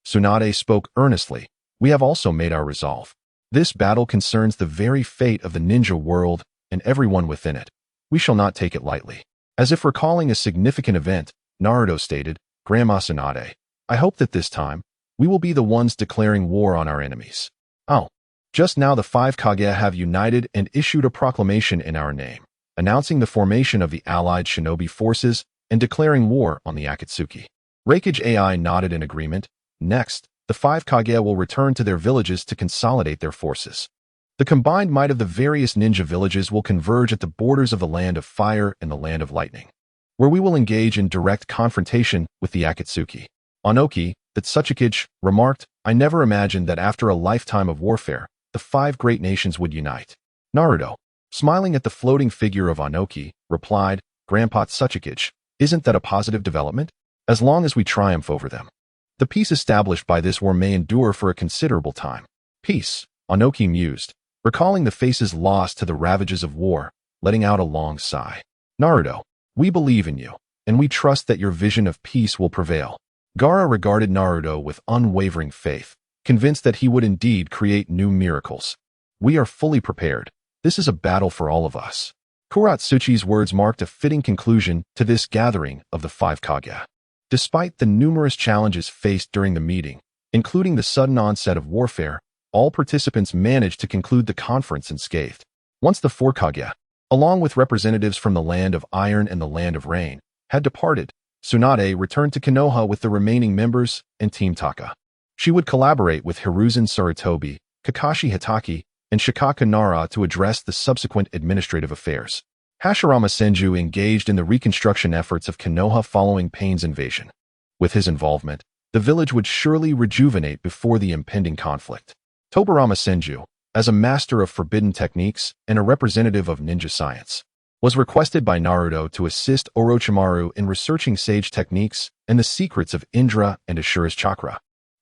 Tsunade spoke earnestly. We have also made our resolve. This battle concerns the very fate of the ninja world and everyone within it. We shall not take it lightly. As if recalling a significant event, Naruto stated, Grandma Tsunade, I hope that this time, we will be the ones declaring war on our enemies. Oh, just now the 5 Kage have united and issued a proclamation in our name, announcing the formation of the allied shinobi forces and declaring war on the Akatsuki. Reikage AI nodded in agreement. Next, the 5 Kage will return to their villages to consolidate their forces. The combined might of the various ninja villages will converge at the borders of the Land of Fire and the Land of Lightning, where we will engage in direct confrontation with the Akatsuki. Onoki, the Tsuchikage, remarked, I never imagined that after a lifetime of warfare, the 5 great nations would unite. Naruto, smiling at the floating figure of Onoki, replied, Grandpa Tsuchikage, isn't that a positive development? As long as we triumph over them. The peace established by this war may endure for a considerable time. Peace, Onoki mused, recalling the faces lost to the ravages of war, letting out a long sigh. Naruto, we believe in you, and we trust that your vision of peace will prevail. Gaara regarded Naruto with unwavering faith, convinced that he would indeed create new miracles. We are fully prepared. This is a battle for all of us. Kuratsuchi's words marked a fitting conclusion to this gathering of the 5 Kage. Despite the numerous challenges faced during the meeting, including the sudden onset of warfare, all participants managed to conclude the conference unscathed. Once the 4 Kage, along with representatives from the Land of Iron and the Land of Rain, had departed, Tsunade returned to Konoha with the remaining members and Team Taka. She would collaborate with Hiruzen Sarutobi, Kakashi Hitaki, and Shikaka Nara to address the subsequent administrative affairs. Hashirama Senju engaged in the reconstruction efforts of Konoha following Pain's invasion. With his involvement, the village would surely rejuvenate before the impending conflict. Tobirama Senju, as a master of forbidden techniques and a representative of ninja science, was requested by Naruto to assist Orochimaru in researching sage techniques and the secrets of Indra and Ashura's chakra.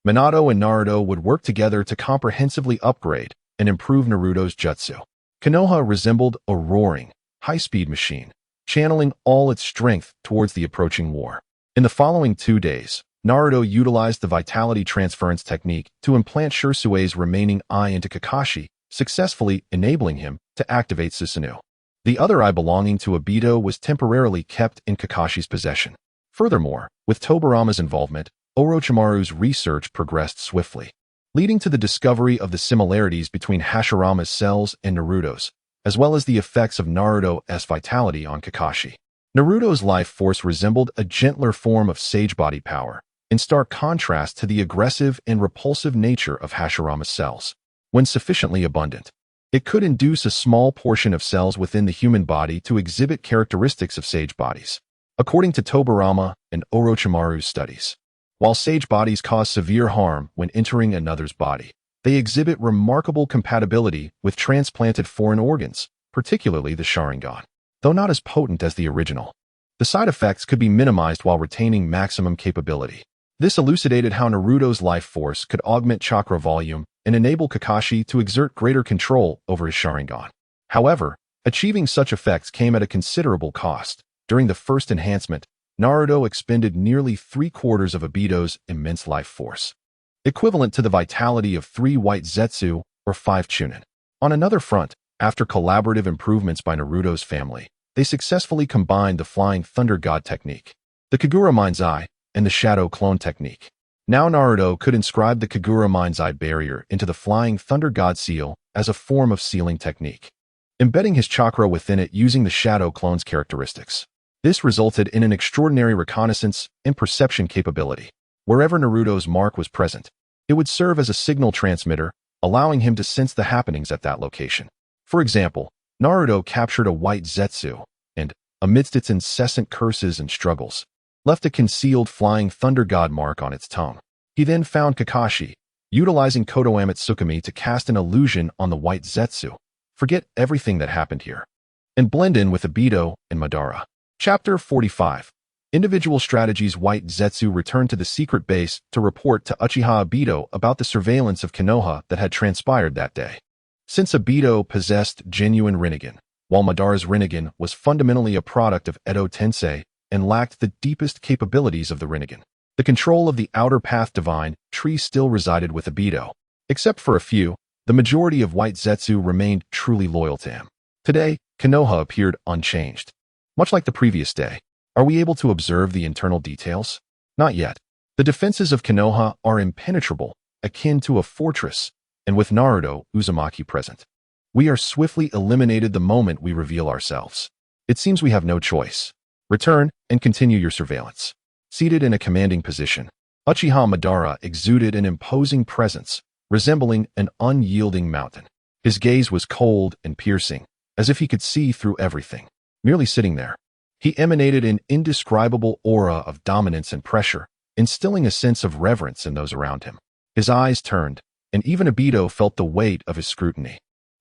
Minato and Naruto would work together to comprehensively upgrade and improve Naruto's jutsu. Konoha resembled a roaring, high-speed machine, channeling all its strength towards the approaching war. In the following 2 days, Naruto utilized the vitality transference technique to implant Shursue's remaining eye into Kakashi, successfully enabling him to activate Susanoo. The other eye belonging to Obito was temporarily kept in Kakashi's possession. Furthermore, with Tobirama's involvement, Orochimaru's research progressed swiftly, leading to the discovery of the similarities between Hashirama's cells and Naruto's, as well as the effects of Naruto's vitality on Kakashi. Naruto's life force resembled a gentler form of sage body power, in stark contrast to the aggressive and repulsive nature of Hashirama's cells. When sufficiently abundant, it could induce a small portion of cells within the human body to exhibit characteristics of sage bodies, according to Tobirama and Orochimaru's studies. While sage bodies cause severe harm when entering another's body, they exhibit remarkable compatibility with transplanted foreign organs, particularly the Sharingan. Though not as potent as the original, the side effects could be minimized while retaining maximum capability. This elucidated how Naruto's life force could augment chakra volume and enable Kakashi to exert greater control over his Sharingan. However, achieving such effects came at a considerable cost. During the first enhancement, Naruto expended nearly 3/4 of Obito's immense life force, equivalent to the vitality of 3 white Zetsu or 5 Chunin. On another front, after collaborative improvements by Naruto's family, they successfully combined the Flying Thunder God technique, the Kagura Mind's Eye, and the Shadow Clone technique. Now Naruto could inscribe the Kagura Mind's Eye barrier into the Flying Thunder God seal as a form of sealing technique, embedding his chakra within it using the Shadow Clone's characteristics. This resulted in an extraordinary reconnaissance and perception capability. Wherever Naruto's mark was present, it would serve as a signal transmitter, allowing him to sense the happenings at that location. For example, Naruto captured a white Zetsu and, amidst its incessant curses and struggles, left a concealed Flying Thunder God mark on its tongue. He then found Kakashi, utilizing Konoha Tsukumi to cast an illusion on the white Zetsu, forget everything that happened here, and blend in with Obito and Madara. Chapter 45. Individual Strategies. White Zetsu returned to the secret base to report to Uchiha Obito about the surveillance of Konoha that had transpired that day. Since Obito possessed genuine Rinnegan, while Madara's Rinnegan was fundamentally a product of Edo Tensei and lacked the deepest capabilities of the Rinnegan, the control of the Outer Path Divine tree still resided with Obito. Except for a few, the majority of White Zetsu remained truly loyal to him. Today, Konoha appeared unchanged. Much like the previous day, are we able to observe the internal details? Not yet. The defenses of Konoha are impenetrable, akin to a fortress, and with Naruto Uzumaki present, we are swiftly eliminated the moment we reveal ourselves. It seems we have no choice. Return and continue your surveillance. Seated in a commanding position, Uchiha Madara exuded an imposing presence, resembling an unyielding mountain. His gaze was cold and piercing, as if he could see through everything. Merely sitting there, he emanated an indescribable aura of dominance and pressure, instilling a sense of reverence in those around him. His eyes turned, and even Obito felt the weight of his scrutiny.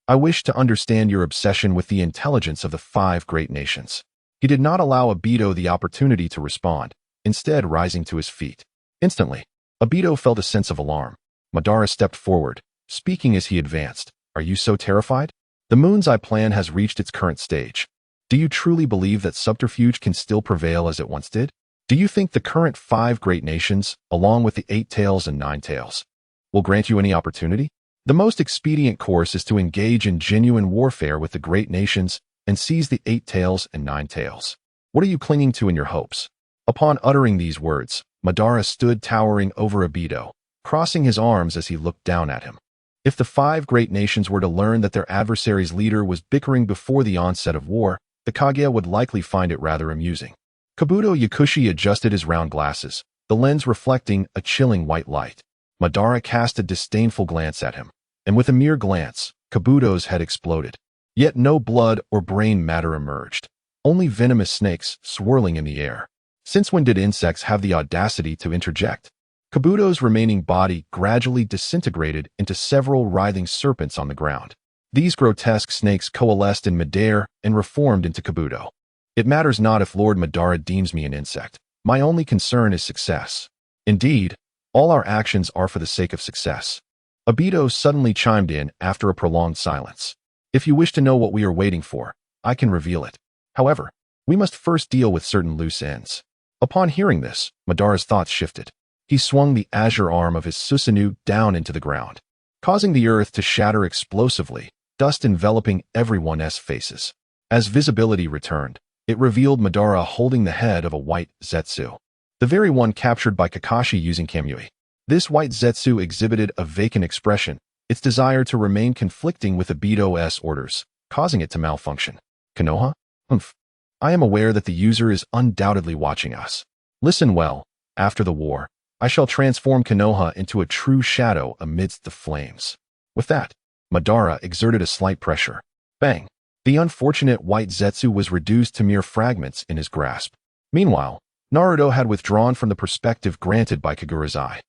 I wish to understand your obsession with the intelligence of the 5 great nations. He did not allow Obito the opportunity to respond, instead rising to his feet. Instantly, Obito felt a sense of alarm. Madara stepped forward, speaking as he advanced. Are you so terrified? The Moon's Eye plan has reached its current stage. Do you truly believe that subterfuge can still prevail as it once did? Do you think the current 5 great nations, along with the 8 tails and 9 tails, will grant you any opportunity? The most expedient course is to engage in genuine warfare with the great nations and seize the 8 tails and 9 tails. What are you clinging to in your hopes? Upon uttering these words, Madara stood towering over Obito, crossing his arms as he looked down at him. If the 5 great nations were to learn that their adversary's leader was bickering before the onset of war, the Kage would likely find it rather amusing. Kabuto Yakushi adjusted his round glasses, the lens reflecting a chilling white light. Madara cast a disdainful glance at him, and with a mere glance, Kabuto's head exploded. Yet no blood or brain matter emerged, only venomous snakes swirling in the air. Since when did insects have the audacity to interject? Kabuto's remaining body gradually disintegrated into several writhing serpents on the ground. These grotesque snakes coalesced in midair and reformed into Kabuto. It matters not if Lord Madara deems me an insect. My only concern is success. Indeed, all our actions are for the sake of success. Obito suddenly chimed in after a prolonged silence. If you wish to know what we are waiting for, I can reveal it. However, we must first deal with certain loose ends. Upon hearing this, Madara's thoughts shifted. He swung the azure arm of his Susanoo down into the ground. causing the earth to shatter explosively, dust enveloping everyone's faces. As visibility returned, it revealed Madara holding the head of a white Zetsu, the very one captured by Kakashi using Kamui. This white Zetsu exhibited a vacant expression, its desire to remain conflicting with Obito's orders, causing it to malfunction. Konoha? Humph. I am aware that the user is undoubtedly watching us. Listen well. After the war, I shall transform Konoha into a true shadow amidst the flames. With that, Madara exerted a slight pressure. Bang! The unfortunate white Zetsu was reduced to mere fragments in his grasp. Meanwhile, Naruto had withdrawn from the perspective granted by Kagura's eye.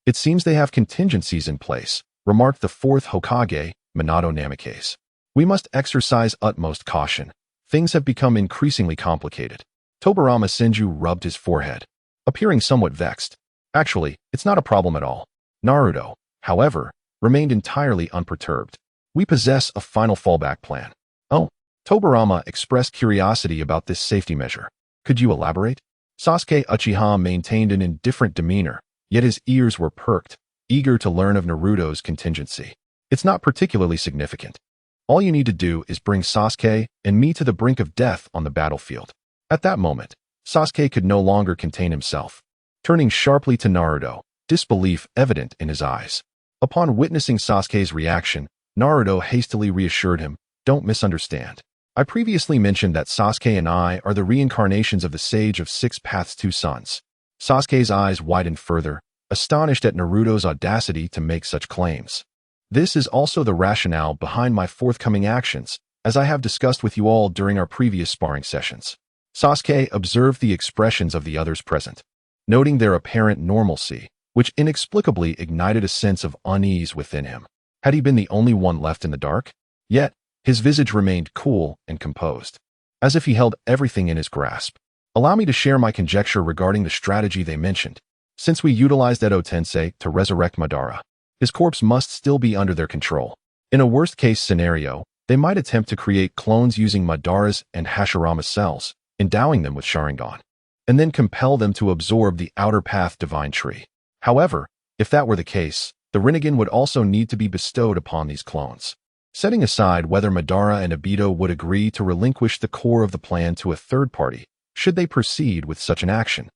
It seems they have contingencies in place, remarked the fourth Hokage, Minato Namikaze. We must exercise utmost caution. Things have become increasingly complicated. Tobirama Senju rubbed his forehead, appearing somewhat vexed. Actually, it's not a problem at all. Naruto, however, remained entirely unperturbed. We possess a final fallback plan. Oh, Tobirama expressed curiosity about this safety measure. Could you elaborate? Sasuke Uchiha maintained an indifferent demeanor, yet his ears were perked, eager to learn of Naruto's contingency. It's not particularly significant. All you need to do is bring Sasuke and me to the brink of death on the battlefield. At that moment, Sasuke could no longer contain himself, turning sharply to Naruto, disbelief evident in his eyes. Upon witnessing Sasuke's reaction, Naruto hastily reassured him, "Don't misunderstand. I previously mentioned that Sasuke and I are the reincarnations of the Sage of Six Paths' two sons." Sasuke's eyes widened further, astonished at Naruto's audacity to make such claims. This is also the rationale behind my forthcoming actions, as I have discussed with you all during our previous sparring sessions. Sasuke observed the expressions of the others present, noting their apparent normalcy, which inexplicably ignited a sense of unease within him. Had he been the only one left in the dark? Yet, his visage remained cool and composed, as if he held everything in his grasp. Allow me to share my conjecture regarding the strategy they mentioned. Since we utilized Edo Tensei to resurrect Madara, his corpse must still be under their control. In a worst-case scenario, they might attempt to create clones using Madara's and Hashirama's cells, endowing them with Sharingan, and then compel them to absorb the Outer Path Divine Tree. However, if that were the case, the Rinnegan would also need to be bestowed upon these clones. Setting aside whether Madara and Obito would agree to relinquish the core of the plan to a third party, should they proceed with such an action,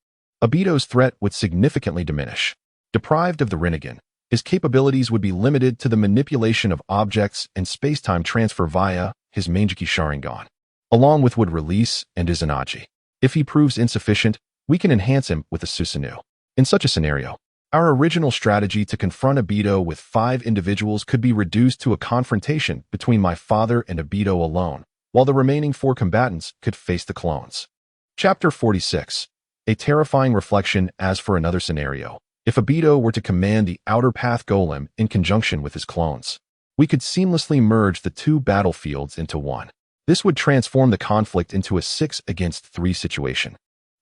Obito's threat would significantly diminish. Deprived of the Rinnegan, his capabilities would be limited to the manipulation of objects and space-time transfer via his Mangekyou Sharingan, along with would release and Izanagi. If he proves insufficient, we can enhance him with a Susanoo. In such a scenario, our original strategy to confront Obito with 5 individuals could be reduced to a confrontation between my father and Obito alone, while the remaining 4 combatants could face the clones. Chapter 46. A terrifying reflection as for another scenario. If Obito were to command the Outer Path Golem in conjunction with his clones, we could seamlessly merge the 2 battlefields into one. This would transform the conflict into a 6 against 3 situation.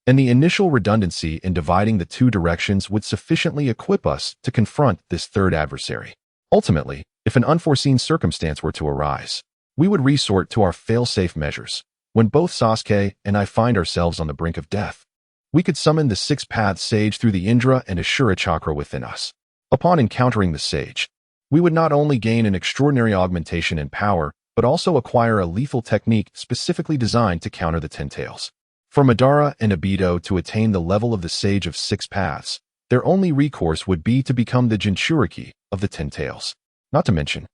And the initial redundancy in dividing the 2 directions would sufficiently equip us to confront this third adversary. Ultimately, if an unforeseen circumstance were to arise, we would resort to our fail-safe measures. When both Sasuke and I find ourselves on the brink of death, we could summon the 6 Paths Sage through the Indra and Ashura chakra within us. Upon encountering the Sage, we would not only gain an extraordinary augmentation in power, but also acquire a lethal technique specifically designed to counter the Ten Tails. For Madara and Obito to attain the level of the Sage of 6 Paths, their only recourse would be to become the Jinchuriki of the Ten Tails. Not to mention,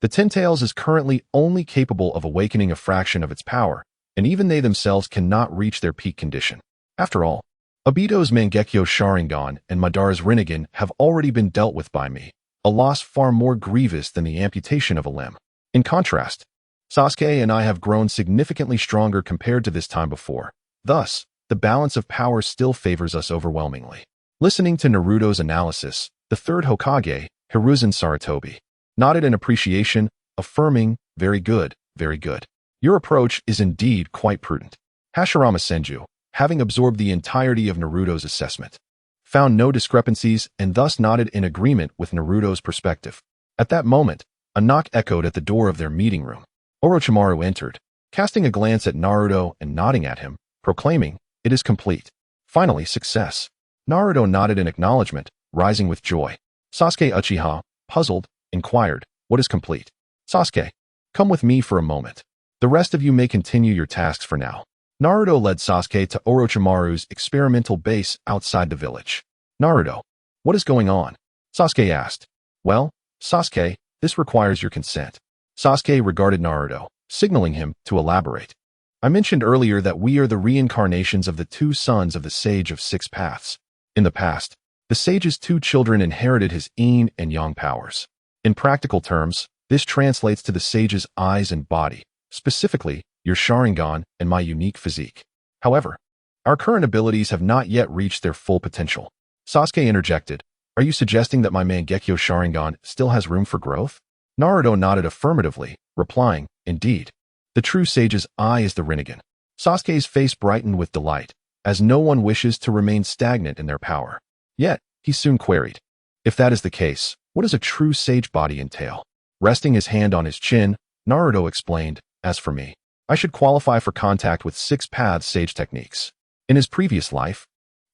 the Ten Tails is currently only capable of awakening a fraction of its power, and even they themselves cannot reach their peak condition. After all, Obito's Mangekyo Sharingan and Madara's Rinnegan have already been dealt with by me, a loss far more grievous than the amputation of a limb. In contrast, Sasuke and I have grown significantly stronger compared to this time before. Thus, the balance of power still favors us overwhelmingly. Listening to Naruto's analysis, the third Hokage, Hiruzen Sarutobi, nodded in appreciation, affirming, very good, very good. Your approach is indeed quite prudent." Hashirama Senju, having absorbed the entirety of Naruto's assessment, found no discrepancies and thus nodded in agreement with Naruto's perspective. At that moment, a knock echoed at the door of their meeting room. Orochimaru entered, casting a glance at Naruto and nodding at him, proclaiming, "It is complete. Finally, success." Naruto nodded in acknowledgement, rising with joy. Sasuke Uchiha, puzzled, inquired, "What is complete?" "Sasuke, come with me for a moment. The rest of you may continue your tasks for now." Naruto led Sasuke to Orochimaru's experimental base outside the village. "Naruto, what is going on?" Sasuke asked. "Well, Sasuke, this requires your consent." Sasuke regarded Naruto, signaling him to elaborate. "I mentioned earlier that we are the reincarnations of the two sons of the Sage of Six Paths. In the past, the Sage's two children inherited his yin and yang powers. In practical terms, this translates to the Sage's eyes and body, specifically, your Sharingan and my unique physique. However, our current abilities have not yet reached their full potential." Sasuke interjected, "Are you suggesting that my Mangekyo Sharingan still has room for growth?" Naruto nodded affirmatively, replying, "Indeed. The true Sage's eye is the Rinnegan." Sasuke's face brightened with delight, as no one wishes to remain stagnant in their power. Yet, he soon queried, "If that is the case, what does a true Sage body entail?" Resting his hand on his chin, Naruto explained, "As for me, I should qualify for contact with Six Paths Sage techniques." In his previous life,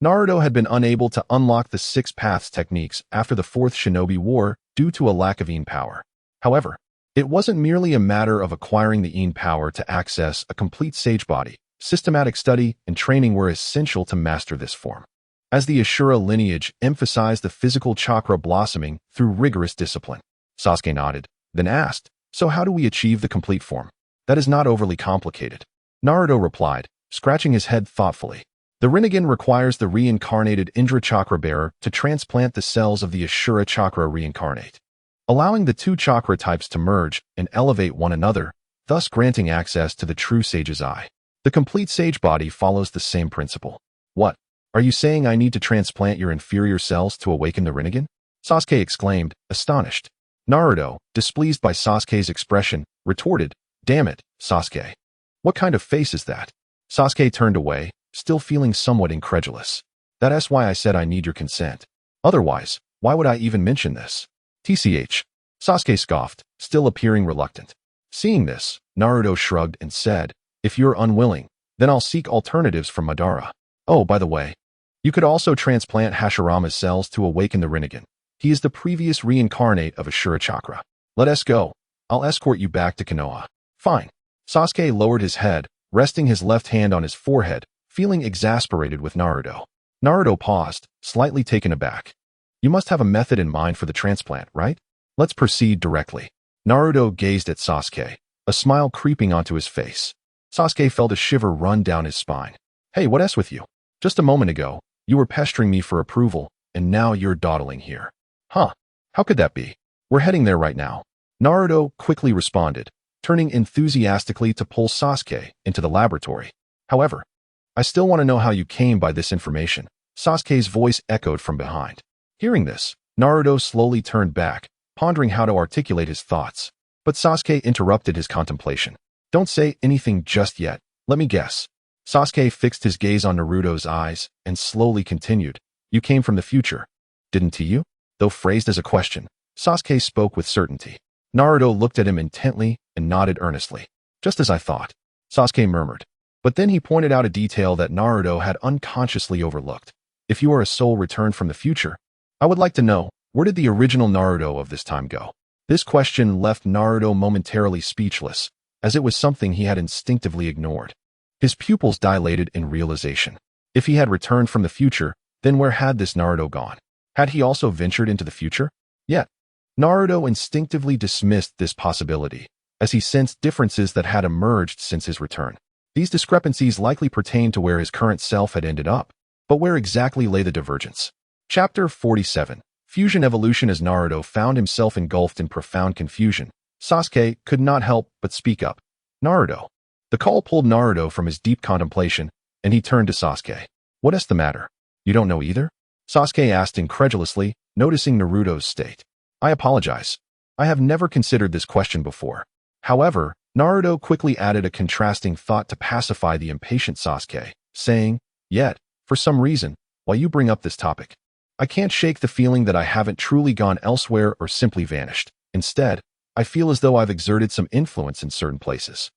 Naruto had been unable to unlock the Six Paths techniques after the Fourth Shinobi War due to a lack of yin power. However, it wasn't merely a matter of acquiring the yin power to access a complete Sage body. Systematic study and training were essential to master this form, as the Ashura lineage emphasized the physical chakra blossoming through rigorous discipline. Sasuke nodded, then asked, "So how do we achieve the complete form?" "That is not overly complicated," Naruto replied, scratching his head thoughtfully. "The Rinnegan requires the reincarnated Indra chakra bearer to transplant the cells of the Ashura chakra reincarnate, allowing the two chakra types to merge and elevate one another, thus granting access to the true Sage's eye. The complete Sage body follows the same principle." "What? Are you saying I need to transplant your inferior cells to awaken the Rinnegan?" Sasuke exclaimed, astonished. Naruto, displeased by Sasuke's expression, retorted, "Damn it, Sasuke. What kind of face is that?" Sasuke turned away, still feeling somewhat incredulous. "That's why I said I need your consent. Otherwise, why would I even mention this?" "TCH. Sasuke scoffed, still appearing reluctant. Seeing this, Naruto shrugged and said, "If you're unwilling, then I'll seek alternatives from Madara. Oh, by the way, you could also transplant Hashirama's cells to awaken the Rinnegan. He is the previous reincarnate of Ashura chakra. Let us go. I'll escort you back to Konoha." "Fine." Sasuke lowered his head, resting his left hand on his forehead, feeling exasperated with Naruto. Naruto paused, slightly taken aback. "You must have a method in mind for the transplant, right? Let's proceed directly." Naruto gazed at Sasuke, a smile creeping onto his face. Sasuke felt a shiver run down his spine. "Hey, what's with you? Just a moment ago, you were pestering me for approval, and now you're dawdling here." "Huh? How could that be? We're heading there right now." Naruto quickly responded, turning enthusiastically to pull Sasuke into the laboratory. "However, I still want to know how you came by this information." Sasuke's voice echoed from behind. Hearing this, Naruto slowly turned back, pondering how to articulate his thoughts. But Sasuke interrupted his contemplation. "Don't say anything just yet. Let me guess." Sasuke fixed his gaze on Naruto's eyes and slowly continued. "You came from the future, didn't you?" Though phrased as a question, Sasuke spoke with certainty. Naruto looked at him intently and nodded earnestly. "Just as I thought," Sasuke murmured. But then he pointed out a detail that Naruto had unconsciously overlooked. "If you are a soul returned from the future, I would like to know, where did the original Naruto of this time go?" This question left Naruto momentarily speechless, as it was something he had instinctively ignored. His pupils dilated in realization. If he had returned from the future, then where had this Naruto gone? Had he also ventured into the future? Yet, Naruto instinctively dismissed this possibility, as he sensed differences that had emerged since his return. These discrepancies likely pertained to where his current self had ended up, but where exactly lay the divergence? Chapter 47. Fusion Evolution. As Naruto found himself engulfed in profound confusion, Sasuke could not help but speak up. "Naruto." The call pulled Naruto from his deep contemplation, and he turned to Sasuke. "What's the matter? You don't know either?" Sasuke asked incredulously, noticing Naruto's state. "I apologize. I have never considered this question before." However, Naruto quickly added a contrasting thought to pacify the impatient Sasuke, saying, "Yet, for some reason, while you bring up this topic, I can't shake the feeling that I haven't truly gone elsewhere or simply vanished. Instead, I feel as though I've exerted some influence in certain places."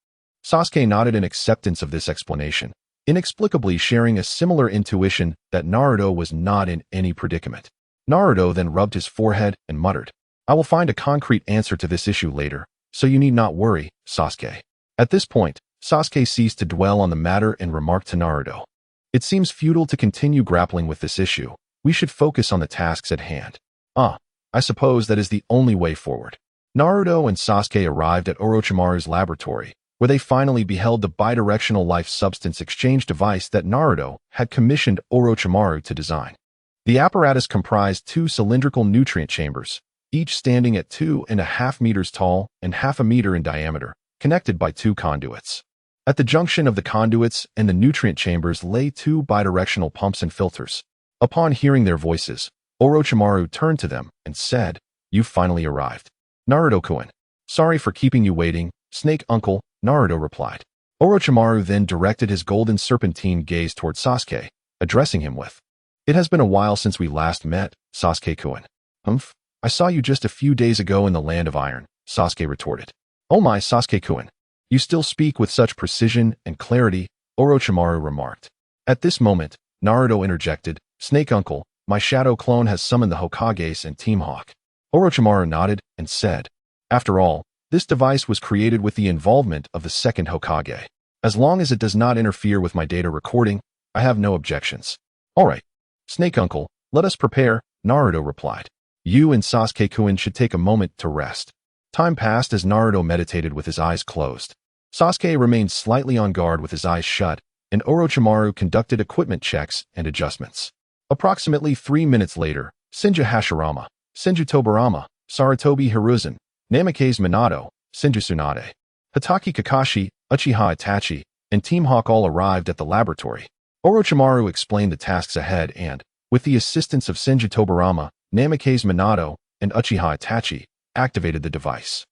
Sasuke nodded in acceptance of this explanation, inexplicably sharing a similar intuition that Naruto was not in any predicament. Naruto then rubbed his forehead and muttered, I will find a concrete answer to this issue later, so you need not worry, Sasuke. At this point, Sasuke ceased to dwell on the matter and remarked to Naruto. It seems futile to continue grappling with this issue. We should focus on the tasks at hand. I suppose that is the only way forward. Naruto and Sasuke arrived at Orochimaru's laboratory, where they finally beheld the bidirectional life substance exchange device that Naruto had commissioned Orochimaru to design. The apparatus comprised two cylindrical nutrient chambers, each standing at 2.5 meters tall and half a meter in diameter, connected by two conduits. At the junction of the conduits and the nutrient chambers lay two bidirectional pumps and filters. Upon hearing their voices, Orochimaru turned to them and said, "You've finally arrived. Naruto-kun. Sorry for keeping you waiting, Snake Uncle," Naruto replied. Orochimaru then directed his golden serpentine gaze toward Sasuke, addressing him with, "It has been a while since we last met, Sasuke-kun." I saw you just a few days ago in the Land of Iron," Sasuke retorted. "Oh my, Sasuke-kun. You still speak with such precision and clarity," Orochimaru remarked. At this moment, Naruto interjected, "Snake Uncle, my shadow clone has summoned the Hokages and Team Hawk." Orochimaru nodded and said, "After all, this device was created with the involvement of the second Hokage. As long as it does not interfere with my data recording, I have no objections." "All right, Snake Uncle, let us prepare," Naruto replied. "You and Sasuke-kun should take a moment to rest." Time passed as Naruto meditated with his eyes closed. Sasuke remained slightly on guard with his eyes shut, and Orochimaru conducted equipment checks and adjustments. Approximately 3 minutes later, Shinja Hashirama, Senju Tobirama, Sarutobi Hiruzen, Namikaze Minato, Senju Tsunade, Hatake Kakashi, Uchiha Itachi, and Team Hawk all arrived at the laboratory. Orochimaru explained the tasks ahead and, with the assistance of Senju Tobirama, Namikaze Minato, and Uchiha Itachi, activated the device.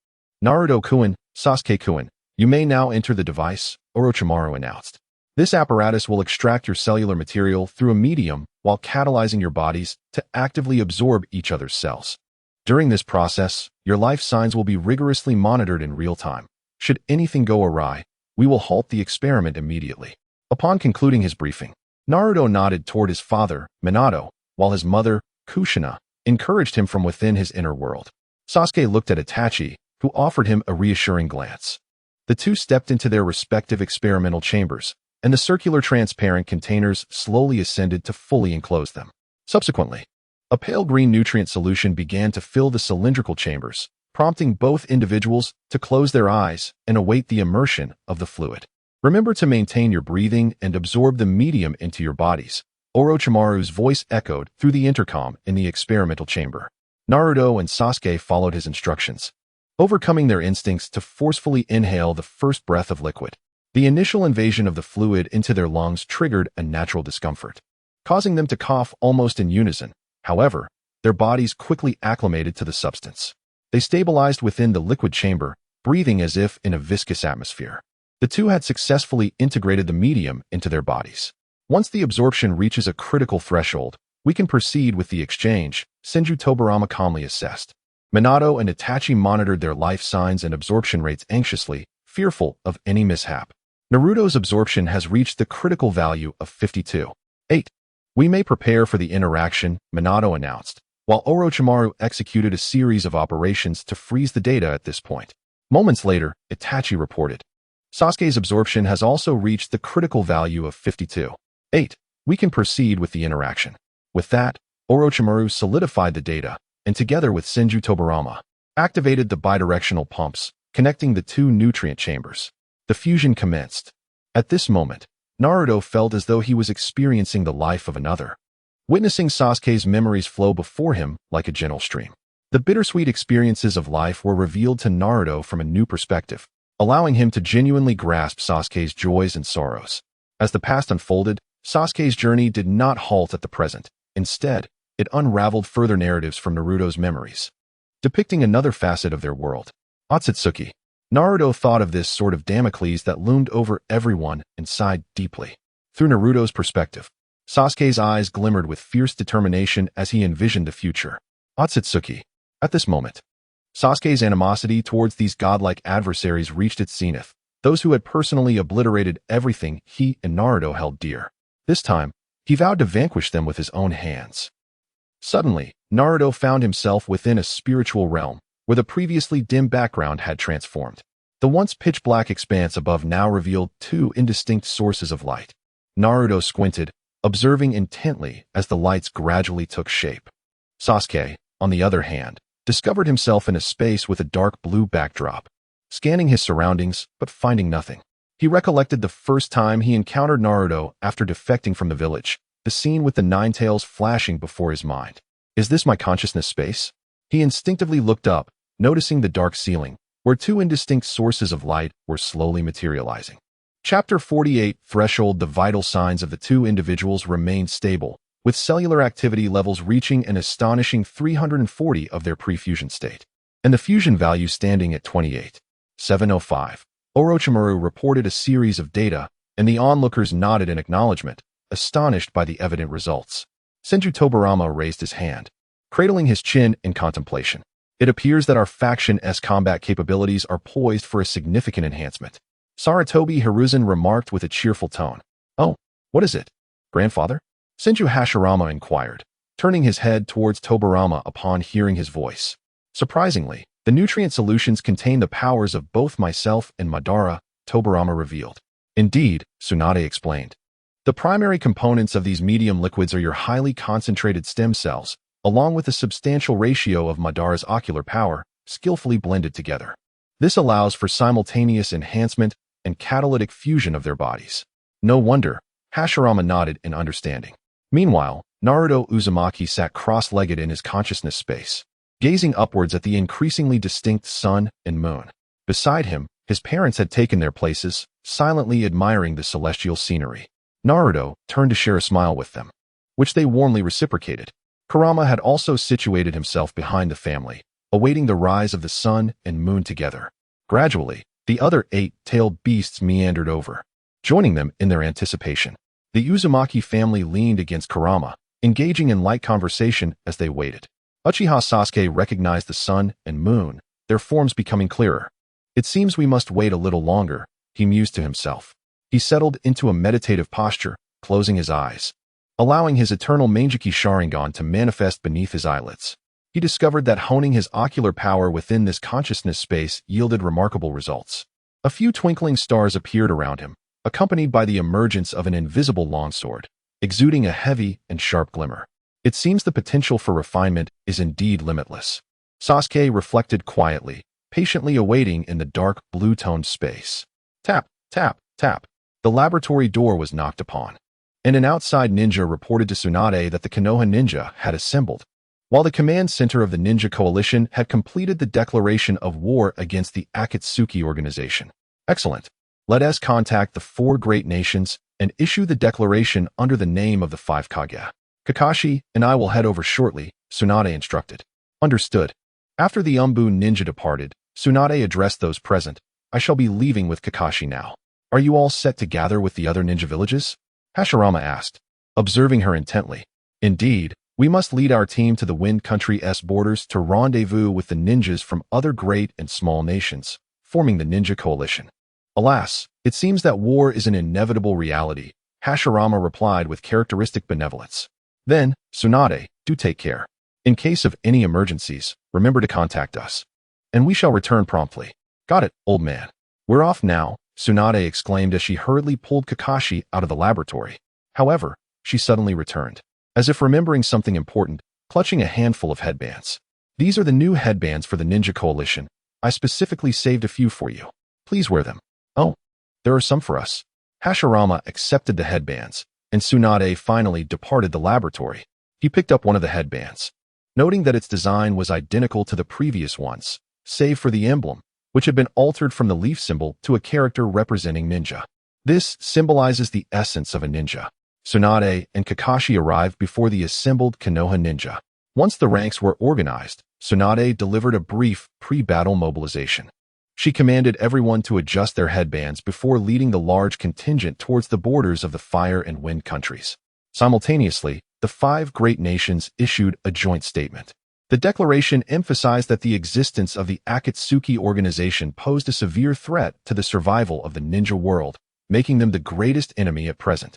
"Naruto-kun, Sasuke-kun, you may now enter the device," Orochimaru announced. "This apparatus will extract your cellular material through a medium while catalyzing your bodies to actively absorb each other's cells. During this process, your life signs will be rigorously monitored in real time. Should anything go awry, we will halt the experiment immediately." Upon concluding his briefing, Naruto nodded toward his father, Minato, while his mother, Kushina, encouraged him from within his inner world. Sasuke looked at Itachi, who offered him a reassuring glance. The two stepped into their respective experimental chambers, and the circular transparent containers slowly ascended to fully enclose them. Subsequently, a pale green nutrient solution began to fill the cylindrical chambers, prompting both individuals to close their eyes and await the immersion of the fluid. "Remember to maintain your breathing and absorb the medium into your bodies," Orochimaru's voice echoed through the intercom in the experimental chamber. Naruto and Sasuke followed his instructions, overcoming their instincts to forcefully inhale the first breath of liquid. The initial invasion of the fluid into their lungs triggered a natural discomfort, causing them to cough almost in unison. However, their bodies quickly acclimated to the substance. They stabilized within the liquid chamber, breathing as if in a viscous atmosphere. The two had successfully integrated the medium into their bodies. "Once the absorption reaches a critical threshold, we can proceed with the exchange," Senju Tobirama calmly assessed. Minato and Itachi monitored their life signs and absorption rates anxiously, fearful of any mishap. "Naruto's absorption has reached the critical value of 52.8. We may prepare for the interaction," Minato announced, while Orochimaru executed a series of operations to freeze the data at this point. Moments later, Itachi reported, "Sasuke's absorption has also reached the critical value of 52.8. We can proceed with the interaction." With that, Orochimaru solidified the data, and together with Senju Tobirama, activated the bidirectional pumps, connecting the two nutrient chambers. The fusion commenced. At this moment, Naruto felt as though he was experiencing the life of another, witnessing Sasuke's memories flow before him like a gentle stream. The bittersweet experiences of life were revealed to Naruto from a new perspective, allowing him to genuinely grasp Sasuke's joys and sorrows. As the past unfolded, Sasuke's journey did not halt at the present. Instead, it unraveled further narratives from Naruto's memories, depicting another facet of their world. Otsutsuki. Naruto thought of this sword of Damocles that loomed over everyone and sighed deeply. Through Naruto's perspective, Sasuke's eyes glimmered with fierce determination as he envisioned the future. Otsutsuki. At this moment, Sasuke's animosity towards these godlike adversaries reached its zenith, those who had personally obliterated everything he and Naruto held dear. This time, he vowed to vanquish them with his own hands. Suddenly, Naruto found himself within a spiritual realm, where the previously dim background had transformed. The once pitch-black expanse above now revealed two indistinct sources of light. Naruto squinted, observing intently as the lights gradually took shape. Sasuke, on the other hand, discovered himself in a space with a dark blue backdrop. Scanning his surroundings, but finding nothing. He recollected the first time he encountered Naruto after defecting from the village, the scene with the nine tails flashing before his mind. Is this my consciousness space? He instinctively looked up, noticing the dark ceiling, where two indistinct sources of light were slowly materializing. Chapter 48 Threshold. The vital signs of the two individuals remained stable, with cellular activity levels reaching an astonishing 340 of their pre-fusion state, and the fusion value standing at 28.705. Orochimaru reported a series of data, and the onlookers nodded in acknowledgement, astonished by the evident results. Senju Tobirama raised his hand, cradling his chin in contemplation. It appears that our faction's combat capabilities are poised for a significant enhancement. Sarutobi Hiruzen remarked with a cheerful tone. Oh, what is it, grandfather? Senju Hashirama inquired, turning his head towards Tobirama upon hearing his voice. Surprisingly, the nutrient solutions contain the powers of both myself and Madara, Tobirama revealed. Indeed, Tsunade explained. The primary components of these medium liquids are your highly concentrated stem cells, along with a substantial ratio of Madara's ocular power, skillfully blended together. This allows for simultaneous enhancement and catalytic fusion of their bodies. No wonder, Hashirama nodded in understanding. Meanwhile, Naruto Uzumaki sat cross-legged in his consciousness space, gazing upwards at the increasingly distinct sun and moon. Beside him, his parents had taken their places, silently admiring the celestial scenery. Naruto turned to share a smile with them, which they warmly reciprocated. Kurama had also situated himself behind the family, awaiting the rise of the sun and moon together. Gradually, the other eight-tailed beasts meandered over, joining them in their anticipation. The Uzumaki family leaned against Kurama, engaging in light conversation as they waited. Uchiha Sasuke recognized the sun and moon, their forms becoming clearer. It seems we must wait a little longer, he mused to himself. He settled into a meditative posture, closing his eyes, allowing his eternal Mangekyou Sharingan to manifest beneath his eyelids. He discovered that honing his ocular power within this consciousness space yielded remarkable results. A few twinkling stars appeared around him, accompanied by the emergence of an invisible longsword, exuding a heavy and sharp glimmer. It seems the potential for refinement is indeed limitless. Sasuke reflected quietly, patiently awaiting in the dark blue-toned space. Tap, tap, tap. The laboratory door was knocked upon, and an outside ninja reported to Tsunade that the Konoha ninja had assembled, while the command center of the ninja coalition had completed the declaration of war against the Akatsuki organization. Excellent. Let us contact the four great nations and issue the declaration under the name of the five Kage. Kakashi and I will head over shortly, Tsunade instructed. Understood. After the Umbu ninja departed, Tsunade addressed those present. I shall be leaving with Kakashi now. Are you all set to gather with the other ninja villages? Hashirama asked, observing her intently. Indeed, we must lead our team to the Wind Country's borders to rendezvous with the ninjas from other great and small nations, forming the ninja coalition. Alas, it seems that war is an inevitable reality, Hashirama replied with characteristic benevolence. Then, Tsunade, do take care. In case of any emergencies, remember to contact us, and we shall return promptly. Got it, old man. We're off now, Tsunade exclaimed as she hurriedly pulled Kakashi out of the laboratory. However, she suddenly returned, as if remembering something important, clutching a handful of headbands. These are the new headbands for the Ninja Coalition. I specifically saved a few for you. Please wear them. Oh, there are some for us. Hashirama accepted the headbands, and Tsunade finally departed the laboratory. He picked up one of the headbands, noting that its design was identical to the previous ones, save for the emblem, which had been altered from the leaf symbol to a character representing ninja. This symbolizes the essence of a ninja. Tsunade and Kakashi arrived before the assembled Konoha ninja. Once the ranks were organized, Tsunade delivered a brief pre-battle mobilization. She commanded everyone to adjust their headbands before leading the large contingent towards the borders of the Fire and Wind countries. Simultaneously, the five great nations issued a joint statement. The declaration emphasized that the existence of the Akatsuki organization posed a severe threat to the survival of the ninja world, making them the greatest enemy at present.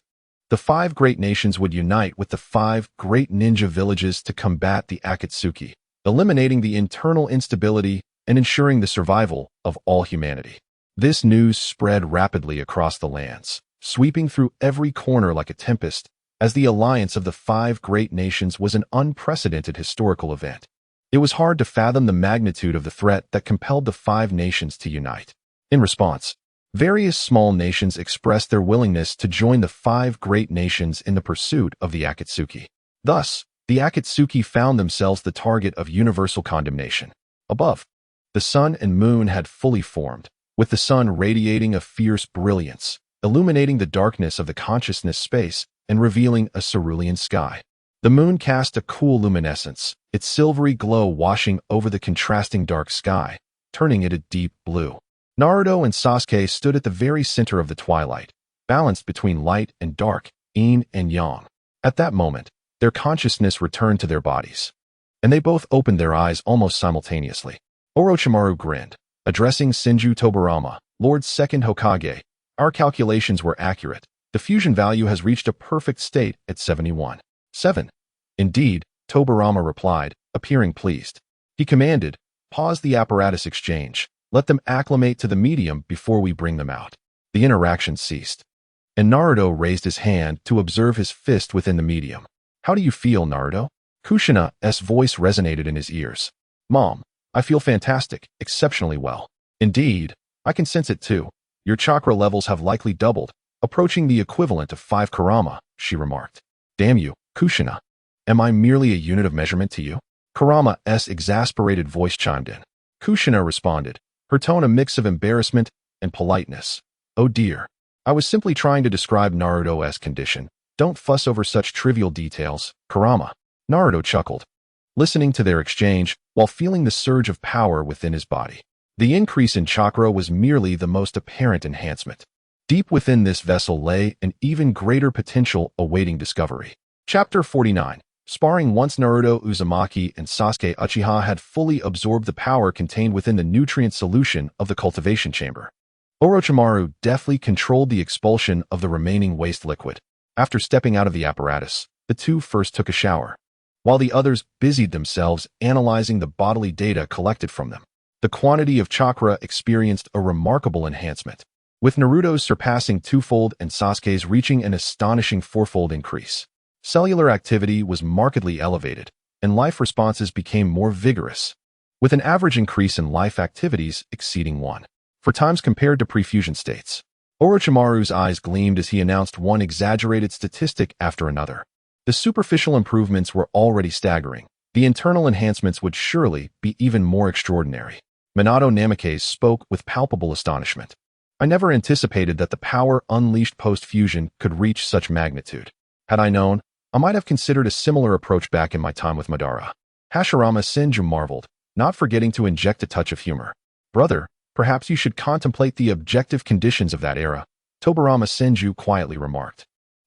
The 5 great nations would unite with the 5 great ninja villages to combat the Akatsuki, eliminating the internal instability and ensuring the survival of all humanity. This news spread rapidly across the lands, sweeping through every corner like a tempest, as the alliance of the 5 great nations was an unprecedented historical event. It was hard to fathom the magnitude of the threat that compelled the 5 nations to unite. In response, various small nations expressed their willingness to join the 5 great nations in the pursuit of the Akatsuki. Thus, the Akatsuki found themselves the target of universal condemnation. Above, the sun and moon had fully formed, with the sun radiating a fierce brilliance, illuminating the darkness of the consciousness space and revealing a cerulean sky. The moon cast a cool luminescence, its silvery glow washing over the contrasting dark sky, turning it a deep blue. Naruto and Sasuke stood at the very center of the twilight, balanced between light and dark, yin and yang. At that moment, their consciousness returned to their bodies, and they both opened their eyes almost simultaneously. Orochimaru grinned, addressing Senju Tobirama, Lord Second Hokage. Our calculations were accurate. The fusion value has reached a perfect state at 71.7. Indeed, Tobirama replied, appearing pleased. He commanded, pause the apparatus exchange. Let them acclimate to the medium before we bring them out. The interaction ceased, and Naruto raised his hand to observe his fist within the medium. How do you feel, Naruto? Kushina's voice resonated in his ears. Mom, I feel fantastic, exceptionally well. Indeed, I can sense it too. Your chakra levels have likely doubled, approaching the equivalent of 5 Kurama, she remarked. Damn you, Kushina. Am I merely a unit of measurement to you? Kurama's exasperated voice chimed in. Kushina responded, her tone a mix of embarrassment and politeness. Oh dear. I was simply trying to describe Naruto's condition. Don't fuss over such trivial details, Kurama. Naruto chuckled, listening to their exchange while feeling the surge of power within his body. The increase in chakra was merely the most apparent enhancement. Deep within this vessel lay an even greater potential awaiting discovery. Chapter 49. Sparring. Once Naruto, Uzumaki, and Sasuke Uchiha had fully absorbed the power contained within the nutrient solution of the cultivation chamber, Orochimaru deftly controlled the expulsion of the remaining waste liquid. After stepping out of the apparatus, the two first took a shower, while the others busied themselves analyzing the bodily data collected from them. The quantity of chakra experienced a remarkable enhancement, with Naruto's surpassing twofold and Sasuke's reaching an astonishing fourfold increase. Cellular activity was markedly elevated, and life responses became more vigorous, with an average increase in life activities exceeding 1 for times compared to pre-fusion states. Orochimaru's eyes gleamed as he announced one exaggerated statistic after another. The superficial improvements were already staggering. The internal enhancements would surely be even more extraordinary. Minato Namikaze spoke with palpable astonishment. I never anticipated that the power unleashed post-fusion could reach such magnitude. Had I known, I might have considered a similar approach back in my time with Madara. Hashirama Senju marveled, not forgetting to inject a touch of humor. Brother, perhaps you should contemplate the objective conditions of that era, Tobirama Senju quietly remarked.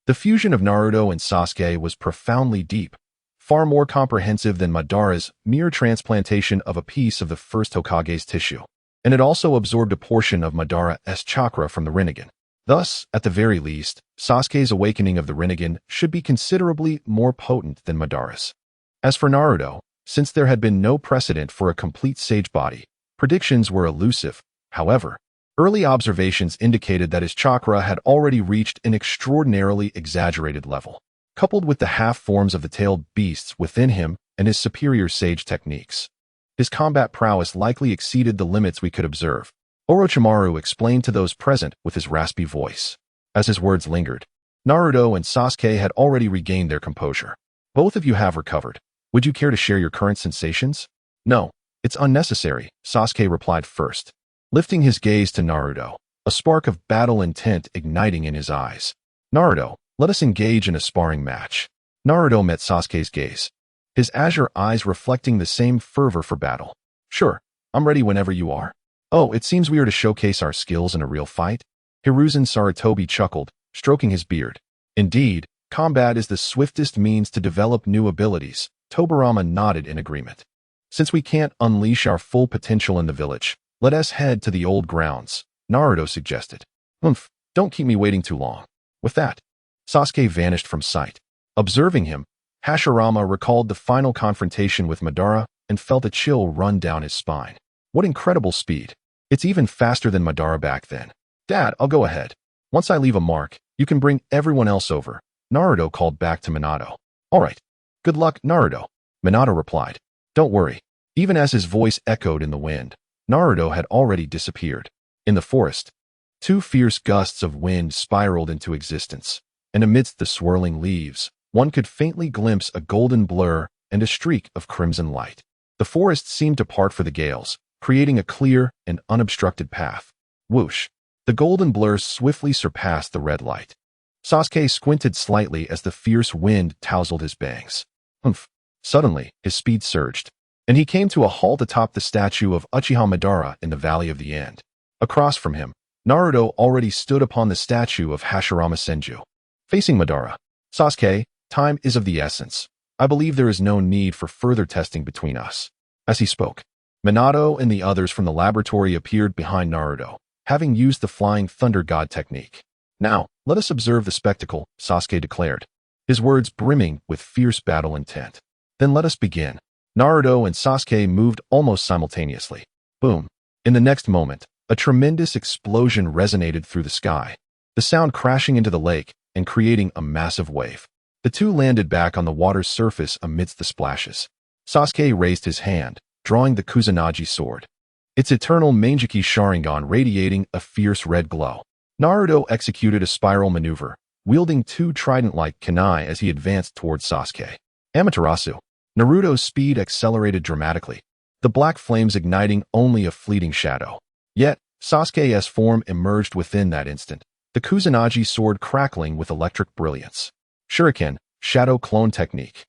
The fusion of Naruto and Sasuke was profoundly deep, far more comprehensive than Madara's mere transplantation of a piece of the first Hokage's tissue, and it also absorbed a portion of Madara's chakra from the Rinnegan. Thus, at the very least, Sasuke's awakening of the Rinnegan should be considerably more potent than Madara's. As for Naruto, since there had been no precedent for a complete sage body, predictions were elusive. However, early observations indicated that his chakra had already reached an extraordinarily exaggerated level. Coupled with the half-forms of the tailed beasts within him and his superior sage techniques, his combat prowess likely exceeded the limits we could observe. Orochimaru explained to those present with his raspy voice. As his words lingered, Naruto and Sasuke had already regained their composure. Both of you have recovered. Would you care to share your current sensations? No, it's unnecessary, Sasuke replied first, lifting his gaze to Naruto, a spark of battle intent igniting in his eyes. Naruto, let us engage in a sparring match. Naruto met Sasuke's gaze, his azure eyes reflecting the same fervor for battle. Sure, I'm ready whenever you are. Oh, it seems we are to showcase our skills in a real fight? Hiruzen Sarutobi chuckled, stroking his beard. Indeed, combat is the swiftest means to develop new abilities. Tobirama nodded in agreement. Since we can't unleash our full potential in the village, let us head to the old grounds, Naruto suggested. Don't keep me waiting too long. With that, Sasuke vanished from sight. Observing him, Hashirama recalled the final confrontation with Madara and felt a chill run down his spine. What incredible speed. It's even faster than Madara back then. Dad, I'll go ahead. Once I leave a mark, you can bring everyone else over, Naruto called back to Minato. All right. Good luck, Naruto, Minato replied. Don't worry. Even as his voice echoed in the wind, Naruto had already disappeared. In the forest, two fierce gusts of wind spiraled into existence, and amidst the swirling leaves, one could faintly glimpse a golden blur and a streak of crimson light. The forest seemed to part for the gales, creating a clear and unobstructed path. Whoosh! The golden blur swiftly surpassed the red light. Sasuke squinted slightly as the fierce wind tousled his bangs. Humph! Suddenly, his speed surged, and he came to a halt atop the statue of Uchiha Madara in the Valley of the End. Across from him, Naruto already stood upon the statue of Hashirama Senju. Facing Madara, Sasuke, time is of the essence. I believe there is no need for further testing between us. As he spoke, Minato and the others from the laboratory appeared behind Naruto, having used the Flying Thunder God technique. Now, let us observe the spectacle, Sasuke declared, his words brimming with fierce battle intent. Then let us begin. Naruto and Sasuke moved almost simultaneously. Boom. In the next moment, a tremendous explosion resonated through the sky, the sound crashing into the lake and creating a massive wave. The two landed back on the water's surface amidst the splashes. Sasuke raised his hand, drawing the Kusanagi sword, its eternal Manjiki Sharingan radiating a fierce red glow. Naruto executed a spiral maneuver, wielding two trident-like kunai as he advanced towards Sasuke. Amaterasu. Naruto's speed accelerated dramatically, the black flames igniting only a fleeting shadow. Yet, Sasuke's form emerged within that instant, the Kusanagi sword crackling with electric brilliance. Shuriken, Shadow Clone Technique.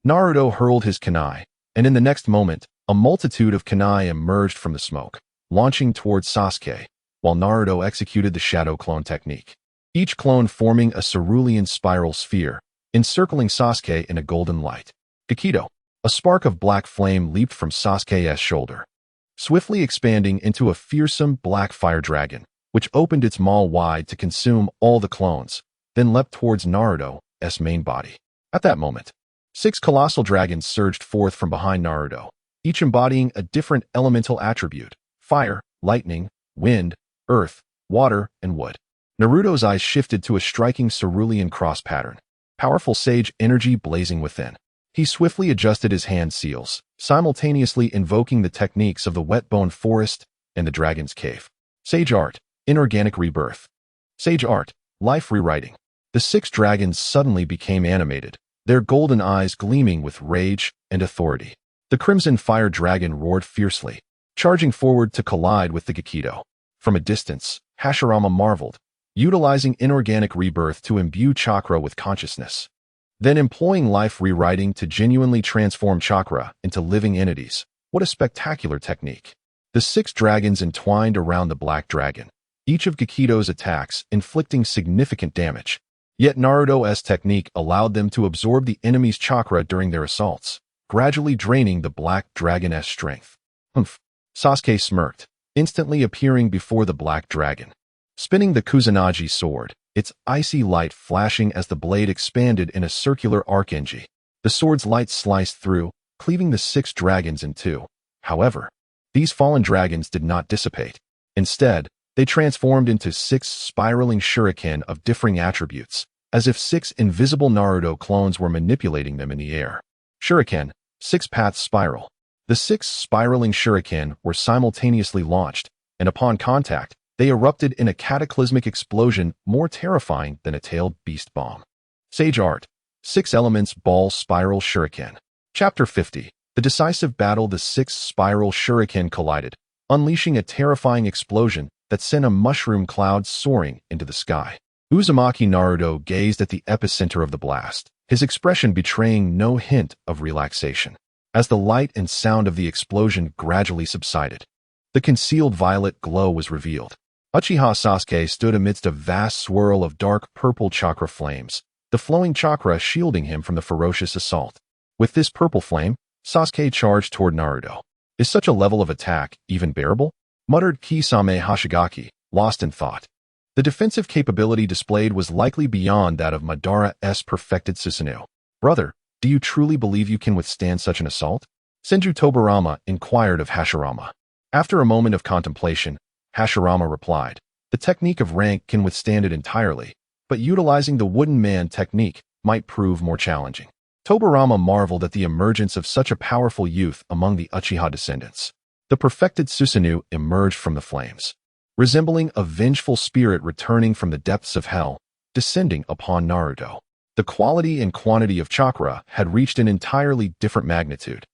Naruto hurled his kunai, and in the next moment, a multitude of kunai emerged from the smoke, launching towards Sasuke, while Naruto executed the Shadow Clone Technique. Each clone forming a cerulean spiral sphere, encircling Sasuke in a golden light. Gekido. A spark of black flame leaped from Sasuke's shoulder, swiftly expanding into a fearsome black fire dragon, which opened its maw wide to consume all the clones, then leapt towards Naruto's main body. At that moment, 6 colossal dragons surged forth from behind Naruto, each embodying a different elemental attribute: fire, lightning, wind, earth, water, and wood. Naruto's eyes shifted to a striking cerulean cross pattern, powerful sage energy blazing within. He swiftly adjusted his hand seals, simultaneously invoking the techniques of the Wetbone Forest and the Dragon's Cave. Sage Art, Inorganic Rebirth. Sage Art, Life Rewriting. The 6 dragons suddenly became animated, their golden eyes gleaming with rage and authority. The Crimson Fire Dragon roared fiercely, charging forward to collide with the Gekido. From a distance, Hashirama marveled, utilizing inorganic rebirth to imbue chakra with consciousness, then employing life rewriting to genuinely transform chakra into living entities. What a spectacular technique. The 6 dragons entwined around the Black Dragon, each of Gekido's attacks inflicting significant damage. Yet Naruto's technique allowed them to absorb the enemy's chakra during their assaults, gradually draining the Black Dragon's strength. Humph! Sasuke smirked, instantly appearing before the Black Dragon, spinning the Kusanagi sword, its icy light flashing as the blade expanded in a circular archengi. The sword's light sliced through, cleaving the 6 dragons in two. However, these fallen dragons did not dissipate. Instead, they transformed into 6 spiraling shuriken of differing attributes, as if 6 invisible Naruto clones were manipulating them in the air. Shuriken, 6-path spiral. The 6 spiraling shuriken were simultaneously launched, and upon contact, they erupted in a cataclysmic explosion more terrifying than a tailed beast bomb. Sage Art, 6 Elements Ball Spiral Shuriken. Chapter 50. The decisive battle. The 6 spiral shuriken collided, unleashing a terrifying explosion that sent a mushroom cloud soaring into the sky. Uzumaki Naruto gazed at the epicenter of the blast, his expression betraying no hint of relaxation. As the light and sound of the explosion gradually subsided, the concealed violet glow was revealed. Uchiha Sasuke stood amidst a vast swirl of dark purple chakra flames, the flowing chakra shielding him from the ferocious assault. With this purple flame, Sasuke charged toward Naruto. Is such a level of attack even bearable? Muttered Kisame Hoshigaki, lost in thought. The defensive capability displayed was likely beyond that of Madara's perfected Susanoo. "Brother, do you truly believe you can withstand such an assault?" Senju Tobirama inquired of Hashirama. After a moment of contemplation, Hashirama replied, "The technique of rank can withstand it entirely, but utilizing the wooden man technique might prove more challenging." Tobirama marveled at the emergence of such a powerful youth among the Uchiha descendants. The perfected Susanoo emerged from the flames, resembling a vengeful spirit returning from the depths of hell, descending upon Naruto. The quality and quantity of chakra had reached an entirely different magnitude,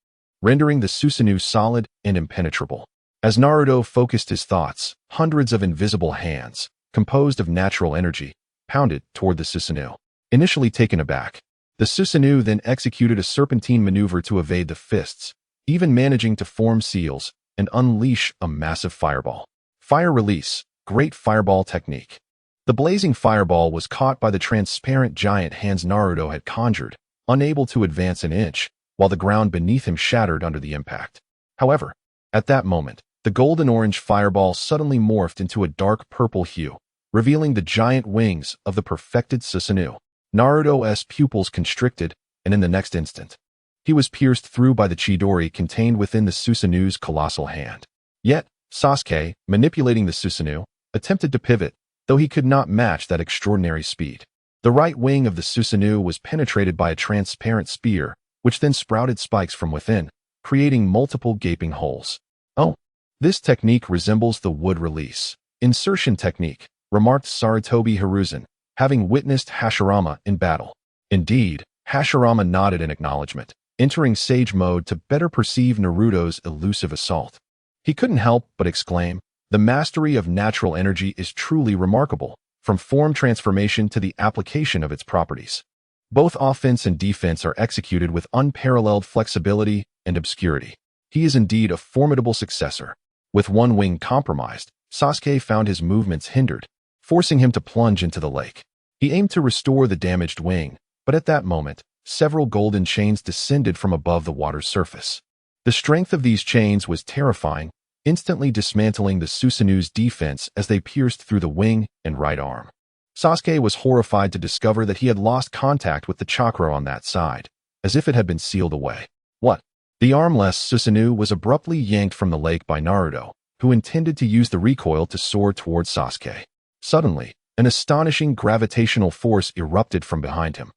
rendering the Susanoo solid and impenetrable. As Naruto focused his thoughts, hundreds of invisible hands, composed of natural energy, pounded toward the Susanoo. Initially taken aback, the Susanoo then executed a serpentine maneuver to evade the fists, even managing to form seals and unleash a massive fireball. Fire release, great fireball technique. The blazing fireball was caught by the transparent giant hands Naruto had conjured, unable to advance an inch, while the ground beneath him shattered under the impact. However, at that moment, the golden-orange fireball suddenly morphed into a dark purple hue, revealing the giant wings of the perfected Susanoo. Naruto's pupils constricted, and in the next instant, he was pierced through by the Chidori contained within the Susanoo's colossal hand. Yet, Sasuke, manipulating the Susanoo, attempted to pivot, though he could not match that extraordinary speed. The right wing of the Susanoo was penetrated by a transparent spear, which then sprouted spikes from within, creating multiple gaping holes. "Oh, this technique resembles the wood release insertion technique," remarked Sarutobi Hiruzen, having witnessed Hashirama in battle. Indeed, Hashirama nodded in acknowledgement, entering sage mode to better perceive Naruto's elusive assault. He couldn't help but exclaim, "The mastery of natural energy is truly remarkable, from form transformation to the application of its properties. Both offense and defense are executed with unparalleled flexibility and obscurity. He is indeed a formidable successor." With one wing compromised, Sasuke found his movements hindered, forcing him to plunge into the lake. He aimed to restore the damaged wing, but at that moment, several golden chains descended from above the water's surface. The strength of these chains was terrifying, instantly dismantling the Susanoo's defense as they pierced through the wing and right arm. Sasuke was horrified to discover that he had lost contact with the chakra on that side, as if it had been sealed away. What? The armless Susanoo was abruptly yanked from the lake by Naruto, who intended to use the recoil to soar towards Sasuke. Suddenly, an astonishing gravitational force erupted from behind him,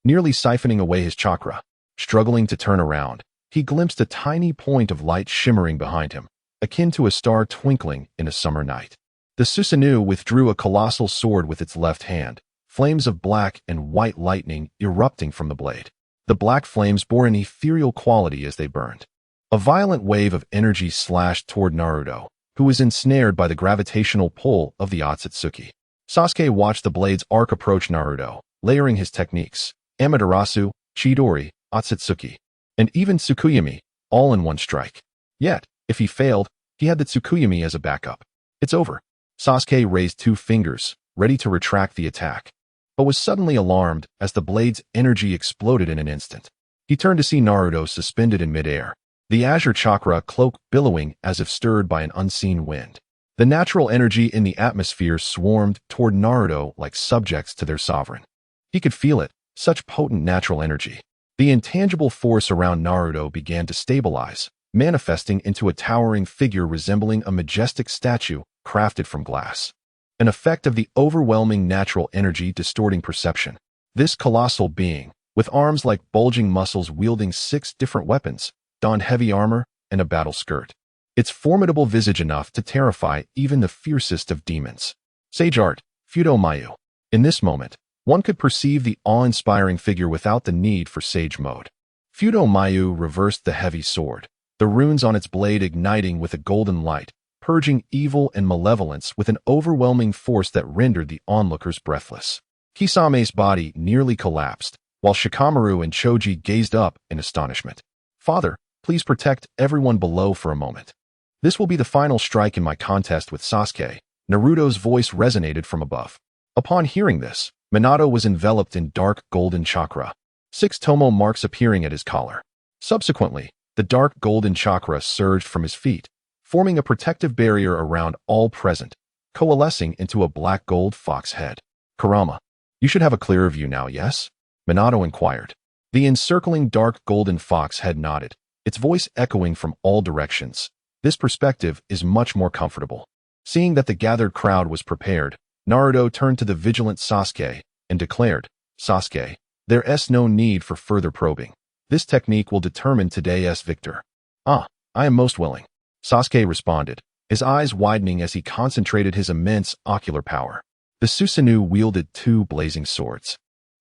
nearly siphoning away his chakra. Struggling to turn around, he glimpsed a tiny point of light shimmering behind him, akin to a star twinkling in a summer night. The Susanoo withdrew a colossal sword with its left hand, flames of black and white lightning erupting from the blade. The black flames bore an ethereal quality as they burned. A violent wave of energy slashed toward Naruto, who was ensnared by the gravitational pull of the Otsutsuki. Sasuke watched the blade's arc approach Naruto, layering his techniques, Amaterasu, Chidori, Otsutsuki, and even Tsukuyomi, all in one strike. Yet, if he failed, he had the Tsukuyomi as a backup. "It's over." Sasuke raised two fingers, ready to retract the attack, but was suddenly alarmed as the blade's energy exploded in an instant. He turned to see Naruto suspended in midair, the azure chakra cloak billowing as if stirred by an unseen wind. The natural energy in the atmosphere swarmed toward Naruto like subjects to their sovereign. He could feel it, such potent natural energy. The intangible force around Naruto began to stabilize, manifesting into a towering figure resembling a majestic statue crafted from glass. An effect of the overwhelming natural energy distorting perception. This colossal being, with arms like bulging muscles wielding 6 different weapons, donned heavy armor and a battle skirt. Its formidable visage enough to terrify even the fiercest of demons. Sage art, Fudo Mayu. In this moment, one could perceive the awe-inspiring figure without the need for sage mode. Fudo Mayu reversed the heavy sword, the runes on its blade igniting with a golden light, purging evil and malevolence with an overwhelming force that rendered the onlookers breathless. Kisame's body nearly collapsed, while Shikamaru and Choji gazed up in astonishment. "Father, please protect everyone below for a moment. This will be the final strike in my contest with Sasuke." Naruto's voice resonated from above. Upon hearing this, Minato was enveloped in dark golden chakra, 6 tomo marks appearing at his collar. Subsequently, the dark golden chakra surged from his feet, forming a protective barrier around all present, coalescing into a black-gold fox head. Kurama, you should have a clearer view now, yes? Minato inquired. The encircling dark golden fox head nodded, its voice echoing from all directions. This perspective is much more comfortable. Seeing that the gathered crowd was prepared, Naruto turned to the vigilant Sasuke and declared, Sasuke, there's no need for further probing. This technique will determine today's victor. Ah, I am most willing. Sasuke responded, his eyes widening as he concentrated his immense ocular power. The Susanoo wielded two blazing swords.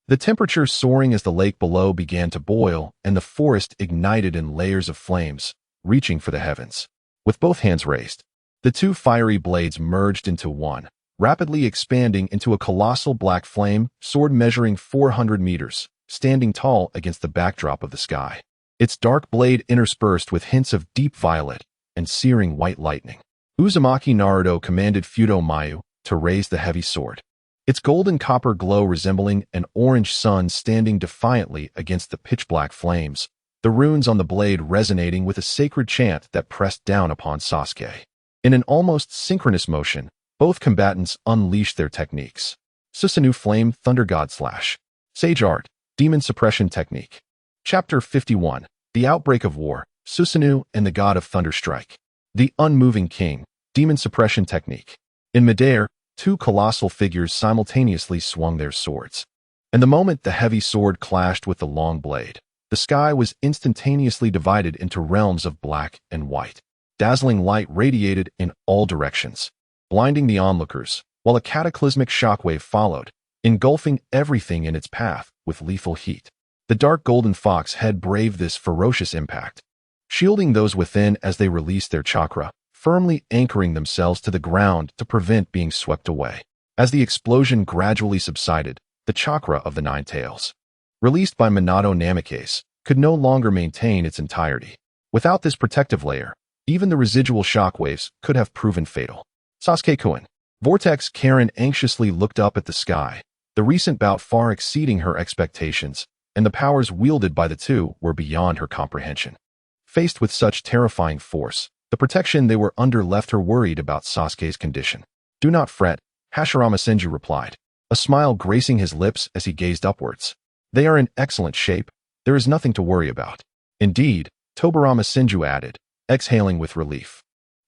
The temperature soaring as the lake below began to boil and the forest ignited in layers of flames, reaching for the heavens. With both hands raised, the two fiery blades merged into one, rapidly expanding into a colossal black flame sword measuring 400 meters, standing tall against the backdrop of the sky. Its dark blade interspersed with hints of deep violet and searing white lightning. Uzumaki Naruto commanded Fudo Mayu to raise the heavy sword, its golden copper glow resembling an orange sun standing defiantly against the pitch-black flames, the runes on the blade resonating with a sacred chant that pressed down upon Sasuke. In an almost synchronous motion, both combatants unleashed their techniques. Susanoo Flame Thunder God Slash. Sage Art, Demon Suppression Technique. Chapter 51, The Outbreak of War, Susanoo and the God of Thunder Strike. The Unmoving King, Demon Suppression Technique. In midair, two colossal figures simultaneously swung their swords. And the moment the heavy sword clashed with the long blade, the sky was instantaneously divided into realms of black and white. Dazzling light radiated in all directions, blinding the onlookers, while a cataclysmic shockwave followed, engulfing everything in its path with lethal heat. The dark golden fox head braved this ferocious impact, shielding those within as they released their chakra, firmly anchoring themselves to the ground to prevent being swept away. As the explosion gradually subsided, the chakra of the Nine Tails, released by Minato Namikaze, could no longer maintain its entirety. Without this protective layer, even the residual shockwaves could have proven fatal. Sasuke-kun. Vortex Karen anxiously looked up at the sky, the recent bout far exceeding her expectations, and the powers wielded by the two were beyond her comprehension. Faced with such terrifying force, the protection they were under left her worried about Sasuke's condition. Do not fret, Hashirama Senju replied, a smile gracing his lips as he gazed upwards. They are in excellent shape. There is nothing to worry about. Indeed, Tobirama Senju added, exhaling with relief.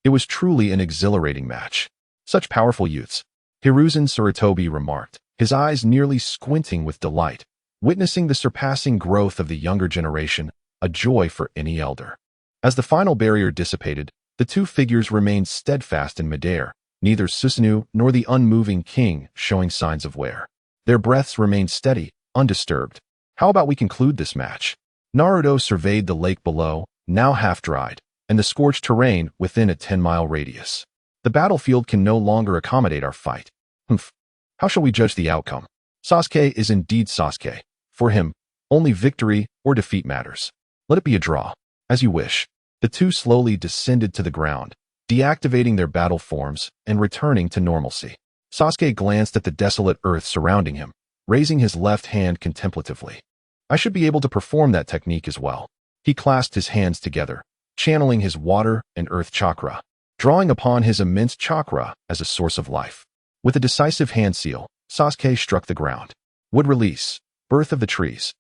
It was truly an exhilarating match. Such powerful youths, Hiruzen Sarutobi remarked, his eyes nearly squinting with delight, witnessing the surpassing growth of the younger generation, a joy for any elder. As the final barrier dissipated, the two figures remained steadfast in midair, neither Susanoo nor the unmoving king showing signs of wear. Their breaths remained steady, undisturbed. How about we conclude this match? Naruto surveyed the lake below, now half-dried, and the scorched terrain within a 10-mile radius. The battlefield can no longer accommodate our fight. How shall we judge the outcome? Sasuke is indeed Sasuke. For him, only victory or defeat matters. Let it be a draw. As you wish. The two slowly descended to the ground, deactivating their battle forms and returning to normalcy. Sasuke glanced at the desolate earth surrounding him, raising his left hand contemplatively. I should be able to perform that technique as well. He clasped his hands together, channeling his water and earth chakra, drawing upon his immense chakra as a source of life. With a decisive hand seal, Sasuke struck the ground. Wood release. Birth of the trees.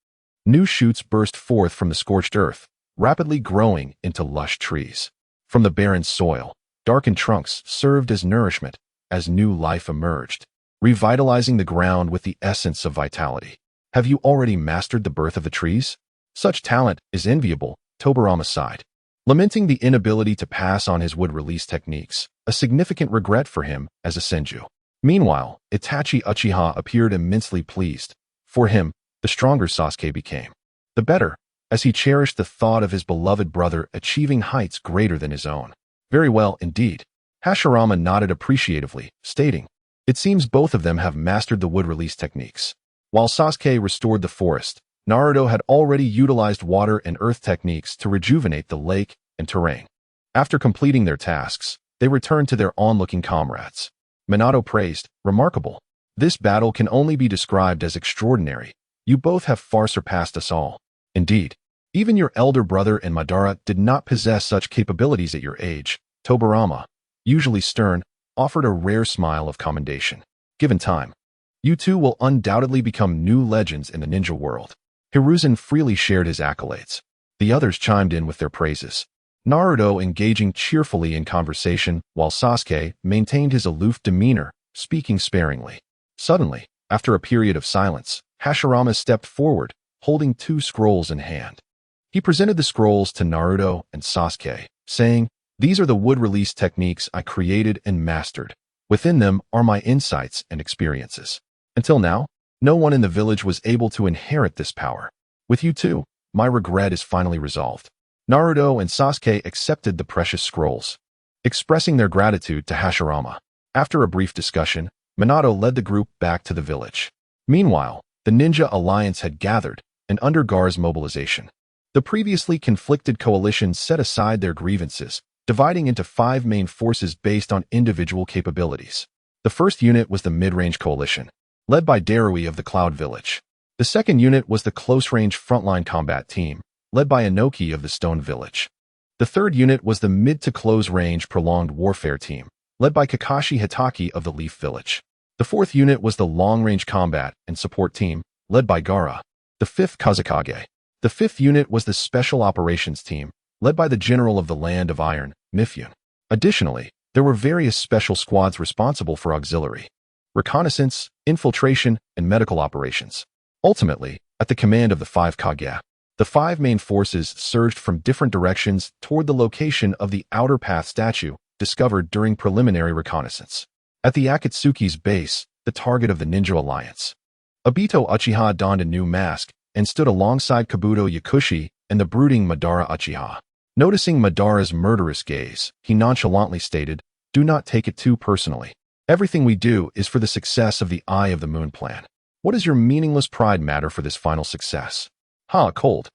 New shoots burst forth from the scorched earth, rapidly growing into lush trees. From the barren soil, darkened trunks served as nourishment as new life emerged, revitalizing the ground with the essence of vitality. Have you already mastered the birth of the trees? Such talent is enviable, Tobirama sighed, lamenting the inability to pass on his wood release techniques, a significant regret for him as a senju. Meanwhile, Itachi Uchiha appeared immensely pleased. For him, the stronger Sasuke became, the better, as he cherished the thought of his beloved brother achieving heights greater than his own. Very well, indeed. Hashirama nodded appreciatively, stating, it seems both of them have mastered the wood release techniques. While Sasuke restored the forest, Naruto had already utilized water and earth techniques to rejuvenate the lake and terrain. After completing their tasks, they returned to their onlooking comrades. Minato praised, remarkable. This battle can only be described as extraordinary. You both have far surpassed us all. Indeed, even your elder brother and Madara did not possess such capabilities at your age. Tobirama, usually stern, offered a rare smile of commendation. Given time, you two will undoubtedly become new legends in the ninja world. Hiruzen freely shared his accolades. The others chimed in with their praises. Naruto engaging cheerfully in conversation, while Sasuke maintained his aloof demeanor, speaking sparingly. Suddenly, after a period of silence, Hashirama stepped forward, holding 2 scrolls in hand. He presented the scrolls to Naruto and Sasuke, saying, "These are the wood release techniques I created and mastered. Within them are my insights and experiences. Until now, no one in the village was able to inherit this power. With you two, my regret is finally resolved." Naruto and Sasuke accepted the precious scrolls, expressing their gratitude to Hashirama. After a brief discussion, Minato led the group back to the village. Meanwhile, the Ninja Alliance had gathered, and under Gar's mobilization, the previously conflicted coalition set aside their grievances, dividing into 5 main forces based on individual capabilities. The first unit was the mid-range coalition, led by Darui of the Cloud Village. The second unit was the close-range frontline combat team, led by Inoki of the Stone Village. The third unit was the mid-to-close-range prolonged warfare team, led by Kakashi Hitaki of the Leaf Village. The fourth unit was the long-range combat and support team, led by Gaara, the 5th Kazekage. The fifth unit was the Special Operations Team, led by the General of the Land of Iron, Mifune. Additionally, there were various special squads responsible for auxiliary, reconnaissance, infiltration, and medical operations. Ultimately, at the command of the 5 Kage, the 5 main forces surged from different directions toward the location of the Outer Path statue, discovered during preliminary reconnaissance. At the Akatsuki's base, the target of the Ninja Alliance, Obito Uchiha donned a new mask and stood alongside Kabuto Yakushi and the brooding Madara Uchiha. Noticing Madara's murderous gaze, he nonchalantly stated, "Do not take it too personally. Everything we do is for the success of the Eye of the Moon plan. What does your meaningless pride matter for this final success?" A cold,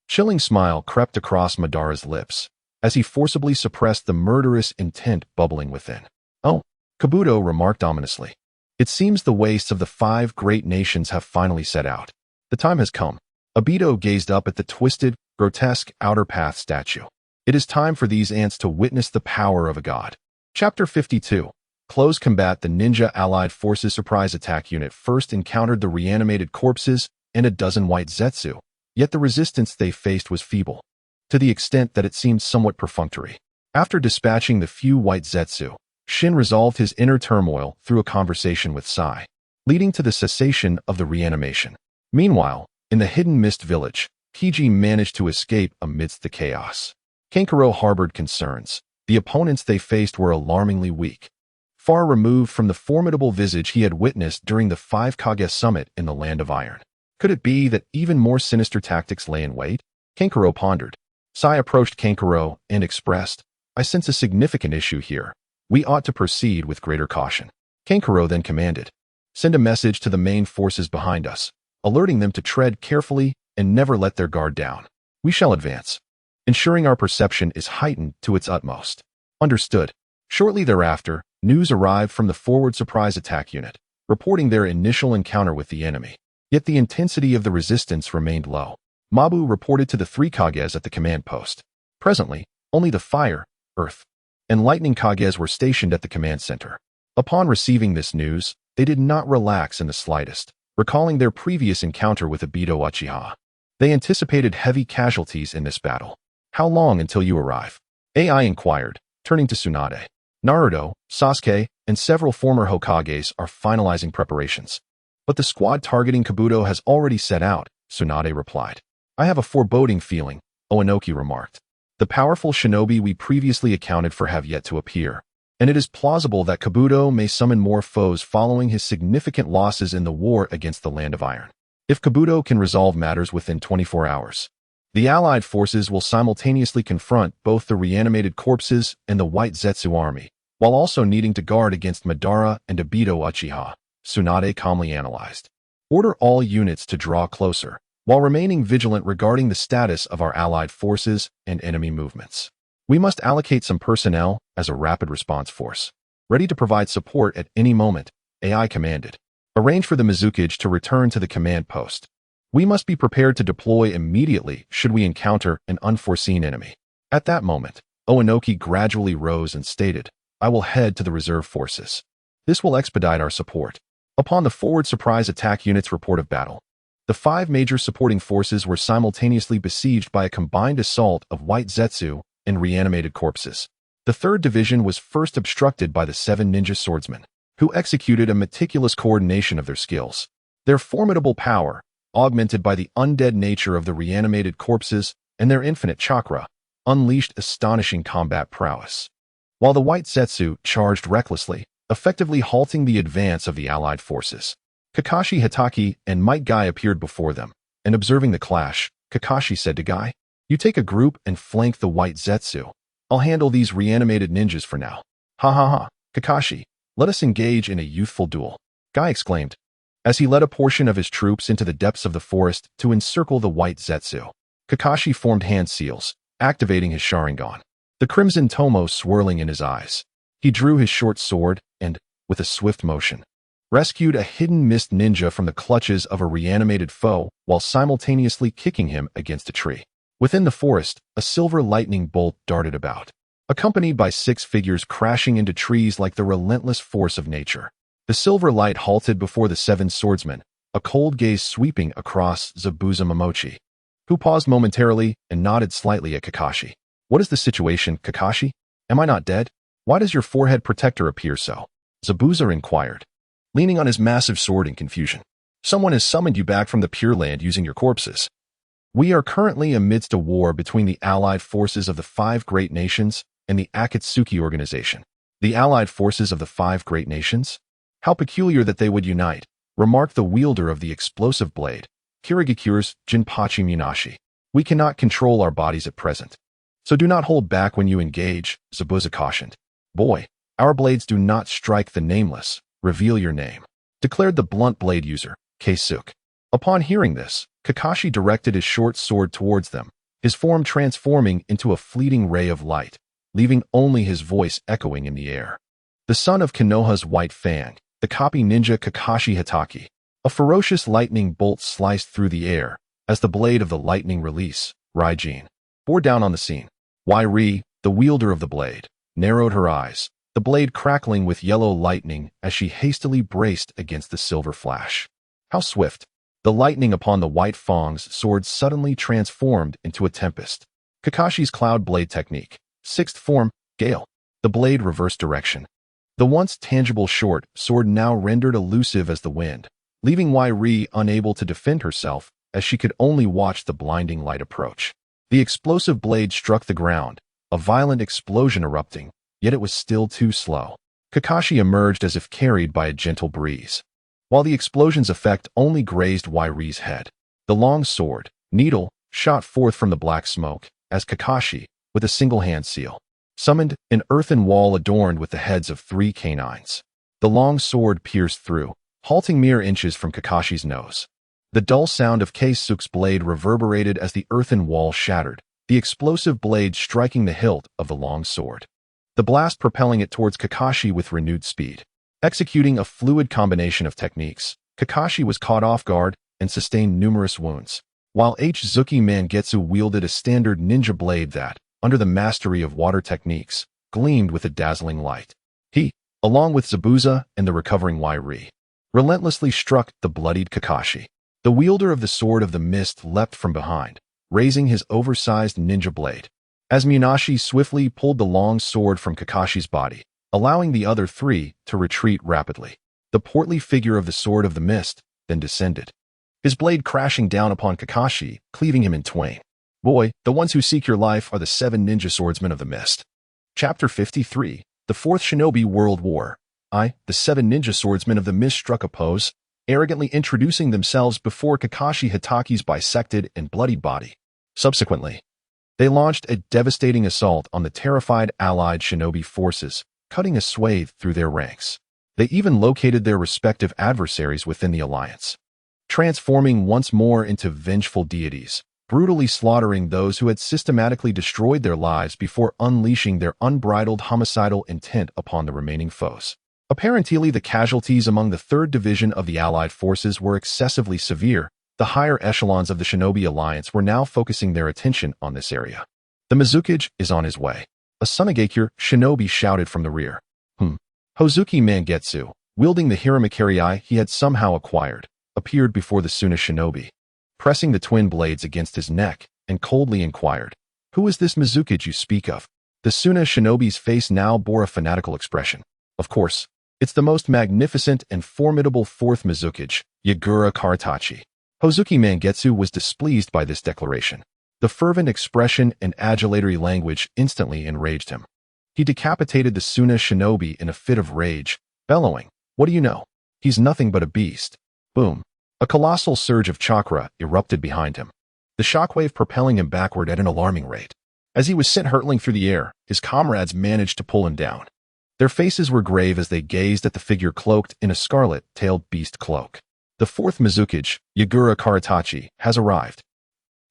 chilling smile crept across Madara's lips as he forcibly suppressed the murderous intent bubbling within. "Oh," Kabuto remarked ominously. "It seems the wastes of the 5 great nations have finally set out. The time has come." Obito gazed up at the twisted, grotesque Outer Path statue. "It is time for these ants to witness the power of a god." Chapter 52. Close combat. The Ninja Allied Forces Surprise Attack Unit first encountered the reanimated corpses and a dozen white Zetsu, yet the resistance they faced was feeble, to the extent that it seemed somewhat perfunctory. After dispatching the few white Zetsu, Shin resolved his inner turmoil through a conversation with Sai, leading to the cessation of the reanimation. Meanwhile, in the Hidden Mist Village, Kiji managed to escape amidst the chaos. Kankuro harbored concerns. The opponents they faced were alarmingly weak, far removed from the formidable visage he had witnessed during the 5 Kage summit in the Land of Iron. Could it be that even more sinister tactics lay in wait? Kankuro pondered. Sai approached Kankuro and expressed, "I sense a significant issue here. We ought to proceed with greater caution." Kankuro then commanded, "Send a message to the main forces behind us, alerting them to tread carefully and never let their guard down. We shall advance, ensuring our perception is heightened to its utmost." Understood. Shortly thereafter, news arrived from the Forward Surprise Attack Unit, reporting their initial encounter with the enemy. Yet the intensity of the resistance remained low. Mabu reported to the 3 Kages at the command post. Presently, only the Fire, Earth, and Lightning Kages were stationed at the command center. Upon receiving this news, they did not relax in the slightest, recalling their previous encounter with Obito Uchiha. They anticipated heavy casualties in this battle. "How long until you arrive?" AI inquired, turning to Tsunade. "Naruto, Sasuke, and several former Hokages are finalizing preparations. But the squad targeting Kabuto has already set out," Tsunade replied. "I have a foreboding feeling," Oinoki remarked. "The powerful shinobi we previously accounted for have yet to appear, and it is plausible that Kabuto may summon more foes following his significant losses in the war against the Land of Iron. If Kabuto can resolve matters within 24 hours, the Allied forces will simultaneously confront both the reanimated corpses and the White Zetsu army, while also needing to guard against Madara and Obito Uchiha," Tsunade calmly analyzed. "Order all units to draw closer, while remaining vigilant regarding the status of our Allied forces and enemy movements. We must allocate some personnel as a rapid response force, ready to provide support at any moment," AI commanded. "Arrange for the Mizukage to return to the command post. We must be prepared to deploy immediately should we encounter an unforeseen enemy." At that moment, Oinoki gradually rose and stated, I will head to the reserve forces. This will expedite our support. Upon the forward surprise attack unit's report of battle, the 5 major supporting forces were simultaneously besieged by a combined assault of white Zetsu and reanimated corpses. The 3rd Division was first obstructed by the 7 ninja swordsmen, who executed a meticulous coordination of their skills. Their formidable power, augmented by the undead nature of the reanimated corpses and their infinite chakra, unleashed astonishing combat prowess. While the white Zetsu charged recklessly, effectively halting the advance of the allied forces. Kakashi Hatake and Might Guy appeared before them, and observing the clash, Kakashi said to Guy, "You take a group and flank the white Zetsu. I'll handle these reanimated ninjas for now." "Ha ha ha, Kakashi, let us engage in a youthful duel," Guy exclaimed, as he led a portion of his troops into the depths of the forest to encircle the white Zetsu. Kakashi formed hand seals, activating his Sharingan, the crimson tomo swirling in his eyes. He drew his short sword and, with a swift motion, rescued a hidden mist ninja from the clutches of a reanimated foe while simultaneously kicking him against a tree. Within the forest, a silver lightning bolt darted about, accompanied by 6 figures crashing into trees like the relentless force of nature. The silver light halted before the 7 swordsmen, a cold gaze sweeping across Zabuza Momochi, who paused momentarily and nodded slightly at Kakashi. "What is the situation, Kakashi? Am I not dead? Why does your forehead protector appear so?" Zabuza inquired, leaning on his massive sword in confusion. "Someone has summoned you back from the Pure Land using your corpses. We are currently amidst a war between the allied forces of the 5 great nations and the Akatsuki organization." "The allied forces of the 5 great nations? How peculiar that they would unite," remarked the wielder of the explosive blade, Kirigakure's Jinpachi Munashi. "We cannot control our bodies at present, so do not hold back when you engage," Zabuza cautioned. "Boy, our blades do not strike the nameless. Reveal your name," declared the blunt blade user, Keisuke. Upon hearing this, Kakashi directed his short sword towards them, his form transforming into a fleeting ray of light, leaving only his voice echoing in the air. The son of Konoha's White Fang, the copy ninja Kakashi Hatake. A ferocious lightning bolt sliced through the air as the blade of the lightning release, Raijin, bore down on the scene. Wairi, the wielder of the blade, narrowed her eyes, the blade crackling with yellow lightning as she hastily braced against the silver flash. How swift! The lightning upon the White Fang's sword suddenly transformed into a tempest. Kakashi's cloud blade technique, 6th form, Gale. The blade reversed direction. The once tangible short sword now rendered elusive as the wind, leaving Wairi unable to defend herself as she could only watch the blinding light approach. The explosive blade struck the ground, a violent explosion erupting, yet it was still too slow. Kakashi emerged as if carried by a gentle breeze, while the explosion's effect only grazed Wairi's head. The long sword, needle, shot forth from the black smoke as Kakashi, with a single hand seal, summoned an earthen wall adorned with the heads of 3 canines. The long sword pierced through, halting mere inches from Kakashi's nose. The dull sound of Keisuke's blade reverberated as the earthen wall shattered, the explosive blade striking the hilt of the long sword, the blast propelling it towards Kakashi with renewed speed. Executing a fluid combination of techniques, Kakashi was caught off guard and sustained numerous wounds, while Zuki Mangetsu wielded a standard ninja blade that, under the mastery of water techniques, gleamed with a dazzling light. He, along with Zabuza and the recovering Wairi, relentlessly struck the bloodied Kakashi. The wielder of the Sword of the Mist leapt from behind, raising his oversized ninja blade, as Munashi swiftly pulled the long sword from Kakashi's body, allowing the other 3 to retreat rapidly. The portly figure of the Sword of the Mist then descended, his blade crashing down upon Kakashi, cleaving him in twain. "Boy, the ones who seek your life are the 7 ninja swordsmen of the mist." Chapter 53, The 4th Shinobi World War. The 7 ninja swordsmen of the mist struck a pose, arrogantly introducing themselves before Kakashi Hatake's bisected and bloody body. Subsequently, they launched a devastating assault on the terrified allied shinobi forces, cutting a swathe through their ranks. They even located their respective adversaries within the alliance, transforming once more into vengeful deities, brutally slaughtering those who had systematically destroyed their lives before unleashing their unbridled homicidal intent upon the remaining foes. Apparently, the casualties among the 3rd Division of the Allied forces were excessively severe. The higher echelons of the Shinobi Alliance were now focusing their attention on this area. "The Mizukage is on his way," a Sunagakure shinobi shouted from the rear. Hozuki Mangetsu, wielding the Hiramakiri he had somehow acquired, appeared before the Suna shinobi, pressing the twin blades against his neck, and coldly inquired, "Who is this Mizukage you speak of?" The Suna shinobi's face now bore a fanatical expression. Of course, it's the most magnificent and formidable fourth Mizukage, Yagura Karatachi. Hozuki Mangetsu was displeased by this declaration. The fervent expression and adulatory language instantly enraged him. He decapitated the Suna shinobi in a fit of rage, bellowing, "What do you know? He's nothing but a beast." Boom. A colossal surge of chakra erupted behind him, the shockwave propelling him backward at an alarming rate. As he was sent hurtling through the air, his comrades managed to pull him down. Their faces were grave as they gazed at the figure cloaked in a scarlet-tailed beast cloak. The fourth Mizukage, Yagura Karatachi, has arrived.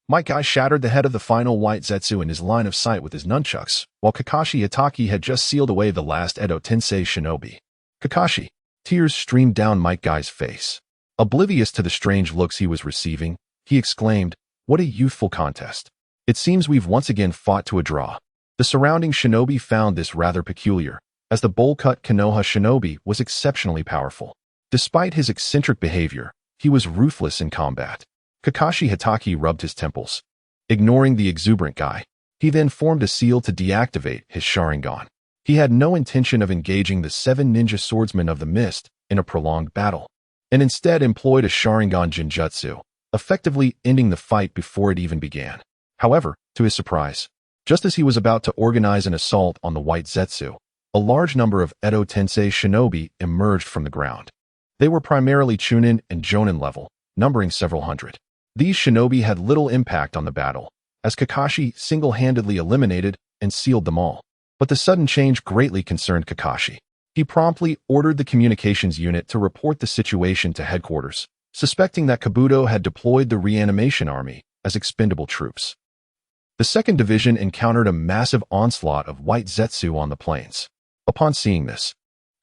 Might Guy shattered the head of the final white Zetsu in his line of sight with his nunchucks, while Kakashi Hatake had just sealed away the last Edo Tensei shinobi. Kakashi. Tears streamed down Might Guy's face. Oblivious to the strange looks he was receiving, he exclaimed, "What a youthful contest. It seems we've once again fought to a draw." The surrounding shinobi found this rather peculiar, as the bowl-cut Konoha shinobi was exceptionally powerful. Despite his eccentric behavior, he was ruthless in combat. Kakashi Hatake rubbed his temples. Ignoring the exuberant guy, he then formed a seal to deactivate his Sharingan. He had no intention of engaging the 7 ninja swordsmen of the mist in a prolonged battle, and instead employed a Sharingan Jinjutsu, effectively ending the fight before it even began. However, to his surprise, just as he was about to organize an assault on the White Zetsu, a large number of Edo Tensei shinobi emerged from the ground. They were primarily Chunin and Jonin level, numbering several hundred. These shinobi had little impact on the battle, as Kakashi single-handedly eliminated and sealed them all. But the sudden change greatly concerned Kakashi. He promptly ordered the communications unit to report the situation to headquarters, suspecting that Kabuto had deployed the reanimation army as expendable troops. The 2nd Division encountered a massive onslaught of White Zetsu on the plains. Upon seeing this,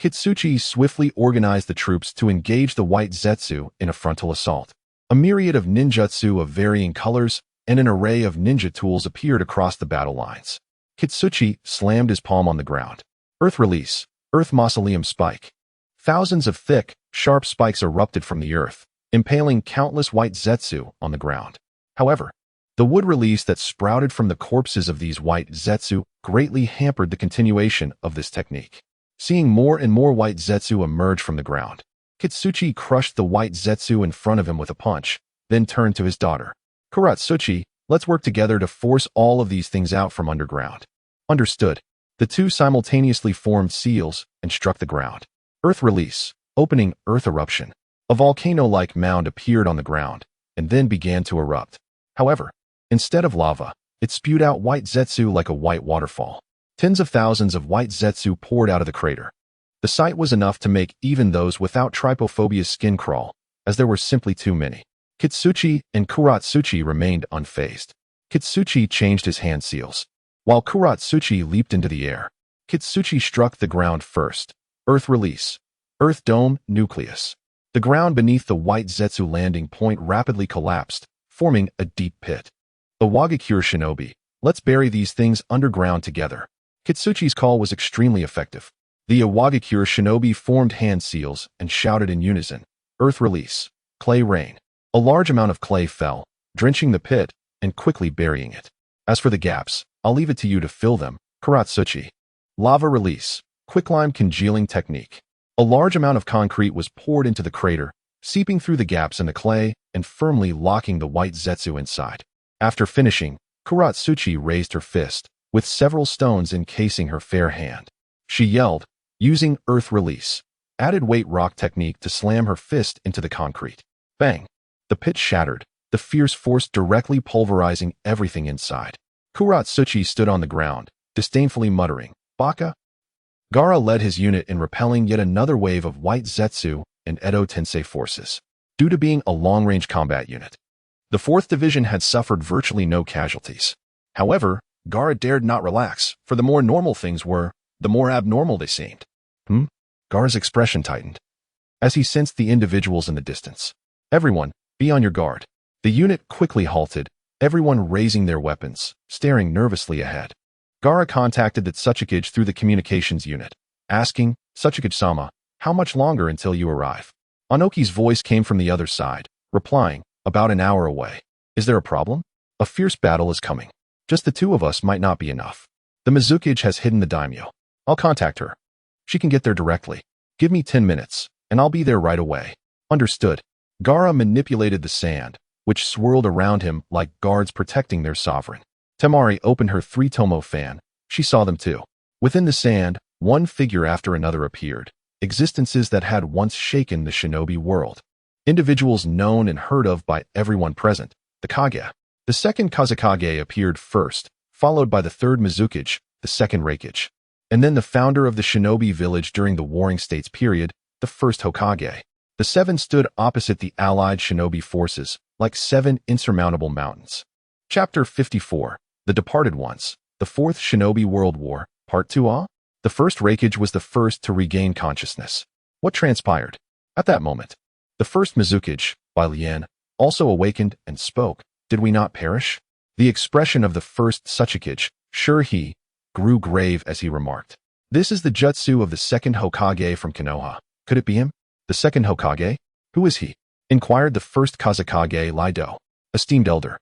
Kitsuchi swiftly organized the troops to engage the White Zetsu in a frontal assault. A myriad of ninjutsu of varying colors and an array of ninja tools appeared across the battle lines. Kitsuchi slammed his palm on the ground. Earth Release, Earth Mausoleum Spike. Thousands of thick, sharp spikes erupted from the earth, impaling countless White Zetsu on the ground. However, the wood release that sprouted from the corpses of these White Zetsu greatly hampered the continuation of this technique. Seeing more and more White Zetsu emerge from the ground, Kitsuchi crushed the White Zetsu in front of him with a punch, then turned to his daughter. "Kuratsuchi, let's work together to force all of these things out from underground." Understood. The two simultaneously formed seals and struck the ground. Earth Release, Opening Earth Eruption. A volcano-like mound appeared on the ground, and then began to erupt. However, instead of lava, it spewed out White Zetsu like a white waterfall. Tens of thousands of White Zetsu poured out of the crater. The sight was enough to make even those without trypophobia's skin crawl, as there were simply too many. Kitsuchi and Kuratsuchi remained unfazed. Kitsuchi changed his hand seals, while Kuratsuchi leaped into the air. Kitsuchi struck the ground first. Earth Release, Earth Dome Nucleus. The ground beneath the White Zetsu landing point rapidly collapsed, forming a deep pit. The Wagakure shinobi, let's bury these things underground together. Kitsuchi's call was extremely effective. The Iwagakure shinobi formed hand seals and shouted in unison, "Earth Release, Clay Rain." A large amount of clay fell, drenching the pit and quickly burying it. As for the gaps, I'll leave it to you to fill them, Kuratsuchi. Lava Release, Quicklime Congealing Technique. A large amount of concrete was poured into the crater, seeping through the gaps in the clay and firmly locking the White Zetsu inside. After finishing, Kuratsuchi raised her fist, with several stones encasing her fair hand. She yelled, using Earth Release, added weight rock technique to slam her fist into the concrete. Bang! The pit shattered, the fierce force directly pulverizing everything inside. Kuratsuchi stood on the ground, disdainfully muttering, "Baka?" Gaara led his unit in repelling yet another wave of White Zetsu and Edo Tensei forces. Due to being a long-range combat unit, the 4th Division had suffered virtually no casualties. However, Gaara dared not relax, for the more normal things were, the more abnormal they seemed. Gaara's expression tightened as he sensed the individuals in the distance. "Everyone, be on your guard." The unit quickly halted, everyone raising their weapons, staring nervously ahead. Gaara contacted the Tsuchikage through the communications unit, asking, "Sachikage-sama, how much longer until you arrive?" Anoki's voice came from the other side, replying, "About an hour away. Is there a problem? A fierce battle is coming. Just the two of us might not be enough. The Mizukage has hidden the daimyo. I'll contact her. She can get there directly. Give me 10 minutes, and I'll be there right away." Understood. Gaara manipulated the sand, which swirled around him like guards protecting their sovereign. Temari opened her 3-tomo fan. She saw them too. Within the sand, one figure after another appeared, existences that had once shaken the shinobi world. Individuals known and heard of by everyone present, the Kage. The second Kazekage appeared first, followed by the third Mizukage, the second Reikage, and then the founder of the shinobi village during the Warring States period, the first Hokage. The seven stood opposite the allied shinobi forces, like 7 insurmountable mountains. Chapter 54, The Departed Ones, the Fourth Shinobi World War, Part 2a? The first Reikage was the first to regain consciousness. What transpired? At that moment, the first Mizukage, Bai Lian, also awakened and spoke. "Did we not perish?" The expression of the first Sachikage, sure he, grew grave as he remarked, "This is the jutsu of the second Hokage from Konoha. Could it be him? The second Hokage? Who is he?" inquired the first Kazekage Lido, esteemed elder.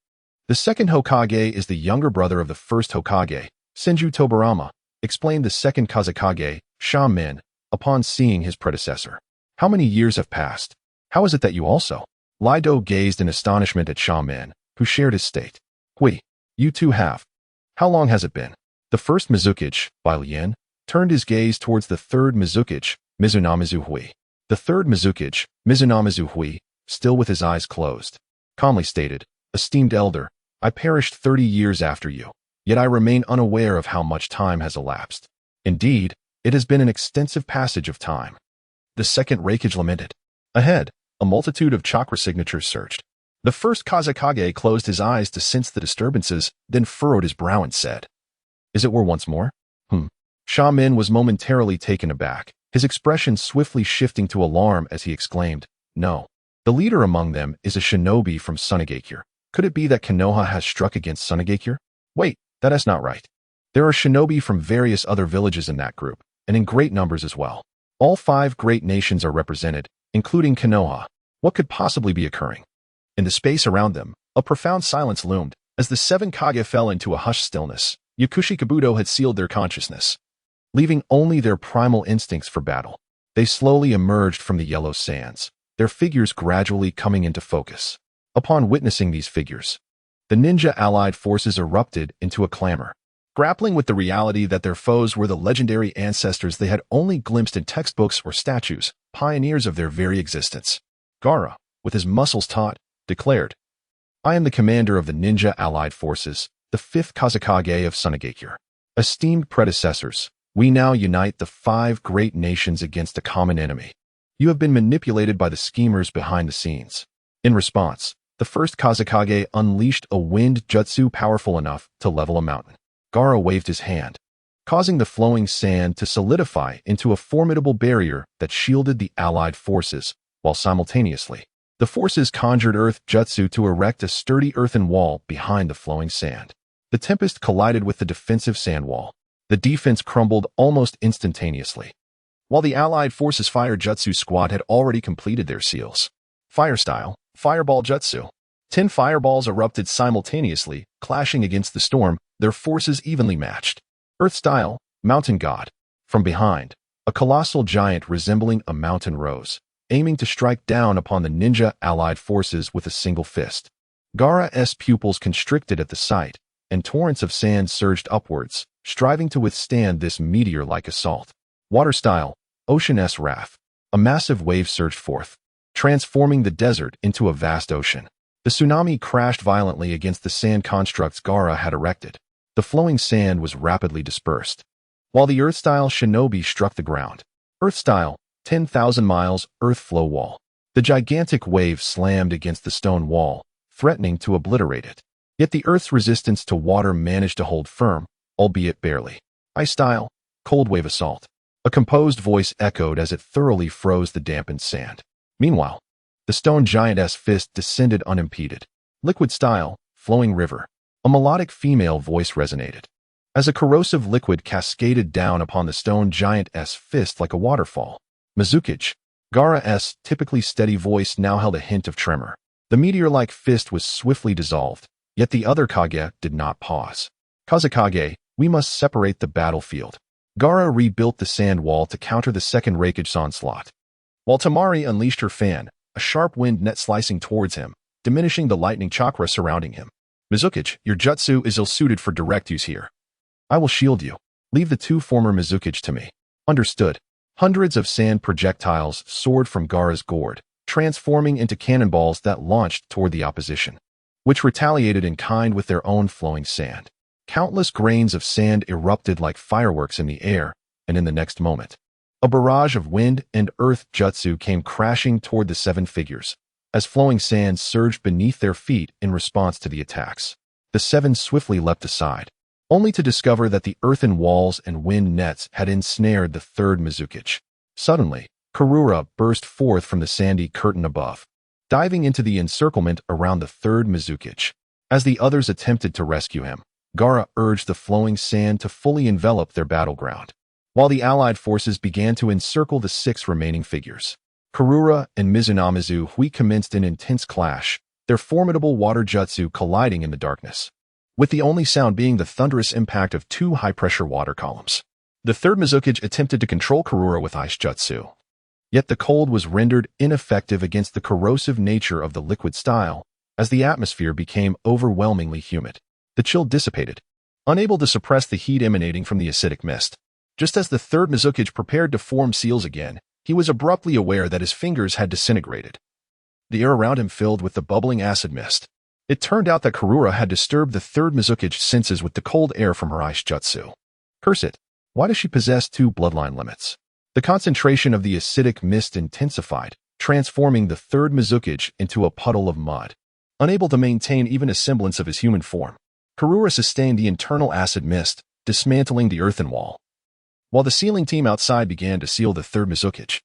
"The second Hokage is the younger brother of the first Hokage, Senju Tobarama," explained the second Kazekage, Sha Min, upon seeing his predecessor. "How many years have passed? How is it that you also?" Lido gazed in astonishment at Sha Min, who shared his state. "Hui, you too have. How long has it been?" The first Mizukage, Bai Lian, turned his gaze towards the third Mizukage, Mizunamizu Hui. The third Mizukage, Mizunamizu Hui, still with his eyes closed, calmly stated, "Esteemed elder, I perished 30 years after you, yet I remain unaware of how much time has elapsed. Indeed, it has been an extensive passage of time." The second Reikage lamented. Ahead, a multitude of chakra signatures surged. The first Kazekage closed his eyes to sense the disturbances, then furrowed his brow and said, "Is it war once more?" Sha Min was momentarily taken aback, his expression swiftly shifting to alarm as he exclaimed, "No. The leader among them is a shinobi from Sunagakure. Could it be that Konoha has struck against Sunagakure? Wait, that is not right. There are shinobi from various other villages in that group, and in great numbers as well. All 5 great nations are represented, including Konoha. What could possibly be occurring?" In the space around them, a profound silence loomed. As the 7 Kage fell into a hushed stillness, Yakushi Kabuto had sealed their consciousness, leaving only their primal instincts for battle. They slowly emerged from the yellow sands, their figures gradually coming into focus. Upon witnessing these figures, the ninja allied forces erupted into a clamor, grappling with the reality that their foes were the legendary ancestors they had only glimpsed in textbooks or statues, pioneers of their very existence. Gaara, with his muscles taut, declared, "I am the commander of the ninja allied forces, the 5th Kazekage of Sunagakure. Esteemed predecessors, we now unite the 5 great nations against a common enemy. You have been manipulated by the schemers behind the scenes." In response, the first Kazekage unleashed a wind jutsu powerful enough to level a mountain. Gaara waved his hand, causing the flowing sand to solidify into a formidable barrier that shielded the allied forces, while simultaneously, the forces conjured earth jutsu to erect a sturdy earthen wall behind the flowing sand. The tempest collided with the defensive sand wall. The defense crumbled almost instantaneously, while the allied forces fire jutsu squad had already completed their seals. Fire style, fireball jutsu. 10 fireballs erupted simultaneously, clashing against the storm, their forces evenly matched. Earth style, mountain god. From behind, a colossal giant resembling a mountain rose, aiming to strike down upon the ninja allied forces with a single fist. Gaara's pupils constricted at the sight, and torrents of sand surged upwards, striving to withstand this meteor-like assault. Water style, ocean-s wrath. A massive wave surged forth, transforming the desert into a vast ocean. The tsunami crashed violently against the sand constructs Gaara had erected. The flowing sand was rapidly dispersed, while the Earth-style shinobi struck the ground. Earth-style, 10,000 miles Earth flow wall. The gigantic wave slammed against the stone wall, threatening to obliterate it. Yet the Earth's resistance to water managed to hold firm, albeit barely. Ice-style, cold wave assault. A composed voice echoed as it thoroughly froze the dampened sand. Meanwhile, the stone giant's fist descended unimpeded. Liquid style, flowing river. A melodic female voice resonated. as a corrosive liquid cascaded down upon the stone giant's fist like a waterfall. Mizukage. Gaara's typically steady voice now held a hint of tremor. The meteor-like fist was swiftly dissolved, yet the other Kage did not pause. Kazekage, we must separate the battlefield. Gaara rebuilt the sand wall to counter the second Raikage's onslaught, while Tamari unleashed her fan, a sharp wind net slicing towards him, diminishing the lightning chakra surrounding him. Mizukage, your jutsu is ill-suited for direct use here. I will shield you. Leave the two former Mizukage to me. Understood. Hundreds of sand projectiles soared from Gaara's gourd, transforming into cannonballs that launched toward the opposition, which retaliated in kind with their own flowing sand. Countless grains of sand erupted like fireworks in the air, and in the next moment, a barrage of wind and earth jutsu came crashing toward the seven figures, as flowing sand surged beneath their feet in response to the attacks. The seven swiftly leapt aside, only to discover that the earthen walls and wind nets had ensnared the third Mizukage. Suddenly, Karura burst forth from the sandy curtain above, diving into the encirclement around the third Mizukage. As the others attempted to rescue him, Gaara urged the flowing sand to fully envelop their battleground, while the allied forces began to encircle the six remaining figures. Karura and Mizunamizu Hui commenced an intense clash, their formidable water jutsu colliding in the darkness, with the only sound being the thunderous impact of two high-pressure water columns. The third Mizukage attempted to control Karura with ice jutsu, yet the cold was rendered ineffective against the corrosive nature of the liquid style as the atmosphere became overwhelmingly humid. The chill dissipated, unable to suppress the heat emanating from the acidic mist. Just as the third Mizukage prepared to form seals again, he was abruptly aware that his fingers had disintegrated, the air around him filled with the bubbling acid mist. It turned out that Karura had disturbed the third Mizukage's senses with the cold air from her ice jutsu. Curse it! Why does she possess two bloodline limits? The concentration of the acidic mist intensified, transforming the third Mizukage into a puddle of mud. Unable to maintain even a semblance of his human form, Karura sustained the internal acid mist, dismantling the earthen wall, while the sealing team outside began to seal the third Mizukage.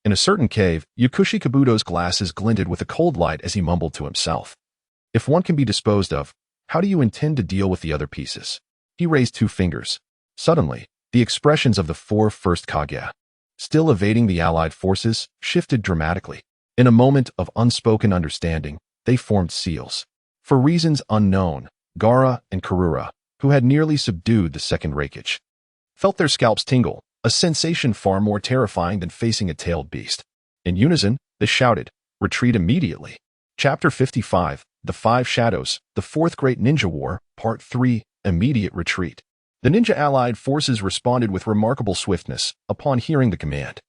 In a certain cave, Yakushi Kabuto's glasses glinted with a cold light as he mumbled to himself. If one can be disposed of, how do you intend to deal with the other pieces? He raised two fingers. Suddenly, the expressions of the four first Kage, still evading the allied forces, shifted dramatically. In a moment of unspoken understanding, they formed seals. For reasons unknown, Gaara and Karura, who had nearly subdued the second Raikage, felt their scalps tingle, a sensation far more terrifying than facing a tailed beast. In unison, they shouted, "Retreat immediately." Chapter 55, The Five Shadows, The Fourth Great Ninja War, Part 3, Immediate Retreat. The ninja allied forces responded with remarkable swiftness upon hearing the command.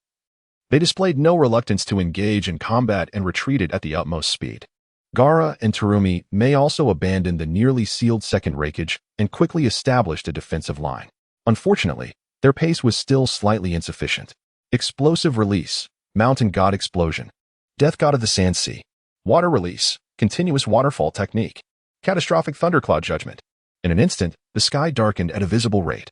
They displayed no reluctance to engage in combat and retreated at the utmost speed. Gaara and Terumi may also abandoned the nearly sealed second Raikage and quickly established a defensive line. Unfortunately, their pace was still slightly insufficient. Explosive release, mountain god explosion, death god of the sand sea, water release, continuous waterfall technique, catastrophic thundercloud judgment. In an instant, the sky darkened at a visible rate.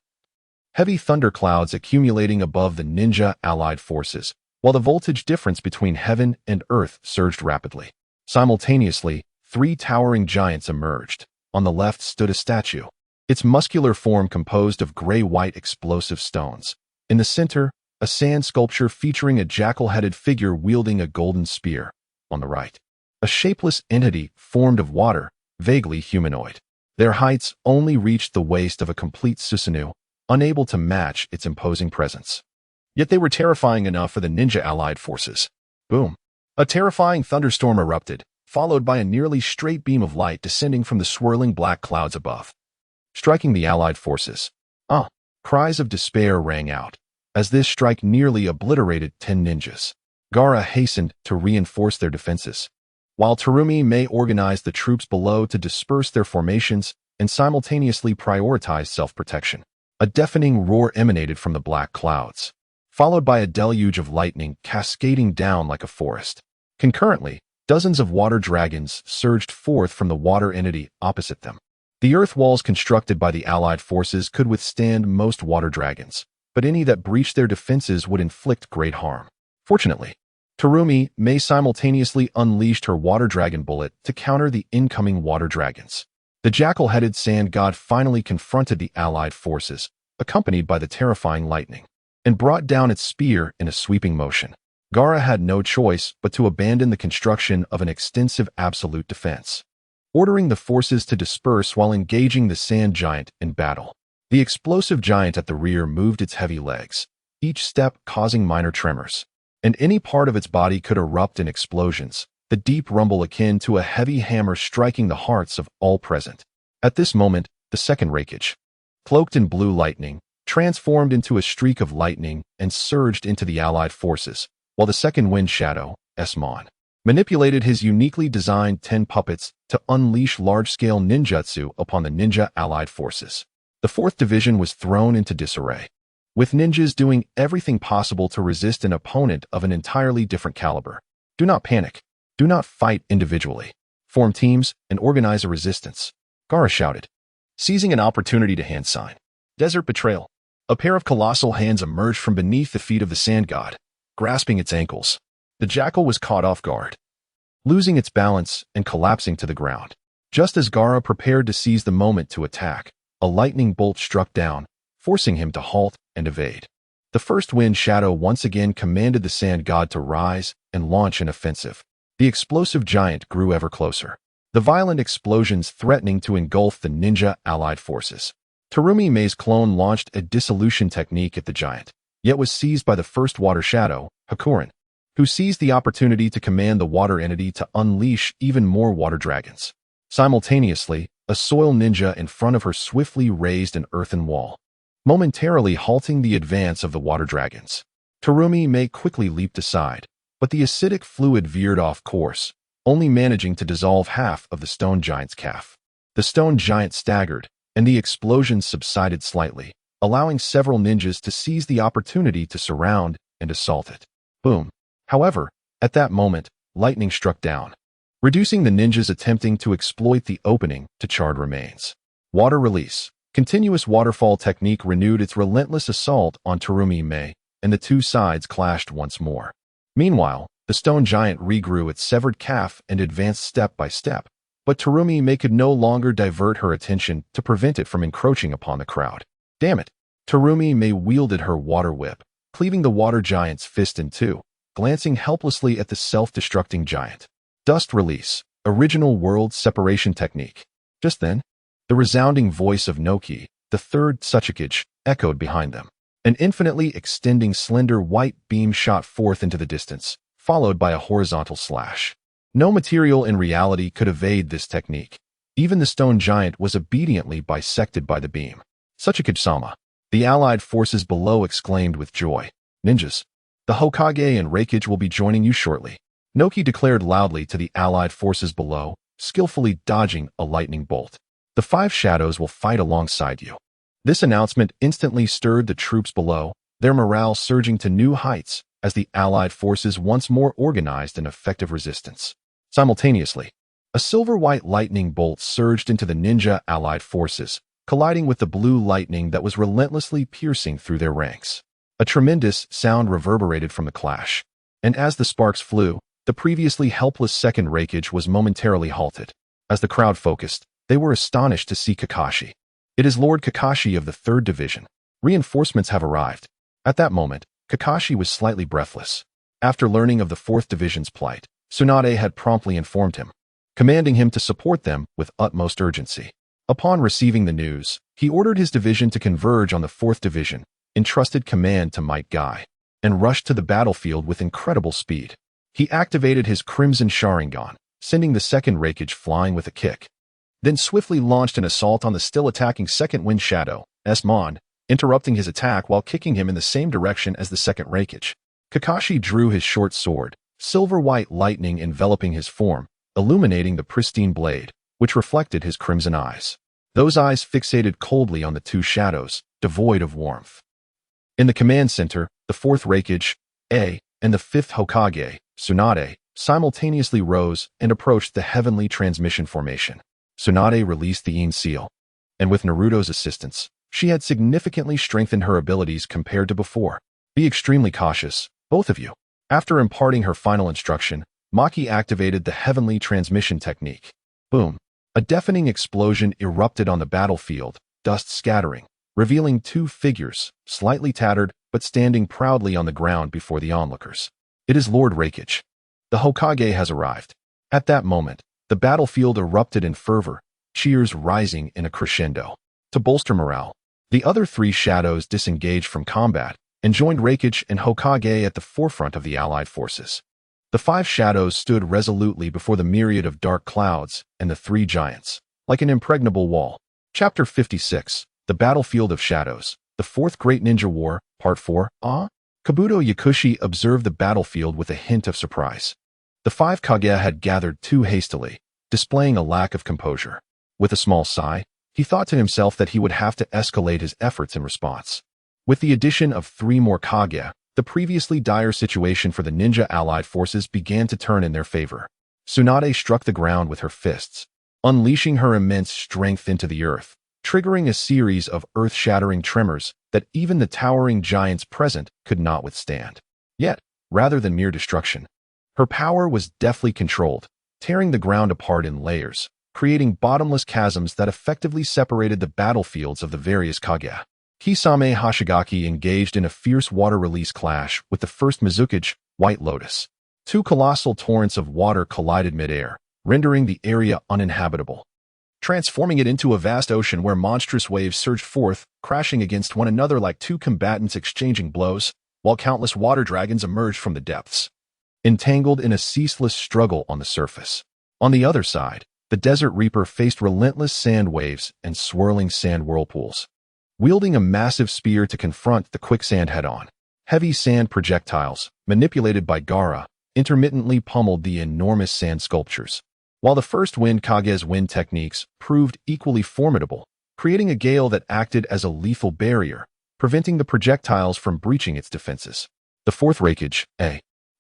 Heavy thunderclouds accumulating above the ninja allied forces, while the voltage difference between heaven and earth surged rapidly. Simultaneously, three towering giants emerged. On the left stood a statue, its muscular form composed of gray-white explosive stones. In the center, a sand sculpture featuring a jackal-headed figure wielding a golden spear. On the right, a shapeless entity formed of water, vaguely humanoid. Their heights only reached the waist of a complete Susanoo, unable to match its imposing presence. Yet they were terrifying enough for the ninja allied forces. Boom! A terrifying thunderstorm erupted, followed by a nearly straight beam of light descending from the swirling black clouds above, striking the allied forces. Cries of despair rang out, as this strike nearly obliterated 10 ninjas. Gaara hastened to reinforce their defenses, while Terumi may organized the troops below to disperse their formations and simultaneously prioritize self-protection. A deafening roar emanated from the black clouds, followed by a deluge of lightning cascading down like a forest. Concurrently, dozens of water dragons surged forth from the water entity opposite them. The earth walls constructed by the allied forces could withstand most water dragons, but any that breached their defenses would inflict great harm. Fortunately, Terumi may simultaneously unleashed her water dragon bullet to counter the incoming water dragons. The jackal-headed sand god finally confronted the allied forces, accompanied by the terrifying lightning, and brought down its spear in a sweeping motion. Gaara had no choice but to abandon the construction of an extensive absolute defense, ordering the forces to disperse while engaging the sand giant in battle. The explosive giant at the rear moved its heavy legs, each step causing minor tremors, and any part of its body could erupt in explosions, the deep rumble akin to a heavy hammer striking the hearts of all present. At this moment, the second Raikage, cloaked in blue lightning, transformed into a streak of lightning and surged into the allied forces, while the second Wind Shadow, Esmon, manipulated his uniquely designed 10 puppets to unleash large-scale ninjutsu upon the ninja allied forces. The 4th Division was thrown into disarray, with ninjas doing everything possible to resist an opponent of an entirely different caliber. Do not panic. Do not fight individually. Form teams and organize a resistance, Gaara shouted, seizing an opportunity to hand sign. Desert Betrayal. A pair of colossal hands emerged from beneath the feet of the sand god, grasping its ankles. The jackal was caught off guard, losing its balance and collapsing to the ground. Just as Gaara prepared to seize the moment to attack, a lightning bolt struck down, forcing him to halt and evade. The first Wind Shadow once again commanded the sand god to rise and launch an offensive. The explosive giant grew ever closer, the violent explosions threatening to engulf the ninja allied forces. Terumi Mei's clone launched a dissolution technique at the giant, yet was seized by the first water shadow, Hakuren, who seized the opportunity to command the water entity to unleash even more water dragons. Simultaneously, a soil ninja in front of her swiftly raised an earthen wall, momentarily halting the advance of the water dragons. Terumi Mei quickly leaped aside, but the acidic fluid veered off course, only managing to dissolve half of the stone giant's calf. The stone giant staggered, and the explosion subsided slightly, allowing several ninjas to seize the opportunity to surround and assault it. Boom. However, at that moment, lightning struck down, reducing the ninjas attempting to exploit the opening to charred remains. Water release. Continuous waterfall technique renewed its relentless assault on Terumi Mei, and the two sides clashed once more. Meanwhile, the stone giant regrew its severed calf and advanced step by step, but Terumi Mei could no longer divert her attention to prevent it from encroaching upon the crowd. Damn it! Terumi Mei wielded her water whip, cleaving the water giant's fist in two, glancing helplessly at the self-destructing giant. Dust release, original world separation technique. Just then, the resounding voice of Noki, the third Tsuchikage, echoed behind them. An infinitely extending slender white beam shot forth into the distance, followed by a horizontal slash. No material in reality could evade this technique. Even the stone giant was obediently bisected by the beam. Tsuchikage-sama. The allied forces below exclaimed with joy. Ninjas, the Hokage and Raikage will be joining you shortly. Noki declared loudly to the allied forces below, skillfully dodging a lightning bolt. The 5 shadows will fight alongside you. This announcement instantly stirred the troops below, their morale surging to new heights as the allied forces once more organized an effective resistance. Simultaneously, a silver-white lightning bolt surged into the ninja allied forces, colliding with the blue lightning that was relentlessly piercing through their ranks. A tremendous sound reverberated from the clash, and as the sparks flew, the previously helpless second Raikage was momentarily halted. As the crowd focused, they were astonished to see Kakashi. It is Lord Kakashi of the 3rd Division. Reinforcements have arrived. At that moment, Kakashi was slightly breathless. After learning of the 4th Division's plight, Tsunade had promptly informed him, commanding him to support them with utmost urgency. Upon receiving the news, he ordered his division to converge on the 4th Division, entrusted command to Might Guy, and rushed to the battlefield with incredible speed. He activated his Crimson Sharingan, sending the second Raikage flying with a kick, then swiftly launched an assault on the still attacking second Wind Shadow, Esmon, interrupting his attack while kicking him in the same direction as the second Raikage. Kakashi drew his short sword, silver-white lightning enveloping his form, illuminating the pristine blade, which reflected his crimson eyes. Those eyes fixated coldly on the 2 shadows, devoid of warmth. In the command center, the 4th Raikage, A, and the 5th Hokage, Tsunade, simultaneously rose and approached the heavenly transmission formation. Tsunade released the Yin seal, and with Naruto's assistance, she had significantly strengthened her abilities compared to before. Be extremely cautious, both of you. After imparting her final instruction, Maki activated the heavenly transmission technique. Boom. A deafening explosion erupted on the battlefield, dust scattering, revealing two figures, slightly tattered but standing proudly on the ground before the onlookers. It is Lord Reikage. The Hokage has arrived. At that moment, the battlefield erupted in fervor, cheers rising in a crescendo. To bolster morale, the other three shadows disengaged from combat and joined Reikage and Hokage at the forefront of the allied forces. The five shadows stood resolutely before the myriad of dark clouds and the three giants, like an impregnable wall. Chapter 56, The Battlefield of Shadows, The Fourth Great Ninja War, Part 4, Kabuto Yakushi observed the battlefield with a hint of surprise. The five Kage had gathered too hastily, displaying a lack of composure. With a small sigh, he thought to himself that he would have to escalate his efforts in response. With the addition of three more Kage, the previously dire situation for the ninja allied forces began to turn in their favor. Tsunade struck the ground with her fists, unleashing her immense strength into the earth, triggering a series of earth-shattering tremors that even the towering giants present could not withstand. Yet, rather than mere destruction, her power was deftly controlled, tearing the ground apart in layers, creating bottomless chasms that effectively separated the battlefields of the various Kage. Kisame Hashigaki engaged in a fierce water release clash with the first Mizukage, White Lotus. Two colossal torrents of water collided midair, rendering the area uninhabitable, transforming it into a vast ocean where monstrous waves surged forth, crashing against one another like two combatants exchanging blows, while countless water dragons emerged from the depths, entangled in a ceaseless struggle on the surface. On the other side, the Desert Reaper faced relentless sand waves and swirling sand whirlpools, wielding a massive spear to confront the quicksand head-on. Heavy sand projectiles, manipulated by Gaara, intermittently pummeled the enormous sand sculptures, while the first Wind Kage's wind techniques proved equally formidable, creating a gale that acted as a lethal barrier, preventing the projectiles from breaching its defenses. The fourth Reikage,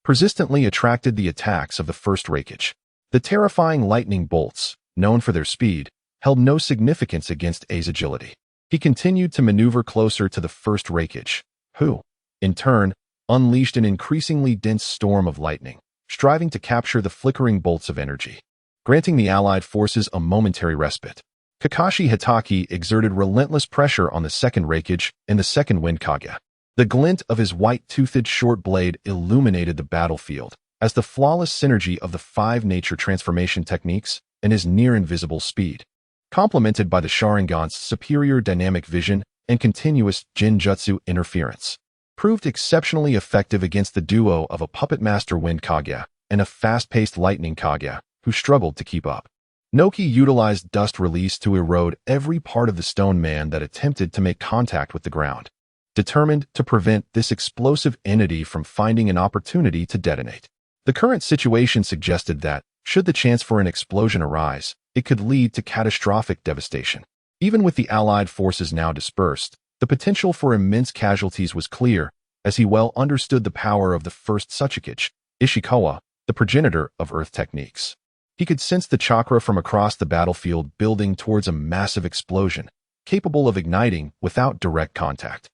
persistently attracted the attacks of the first Reikage. The terrifying lightning bolts, known for their speed, held no significance against A's agility. He continued to maneuver closer to the first Reikage, who, in turn, unleashed an increasingly dense storm of lightning, striving to capture the flickering bolts of energy, granting the allied forces a momentary respite. Kakashi Hitaki exerted relentless pressure on the second Reikage and the second Wind Kage. The glint of his white-toothed short blade illuminated the battlefield, as the flawless synergy of the five nature transformation techniques and his near-invisible speed, complemented by the Sharingan's superior dynamic vision and continuous Genjutsu interference, proved exceptionally effective against the duo of a puppet master Wind Kage and a fast-paced Lightning Kage, who struggled to keep up. Noki utilized dust release to erode every part of the stone man that attempted to make contact with the ground, determined to prevent this explosive entity from finding an opportunity to detonate. The current situation suggested that, should the chance for an explosion arise, it could lead to catastrophic devastation. Even with the allied forces now dispersed, the potential for immense casualties was clear, as he well understood the power of the first Tsuchikage, Ishikawa, the progenitor of earth techniques. He could sense the chakra from across the battlefield building towards a massive explosion, capable of igniting without direct contact.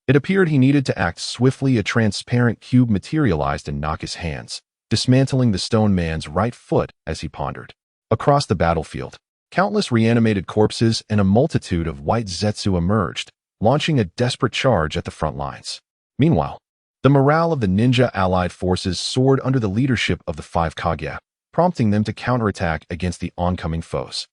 It appeared he needed to act swiftly. A transparent cube materialized in Naka's hands, dismantling the stone man's right foot as he pondered. Across the battlefield, countless reanimated corpses and a multitude of white Zetsu emerged, launching a desperate charge at the front lines. Meanwhile, the morale of the ninja allied forces soared under the leadership of the five Kage, prompting them to counterattack against the oncoming foes.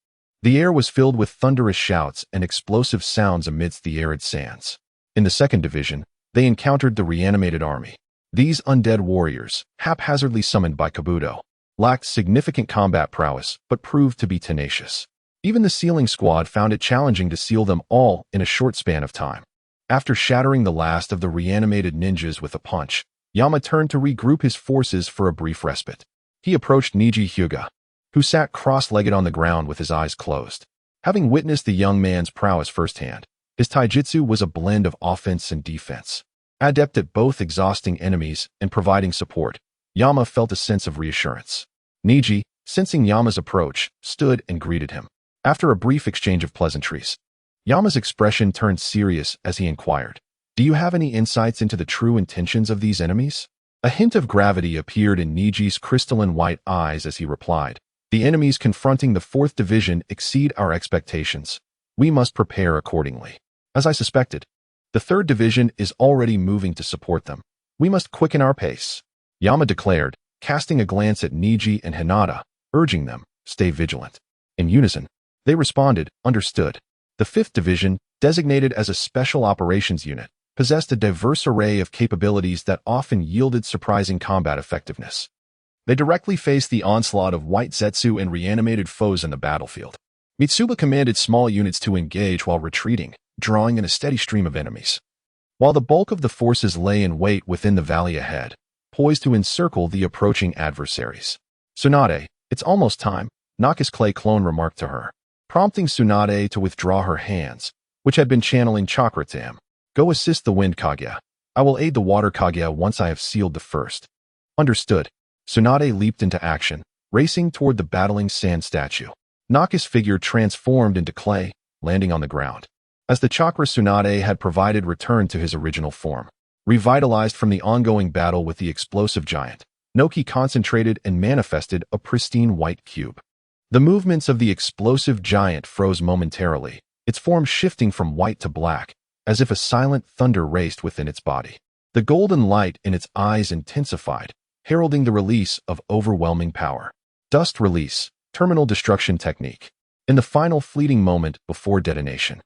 The air was filled with thunderous shouts and explosive sounds amidst the arid sands. In the second division, they encountered the reanimated army. These undead warriors, haphazardly summoned by Kabuto, lacked significant combat prowess but proved to be tenacious. Even the sealing squad found it challenging to seal them all in a short span of time. After shattering the last of the reanimated ninjas with a punch, Yama turned to regroup his forces for a brief respite. He approached Niji Hyuga, who sat cross-legged on the ground with his eyes closed. Having witnessed the young man's prowess firsthand, his taijutsu was a blend of offense and defense. Adept at both exhausting enemies and providing support, Yama felt a sense of reassurance. Niji, sensing Yama's approach, stood and greeted him. After a brief exchange of pleasantries, Yama's expression turned serious as he inquired, "Do you have any insights into the true intentions of these enemies?" A hint of gravity appeared in Niji's crystalline white eyes as he replied, The enemies confronting the 4th Division exceed our expectations. We must prepare accordingly. As I suspected, the 3rd Division is already moving to support them. We must quicken our pace, Yama declared, casting a glance at Niji and Hinata, urging them, stay vigilant. In unison, they responded, understood. The 5th Division, designated as a special operations unit, possessed a diverse array of capabilities that often yielded surprising combat effectiveness. They directly faced the onslaught of white Zetsu and reanimated foes in the battlefield. Mitsuba commanded small units to engage while retreating, drawing in a steady stream of enemies. While the bulk of the forces lay in wait within the valley ahead, poised to encircle the approaching adversaries. Tsunade, it's almost time, Naka's clay clone remarked to her, prompting Tsunade to withdraw her hands, which had been channeling chakra to him. Go assist the wind Kaguya. I will aid the water Kaguya once I have sealed the first. Understood. Tsunade leaped into action, racing toward the battling sand statue. Naka's figure transformed into clay, landing on the ground. As the chakra Tsunade had provided returned to his original form. Revitalized from the ongoing battle with the explosive giant, Noki concentrated and manifested a pristine white cube. The movements of the explosive giant froze momentarily, its form shifting from white to black, as if a silent thunder raced within its body. The golden light in its eyes intensified, heralding the release of overwhelming power. Dust release, terminal destruction technique. In the final fleeting moment before detonation,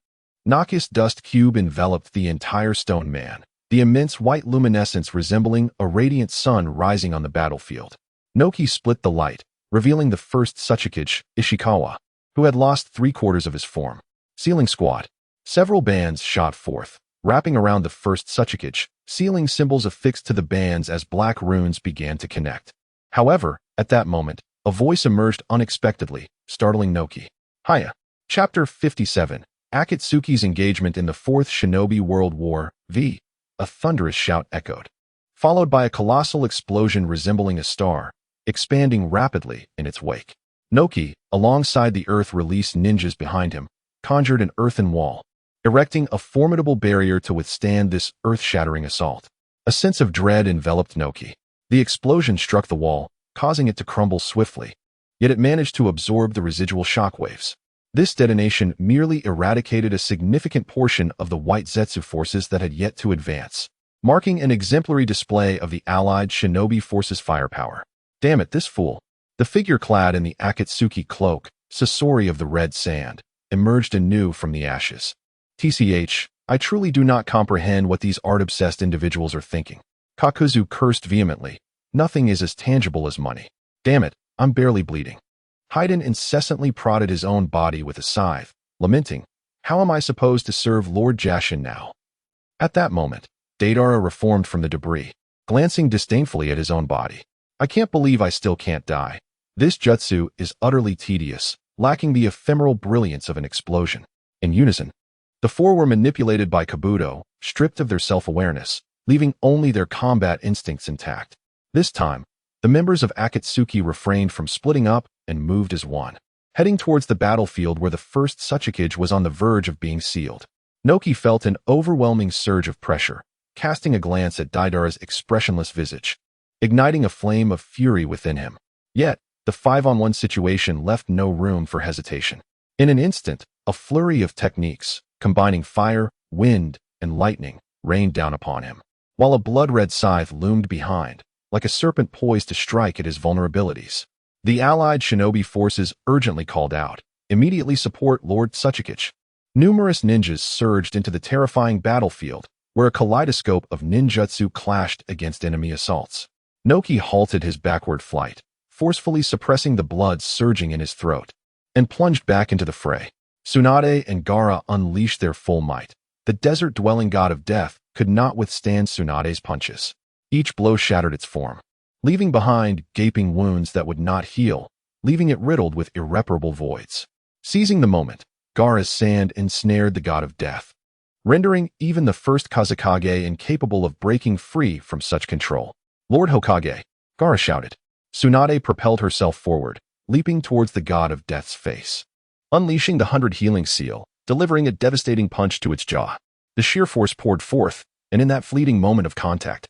Naka's dust cube enveloped the entire stone man, the immense white luminescence resembling a radiant sun rising on the battlefield. Noki split the light, revealing the first Tsuchikage, Ishikawa, who had lost 3/4 of his form. Sealing squad. Several bands shot forth, wrapping around the first Tsuchikage, sealing symbols affixed to the bands as black runes began to connect. However, at that moment, a voice emerged unexpectedly, startling Noki. Hiya. Chapter 57. Akatsuki's engagement in the 4th Shinobi World War, v. A thunderous shout echoed, followed by a colossal explosion resembling a star, expanding rapidly in its wake. Noki, alongside the earth-released ninjas behind him, conjured an earthen wall, erecting a formidable barrier to withstand this earth-shattering assault. A sense of dread enveloped Noki. The explosion struck the wall, causing it to crumble swiftly, yet it managed to absorb the residual shockwaves. This detonation merely eradicated a significant portion of the white Zetsu forces that had yet to advance, marking an exemplary display of the allied shinobi forces' firepower. Damn it, this fool. The figure clad in the Akatsuki cloak, Sasori of the Red Sand, emerged anew from the ashes. TCH, I truly do not comprehend what these art-obsessed individuals are thinking. Kakuzu cursed vehemently. Nothing is as tangible as money. Damn it, I'm barely bleeding. Haiden incessantly prodded his own body with a scythe, lamenting, how am I supposed to serve Lord Jashin now? At that moment, Deidara reformed from the debris, glancing disdainfully at his own body. I can't believe I still can't die. This jutsu is utterly tedious, lacking the ephemeral brilliance of an explosion. In unison, the 4 were manipulated by Kabuto, stripped of their self-awareness, leaving only their combat instincts intact. This time, the members of Akatsuki refrained from splitting up and moved as one, heading towards the battlefield where the first Tsuchikage was on the verge of being sealed. Noki felt an overwhelming surge of pressure, casting a glance at Deidara's expressionless visage, igniting a flame of fury within him. Yet, the 5-on-1 situation left no room for hesitation. In an instant, a flurry of techniques, combining fire, wind, and lightning, rained down upon him, while a blood-red scythe loomed behind, like a serpent poised to strike at his vulnerabilities. The allied shinobi forces urgently called out, immediately support Lord Tsuchikage. Numerous ninjas surged into the terrifying battlefield, where a kaleidoscope of ninjutsu clashed against enemy assaults. Noki halted his backward flight, forcefully suppressing the blood surging in his throat, and plunged back into the fray. Tsunade and Gaara unleashed their full might. The desert-dwelling god of death could not withstand Tsunade's punches. Each blow shattered its form, leaving behind gaping wounds that would not heal, leaving it riddled with irreparable voids. Seizing the moment, Gaara's sand ensnared the god of death, rendering even the first Kazekage incapable of breaking free from such control. Lord Hokage, Gaara shouted. Tsunade propelled herself forward, leaping towards the god of death's face, unleashing the 100 healing seal, delivering a devastating punch to its jaw. The sheer force poured forth, and in that fleeting moment of contact,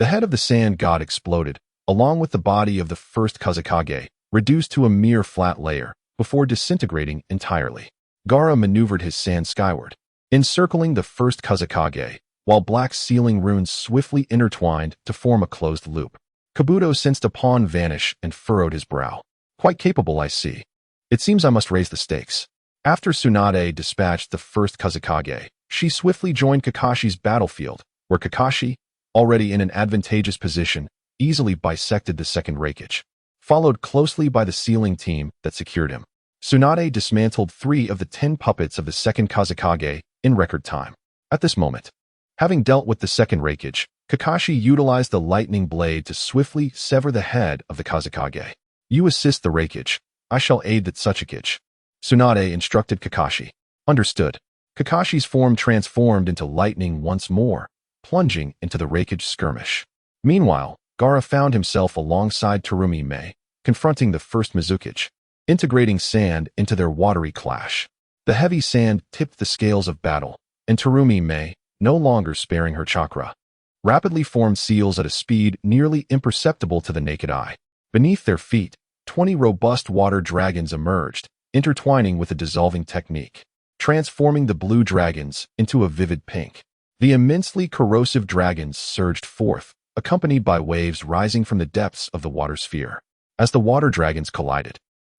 the head of the sand god exploded, along with the body of the first Kazekage, reduced to a mere flat layer, before disintegrating entirely. Gaara maneuvered his sand skyward, encircling the first Kazekage, while black sealing runes swiftly intertwined to form a closed loop. Kabuto sensed a pawn vanish and furrowed his brow. Quite capable, I see. It seems I must raise the stakes. After Tsunade dispatched the first Kazekage, she swiftly joined Kakashi's battlefield, where Kakashi, already in an advantageous position, easily bisected the second Raikage, followed closely by the sealing team that secured him. Tsunade dismantled 3 of the 10 puppets of the second Kazekage in record time. At this moment, having dealt with the second Raikage, Kakashi utilized the lightning blade to swiftly sever the head of the Kazekage. You assist the Raikage. I shall aid the Tsuchikage. Tsunade instructed Kakashi. Understood. Kakashi's form transformed into lightning once more, plunging into the Raikage skirmish. Meanwhile, Gaara found himself alongside Terumi Mei, confronting the first Mizukage, integrating sand into their watery clash. The heavy sand tipped the scales of battle, and Terumi Mei, no longer sparing her chakra, rapidly formed seals at a speed nearly imperceptible to the naked eye. Beneath their feet, 20 robust water dragons emerged, intertwining with a dissolving technique, transforming the blue dragons into a vivid pink. The immensely corrosive dragons surged forth, accompanied by waves rising from the depths of the water sphere. As the water dragons collided,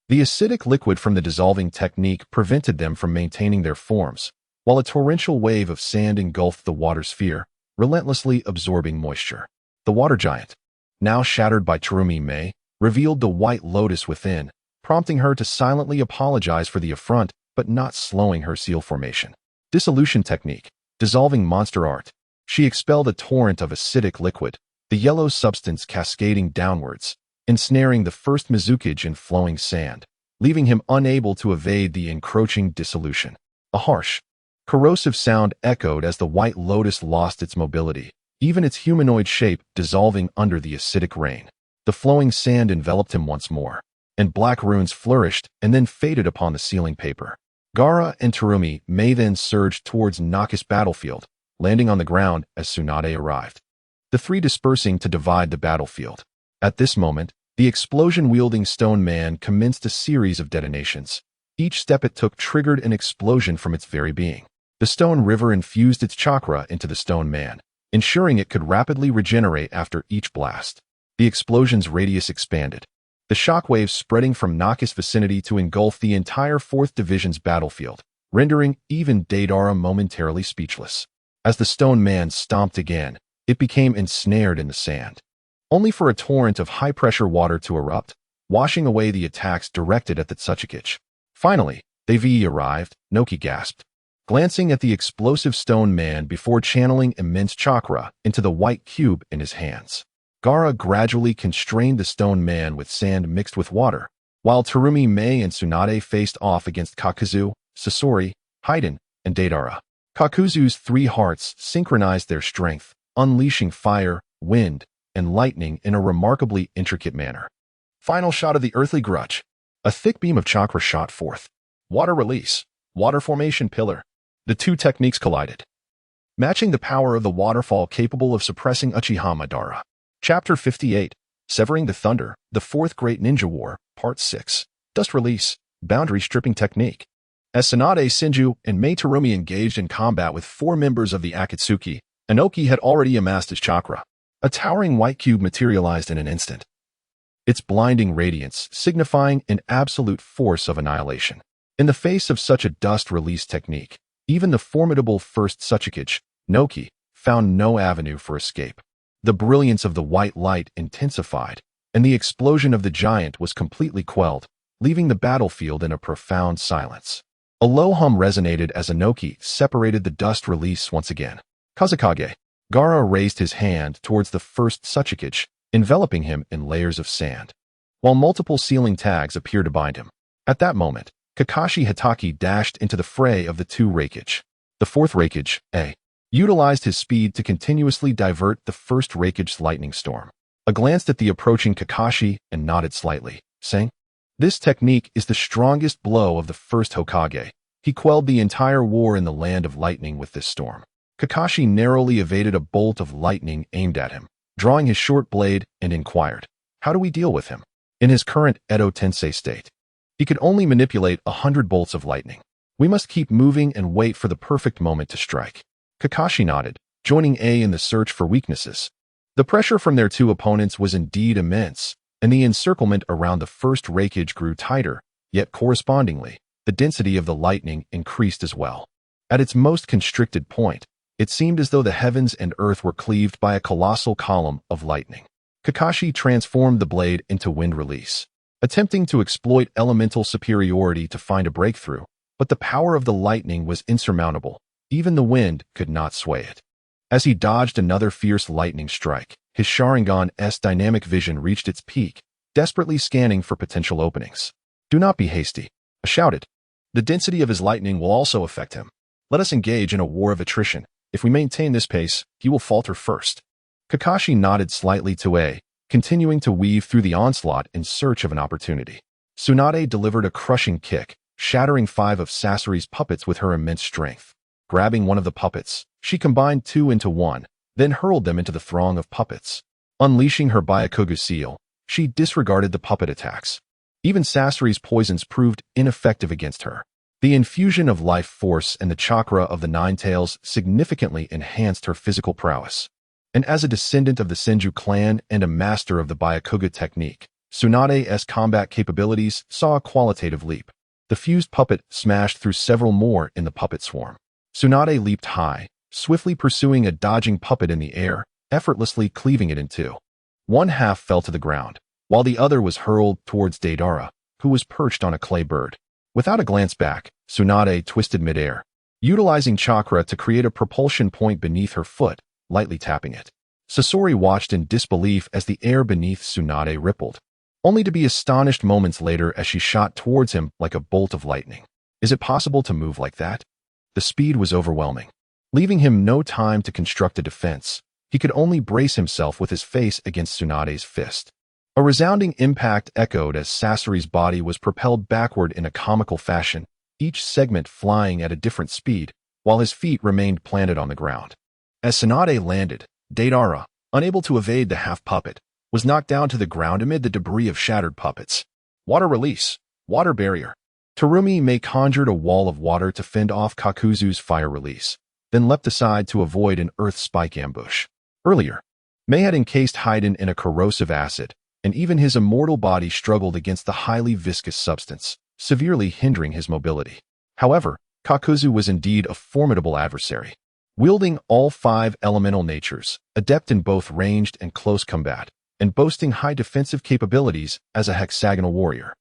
the acidic liquid from the dissolving technique prevented them from maintaining their forms, while a torrential wave of sand engulfed the water sphere, relentlessly absorbing moisture. The water giant, now shattered by Terumi Mei, revealed the white lotus within, prompting her to silently apologize for the affront but not slowing her seal formation. Dissolution technique, dissolving monster art. She expelled a torrent of acidic liquid, the yellow substance cascading downwards, ensnaring the first Mizukage in flowing sand, leaving him unable to evade the encroaching dissolution. A harsh, corrosive sound echoed as the white lotus lost its mobility, even its humanoid shape dissolving under the acidic rain. The flowing sand enveloped him once more, and black runes flourished and then faded upon the sealing paper. Gaara and Terumi Mei then surged towards Naka's battlefield, landing on the ground as Tsunade arrived, the 3 dispersing to divide the battlefield. At this moment, the explosion-wielding stone man commenced a series of detonations. Each step it took triggered an explosion from its very being. The stone river infused its chakra into the stone man, ensuring it could rapidly regenerate after each blast. The explosion's radius expanded, the shockwaves spreading from Naka's vicinity to engulf the entire 4th Division's battlefield, rendering even Deidara momentarily speechless. As the stone man stomped again, it became ensnared in the sand, only for a torrent of high-pressure water to erupt, washing away the attacks directed at the Tsuchikage. Finally, Devi arrived, Noki gasped, glancing at the explosive stone man before channeling immense chakra into the white cube in his hands. Gaara gradually constrained the stone man with sand mixed with water, while Terumi Mei and Tsunade faced off against Kakuzu, Sasori, Haiden, and Deidara. Kakuzu's 3 hearts synchronized their strength, unleashing fire, wind, and lightning in a remarkably intricate manner. Final shot of the earthly grudge. A thick beam of chakra shot forth. Water release. Water formation pillar. The 2 techniques collided, matching the power of the waterfall capable of suppressing Uchiha Madara. Chapter 58, Severing the Thunder, the 4th Great Ninja War, Part 6, Dust Release, Boundary Stripping Technique. As Tsunade, Senju, and Mei Terumi engaged in combat with 4 members of the Akatsuki, Inoki had already amassed his chakra. A towering white cube materialized in an instant, its blinding radiance signifying an absolute force of annihilation. In the face of such a dust release technique, even the formidable first Tsuchikage, Noki, found no avenue for escape. The brilliance of the white light intensified, and the explosion of the giant was completely quelled, leaving the battlefield in a profound silence. A low hum resonated as Inoki separated the dust release once again. Kazekage. Gaara raised his hand towards the first Tsuchikage, enveloping him in layers of sand, while multiple sealing tags appeared to bind him. At that moment, Kakashi Hatake dashed into the fray of the 2 Raikage. The 4th Raikage, utilized his speed to continuously divert the first Raikage's lightning storm. A glanced at the approaching Kakashi and nodded slightly, saying, "This technique is the strongest blow of the first Hokage. He quelled the entire war in the land of lightning with this storm." Kakashi narrowly evaded a bolt of lightning aimed at him, drawing his short blade, and inquired, "How do we deal with him?" In his current Edo Tensei state, he could only manipulate 100 bolts of lightning. We must keep moving and wait for the perfect moment to strike. Kakashi nodded, joining A in the search for weaknesses. The pressure from their two opponents was indeed immense, and the encirclement around the first Raikage grew tighter, yet correspondingly, the density of the lightning increased as well. At its most constricted point, it seemed as though the heavens and earth were cleaved by a colossal column of lightning. Kakashi transformed the blade into wind release, attempting to exploit elemental superiority to find a breakthrough, but the power of the lightning was insurmountable. Even the wind could not sway it. As he dodged another fierce lightning strike, his Sharingan's dynamic vision reached its peak, desperately scanning for potential openings. "Do not be hasty," I shouted. "The density of his lightning will also affect him. Let us engage in a war of attrition. If we maintain this pace, he will falter first." Kakashi nodded slightly to A, continuing to weave through the onslaught in search of an opportunity. Tsunade delivered a crushing kick, shattering 5 of Sasori's puppets with her immense strength. Grabbing one of the puppets, she combined 2 into 1, then hurled them into the throng of puppets. Unleashing her Byakugan seal, she disregarded the puppet attacks. Even Sasori's poisons proved ineffective against her. The infusion of life force and the chakra of the Nine Tails significantly enhanced her physical prowess. And as a descendant of the Senju clan and a master of the Byakugan technique, Tsunade's combat capabilities saw a qualitative leap. The fused puppet smashed through several more in the puppet swarm. Tsunade leaped high, swiftly pursuing a dodging puppet in the air, effortlessly cleaving it in two. One half fell to the ground, while the other was hurled towards Deidara, who was perched on a clay bird. Without a glance back, Tsunade twisted midair, utilizing chakra to create a propulsion point beneath her foot, lightly tapping it. Sasori watched in disbelief as the air beneath Tsunade rippled, only to be astonished moments later as she shot towards him like a bolt of lightning. Is it possible to move like that? The speed was overwhelming, leaving him no time to construct a defense. He could only brace himself with his face against Tsunade's fist. A resounding impact echoed as Sasori's body was propelled backward in a comical fashion, each segment flying at a different speed, while his feet remained planted on the ground. As Tsunade landed, Deidara, unable to evade the half-puppet, was knocked down to the ground amid the debris of shattered puppets. Water release, water barrier. Terumi Mei conjured a wall of water to fend off Kakuzu's fire release, then leapt aside to avoid an earth spike ambush. Earlier, Mei had encased Haiden in a corrosive acid, and even his immortal body struggled against the highly viscous substance, severely hindering his mobility. However, Kakuzu was indeed a formidable adversary. Wielding all 5 elemental natures, adept in both ranged and close combat, and boasting high defensive capabilities as a hexagonal warrior.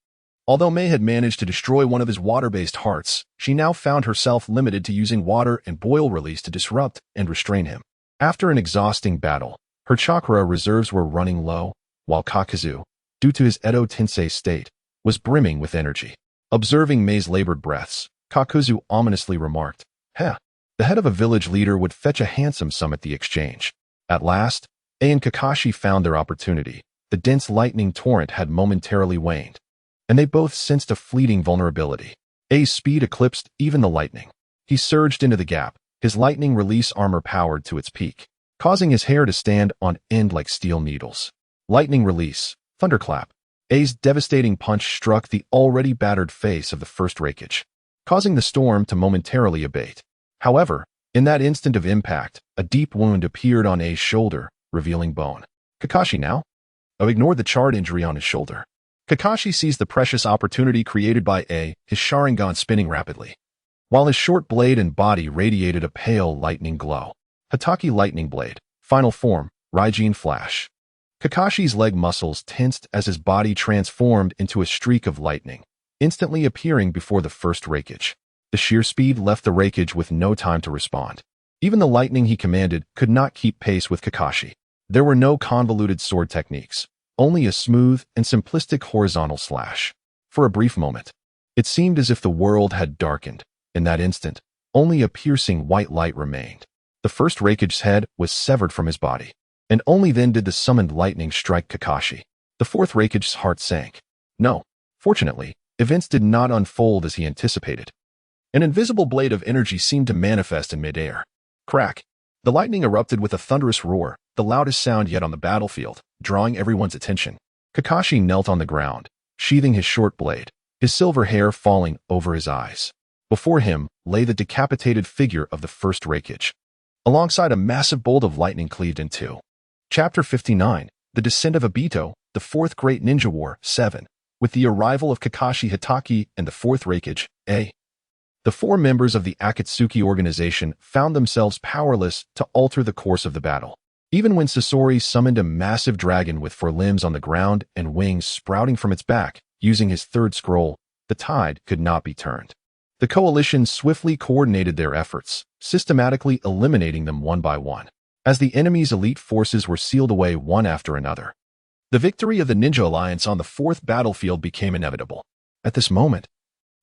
Although Mei had managed to destroy one of his water-based hearts, she now found herself limited to using water and boil release to disrupt and restrain him. After an exhausting battle, her chakra reserves were running low, while Kakuzu, due to his Edo Tensei state, was brimming with energy. Observing Mei's labored breaths, Kakuzu ominously remarked, "Heh, the head of a village leader would fetch a handsome sum at the exchange." At last, A and Kakashi found their opportunity. The dense lightning torrent had momentarily waned, and they both sensed a fleeting vulnerability. A's speed eclipsed even the lightning. He surged into the gap, his lightning release armor powered to its peak, causing his hair to stand on end like steel needles. Lightning release, thunderclap. A's devastating punch struck the already battered face of the first Raikage, causing the storm to momentarily abate. However, in that instant of impact, a deep wound appeared on A's shoulder, revealing bone. Kakashi now? I ignored the charred injury on his shoulder. Kakashi seized the precious opportunity created by A, his Sharingan spinning rapidly, while his short blade and body radiated a pale lightning glow. Hatake Lightning Blade, Final Form, Raijin Flash. Kakashi's leg muscles tensed as his body transformed into a streak of lightning, instantly appearing before the first Raikage. The sheer speed left the Raikage with no time to respond. Even the lightning he commanded could not keep pace with Kakashi. There were no convoluted sword techniques, only a smooth and simplistic horizontal slash. For a brief moment, it seemed as if the world had darkened. In that instant, only a piercing white light remained. The first Raikage's head was severed from his body, and only then did the summoned lightning strike Kakashi. The fourth Raikage's heart sank. No, fortunately, events did not unfold as he anticipated. An invisible blade of energy seemed to manifest in midair. Crack! The lightning erupted with a thunderous roar, the loudest sound yet on the battlefield, drawing everyone's attention. Kakashi knelt on the ground, sheathing his short blade, his silver hair falling over his eyes. Before him lay the decapitated figure of the first Raikage, alongside a massive bolt of lightning cleaved in two. Chapter 59, The Descent of Obito, the Fourth Great Ninja War, 7. With the arrival of Kakashi Hatake and the Fourth Raikage, the four members of the Akatsuki organization found themselves powerless to alter the course of the battle. Even when Sasori summoned a massive dragon with four limbs on the ground and wings sprouting from its back, using his third scroll, the tide could not be turned. The coalition swiftly coordinated their efforts, systematically eliminating them one by one, as the enemy's elite forces were sealed away one after another. The victory of the Ninja Alliance on the fourth battlefield became inevitable. At this moment,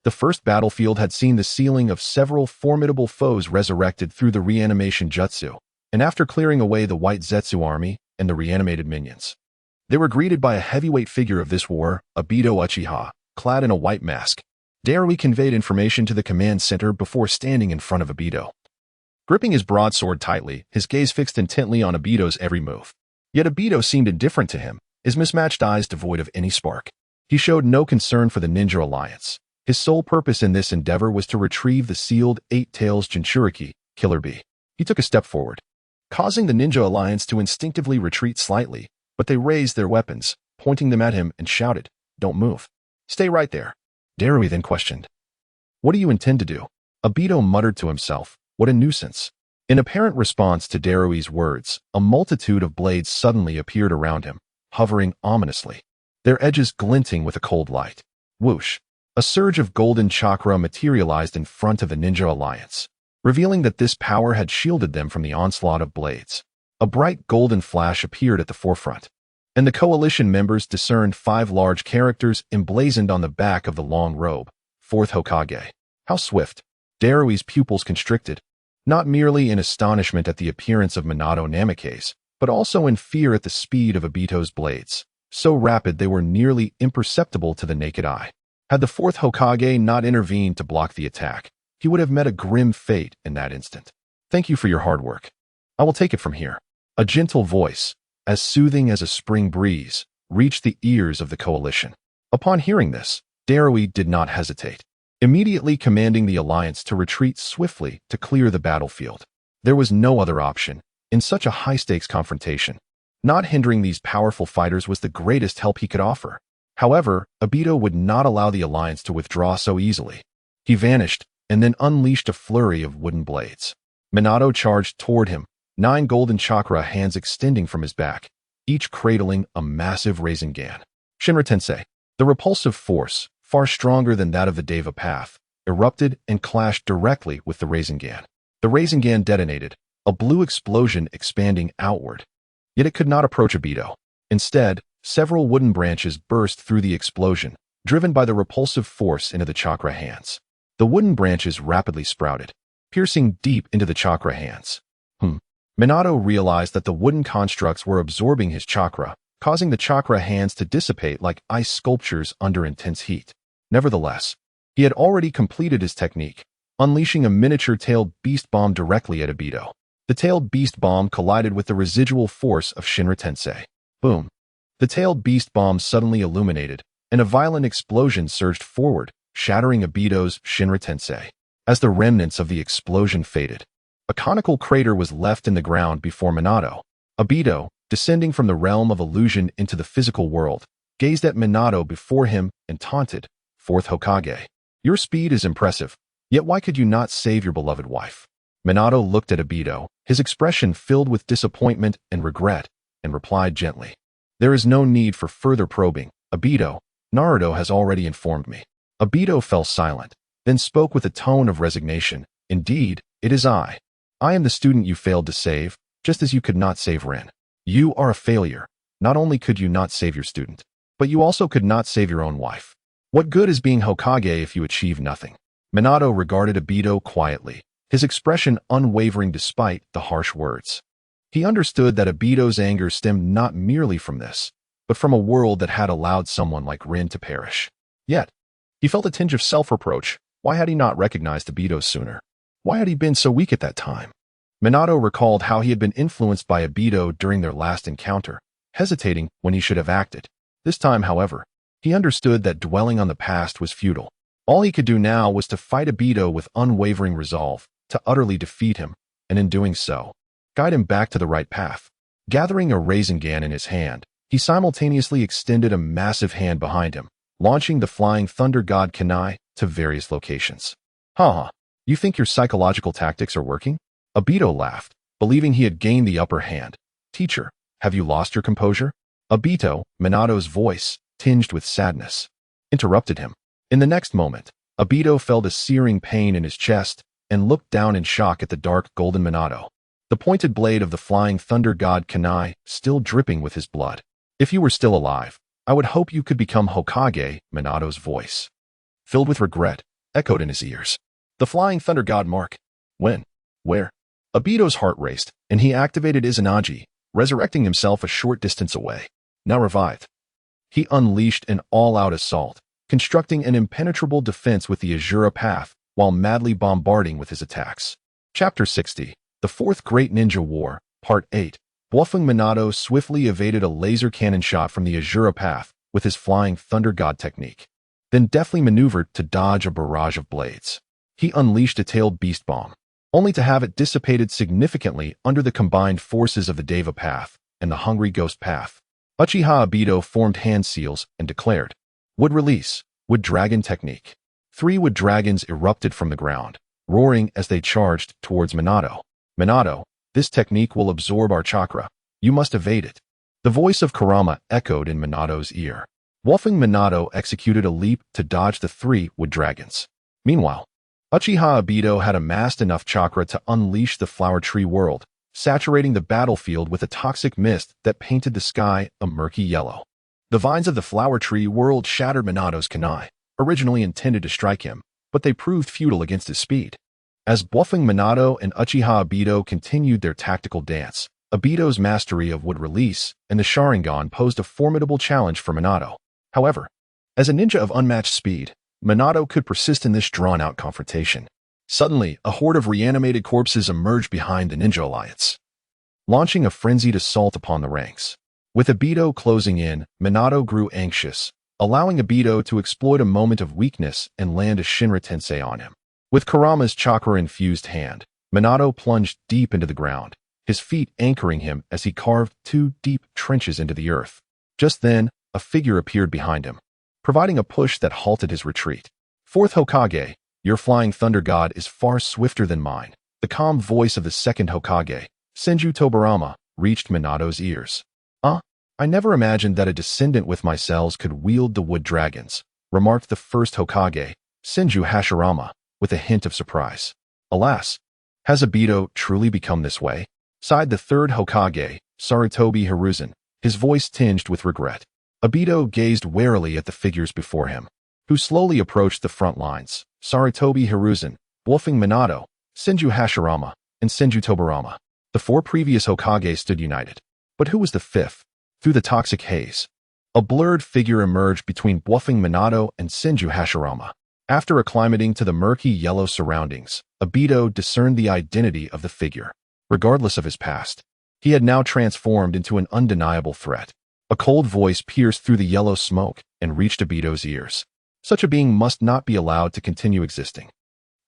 the first battlefield had seen the sealing of several formidable foes resurrected through the reanimation jutsu, and after clearing away the White Zetsu army and the reanimated minions, they were greeted by a heavyweight figure of this war, Obito Uchiha, clad in a white mask. Darui conveyed information to the command center before standing in front of Obito. Gripping his broadsword tightly, his gaze fixed intently on Obito's every move. Yet Obito seemed indifferent to him, his mismatched eyes devoid of any spark. He showed no concern for the Ninja Alliance. His sole purpose in this endeavor was to retrieve the sealed Eight Tails Jinchuriki, Killer Bee. He took a step forward, causing the Ninja Alliance to instinctively retreat slightly, but they raised their weapons, pointing them at him and shouted, "Don't move. Stay right there." Darui then questioned, "What do you intend to do?" Obito muttered to himself, "What a nuisance." In apparent response to Darui's words, a multitude of blades suddenly appeared around him, hovering ominously, their edges glinting with a cold light. Whoosh! A surge of golden chakra materialized in front of the Ninja Alliance, revealing that this power had shielded them from the onslaught of blades. A bright golden flash appeared at the forefront, and the coalition members discerned 5 large characters emblazoned on the back of the long robe. Fourth Hokage. How swift! Darui's pupils constricted, not merely in astonishment at the appearance of Minato Namikaze, but also in fear at the speed of Obito's blades, so rapid they were nearly imperceptible to the naked eye. Had the fourth Hokage not intervened to block the attack, he would have met a grim fate in that instant. "Thank you for your hard work. I will take it from here." A gentle voice, as soothing as a spring breeze, reached the ears of the coalition. Upon hearing this, Darui did not hesitate, immediately commanding the alliance to retreat swiftly to clear the battlefield. There was no other option in such a high-stakes confrontation. Not hindering these powerful fighters was the greatest help he could offer. However, Obito would not allow the alliance to withdraw so easily. He vanished and then unleashed a flurry of wooden blades. Minato charged toward him, 9 golden chakra hands extending from his back, each cradling a massive Rasengan. Shinra Tensei. The repulsive force, far stronger than that of the Deva path, erupted and clashed directly with the Rasengan. The Rasengan detonated, a blue explosion expanding outward. Yet it could not approach Obito. Instead, several wooden branches burst through the explosion, driven by the repulsive force into the chakra hands. The wooden branches rapidly sprouted, piercing deep into the chakra hands. Minato realized that the wooden constructs were absorbing his chakra, causing the chakra hands to dissipate like ice sculptures under intense heat. Nevertheless, he had already completed his technique, unleashing a miniature-tailed beast bomb directly at Obito. The tailed beast bomb collided with the residual force of Shinra Tensei. Boom! The tailed beast bomb suddenly illuminated, and a violent explosion surged forward, shattering Obito's Shinra Tensei. As the remnants of the explosion faded, a conical crater was left in the ground before Minato. Obito, descending from the realm of illusion into the physical world, gazed at Minato before him and taunted, "Fourth Hokage, your speed is impressive, yet why could you not save your beloved wife?" Minato looked at Obito, his expression filled with disappointment and regret, and replied gently, "There is no need for further probing, Obito. Naruto has already informed me." Obito fell silent, then spoke with a tone of resignation. "Indeed, it is I. I am the student you failed to save, just as you could not save Rin. You are a failure. Not only could you not save your student, but you also could not save your own wife. What good is being Hokage if you achieve nothing?" Minato regarded Obito quietly, his expression unwavering despite the harsh words. He understood that Obito's anger stemmed not merely from this, but from a world that had allowed someone like Rin to perish. Yet, he felt a tinge of self-reproach. Why had he not recognized Obito sooner? Why had he been so weak at that time? Minato recalled how he had been influenced by Obito during their last encounter, hesitating when he should have acted. This time, however, he understood that dwelling on the past was futile. All he could do now was to fight Obito with unwavering resolve, to utterly defeat him, and in doing so, guide him back to the right path. Gathering a Rasengan in his hand, he simultaneously extended a massive hand behind him, launching the Flying Thunder God Kunai to various locations. Haha, you think your psychological tactics are working? Obito laughed, believing he had gained the upper hand. Teacher, have you lost your composure? Obito, Minato's voice, tinged with sadness, interrupted him. In the next moment, Obito felt a searing pain in his chest and looked down in shock at the dark golden Minato, the pointed blade of the Flying Thunder God Kunai still dripping with his blood. If you were still alive, I would hope you could become Hokage, Minato's voice, filled with regret, echoed in his ears. The Flying Thunder God Mark. When? Where? Obito's heart raced, and he activated Izanagi, resurrecting himself a short distance away. Now revived, he unleashed an all-out assault, constructing an impenetrable defense with the Azura Path while madly bombarding with his attacks. Chapter 60, The Fourth Great Ninja War, Part 8. Bluffing Minato swiftly evaded a laser cannon shot from the Azura Path with his Flying Thunder God technique, then deftly maneuvered to dodge a barrage of blades. He unleashed a tailed beast bomb, only to have it dissipated significantly under the combined forces of the Deva Path and the Hungry Ghost Path. Uchiha Obito formed hand seals and declared, Wood Release, Wood Dragon Technique. 3 wood dragons erupted from the ground, roaring as they charged towards Minato. Minato, this technique will absorb our chakra. You must evade it. The voice of Kurama echoed in Minato's ear. Wolfing Minato executed a leap to dodge the 3 wood dragons. Meanwhile, Uchiha Obito had amassed enough chakra to unleash the Flower Tree World, saturating the battlefield with a toxic mist that painted the sky a murky yellow. The vines of the Flower Tree World shattered Minato's kunai, originally intended to strike him, but they proved futile against his speed. As bluffing Minato and Uchiha Obito continued their tactical dance, Obito's mastery of Wood Release and the Sharingan posed a formidable challenge for Minato. However, as a ninja of unmatched speed, Minato could persist in this drawn-out confrontation. Suddenly, a horde of reanimated corpses emerged behind the Ninja Alliance, launching a frenzied assault upon the ranks. With Obito closing in, Minato grew anxious, allowing Obito to exploit a moment of weakness and land a Shinra Tensei on him. With Kurama's chakra-infused hand, Minato plunged deep into the ground, his feet anchoring him as he carved 2 deep trenches into the earth. Just then, a figure appeared behind him, providing a push that halted his retreat. Fourth Hokage, your Flying Thunder God is far swifter than mine. The calm voice of the second Hokage, Senju Tobarama, reached Minato's ears. I never imagined that a descendant with my cells could wield the wood dragons, remarked the first Hokage, Senju Hashirama, with a hint of surprise. Alas, has Obito truly become this way? Sighed the third Hokage, Sarutobi Hiruzen, his voice tinged with regret. Obito gazed warily at the figures before him, who slowly approached the front lines. Sarutobi Hiruzen, bluffing Minato, Senju Hashirama, and Senju Tobarama. The 4 previous Hokage stood united. But who was the 5th? Through the toxic haze, a blurred figure emerged between bluffing Minato and Senju Hashirama. After acclimating to the murky yellow surroundings, Obito discerned the identity of the figure. Regardless of his past, he had now transformed into an undeniable threat. A cold voice pierced through the yellow smoke and reached Obito's ears. Such a being must not be allowed to continue existing.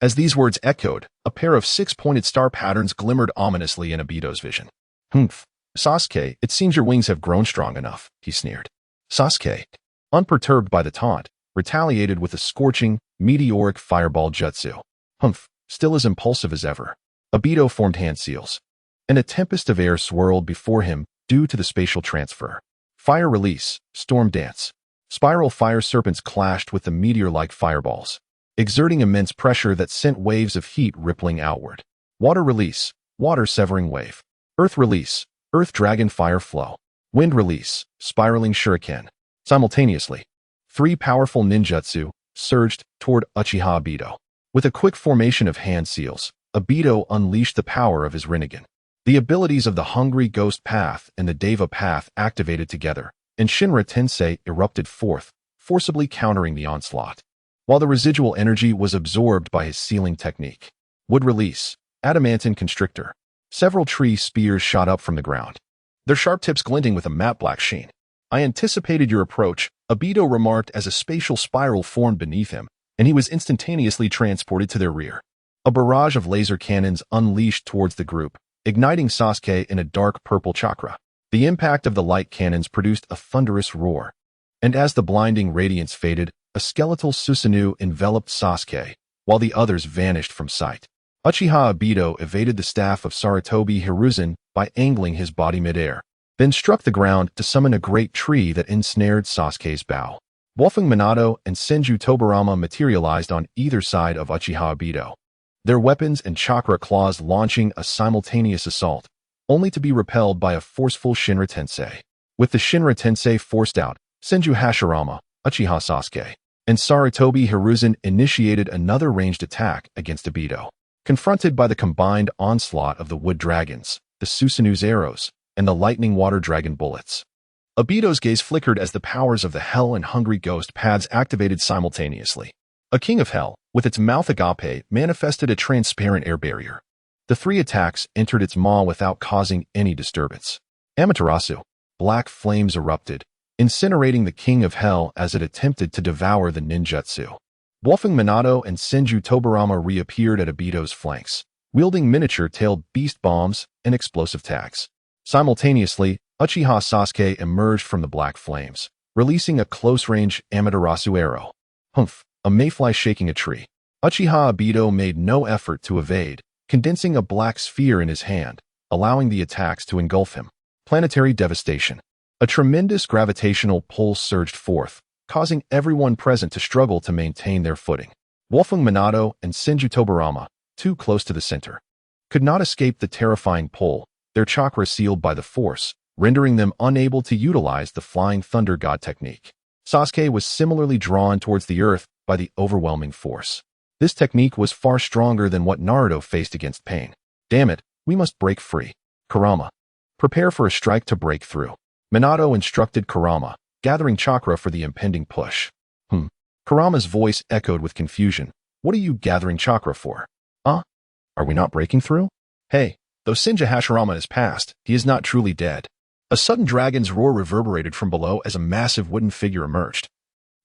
As these words echoed, a pair of 6-pointed star patterns glimmered ominously in Obito's vision. Humph. Sasuke, it seems your wings have grown strong enough, he sneered. Sasuke, unperturbed by the taunt, retaliated with a scorching, meteoric fireball jutsu. Humph, still as impulsive as ever. Obito formed hand seals, and a tempest of air swirled before him due to the spatial transfer. Fire release, storm dance. Spiral fire serpents clashed with the meteor-like fireballs, exerting immense pressure that sent waves of heat rippling outward. Water release, water severing wave. Earth release, earth dragon fire flow. Wind release, spiraling shuriken. Simultaneously, 3 powerful ninjutsu surged toward Uchiha Obito. With a quick formation of hand seals, Obito unleashed the power of his Rinnegan. The abilities of the Hungry Ghost Path and the Deva Path activated together, and Shinra Tensei erupted forth, forcibly countering the onslaught, while the residual energy was absorbed by his sealing technique. Wood release, adamantine constrictor. Several tree spears shot up from the ground, their sharp tips glinting with a matte black sheen. I anticipated your approach, Obito remarked as a spatial spiral formed beneath him, and he was instantaneously transported to their rear. A barrage of laser cannons unleashed towards the group, igniting Sasuke in a dark purple chakra. The impact of the light cannons produced a thunderous roar. And as the blinding radiance faded, a skeletal Susanoo enveloped Sasuke, while the others vanished from sight. Uchiha Obito evaded the staff of Sarutobi Hiruzen by angling his body midair, then struck the ground to summon a great tree that ensnared Sasuke's bow. Wolfing Minato and Senju Tobirama materialized on either side of Uchiha Obito, their weapons and chakra claws launching a simultaneous assault, only to be repelled by a forceful Shinra Tensei. With the Shinra Tensei forced out, Senju Hashirama, Uchiha Sasuke, and Sarutobi Hiruzen initiated another ranged attack against Obito. Confronted by the combined onslaught of the wood dragons, the Susanoo's arrows, and the lightning water dragon bullets, Obito's gaze flickered as the powers of the Hell and Hungry Ghost paths activated simultaneously. A king of hell, with its mouth agape, manifested a transparent air barrier. The three attacks entered its maw without causing any disturbance. Amaterasu. Black flames erupted, incinerating the king of hell as it attempted to devour the ninjutsu. Wolfing Minato and Senju Tobirama reappeared at Obito's flanks, wielding miniature-tailed beast bombs and explosive tags. Simultaneously, Uchiha Sasuke emerged from the black flames, releasing a close-range Amaterasu arrow. Humph! A mayfly shaking a tree. Uchiha Obito made no effort to evade, condensing a black sphere in his hand, allowing the attacks to engulf him. Planetary devastation. A tremendous gravitational pulse surged forth, causing everyone present to struggle to maintain their footing. Wolfing Minato and Senju Tobirama, too close to the center, could not escape the terrifying pull, their chakra sealed by the force, rendering them unable to utilize the Flying Thunder God technique. Sasuke was similarly drawn towards the earth by the overwhelming force. This technique was far stronger than what Naruto faced against Pain. Damn it, we must break free. Kurama. Prepare for a strike to break through. Minato instructed Kurama, gathering chakra for the impending push. Kurama's voice echoed with confusion. What are you gathering chakra for? Are we not breaking through? Hey, though Senju Hashirama is past, he is not truly dead. A sudden dragon's roar reverberated from below as a massive wooden figure emerged.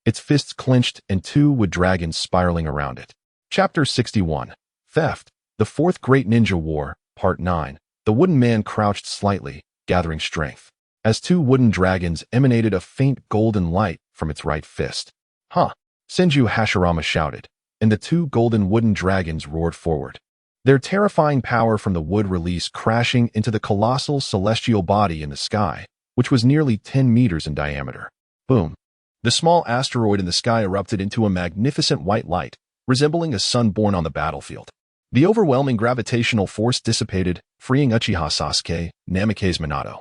Its fists clenched and two wood dragons spiraling around it. Chapter 61. Theft. The Fourth Great Ninja War, Part 9. The wooden man crouched slightly, gathering strength, as two wooden dragons emanated a faint golden light from its right fist. Senju Hashirama shouted, and the two golden wooden dragons roared forward. Their terrifying power from the wood released crashing into the colossal celestial body in the sky, which was nearly 10 meters in diameter. Boom. The small asteroid in the sky erupted into a magnificent white light, resembling a sun born on the battlefield. The overwhelming gravitational force dissipated, freeing Uchiha Sasuke, Namikaze Minato,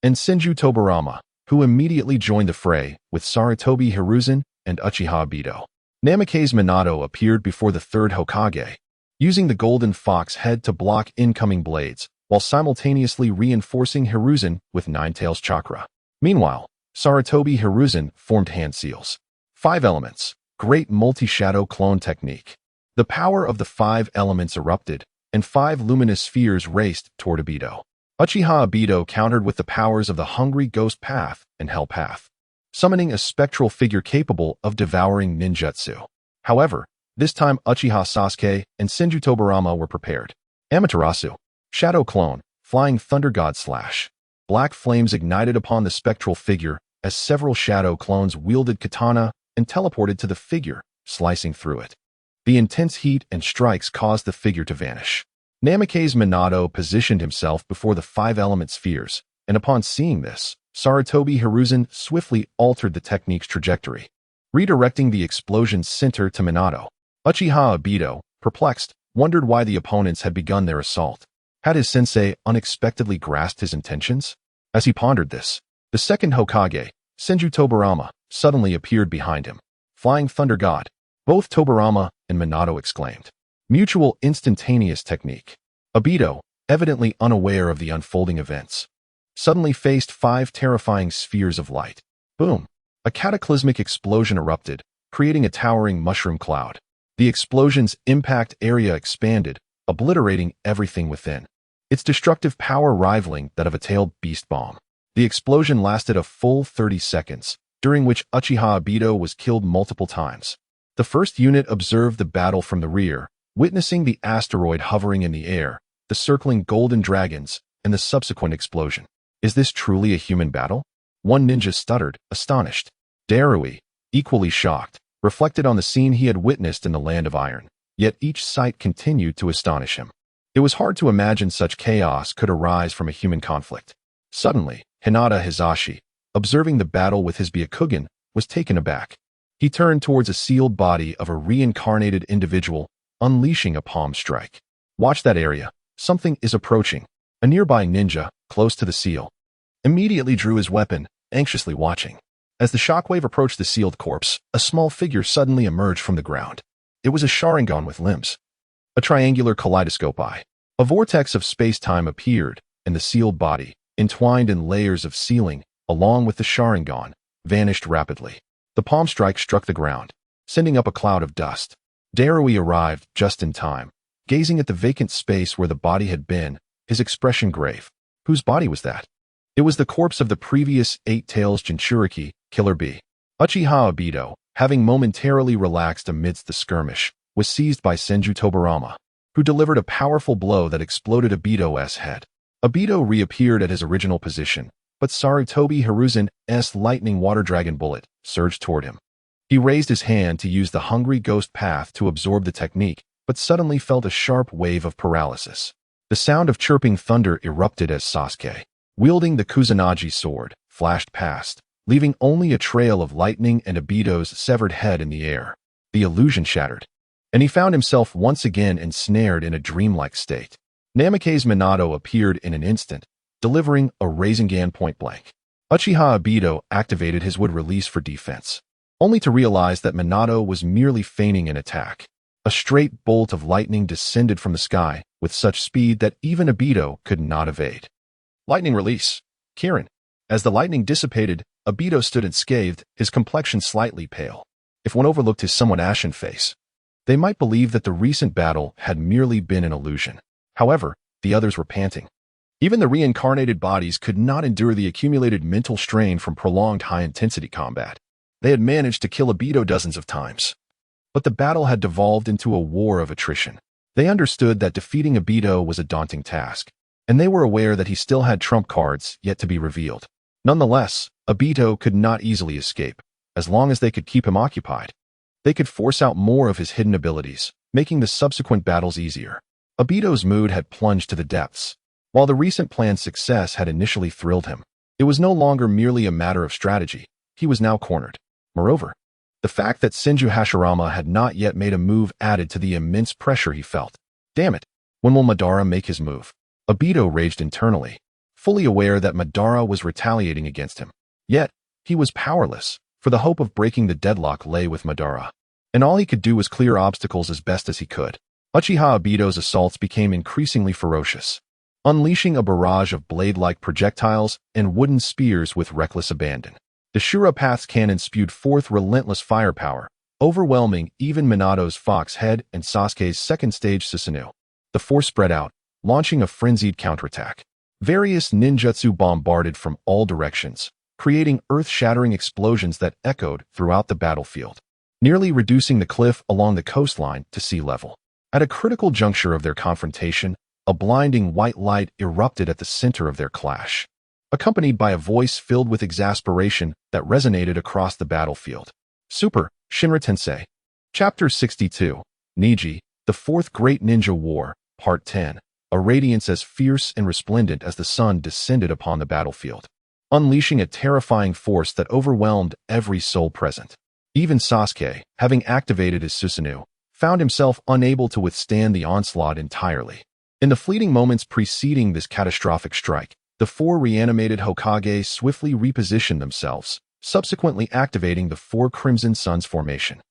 and Senju Tobirama, who immediately joined the fray with Sarutobi Hiruzen and Uchiha Obito. Namikaze Minato appeared before the third Hokage, using the golden fox head to block incoming blades, while simultaneously reinforcing Hiruzen with Nine-Tails chakra. Meanwhile, Sarutobi Hiruzen formed hand seals. 5 elements. Great multi-shadow clone technique. The power of the 5 elements erupted, and 5 luminous spheres raced toward Obito. Uchiha Obito countered with the powers of the Hungry Ghost Path and Hell Path, summoning a spectral figure capable of devouring ninjutsu. However, this time Uchiha Sasuke and Senju Tobirama were prepared. Amaterasu. Shadow Clone. Flying Thunder God Slash. Black flames ignited upon the spectral figure as several shadow clones wielded katana and teleported to the figure, slicing through it. The intense heat and strikes caused the figure to vanish. Namikaze Minato positioned himself before the 5-element spheres, and upon seeing this, Sarutobi Hiruzen swiftly altered the technique's trajectory, redirecting the explosion's center to Minato. Uchiha Obito, perplexed, wondered why the opponents had begun their assault. Had his sensei unexpectedly grasped his intentions? As he pondered this, the second Hokage, Senju Tobirama, suddenly appeared behind him. Flying Thunder God. Both Tobirama and Minato exclaimed. Mutual instantaneous technique. Obito, evidently unaware of the unfolding events, suddenly faced 5 terrifying spheres of light. Boom! A cataclysmic explosion erupted, creating a towering mushroom cloud. The explosion's impact area expanded, obliterating everything within, its destructive power rivaling that of a tailed beast bomb. The explosion lasted a full 30 seconds, during which Uchiha Obito was killed multiple times. The first unit observed the battle from the rear, witnessing the asteroid hovering in the air, the circling golden dragons, and the subsequent explosion. Is this truly a human battle? One ninja stuttered, astonished. Darui, equally shocked, reflected on the scene he had witnessed in the Land of Iron. Yet each sight continued to astonish him. It was hard to imagine such chaos could arise from a human conflict. Suddenly, Hinata Hizashi, observing the battle with his Byakugan, was taken aback. He turned towards a sealed body of a reincarnated individual, unleashing a palm strike. Watch that area. Something is approaching. A nearby ninja, close to the seal, immediately drew his weapon, anxiously watching. As the shockwave approached the sealed corpse, a small figure suddenly emerged from the ground. It was a Sharingan with limbs. A triangular kaleidoscope eye. A vortex of space-time appeared, and the sealed body, entwined in layers of sealing, along with the Sharingan, vanished rapidly. The palm strike struck the ground, sending up a cloud of dust. Darui arrived just in time, gazing at the vacant space where the body had been, his expression grave. Whose body was that? It was the corpse of the previous Eight Tails Jinchuriki, Killer Bee. Uchiha Obito, having momentarily relaxed amidst the skirmish, was seized by Senju Tobarama, who delivered a powerful blow that exploded Obito's head. Obito reappeared at his original position, but Sarutobi Hiruzen's lightning water dragon bullet surged toward him. He raised his hand to use the hungry ghost path to absorb the technique, but suddenly felt a sharp wave of paralysis. The sound of chirping thunder erupted as Sasuke, wielding the Kusanagi sword, flashed past, leaving only a trail of lightning and Obito's severed head in the air. The illusion shattered, and he found himself once again ensnared in a dreamlike state. Namake's Minato appeared in an instant, delivering a Rasengan point-blank. Uchiha Obito activated his wood release for defense, only to realize that Minato was merely feigning an attack. A straight bolt of lightning descended from the sky with such speed that even Obito could not evade. Lightning release. Kirin. As the lightning dissipated, Obito stood unscathed, his complexion slightly pale. If one overlooked his somewhat ashen face, they might believe that the recent battle had merely been an illusion. However, the others were panting. Even the reincarnated bodies could not endure the accumulated mental strain from prolonged high-intensity combat. They had managed to kill Obito dozens of times, but the battle had devolved into a war of attrition. They understood that defeating Obito was a daunting task, and they were aware that he still had trump cards yet to be revealed. Nonetheless, Obito could not easily escape. As long as they could keep him occupied, they could force out more of his hidden abilities, making the subsequent battles easier. Obito's mood had plunged to the depths. While the recent planned success had initially thrilled him, it was no longer merely a matter of strategy. He was now cornered. Moreover, the fact that Senju Hashirama had not yet made a move added to the immense pressure he felt. Damn it, when will Madara make his move? Obito raged internally, fully aware that Madara was retaliating against him. Yet, he was powerless, for the hope of breaking the deadlock lay with Madara, and all he could do was clear obstacles as best as he could. Uchiha Obito's assaults became increasingly ferocious, unleashing a barrage of blade-like projectiles and wooden spears with reckless abandon. The Shura Path's cannon spewed forth relentless firepower, overwhelming even Minato's Fox Head and Sasuke's second-stage Susanoo. The force spread out, launching a frenzied counterattack. Various ninjutsu bombarded from all directions, creating earth-shattering explosions that echoed throughout the battlefield, nearly reducing the cliff along the coastline to sea level. At a critical juncture of their confrontation, a blinding white light erupted at the center of their clash, accompanied by a voice filled with exasperation that resonated across the battlefield. Super, Shinra Tensei. Chapter 62, Niji, the Fourth Great Ninja War, Part 10, a radiance as fierce and resplendent as the sun descended upon the battlefield, unleashing a terrifying force that overwhelmed every soul present. Even Sasuke, having activated his Susanoo, found himself unable to withstand the onslaught entirely. In the fleeting moments preceding this catastrophic strike, the four reanimated Hokage swiftly repositioned themselves, subsequently activating the Four Crimson Suns formation.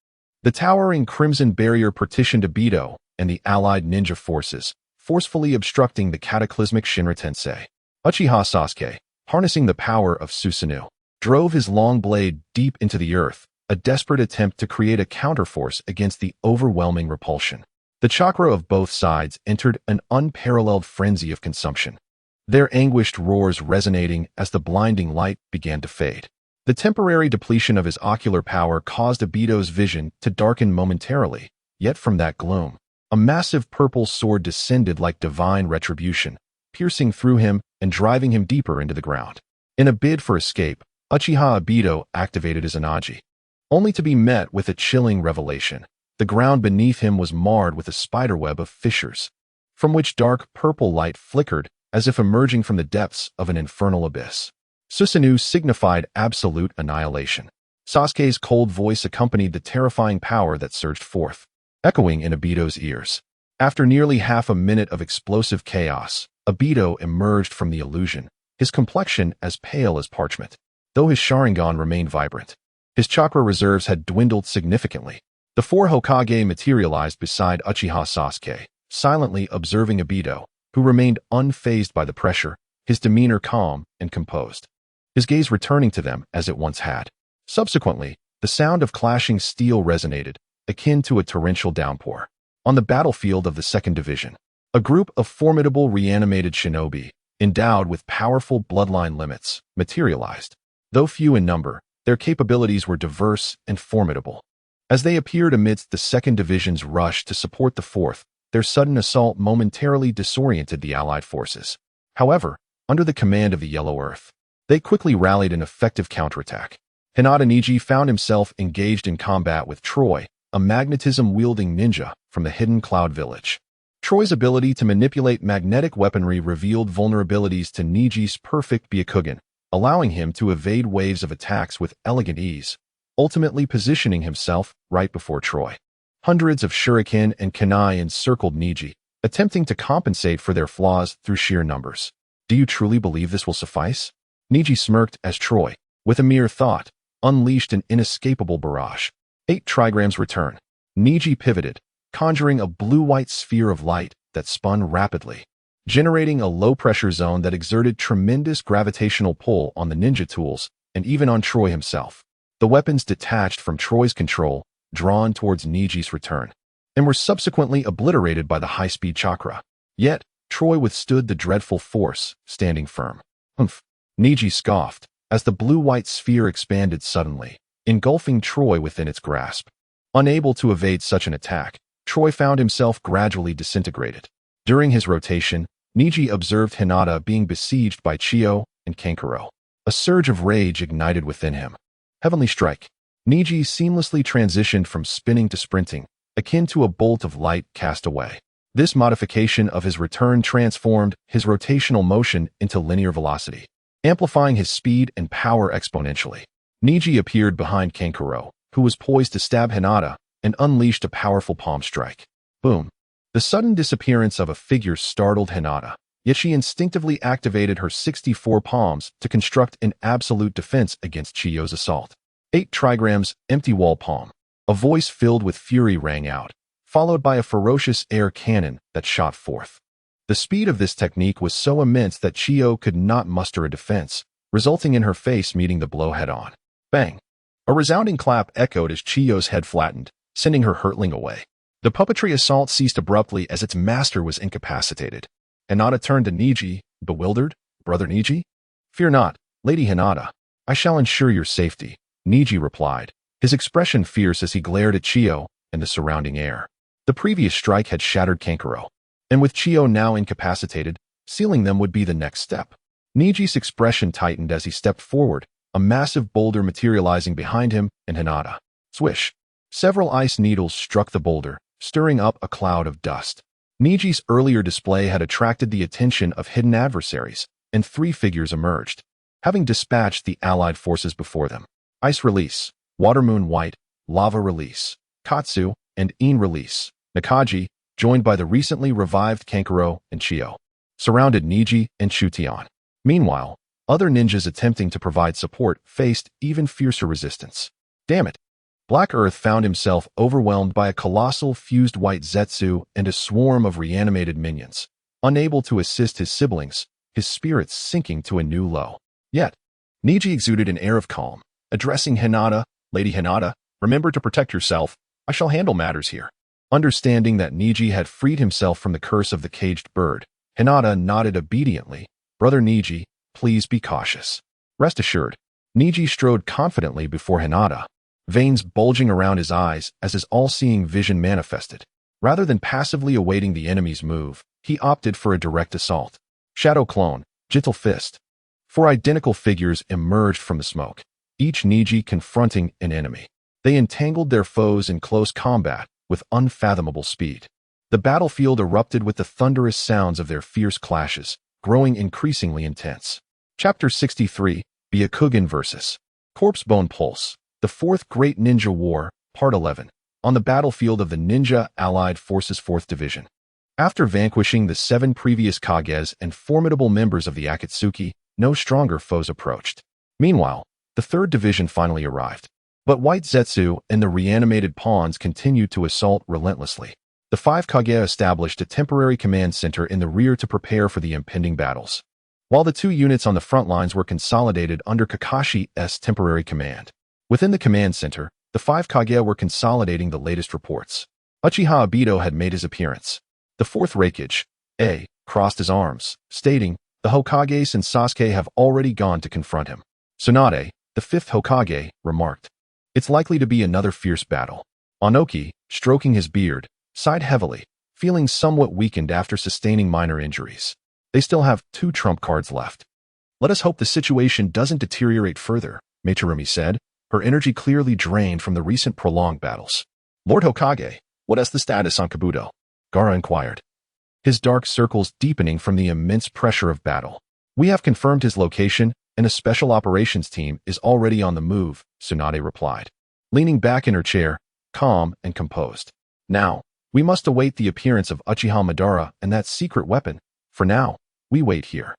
The towering Crimson Barrier partitioned Obito and the allied ninja forces, forcefully obstructing the cataclysmic Shinra Tensei. Uchiha Sasuke, harnessing the power of Susanoo, drove his long blade deep into the earth, a desperate attempt to create a counterforce against the overwhelming repulsion. The chakra of both sides entered an unparalleled frenzy of consumption. their anguished roars resonating as the blinding light began to fade. The temporary depletion of his ocular power caused Obito's vision to darken momentarily, yet from that gloom, a massive purple sword descended like divine retribution, piercing through him and driving him deeper into the ground. In a bid for escape, Uchiha Obito activated his Anaji, only to be met with a chilling revelation. The ground beneath him was marred with a spiderweb of fissures, from which dark purple light flickered as if emerging from the depths of an infernal abyss. Susanoo signified absolute annihilation. Sasuke's cold voice accompanied the terrifying power that surged forth, echoing in Obito's ears. After nearly half a minute of explosive chaos, Obito emerged from the illusion, his complexion as pale as parchment, though his Sharingan remained vibrant. His chakra reserves had dwindled significantly. The four Hokage materialized beside Uchiha Sasuke, silently observing Obito, who remained unfazed by the pressure, his demeanor calm and composed, his gaze returning to them as it once had. Subsequently, the sound of clashing steel resonated, akin to a torrential downpour. On the battlefield of the 2nd Division, a group of formidable reanimated shinobi, endowed with powerful bloodline limits, materialized. Though few in number, their capabilities were diverse and formidable. As they appeared amidst the 2nd Division's rush to support the 4th, their sudden assault momentarily disoriented the Allied forces. However, under the command of the Yellow Earth, they quickly rallied an effective counterattack. Hinata Niji found himself engaged in combat with Troy, a magnetism-wielding ninja from the hidden Cloud Village. Troy's ability to manipulate magnetic weaponry revealed vulnerabilities to Niji's perfect Byakugan, allowing him to evade waves of attacks with elegant ease, ultimately positioning himself right before Troy. Hundreds of shuriken and kunai encircled Niji, attempting to compensate for their flaws through sheer numbers. Do you truly believe this will suffice? Niji smirked as Troy, with a mere thought, unleashed an inescapable barrage. 8 trigrams return. Niji pivoted, conjuring a blue-white sphere of light that spun rapidly, generating a low-pressure zone that exerted tremendous gravitational pull on the ninja tools and even on Troy himself. The weapons detached from Troy's control, drawn towards Niji's return, and were subsequently obliterated by the high-speed chakra. Yet, Troy withstood the dreadful force, standing firm. Humph! Niji scoffed, as the blue-white sphere expanded suddenly, engulfing Troy within its grasp. Unable to evade such an attack, Troy found himself gradually disintegrated. During his rotation, Niji observed Hinata being besieged by Chiyo and Kankuro. A surge of rage ignited within him. Heavenly Strike. Niji seamlessly transitioned from spinning to sprinting, akin to a bolt of light cast away. This modification of his return transformed his rotational motion into linear velocity, amplifying his speed and power exponentially. Niji appeared behind Kankuro, who was poised to stab Hinata, and unleashed a powerful palm strike. Boom. The sudden disappearance of a figure startled Hinata, yet she instinctively activated her 64 palms to construct an absolute defense against Chiyo's assault. 8 trigrams, empty wall palm. A voice filled with fury rang out, followed by a ferocious air cannon that shot forth. The speed of this technique was so immense that Chiyo could not muster a defense, resulting in her face meeting the blow head-on. Bang! A resounding clap echoed as Chiyo's head flattened, sending her hurtling away. The puppetry assault ceased abruptly as its master was incapacitated. Hinata turned to Niji, bewildered. Brother Niji? Fear not, Lady Hinata. I shall ensure your safety, Niji replied, his expression fierce as he glared at Chiyo and the surrounding air. The previous strike had shattered Kankuro, and with Chiyo now incapacitated, sealing them would be the next step. Niji's expression tightened as he stepped forward, a massive boulder materializing behind him and Hinata. Swish! Several ice needles struck the boulder, stirring up a cloud of dust. Niji's earlier display had attracted the attention of hidden adversaries, and 3 figures emerged, having dispatched the allied forces before them. Ice Release, Water Moon White, Lava Release, Katsu, and In Release. Nakaji, joined by the recently revived Kankuro and Chiyo, surrounded Niji and Shutian. Meanwhile, other ninjas attempting to provide support faced even fiercer resistance. Damn it! Black Earth found himself overwhelmed by a colossal fused white Zetsu and a swarm of reanimated minions. Unable to assist his siblings, his spirits sinking to a new low. Yet, Niji exuded an air of calm, addressing Hinata. Lady Hinata, remember to protect yourself. I shall handle matters here. Understanding that Niji had freed himself from the curse of the caged bird, Hinata nodded obediently, Brother Niji, please be cautious. Rest assured, Niji strode confidently before Hinata, veins bulging around his eyes as his all-seeing vision manifested. Rather than passively awaiting the enemy's move, he opted for a direct assault. Shadow Clone, Gentle Fist. 4 identical figures emerged from the smoke, each Niji confronting an enemy. They entangled their foes in close combat with unfathomable speed. The battlefield erupted with the thunderous sounds of their fierce clashes, growing increasingly intense. Chapter 63, Byakugan vs. Corpsebone Pulse, the Fourth Great Ninja War, Part 11, on the battlefield of the Ninja Allied Forces 4th Division. After vanquishing the 7 previous Kages and formidable members of the Akatsuki, no stronger foes approached. Meanwhile, the 3rd Division finally arrived. But White Zetsu and the reanimated pawns continued to assault relentlessly. The 5 Kage established a temporary command center in the rear to prepare for the impending battles, while the 2 units on the front lines were consolidated under Kakashi's temporary command. Within the command center, the 5 Kage were consolidating the latest reports. Uchiha Obito had made his appearance. The 4th Raikage, crossed his arms, stating, "The Hokages and Sasuke have already gone to confront him." Tsunade, the 5th Hokage, remarked, "It's likely to be another fierce battle." Onoki, stroking his beard, sighed heavily, feeling somewhat weakened after sustaining minor injuries. They still have 2 trump cards left. "Let us hope the situation doesn't deteriorate further," Meichirumi said, her energy clearly drained from the recent prolonged battles. "Lord Hokage, what is the status on Kabuto?" Gaara inquired, his dark circles deepening from the immense pressure of battle. "We have confirmed his location, and a special operations team is already on the move," Tsunade replied, leaning back in her chair, calm and composed. "Now, we must await the appearance of Uchiha Madara and that secret weapon. For now, we wait here."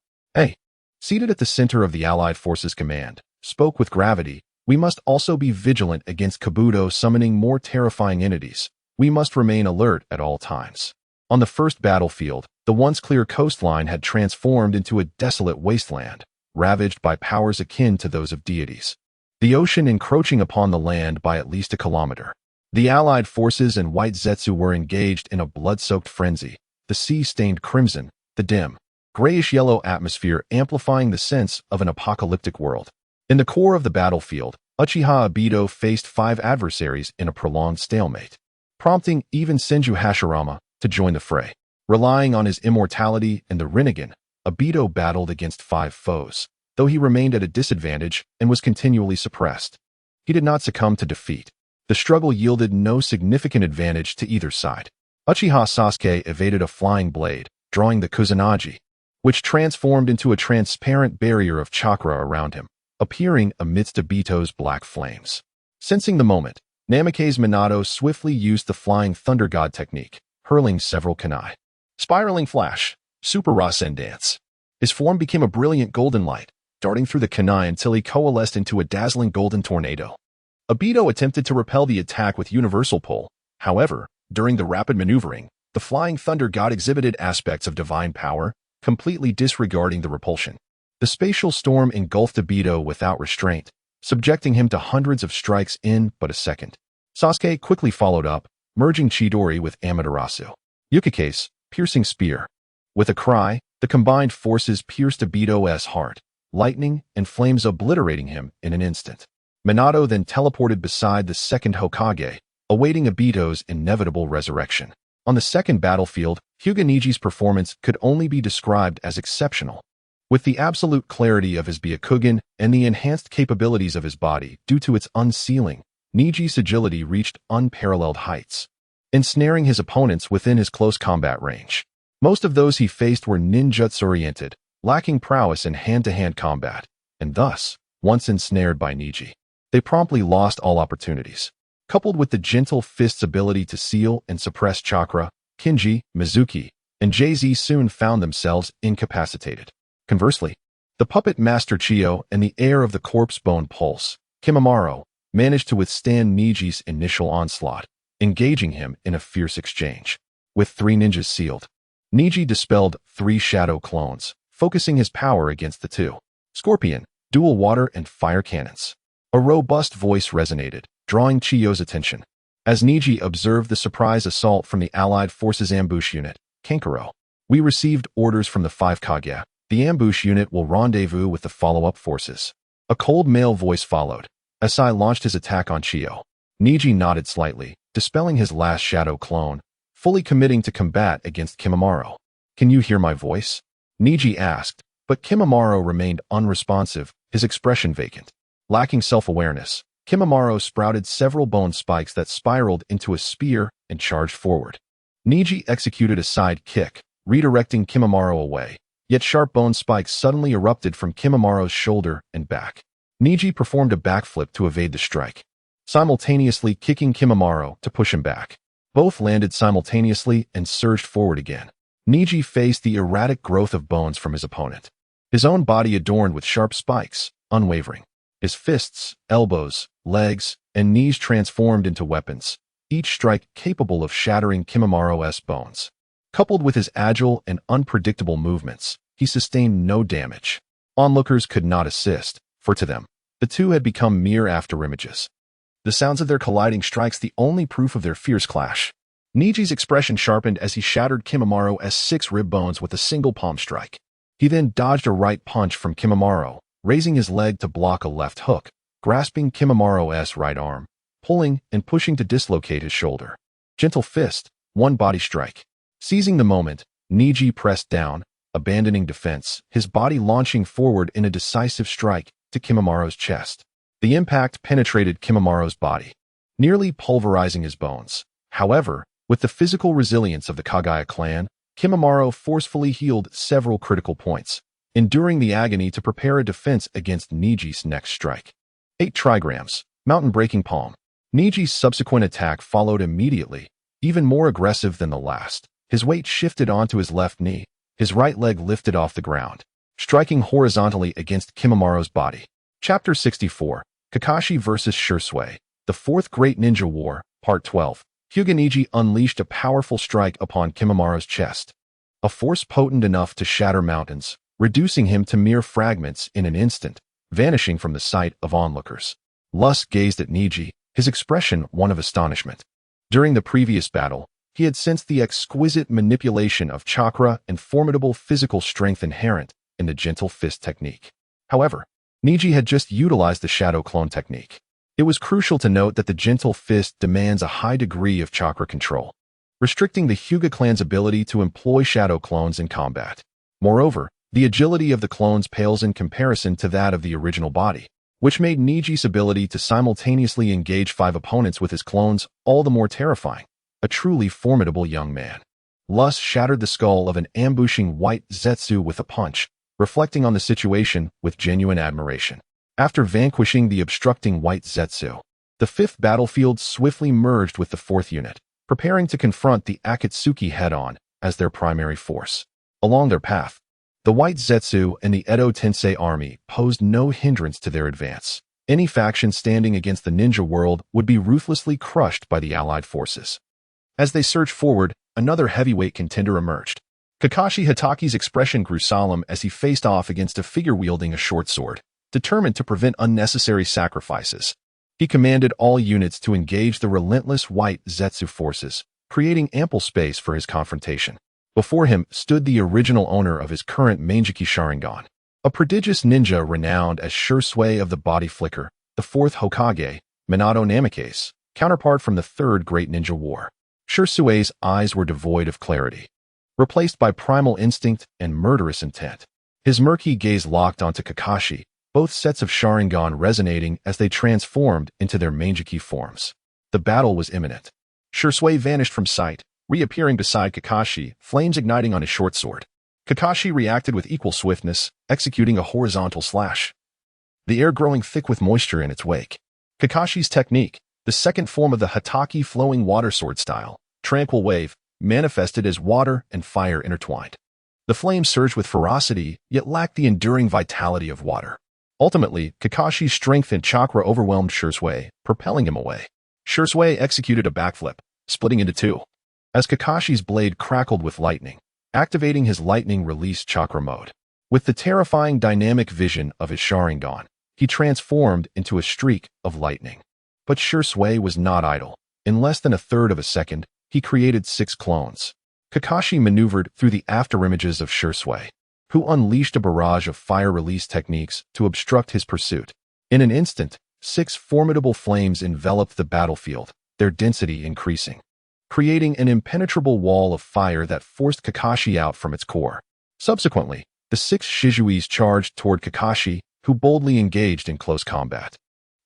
Seated at the center of the Allied Forces Command, spoke with gravity, "We must also be vigilant against Kabuto summoning more terrifying entities. We must remain alert at all times." On the first battlefield, the once clear coastline had transformed into a desolate wasteland, ravaged by powers akin to those of deities. The ocean encroaching upon the land by at least a kilometer. The Allied forces and White Zetsu were engaged in a blood-soaked frenzy, the sea stained crimson, the dim, grayish-yellow atmosphere amplifying the sense of an apocalyptic world. In the core of the battlefield, Uchiha Obito faced 5 adversaries in a prolonged stalemate, prompting even Senju Hashirama to join the fray. Relying on his immortality and the Rinnegan, Obito battled against 5 foes, though he remained at a disadvantage and was continually suppressed. He did not succumb to defeat. The struggle yielded no significant advantage to either side. Uchiha Sasuke evaded a flying blade, drawing the Kusanagi, which transformed into a transparent barrier of chakra around him, appearing amidst Obito's black flames. Sensing the moment, Namake's Minato swiftly used the Flying Thunder God technique, hurling several kunai. Spiraling Flash, Super Rasen Dance. His form became a brilliant golden light, darting through the kunai until he coalesced into a dazzling golden tornado. Obito attempted to repel the attack with Universal Pull. However, during the rapid maneuvering, the Flying Thunder God exhibited aspects of divine power, completely disregarding the repulsion. The spatial storm engulfed Obito without restraint, subjecting him to hundreds of strikes in but a second. Sasuke quickly followed up, merging Chidori with Amaterasu. Yukake's piercing spear. With a cry, the combined forces pierced Obito's heart, lightning and flames obliterating him in an instant. Minato then teleported beside the 2nd Hokage, awaiting Obito's inevitable resurrection. On the second battlefield, Hyuga Niji's performance could only be described as exceptional. With the absolute clarity of his Byakugan and the enhanced capabilities of his body due to its unsealing, Niji's agility reached unparalleled heights, ensnaring his opponents within his close combat range. Most of those he faced were ninjutsu-oriented, lacking prowess in hand-to-hand combat, and thus, once ensnared by Niji, they promptly lost all opportunities. Coupled with the Gentle Fist's ability to seal and suppress chakra, Kinji, Mizuki, and Jay-Z soon found themselves incapacitated. Conversely, the puppet master Chiyo and the heir of the Corpsebone Pulse, Kimimaro, managed to withstand Niji's initial onslaught, engaging him in a fierce exchange. With 3 ninjas sealed, Niji dispelled 3 shadow clones, focusing his power against the 2. Scorpion, dual water and fire cannons. A robust voice resonated, drawing Chiyo's attention. As Niji observed the surprise assault from the Allied Forces ambush unit, Kankuro, "We received orders from the 5 Kage. The ambush unit will rendezvous with the follow-up forces. A cold male voice followed. Asai launched his attack on Chiyo. Niji nodded slightly, dispelling his last shadow clone, fully committing to combat against Kimimaro. Can you hear my voice? Niji asked, but Kimimaro remained unresponsive, his expression vacant. Lacking self-awareness, Kimimaro sprouted several bone spikes that spiraled into a spear and charged forward. Niji executed a side kick, redirecting Kimimaro away, yet sharp bone spikes suddenly erupted from Kimimaro's shoulder and back. Niji performed a backflip to evade the strike, simultaneously kicking Kimimaro to push him back. Both landed simultaneously and surged forward again. Niji faced the erratic growth of bones from his opponent, his own body adorned with sharp spikes, unwavering. His fists, elbows, legs, and knees transformed into weapons, each strike capable of shattering Kimimaro's bones. Coupled with his agile and unpredictable movements, he sustained no damage. Onlookers could not assist, for to them, the two had become mere afterimages. The sounds of their colliding strikes the only proof of their fierce clash. Niji's expression sharpened as he shattered Kimimaro's 6 rib bones with a single palm strike. He then dodged a right punch from Kimimaro, raising his leg to block a left hook, grasping Kimimaro's right arm, pulling and pushing to dislocate his shoulder. Gentle fist, one body strike. Seizing the moment, Niji pressed down, abandoning defense, his body launching forward in a decisive strike to Kimimaro's chest. The impact penetrated Kimimaro's body, nearly pulverizing his bones. However, with the physical resilience of the Kaguya clan, Kimimaro forcefully healed several critical points, enduring the agony to prepare a defense against Niji's next strike. 8 trigrams, mountain-breaking palm. Niji's subsequent attack followed immediately, even more aggressive than the last. His weight shifted onto his left knee, his right leg lifted off the ground, striking horizontally against Kimimaro's body. Chapter 64, Kakashi vs. Shursui, The Fourth Great Ninja War, Part 12. Hyuga Niji unleashed a powerful strike upon Kimimaro's chest, a force potent enough to shatter mountains, reducing him to mere fragments in an instant, vanishing from the sight of onlookers. Lust gazed at Niji, his expression one of astonishment. During the previous battle, he had sensed the exquisite manipulation of chakra and formidable physical strength inherent in the gentle fist technique. However, Niji had just utilized the shadow clone technique. It was crucial to note that the gentle fist demands a high degree of chakra control, restricting the Hyuga clan's ability to employ shadow clones in combat. Moreover, the agility of the clones pales in comparison to that of the original body, which made Niji's ability to simultaneously engage 5 opponents with his clones all the more terrifying. A truly formidable young man. Lust shattered the skull of an ambushing white Zetsu with a punch, reflecting on the situation with genuine admiration. After vanquishing the obstructing white Zetsu, the 5th battlefield swiftly merged with the 4th unit, preparing to confront the Akatsuki head-on as their primary force. Along their path, the white Zetsu and the Edo Tensei army posed no hindrance to their advance. Any faction standing against the ninja world would be ruthlessly crushed by the allied forces. As they surged forward, another heavyweight contender emerged. Kakashi Hataki's expression grew solemn as he faced off against a figure wielding a short sword, determined to prevent unnecessary sacrifices. He commanded all units to engage the relentless white Zetsu forces, creating ample space for his confrontation. Before him stood the original owner of his current Manjiki Sharingan, a prodigious ninja renowned as Shursui of the Body Flicker, the 4th Hokage, Minato Namikaze, counterpart from the 3rd Great Ninja War. Shursui's eyes were devoid of clarity, replaced by primal instinct and murderous intent. His murky gaze locked onto Kakashi, both sets of Sharingan resonating as they transformed into their Manjiki forms. The battle was imminent. Shursui vanished from sight, reappearing beside Kakashi, flames igniting on his short sword. Kakashi reacted with equal swiftness, executing a horizontal slash, the air growing thick with moisture in its wake. Kakashi's technique, the 2nd form of the Hataki flowing water sword style, Tranquil Wave, manifested as water and fire intertwined. The flames surged with ferocity, yet lacked the enduring vitality of water. Ultimately, Kakashi's strength and chakra overwhelmed Shursui, propelling him away. Shursui executed a backflip, splitting into 2. As Kakashi's blade crackled with lightning, activating his lightning-release chakra mode. With the terrifying dynamic vision of his Sharingan, he transformed into a streak of lightning. But Shursui was not idle. In less than a third of a second, he created 6 clones. Kakashi maneuvered through the afterimages of Shursui, who unleashed a barrage of fire release techniques to obstruct his pursuit. In an instant, 6 formidable flames enveloped the battlefield, their density increasing, creating an impenetrable wall of fire that forced Kakashi out from its core. Subsequently, the 6 Shizuis charged toward Kakashi, who boldly engaged in close combat.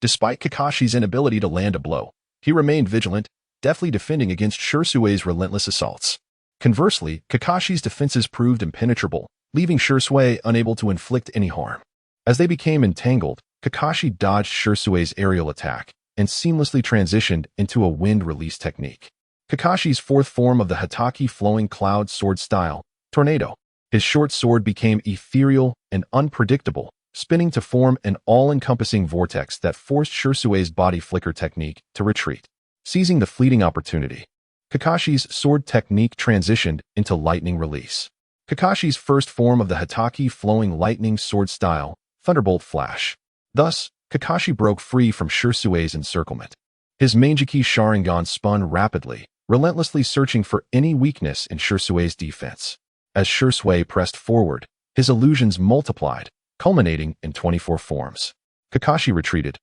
Despite Kakashi's inability to land a blow, he remained vigilant, deftly defending against Shursue's relentless assaults. Conversely, Kakashi's defenses proved impenetrable, leaving Shursui unable to inflict any harm. As they became entangled, Kakashi dodged Shursue's aerial attack and seamlessly transitioned into a wind release technique. Kakashi's 4th form of the Hatake flowing cloud sword style, Tornado. His short sword became ethereal and unpredictable, spinning to form an all-encompassing vortex that forced Shursue's body flicker technique to retreat. Seizing the fleeting opportunity, Kakashi's sword technique transitioned into lightning release. Kakashi's 1st form of the Hatake flowing lightning sword style, Thunderbolt Flash. Thus, Kakashi broke free from Shursue's encirclement. His Manjiki Sharingan spun rapidly, relentlessly searching for any weakness in Shursue's defense. As Shursui pressed forward, his illusions multiplied, culminating in 24 forms. Kakashi retreated.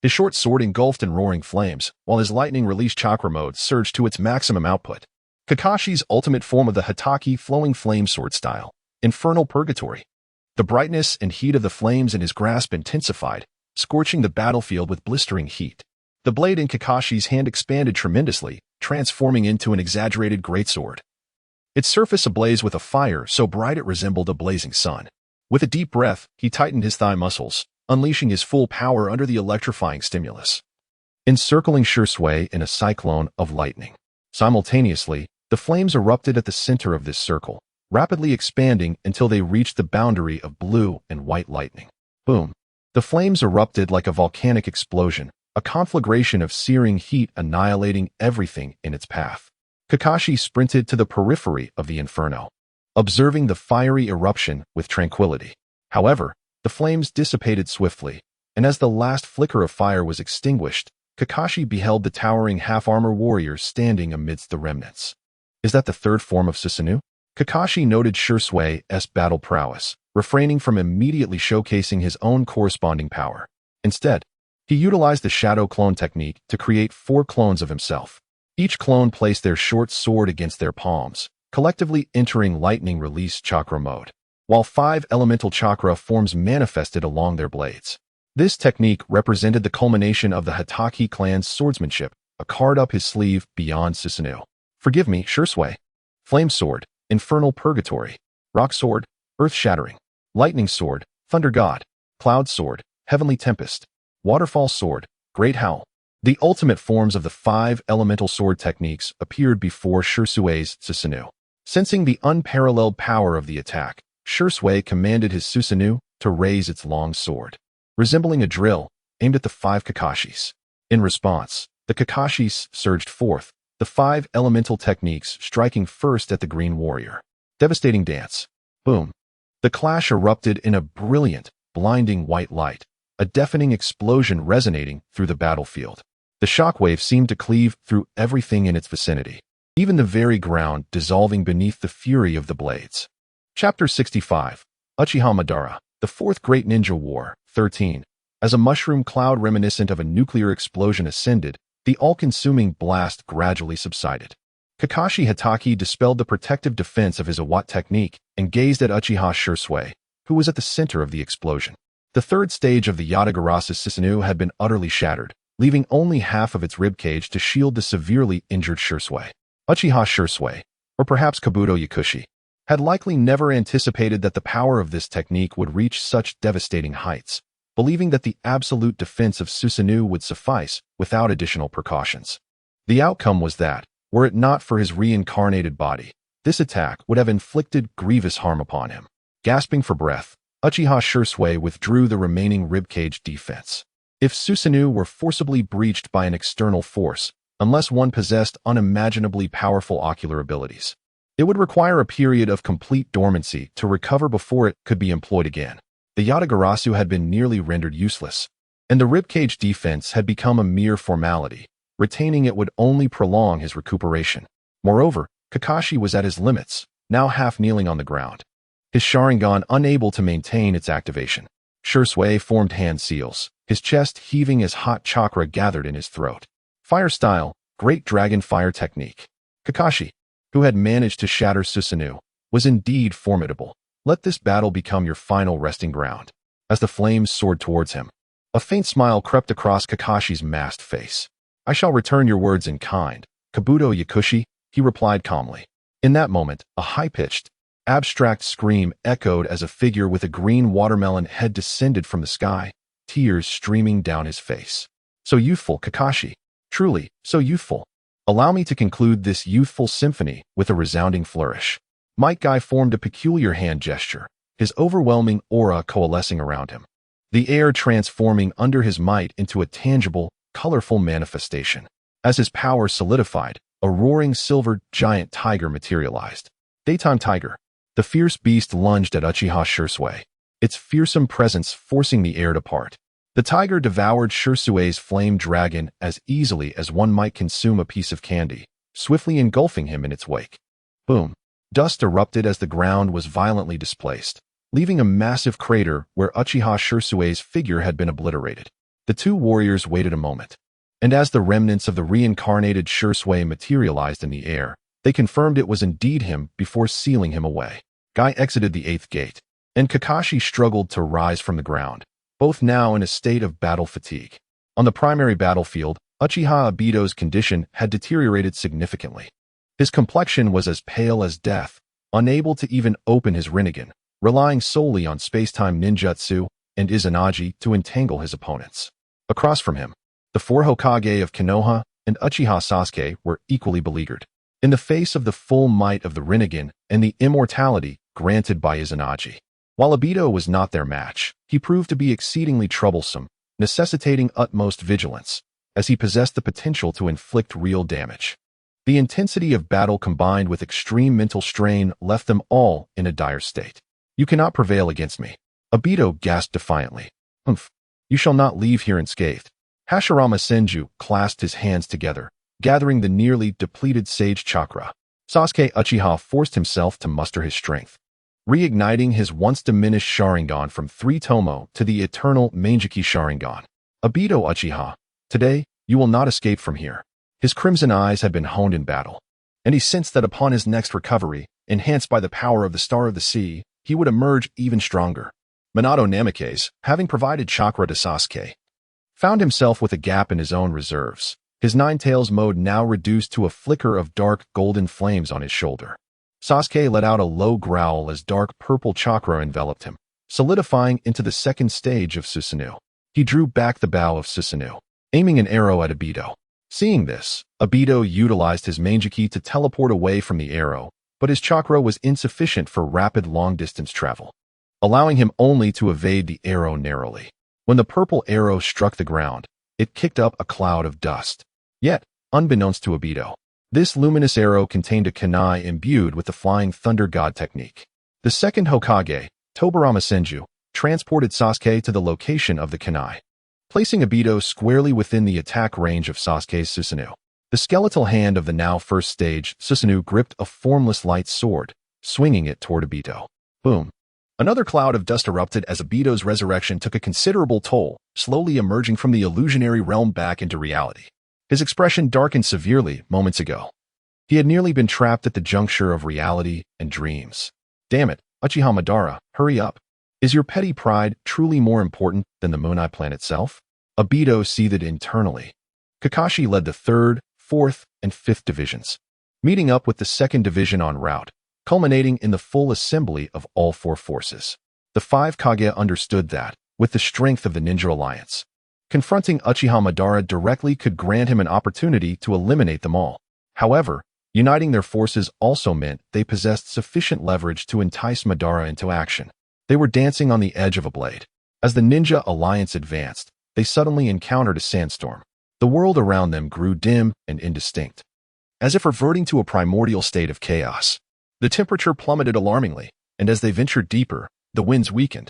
His short sword engulfed in roaring flames, while his lightning release chakra mode surged to its maximum output. Kakashi's ultimate form of the Hatake flowing flame sword style, Infernal Purgatory. The brightness and heat of the flames in his grasp intensified, scorching the battlefield with blistering heat. The blade in Kakashi's hand expanded tremendously, transforming into an exaggerated greatsword. Its surface ablaze with a fire so bright it resembled a blazing sun. With a deep breath, he tightened his thigh muscles, unleashing his full power under the electrifying stimulus, encircling Shursui in a cyclone of lightning. Simultaneously, the flames erupted at the center of this circle, rapidly expanding until they reached the boundary of blue and white lightning. Boom! The flames erupted like a volcanic explosion, a conflagration of searing heat annihilating everything in its path. Kakashi sprinted to the periphery of the inferno, observing the fiery eruption with tranquility. However, the flames dissipated swiftly, and as the last flicker of fire was extinguished, Kakashi beheld the towering half-armor warriors standing amidst the remnants. Is that the 3rd form of Susanoo? Kakashi noted Shursui's battle prowess, refraining from immediately showcasing his own corresponding power. Instead, he utilized the shadow clone technique to create 4 clones of himself. Each clone placed their short sword against their palms, collectively entering lightning release chakra mode, while 5 elemental chakra forms manifested along their blades. This technique represented the culmination of the Hatake clan's swordsmanship, a card up his sleeve beyond Susanoo. Forgive me, Shursui. Flame Sword, Infernal Purgatory. Rock Sword, Earth-Shattering. Lightning Sword, Thunder God. Cloud Sword, Heavenly Tempest. Waterfall Sword, Great Howl. The ultimate forms of the 5 elemental sword techniques appeared before Shursui's Susanoo. Sensing the unparalleled power of the attack, Shursui commanded his Susanoo to raise its long sword, resembling a drill, aimed at the 5 Kakashis. In response, the Kakashis surged forth, the 5 elemental techniques striking first at the Green Warrior. Devastating Dance. Boom. The clash erupted in a brilliant, blinding white light, a deafening explosion resonating through the battlefield. The shockwave seemed to cleave through everything in its vicinity, even the very ground dissolving beneath the fury of the blades. Chapter 65. Uchiha Madara, the 4th Great Ninja War, 13. As a mushroom cloud reminiscent of a nuclear explosion ascended, the all-consuming blast gradually subsided. Kakashi Hatake dispelled the protective defense of his Iwat technique and gazed at Uchiha Shursui, who was at the center of the explosion. The 3rd stage of the Yatagarasu Susanoo had been utterly shattered, leaving only half of its ribcage to shield the severely injured Shursui. Uchiha Shursui, or perhaps Kabuto Yakushi, had likely never anticipated that the power of this technique would reach such devastating heights, believing that the absolute defense of Susanoo would suffice without additional precautions. The outcome was that, were it not for his reincarnated body, this attack would have inflicted grievous harm upon him. Gasping for breath, Uchiha Shursui withdrew the remaining ribcage defense. If Susanoo were forcibly breached by an external force, unless one possessed unimaginably powerful ocular abilities, it would require a period of complete dormancy to recover before it could be employed again. The Yatagarasu had been nearly rendered useless, and the ribcage defense had become a mere formality. Retaining it would only prolong his recuperation. Moreover, Kakashi was at his limits, now half kneeling on the ground. his Sharingan unable to maintain its activation. Shursui formed hand seals, his chest heaving as hot chakra gathered in his throat. Fire style, Great Dragon Fire Technique. Kakashi, who had managed to shatter Susanoo, was indeed formidable. Let this battle become your final resting ground. As the flames soared towards him, a faint smile crept across Kakashi's masked face. I shall return your words in kind, Kabuto Yakushi, he replied calmly. In that moment, a high-pitched, abstract scream echoed as a figure with a green watermelon head descended from the sky, tears streaming down his face. So youthful, Kakashi. Truly, so youthful. Allow me to conclude this youthful symphony with a resounding flourish. Might Guy formed a peculiar hand gesture, his overwhelming aura coalescing around him, the air transforming under his might into a tangible, colorful manifestation. As his power solidified, a roaring silver giant tiger materialized. Daytime tiger. The fierce beast lunged at Uchiha Shursui, its fearsome presence forcing the air to part. The tiger devoured Shursui's flame dragon as easily as one might consume a piece of candy, swiftly engulfing him in its wake. Boom. Dust erupted as the ground was violently displaced, leaving a massive crater where Uchiha Shursui's figure had been obliterated. The two warriors waited a moment, and as the remnants of the reincarnated Shursui materialized in the air, they confirmed it was indeed him before sealing him away. Guy exited the 8th gate, and Kakashi struggled to rise from the ground, both now in a state of battle fatigue. On the primary battlefield, Uchiha Obito's condition had deteriorated significantly. His complexion was as pale as death, unable to even open his Rinnegan, relying solely on space-time ninjutsu and Izanagi to entangle his opponents. Across from him, the 4 Hokage of Konoha and Uchiha Sasuke were equally beleaguered. In the face of the full might of the Rinnegan and the immortality granted by Izanagi. While Obito was not their match, he proved to be exceedingly troublesome, necessitating utmost vigilance, as he possessed the potential to inflict real damage. The intensity of battle combined with extreme mental strain left them all in a dire state. You cannot prevail against me. Obito gasped defiantly. Humph. You shall not leave here unscathed. Hashirama Senju clasped his hands together, gathering the nearly depleted sage chakra. Sasuke Uchiha forced himself to muster his strength, reigniting his once-diminished Sharingan from 3 Tomo to the eternal Manjiki Sharingan. Obito Uchiha, today, you will not escape from here. His crimson eyes had been honed in battle, and he sensed that upon his next recovery, enhanced by the power of the Star of the Sea, he would emerge even stronger. Minato Namikaze, having provided chakra to Sasuke, found himself with a gap in his own reserves, his Nine-Tails mode now reduced to a flicker of dark golden flames on his shoulder. Sasuke let out a low growl as dark purple chakra enveloped him, solidifying into the second stage of Susanoo. He drew back the bow of Susanoo, aiming an arrow at Obito. Seeing this, Obito utilized his Manjiki to teleport away from the arrow, but his chakra was insufficient for rapid long-distance travel, allowing him only to evade the arrow narrowly. When the purple arrow struck the ground, it kicked up a cloud of dust. Yet, unbeknownst to Obito, this luminous arrow contained a kunai imbued with the Flying Thunder God technique. The second Hokage, Tobirama Senju, transported Sasuke to the location of the kunai, placing Obito squarely within the attack range of Sasuke's Susanoo. The skeletal hand of the now first stage Susanoo gripped a formless light sword, swinging it toward Obito. Boom. Another cloud of dust erupted as Obito's resurrection took a considerable toll, slowly emerging from the illusionary realm back into reality. His expression darkened severely moments ago. He had nearly been trapped at the juncture of reality and dreams. Damn it, Uchiha Madara, hurry up. Is your petty pride truly more important than the Moonai plan itself? Obito seethed internally. Kakashi led the 3rd, 4th, and 5th divisions, meeting up with the 2nd division en route, culminating in the full assembly of all 4 forces. The 5 Kage understood that, with the strength of the Ninja Alliance, confronting Uchiha Madara directly could grant him an opportunity to eliminate them all. However, uniting their forces also meant they possessed sufficient leverage to entice Madara into action. They were dancing on the edge of a blade. As the Ninja Alliance advanced, they suddenly encountered a sandstorm. The world around them grew dim and indistinct, as if reverting to a primordial state of chaos. The temperature plummeted alarmingly, and as they ventured deeper, the winds weakened,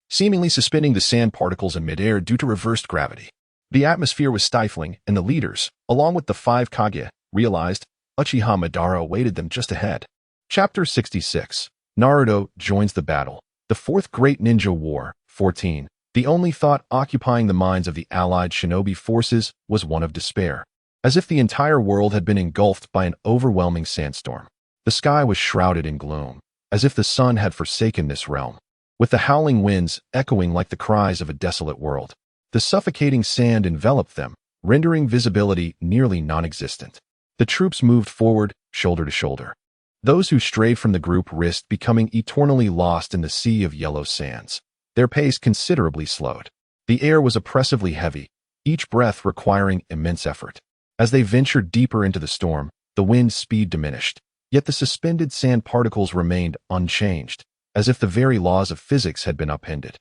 seemingly suspending the sand particles in midair due to reversed gravity. The atmosphere was stifling, and the leaders, along with the 5 Kage, realized Uchiha Madara awaited them just ahead. Chapter 66. Naruto joins the battle. The Fourth Great Ninja War, 14. The only thought occupying the minds of the allied shinobi forces was one of despair. As if the entire world had been engulfed by an overwhelming sandstorm. The sky was shrouded in gloom, as if the sun had forsaken this realm. With the howling winds echoing like the cries of a desolate world. The suffocating sand enveloped them, rendering visibility nearly non-existent. The troops moved forward, shoulder to shoulder. Those who strayed from the group risked becoming eternally lost in the sea of yellow sands. Their pace considerably slowed. The air was oppressively heavy, each breath requiring immense effort. As they ventured deeper into the storm, the wind's speed diminished, yet the suspended sand particles remained unchanged, as if the very laws of physics had been upended.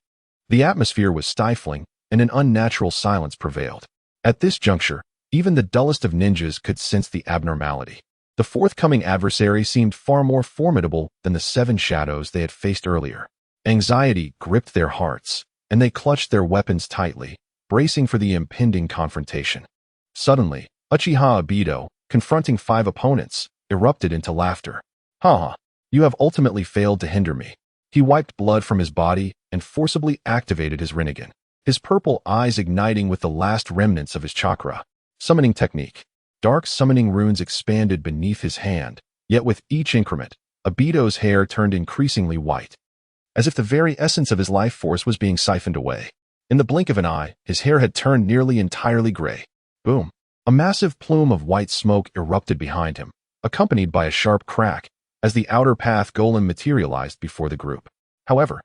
The atmosphere was stifling, and an unnatural silence prevailed. At this juncture, even the dullest of ninjas could sense the abnormality. The forthcoming adversary seemed far more formidable than the 7 shadows they had faced earlier. Anxiety gripped their hearts, and they clutched their weapons tightly, bracing for the impending confrontation. Suddenly, Uchiha Obito, confronting 5 opponents, erupted into laughter. "Ha! You have ultimately failed to hinder me." He wiped blood from his body and forcibly activated his Rinnegan, his purple eyes igniting with the last remnants of his chakra. Summoning technique. Dark summoning runes expanded beneath his hand, yet with each increment, Obito's hair turned increasingly white, as if the very essence of his life force was being siphoned away. In the blink of an eye, his hair had turned nearly entirely gray. Boom! A massive plume of white smoke erupted behind him, accompanied by a sharp crack, as the outer path golem materialized before the group. However,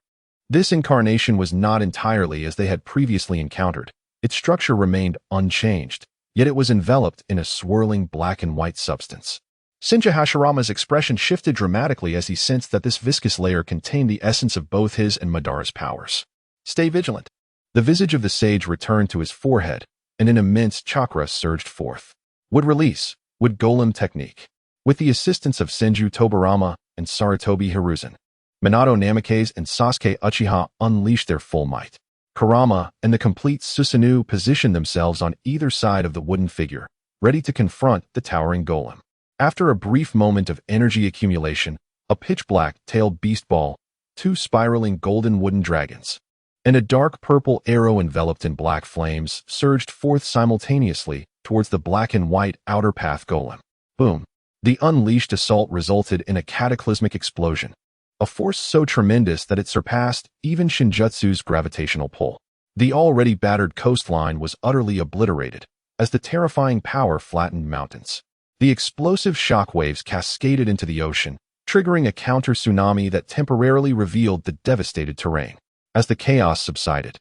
this incarnation was not entirely as they had previously encountered. Its structure remained unchanged, yet it was enveloped in a swirling black and white substance. Senju Hashirama's expression shifted dramatically as he sensed that this viscous layer contained the essence of both his and Madara's powers. Stay vigilant. The visage of the sage returned to his forehead, and an immense chakra surged forth. Would release, would golem technique. With the assistance of Senju Tobirama and Sarutobi Hiruzen, Minato Namikaze and Sasuke Uchiha unleashed their full might. Kurama and the complete Susanoo positioned themselves on either side of the wooden figure, ready to confront the towering golem. After a brief moment of energy accumulation, a pitch-black tailed beast ball, 2 spiraling golden wooden dragons, and a dark purple arrow enveloped in black flames surged forth simultaneously towards the black and white outer path golem. Boom! The unleashed assault resulted in a cataclysmic explosion, a force so tremendous that it surpassed even Shinjutsu's gravitational pull. The already battered coastline was utterly obliterated, as the terrifying power flattened mountains. The explosive shockwaves cascaded into the ocean, triggering a counter-tsunami that temporarily revealed the devastated terrain. As the chaos subsided,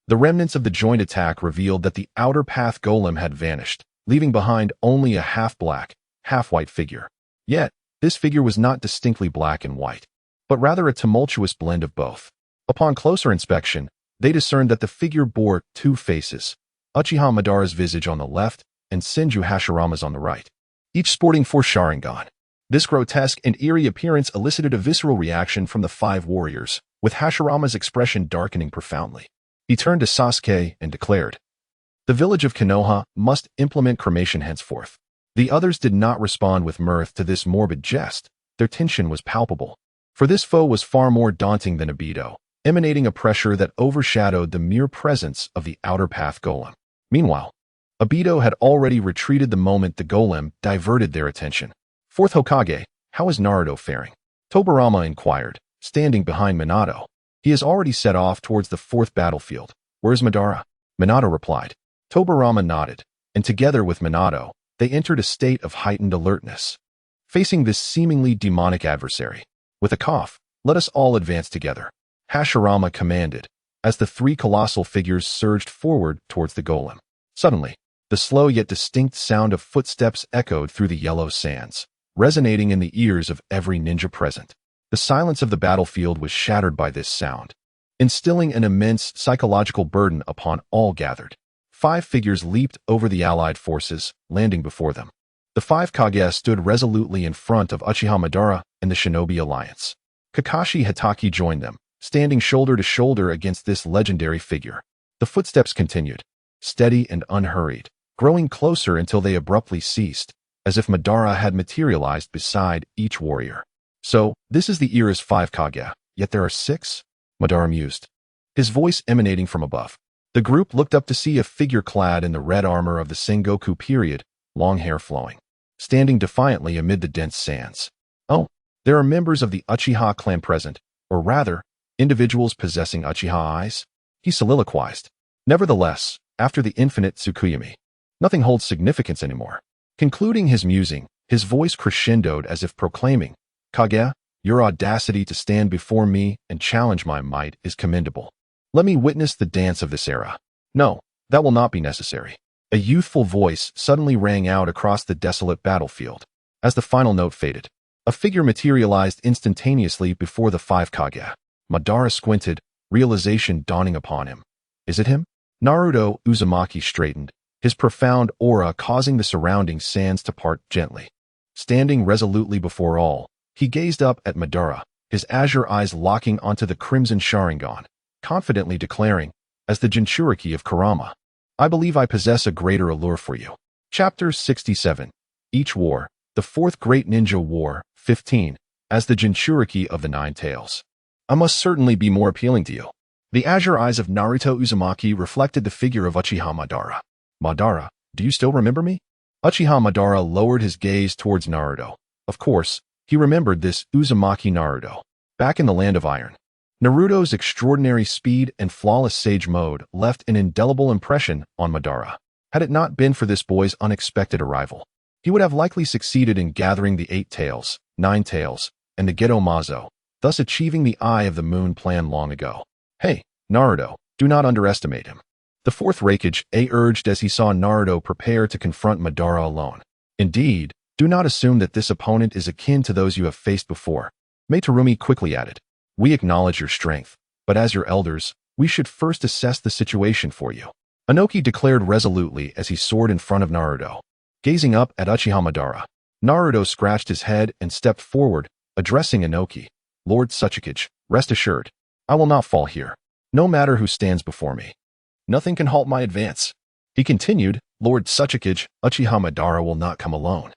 the remnants of the joint attack revealed that the outer path golem had vanished, leaving behind only a half-black, half-white figure. Yet, this figure was not distinctly black and white, but rather a tumultuous blend of both. Upon closer inspection, they discerned that the figure bore 2 faces, Uchiha Madara's visage on the left and Senju Hashirama's on the right, each sporting 4 Sharingan. This grotesque and eerie appearance elicited a visceral reaction from the 5 warriors, with Hashirama's expression darkening profoundly. He turned to Sasuke and declared, "The village of Konoha must implement cremation henceforth." The others did not respond with mirth to this morbid jest. Their tension was palpable. For this foe was far more daunting than Obito, emanating a pressure that overshadowed the mere presence of the outer path golem. Meanwhile, Obito had already retreated the moment the golem diverted their attention. "Fourth Hokage, how is Naruto faring?" Tobirama inquired, standing behind Minato. "He has already set off towards the 4th battlefield. Where's Madara?" Minato replied. Tobirama nodded, and together with Minato, they entered a state of heightened alertness, facing this seemingly demonic adversary. With a cough, "Let us all advance together," Hashirama commanded, as the 3 colossal figures surged forward towards the golem. Suddenly, the slow yet distinct sound of footsteps echoed through the yellow sands, resonating in the ears of every ninja present. The silence of the battlefield was shattered by this sound, instilling an immense psychological burden upon all gathered. 5 figures leaped over the allied forces, landing before them. The 5 Kage stood resolutely in front of Uchiha Madara and the Shinobi Alliance. Kakashi Hatake joined them, standing shoulder to shoulder against this legendary figure. The footsteps continued, steady and unhurried, growing closer until they abruptly ceased, as if Madara had materialized beside each warrior. So, this is the era's 5 Kage, yet there are 6? Madara mused, his voice emanating from above. The group looked up to see a figure clad in the red armor of the Sengoku period, long hair flowing, standing defiantly amid the dense sands. Oh, there are members of the Uchiha clan present, or rather, individuals possessing Uchiha eyes? He soliloquized. Nevertheless, after the infinite Tsukuyomi, nothing holds significance anymore. Concluding his musing, his voice crescendoed as if proclaiming, Kage, your audacity to stand before me and challenge my might is commendable. Let me witness the dance of this era. No, that will not be necessary. A youthful voice suddenly rang out across the desolate battlefield. As the final note faded, a figure materialized instantaneously before the 5 Kage. Madara squinted, realization dawning upon him. Is it him? Naruto Uzumaki straightened, his profound aura causing the surrounding sands to part gently. Standing resolutely before all, he gazed up at Madara, his azure eyes locking onto the crimson Sharingan, confidently declaring, as the Jinchuriki of Kurama, I believe I possess a greater allure for you. Chapter 67. Each War, the Fourth Great Ninja War, 15, as the Jinchuriki of the Nine Tails. I must certainly be more appealing to you. The azure eyes of Naruto Uzumaki reflected the figure of Uchiha Madara. Madara, do you still remember me? Uchiha Madara lowered his gaze towards Naruto. Of course, he remembered this Uzumaki Naruto. Back in the Land of Iron, Naruto's extraordinary speed and flawless sage mode left an indelible impression on Madara. Had it not been for this boy's unexpected arrival, he would have likely succeeded in gathering the 8 tails, 9 tails, and the Geto Mazo, thus achieving the Eye of the Moon plan long ago. Hey, Naruto, do not underestimate him. The fourth Raikage urged as he saw Naruto prepare to confront Madara alone. Indeed, do not assume that this opponent is akin to those you have faced before. Meitarumi quickly added, we acknowledge your strength, but as your elders, we should first assess the situation for you. Inoki declared resolutely as he soared in front of Naruto. Gazing up at Uchiha Madara, Naruto scratched his head and stepped forward, addressing Inoki. Lord Sasuke, rest assured, I will not fall here, no matter who stands before me. Nothing can halt my advance. He continued, Lord Sasuke, Uchiha Madara will not come alone.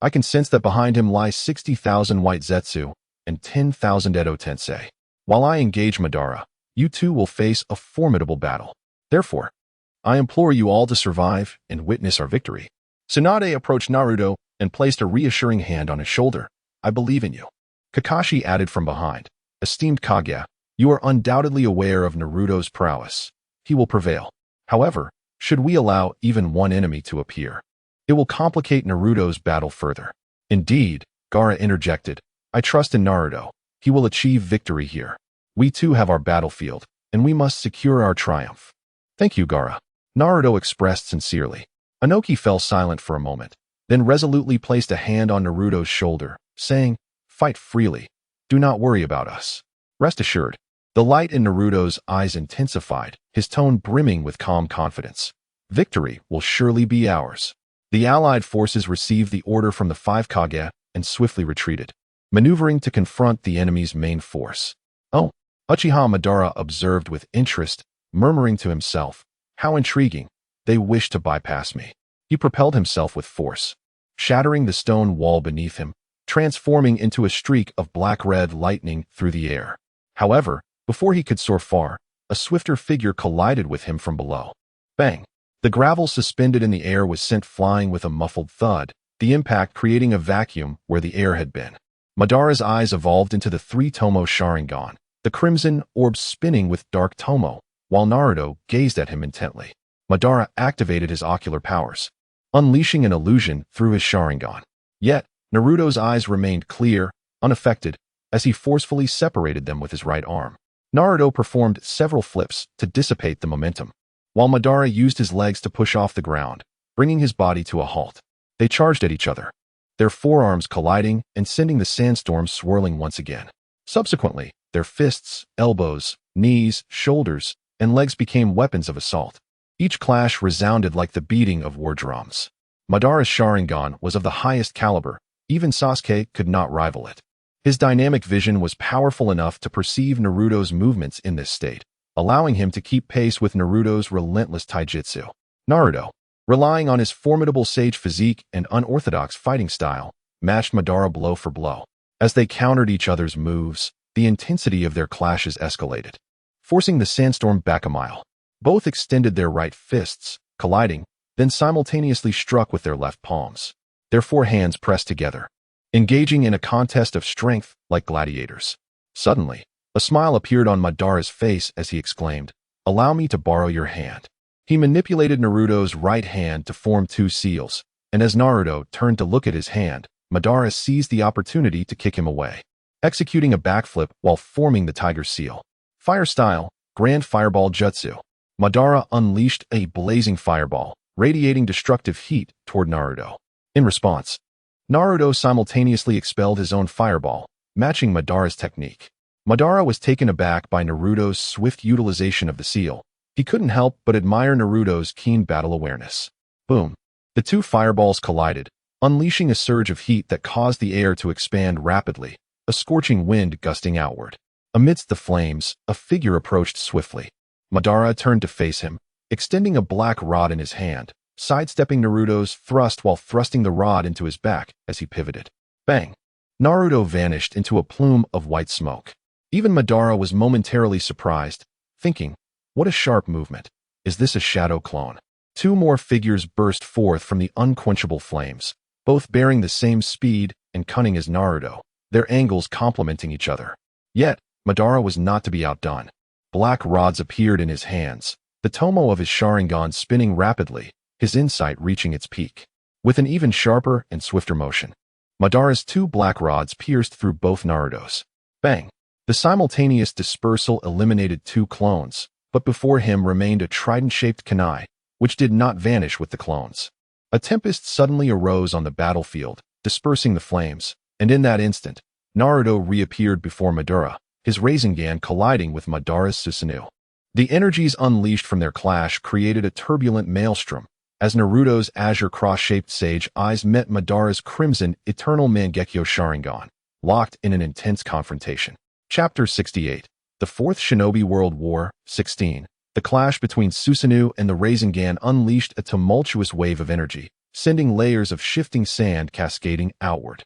I can sense that behind him lies 60,000 white Zetsu and 10,000 Edo Tensei. While I engage Madara, you two will face a formidable battle. Therefore, I implore you all to survive and witness our victory. Tsunade approached Naruto and placed a reassuring hand on his shoulder. I believe in you. Kakashi added from behind, esteemed Kage, you are undoubtedly aware of Naruto's prowess. He will prevail. However, should we allow even one enemy to appear, it will complicate Naruto's battle further. Indeed, Gaara interjected, I trust in Naruto. He will achieve victory here. We too have our battlefield, and we must secure our triumph. Thank you, Gaara. Naruto expressed sincerely. Inoki fell silent for a moment, then resolutely placed a hand on Naruto's shoulder, saying, fight freely. Do not worry about us. Rest assured. The light in Naruto's eyes intensified, his tone brimming with calm confidence. Victory will surely be ours. The allied forces received the order from the 5 Kage and swiftly retreated, maneuvering to confront the enemy's main force. Oh, Uchiha Madara observed with interest, murmuring to himself, how intriguing, they wish to bypass me. He propelled himself with force, shattering the stone wall beneath him, transforming into a streak of black-red lightning through the air. However, before he could soar far, a swifter figure collided with him from below. Bang! The gravel suspended in the air was sent flying with a muffled thud, the impact creating a vacuum where the air had been. Madara's eyes evolved into the 3 Tomo Sharingan, the crimson orb spinning with dark Tomo, while Naruto gazed at him intently. Madara activated his ocular powers, unleashing an illusion through his Sharingan. Yet, Naruto's eyes remained clear, unaffected, as he forcefully separated them with his right arm. Naruto performed several flips to dissipate the momentum, while Madara used his legs to push off the ground, bringing his body to a halt. They charged at each other, their forearms colliding and sending the sandstorm swirling once again. Subsequently, their fists, elbows, knees, shoulders, and legs became weapons of assault. Each clash resounded like the beating of war drums. Madara's Sharingan was of the highest caliber, even Sasuke could not rival it. His dynamic vision was powerful enough to perceive Naruto's movements in this state, allowing him to keep pace with Naruto's relentless taijutsu. Naruto, relying on his formidable sage physique and unorthodox fighting style, matched Madara blow for blow. As they countered each other's moves, the intensity of their clashes escalated, forcing the sandstorm back a mile. Both extended their right fists, colliding, then simultaneously struck with their left palms. Their forehands pressed together, engaging in a contest of strength like gladiators. Suddenly, a smile appeared on Madara's face as he exclaimed, "Allow me to borrow your hand." He manipulated Naruto's right hand to form two seals, and as Naruto turned to look at his hand, Madara seized the opportunity to kick him away, executing a backflip while forming the tiger seal. Fire style, Grand Fireball Jutsu. Madara unleashed a blazing fireball, radiating destructive heat toward Naruto. In response, Naruto simultaneously expelled his own fireball, matching Madara's technique. Madara was taken aback by Naruto's swift utilization of the seal. He couldn't help but admire Naruto's keen battle awareness. Boom. The two fireballs collided, unleashing a surge of heat that caused the air to expand rapidly, a scorching wind gusting outward. Amidst the flames, a figure approached swiftly. Madara turned to face him, extending a black rod in his hand, sidestepping Naruto's thrust while thrusting the rod into his back as he pivoted. Bang! Naruto vanished into a plume of white smoke. Even Madara was momentarily surprised, thinking, what a sharp movement. Is this a shadow clone? Two more figures burst forth from the unquenchable flames, both bearing the same speed and cunning as Naruto, their angles complementing each other. Yet, Madara was not to be outdone. Black rods appeared in his hands, the tomo of his Sharingan spinning rapidly, his insight reaching its peak. With an even sharper and swifter motion, Madara's two black rods pierced through both Naruto's. Bang! The simultaneous dispersal eliminated two clones, but before him remained a trident-shaped kunai, which did not vanish with the clones. A tempest suddenly arose on the battlefield, dispersing the flames, and in that instant, Naruto reappeared before Madara, his Rasengan colliding with Madara's Susanoo. The energies unleashed from their clash created a turbulent maelstrom, as Naruto's azure cross-shaped sage eyes met Madara's crimson eternal Mangekyo Sharingan, locked in an intense confrontation. Chapter 68. The Fourth Shinobi World War, 16. The clash between Susanoo and the Rasengan unleashed a tumultuous wave of energy, sending layers of shifting sand cascading outward.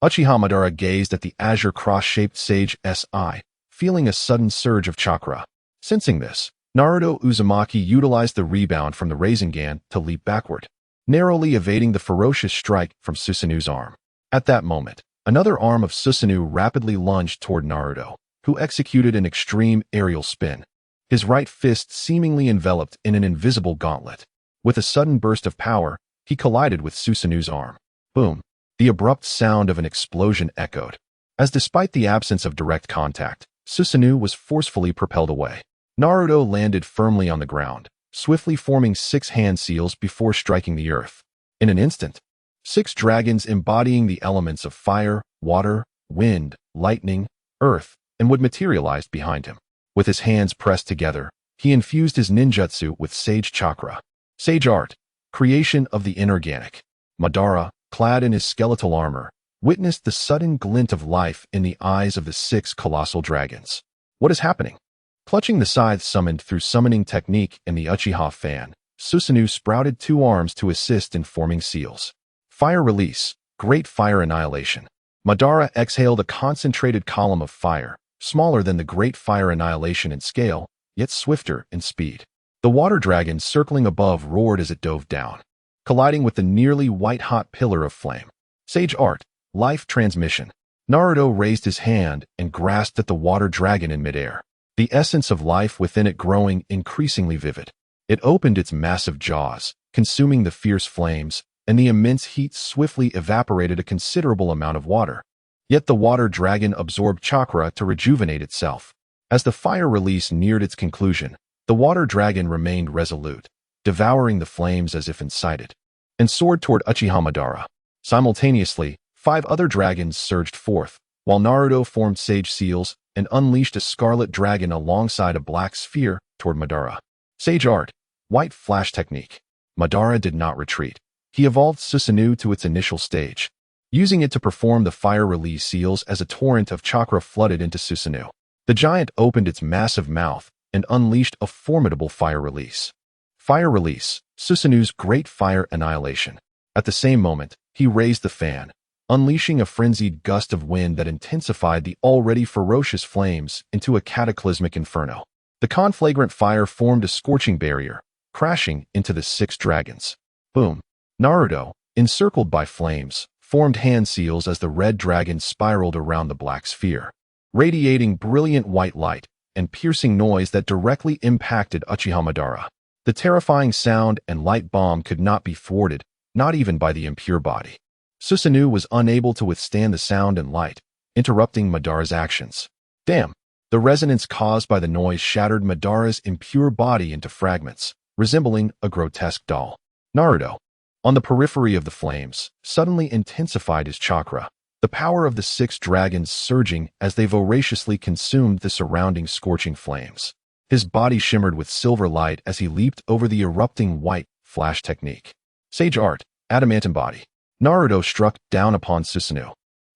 Uchiha Madara gazed at the azure cross-shaped sage's eye, feeling a sudden surge of chakra. Sensing this, Naruto Uzumaki utilized the rebound from the Rasengan to leap backward, narrowly evading the ferocious strike from Susanoo's arm. At that moment, another arm of Susanoo rapidly lunged toward Naruto, who executed an extreme aerial spin, his right fist seemingly enveloped in an invisible gauntlet. With a sudden burst of power, he collided with Susanoo's arm. Boom! The abrupt sound of an explosion echoed, as despite the absence of direct contact, Susanoo was forcefully propelled away. Naruto landed firmly on the ground, swiftly forming 6 hand seals before striking the earth. In an instant, 6 dragons embodying the elements of fire, water, wind, lightning, earth, and wood materialized behind him. With his hands pressed together, he infused his ninjutsu with Sage Chakra. Sage Art, creation of the inorganic. Madara, clad in his skeletal armor, witnessed the sudden glint of life in the eyes of the 6 colossal dragons. What is happening? Clutching the scythe summoned through summoning technique and the Uchiha fan, Susanoo sprouted 2 arms to assist in forming seals. Fire Release, Great Fire Annihilation. Madara exhaled a concentrated column of fire, smaller than the Great Fire Annihilation in scale, yet swifter in speed. The water dragon circling above roared as it dove down, colliding with the nearly white-hot pillar of flame. Sage Art, Life Transmission. Naruto raised his hand and grasped at the water dragon in midair, the essence of life within it growing increasingly vivid. It opened its massive jaws, consuming the fierce flames, and the immense heat swiftly evaporated a considerable amount of water. Yet the water dragon absorbed chakra to rejuvenate itself. As the fire release neared its conclusion, the water dragon remained resolute, devouring the flames as if incited, and soared toward Uchiha Madara. Simultaneously, 5 other dragons surged forth, while Naruto formed Sage Seals and unleashed a scarlet dragon alongside a black sphere toward Madara. Sage Art, White Flash Technique. Madara did not retreat. He evolved Susanoo to its initial stage, using it to perform the fire release seals as a torrent of chakra flooded into Susanoo. The giant opened its massive mouth and unleashed a formidable fire release. Fire Release, Susanoo's Great Fire Annihilation. At the same moment, he raised the fan, unleashing a frenzied gust of wind that intensified the already ferocious flames into a cataclysmic inferno. The conflagrant fire formed a scorching barrier, crashing into the 6 dragons. Boom! Naruto, encircled by flames, formed hand seals as the red dragon spiraled around the black sphere, radiating brilliant white light and piercing noise that directly impacted Uchiha Madara. The terrifying sound and light bomb could not be thwarted, not even by the impure body. Susanoo was unable to withstand the sound and light, interrupting Madara's actions. Damn! The resonance caused by the noise shattered Madara's impure body into fragments, resembling a grotesque doll. Naruto, on the periphery of the flames, suddenly intensified his chakra, the power of the 6 dragons surging as they voraciously consumed the surrounding scorching flames. His body shimmered with silver light as he leaped over the erupting white flash technique. Sage Art, Adamantine Body. Naruto struck down upon Susanoo,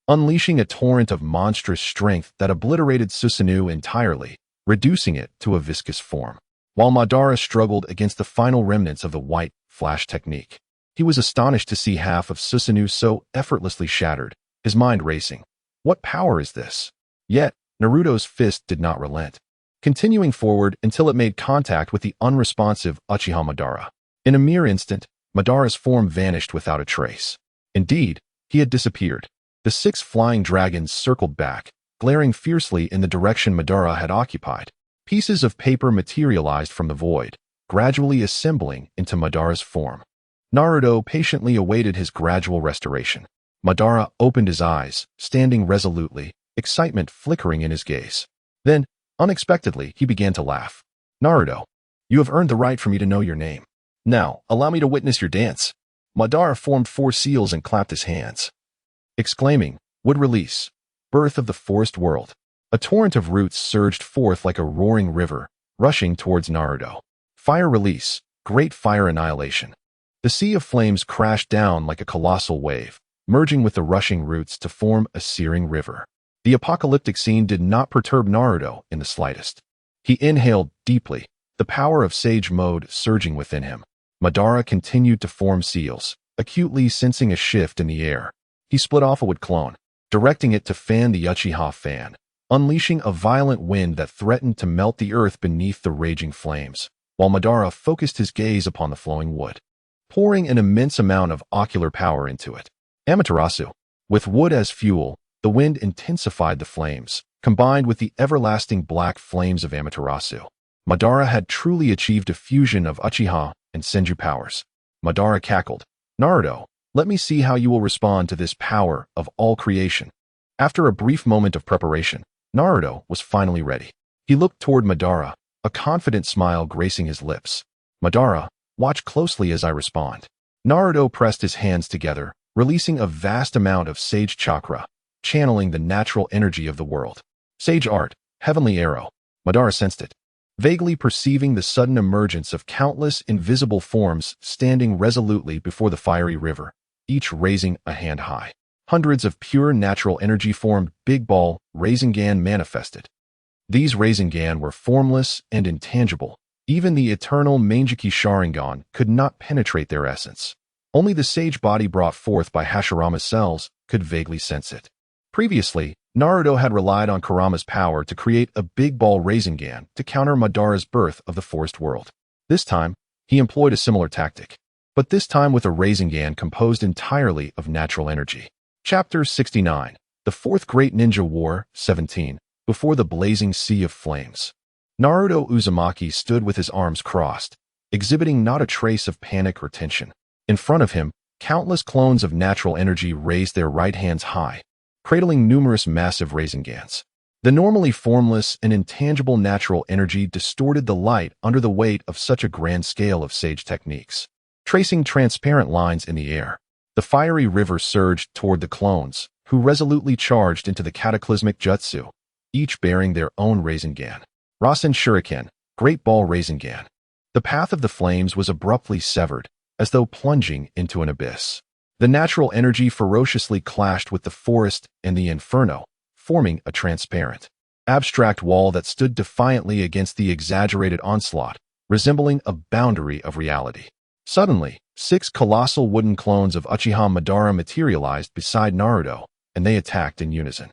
unleashing a torrent of monstrous strength that obliterated Susanoo entirely, reducing it to a viscous form. While Madara struggled against the final remnants of the white flash technique, he was astonished to see half of Susanoo so effortlessly shattered, his mind racing. What power is this? Yet, Naruto's fist did not relent, continuing forward until it made contact with the unresponsive Uchiha Madara. In a mere instant, Madara's form vanished without a trace. Indeed, he had disappeared. The 6 flying dragons circled back, glaring fiercely in the direction Madara had occupied. Pieces of paper materialized from the void, gradually assembling into Madara's form. Naruto patiently awaited his gradual restoration. Madara opened his eyes, standing resolutely, excitement flickering in his gaze. Then, unexpectedly, he began to laugh. Naruto, you have earned the right for me to know your name. Now, allow me to witness your dance. Madara formed 4 seals and clapped his hands, exclaiming, "Wood release, birth of the forest world." A torrent of roots surged forth like a roaring river, rushing towards Naruto. Fire release, great fire annihilation. The sea of flames crashed down like a colossal wave, merging with the rushing roots to form a searing river. The apocalyptic scene did not perturb Naruto in the slightest. He inhaled deeply, the power of Sage Mode surging within him. Madara continued to form seals, acutely sensing a shift in the air. He split off a wood clone, directing it to fan the Uchiha fan, unleashing a violent wind that threatened to melt the earth beneath the raging flames, while Madara focused his gaze upon the flowing wood, pouring an immense amount of ocular power into it. Amaterasu. With wood as fuel, the wind intensified the flames, combined with the everlasting black flames of Amaterasu. Madara had truly achieved a fusion of Uchiha and Senju powers. Madara cackled. Naruto, let me see how you will respond to this power of all creation. After a brief moment of preparation, Naruto was finally ready. He looked toward Madara, a confident smile gracing his lips. Madara, watch closely as I respond. Naruto pressed his hands together, releasing a vast amount of sage chakra, channeling the natural energy of the world. Sage Art, Heavenly Arrow. Madara sensed it, vaguely perceiving the sudden emergence of countless invisible forms standing resolutely before the fiery river, each raising a hand high. Hundreds of pure natural energy formed Big Ball Rasengan manifested. These Rasengan were formless and intangible. Even the eternal Mangekyou Sharingan could not penetrate their essence. Only the sage body brought forth by Hashirama's cells could vaguely sense it. Previously, Naruto had relied on Kurama's power to create a Big Ball Rasengan to counter Madara's birth of the forest world. This time, he employed a similar tactic, but this time with a Rasengan composed entirely of natural energy. Chapter 69. The Fourth Great Ninja War, 17. Before the Blazing Sea of Flames. Naruto Uzumaki stood with his arms crossed, exhibiting not a trace of panic or tension. In front of him, countless clones of natural energy raised their right hands high, cradling numerous massive Rasengans. The normally formless and intangible natural energy distorted the light under the weight of such a grand scale of sage techniques, tracing transparent lines in the air. The fiery river surged toward the clones, who resolutely charged into the cataclysmic jutsu, each bearing their own Rasengan. Rasen Shuriken, Great Ball Rasengan. The path of the flames was abruptly severed, as though plunging into an abyss. The natural energy ferociously clashed with the forest and the inferno, forming a transparent, abstract wall that stood defiantly against the exaggerated onslaught, resembling a boundary of reality. Suddenly, 6 colossal wooden clones of Uchiha Madara materialized beside Naruto, and they attacked in unison.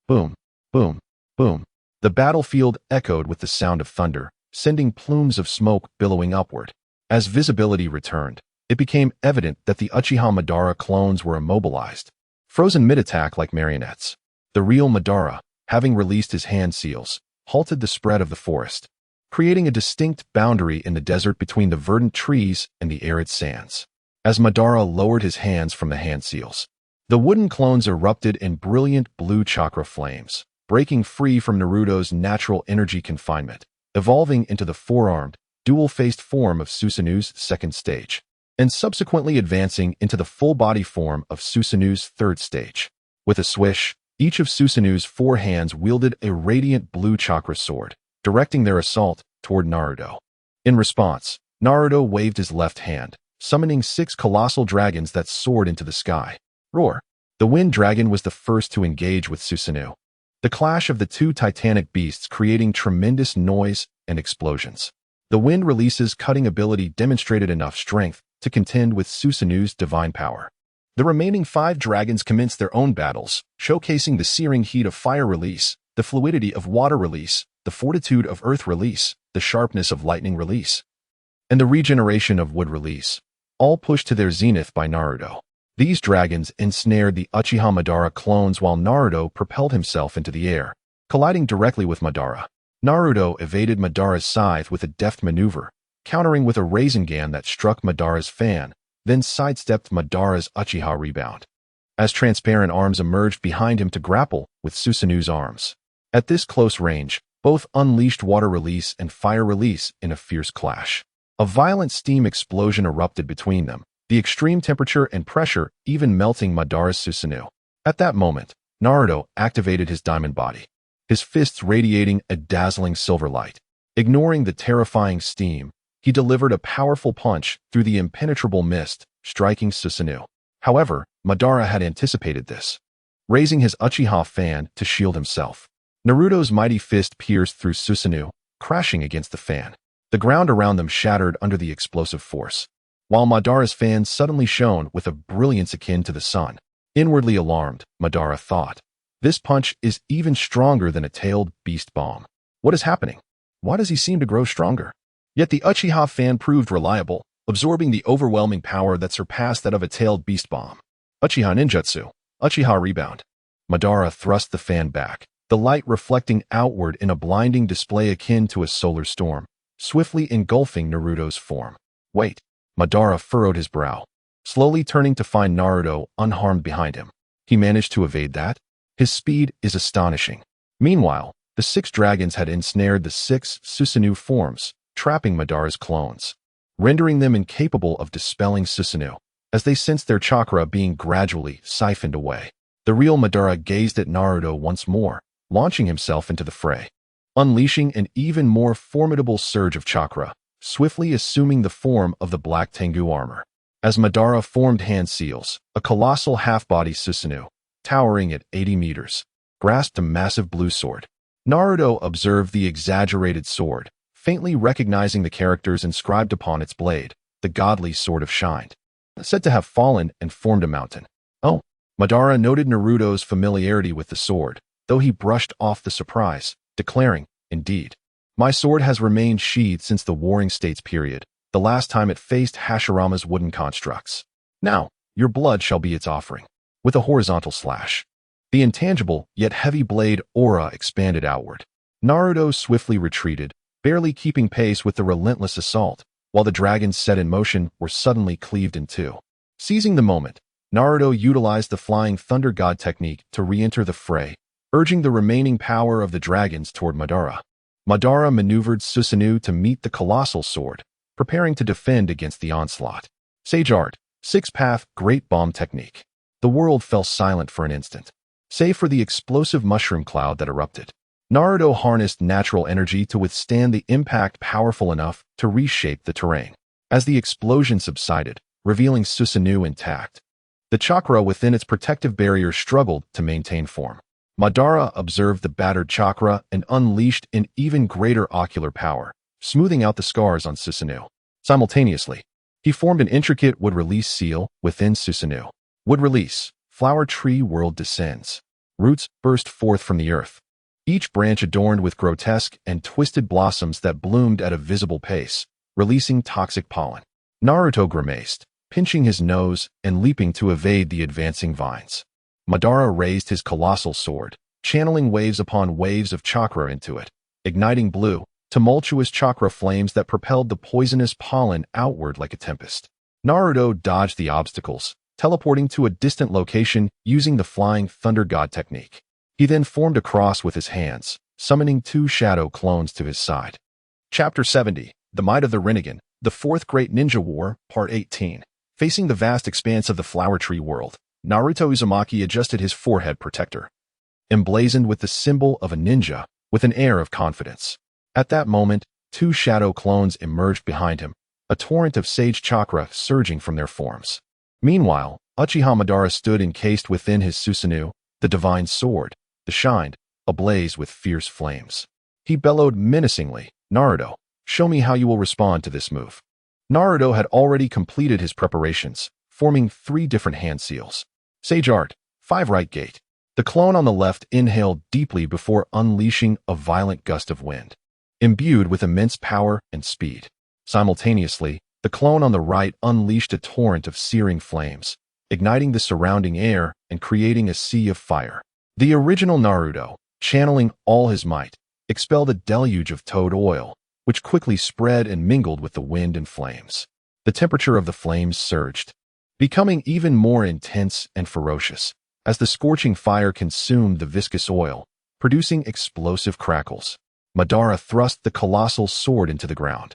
Boom, boom, boom. The battlefield echoed with the sound of thunder, sending plumes of smoke billowing upward. As visibility returned, it became evident that the Uchiha Madara clones were immobilized, frozen mid-attack like marionettes. The real Madara, having released his hand seals, halted the spread of the forest, creating a distinct boundary in the desert between the verdant trees and the arid sands. As Madara lowered his hands from the hand seals, the wooden clones erupted in brilliant blue chakra flames, breaking free from Naruto's natural energy confinement, evolving into the four-armed, dual-faced form of Susanu's second stage, and subsequently advancing into the full-body form of Susanu's third stage. With a swish, each of Susanu's 4 hands wielded a radiant blue chakra sword, directing their assault toward Naruto. In response, Naruto waved his left hand, summoning 6 colossal dragons that soared into the sky. Roar! The wind dragon was the first to engage with Susanu. The clash of the 2 titanic beasts creating tremendous noise and explosions. The wind release's cutting ability demonstrated enough strength to contend with Susanu's divine power. The remaining 5 dragons commenced their own battles, showcasing the searing heat of fire release, the fluidity of water release, the fortitude of earth release, the sharpness of lightning release, and the regeneration of wood release, all pushed to their zenith by Naruto. These dragons ensnared the Uchiha Madara clones while Naruto propelled himself into the air, colliding directly with Madara. Naruto evaded Madara's scythe with a deft maneuver, countering with a Rasengan that struck Madara's fan, then sidestepped Madara's Uchiha rebound, as transparent arms emerged behind him to grapple with Susanu's arms. At this close range, both unleashed water release and fire release in a fierce clash. A violent steam explosion erupted between them, the extreme temperature and pressure even melting Madara's Susanu. At that moment, Naruto activated his diamond body, his fists radiating a dazzling silver light. Ignoring the terrifying steam, he delivered a powerful punch through the impenetrable mist, striking Susanu. However, Madara had anticipated this, raising his Uchiha fan to shield himself. Naruto's mighty fist pierced through Susanu, crashing against the fan. The ground around them shattered under the explosive force, while Madara's fan suddenly shone with a brilliance akin to the sun. Inwardly alarmed, Madara thought, "This punch is even stronger than a tailed beast bomb. What is happening? Why does he seem to grow stronger?" Yet the Uchiha fan proved reliable, absorbing the overwhelming power that surpassed that of a tailed beast bomb. Uchiha Ninjutsu, Uchiha Rebound. Madara thrust the fan back, the light reflecting outward in a blinding display akin to a solar storm, swiftly engulfing Naruto's form. Wait, Madara furrowed his brow, slowly turning to find Naruto unharmed behind him. He managed to evade that? His speed is astonishing. Meanwhile, the 6 dragons had ensnared the 6 Susanu forms, trapping Madara's clones, rendering them incapable of dispelling Susanu, as they sensed their chakra being gradually siphoned away. The real Madara gazed at Naruto once more, launching himself into the fray, unleashing an even more formidable surge of chakra, swiftly assuming the form of the Black Tengu armor. As Madara formed hand seals, a colossal half-body Susanu, towering at 80 meters, grasped a massive blue sword. Naruto observed the exaggerated sword, faintly recognizing the characters inscribed upon its blade, the godly sword of Shine, said to have fallen and formed a mountain. Oh, Madara noted Naruto's familiarity with the sword, though he brushed off the surprise, declaring, "Indeed, my sword has remained sheathed since the Warring States period, the last time it faced Hashirama's wooden constructs. Now, your blood shall be its offering." With a horizontal slash, the intangible yet heavy blade aura expanded outward. Naruto swiftly retreated, barely keeping pace with the relentless assault, while the dragons set in motion were suddenly cleaved in two. Seizing the moment, Naruto utilized the Flying Thunder God technique to re-enter the fray, urging the remaining power of the dragons toward Madara. Madara maneuvered Susanu to meet the colossal sword, preparing to defend against the onslaught. Sage Art, 6-Path Great Bomb Technique. The world fell silent for an instant, save for the explosive mushroom cloud that erupted. Naruto harnessed natural energy to withstand the impact powerful enough to reshape the terrain. As the explosion subsided, revealing Susanu intact, the chakra within its protective barrier struggled to maintain form. Madara observed the battered chakra and unleashed an even greater ocular power, smoothing out the scars on Susanu. Simultaneously, He formed an intricate wood-release seal within Susanoo. Wood release. Flower tree world descends. Roots burst forth from the earth, each branch adorned with grotesque and twisted blossoms that bloomed at a visible pace, releasing toxic pollen. Naruto grimaced, pinching his nose and leaping to evade the advancing vines. Madara raised his colossal sword, channeling waves upon waves of chakra into it, igniting blue, tumultuous chakra flames that propelled the poisonous pollen outward like a tempest. Naruto dodged the obstacles, teleporting to a distant location using the Flying Thunder God technique. He then formed a cross with his hands, summoning 2 shadow clones to his side. Chapter 70, The Might of the Rinnegan, The Fourth Great Ninja War, Part 18. Facing the vast expanse of the Flower Tree world, Naruto Uzumaki adjusted his forehead protector, emblazoned with the symbol of a ninja, with an air of confidence. At that moment, 2 shadow clones emerged behind him, a torrent of sage chakra surging from their forms. Meanwhile, Uchiha Madara stood encased within his Susanoo, the divine sword, the shined, ablaze with fierce flames. He bellowed menacingly, "Naruto, show me how you will respond to this move." Naruto had already completed his preparations, forming 3 different hand seals. Sage Art, 5 right gate. The clone on the left inhaled deeply before unleashing a violent gust of wind, imbued with immense power and speed. Simultaneously, the clone on the right unleashed a torrent of searing flames, igniting the surrounding air and creating a sea of fire. The original Naruto, channeling all his might, expelled a deluge of toad oil, which quickly spread and mingled with the wind and flames. The temperature of the flames surged, becoming even more intense and ferocious, as the scorching fire consumed the viscous oil, producing explosive crackles. Madara thrust the colossal sword into the ground,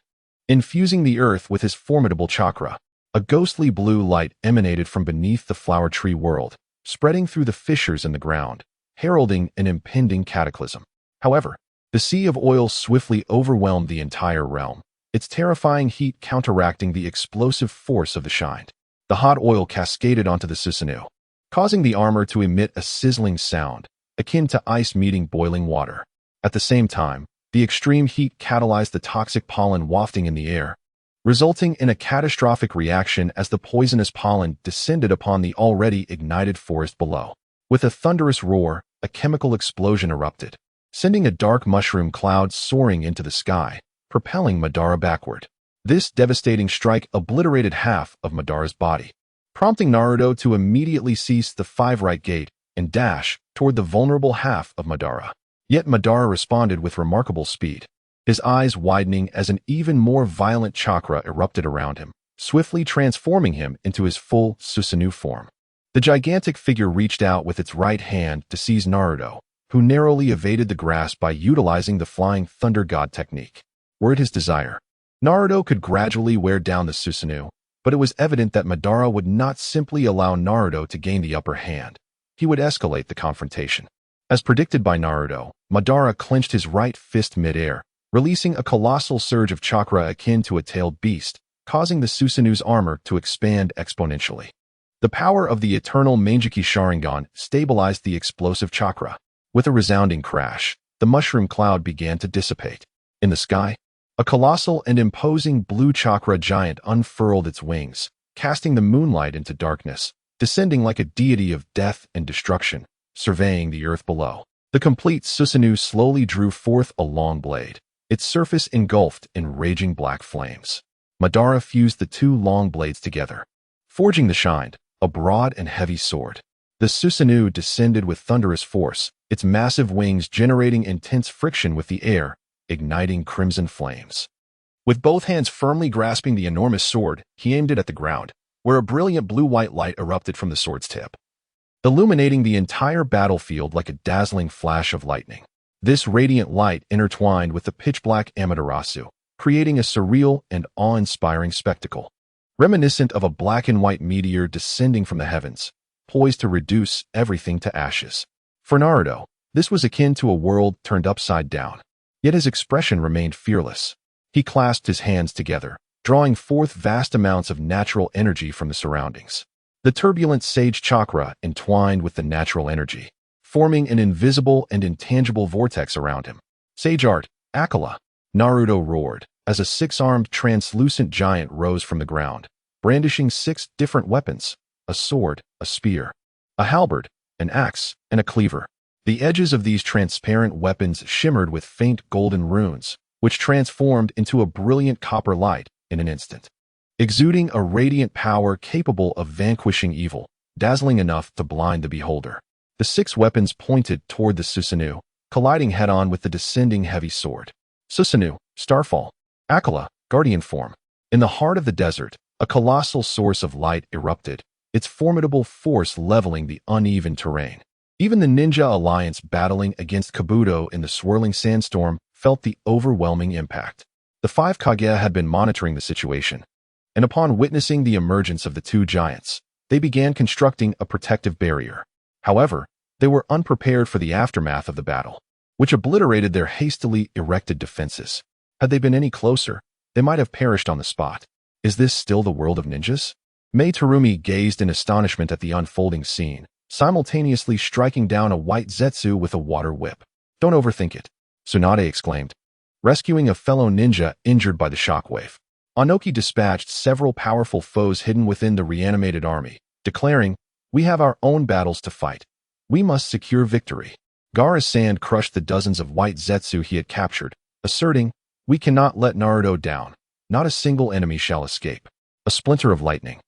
infusing the earth with his formidable chakra. A ghostly blue light emanated from beneath the Flower Tree world, spreading through the fissures in the ground, heralding an impending cataclysm. However, the sea of oil swiftly overwhelmed the entire realm, its terrifying heat counteracting the explosive force of the shine. The hot oil cascaded onto the Susanoo, causing the armor to emit a sizzling sound, akin to ice meeting boiling water. At the same time, the extreme heat catalyzed the toxic pollen wafting in the air, resulting in a catastrophic reaction as the poisonous pollen descended upon the already ignited forest below. With a thunderous roar, a chemical explosion erupted, sending a dark mushroom cloud soaring into the sky, propelling Madara backward. This devastating strike obliterated half of Madara's body, prompting Naruto to immediately cease the 5 right gate and dash toward the vulnerable half of Madara. Yet Madara responded with remarkable speed, his eyes widening as an even more violent chakra erupted around him, swiftly transforming him into his full Susanoo form. The gigantic figure reached out with its right hand to seize Naruto, who narrowly evaded the grasp by utilizing the Flying Thunder God technique. Were it his desire, Naruto could gradually wear down the Susanoo, but it was evident that Madara would not simply allow Naruto to gain the upper hand. He would escalate the confrontation. As predicted by Naruto, Madara clenched his right fist mid-air, releasing a colossal surge of chakra akin to a tailed beast, causing the Susanoo's armor to expand exponentially. The power of the eternal Mangekyou Sharingan stabilized the explosive chakra. With a resounding crash, the mushroom cloud began to dissipate. In the sky, a colossal and imposing blue chakra giant unfurled its wings, casting the moonlight into darkness, descending like a deity of death and destruction, surveying the earth below. The complete Susanoo slowly drew forth a long blade, its surface engulfed in raging black flames. Madara fused the 2 long blades together, forging the shined, a broad and heavy sword. The Susanoo descended with thunderous force, its massive wings generating intense friction with the air, igniting crimson flames. With both hands firmly grasping the enormous sword, he aimed it at the ground, where a brilliant blue-white light erupted from the sword's tip, illuminating the entire battlefield like a dazzling flash of lightning. This radiant light intertwined with the pitch-black Amaterasu, creating a surreal and awe-inspiring spectacle, reminiscent of a black-and-white meteor descending from the heavens, poised to reduce everything to ashes. For Naruto, this was akin to a world turned upside down, yet his expression remained fearless. He clasped his hands together, drawing forth vast amounts of natural energy from the surroundings. The turbulent sage chakra entwined with the natural energy, forming an invisible and intangible vortex around him. Sage Art, Akala, Naruto roared, as a 6-armed translucent giant rose from the ground, brandishing 6 different weapons: a sword, a spear, a halberd, an axe, and a cleaver. The edges of these transparent weapons shimmered with faint golden runes, which transformed into a brilliant copper light in an instant, exuding a radiant power capable of vanquishing evil, dazzling enough to blind the beholder. The 6 weapons pointed toward the Susanoo, colliding head-on with the descending heavy sword. Susanoo, Starfall. Akala, Guardian Form. In the heart of the desert, a colossal source of light erupted, its formidable force leveling the uneven terrain. Even the Ninja Alliance battling against Kabuto in the swirling sandstorm felt the overwhelming impact. The 5 Kage had been monitoring the situation, and upon witnessing the emergence of the 2 giants, they began constructing a protective barrier. However, they were unprepared for the aftermath of the battle, which obliterated their hastily erected defenses. Had they been any closer, they might have perished on the spot. Is this still the world of ninjas? Mei Terumi gazed in astonishment at the unfolding scene, simultaneously striking down a white Zetsu with a water whip. Don't overthink it, Tsunade exclaimed, rescuing a fellow ninja injured by the shockwave. Anoki dispatched several powerful foes hidden within the reanimated army, declaring, "We have our own battles to fight. We must secure victory." Gaara's sand crushed the dozens of white Zetsu he had captured, asserting, "We cannot let Naruto down. Not a single enemy shall escape." A splinter of lightning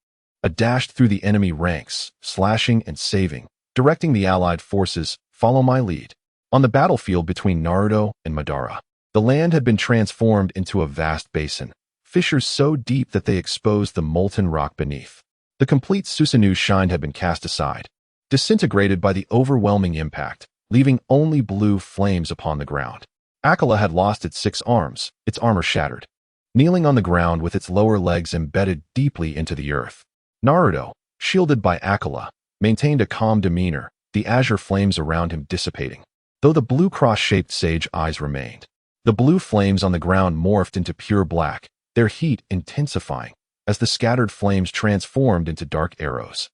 dashed through the enemy ranks, slashing and saving, directing the allied forces, "Follow my lead." On the battlefield between Naruto and Madara, the land had been transformed into a vast basin, fissures so deep that they exposed the molten rock beneath. The complete Susanoo shine had been cast aside, disintegrated by the overwhelming impact, leaving only blue flames upon the ground. Akala had lost its 6 arms, its armor shattered, kneeling on the ground with its lower legs embedded deeply into the earth. Naruto, shielded by Akala, maintained a calm demeanor, the azure flames around him dissipating, though the blue cross-shaped sage eyes remained. The blue flames on the ground morphed into pure black, their heat intensifying as the scattered flames transformed into dark arrows,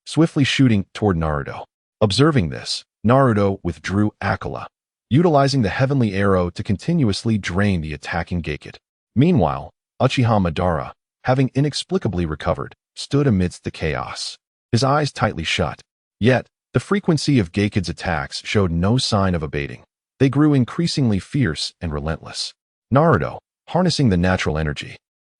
swiftly shooting toward Naruto. Observing this, Naruto withdrew Akala, utilizing the heavenly arrow to continuously drain the attacking Gekkid. Meanwhile, Uchiha Madara, having inexplicably recovered, stood amidst the chaos, his eyes tightly shut. Yet, the frequency of Gekkid's attacks showed no sign of abating. They grew increasingly fierce and relentless. Naruto, harnessing the natural energy,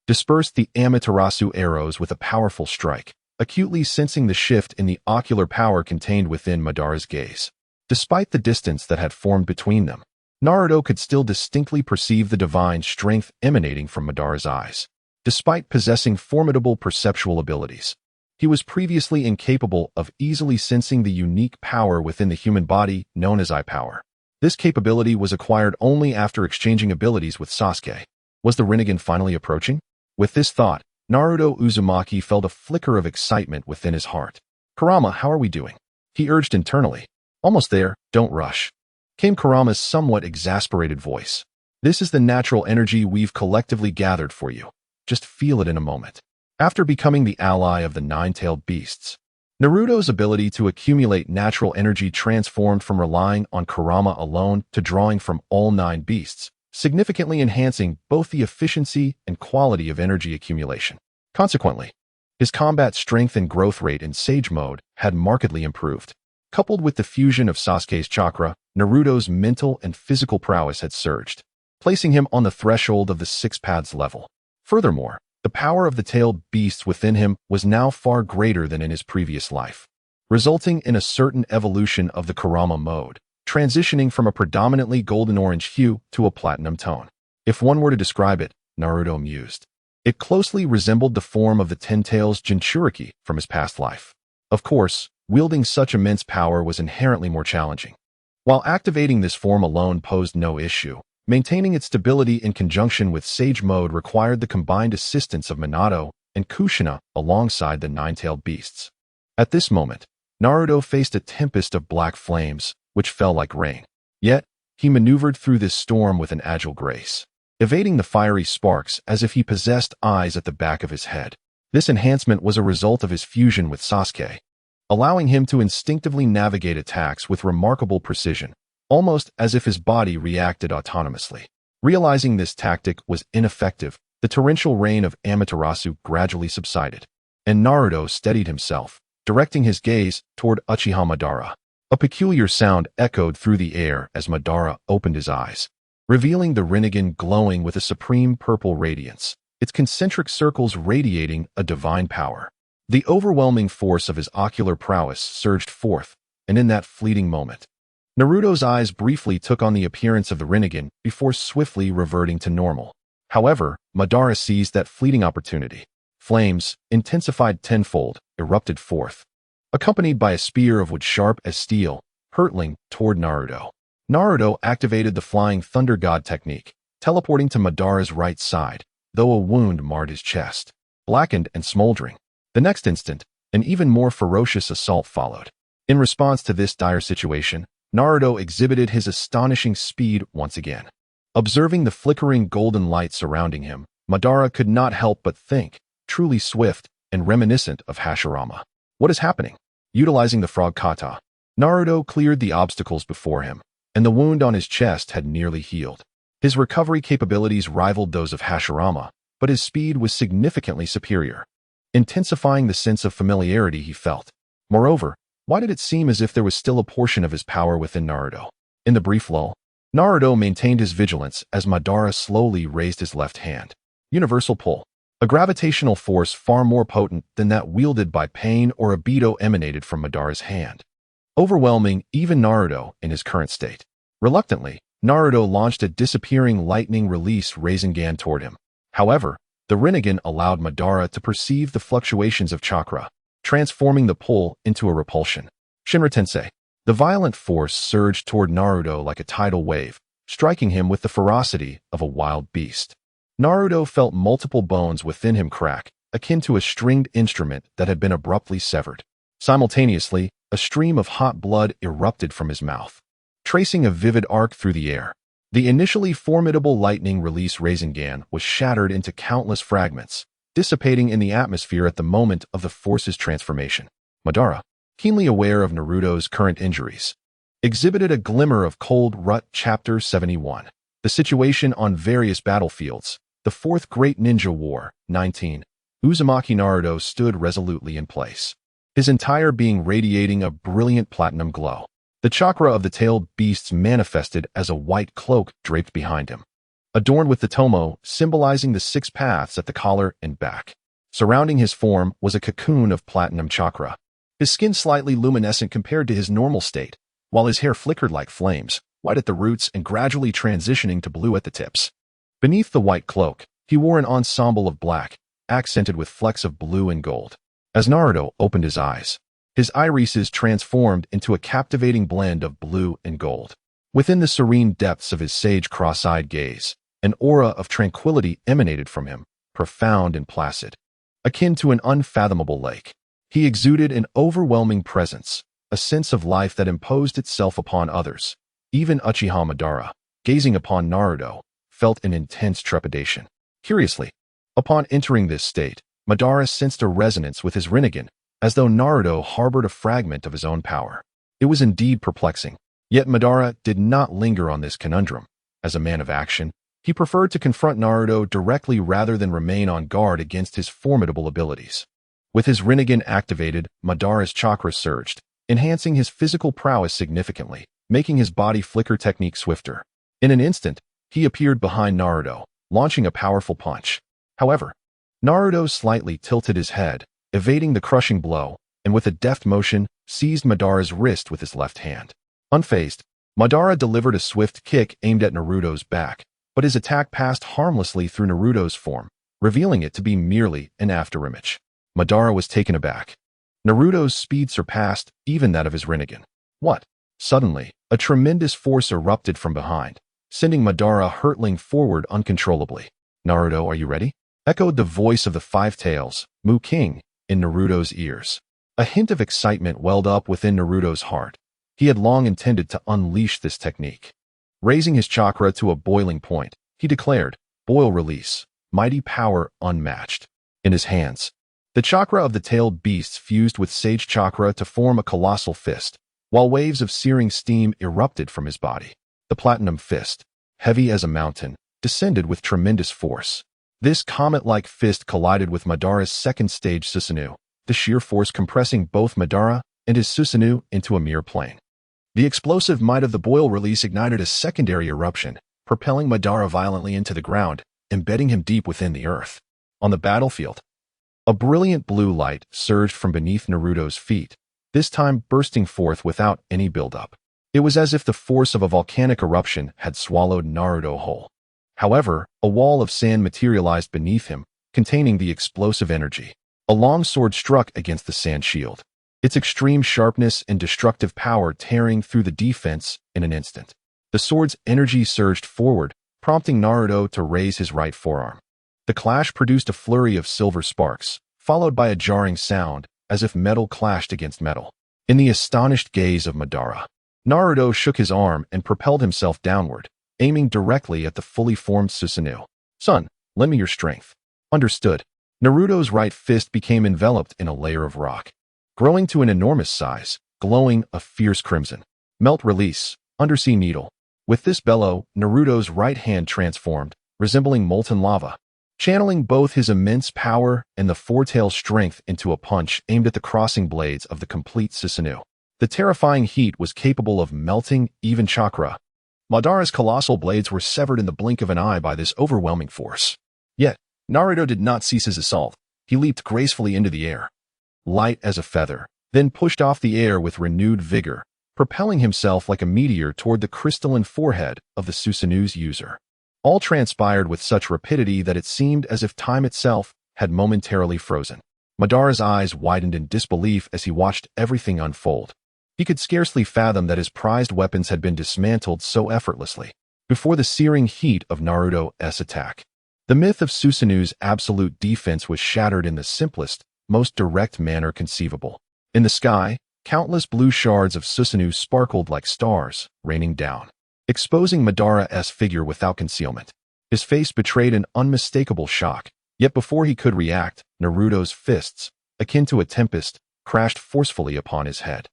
dispersed the Amaterasu arrows with a powerful strike, acutely sensing the shift in the ocular power contained within Madara's gaze. Despite the distance that had formed between them, Naruto could still distinctly perceive the divine strength emanating from Madara's eyes. Despite possessing formidable perceptual abilities, he was previously incapable of easily sensing the unique power within the human body known as eye power. This capability was acquired only after exchanging abilities with Sasuke. Was the Rinnegan finally approaching? With this thought, Naruto Uzumaki felt a flicker of excitement within his heart. "Kurama, how are we doing?" he urged internally. "Almost there, don't rush," came Kurama's somewhat exasperated voice. "This is the natural energy we've collectively gathered for you. Just feel it in a moment." After becoming the ally of the nine-tailed beasts, Naruto's ability to accumulate natural energy transformed from relying on Kurama alone to drawing from all 9 beasts, significantly enhancing both the efficiency and quality of energy accumulation. Consequently, his combat strength and growth rate in Sage Mode had markedly improved. Coupled with the fusion of Sasuke's chakra, Naruto's mental and physical prowess had surged, placing him on the threshold of the 6 paths level. Furthermore, the power of the tailed beasts within him was now far greater than in his previous life, resulting in a certain evolution of the Kurama mode, transitioning from a predominantly golden-orange hue to a platinum tone. If one were to describe it, Naruto mused, it closely resembled the form of the Ten-Tails Jinchuriki from his past life. Of course, wielding such immense power was inherently more challenging. While activating this form alone posed no issue, maintaining its stability in conjunction with Sage Mode required the combined assistance of Minato and Kushina alongside the 9-tailed beasts. At this moment, Naruto faced a tempest of black flames, which fell like rain. Yet, he maneuvered through this storm with an agile grace, evading the fiery sparks as if he possessed eyes at the back of his head. This enhancement was a result of his fusion with Sasuke, allowing him to instinctively navigate attacks with remarkable precision, almost as if his body reacted autonomously. Realizing this tactic was ineffective, The torrential rain of Amaterasu gradually subsided, and Naruto steadied himself, directing his gaze toward Uchiha Madara. A peculiar sound echoed through the air as Madara opened his eyes, revealing the Rinnegan glowing with a supreme purple radiance, its concentric circles radiating a divine power. The overwhelming force of his ocular prowess surged forth, and in that fleeting moment, Naruto's eyes briefly took on the appearance of the Rinnegan before swiftly reverting to normal. However, Madara seized that fleeting opportunity. Flames, intensified tenfold, erupted forth, accompanied by a spear of wood sharp as steel, hurtling toward Naruto. Naruto activated the Flying Thunder God technique, teleporting to Madara's right side, though a wound marred his chest, blackened and smoldering. The next instant, an even more ferocious assault followed. In response to this dire situation, Naruto exhibited his astonishing speed once again. Observing the flickering golden light surrounding him, Madara could not help but think, truly swift and reminiscent of Hashirama. What is happening? Utilizing the frog kata, Naruto cleared the obstacles before him, and the wound on his chest had nearly healed. His recovery capabilities rivaled those of Hashirama, but his speed was significantly superior, intensifying the sense of familiarity he felt. Moreover, why did it seem as if there was still a portion of his power within Naruto? In the brief lull, Naruto maintained his vigilance as Madara slowly raised his left hand. Universal pull. A gravitational force far more potent than that wielded by Pain or Obito emanated from Madara's hand, overwhelming even Naruto in his current state. Reluctantly, Naruto launched a disappearing lightning release Rasengan toward him. However, the Rinnegan allowed Madara to perceive the fluctuations of chakra, transforming the pull into a repulsion. Shinra Tensei. The violent force surged toward Naruto like a tidal wave, striking him with the ferocity of a wild beast. Naruto felt multiple bones within him crack, akin to a stringed instrument that had been abruptly severed. Simultaneously, a stream of hot blood erupted from his mouth, tracing a vivid arc through the air. The initially formidable lightning release Rasengan was shattered into countless fragments, dissipating in the atmosphere at the moment of the force's transformation. Madara, keenly aware of Naruto's current injuries, exhibited a glimmer of cold rut. Chapter 71. The situation on various battlefields. The Fourth Great Ninja War, 19. Uzumaki Naruto stood resolutely in place, his entire being radiating a brilliant platinum glow. The chakra of the tailed beasts manifested as a white cloak draped behind him, adorned with the tomo symbolizing the 6 paths at the collar and back. Surrounding his form was a cocoon of platinum chakra, his skin slightly luminescent compared to his normal state, while his hair flickered like flames, white at the roots and gradually transitioning to blue at the tips. Beneath the white cloak, he wore an ensemble of black, accented with flecks of blue and gold. As Naruto opened his eyes, his irises transformed into a captivating blend of blue and gold. Within the serene depths of his sage cross-eyed gaze, an aura of tranquility emanated from him, profound and placid, akin to an unfathomable lake. He exuded an overwhelming presence, a sense of life that imposed itself upon others. Even Uchiha Madara, gazing upon Naruto, felt an intense trepidation. Curiously, upon entering this state, Madara sensed a resonance with his Rinnegan, as though Naruto harbored a fragment of his own power. It was indeed perplexing. Yet Madara did not linger on this conundrum. As a man of action, he preferred to confront Naruto directly rather than remain on guard against his formidable abilities. With his Rinnegan activated, Madara's chakra surged, enhancing his physical prowess significantly, making his body flicker technique swifter. In an instant, he appeared behind Naruto, launching a powerful punch. However, Naruto slightly tilted his head, evading the crushing blow, and with a deft motion, seized Madara's wrist with his left hand. Unfazed, Madara delivered a swift kick aimed at Naruto's back, but his attack passed harmlessly through Naruto's form, revealing it to be merely an afterimage. Madara was taken aback. Naruto's speed surpassed even that of his Rinnegan. What? Suddenly, a tremendous force erupted from behind, sending Madara hurtling forward uncontrollably. Naruto, are you ready? Echoed the voice of the Five Tails, Mu King, in Naruto's ears. A hint of excitement welled up within Naruto's heart. He had long intended to unleash this technique. Raising his chakra to a boiling point, he declared, "Boil release, mighty power unmatched." In his hands, the chakra of the tailed beasts fused with sage chakra to form a colossal fist, while waves of searing steam erupted from his body. The platinum fist, heavy as a mountain, descended with tremendous force, This comet-like fist collided with Madara's second-stage Susanoo, the sheer force compressing both Madara and his Susanoo into a mere plane. The explosive might of the boil release ignited a secondary eruption, propelling Madara violently into the ground, embedding him deep within the earth. On the battlefield, a brilliant blue light surged from beneath Naruto's feet, this time bursting forth without any buildup. It was as if the force of a volcanic eruption had swallowed Naruto whole. However, a wall of sand materialized beneath him, containing the explosive energy. A long sword struck against the sand shield, its extreme sharpness and destructive power tearing through the defense in an instant. The sword's energy surged forward, prompting Naruto to raise his right forearm. The clash produced a flurry of silver sparks, followed by a jarring sound, as if metal clashed against metal. In the astonished gaze of Madara, Naruto shook his arm and propelled himself downward, aiming directly at the fully formed Susanoo. "Son, lend me your strength." "Understood." Naruto's right fist became enveloped in a layer of rock, growing to an enormous size, glowing a fierce crimson. "Melt release, undersea needle." With this bellow, Naruto's right hand transformed, resembling molten lava, channeling both his immense power and the four-tail strength into a punch aimed at the crossing blades of the complete Susanoo. The terrifying heat was capable of melting even chakra. Madara's colossal blades were severed in the blink of an eye by this overwhelming force. Yet, Naruto did not cease his assault. He leaped gracefully into the air, light as a feather, then pushed off the air with renewed vigor, propelling himself like a meteor toward the crystalline forehead of the Susanoo's user. All transpired with such rapidity that it seemed as if time itself had momentarily frozen. Madara's eyes widened in disbelief as he watched everything unfold. He could scarcely fathom that his prized weapons had been dismantled so effortlessly before the searing heat of Naruto's attack. The myth of Susanoo's absolute defense was shattered in the simplest, most direct manner conceivable. In the sky, countless blue shards of Susanoo sparkled like stars, raining down, exposing Madara's figure without concealment. His face betrayed an unmistakable shock, yet before he could react, Naruto's fists, akin to a tempest, crashed forcefully upon his head.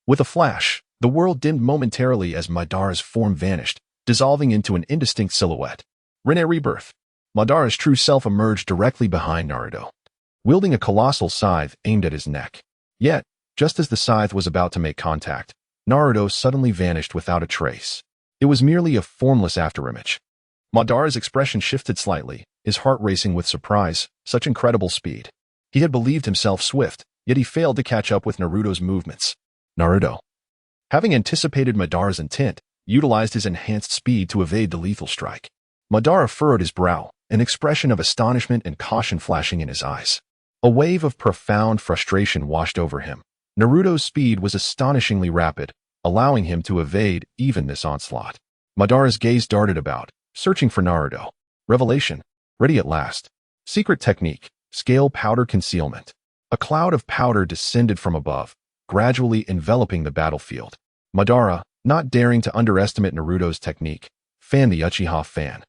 With a flash, the world dimmed momentarily as Madara's form vanished, dissolving into an indistinct silhouette. Rinne Rebirth. Madara's true self emerged directly behind Naruto, wielding a colossal scythe aimed at his neck. Yet, just as the scythe was about to make contact, Naruto suddenly vanished without a trace. It was merely a formless afterimage. Madara's expression shifted slightly, his heart racing with surprise, such incredible speed. He had believed himself swift, yet he failed to catch up with Naruto's movements. Naruto, having anticipated Madara's intent, utilized his enhanced speed to evade the lethal strike. Madara furrowed his brow, an expression of astonishment and caution flashing in his eyes. A wave of profound frustration washed over him. Naruto's speed was astonishingly rapid, allowing him to evade even this onslaught. Madara's gaze darted about, searching for Naruto. Revelation. Ready at last. Secret technique. Scale powder concealment. A cloud of powder descended from above, gradually enveloping the battlefield. Madara, not daring to underestimate Naruto's technique, fanned the Uchiha fan,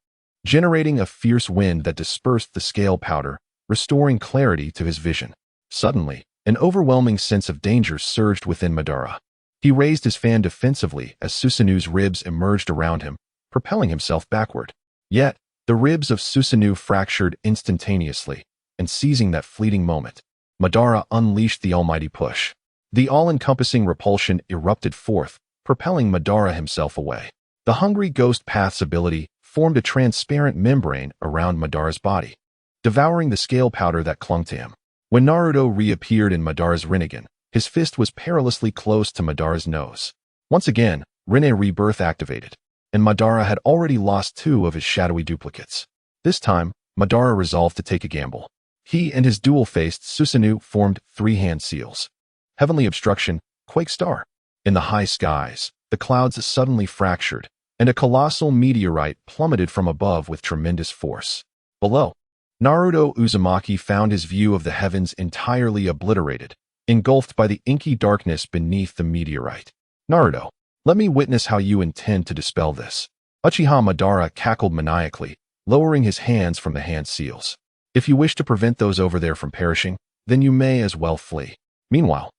generating a fierce wind that dispersed the scale powder, restoring clarity to his vision. Suddenly, an overwhelming sense of danger surged within Madara. He raised his fan defensively as Susanoo's ribs emerged around him, propelling himself backward. Yet, the ribs of Susanoo fractured instantaneously, and seizing that fleeting moment, Madara unleashed the almighty push. The all-encompassing repulsion erupted forth, propelling Madara himself away. The Hungry Ghost Path's ability formed a transparent membrane around Madara's body, devouring the scale powder that clung to him. When Naruto reappeared in Madara's Rinnegan, his fist was perilously close to Madara's nose. Once again, Rinne Rebirth activated, and Madara had already lost 2 of his shadowy duplicates. This time, Madara resolved to take a gamble. He and his dual-faced Susanoo formed 3-hand seals. Heavenly Obstruction, Quake Star. In the high skies, the clouds suddenly fractured, and a colossal meteorite plummeted from above with tremendous force. Below, Naruto Uzumaki found his view of the heavens entirely obliterated, engulfed by the inky darkness beneath the meteorite. Naruto, let me witness how you intend to dispel this. Uchiha Madara cackled maniacally, lowering his hands from the hand seals. If you wish to prevent those over there from perishing, then you may as well flee. Meanwhile,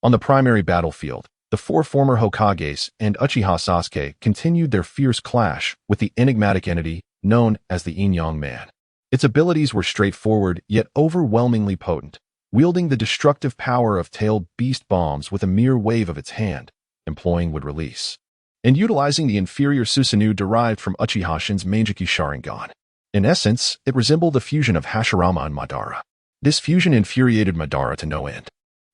on the primary battlefield, the 4 former Hokages and Uchiha Sasuke continued their fierce clash with the enigmatic entity known as the Yin-Yang Man. Its abilities were straightforward yet overwhelmingly potent, wielding the destructive power of tailed beast bombs with a mere wave of its hand, employing would release, and utilizing the inferior Susanoo derived from Uchiha Shin's Mangeki Sharingan. In essence, it resembled a fusion of Hashirama and Madara. This fusion infuriated Madara to no end.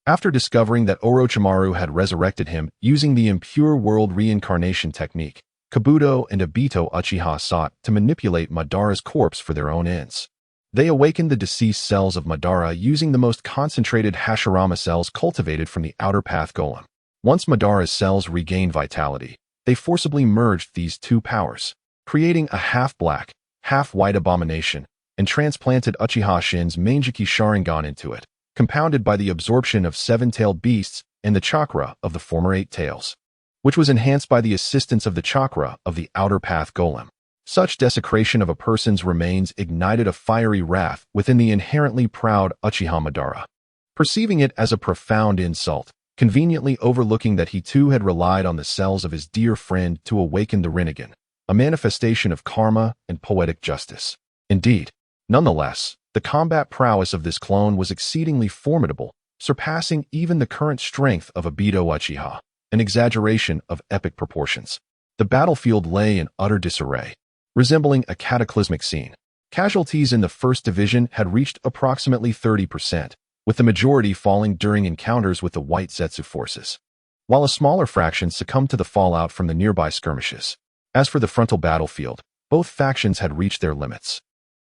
After discovering that Orochimaru had resurrected him using the impure world reincarnation technique, Kabuto and Obito Uchiha sought to manipulate Madara's corpse for their own ends. They awakened the deceased cells of Madara using the most concentrated Hashirama cells cultivated from the Outer Path Golem. Once Madara's cells regained vitality, they forcibly merged these two powers, creating a half-black, half-white abomination, and transplanted Uchiha Shin's Mangeki Sharingan into it, compounded by the absorption of seven-tailed beasts and the chakra of the former eight tails, which was enhanced by the assistance of the chakra of the Outer Path Golem. Such desecration of a person's remains ignited a fiery wrath within the inherently proud Uchiha Madara. Perceiving it as a profound insult, conveniently overlooking that he too had relied on the cells of his dear friend to awaken the Rinnegan, a manifestation of karma and poetic justice. Indeed, nonetheless, the combat prowess of this clone was exceedingly formidable, surpassing even the current strength of Obito Uchiha, an exaggeration of epic proportions. The battlefield lay in utter disarray, resembling a cataclysmic scene. Casualties in the First Division had reached approximately 30%, with the majority falling during encounters with the White Zetsu forces, while a smaller fraction succumbed to the fallout from the nearby skirmishes. As for the frontal battlefield, both factions had reached their limits.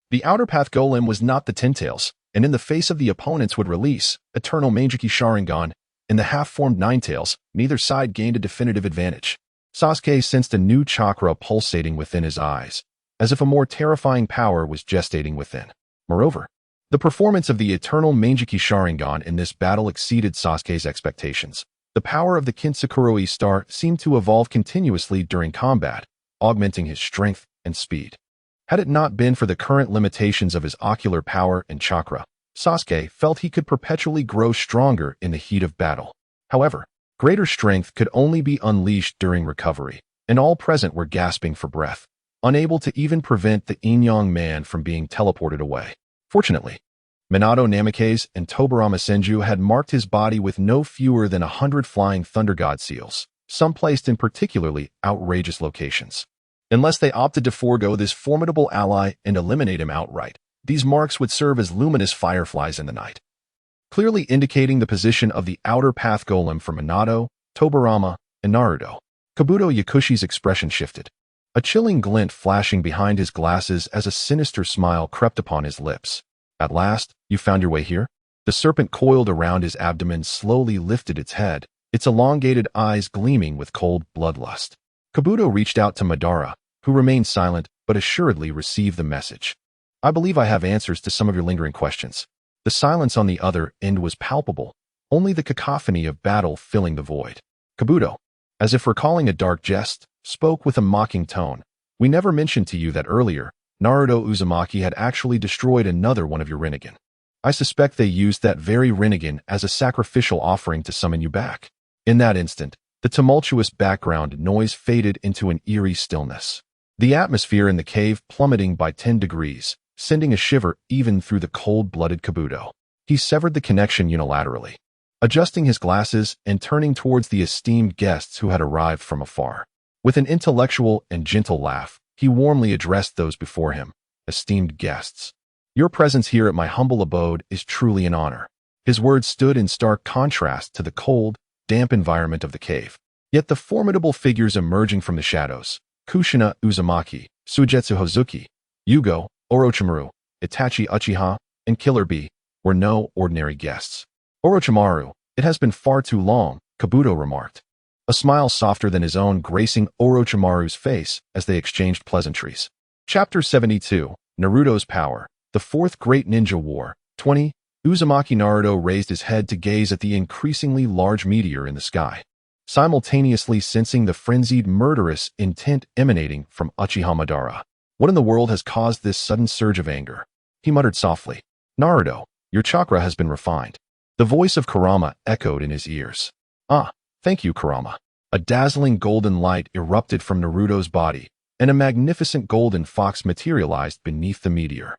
The Outer Path Golem was not the Ten Tails, and in the face of the opponents would release Eternal Mangeki Sharingan. In the half-formed Nine Tails, neither side gained a definitive advantage. Sasuke sensed a new chakra pulsating within his eyes, as if a more terrifying power was gestating within. Moreover, the performance of the Eternal Mangeki Sharingan in this battle exceeded Sasuke's expectations. The power of the Kinsakuroi star seemed to evolve continuously during combat, augmenting his strength and speed. Had it not been for the current limitations of his ocular power and chakra, Sasuke felt he could perpetually grow stronger in the heat of battle. However, greater strength could only be unleashed during recovery, and all present were gasping for breath, unable to even prevent the Yin-Yang man from being teleported away. Fortunately, Minato Namikaze and Tobirama Senju had marked his body with no fewer than 100 flying Thunder God seals, some placed in particularly outrageous locations. Unless they opted to forego this formidable ally and eliminate him outright, these marks would serve as luminous fireflies in the night, clearly indicating the position of the Outer Path Golem for Minato, Tobirama, and Naruto. Kabuto Yakushi's expression shifted, a chilling glint flashing behind his glasses as a sinister smile crept upon his lips. At last, you found your way here? The serpent coiled around his abdomen slowly lifted its head, its elongated eyes gleaming with cold bloodlust. Kabuto reached out to Madara, who remained silent but assuredly received the message. I believe I have answers to some of your lingering questions. The silence on the other end was palpable, only the cacophony of battle filling the void. Kabuto, as if recalling a dark jest, spoke with a mocking tone. We never mentioned to you that earlier, Naruto Uzumaki had actually destroyed another one of your Rinnegan. I suspect they used that very Rinnegan as a sacrificial offering to summon you back. In that instant, the tumultuous background noise faded into an eerie stillness. The atmosphere in the cave plummeting by 10 degrees, sending a shiver even through the cold-blooded Kabuto. He severed the connection unilaterally, adjusting his glasses and turning towards the esteemed guests who had arrived from afar. With an intellectual and gentle laugh, he warmly addressed those before him. Esteemed guests, your presence here at my humble abode is truly an honor. His words stood in stark contrast to the cold, damp environment of the cave. Yet the formidable figures emerging from the shadows, Kushina Uzumaki, Suigetsu Hozuki, Yugo, Orochimaru, Itachi Uchiha, and Killer Bee, were no ordinary guests. Orochimaru, it has been far too long, Kabuto remarked, a smile softer than his own gracing Orochimaru's face as they exchanged pleasantries. Chapter 72, Naruto's Power, the Fourth Great Ninja War, 20. Uzumaki Naruto raised his head to gaze at the increasingly large meteor in the sky, simultaneously sensing the frenzied murderous intent emanating from Uchiha Madara. What in the world has caused this sudden surge of anger? He muttered softly. Naruto, your chakra has been refined. The voice of Kurama echoed in his ears. Ah, thank you, Kurama. A dazzling golden light erupted from Naruto's body, and a magnificent golden fox materialized beneath the meteor.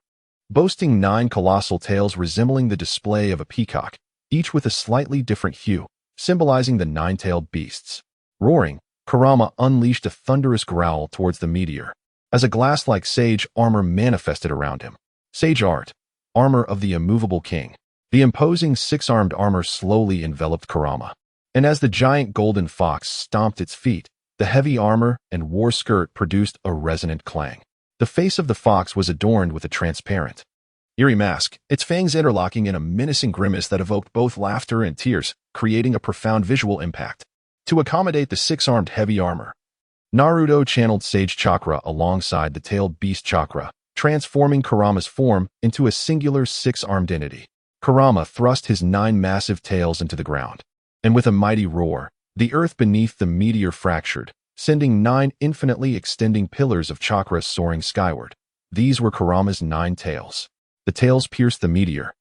boasting 9 colossal tails resembling the display of a peacock, each with a slightly different hue, symbolizing the 9-tailed beasts. Roaring, Kurama unleashed a thunderous growl towards the meteor, as a glass-like sage armor manifested around him. Sage art, armor of the immovable king. The imposing 6-armed armor slowly enveloped Kurama, and as the giant golden fox stomped its feet, the heavy armor and war skirt produced a resonant clang. The face of the fox was adorned with a transparent, eerie mask, its fangs interlocking in a menacing grimace that evoked both laughter and tears, creating a profound visual impact. To accommodate the 6-armed heavy armor, Naruto channeled Sage Chakra alongside the tailed beast chakra, transforming Kurama's form into a singular 6-armed entity. Kurama thrust his 9 massive tails into the ground, and with a mighty roar, the earth beneath the meteor fractured, sending 9 infinitely extending pillars of chakra soaring skyward. These were Kurama's 9 tails. The tails pierced the meteor,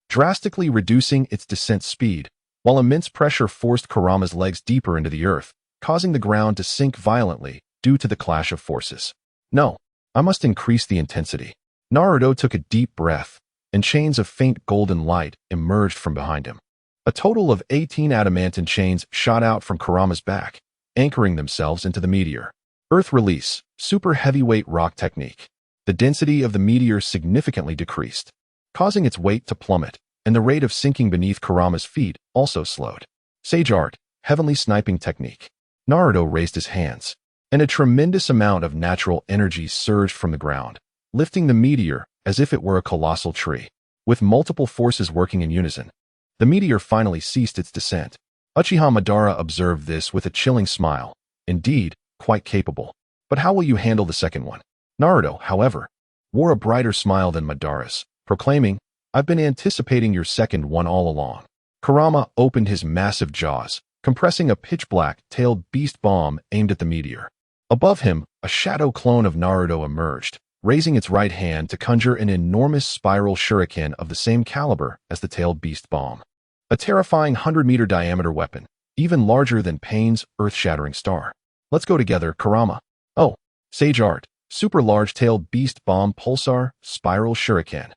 drastically reducing its descent speed, while immense pressure forced Kurama's legs deeper into the earth, causing the ground to sink violently due to the clash of forces. No, I must increase the intensity. Naruto took a deep breath, and chains of faint golden light emerged from behind him. A total of 18 adamantine chains shot out from Kurama's back, anchoring themselves into the meteor. Earth release, super heavyweight rock technique. The density of the meteor significantly decreased, causing its weight to plummet, and the rate of sinking beneath Kurama's feet also slowed. Sage art, heavenly sniping technique. Naruto raised his hands, and a tremendous amount of natural energy surged from the ground, lifting the meteor as if it were a colossal tree. With multiple forces working in unison, the meteor finally ceased its descent. Uchiha Madara observed this with a chilling smile. Indeed, quite capable. But how will you handle the second one? Naruto, however, wore a brighter smile than Madara's, proclaiming, I've been anticipating your second one all along. Kurama opened his massive jaws, compressing a pitch-black, tailed beast bomb aimed at the meteor. Above him, a shadow clone of Naruto emerged, raising its right hand to conjure an enormous spiral shuriken of the same caliber as the tailed beast bomb. A terrifying 100-meter diameter weapon, even larger than Pain's earth-shattering star. Let's go together, Kurama. Oh, Sage art, super large-tailed beast bomb pulsar, spiral shuriken.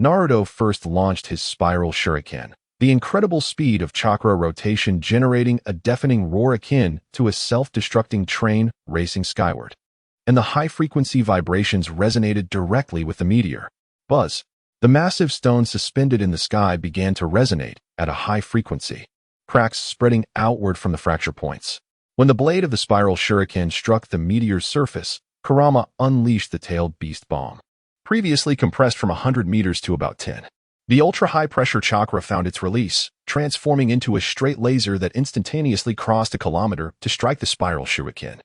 Naruto first launched his spiral shuriken, the incredible speed of chakra rotation generating a deafening roar akin to a self-destructing train racing skyward. And the high-frequency vibrations resonated directly with the meteor. Buzz. The massive stone suspended in the sky began to resonate at a high frequency, cracks spreading outward from the fracture points. When the blade of the spiral shuriken struck the meteor's surface, Kurama unleashed the tailed beast bomb, previously compressed from 100 meters to about 10. The ultra-high-pressure chakra found its release, transforming into a straight laser that instantaneously crossed a kilometer to strike the spiral shuriken.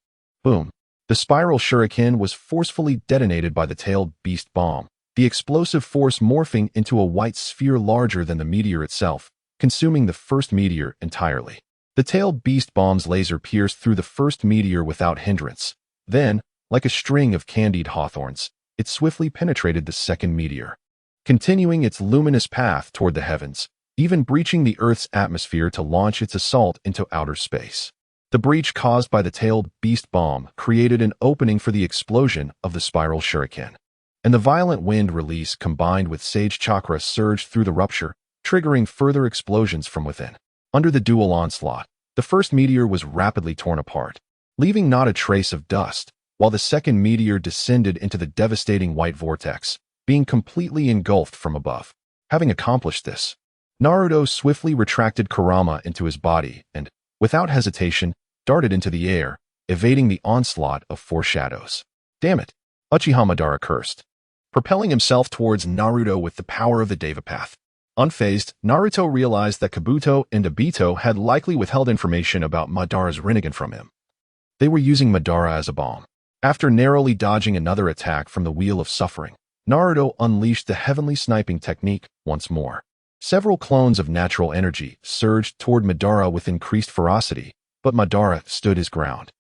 Boom. The spiral shuriken was forcefully detonated by the tailed beast bomb, the explosive force morphing into a white sphere larger than the meteor itself, consuming the first meteor entirely. The tailed beast bomb's laser pierced through the first meteor without hindrance. Then, like a string of candied hawthorns, it swiftly penetrated the second meteor, continuing its luminous path toward the heavens, even breaching the Earth's atmosphere to launch its assault into outer space. The breach caused by the tailed beast bomb created an opening for the explosion of the spiral shuriken, and the violent wind release combined with Sage Chakra surged through the rupture, triggering further explosions from within. Under the dual onslaught, the first meteor was rapidly torn apart, leaving not a trace of dust, while the second meteor descended into the devastating white vortex, being completely engulfed from above. Having accomplished this, Naruto swiftly retracted Kurama into his body and, without hesitation, darted into the air, evading the onslaught of four shadows. Damn it! Uchiha Madara cursed, propelling himself towards Naruto with the power of the Deva Path. Unfazed, Naruto realized that Kabuto and Obito had likely withheld information about Madara's Rinnegan from him. They were using Madara as a bomb. After narrowly dodging another attack from the Wheel of Suffering, Naruto unleashed the heavenly sniping technique once more. Several clones of natural energy surged toward Madara with increased ferocity, but Madara stood his ground,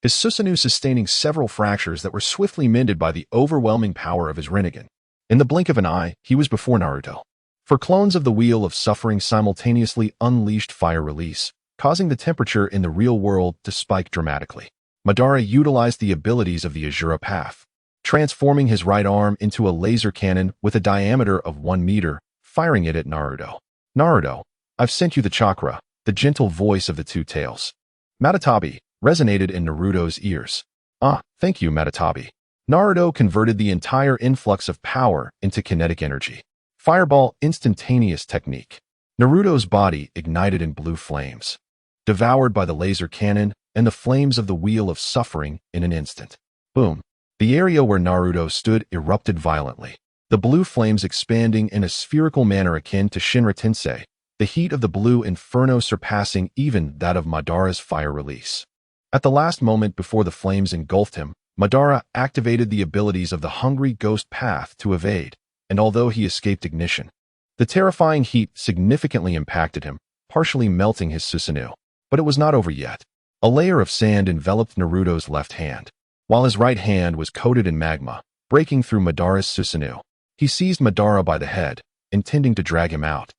his Susanoo sustaining several fractures that were swiftly mended by the overwhelming power of his Rinnegan. In the blink of an eye, he was before Naruto. For clones of the Wheel of Suffering simultaneously unleashed fire release, causing the temperature in the real world to spike dramatically. Madara utilized the abilities of the Azura Path, transforming his right arm into a laser cannon with a diameter of 1 meter, firing it at Naruto. Naruto, I've sent you the chakra, the gentle voice of the two tails. Matatabi resonated in Naruto's ears. Ah, thank you, Matatabi. Naruto converted the entire influx of power into kinetic energy. Fireball instantaneous technique. Naruto's body ignited in blue flames, devoured by the laser cannon and the flames of the Wheel of Suffering in an instant. Boom. The area where Naruto stood erupted violently, the blue flames expanding in a spherical manner akin to Shinra Tensei, the heat of the blue inferno surpassing even that of Madara's fire release. At the last moment before the flames engulfed him, Madara activated the abilities of the Hungry Ghost Path to evade, and although he escaped ignition, the terrifying heat significantly impacted him, partially melting his Susanoo. But it was not over yet. A layer of sand enveloped Naruto's left hand, while his right hand was coated in magma, breaking through Madara's Susanoo. He seized Madara by the head, intending to drag him out,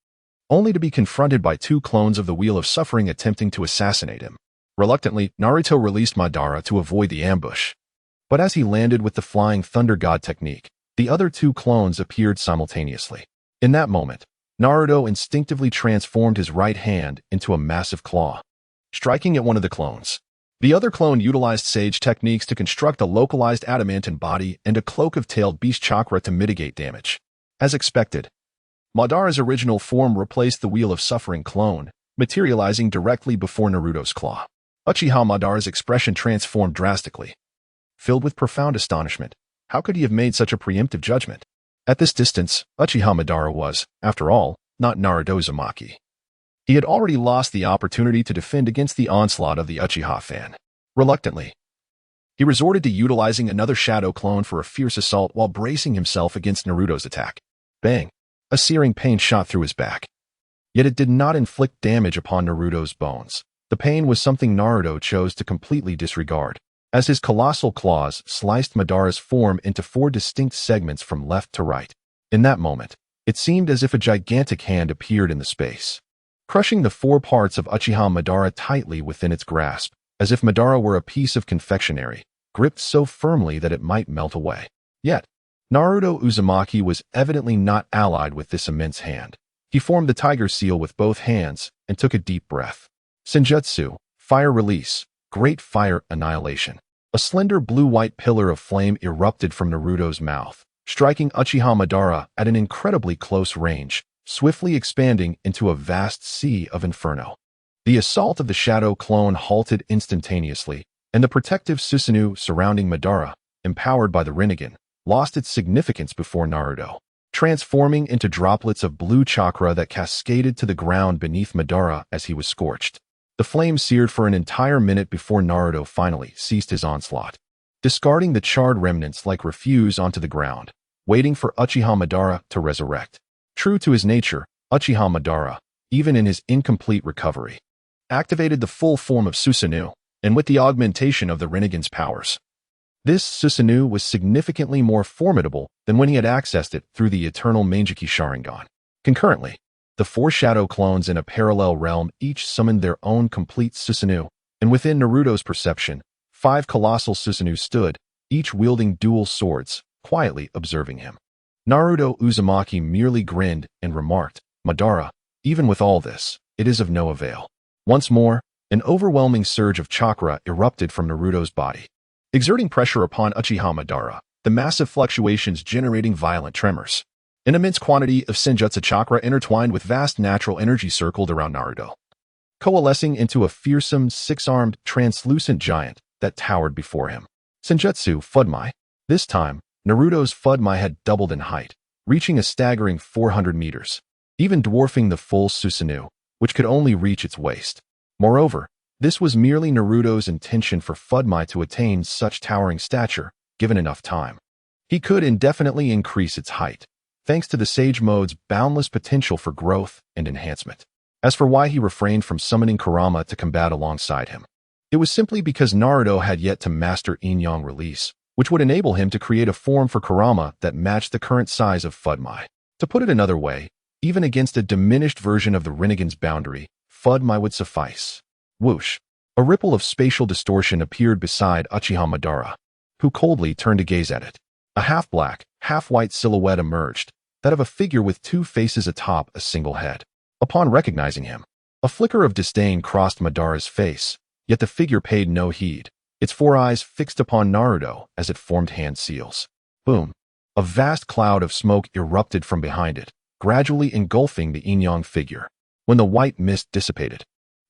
only to be confronted by two clones of the Wheel of Suffering attempting to assassinate him. Reluctantly, Naruto released Madara to avoid the ambush. But as he landed with the Flying Thunder God technique, the other two clones appeared simultaneously. In that moment, Naruto instinctively transformed his right hand into a massive claw, striking at one of the clones. The other clone utilized sage techniques to construct a localized adamantine body and a cloak of tailed beast chakra to mitigate damage. As expected, Madara's original form replaced the Wheel of Suffering clone, materializing directly before Naruto's claw. Uchiha Madara's expression transformed drastically. Filled with profound astonishment, how could he have made such a preemptive judgment? At this distance, Uchiha Madara was, after all, not Naruto Uzumaki. He had already lost the opportunity to defend against the onslaught of the Uchiha fan. Reluctantly, he resorted to utilizing another shadow clone for a fierce assault while bracing himself against Naruto's attack. Bang! A searing pain shot through his back. Yet it did not inflict damage upon Naruto's bones. The pain was something Naruto chose to completely disregard, as his colossal claws sliced Madara's form into 4 distinct segments from left to right. In that moment, it seemed as if a gigantic hand appeared in the space, crushing the 4 parts of Uchiha Madara tightly within its grasp, as if Madara were a piece of confectionery, gripped so firmly that it might melt away. Yet, Naruto Uzumaki was evidently not allied with this immense hand. He formed the tiger seal with both hands and took a deep breath. Senjutsu, fire release, great fire annihilation. A slender blue-white pillar of flame erupted from Naruto's mouth, striking Uchiha Madara at an incredibly close range, swiftly expanding into a vast sea of inferno. The assault of the shadow clone halted instantaneously, and the protective Susanoo surrounding Madara, empowered by the Rinnegan, lost its significance before Naruto, transforming into droplets of blue chakra that cascaded to the ground beneath Madara as he was scorched. The flame seared for an entire minute before Naruto finally ceased his onslaught, discarding the charred remnants like refuse onto the ground, waiting for Uchiha Madara to resurrect. True to his nature, Uchiha Madara, even in his incomplete recovery, activated the full form of Susanoo, and with the augmentation of the Rinnegan's powers, this Susanoo was significantly more formidable than when he had accessed it through the eternal Mangekyou Sharingan. Concurrently, the 4 shadow clones in a parallel realm each summoned their own complete Susanoo, and within Naruto's perception, 5 colossal Susanoo stood, each wielding dual swords, quietly observing him. Naruto Uzumaki merely grinned and remarked, "Madara, even with all this, it is of no avail." Once more, an overwhelming surge of chakra erupted from Naruto's body, exerting pressure upon Uchiha Madara, the massive fluctuations generating violent tremors. An immense quantity of Senjutsu chakra intertwined with vast natural energy circled around Naruto, coalescing into a fearsome 6-armed, translucent giant that towered before him. Senjutsu Fudmai. This time, Naruto's Fudmai had doubled in height, reaching a staggering 400 meters, even dwarfing the full Susanoo, which could only reach its waist. Moreover, this was merely Naruto's intention for Fudmai to attain such towering stature, given enough time. He could indefinitely increase its height, thanks to the Sage Mode's boundless potential for growth and enhancement. As for why he refrained from summoning Kurama to combat alongside him, it was simply because Naruto had yet to master Yin-Yang release, which would enable him to create a form for Kurama that matched the current size of Fudmai. To put it another way, even against a diminished version of the Rinnegan's boundary, Fudmai would suffice. Whoosh! A ripple of spatial distortion appeared beside Uchiha Madara, who coldly turned to gaze at it. A half-black, half-white silhouette emerged, that of a figure with two faces atop a single head. Upon recognizing him, a flicker of disdain crossed Madara's face, yet the figure paid no heed, its four eyes fixed upon Naruto as it formed hand seals. Boom! A vast cloud of smoke erupted from behind it, gradually engulfing the yin-yang figure. When the white mist dissipated,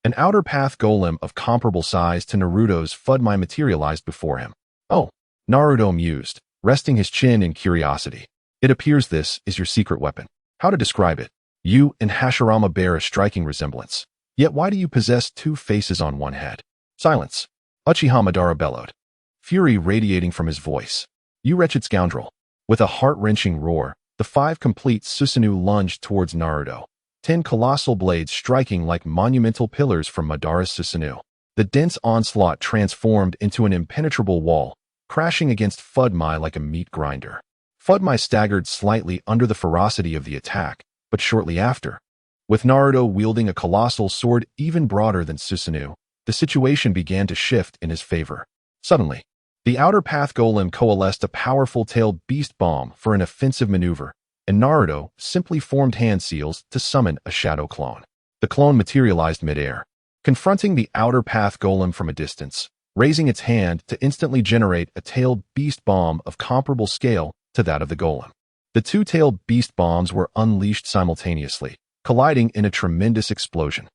an outer path golem of comparable size to Naruto's Fudmai materialized before him. Oh, Naruto mused, resting his chin in curiosity. It appears this is your secret weapon. How to describe it? You and Hashirama bear a striking resemblance. Yet why do you possess two faces on one head? Silence. Uchiha Madara bellowed, fury radiating from his voice. You wretched scoundrel. With a heart-wrenching roar, the five complete Susanoo lunged towards Naruto, 10 colossal blades striking like monumental pillars from Madara's Susanoo. The dense onslaught transformed into an impenetrable wall, crashing against Fudmai like a meat grinder. Fudmai staggered slightly under the ferocity of the attack, but shortly after, with Naruto wielding a colossal sword even broader than Susanoo, the situation began to shift in his favor. Suddenly, the outer path golem coalesced a powerful tailed beast bomb for an offensive maneuver, and Naruto simply formed hand seals to summon a shadow clone. The clone materialized midair, confronting the outer path golem from a distance, raising its hand to instantly generate a tailed beast bomb of comparable scale to that of the golem. The two-tailed beast bombs were unleashed simultaneously, colliding in a tremendous explosion.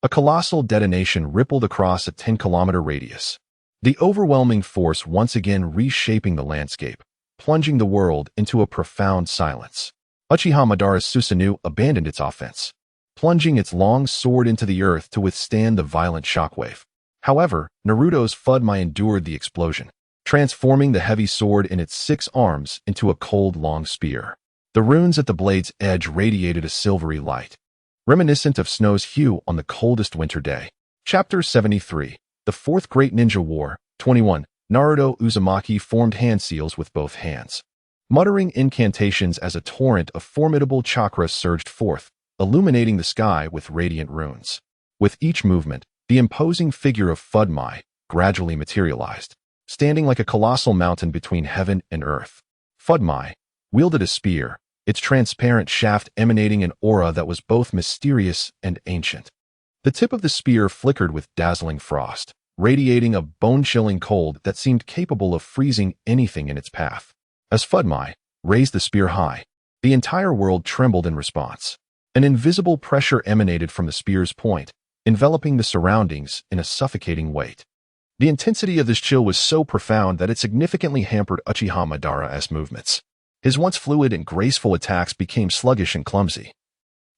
A colossal detonation rippled across a 10-kilometer radius, the overwhelming force once again reshaping the landscape, plunging the world into a profound silence. Uchiha Madara's Susanoo abandoned its offense, plunging its long sword into the earth to withstand the violent shockwave. However, Naruto's Fudmai endured the explosion, transforming the heavy sword in its 6 arms into a cold, long spear. The runes at the blade's edge radiated a silvery light, reminiscent of snow's hue on the coldest winter day. Chapter 73. The Fourth Great Ninja War. 21. Naruto Uzumaki formed hand seals with both hands, muttering incantations as a torrent of formidable chakra surged forth, illuminating the sky with radiant runes. With each movement, the imposing figure of Fudmai gradually materialized, standing like a colossal mountain between heaven and earth. Fudmai wielded a spear, its transparent shaft emanating an aura that was both mysterious and ancient. The tip of the spear flickered with dazzling frost, radiating a bone-chilling cold that seemed capable of freezing anything in its path. As Fudmai raised the spear high, the entire world trembled in response. An invisible pressure emanated from the spear's point, enveloping the surroundings in a suffocating weight. The intensity of this chill was so profound that it significantly hampered Uchiha Madara's movements. His once fluid and graceful attacks became sluggish and clumsy,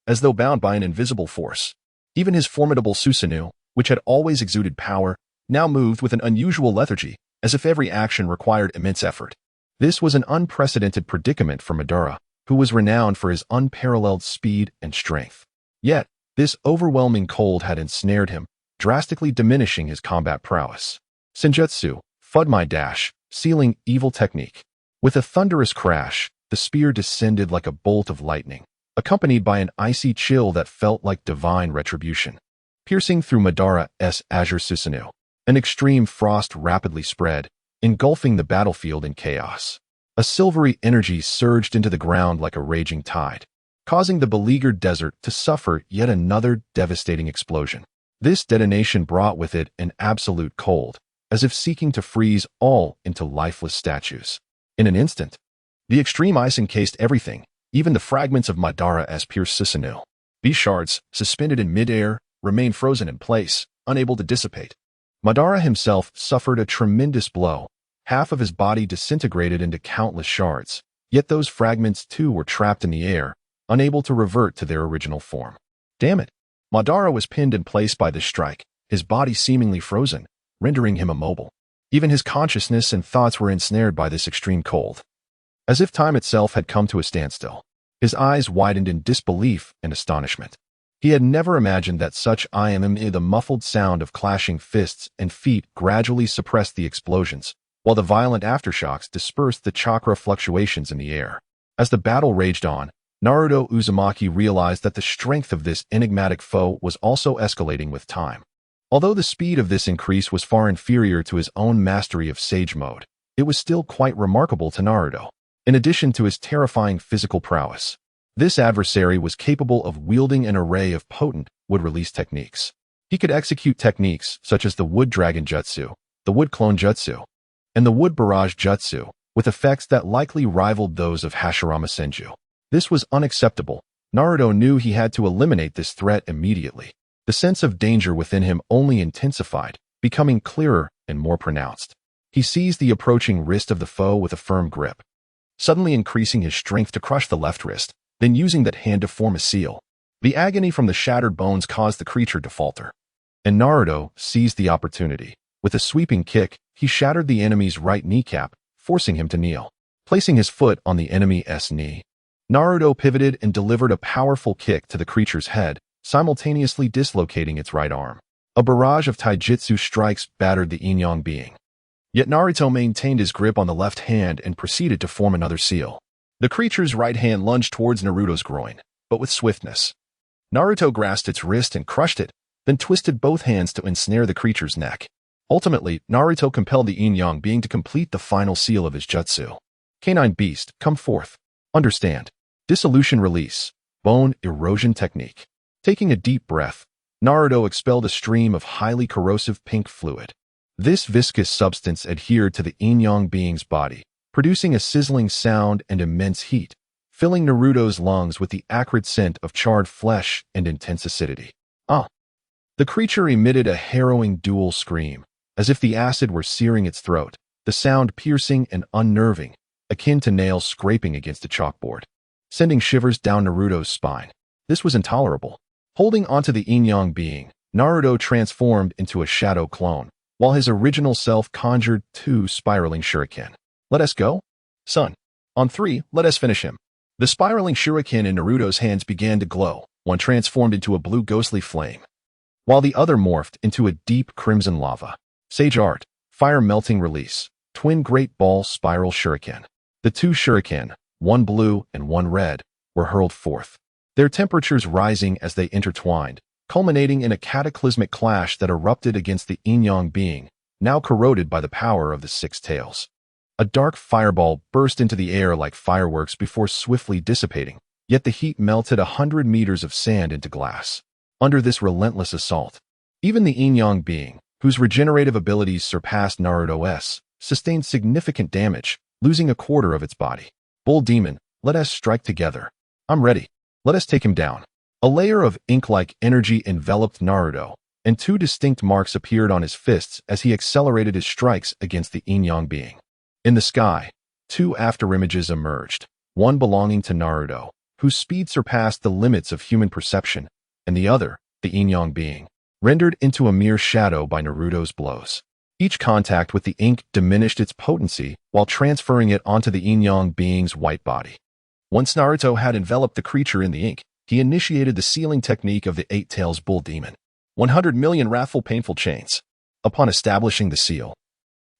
as though bound by an invisible force. Even his formidable Susanoo, which had always exuded power, now moved with an unusual lethargy, as if every action required immense effort. This was an unprecedented predicament for Madara, who was renowned for his unparalleled speed and strength. Yet, this overwhelming cold had ensnared him, drastically diminishing his combat prowess. Senjutsu, Fudmai dash, sealing evil technique. With a thunderous crash, the spear descended like a bolt of lightning, accompanied by an icy chill that felt like divine retribution. Piercing through Madara's azure Susanoo, an extreme frost rapidly spread, engulfing the battlefield in chaos. A silvery energy surged into the ground like a raging tide, causing the beleaguered desert to suffer yet another devastating explosion. This detonation brought with it an absolute cold, as if seeking to freeze all into lifeless statues. In an instant, the extreme ice encased everything, even the fragments of Madara's pierced Susanoo. These shards, suspended in midair, remained frozen in place, unable to dissipate. Madara himself suffered a tremendous blow. Half of his body disintegrated into countless shards, yet those fragments too were trapped in the air, unable to revert to their original form. Damn it! Madara was pinned in place by this strike, his body seemingly frozen, rendering him immobile. Even his consciousness and thoughts were ensnared by this extreme cold. As if time itself had come to a standstill, his eyes widened in disbelief and astonishment. He had never imagined that such the muffled sound of clashing fists and feet gradually suppressed the explosions, while the violent aftershocks dispersed the chakra fluctuations in the air. As the battle raged on, Naruto Uzumaki realized that the strength of this enigmatic foe was also escalating with time. Although the speed of this increase was far inferior to his own mastery of Sage Mode, it was still quite remarkable to Naruto. In addition to his terrifying physical prowess, this adversary was capable of wielding an array of potent wood-release techniques. He could execute techniques such as the Wood Dragon Jutsu, the Wood Clone Jutsu, and the Wood Barrage Jutsu, with effects that likely rivaled those of Hashirama Senju. This was unacceptable. Naruto knew he had to eliminate this threat immediately. The sense of danger within him only intensified, becoming clearer and more pronounced. He seized the approaching wrist of the foe with a firm grip, suddenly increasing his strength to crush the left wrist, then using that hand to form a seal. The agony from the shattered bones caused the creature to falter, and Naruto seized the opportunity. With a sweeping kick, he shattered the enemy's right kneecap, forcing him to kneel. Placing his foot on the enemy's knee, Naruto pivoted and delivered a powerful kick to the creature's head, simultaneously dislocating its right arm. A barrage of taijutsu strikes battered the Yin-Yang being. Yet Naruto maintained his grip on the left hand and proceeded to form another seal. The creature's right hand lunged towards Naruto's groin, but with swiftness. Naruto grasped its wrist and crushed it, then twisted both hands to ensnare the creature's neck. Ultimately, Naruto compelled the Yin-Yang being to complete the final seal of his jutsu. Canine Beast, come forth. Understand. Dissolution Release. Bone Erosion Technique. Taking a deep breath, Naruto expelled a stream of highly corrosive pink fluid. This viscous substance adhered to the Yin-Yang being's body, producing a sizzling sound and immense heat, filling Naruto's lungs with the acrid scent of charred flesh and intense acidity. The creature emitted a harrowing dual scream, as if the acid were searing its throat, the sound piercing and unnerving, akin to nails scraping against a chalkboard, sending shivers down Naruto's spine. This was intolerable. Holding onto the Yin-Yang being, Naruto transformed into a shadow clone, while his original self conjured 2 spiraling shuriken. Let us go? Son. On 3, let us finish him. The spiraling shuriken in Naruto's hands began to glow, one transformed into a blue ghostly flame, while the other morphed into a deep crimson lava. Sage Art, Fire Melting Release, Twin Great Ball Spiral Shuriken. The 2 shuriken, one blue and one red, were hurled forth, their temperatures rising as they intertwined, culminating in a cataclysmic clash that erupted against the Yin-Yang being, now corroded by the power of the 6 tails. A dark fireball burst into the air like fireworks before swiftly dissipating, yet the heat melted 100 meters of sand into glass. Under this relentless assault, even the Yin-Yang being, whose regenerative abilities surpassed Naruto's, sustained significant damage, losing a quarter of its body. Bull Demon, let us strike together. I'm ready. Let us take him down. A layer of ink-like energy enveloped Naruto, and 2 distinct marks appeared on his fists as he accelerated his strikes against the Yin-Yang being. In the sky, 2 afterimages emerged, one belonging to Naruto, whose speed surpassed the limits of human perception, and the other, the Yin-Yang being, rendered into a mere shadow by Naruto's blows. Each contact with the ink diminished its potency while transferring it onto the Yin-Yang being's white body. Once Naruto had enveloped the creature in the ink, he initiated the sealing technique of the 8 Tails Bull Demon. 100 million wrathful painful chains. Upon establishing the seal,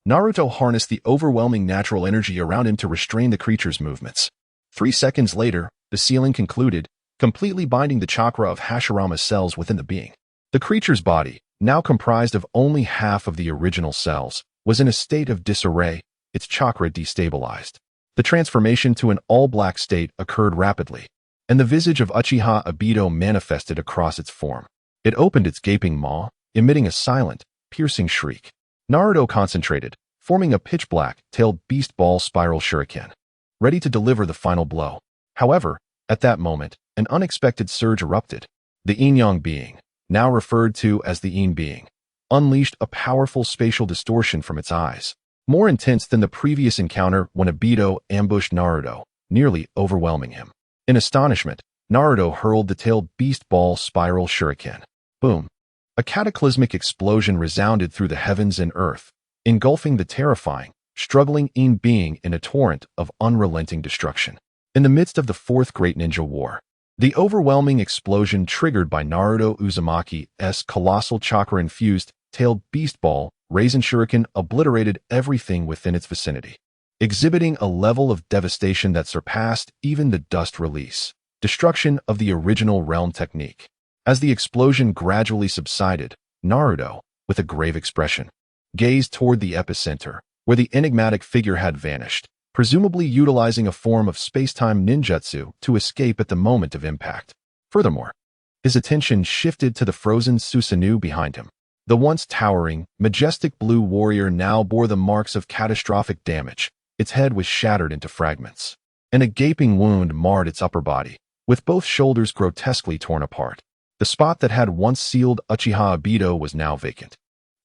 Naruto harnessed the overwhelming natural energy around him to restrain the creature's movements. 3 seconds later, the sealing concluded, completely binding the chakra of Hashirama's cells within the being. The creature's body, now comprised of only half of the original cells, was in a state of disarray, its chakra destabilized. The transformation to an all-black state occurred rapidly, and the visage of Uchiha Obito manifested across its form. It opened its gaping maw, emitting a silent, piercing shriek. Naruto concentrated, forming a pitch-black, tailed beast ball spiral shuriken, ready to deliver the final blow. However, at that moment, an unexpected surge erupted. The Yin-Yang being, now referred to as the Yin being, unleashed a powerful spatial distortion from its eyes, more intense than the previous encounter when Obito ambushed Naruto, nearly overwhelming him. In astonishment, Naruto hurled the tailed beast ball spiral shuriken. Boom! A cataclysmic explosion resounded through the heavens and earth, engulfing the terrifying, struggling Yin being in a torrent of unrelenting destruction. In the midst of the 4th Great Ninja War, the overwhelming explosion triggered by Naruto Uzumaki's colossal chakra-infused, tailed beast ball, Raisin Shuriken obliterated everything within its vicinity, exhibiting a level of devastation that surpassed even the dust release, destruction of the original realm technique. As the explosion gradually subsided, Naruto, with a grave expression, gazed toward the epicenter, where the enigmatic figure had vanished, presumably utilizing a form of space-time ninjutsu to escape at the moment of impact. Furthermore, his attention shifted to the frozen Susanoo behind him. The once towering, majestic blue warrior now bore the marks of catastrophic damage. Its head was shattered into fragments, and a gaping wound marred its upper body, with both shoulders grotesquely torn apart. The spot that had once sealed Uchiha Obito was now vacant,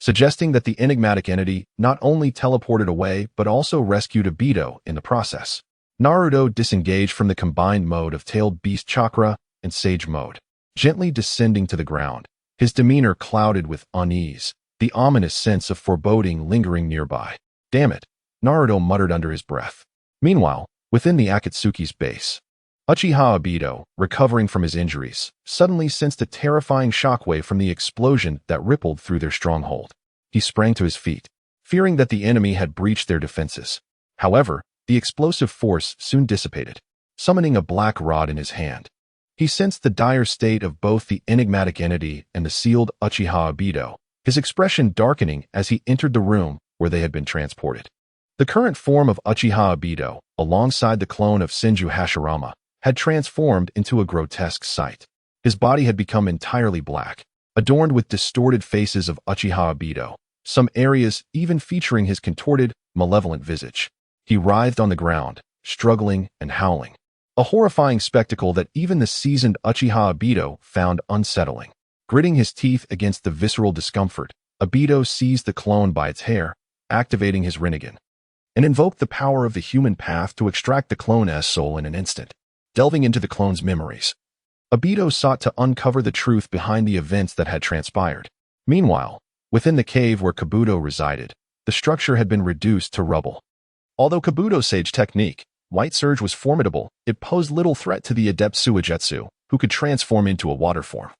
suggesting that the enigmatic entity not only teleported away but also rescued Obito in the process. Naruto disengaged from the combined mode of Tailed Beast Chakra and Sage Mode, gently descending to the ground, his demeanor clouded with unease, the ominous sense of foreboding lingering nearby. "Damn it," Naruto muttered under his breath. Meanwhile, within the Akatsuki's base, Uchiha Obito, recovering from his injuries, suddenly sensed a terrifying shockwave from the explosion that rippled through their stronghold. He sprang to his feet, fearing that the enemy had breached their defenses. However, the explosive force soon dissipated, summoning a black rod in his hand. He sensed the dire state of both the enigmatic entity and the sealed Uchiha Obito, his expression darkening as he entered the room where they had been transported. The current form of Uchiha Obito, alongside the clone of Senju Hashirama, had transformed into a grotesque sight. His body had become entirely black, adorned with distorted faces of Uchiha Obito, some areas even featuring his contorted, malevolent visage. He writhed on the ground, struggling and howling, a horrifying spectacle that even the seasoned Uchiha Obito found unsettling. Gritting his teeth against the visceral discomfort, Obito seized the clone by its hair, activating his Rinnegan, and invoked the power of the human path to extract the clone's soul in an instant. Delving into the clone's memories, Obito sought to uncover the truth behind the events that had transpired. Meanwhile, within the cave where Kabuto resided, the structure had been reduced to rubble. Although Kabuto's sage technique, White Surge, was formidable, it posed little threat to the adept Suigetsu, who could transform into a water form,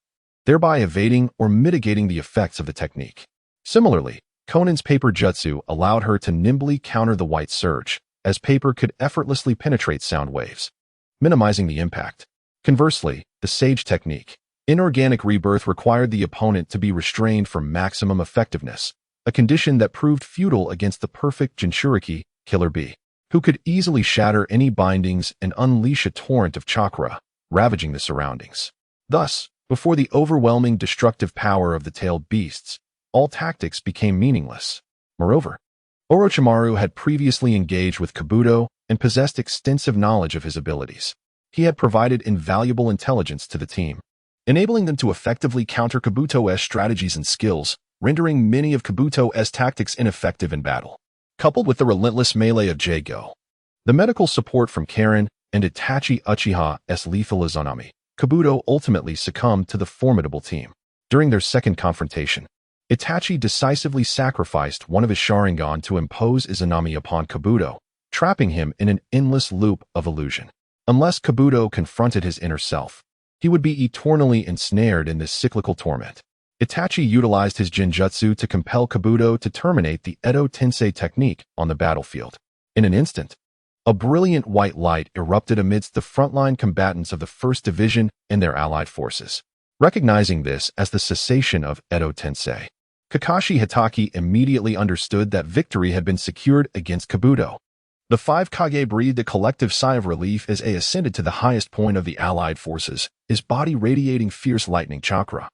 thereby evading or mitigating the effects of the technique. Similarly, Konan's paper jutsu allowed her to nimbly counter the White Surge, as paper could effortlessly penetrate sound waves, minimizing the impact. Conversely, the Sage technique, inorganic rebirth, required the opponent to be restrained for maximum effectiveness, a condition that proved futile against the perfect Jinchuriki, Killer Bee, who could easily shatter any bindings and unleash a torrent of chakra, ravaging the surroundings. Thus, before the overwhelming destructive power of the tailed beasts, all tactics became meaningless. Moreover, Orochimaru had previously engaged with Kabuto and possessed extensive knowledge of his abilities. He had provided invaluable intelligence to the team, enabling them to effectively counter Kabuto's strategies and skills, rendering many of Kabuto's tactics ineffective in battle. Coupled with the relentless melee of Jago, the medical support from Karen, and Itachi Uchiha's lethal Izanami, Kabuto ultimately succumbed to the formidable team. During their second confrontation, Itachi decisively sacrificed one of his Sharingan to impose Izanami upon Kabuto, trapping him in an endless loop of illusion. Unless Kabuto confronted his inner self, he would be eternally ensnared in this cyclical torment. Itachi utilized his Genjutsu to compel Kabuto to terminate the Edo Tensei technique on the battlefield. In an instant, a brilliant white light erupted amidst the frontline combatants of the 1st Division and their allied forces. Recognizing this as the cessation of Edo Tensei, Kakashi Hitaki immediately understood that victory had been secured against Kabuto. The 5 Kage breathed a collective sigh of relief as they ascended to the highest point of the allied forces, his body radiating fierce lightning chakra.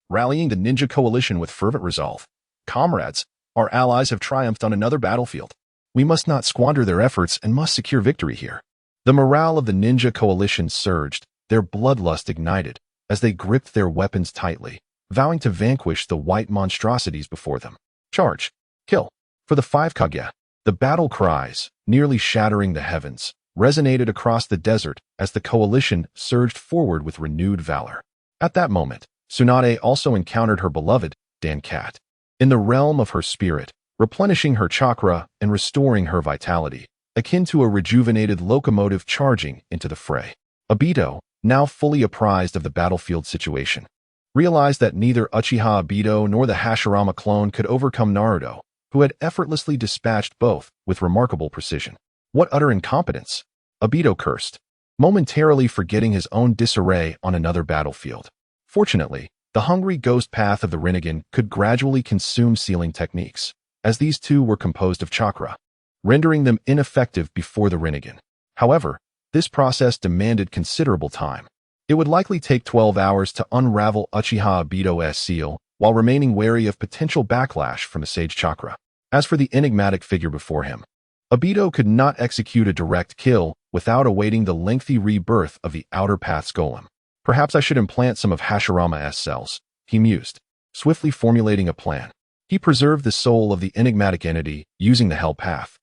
Rallying the ninja coalition with fervent resolve, "Comrades, our allies have triumphed on another battlefield. We must not squander their efforts and must secure victory here." The morale of the ninja coalition surged, their bloodlust ignited, as they gripped their weapons tightly, vowing to vanquish the white monstrosities before them. Charge! Kill! For the 5 Kage! The battle cries, nearly shattering the heavens, resonated across the desert as the coalition surged forward with renewed valor. At that moment, Tsunade also encountered her beloved, Dan-Cat, in the realm of her spirit, replenishing her chakra and restoring her vitality, akin to a rejuvenated locomotive charging into the fray. Obito, now fully apprised of the battlefield situation, realized that neither Uchiha Obito nor the Hashirama clone could overcome Naruto, who had effortlessly dispatched both with remarkable precision. What utter incompetence! Obito cursed, momentarily forgetting his own disarray on another battlefield. Fortunately, the hungry ghost path of the Rinnegan could gradually consume sealing techniques. as these two were composed of chakra, rendering them ineffective before the Rinnegan. However, this process demanded considerable time. It would likely take 12 hours to unravel Uchiha Obito's seal, while remaining wary of potential backlash from the Sage Chakra. As for the enigmatic figure before him, Obito could not execute a direct kill without awaiting the lengthy rebirth of the Outer Path's golem. Perhaps I should implant some of Hashirama's cells, he mused, swiftly formulating a plan. He preserved the soul of the enigmatic entity using the Hell Path,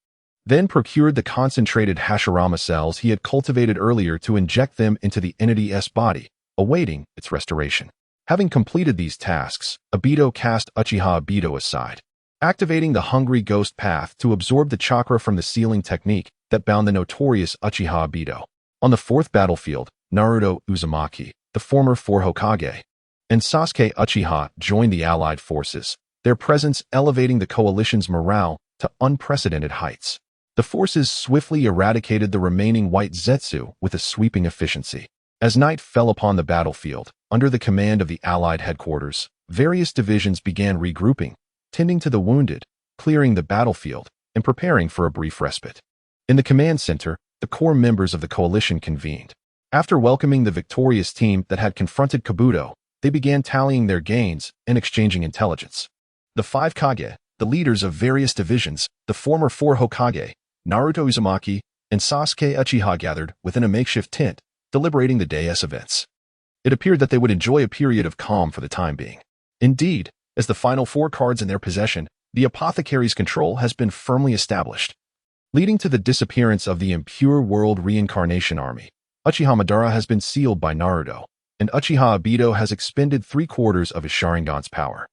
then procured the concentrated Hashirama cells he had cultivated earlier to inject them into the entity's body, awaiting its restoration. Having completed these tasks, Obito cast Uchiha Obito aside, activating the Hungry Ghost Path to absorb the chakra from the sealing technique that bound the notorious Uchiha Obito. On the fourth battlefield, Naruto Uzumaki, the former 4 Hokage, and Sasuke Uchiha joined the allied forces, their presence elevating the coalition's morale to unprecedented heights. The forces swiftly eradicated the remaining white Zetsu with a sweeping efficiency. As night fell upon the battlefield, under the command of the allied headquarters, various divisions began regrouping, tending to the wounded, clearing the battlefield, and preparing for a brief respite. In the command center, the core members of the coalition convened. After welcoming the victorious team that had confronted Kabuto, they began tallying their gains and exchanging intelligence. The 5 Kage, the leaders of various divisions, the former 4 Hokage, Naruto Uzumaki, and Sasuke Uchiha gathered within a makeshift tent, deliberating the day's events. It appeared that they would enjoy a period of calm for the time being. Indeed, as the final 4 cards in their possession, the apothecary's control has been firmly established, leading to the disappearance of the impure world reincarnation army. Uchiha Madara has been sealed by Naruto, and Uchiha Obito has expended 3/4 of his Sharingan's power.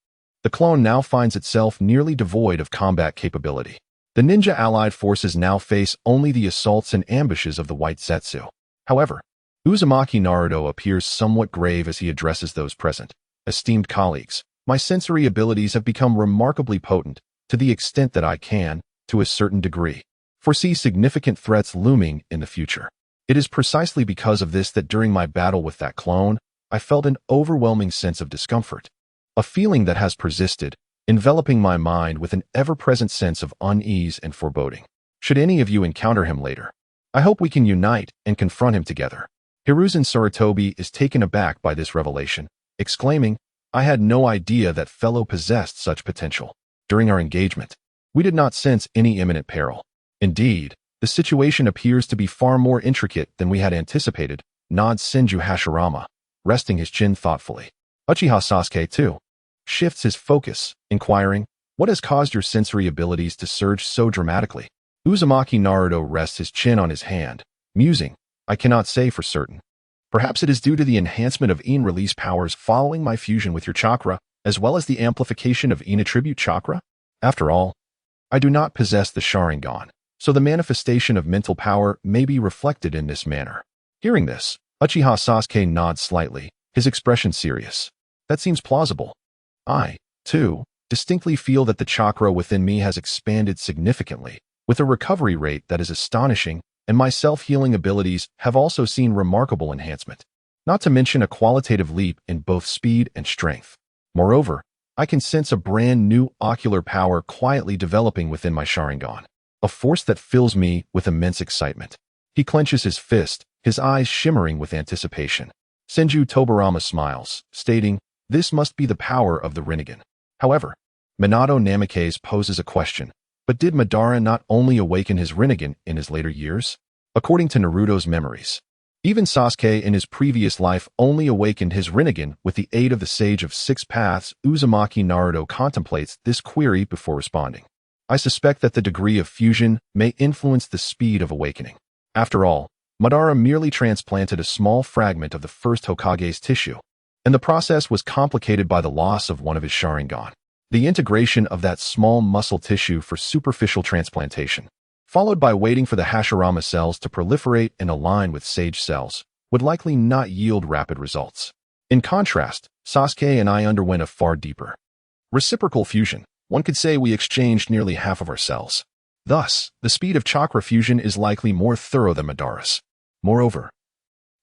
The clone now finds itself nearly devoid of combat capability. The ninja allied forces now face only the assaults and ambushes of the White Zetsu. However, Uzumaki Naruto appears somewhat grave as he addresses those present. Esteemed colleagues, my sensory abilities have become remarkably potent, to the extent that I can, to a certain degree, foresee significant threats looming in the future. It is precisely because of this that during my battle with that clone, I felt an overwhelming sense of discomfort, a feeling that has persisted, enveloping my mind with an ever-present sense of unease and foreboding. Should any of you encounter him later, I hope we can unite and confront him together. Hiruzen Sarutobi is taken aback by this revelation, exclaiming, I had no idea that fellow possessed such potential. During our engagement, we did not sense any imminent peril. Indeed, the situation appears to be far more intricate than we had anticipated, nods Senju Hashirama, resting his chin thoughtfully. Uchiha Sasuke, too, shifts his focus, inquiring, what has caused your sensory abilities to surge so dramatically? Uzumaki Naruto rests his chin on his hand, musing, I cannot say for certain. Perhaps it is due to the enhancement of Yin release powers following my fusion with your chakra, as well as the amplification of Yin attribute chakra? After all, I do not possess the Sharingan, so the manifestation of mental power may be reflected in this manner. Hearing this, Uchiha Sasuke nods slightly, his expression serious. That seems plausible. I, too, distinctly feel that the chakra within me has expanded significantly, with a recovery rate that is astonishing, and my self-healing abilities have also seen remarkable enhancement, not to mention a qualitative leap in both speed and strength. Moreover, I can sense a brand new ocular power quietly developing within my Sharingan, a force that fills me with immense excitement. He clenches his fist, his eyes shimmering with anticipation. Senju Tobarama smiles, stating, this must be the power of the Rinnegan. However, Minato Namikaze poses a question. But did Madara not only awaken his Rinnegan in his later years? According to Naruto's memories, even Sasuke in his previous life only awakened his Rinnegan with the aid of the Sage of 6 Paths. Uzumaki Naruto contemplates this query before responding. I suspect that the degree of fusion may influence the speed of awakening. After all, Madara merely transplanted a small fragment of the first Hokage's tissue, and the process was complicated by the loss of one of his Sharingan. The integration of that small muscle tissue for superficial transplantation, followed by waiting for the Hashirama cells to proliferate and align with Sage cells, would likely not yield rapid results. In contrast, Sasuke and I underwent a far deeper reciprocal fusion. One could say we exchanged nearly half of our cells. Thus, the speed of chakra fusion is likely more thorough than Madara's. Moreover,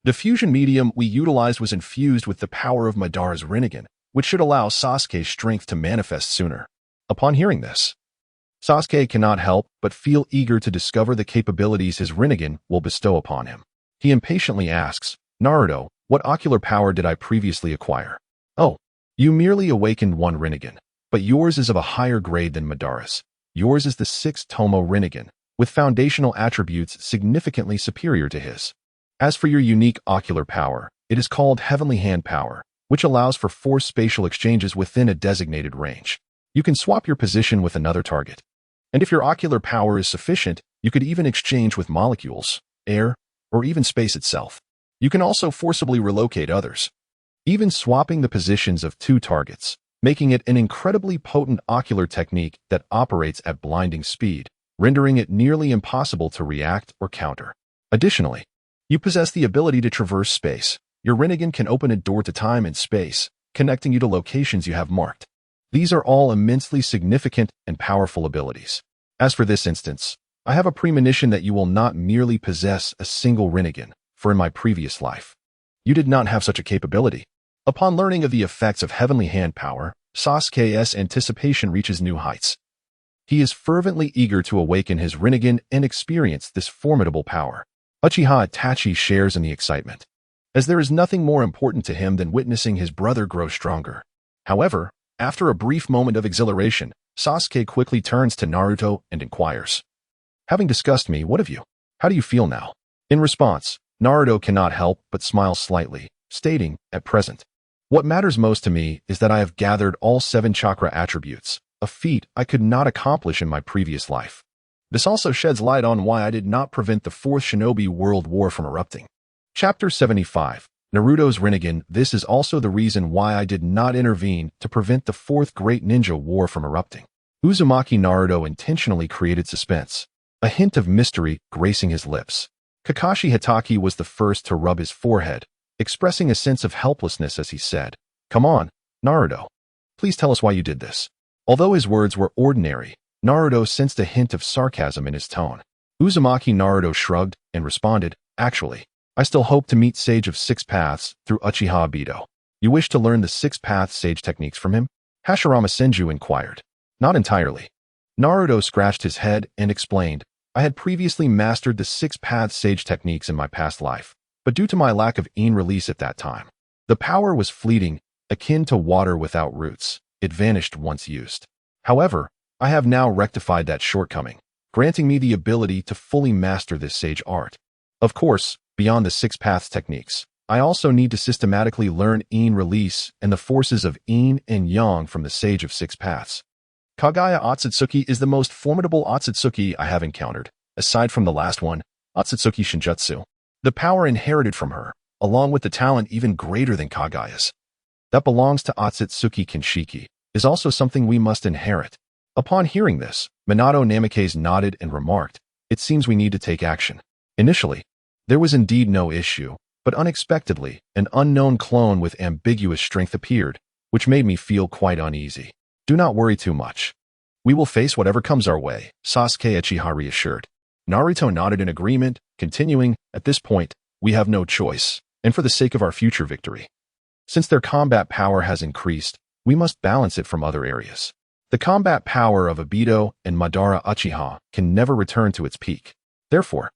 the fusion medium we utilized was infused with the power of Madara's Rinnegan, which should allow Sasuke's strength to manifest sooner. Upon hearing this, Sasuke cannot help but feel eager to discover the capabilities his Rinnegan will bestow upon him. He impatiently asks, Naruto, what ocular power did I previously acquire? Oh, you merely awakened one Rinnegan, but yours is of a higher grade than Madara's. Yours is the 6th Tomo Rinnegan, with foundational attributes significantly superior to his. As for your unique ocular power, it is called Heavenly Hand Power, which allows for forced spatial exchanges within a designated range. You can swap your position with another target. And if your ocular power is sufficient, you could even exchange with molecules, air, or even space itself. You can also forcibly relocate others, even swapping the positions of 2 targets, making it an incredibly potent ocular technique that operates at blinding speed, rendering it nearly impossible to react or counter. Additionally, you possess the ability to traverse space. Your Rinnegan can open a door to time and space, connecting you to locations you have marked. These are all immensely significant and powerful abilities. As for this instance, I have a premonition that you will not merely possess a single Rinnegan, for in my previous life, you did not have such a capability. Upon learning of the effects of Heavenly Hand Power, Sasuke's anticipation reaches new heights. He is fervently eager to awaken his Rinnegan and experience this formidable power. Uchiha Itachi shares in the excitement, as there is nothing more important to him than witnessing his brother grow stronger. However, after a brief moment of exhilaration, Sasuke quickly turns to Naruto and inquires, having discussed me, what of you? How do you feel now? In response, Naruto cannot help but smile slightly, stating, at present, what matters most to me is that I have gathered all 7 chakra attributes, a feat I could not accomplish in my previous life. This also sheds light on why I did not prevent the 4th Shinobi World War from erupting. Chapter 75, Naruto's Rinnegan. This is also the reason why I did not intervene to prevent the 4th Great Ninja War from erupting. Uzumaki Naruto intentionally created suspense, a hint of mystery gracing his lips. Kakashi Hatake was the first to rub his forehead, expressing a sense of helplessness as he said, Come on, Naruto. Please tell us why you did this. Although his words were ordinary, Naruto sensed a hint of sarcasm in his tone. Uzumaki Naruto shrugged and responded, Actually, I still hope to meet Sage of 6 Paths through Uchiha Obito. You wish to learn the 6 Path Sage techniques from him? Hashirama Senju inquired. Not entirely. Naruto scratched his head and explained, I had previously mastered the 6 Path Sage techniques in my past life, but due to my lack of Yin release at that time, the power was fleeting, akin to water without roots. It vanished once used. However, I have now rectified that shortcoming, granting me the ability to fully master this sage art. Of course, beyond the 6 Paths techniques, I also need to systematically learn Yin release and the forces of Yin and Yang from the Sage of 6 Paths. Kagaya Otsutsuki is the most formidable Otsutsuki I have encountered, aside from the last one, Otsutsuki Shinjutsu. The power inherited from her, along with the talent even greater than Kagaya's, that belongs to Otsutsuki Kinshiki, is also something we must inherit. Upon hearing this, Minato Namikaze nodded and remarked, It seems we need to take action. Initially, there was indeed no issue, but unexpectedly, an unknown clone with ambiguous strength appeared, which made me feel quite uneasy. Do not worry too much. We will face whatever comes our way, Sasuke Uchiha reassured. Naruto nodded in agreement, continuing, At this point, we have no choice, and for the sake of our future victory. Since their combat power has increased, we must balance it from other areas. The combat power of Obito and Madara Uchiha can never return to its peak. Therefore,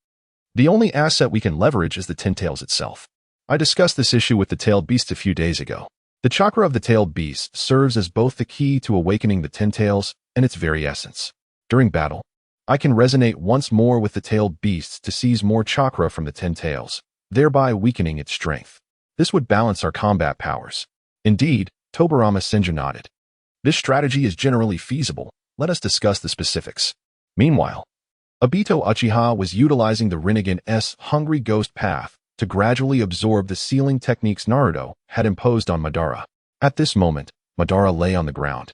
the only asset we can leverage is the Ten Tails itself. I discussed this issue with the Tailed Beast a few days ago. The chakra of the Tailed Beast serves as both the key to awakening the Ten Tails and its very essence. During battle, I can resonate once more with the Tailed Beast to seize more chakra from the Ten Tails, thereby weakening its strength. This would balance our combat powers. Indeed, Tobirama Senju nodded. This strategy is generally feasible. Let us discuss the specifics. Meanwhile, Obito Uchiha was utilizing the Rinnegan's Hungry Ghost Path to gradually absorb the sealing techniques Naruto had imposed on Madara. At this moment, Madara lay on the ground,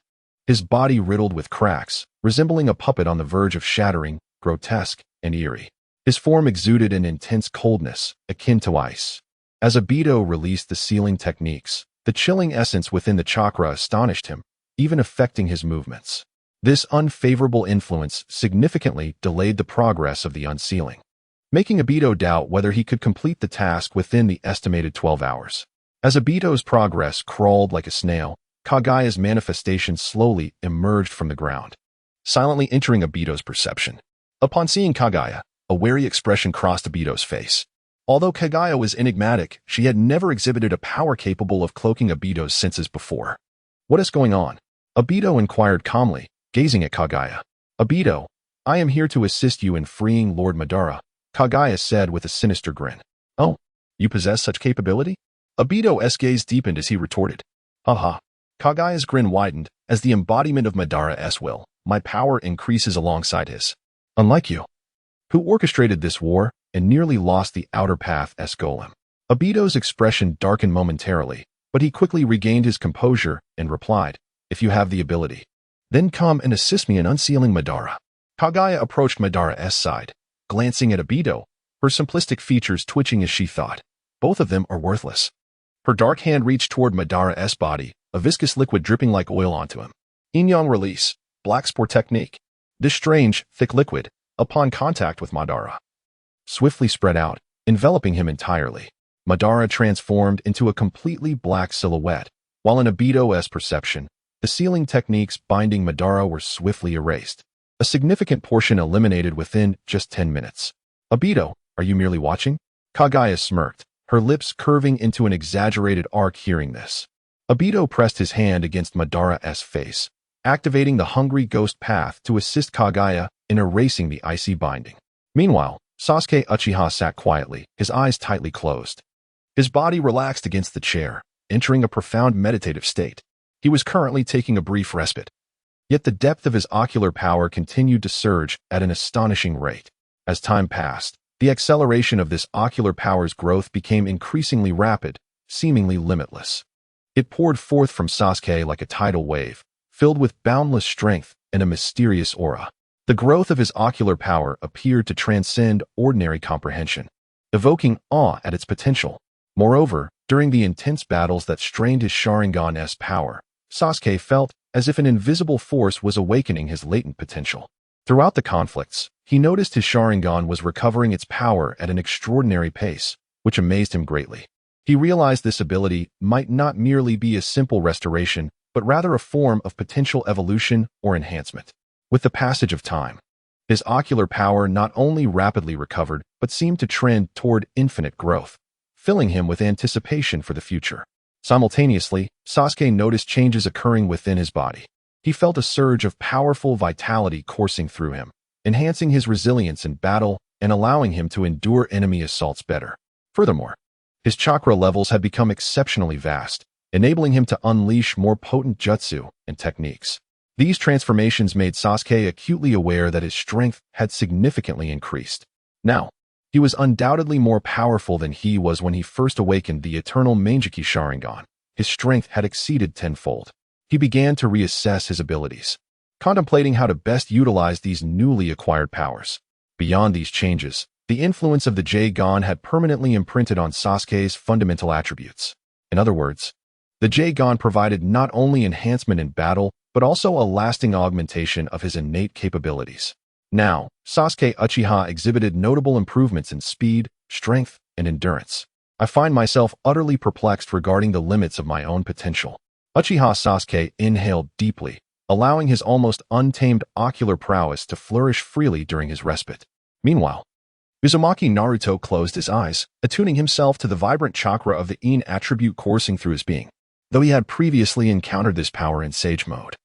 his body riddled with cracks, resembling a puppet on the verge of shattering, grotesque, and eerie. His form exuded an intense coldness, akin to ice. As Obito released the sealing techniques, the chilling essence within the chakra astonished him, even affecting his movements. This unfavorable influence significantly delayed the progress of the unsealing, making Obito doubt whether he could complete the task within the estimated 12 hours. As Obito's progress crawled like a snail, Kagaya's manifestation slowly emerged from the ground. silently entering Obito's perception. Upon seeing Kaguya, a wary expression crossed Obito's face. Although Kaguya was enigmatic, she had never exhibited a power capable of cloaking Obito's senses before. What is going on? Obito inquired calmly, gazing at Kaguya. Obito, I am here to assist you in freeing Lord Madara, Kaguya said with a sinister grin. Oh, you possess such capability? Obito's gaze deepened as he retorted. Haha. Kaguya's grin widened, as the embodiment of Madara's will, my power increases alongside his. Unlike you, who orchestrated this war and nearly lost the outer path's golem. Obito's expression darkened momentarily, but he quickly regained his composure and replied, if you have the ability, then come and assist me in unsealing Madara. Kaguya approached Madara's side, glancing at Obito, her simplistic features twitching as she thought, both of them are worthless. Her dark hand reached toward Madara's body, a viscous liquid dripping like oil onto him. Yin-Yang release, black spore technique. This strange, thick liquid, upon contact with Madara, swiftly spread out, enveloping him entirely. Madara transformed into a completely black silhouette, while in Obito's perception, the sealing techniques binding Madara were swiftly erased. A significant portion eliminated within just 10 minutes. Obito, are you merely watching? Kaguya smirked, her lips curving into an exaggerated arc hearing this. Obito pressed his hand against Madara's face, activating the hungry ghost path to assist Kaguya in erasing the icy binding. Meanwhile, Sasuke Uchiha sat quietly, his eyes tightly closed. His body relaxed against the chair, entering a profound meditative state. He was currently taking a brief respite. Yet the depth of his ocular power continued to surge at an astonishing rate. As time passed, the acceleration of this ocular power's growth became increasingly rapid, seemingly limitless. It poured forth from Sasuke like a tidal wave, filled with boundless strength and a mysterious aura. The growth of his ocular power appeared to transcend ordinary comprehension, evoking awe at its potential. Moreover, during the intense battles that strained his Sharingan's power, Sasuke felt as if an invisible force was awakening his latent potential. Throughout the conflicts, he noticed his Sharingan was recovering its power at an extraordinary pace, which amazed him greatly. He realized this ability might not merely be a simple restoration, but rather a form of potential evolution or enhancement. With the passage of time, his ocular power not only rapidly recovered, but seemed to trend toward infinite growth, filling him with anticipation for the future. Simultaneously, Sasuke noticed changes occurring within his body. He felt a surge of powerful vitality coursing through him, enhancing his resilience in battle and allowing him to endure enemy assaults better. Furthermore, his chakra levels had become exceptionally vast, enabling him to unleash more potent jutsu and techniques. These transformations made Sasuke acutely aware that his strength had significantly increased. Now, he was undoubtedly more powerful than he was when he first awakened the eternal Mangekyou Sharingan. His strength had exceeded tenfold. He began to reassess his abilities, contemplating how to best utilize these newly acquired powers. Beyond these changes, the influence of the J-Gon had permanently imprinted on Sasuke's fundamental attributes. In other words, the J-Gon provided not only enhancement in battle, but also a lasting augmentation of his innate capabilities. Now, Sasuke Uchiha exhibited notable improvements in speed, strength, and endurance. I find myself utterly perplexed regarding the limits of my own potential. Uchiha Sasuke inhaled deeply, allowing his almost untamed ocular prowess to flourish freely during his respite. Meanwhile, Uzumaki Naruto closed his eyes, attuning himself to the vibrant chakra of the Yin attribute coursing through his being. Though he had previously encountered this power in Sage mode,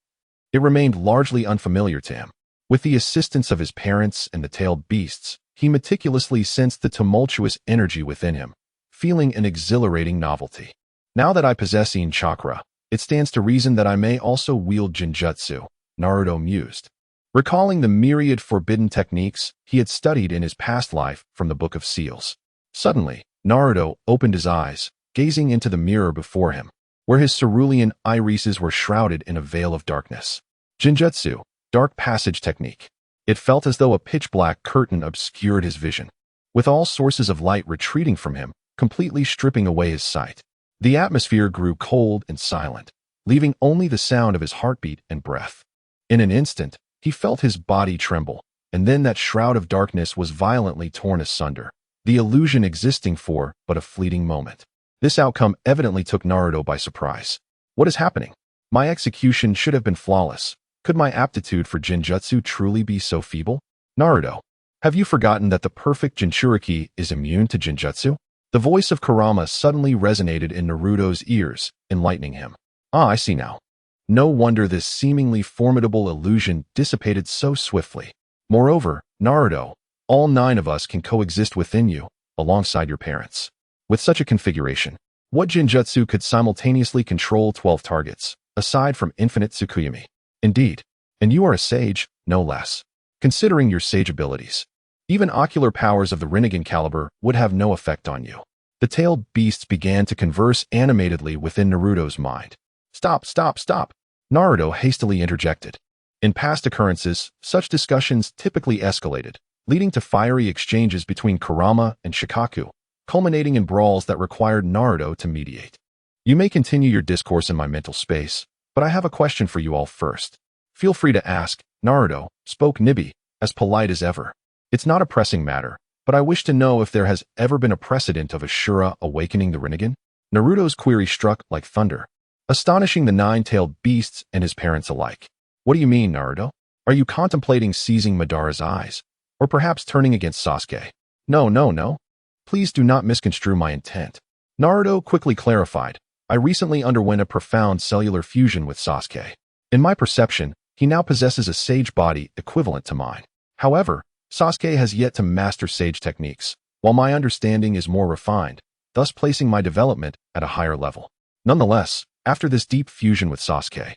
it remained largely unfamiliar to him. With the assistance of his parents and the tailed beasts, he meticulously sensed the tumultuous energy within him, feeling an exhilarating novelty. Now that I possess Yin chakra, it stands to reason that I may also wield Jinjutsu, Naruto mused, recalling the myriad forbidden techniques he had studied in his past life from the Book of Seals. Suddenly, Naruto opened his eyes, gazing into the mirror before him, where his cerulean irises were shrouded in a veil of darkness. Jinjutsu, dark passage technique. It felt as though a pitch-black curtain obscured his vision, with all sources of light retreating from him, completely stripping away his sight. The atmosphere grew cold and silent, leaving only the sound of his heartbeat and breath. In an instant, he felt his body tremble, and then that shroud of darkness was violently torn asunder, the illusion existing for but a fleeting moment. This outcome evidently took Naruto by surprise. What is happening? My execution should have been flawless, Could my aptitude for Genjutsu truly be so feeble? Naruto, have you forgotten that the perfect Jinchuriki is immune to Genjutsu? The voice of Kurama suddenly resonated in Naruto's ears, enlightening him. Ah, I see now. No wonder this seemingly formidable illusion dissipated so swiftly. Moreover, Naruto, all 9 of us can coexist within you, alongside your parents. With such a configuration, what Genjutsu could simultaneously control 12 targets, aside from infinite Tsukuyami? Indeed, and you are a sage, no less. Considering your sage abilities, even ocular powers of the Rinnegan caliber would have no effect on you. The tailed beasts began to converse animatedly within Naruto's mind. Stop, stop, stop! Naruto hastily interjected. In past occurrences, such discussions typically escalated, leading to fiery exchanges between Kurama and Shikaku, culminating in brawls that required Naruto to mediate. You may continue your discourse in my mental space, but I have a question for you all first. Feel free to ask. Naruto spoke Nibi, as polite as ever. It's not a pressing matter, but I wish to know if there has ever been a precedent of Ashura awakening the Rinnegan. Naruto's query struck like thunder, astonishing the 9-tailed beasts and his parents alike. What do you mean, Naruto? Are you contemplating seizing Madara's eyes? Or perhaps turning against Sasuke? No. Please do not misconstrue my intent. Naruto quickly clarified. I recently underwent a profound cellular fusion with Sasuke. In my perception, he now possesses a sage body equivalent to mine. However, Sasuke has yet to master sage techniques, while my understanding is more refined, thus placing my development at a higher level. Nonetheless, after this deep fusion with Sasuke,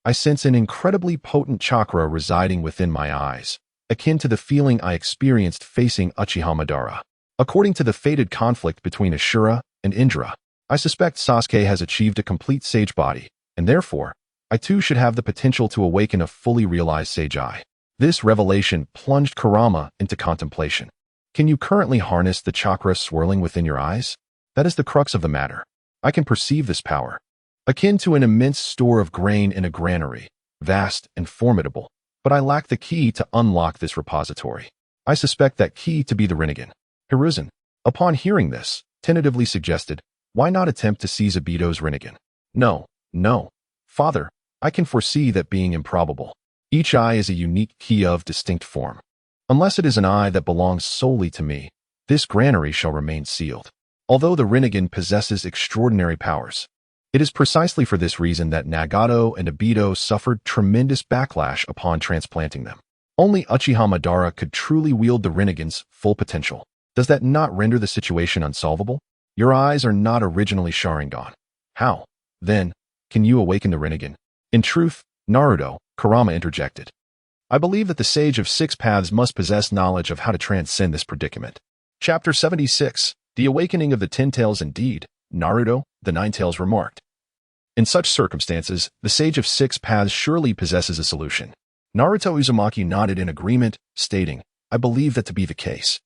I sense an incredibly potent chakra residing within my eyes, akin to the feeling I experienced facing Uchiha Madara. According to the fated conflict between Ashura and Indra, I suspect Sasuke has achieved a complete sage body, and therefore, I too should have the potential to awaken a fully realized sage eye. This revelation plunged Kurama into contemplation. Can you currently harness the chakra swirling within your eyes? That is the crux of the matter. I can perceive this power, akin to an immense store of grain in a granary, vast and formidable, but I lack the key to unlock this repository. I suspect that key to be the Rinnegan. Hiruzen, upon hearing this, tentatively suggested, why not attempt to seize Obito's Rinnegan? No. Father, I can foresee that being improbable. Each eye is a unique key of distinct form. Unless it is an eye that belongs solely to me, this granary shall remain sealed. Although the Rinnegan possesses extraordinary powers, it is precisely for this reason that Nagato and Obito suffered tremendous backlash upon transplanting them. Only Uchiha Madara could truly wield the Rinnegan's full potential. Does that not render the situation unsolvable? Your eyes are not originally Sharingan. How, then, can you awaken the Rinnegan? In truth, Naruto, Kurama interjected. I believe that the Sage of Six Paths must possess knowledge of how to transcend this predicament. Chapter 76, The Awakening of the Ten Tails. Indeed, Naruto, the Nine Tails remarked. In such circumstances, the Sage of Six Paths surely possesses a solution. Naruto Uzumaki nodded in agreement, stating, I believe that to be the case.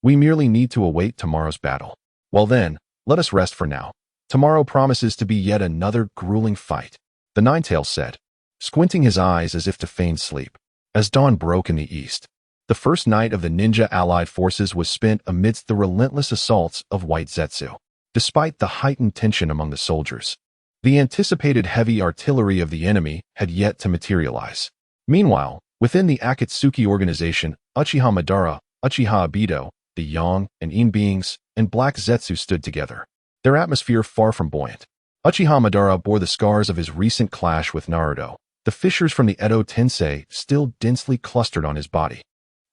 We merely need to await tomorrow's battle. Well then, let us rest for now. Tomorrow promises to be yet another grueling fight. The Nine-Tails said, squinting his eyes as if to feign sleep. As dawn broke in the east, the first night of the ninja allied forces was spent amidst the relentless assaults of White Zetsu. Despite the heightened tension among the soldiers, the anticipated heavy artillery of the enemy had yet to materialize. Meanwhile, within the Akatsuki organization, Uchiha Madara, Uchiha Obito, the Yang and Yin beings, and Black Zetsu stood together, their atmosphere far from buoyant. Uchiha Madara bore the scars of his recent clash with Naruto, the fissures from the Edo Tensei still densely clustered on his body,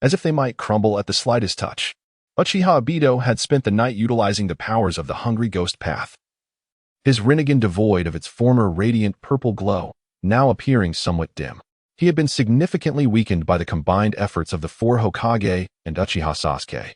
as if they might crumble at the slightest touch. Uchiha Obito had spent the night utilizing the powers of the Hungry Ghost Path, his Rinnegan devoid of its former radiant purple glow, now appearing somewhat dim. He had been significantly weakened by the combined efforts of the 4 Hokage and Uchiha Sasuke.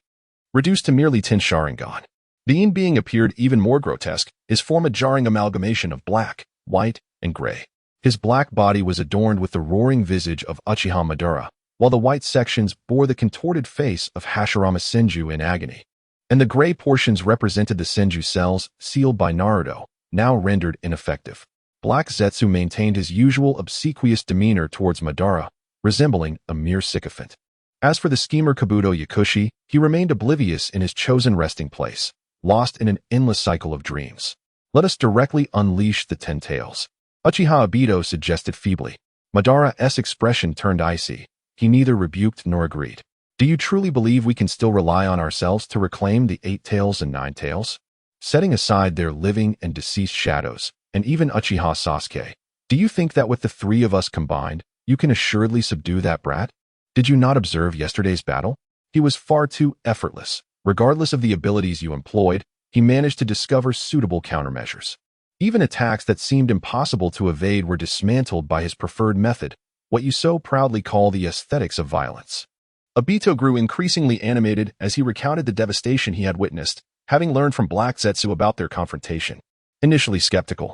Reduced to merely 10 Sharingan, the Yin being appeared even more grotesque, his form a jarring amalgamation of black, white, and gray. His black body was adorned with the roaring visage of Uchiha Madara, while the white sections bore the contorted face of Hashirama Senju in agony, and the gray portions represented the Senju cells sealed by Naruto, now rendered ineffective. Black Zetsu maintained his usual obsequious demeanor towards Madara, resembling a mere sycophant. As for the schemer Kabuto Yakushi, he remained oblivious in his chosen resting place, lost in an endless cycle of dreams. Let us directly unleash the Ten Tails, Uchiha Obito suggested feebly. Madara's expression turned icy. He neither rebuked nor agreed. Do you truly believe we can still rely on ourselves to reclaim the 8 tails and 9 tails? Setting aside their living and deceased shadows, and even Uchiha Sasuke, do you think that with the 3 of us combined, you can assuredly subdue that brat? Did you not observe yesterday's battle? He was far too effortless. Regardless of the abilities you employed, he managed to discover suitable countermeasures. Even attacks that seemed impossible to evade were dismantled by his preferred method, what you so proudly call the aesthetics of violence. Obito grew increasingly animated as he recounted the devastation he had witnessed, having learned from Black Zetsu about their confrontation. Initially skeptical,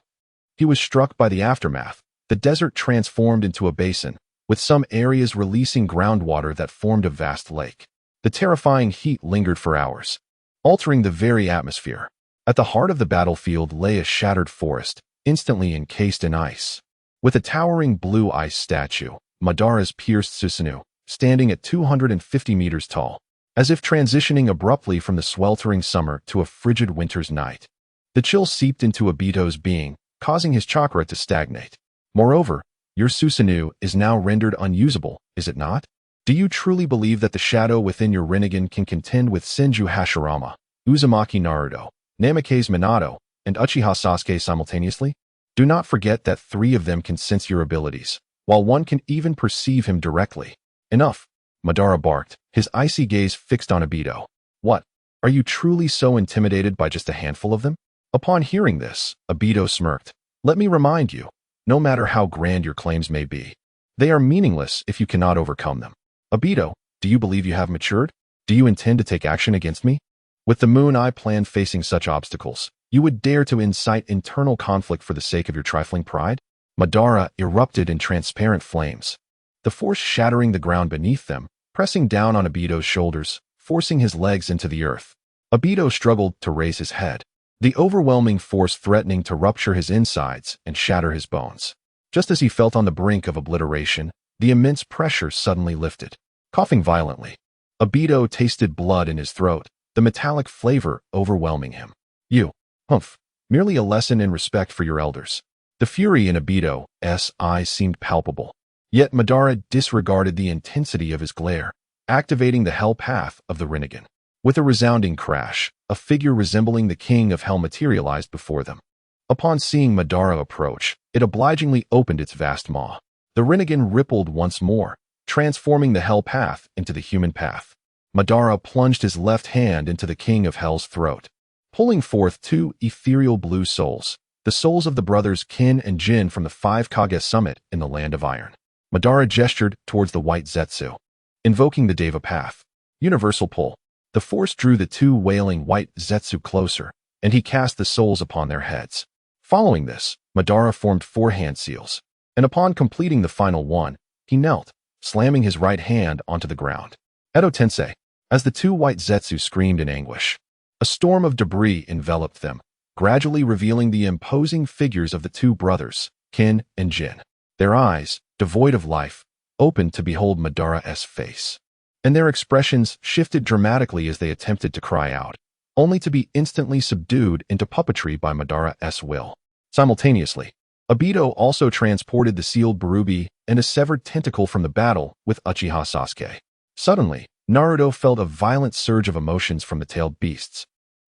he was struck by the aftermath. The desert transformed into a basin, with some areas releasing groundwater that formed a vast lake. The terrifying heat lingered for hours, altering the very atmosphere. At the heart of the battlefield lay a shattered forest, instantly encased in ice. With a towering blue ice statue, Madara's pierced Susanoo, standing at 250 meters tall, as if transitioning abruptly from the sweltering summer to a frigid winter's night. The chill seeped into Obito's being, causing his chakra to stagnate. Moreover, your Susanoo is now rendered unusable, is it not? Do you truly believe that the shadow within your Rinnegan can contend with Senju Hashirama, Uzumaki Naruto, Namake's Minato, and Uchiha Sasuke simultaneously? Do not forget that 3 of them can sense your abilities, while one can even perceive him directly. Enough, Madara barked, his icy gaze fixed on Obito. What? Are you truly so intimidated by just a handful of them? Upon hearing this, Obito smirked. Let me remind you, no matter how grand your claims may be, they are meaningless if you cannot overcome them. Obito, do you believe you have matured? Do you intend to take action against me? With the Moon Eye plan facing such obstacles, you would dare to incite internal conflict for the sake of your trifling pride? Madara erupted in transparent flames, the force shattering the ground beneath them, pressing down on Obito's shoulders, forcing his legs into the earth. Obito struggled to raise his head, the overwhelming force threatening to rupture his insides and shatter his bones. Just as he felt on the brink of obliteration, the immense pressure suddenly lifted. Coughing violently, Obito tasted blood in his throat, the metallic flavor overwhelming him. You, humph, merely a lesson in respect for your elders. The fury in Obito's eyes seemed palpable, yet Madara disregarded the intensity of his glare, activating the hell path of the Rinnegan. With a resounding crash, a figure resembling the king of hell materialized before them. Upon seeing Madara approach, it obligingly opened its vast maw. The Rinnegan rippled once more, transforming the hell path into the human path. Madara plunged his left hand into the king of hell's throat, pulling forth 2 ethereal blue souls, the souls of the brothers Kin and Jin from the 5 Kage summit in the Land of Iron. Madara gestured towards the white Zetsu, invoking the Deva path. Universal pull. The force drew the 2 wailing white Zetsu closer, and he cast the souls upon their heads. Following this, Madara formed 4 hand seals, and upon completing the final one, he knelt, slamming his right hand onto the ground. Edo Tensei. As the 2 white Zetsu screamed in anguish, a storm of debris enveloped them, gradually revealing the imposing figures of the 2 brothers, Kin and Jin. Their eyes, devoid of life, opened to behold Madara's face, and their expressions shifted dramatically as they attempted to cry out, only to be instantly subdued into puppetry by Madara's will. Simultaneously, Obito also transported the sealed Barubi and a severed tentacle from the battle with Uchiha Sasuke. Suddenly, Naruto felt a violent surge of emotions from the tailed beasts,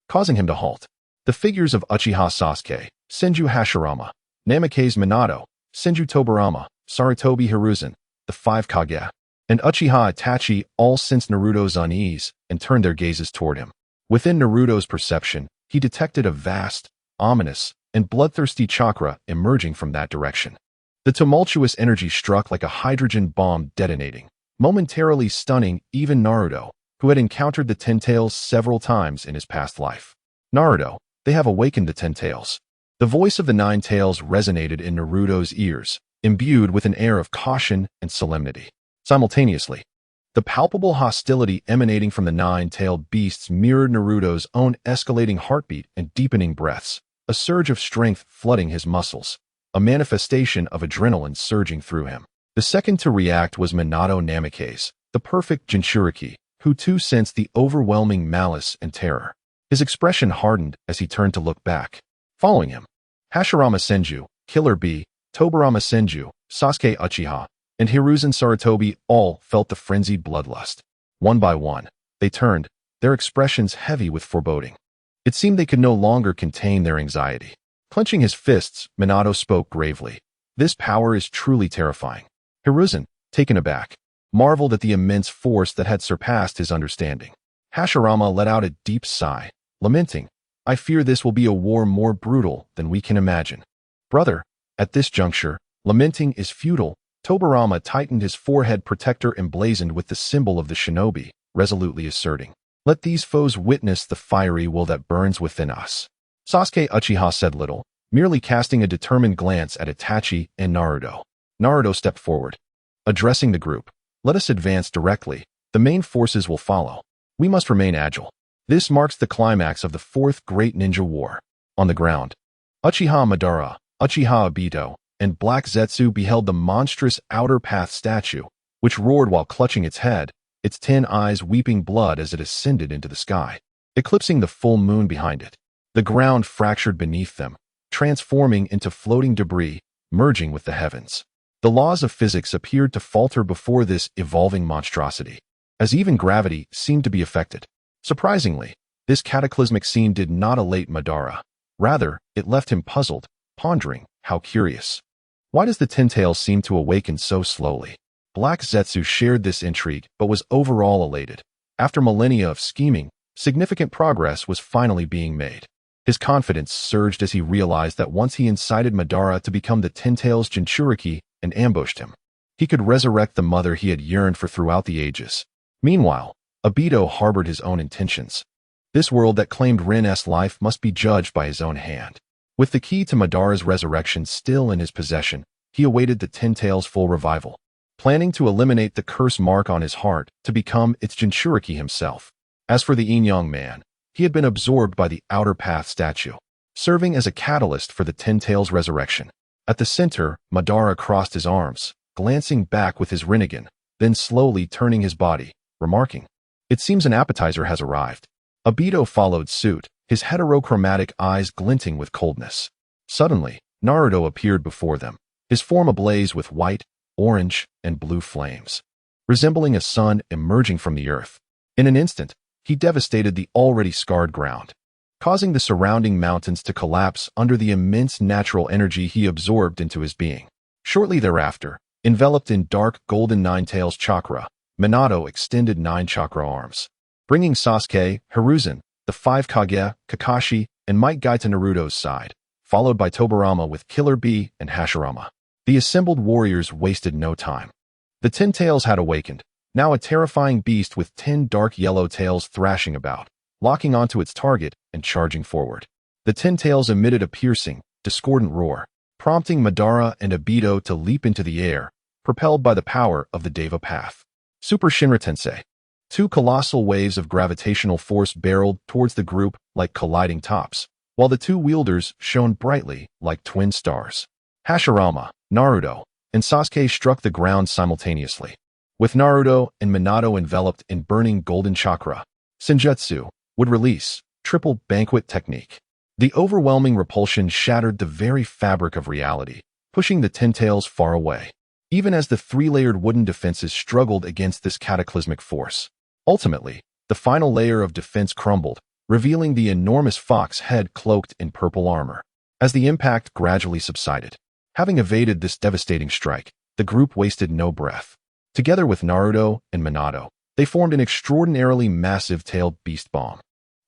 causing him to halt. The figures of Uchiha Sasuke, Senju Hashirama, Namake's Minato, Senju Tobirama, Sarutobi Hiruzen, the 5 Kage, and Uchiha Itachi all sensed Naruto's unease and turned their gazes toward him. Within Naruto's perception, he detected a vast, ominous, and bloodthirsty chakra emerging from that direction. The tumultuous energy struck like a hydrogen bomb detonating, momentarily stunning even Naruto, who had encountered the Ten Tails several times in his past life. Naruto, they have awakened the Ten Tails. The voice of the 9 Tails resonated in Naruto's ears, imbued with an air of caution and solemnity. Simultaneously, the palpable hostility emanating from the 9-tailed beasts mirrored Naruto's own escalating heartbeat and deepening breaths, a surge of strength flooding his muscles, a manifestation of adrenaline surging through him. The second to react was Minato Namake's, the perfect Jinchuriki, who too sensed the overwhelming malice and terror. His expression hardened as he turned to look back. Following him, Hashirama Senju, Killer Bee, Tobirama Senju, Sasuke Uchiha, and Hiruzen Sarutobi all felt the frenzied bloodlust. One by one, they turned, their expressions heavy with foreboding. It seemed they could no longer contain their anxiety. Clenching his fists, Minato spoke gravely. This power is truly terrifying. Hiruzen, taken aback, marveled at the immense force that had surpassed his understanding. Hashirama let out a deep sigh, lamenting, I fear this will be a war more brutal than we can imagine. Brother, at this juncture, lamenting is futile. Tobirama tightened his forehead protector emblazoned with the symbol of the shinobi, resolutely asserting, let these foes witness the fiery will that burns within us. Sasuke Uchiha said little, merely casting a determined glance at Itachi and Naruto. Naruto stepped forward, addressing the group. Let us advance directly. The main forces will follow. We must remain agile. This marks the climax of the Fourth Great Ninja War. On the ground, Uchiha Madara, Uchiha Obito, and Black Zetsu beheld the monstrous Outer Path statue, which roared while clutching its head, its 10 eyes weeping blood as it ascended into the sky, eclipsing the full moon behind it. The ground fractured beneath them, transforming into floating debris, merging with the heavens. The laws of physics appeared to falter before this evolving monstrosity, as even gravity seemed to be affected. Surprisingly, this cataclysmic scene did not elate Madara. Rather, it left him puzzled, pondering, how curious. Why does the Ten Tails seem to awaken so slowly? Black Zetsu shared this intrigue but was overall elated. After millennia of scheming, significant progress was finally being made. His confidence surged as he realized that once he incited Madara to become the Ten Tails Jinchuriki and ambushed him, he could resurrect the mother he had yearned for throughout the ages. Meanwhile, Obito harbored his own intentions. This world that claimed Rin's life must be judged by his own hand. With the key to Madara's resurrection still in his possession, he awaited the Ten Tails' full revival, planning to eliminate the curse mark on his heart to become its Jinchuriki himself. As for the Yin-Yang man, he had been absorbed by the Outer Path statue, serving as a catalyst for the Ten Tails' resurrection. At the center, Madara crossed his arms, glancing back with his Rinnegan, then slowly turning his body, remarking, "It seems an appetizer has arrived." Obito followed suit, his heterochromatic eyes glinting with coldness. Suddenly, Naruto appeared before them, his form ablaze with white, orange, and blue flames, resembling a sun emerging from the earth. In an instant, he devastated the already scarred ground, causing the surrounding mountains to collapse under the immense natural energy he absorbed into his being. Shortly thereafter, enveloped in dark golden Nine-Tails chakra, Minato extended 9 chakra arms, bringing Sasuke, Hiruzen, the 5 Kage, Kakashi, and Might Guy to Naruto's side, followed by Tobirama with Killer Bee and Hashirama. The assembled warriors wasted no time. The Ten Tails had awakened, now a terrifying beast with 10 dark yellow tails thrashing about, locking onto its target and charging forward. The Ten Tails emitted a piercing, discordant roar, prompting Madara and Obito to leap into the air, propelled by the power of the Deva Path. Super Shinra Tensei. 2 colossal waves of gravitational force barreled towards the group like colliding tops, while the 2 wielders shone brightly like twin stars. Hashirama, Naruto, and Sasuke struck the ground simultaneously, with Naruto and Minato enveloped in burning golden chakra. Senjutsu would release triple banquet technique. The overwhelming repulsion shattered the very fabric of reality, pushing the Ten Tails far away, even as the 3-layered wooden defenses struggled against this cataclysmic force. Ultimately, the final layer of defense crumbled, revealing the enormous fox head cloaked in purple armor. As the impact gradually subsided, having evaded this devastating strike, the group wasted no breath. Together with Naruto and Minato, they formed an extraordinarily massive tailed beast bomb.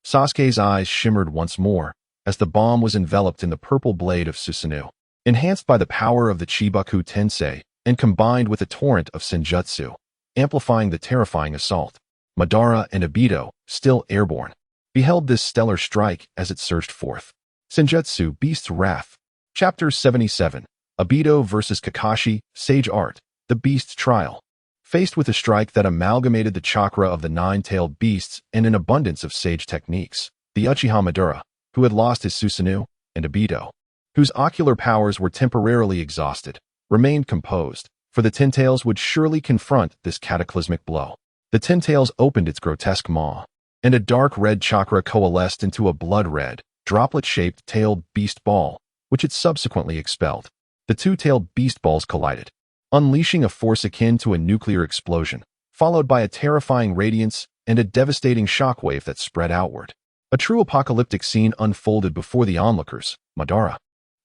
Sasuke's eyes shimmered once more as the bomb was enveloped in the purple blade of Susanoo. Enhanced by the power of the Chibaku Tensei and combined with a torrent of Senjutsu, amplifying the terrifying assault, Madara and Obito, still airborne, beheld this stellar strike as it surged forth. Senjutsu Beast's Wrath. Chapter 77. Obito vs. Kakashi, Sage Art, the Beast's Trial. Faced with a strike that amalgamated the chakra of the 9-tailed beasts and an abundance of sage techniques, the Uchiha Madara, who had lost his Susanoo, and Obito, whose ocular powers were temporarily exhausted, remained composed, for the Ten Tails would surely confront this cataclysmic blow. The Ten Tails opened its grotesque maw, and a dark red chakra coalesced into a blood-red, droplet-shaped tailed beast ball, which it subsequently expelled. The 2 tailed beast balls collided, unleashing a force akin to a nuclear explosion, followed by a terrifying radiance and a devastating shockwave that spread outward. A true apocalyptic scene unfolded before the onlookers. Madara,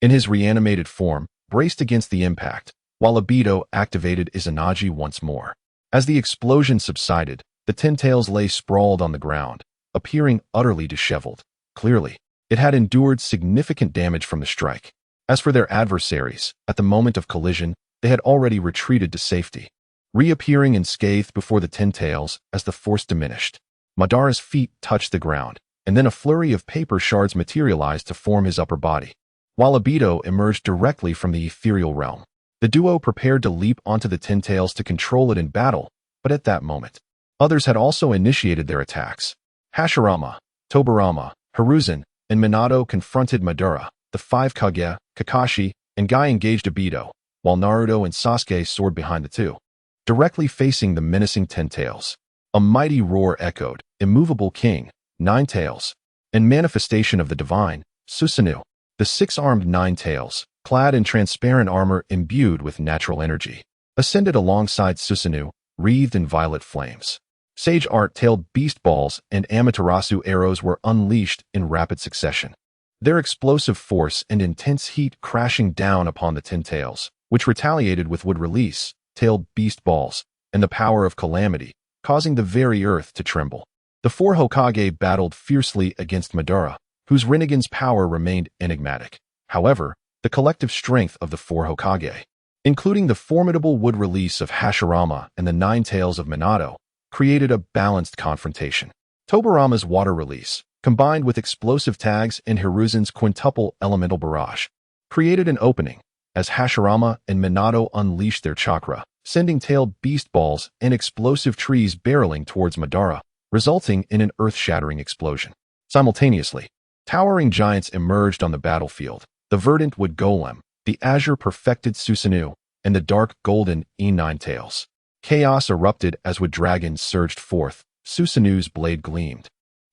in his reanimated form, braced against the impact, while Obito activated Izanagi once more. As the explosion subsided, the Ten Tails lay sprawled on the ground, appearing utterly disheveled. Clearly, it had endured significant damage from the strike. As for their adversaries, at the moment of collision, they had already retreated to safety, reappearing unscathed before the Ten Tails as the force diminished. Madara's feet touched the ground, and then a flurry of paper shards materialized to form his upper body, while Obito emerged directly from the ethereal realm. The duo prepared to leap onto the Ten Tails to control it in battle, but at that moment, others had also initiated their attacks. Hashirama, Tobirama, Hiruzen, and Minato confronted Madara. The five Kage, Kakashi, and Guy engaged Obito, while Naruto and Sasuke soared behind the two, directly facing the menacing Ten Tails. A mighty roar echoed, immovable king, Nine Tails, and manifestation of the divine, Susanoo. The six-armed Nine Tails, clad in transparent armor imbued with natural energy, ascended alongside Susanoo, wreathed in violet flames. Sage art-tailed beast balls and Amaterasu arrows were unleashed in rapid succession, their explosive force and intense heat crashing down upon the Ten Tails, which retaliated with wood-release, tailed beast balls, and the power of calamity, causing the very earth to tremble. The four Hokage battled fiercely against Madara, whose Rinnegan's power remained enigmatic. However, the collective strength of the four Hokage, including the formidable wood release of Hashirama and the Nine Tails of Minato, created a balanced confrontation. Tobirama's water release, combined with explosive tags and Hiruzen's quintuple elemental barrage, created an opening, as Hashirama and Minato unleashed their chakra, sending tailed beast balls and explosive trees barreling towards Madara, resulting in an earth-shattering explosion. Simultaneously, towering giants emerged on the battlefield, the verdant wood golem, the azure-perfected Susanoo, and the dark golden Nine Tails. Chaos erupted as wood dragons surged forth, Susanoo's blade gleamed.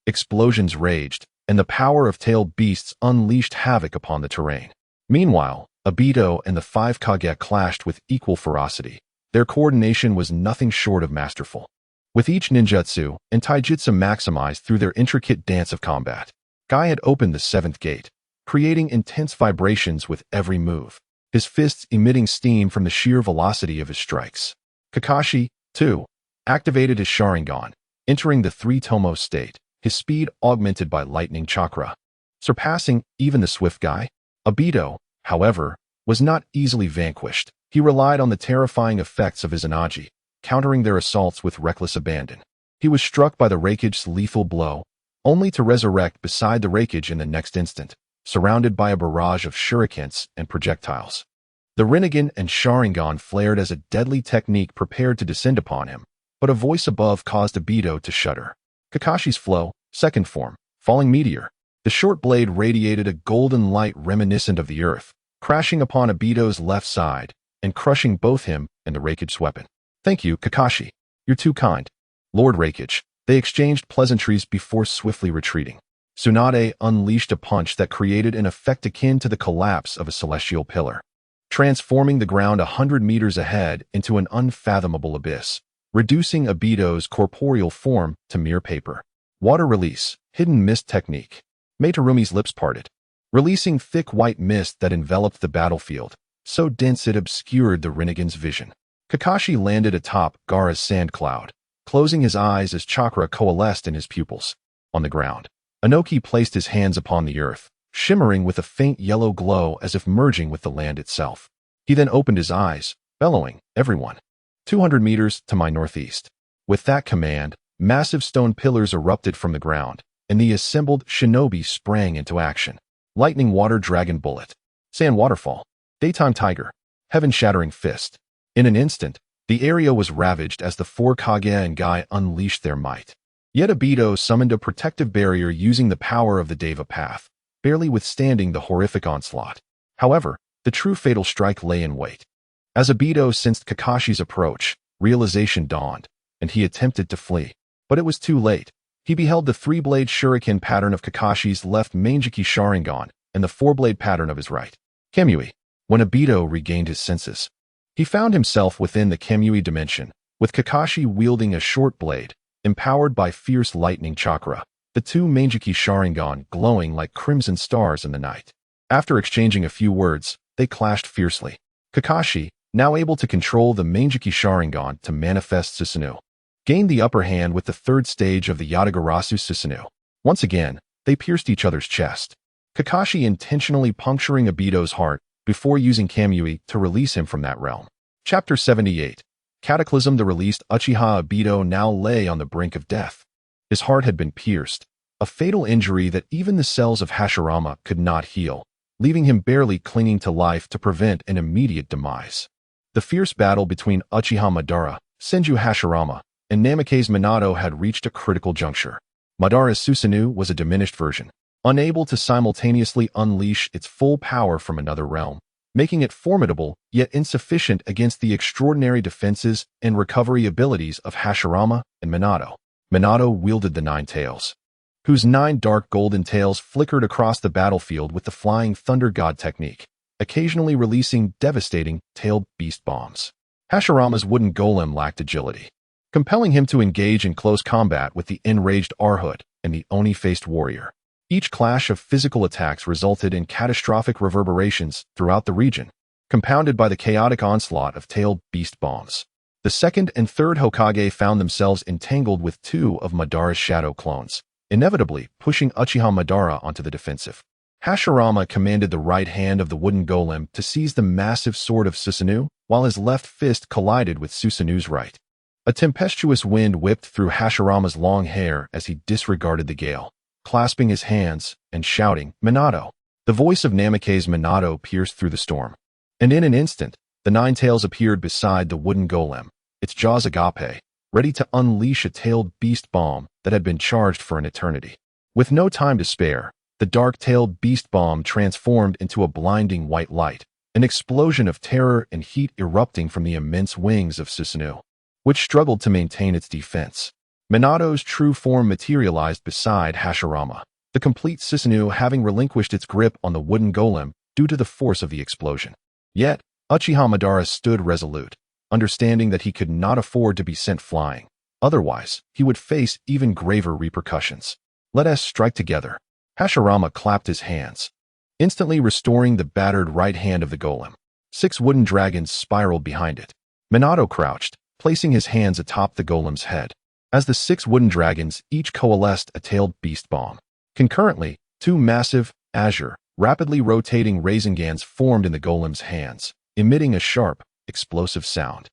Explosions raged, and the power of tailed beasts unleashed havoc upon the terrain. Meanwhile, Obito and the five Kage clashed with equal ferocity. Their coordination was nothing short of masterful, with each ninjutsu and taijutsu maximized through their intricate dance of combat. Guy had opened the seventh gate, creating intense vibrations with every move, his fists emitting steam from the sheer velocity of his strikes. Kakashi, too, activated his Sharingan, entering the three-tomo state, his speed augmented by lightning chakra, surpassing even the swift Guy. Obito, however, was not easily vanquished. He relied on the terrifying effects of Izanagi, countering their assaults with reckless abandon. He was struck by the Raikage's lethal blow, only to resurrect beside the Raikage in the next instant, surrounded by a barrage of shurikens and projectiles. The Rinnegan and Sharingan flared as a deadly technique prepared to descend upon him, but a voice above caused Obito to shudder. Kakashi's flow, second form, falling meteor. The short blade radiated a golden light reminiscent of the earth, crashing upon Obito's left side and crushing both him and the Raikage's weapon. "Thank you, Kakashi. You're too kind, Lord Raikage." They exchanged pleasantries before swiftly retreating. Tsunade unleashed a punch that created an effect akin to the collapse of a celestial pillar, transforming the ground 100 meters ahead into an unfathomable abyss, reducing Obito's corporeal form to mere paper. Water release, hidden mist technique. Meiterumi's lips parted, releasing thick white mist that enveloped the battlefield, so dense it obscured the Rinnegan's vision. Kakashi landed atop Gaara's sand cloud, closing his eyes as chakra coalesced in his pupils. On the ground, Inoki placed his hands upon the earth, shimmering with a faint yellow glow as if merging with the land itself. He then opened his eyes, bellowing, "Everyone, 200 meters to my northeast." With that command, massive stone pillars erupted from the ground, and the assembled shinobi sprang into action. Lightning water dragon bullet, sand waterfall, daytime tiger, heaven-shattering fist. In an instant, the area was ravaged as the four Kage and Guy unleashed their might. Yet Obito summoned a protective barrier using the power of the Deva Path, barely withstanding the horrific onslaught. However, the true fatal strike lay in wait. As Obito sensed Kakashi's approach, realization dawned, and he attempted to flee. But it was too late. He beheld the three-blade shuriken pattern of Kakashi's left Manjiki Sharingan and the four-blade pattern of his right Kamui. When Obito regained his senses, He found himself within the Kamui dimension, with Kakashi wielding a short blade, empowered by fierce lightning chakra, the two Mangekyou Sharingan glowing like crimson stars in the night. After exchanging a few words, they clashed fiercely. Kakashi, now able to control the Mangekyou Sharingan to manifest Susanoo, gained the upper hand with the third stage of the Yatagarasu Susanoo. Once again, they pierced each other's chest, Kakashi intentionally puncturing Obito's heart before using Kamui to release him from that realm. Chapter 78. Cataclysm. The released Uchiha Obito now lay on the brink of death. His heart had been pierced, a fatal injury that even the cells of Hashirama could not heal, leaving him barely clinging to life to prevent an immediate demise. The fierce battle between Uchiha Madara, Senju Hashirama, and Namake's Minato had reached a critical juncture. Madara's Susanoo was a diminished version, unable to simultaneously unleash its full power from another realm, making it formidable yet insufficient against the extraordinary defenses and recovery abilities of Hashirama and Minato. Minato wielded the Nine Tails, whose 9 dark golden tails flickered across the battlefield with the Flying Thunder God technique, occasionally releasing devastating tailed beast bombs. Hashirama's wooden golem lacked agility, compelling him to engage in close combat with the enraged Arhoot and the Oni-faced warrior. Each clash of physical attacks resulted in catastrophic reverberations throughout the region, compounded by the chaotic onslaught of tailed beast bombs. The second and third Hokage found themselves entangled with 2 of Madara's shadow clones, inevitably pushing Uchiha Madara onto the defensive. Hashirama commanded the right hand of the wooden golem to seize the massive sword of Susanoo, while his left fist collided with Susanoo's right. A tempestuous wind whipped through Hashirama's long hair as he disregarded the gale, clasping his hands and shouting, "Minato!" The voice of Namake's Minato pierced through the storm, and in an instant, the 9 tails appeared beside the wooden golem, its jaws agape, ready to unleash a tailed beast bomb that had been charged for an eternity. With no time to spare, the dark-tailed beast bomb transformed into a blinding white light, an explosion of terror and heat erupting from the immense wings of Susanoo, which struggled to maintain its defense. Minato's true form materialized beside Hashirama, the complete Susanoo having relinquished its grip on the wooden golem due to the force of the explosion. Yet, Uchiha Madara stood resolute, understanding that he could not afford to be sent flying. Otherwise, he would face even graver repercussions. "Let us strike together." Hashirama clapped his hands, instantly restoring the battered right hand of the golem. 6 wooden dragons spiraled behind it. Minato crouched, placing his hands atop the golem's head. As the 6 wooden dragons each coalesced a tailed beast bomb. Concurrently, 2 massive, azure, rapidly rotating Razengans formed in the golem's hands, emitting a sharp, explosive sound.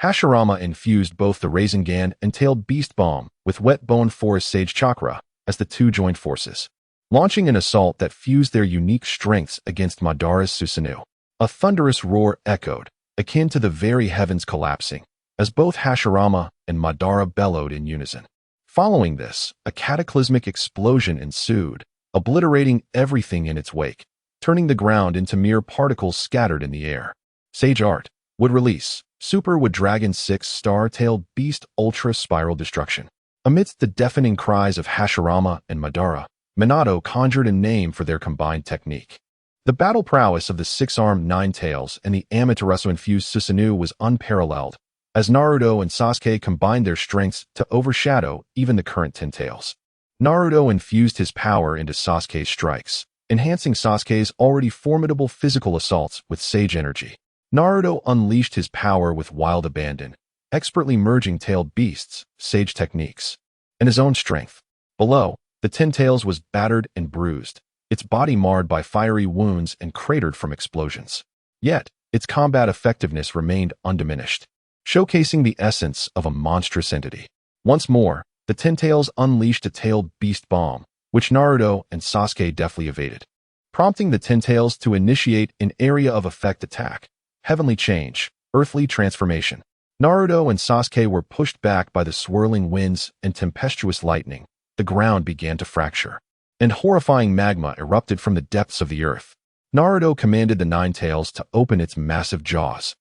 Hashirama infused both the Rasengan and tailed beast bomb with wet bone forest sage chakra as the 2 joined forces, launching an assault that fused their unique strengths against Madara's Susanoo. A thunderous roar echoed, akin to the very heavens collapsing, as both Hashirama and Madara bellowed in unison. Following this, a cataclysmic explosion ensued, obliterating everything in its wake, turning the ground into mere particles scattered in the air. Sage Art would release Super Wood Dragon 6 Star-Tailed Beast Ultra Spiral Destruction. Amidst the deafening cries of Hashirama and Madara, Minato conjured a name for their combined technique. The battle prowess of the 6-armed Nine Tails and the Amaterasu-infused Susanoo was unparalleled, as Naruto and Sasuke combined their strengths to overshadow even the current 10 Tails. Naruto infused his power into Sasuke's strikes, enhancing Sasuke's already formidable physical assaults with sage energy. Naruto unleashed his power with wild abandon, expertly merging tailed beasts, sage techniques, and his own strength. Below, the 10 Tails was battered and bruised, its body marred by fiery wounds and cratered from explosions. Yet, its combat effectiveness remained undiminished, showcasing the essence of a monstrous entity. Once more, the 10 Tails unleashed a tailed beast bomb, which Naruto and Sasuke deftly evaded, prompting the 10 Tails to initiate an area of effect attack, heavenly change, earthly transformation. Naruto and Sasuke were pushed back by the swirling winds and tempestuous lightning. The ground began to fracture, and horrifying magma erupted from the depths of the earth. Naruto commanded the 9 Tails to open its massive jaws,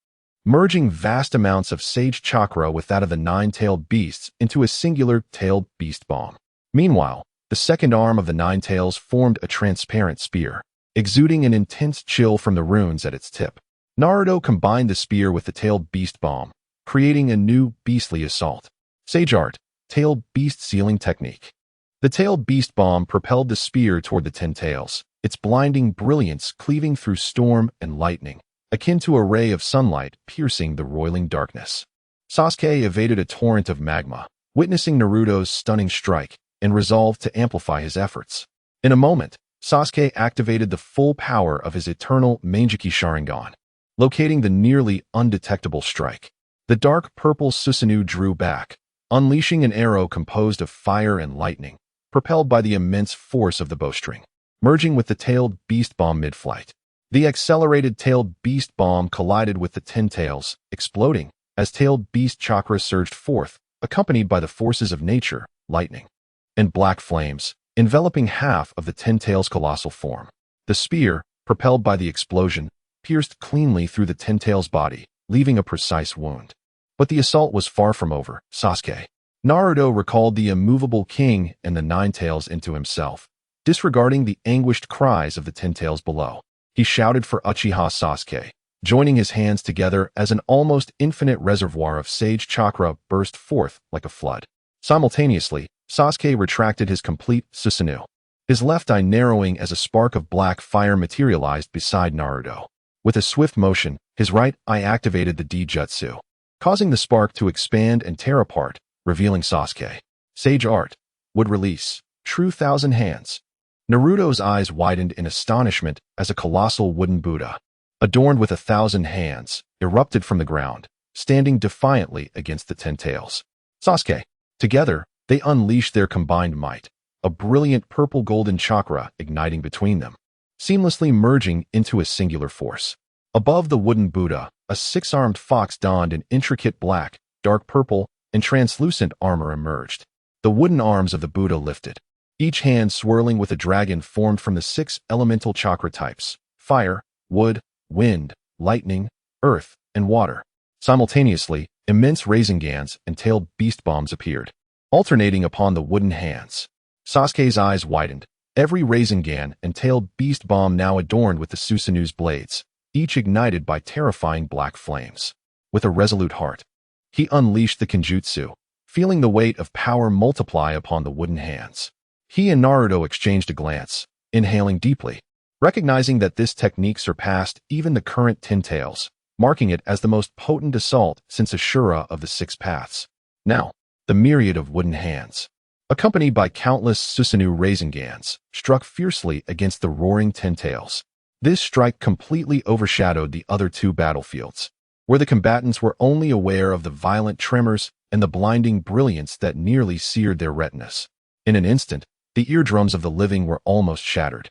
merging vast amounts of sage chakra with that of the 9-tailed beasts into a singular tailed beast bomb. Meanwhile, the second arm of the 9 Tails formed a transparent spear, exuding an intense chill from the runes at its tip. Naruto combined the spear with the tailed beast bomb, creating a new beastly assault. Sage Art, Tailed Beast Sealing Technique. The tailed beast bomb propelled the spear toward the Ten Tails, its blinding brilliance cleaving through storm and lightning, akin to a ray of sunlight piercing the roiling darkness. Sasuke evaded a torrent of magma, witnessing Naruto's stunning strike, and resolved to amplify his efforts. In a moment, Sasuke activated the full power of his eternal Mangekyou Sharingan, locating the nearly undetectable strike. The dark purple Susanoo drew back, unleashing an arrow composed of fire and lightning, propelled by the immense force of the bowstring, merging with the tailed beast bomb mid-flight. The accelerated tailed beast bomb collided with the Ten Tails, exploding as tailed beast chakra surged forth, accompanied by the forces of nature, lightning, and black flames, enveloping half of the Ten Tails' colossal form. The spear, propelled by the explosion, pierced cleanly through the Ten Tails' body, leaving a precise wound. But the assault was far from over. Naruto recalled the immovable king and the Nine Tails into himself, disregarding the anguished cries of the Ten Tails below. He shouted for Uchiha Sasuke, joining his hands together as an almost infinite reservoir of sage chakra burst forth like a flood. Simultaneously, Sasuke retracted his complete Susanoo, his left eye narrowing as a spark of black fire materialized beside Naruto. With a swift motion, his right eye activated the D-Jutsu, causing the spark to expand and tear apart, revealing Sasuke. Sage Art. Would release. True Thousand Hands. Naruto's eyes widened in astonishment as a colossal wooden Buddha, adorned with 1,000 hands, erupted from the ground, standing defiantly against the Ten Tails. Sasuke. Together, they unleashed their combined might, a brilliant purple-golden chakra igniting between them, seamlessly merging into a singular force. Above the wooden Buddha, a six-armed fox donned in intricate black, dark purple, and translucent armor emerged. The wooden arms of the Buddha lifted, each hand swirling with a dragon formed from the 6 elemental chakra types: fire, wood, wind, lightning, earth, and water. Simultaneously, immense Razengans and tailed beast bombs appeared, alternating upon the wooden hands. Sasuke's eyes widened, every Rasengan and tailed beast bomb now adorned with the Susanoo's blades, each ignited by terrifying black flames. With a resolute heart, he unleashed the Kenjutsu, feeling the weight of power multiply upon the wooden hands. He and Naruto exchanged a glance, inhaling deeply, recognizing that this technique surpassed even the current Ten Tails, marking it as the most potent assault since Ashura of the 6 Paths. Now, the myriad of wooden hands, accompanied by countless Susanoo Razengans, struck fiercely against the roaring Ten Tails. This strike completely overshadowed the other 2 battlefields, where the combatants were only aware of the violent tremors and the blinding brilliance that nearly seared their retinas. In an instant, the eardrums of the living were almost shattered.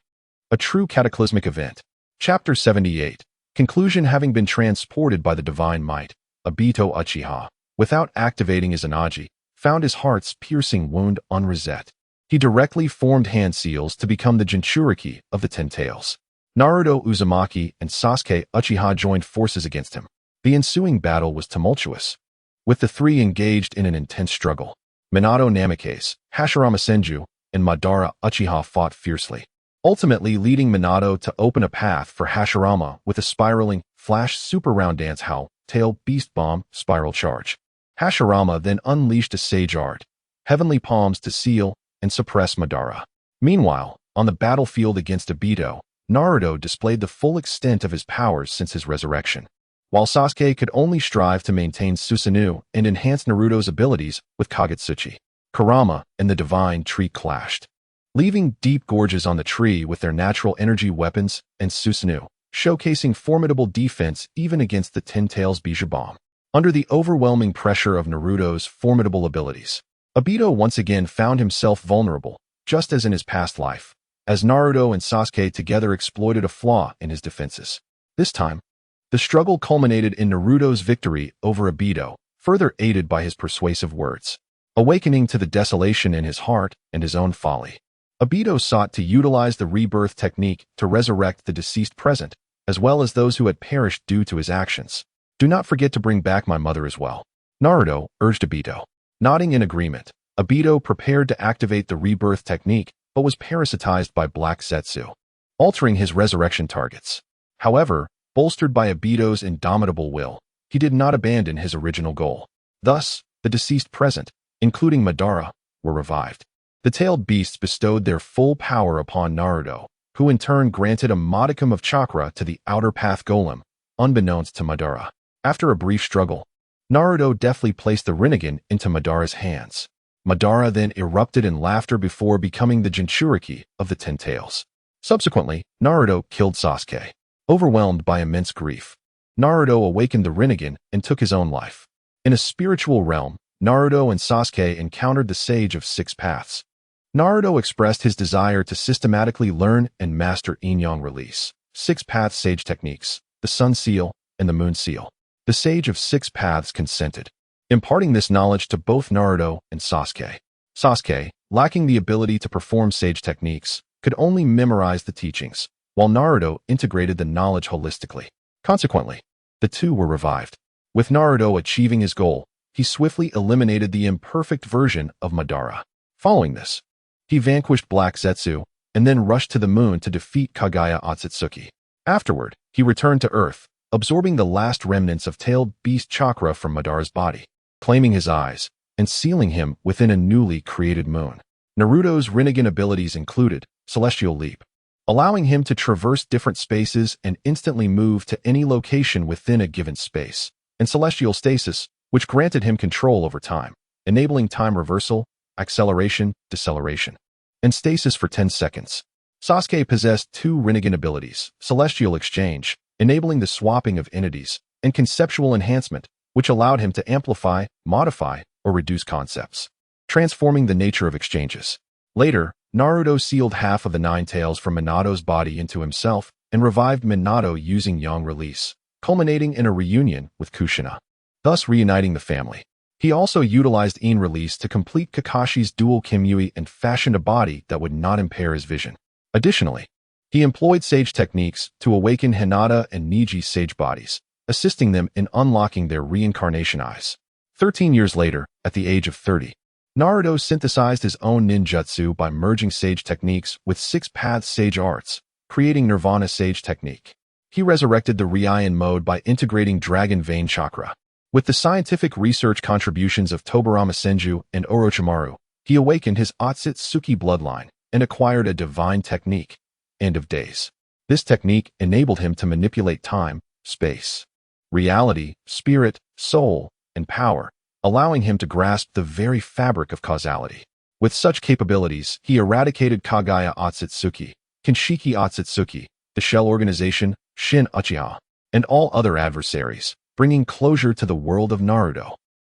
A true cataclysmic event. Chapter 78. Conclusion. Having been transported by the divine might, Obito Uchiha, without activating his Anaji, found his heart's piercing wound unreset. He directly formed hand seals to become the Jinchuriki of the Ten Tails. Naruto Uzumaki and Sasuke Uchiha joined forces against him. The ensuing battle was tumultuous, with the 3 engaged in an intense struggle. Minato Namikaze, Hashirama Senju, and Madara Uchiha fought fiercely, ultimately leading Minato to open a path for Hashirama with a spiraling, flash super round dance howl, tail beast bomb, spiral charge. Hashirama then unleashed a sage art, heavenly palms to seal and suppress Madara. Meanwhile, on the battlefield against Obito, Naruto displayed the full extent of his powers since his resurrection, while Sasuke could only strive to maintain Susanoo and enhance Naruto's abilities with Kagetsuchi. Kurama and the divine tree clashed, leaving deep gorges on the tree with their natural energy weapons and Susanoo, showcasing formidable defense even against the Ten Tails Bija Bomb. Under the overwhelming pressure of Naruto's formidable abilities, Obito once again found himself vulnerable, just as in his past life, as Naruto and Sasuke together exploited a flaw in his defenses. This time, the struggle culminated in Naruto's victory over Obito, further aided by his persuasive words. Awakening to the desolation in his heart and his own folly, Obito sought to utilize the rebirth technique to resurrect the deceased present, as well as those who had perished due to his actions. Do not forget to bring back my mother as well, Naruto urged Obito. Nodding in agreement, Obito prepared to activate the rebirth technique, but was parasitized by Black Zetsu, altering his resurrection targets. However, Bolstered by Obito's indomitable will, he did not abandon his original goal. Thus, the deceased present, including Madara, were revived. The tailed beasts bestowed their full power upon Naruto, who in turn granted a modicum of chakra to the Outer Path Golem, unbeknownst to Madara. After a brief struggle, Naruto deftly placed the Rinnegan into Madara's hands. Madara then erupted in laughter before becoming the Jinchuriki of the Ten Tails. Subsequently, Naruto killed Sasuke. Overwhelmed by immense grief, Naruto awakened the Rinnegan and took his own life. In a spiritual realm, Naruto and Sasuke encountered the Sage of Six Paths. Naruto expressed his desire to systematically learn and master Yin-Yang Release, Six Paths Sage techniques, the Sun Seal, and the Moon Seal. The Sage of Six Paths consented, imparting this knowledge to both Naruto and Sasuke. Sasuke, lacking the ability to perform sage techniques, could only memorize the teachings, while Naruto integrated the knowledge holistically. Consequently, the two were revived. With Naruto achieving his goal, he swiftly eliminated the imperfect version of Madara. Following this, he vanquished Black Zetsu and then rushed to the moon to defeat Kaguya Otsutsuki. Afterward, he returned to Earth, absorbing the last remnants of tailed beast chakra from Madara's body, claiming his eyes, and sealing him within a newly created moon. Naruto's Rinnegan abilities included Celestial Leap, allowing him to traverse different spaces and instantly move to any location within a given space, and Celestial Stasis, which granted him control over time, enabling time reversal, acceleration, deceleration, and stasis for 10 seconds. Sasuke possessed two Rinnegan abilities, Celestial Exchange, enabling the swapping of entities, and Conceptual Enhancement, which allowed him to amplify, modify, or reduce concepts, transforming the nature of exchanges. Later, Naruto sealed half of the Nine Tails from Minato's body into himself and revived Minato using Yang Release, culminating in a reunion with Kushina, thus reuniting the family. He also utilized Yin Release to complete Kakashi's dual Kimui and fashioned a body that would not impair his vision. Additionally, he employed sage techniques to awaken Hinata and Niji's sage bodies, assisting them in unlocking their reincarnation eyes. 13 years later, at the age of 30, Naruto synthesized his own ninjutsu by merging sage techniques with Six Paths sage arts, creating Nirvana sage technique. He resurrected the Riaian mode by integrating Dragon Vein chakra. With the scientific research contributions of Tobarama Senju and Orochimaru, he awakened his Otsutsuki bloodline and acquired a divine technique, End of Days. This technique enabled him to manipulate time, space, reality, spirit, soul, and power, allowing him to grasp the very fabric of causality. With such capabilities, he eradicated Kaguya Otsutsuki, Kinshiki Otsutsuki, the Shell Organization, Shin Uchiha, and all other adversaries, bringing closure to the world of Naruto.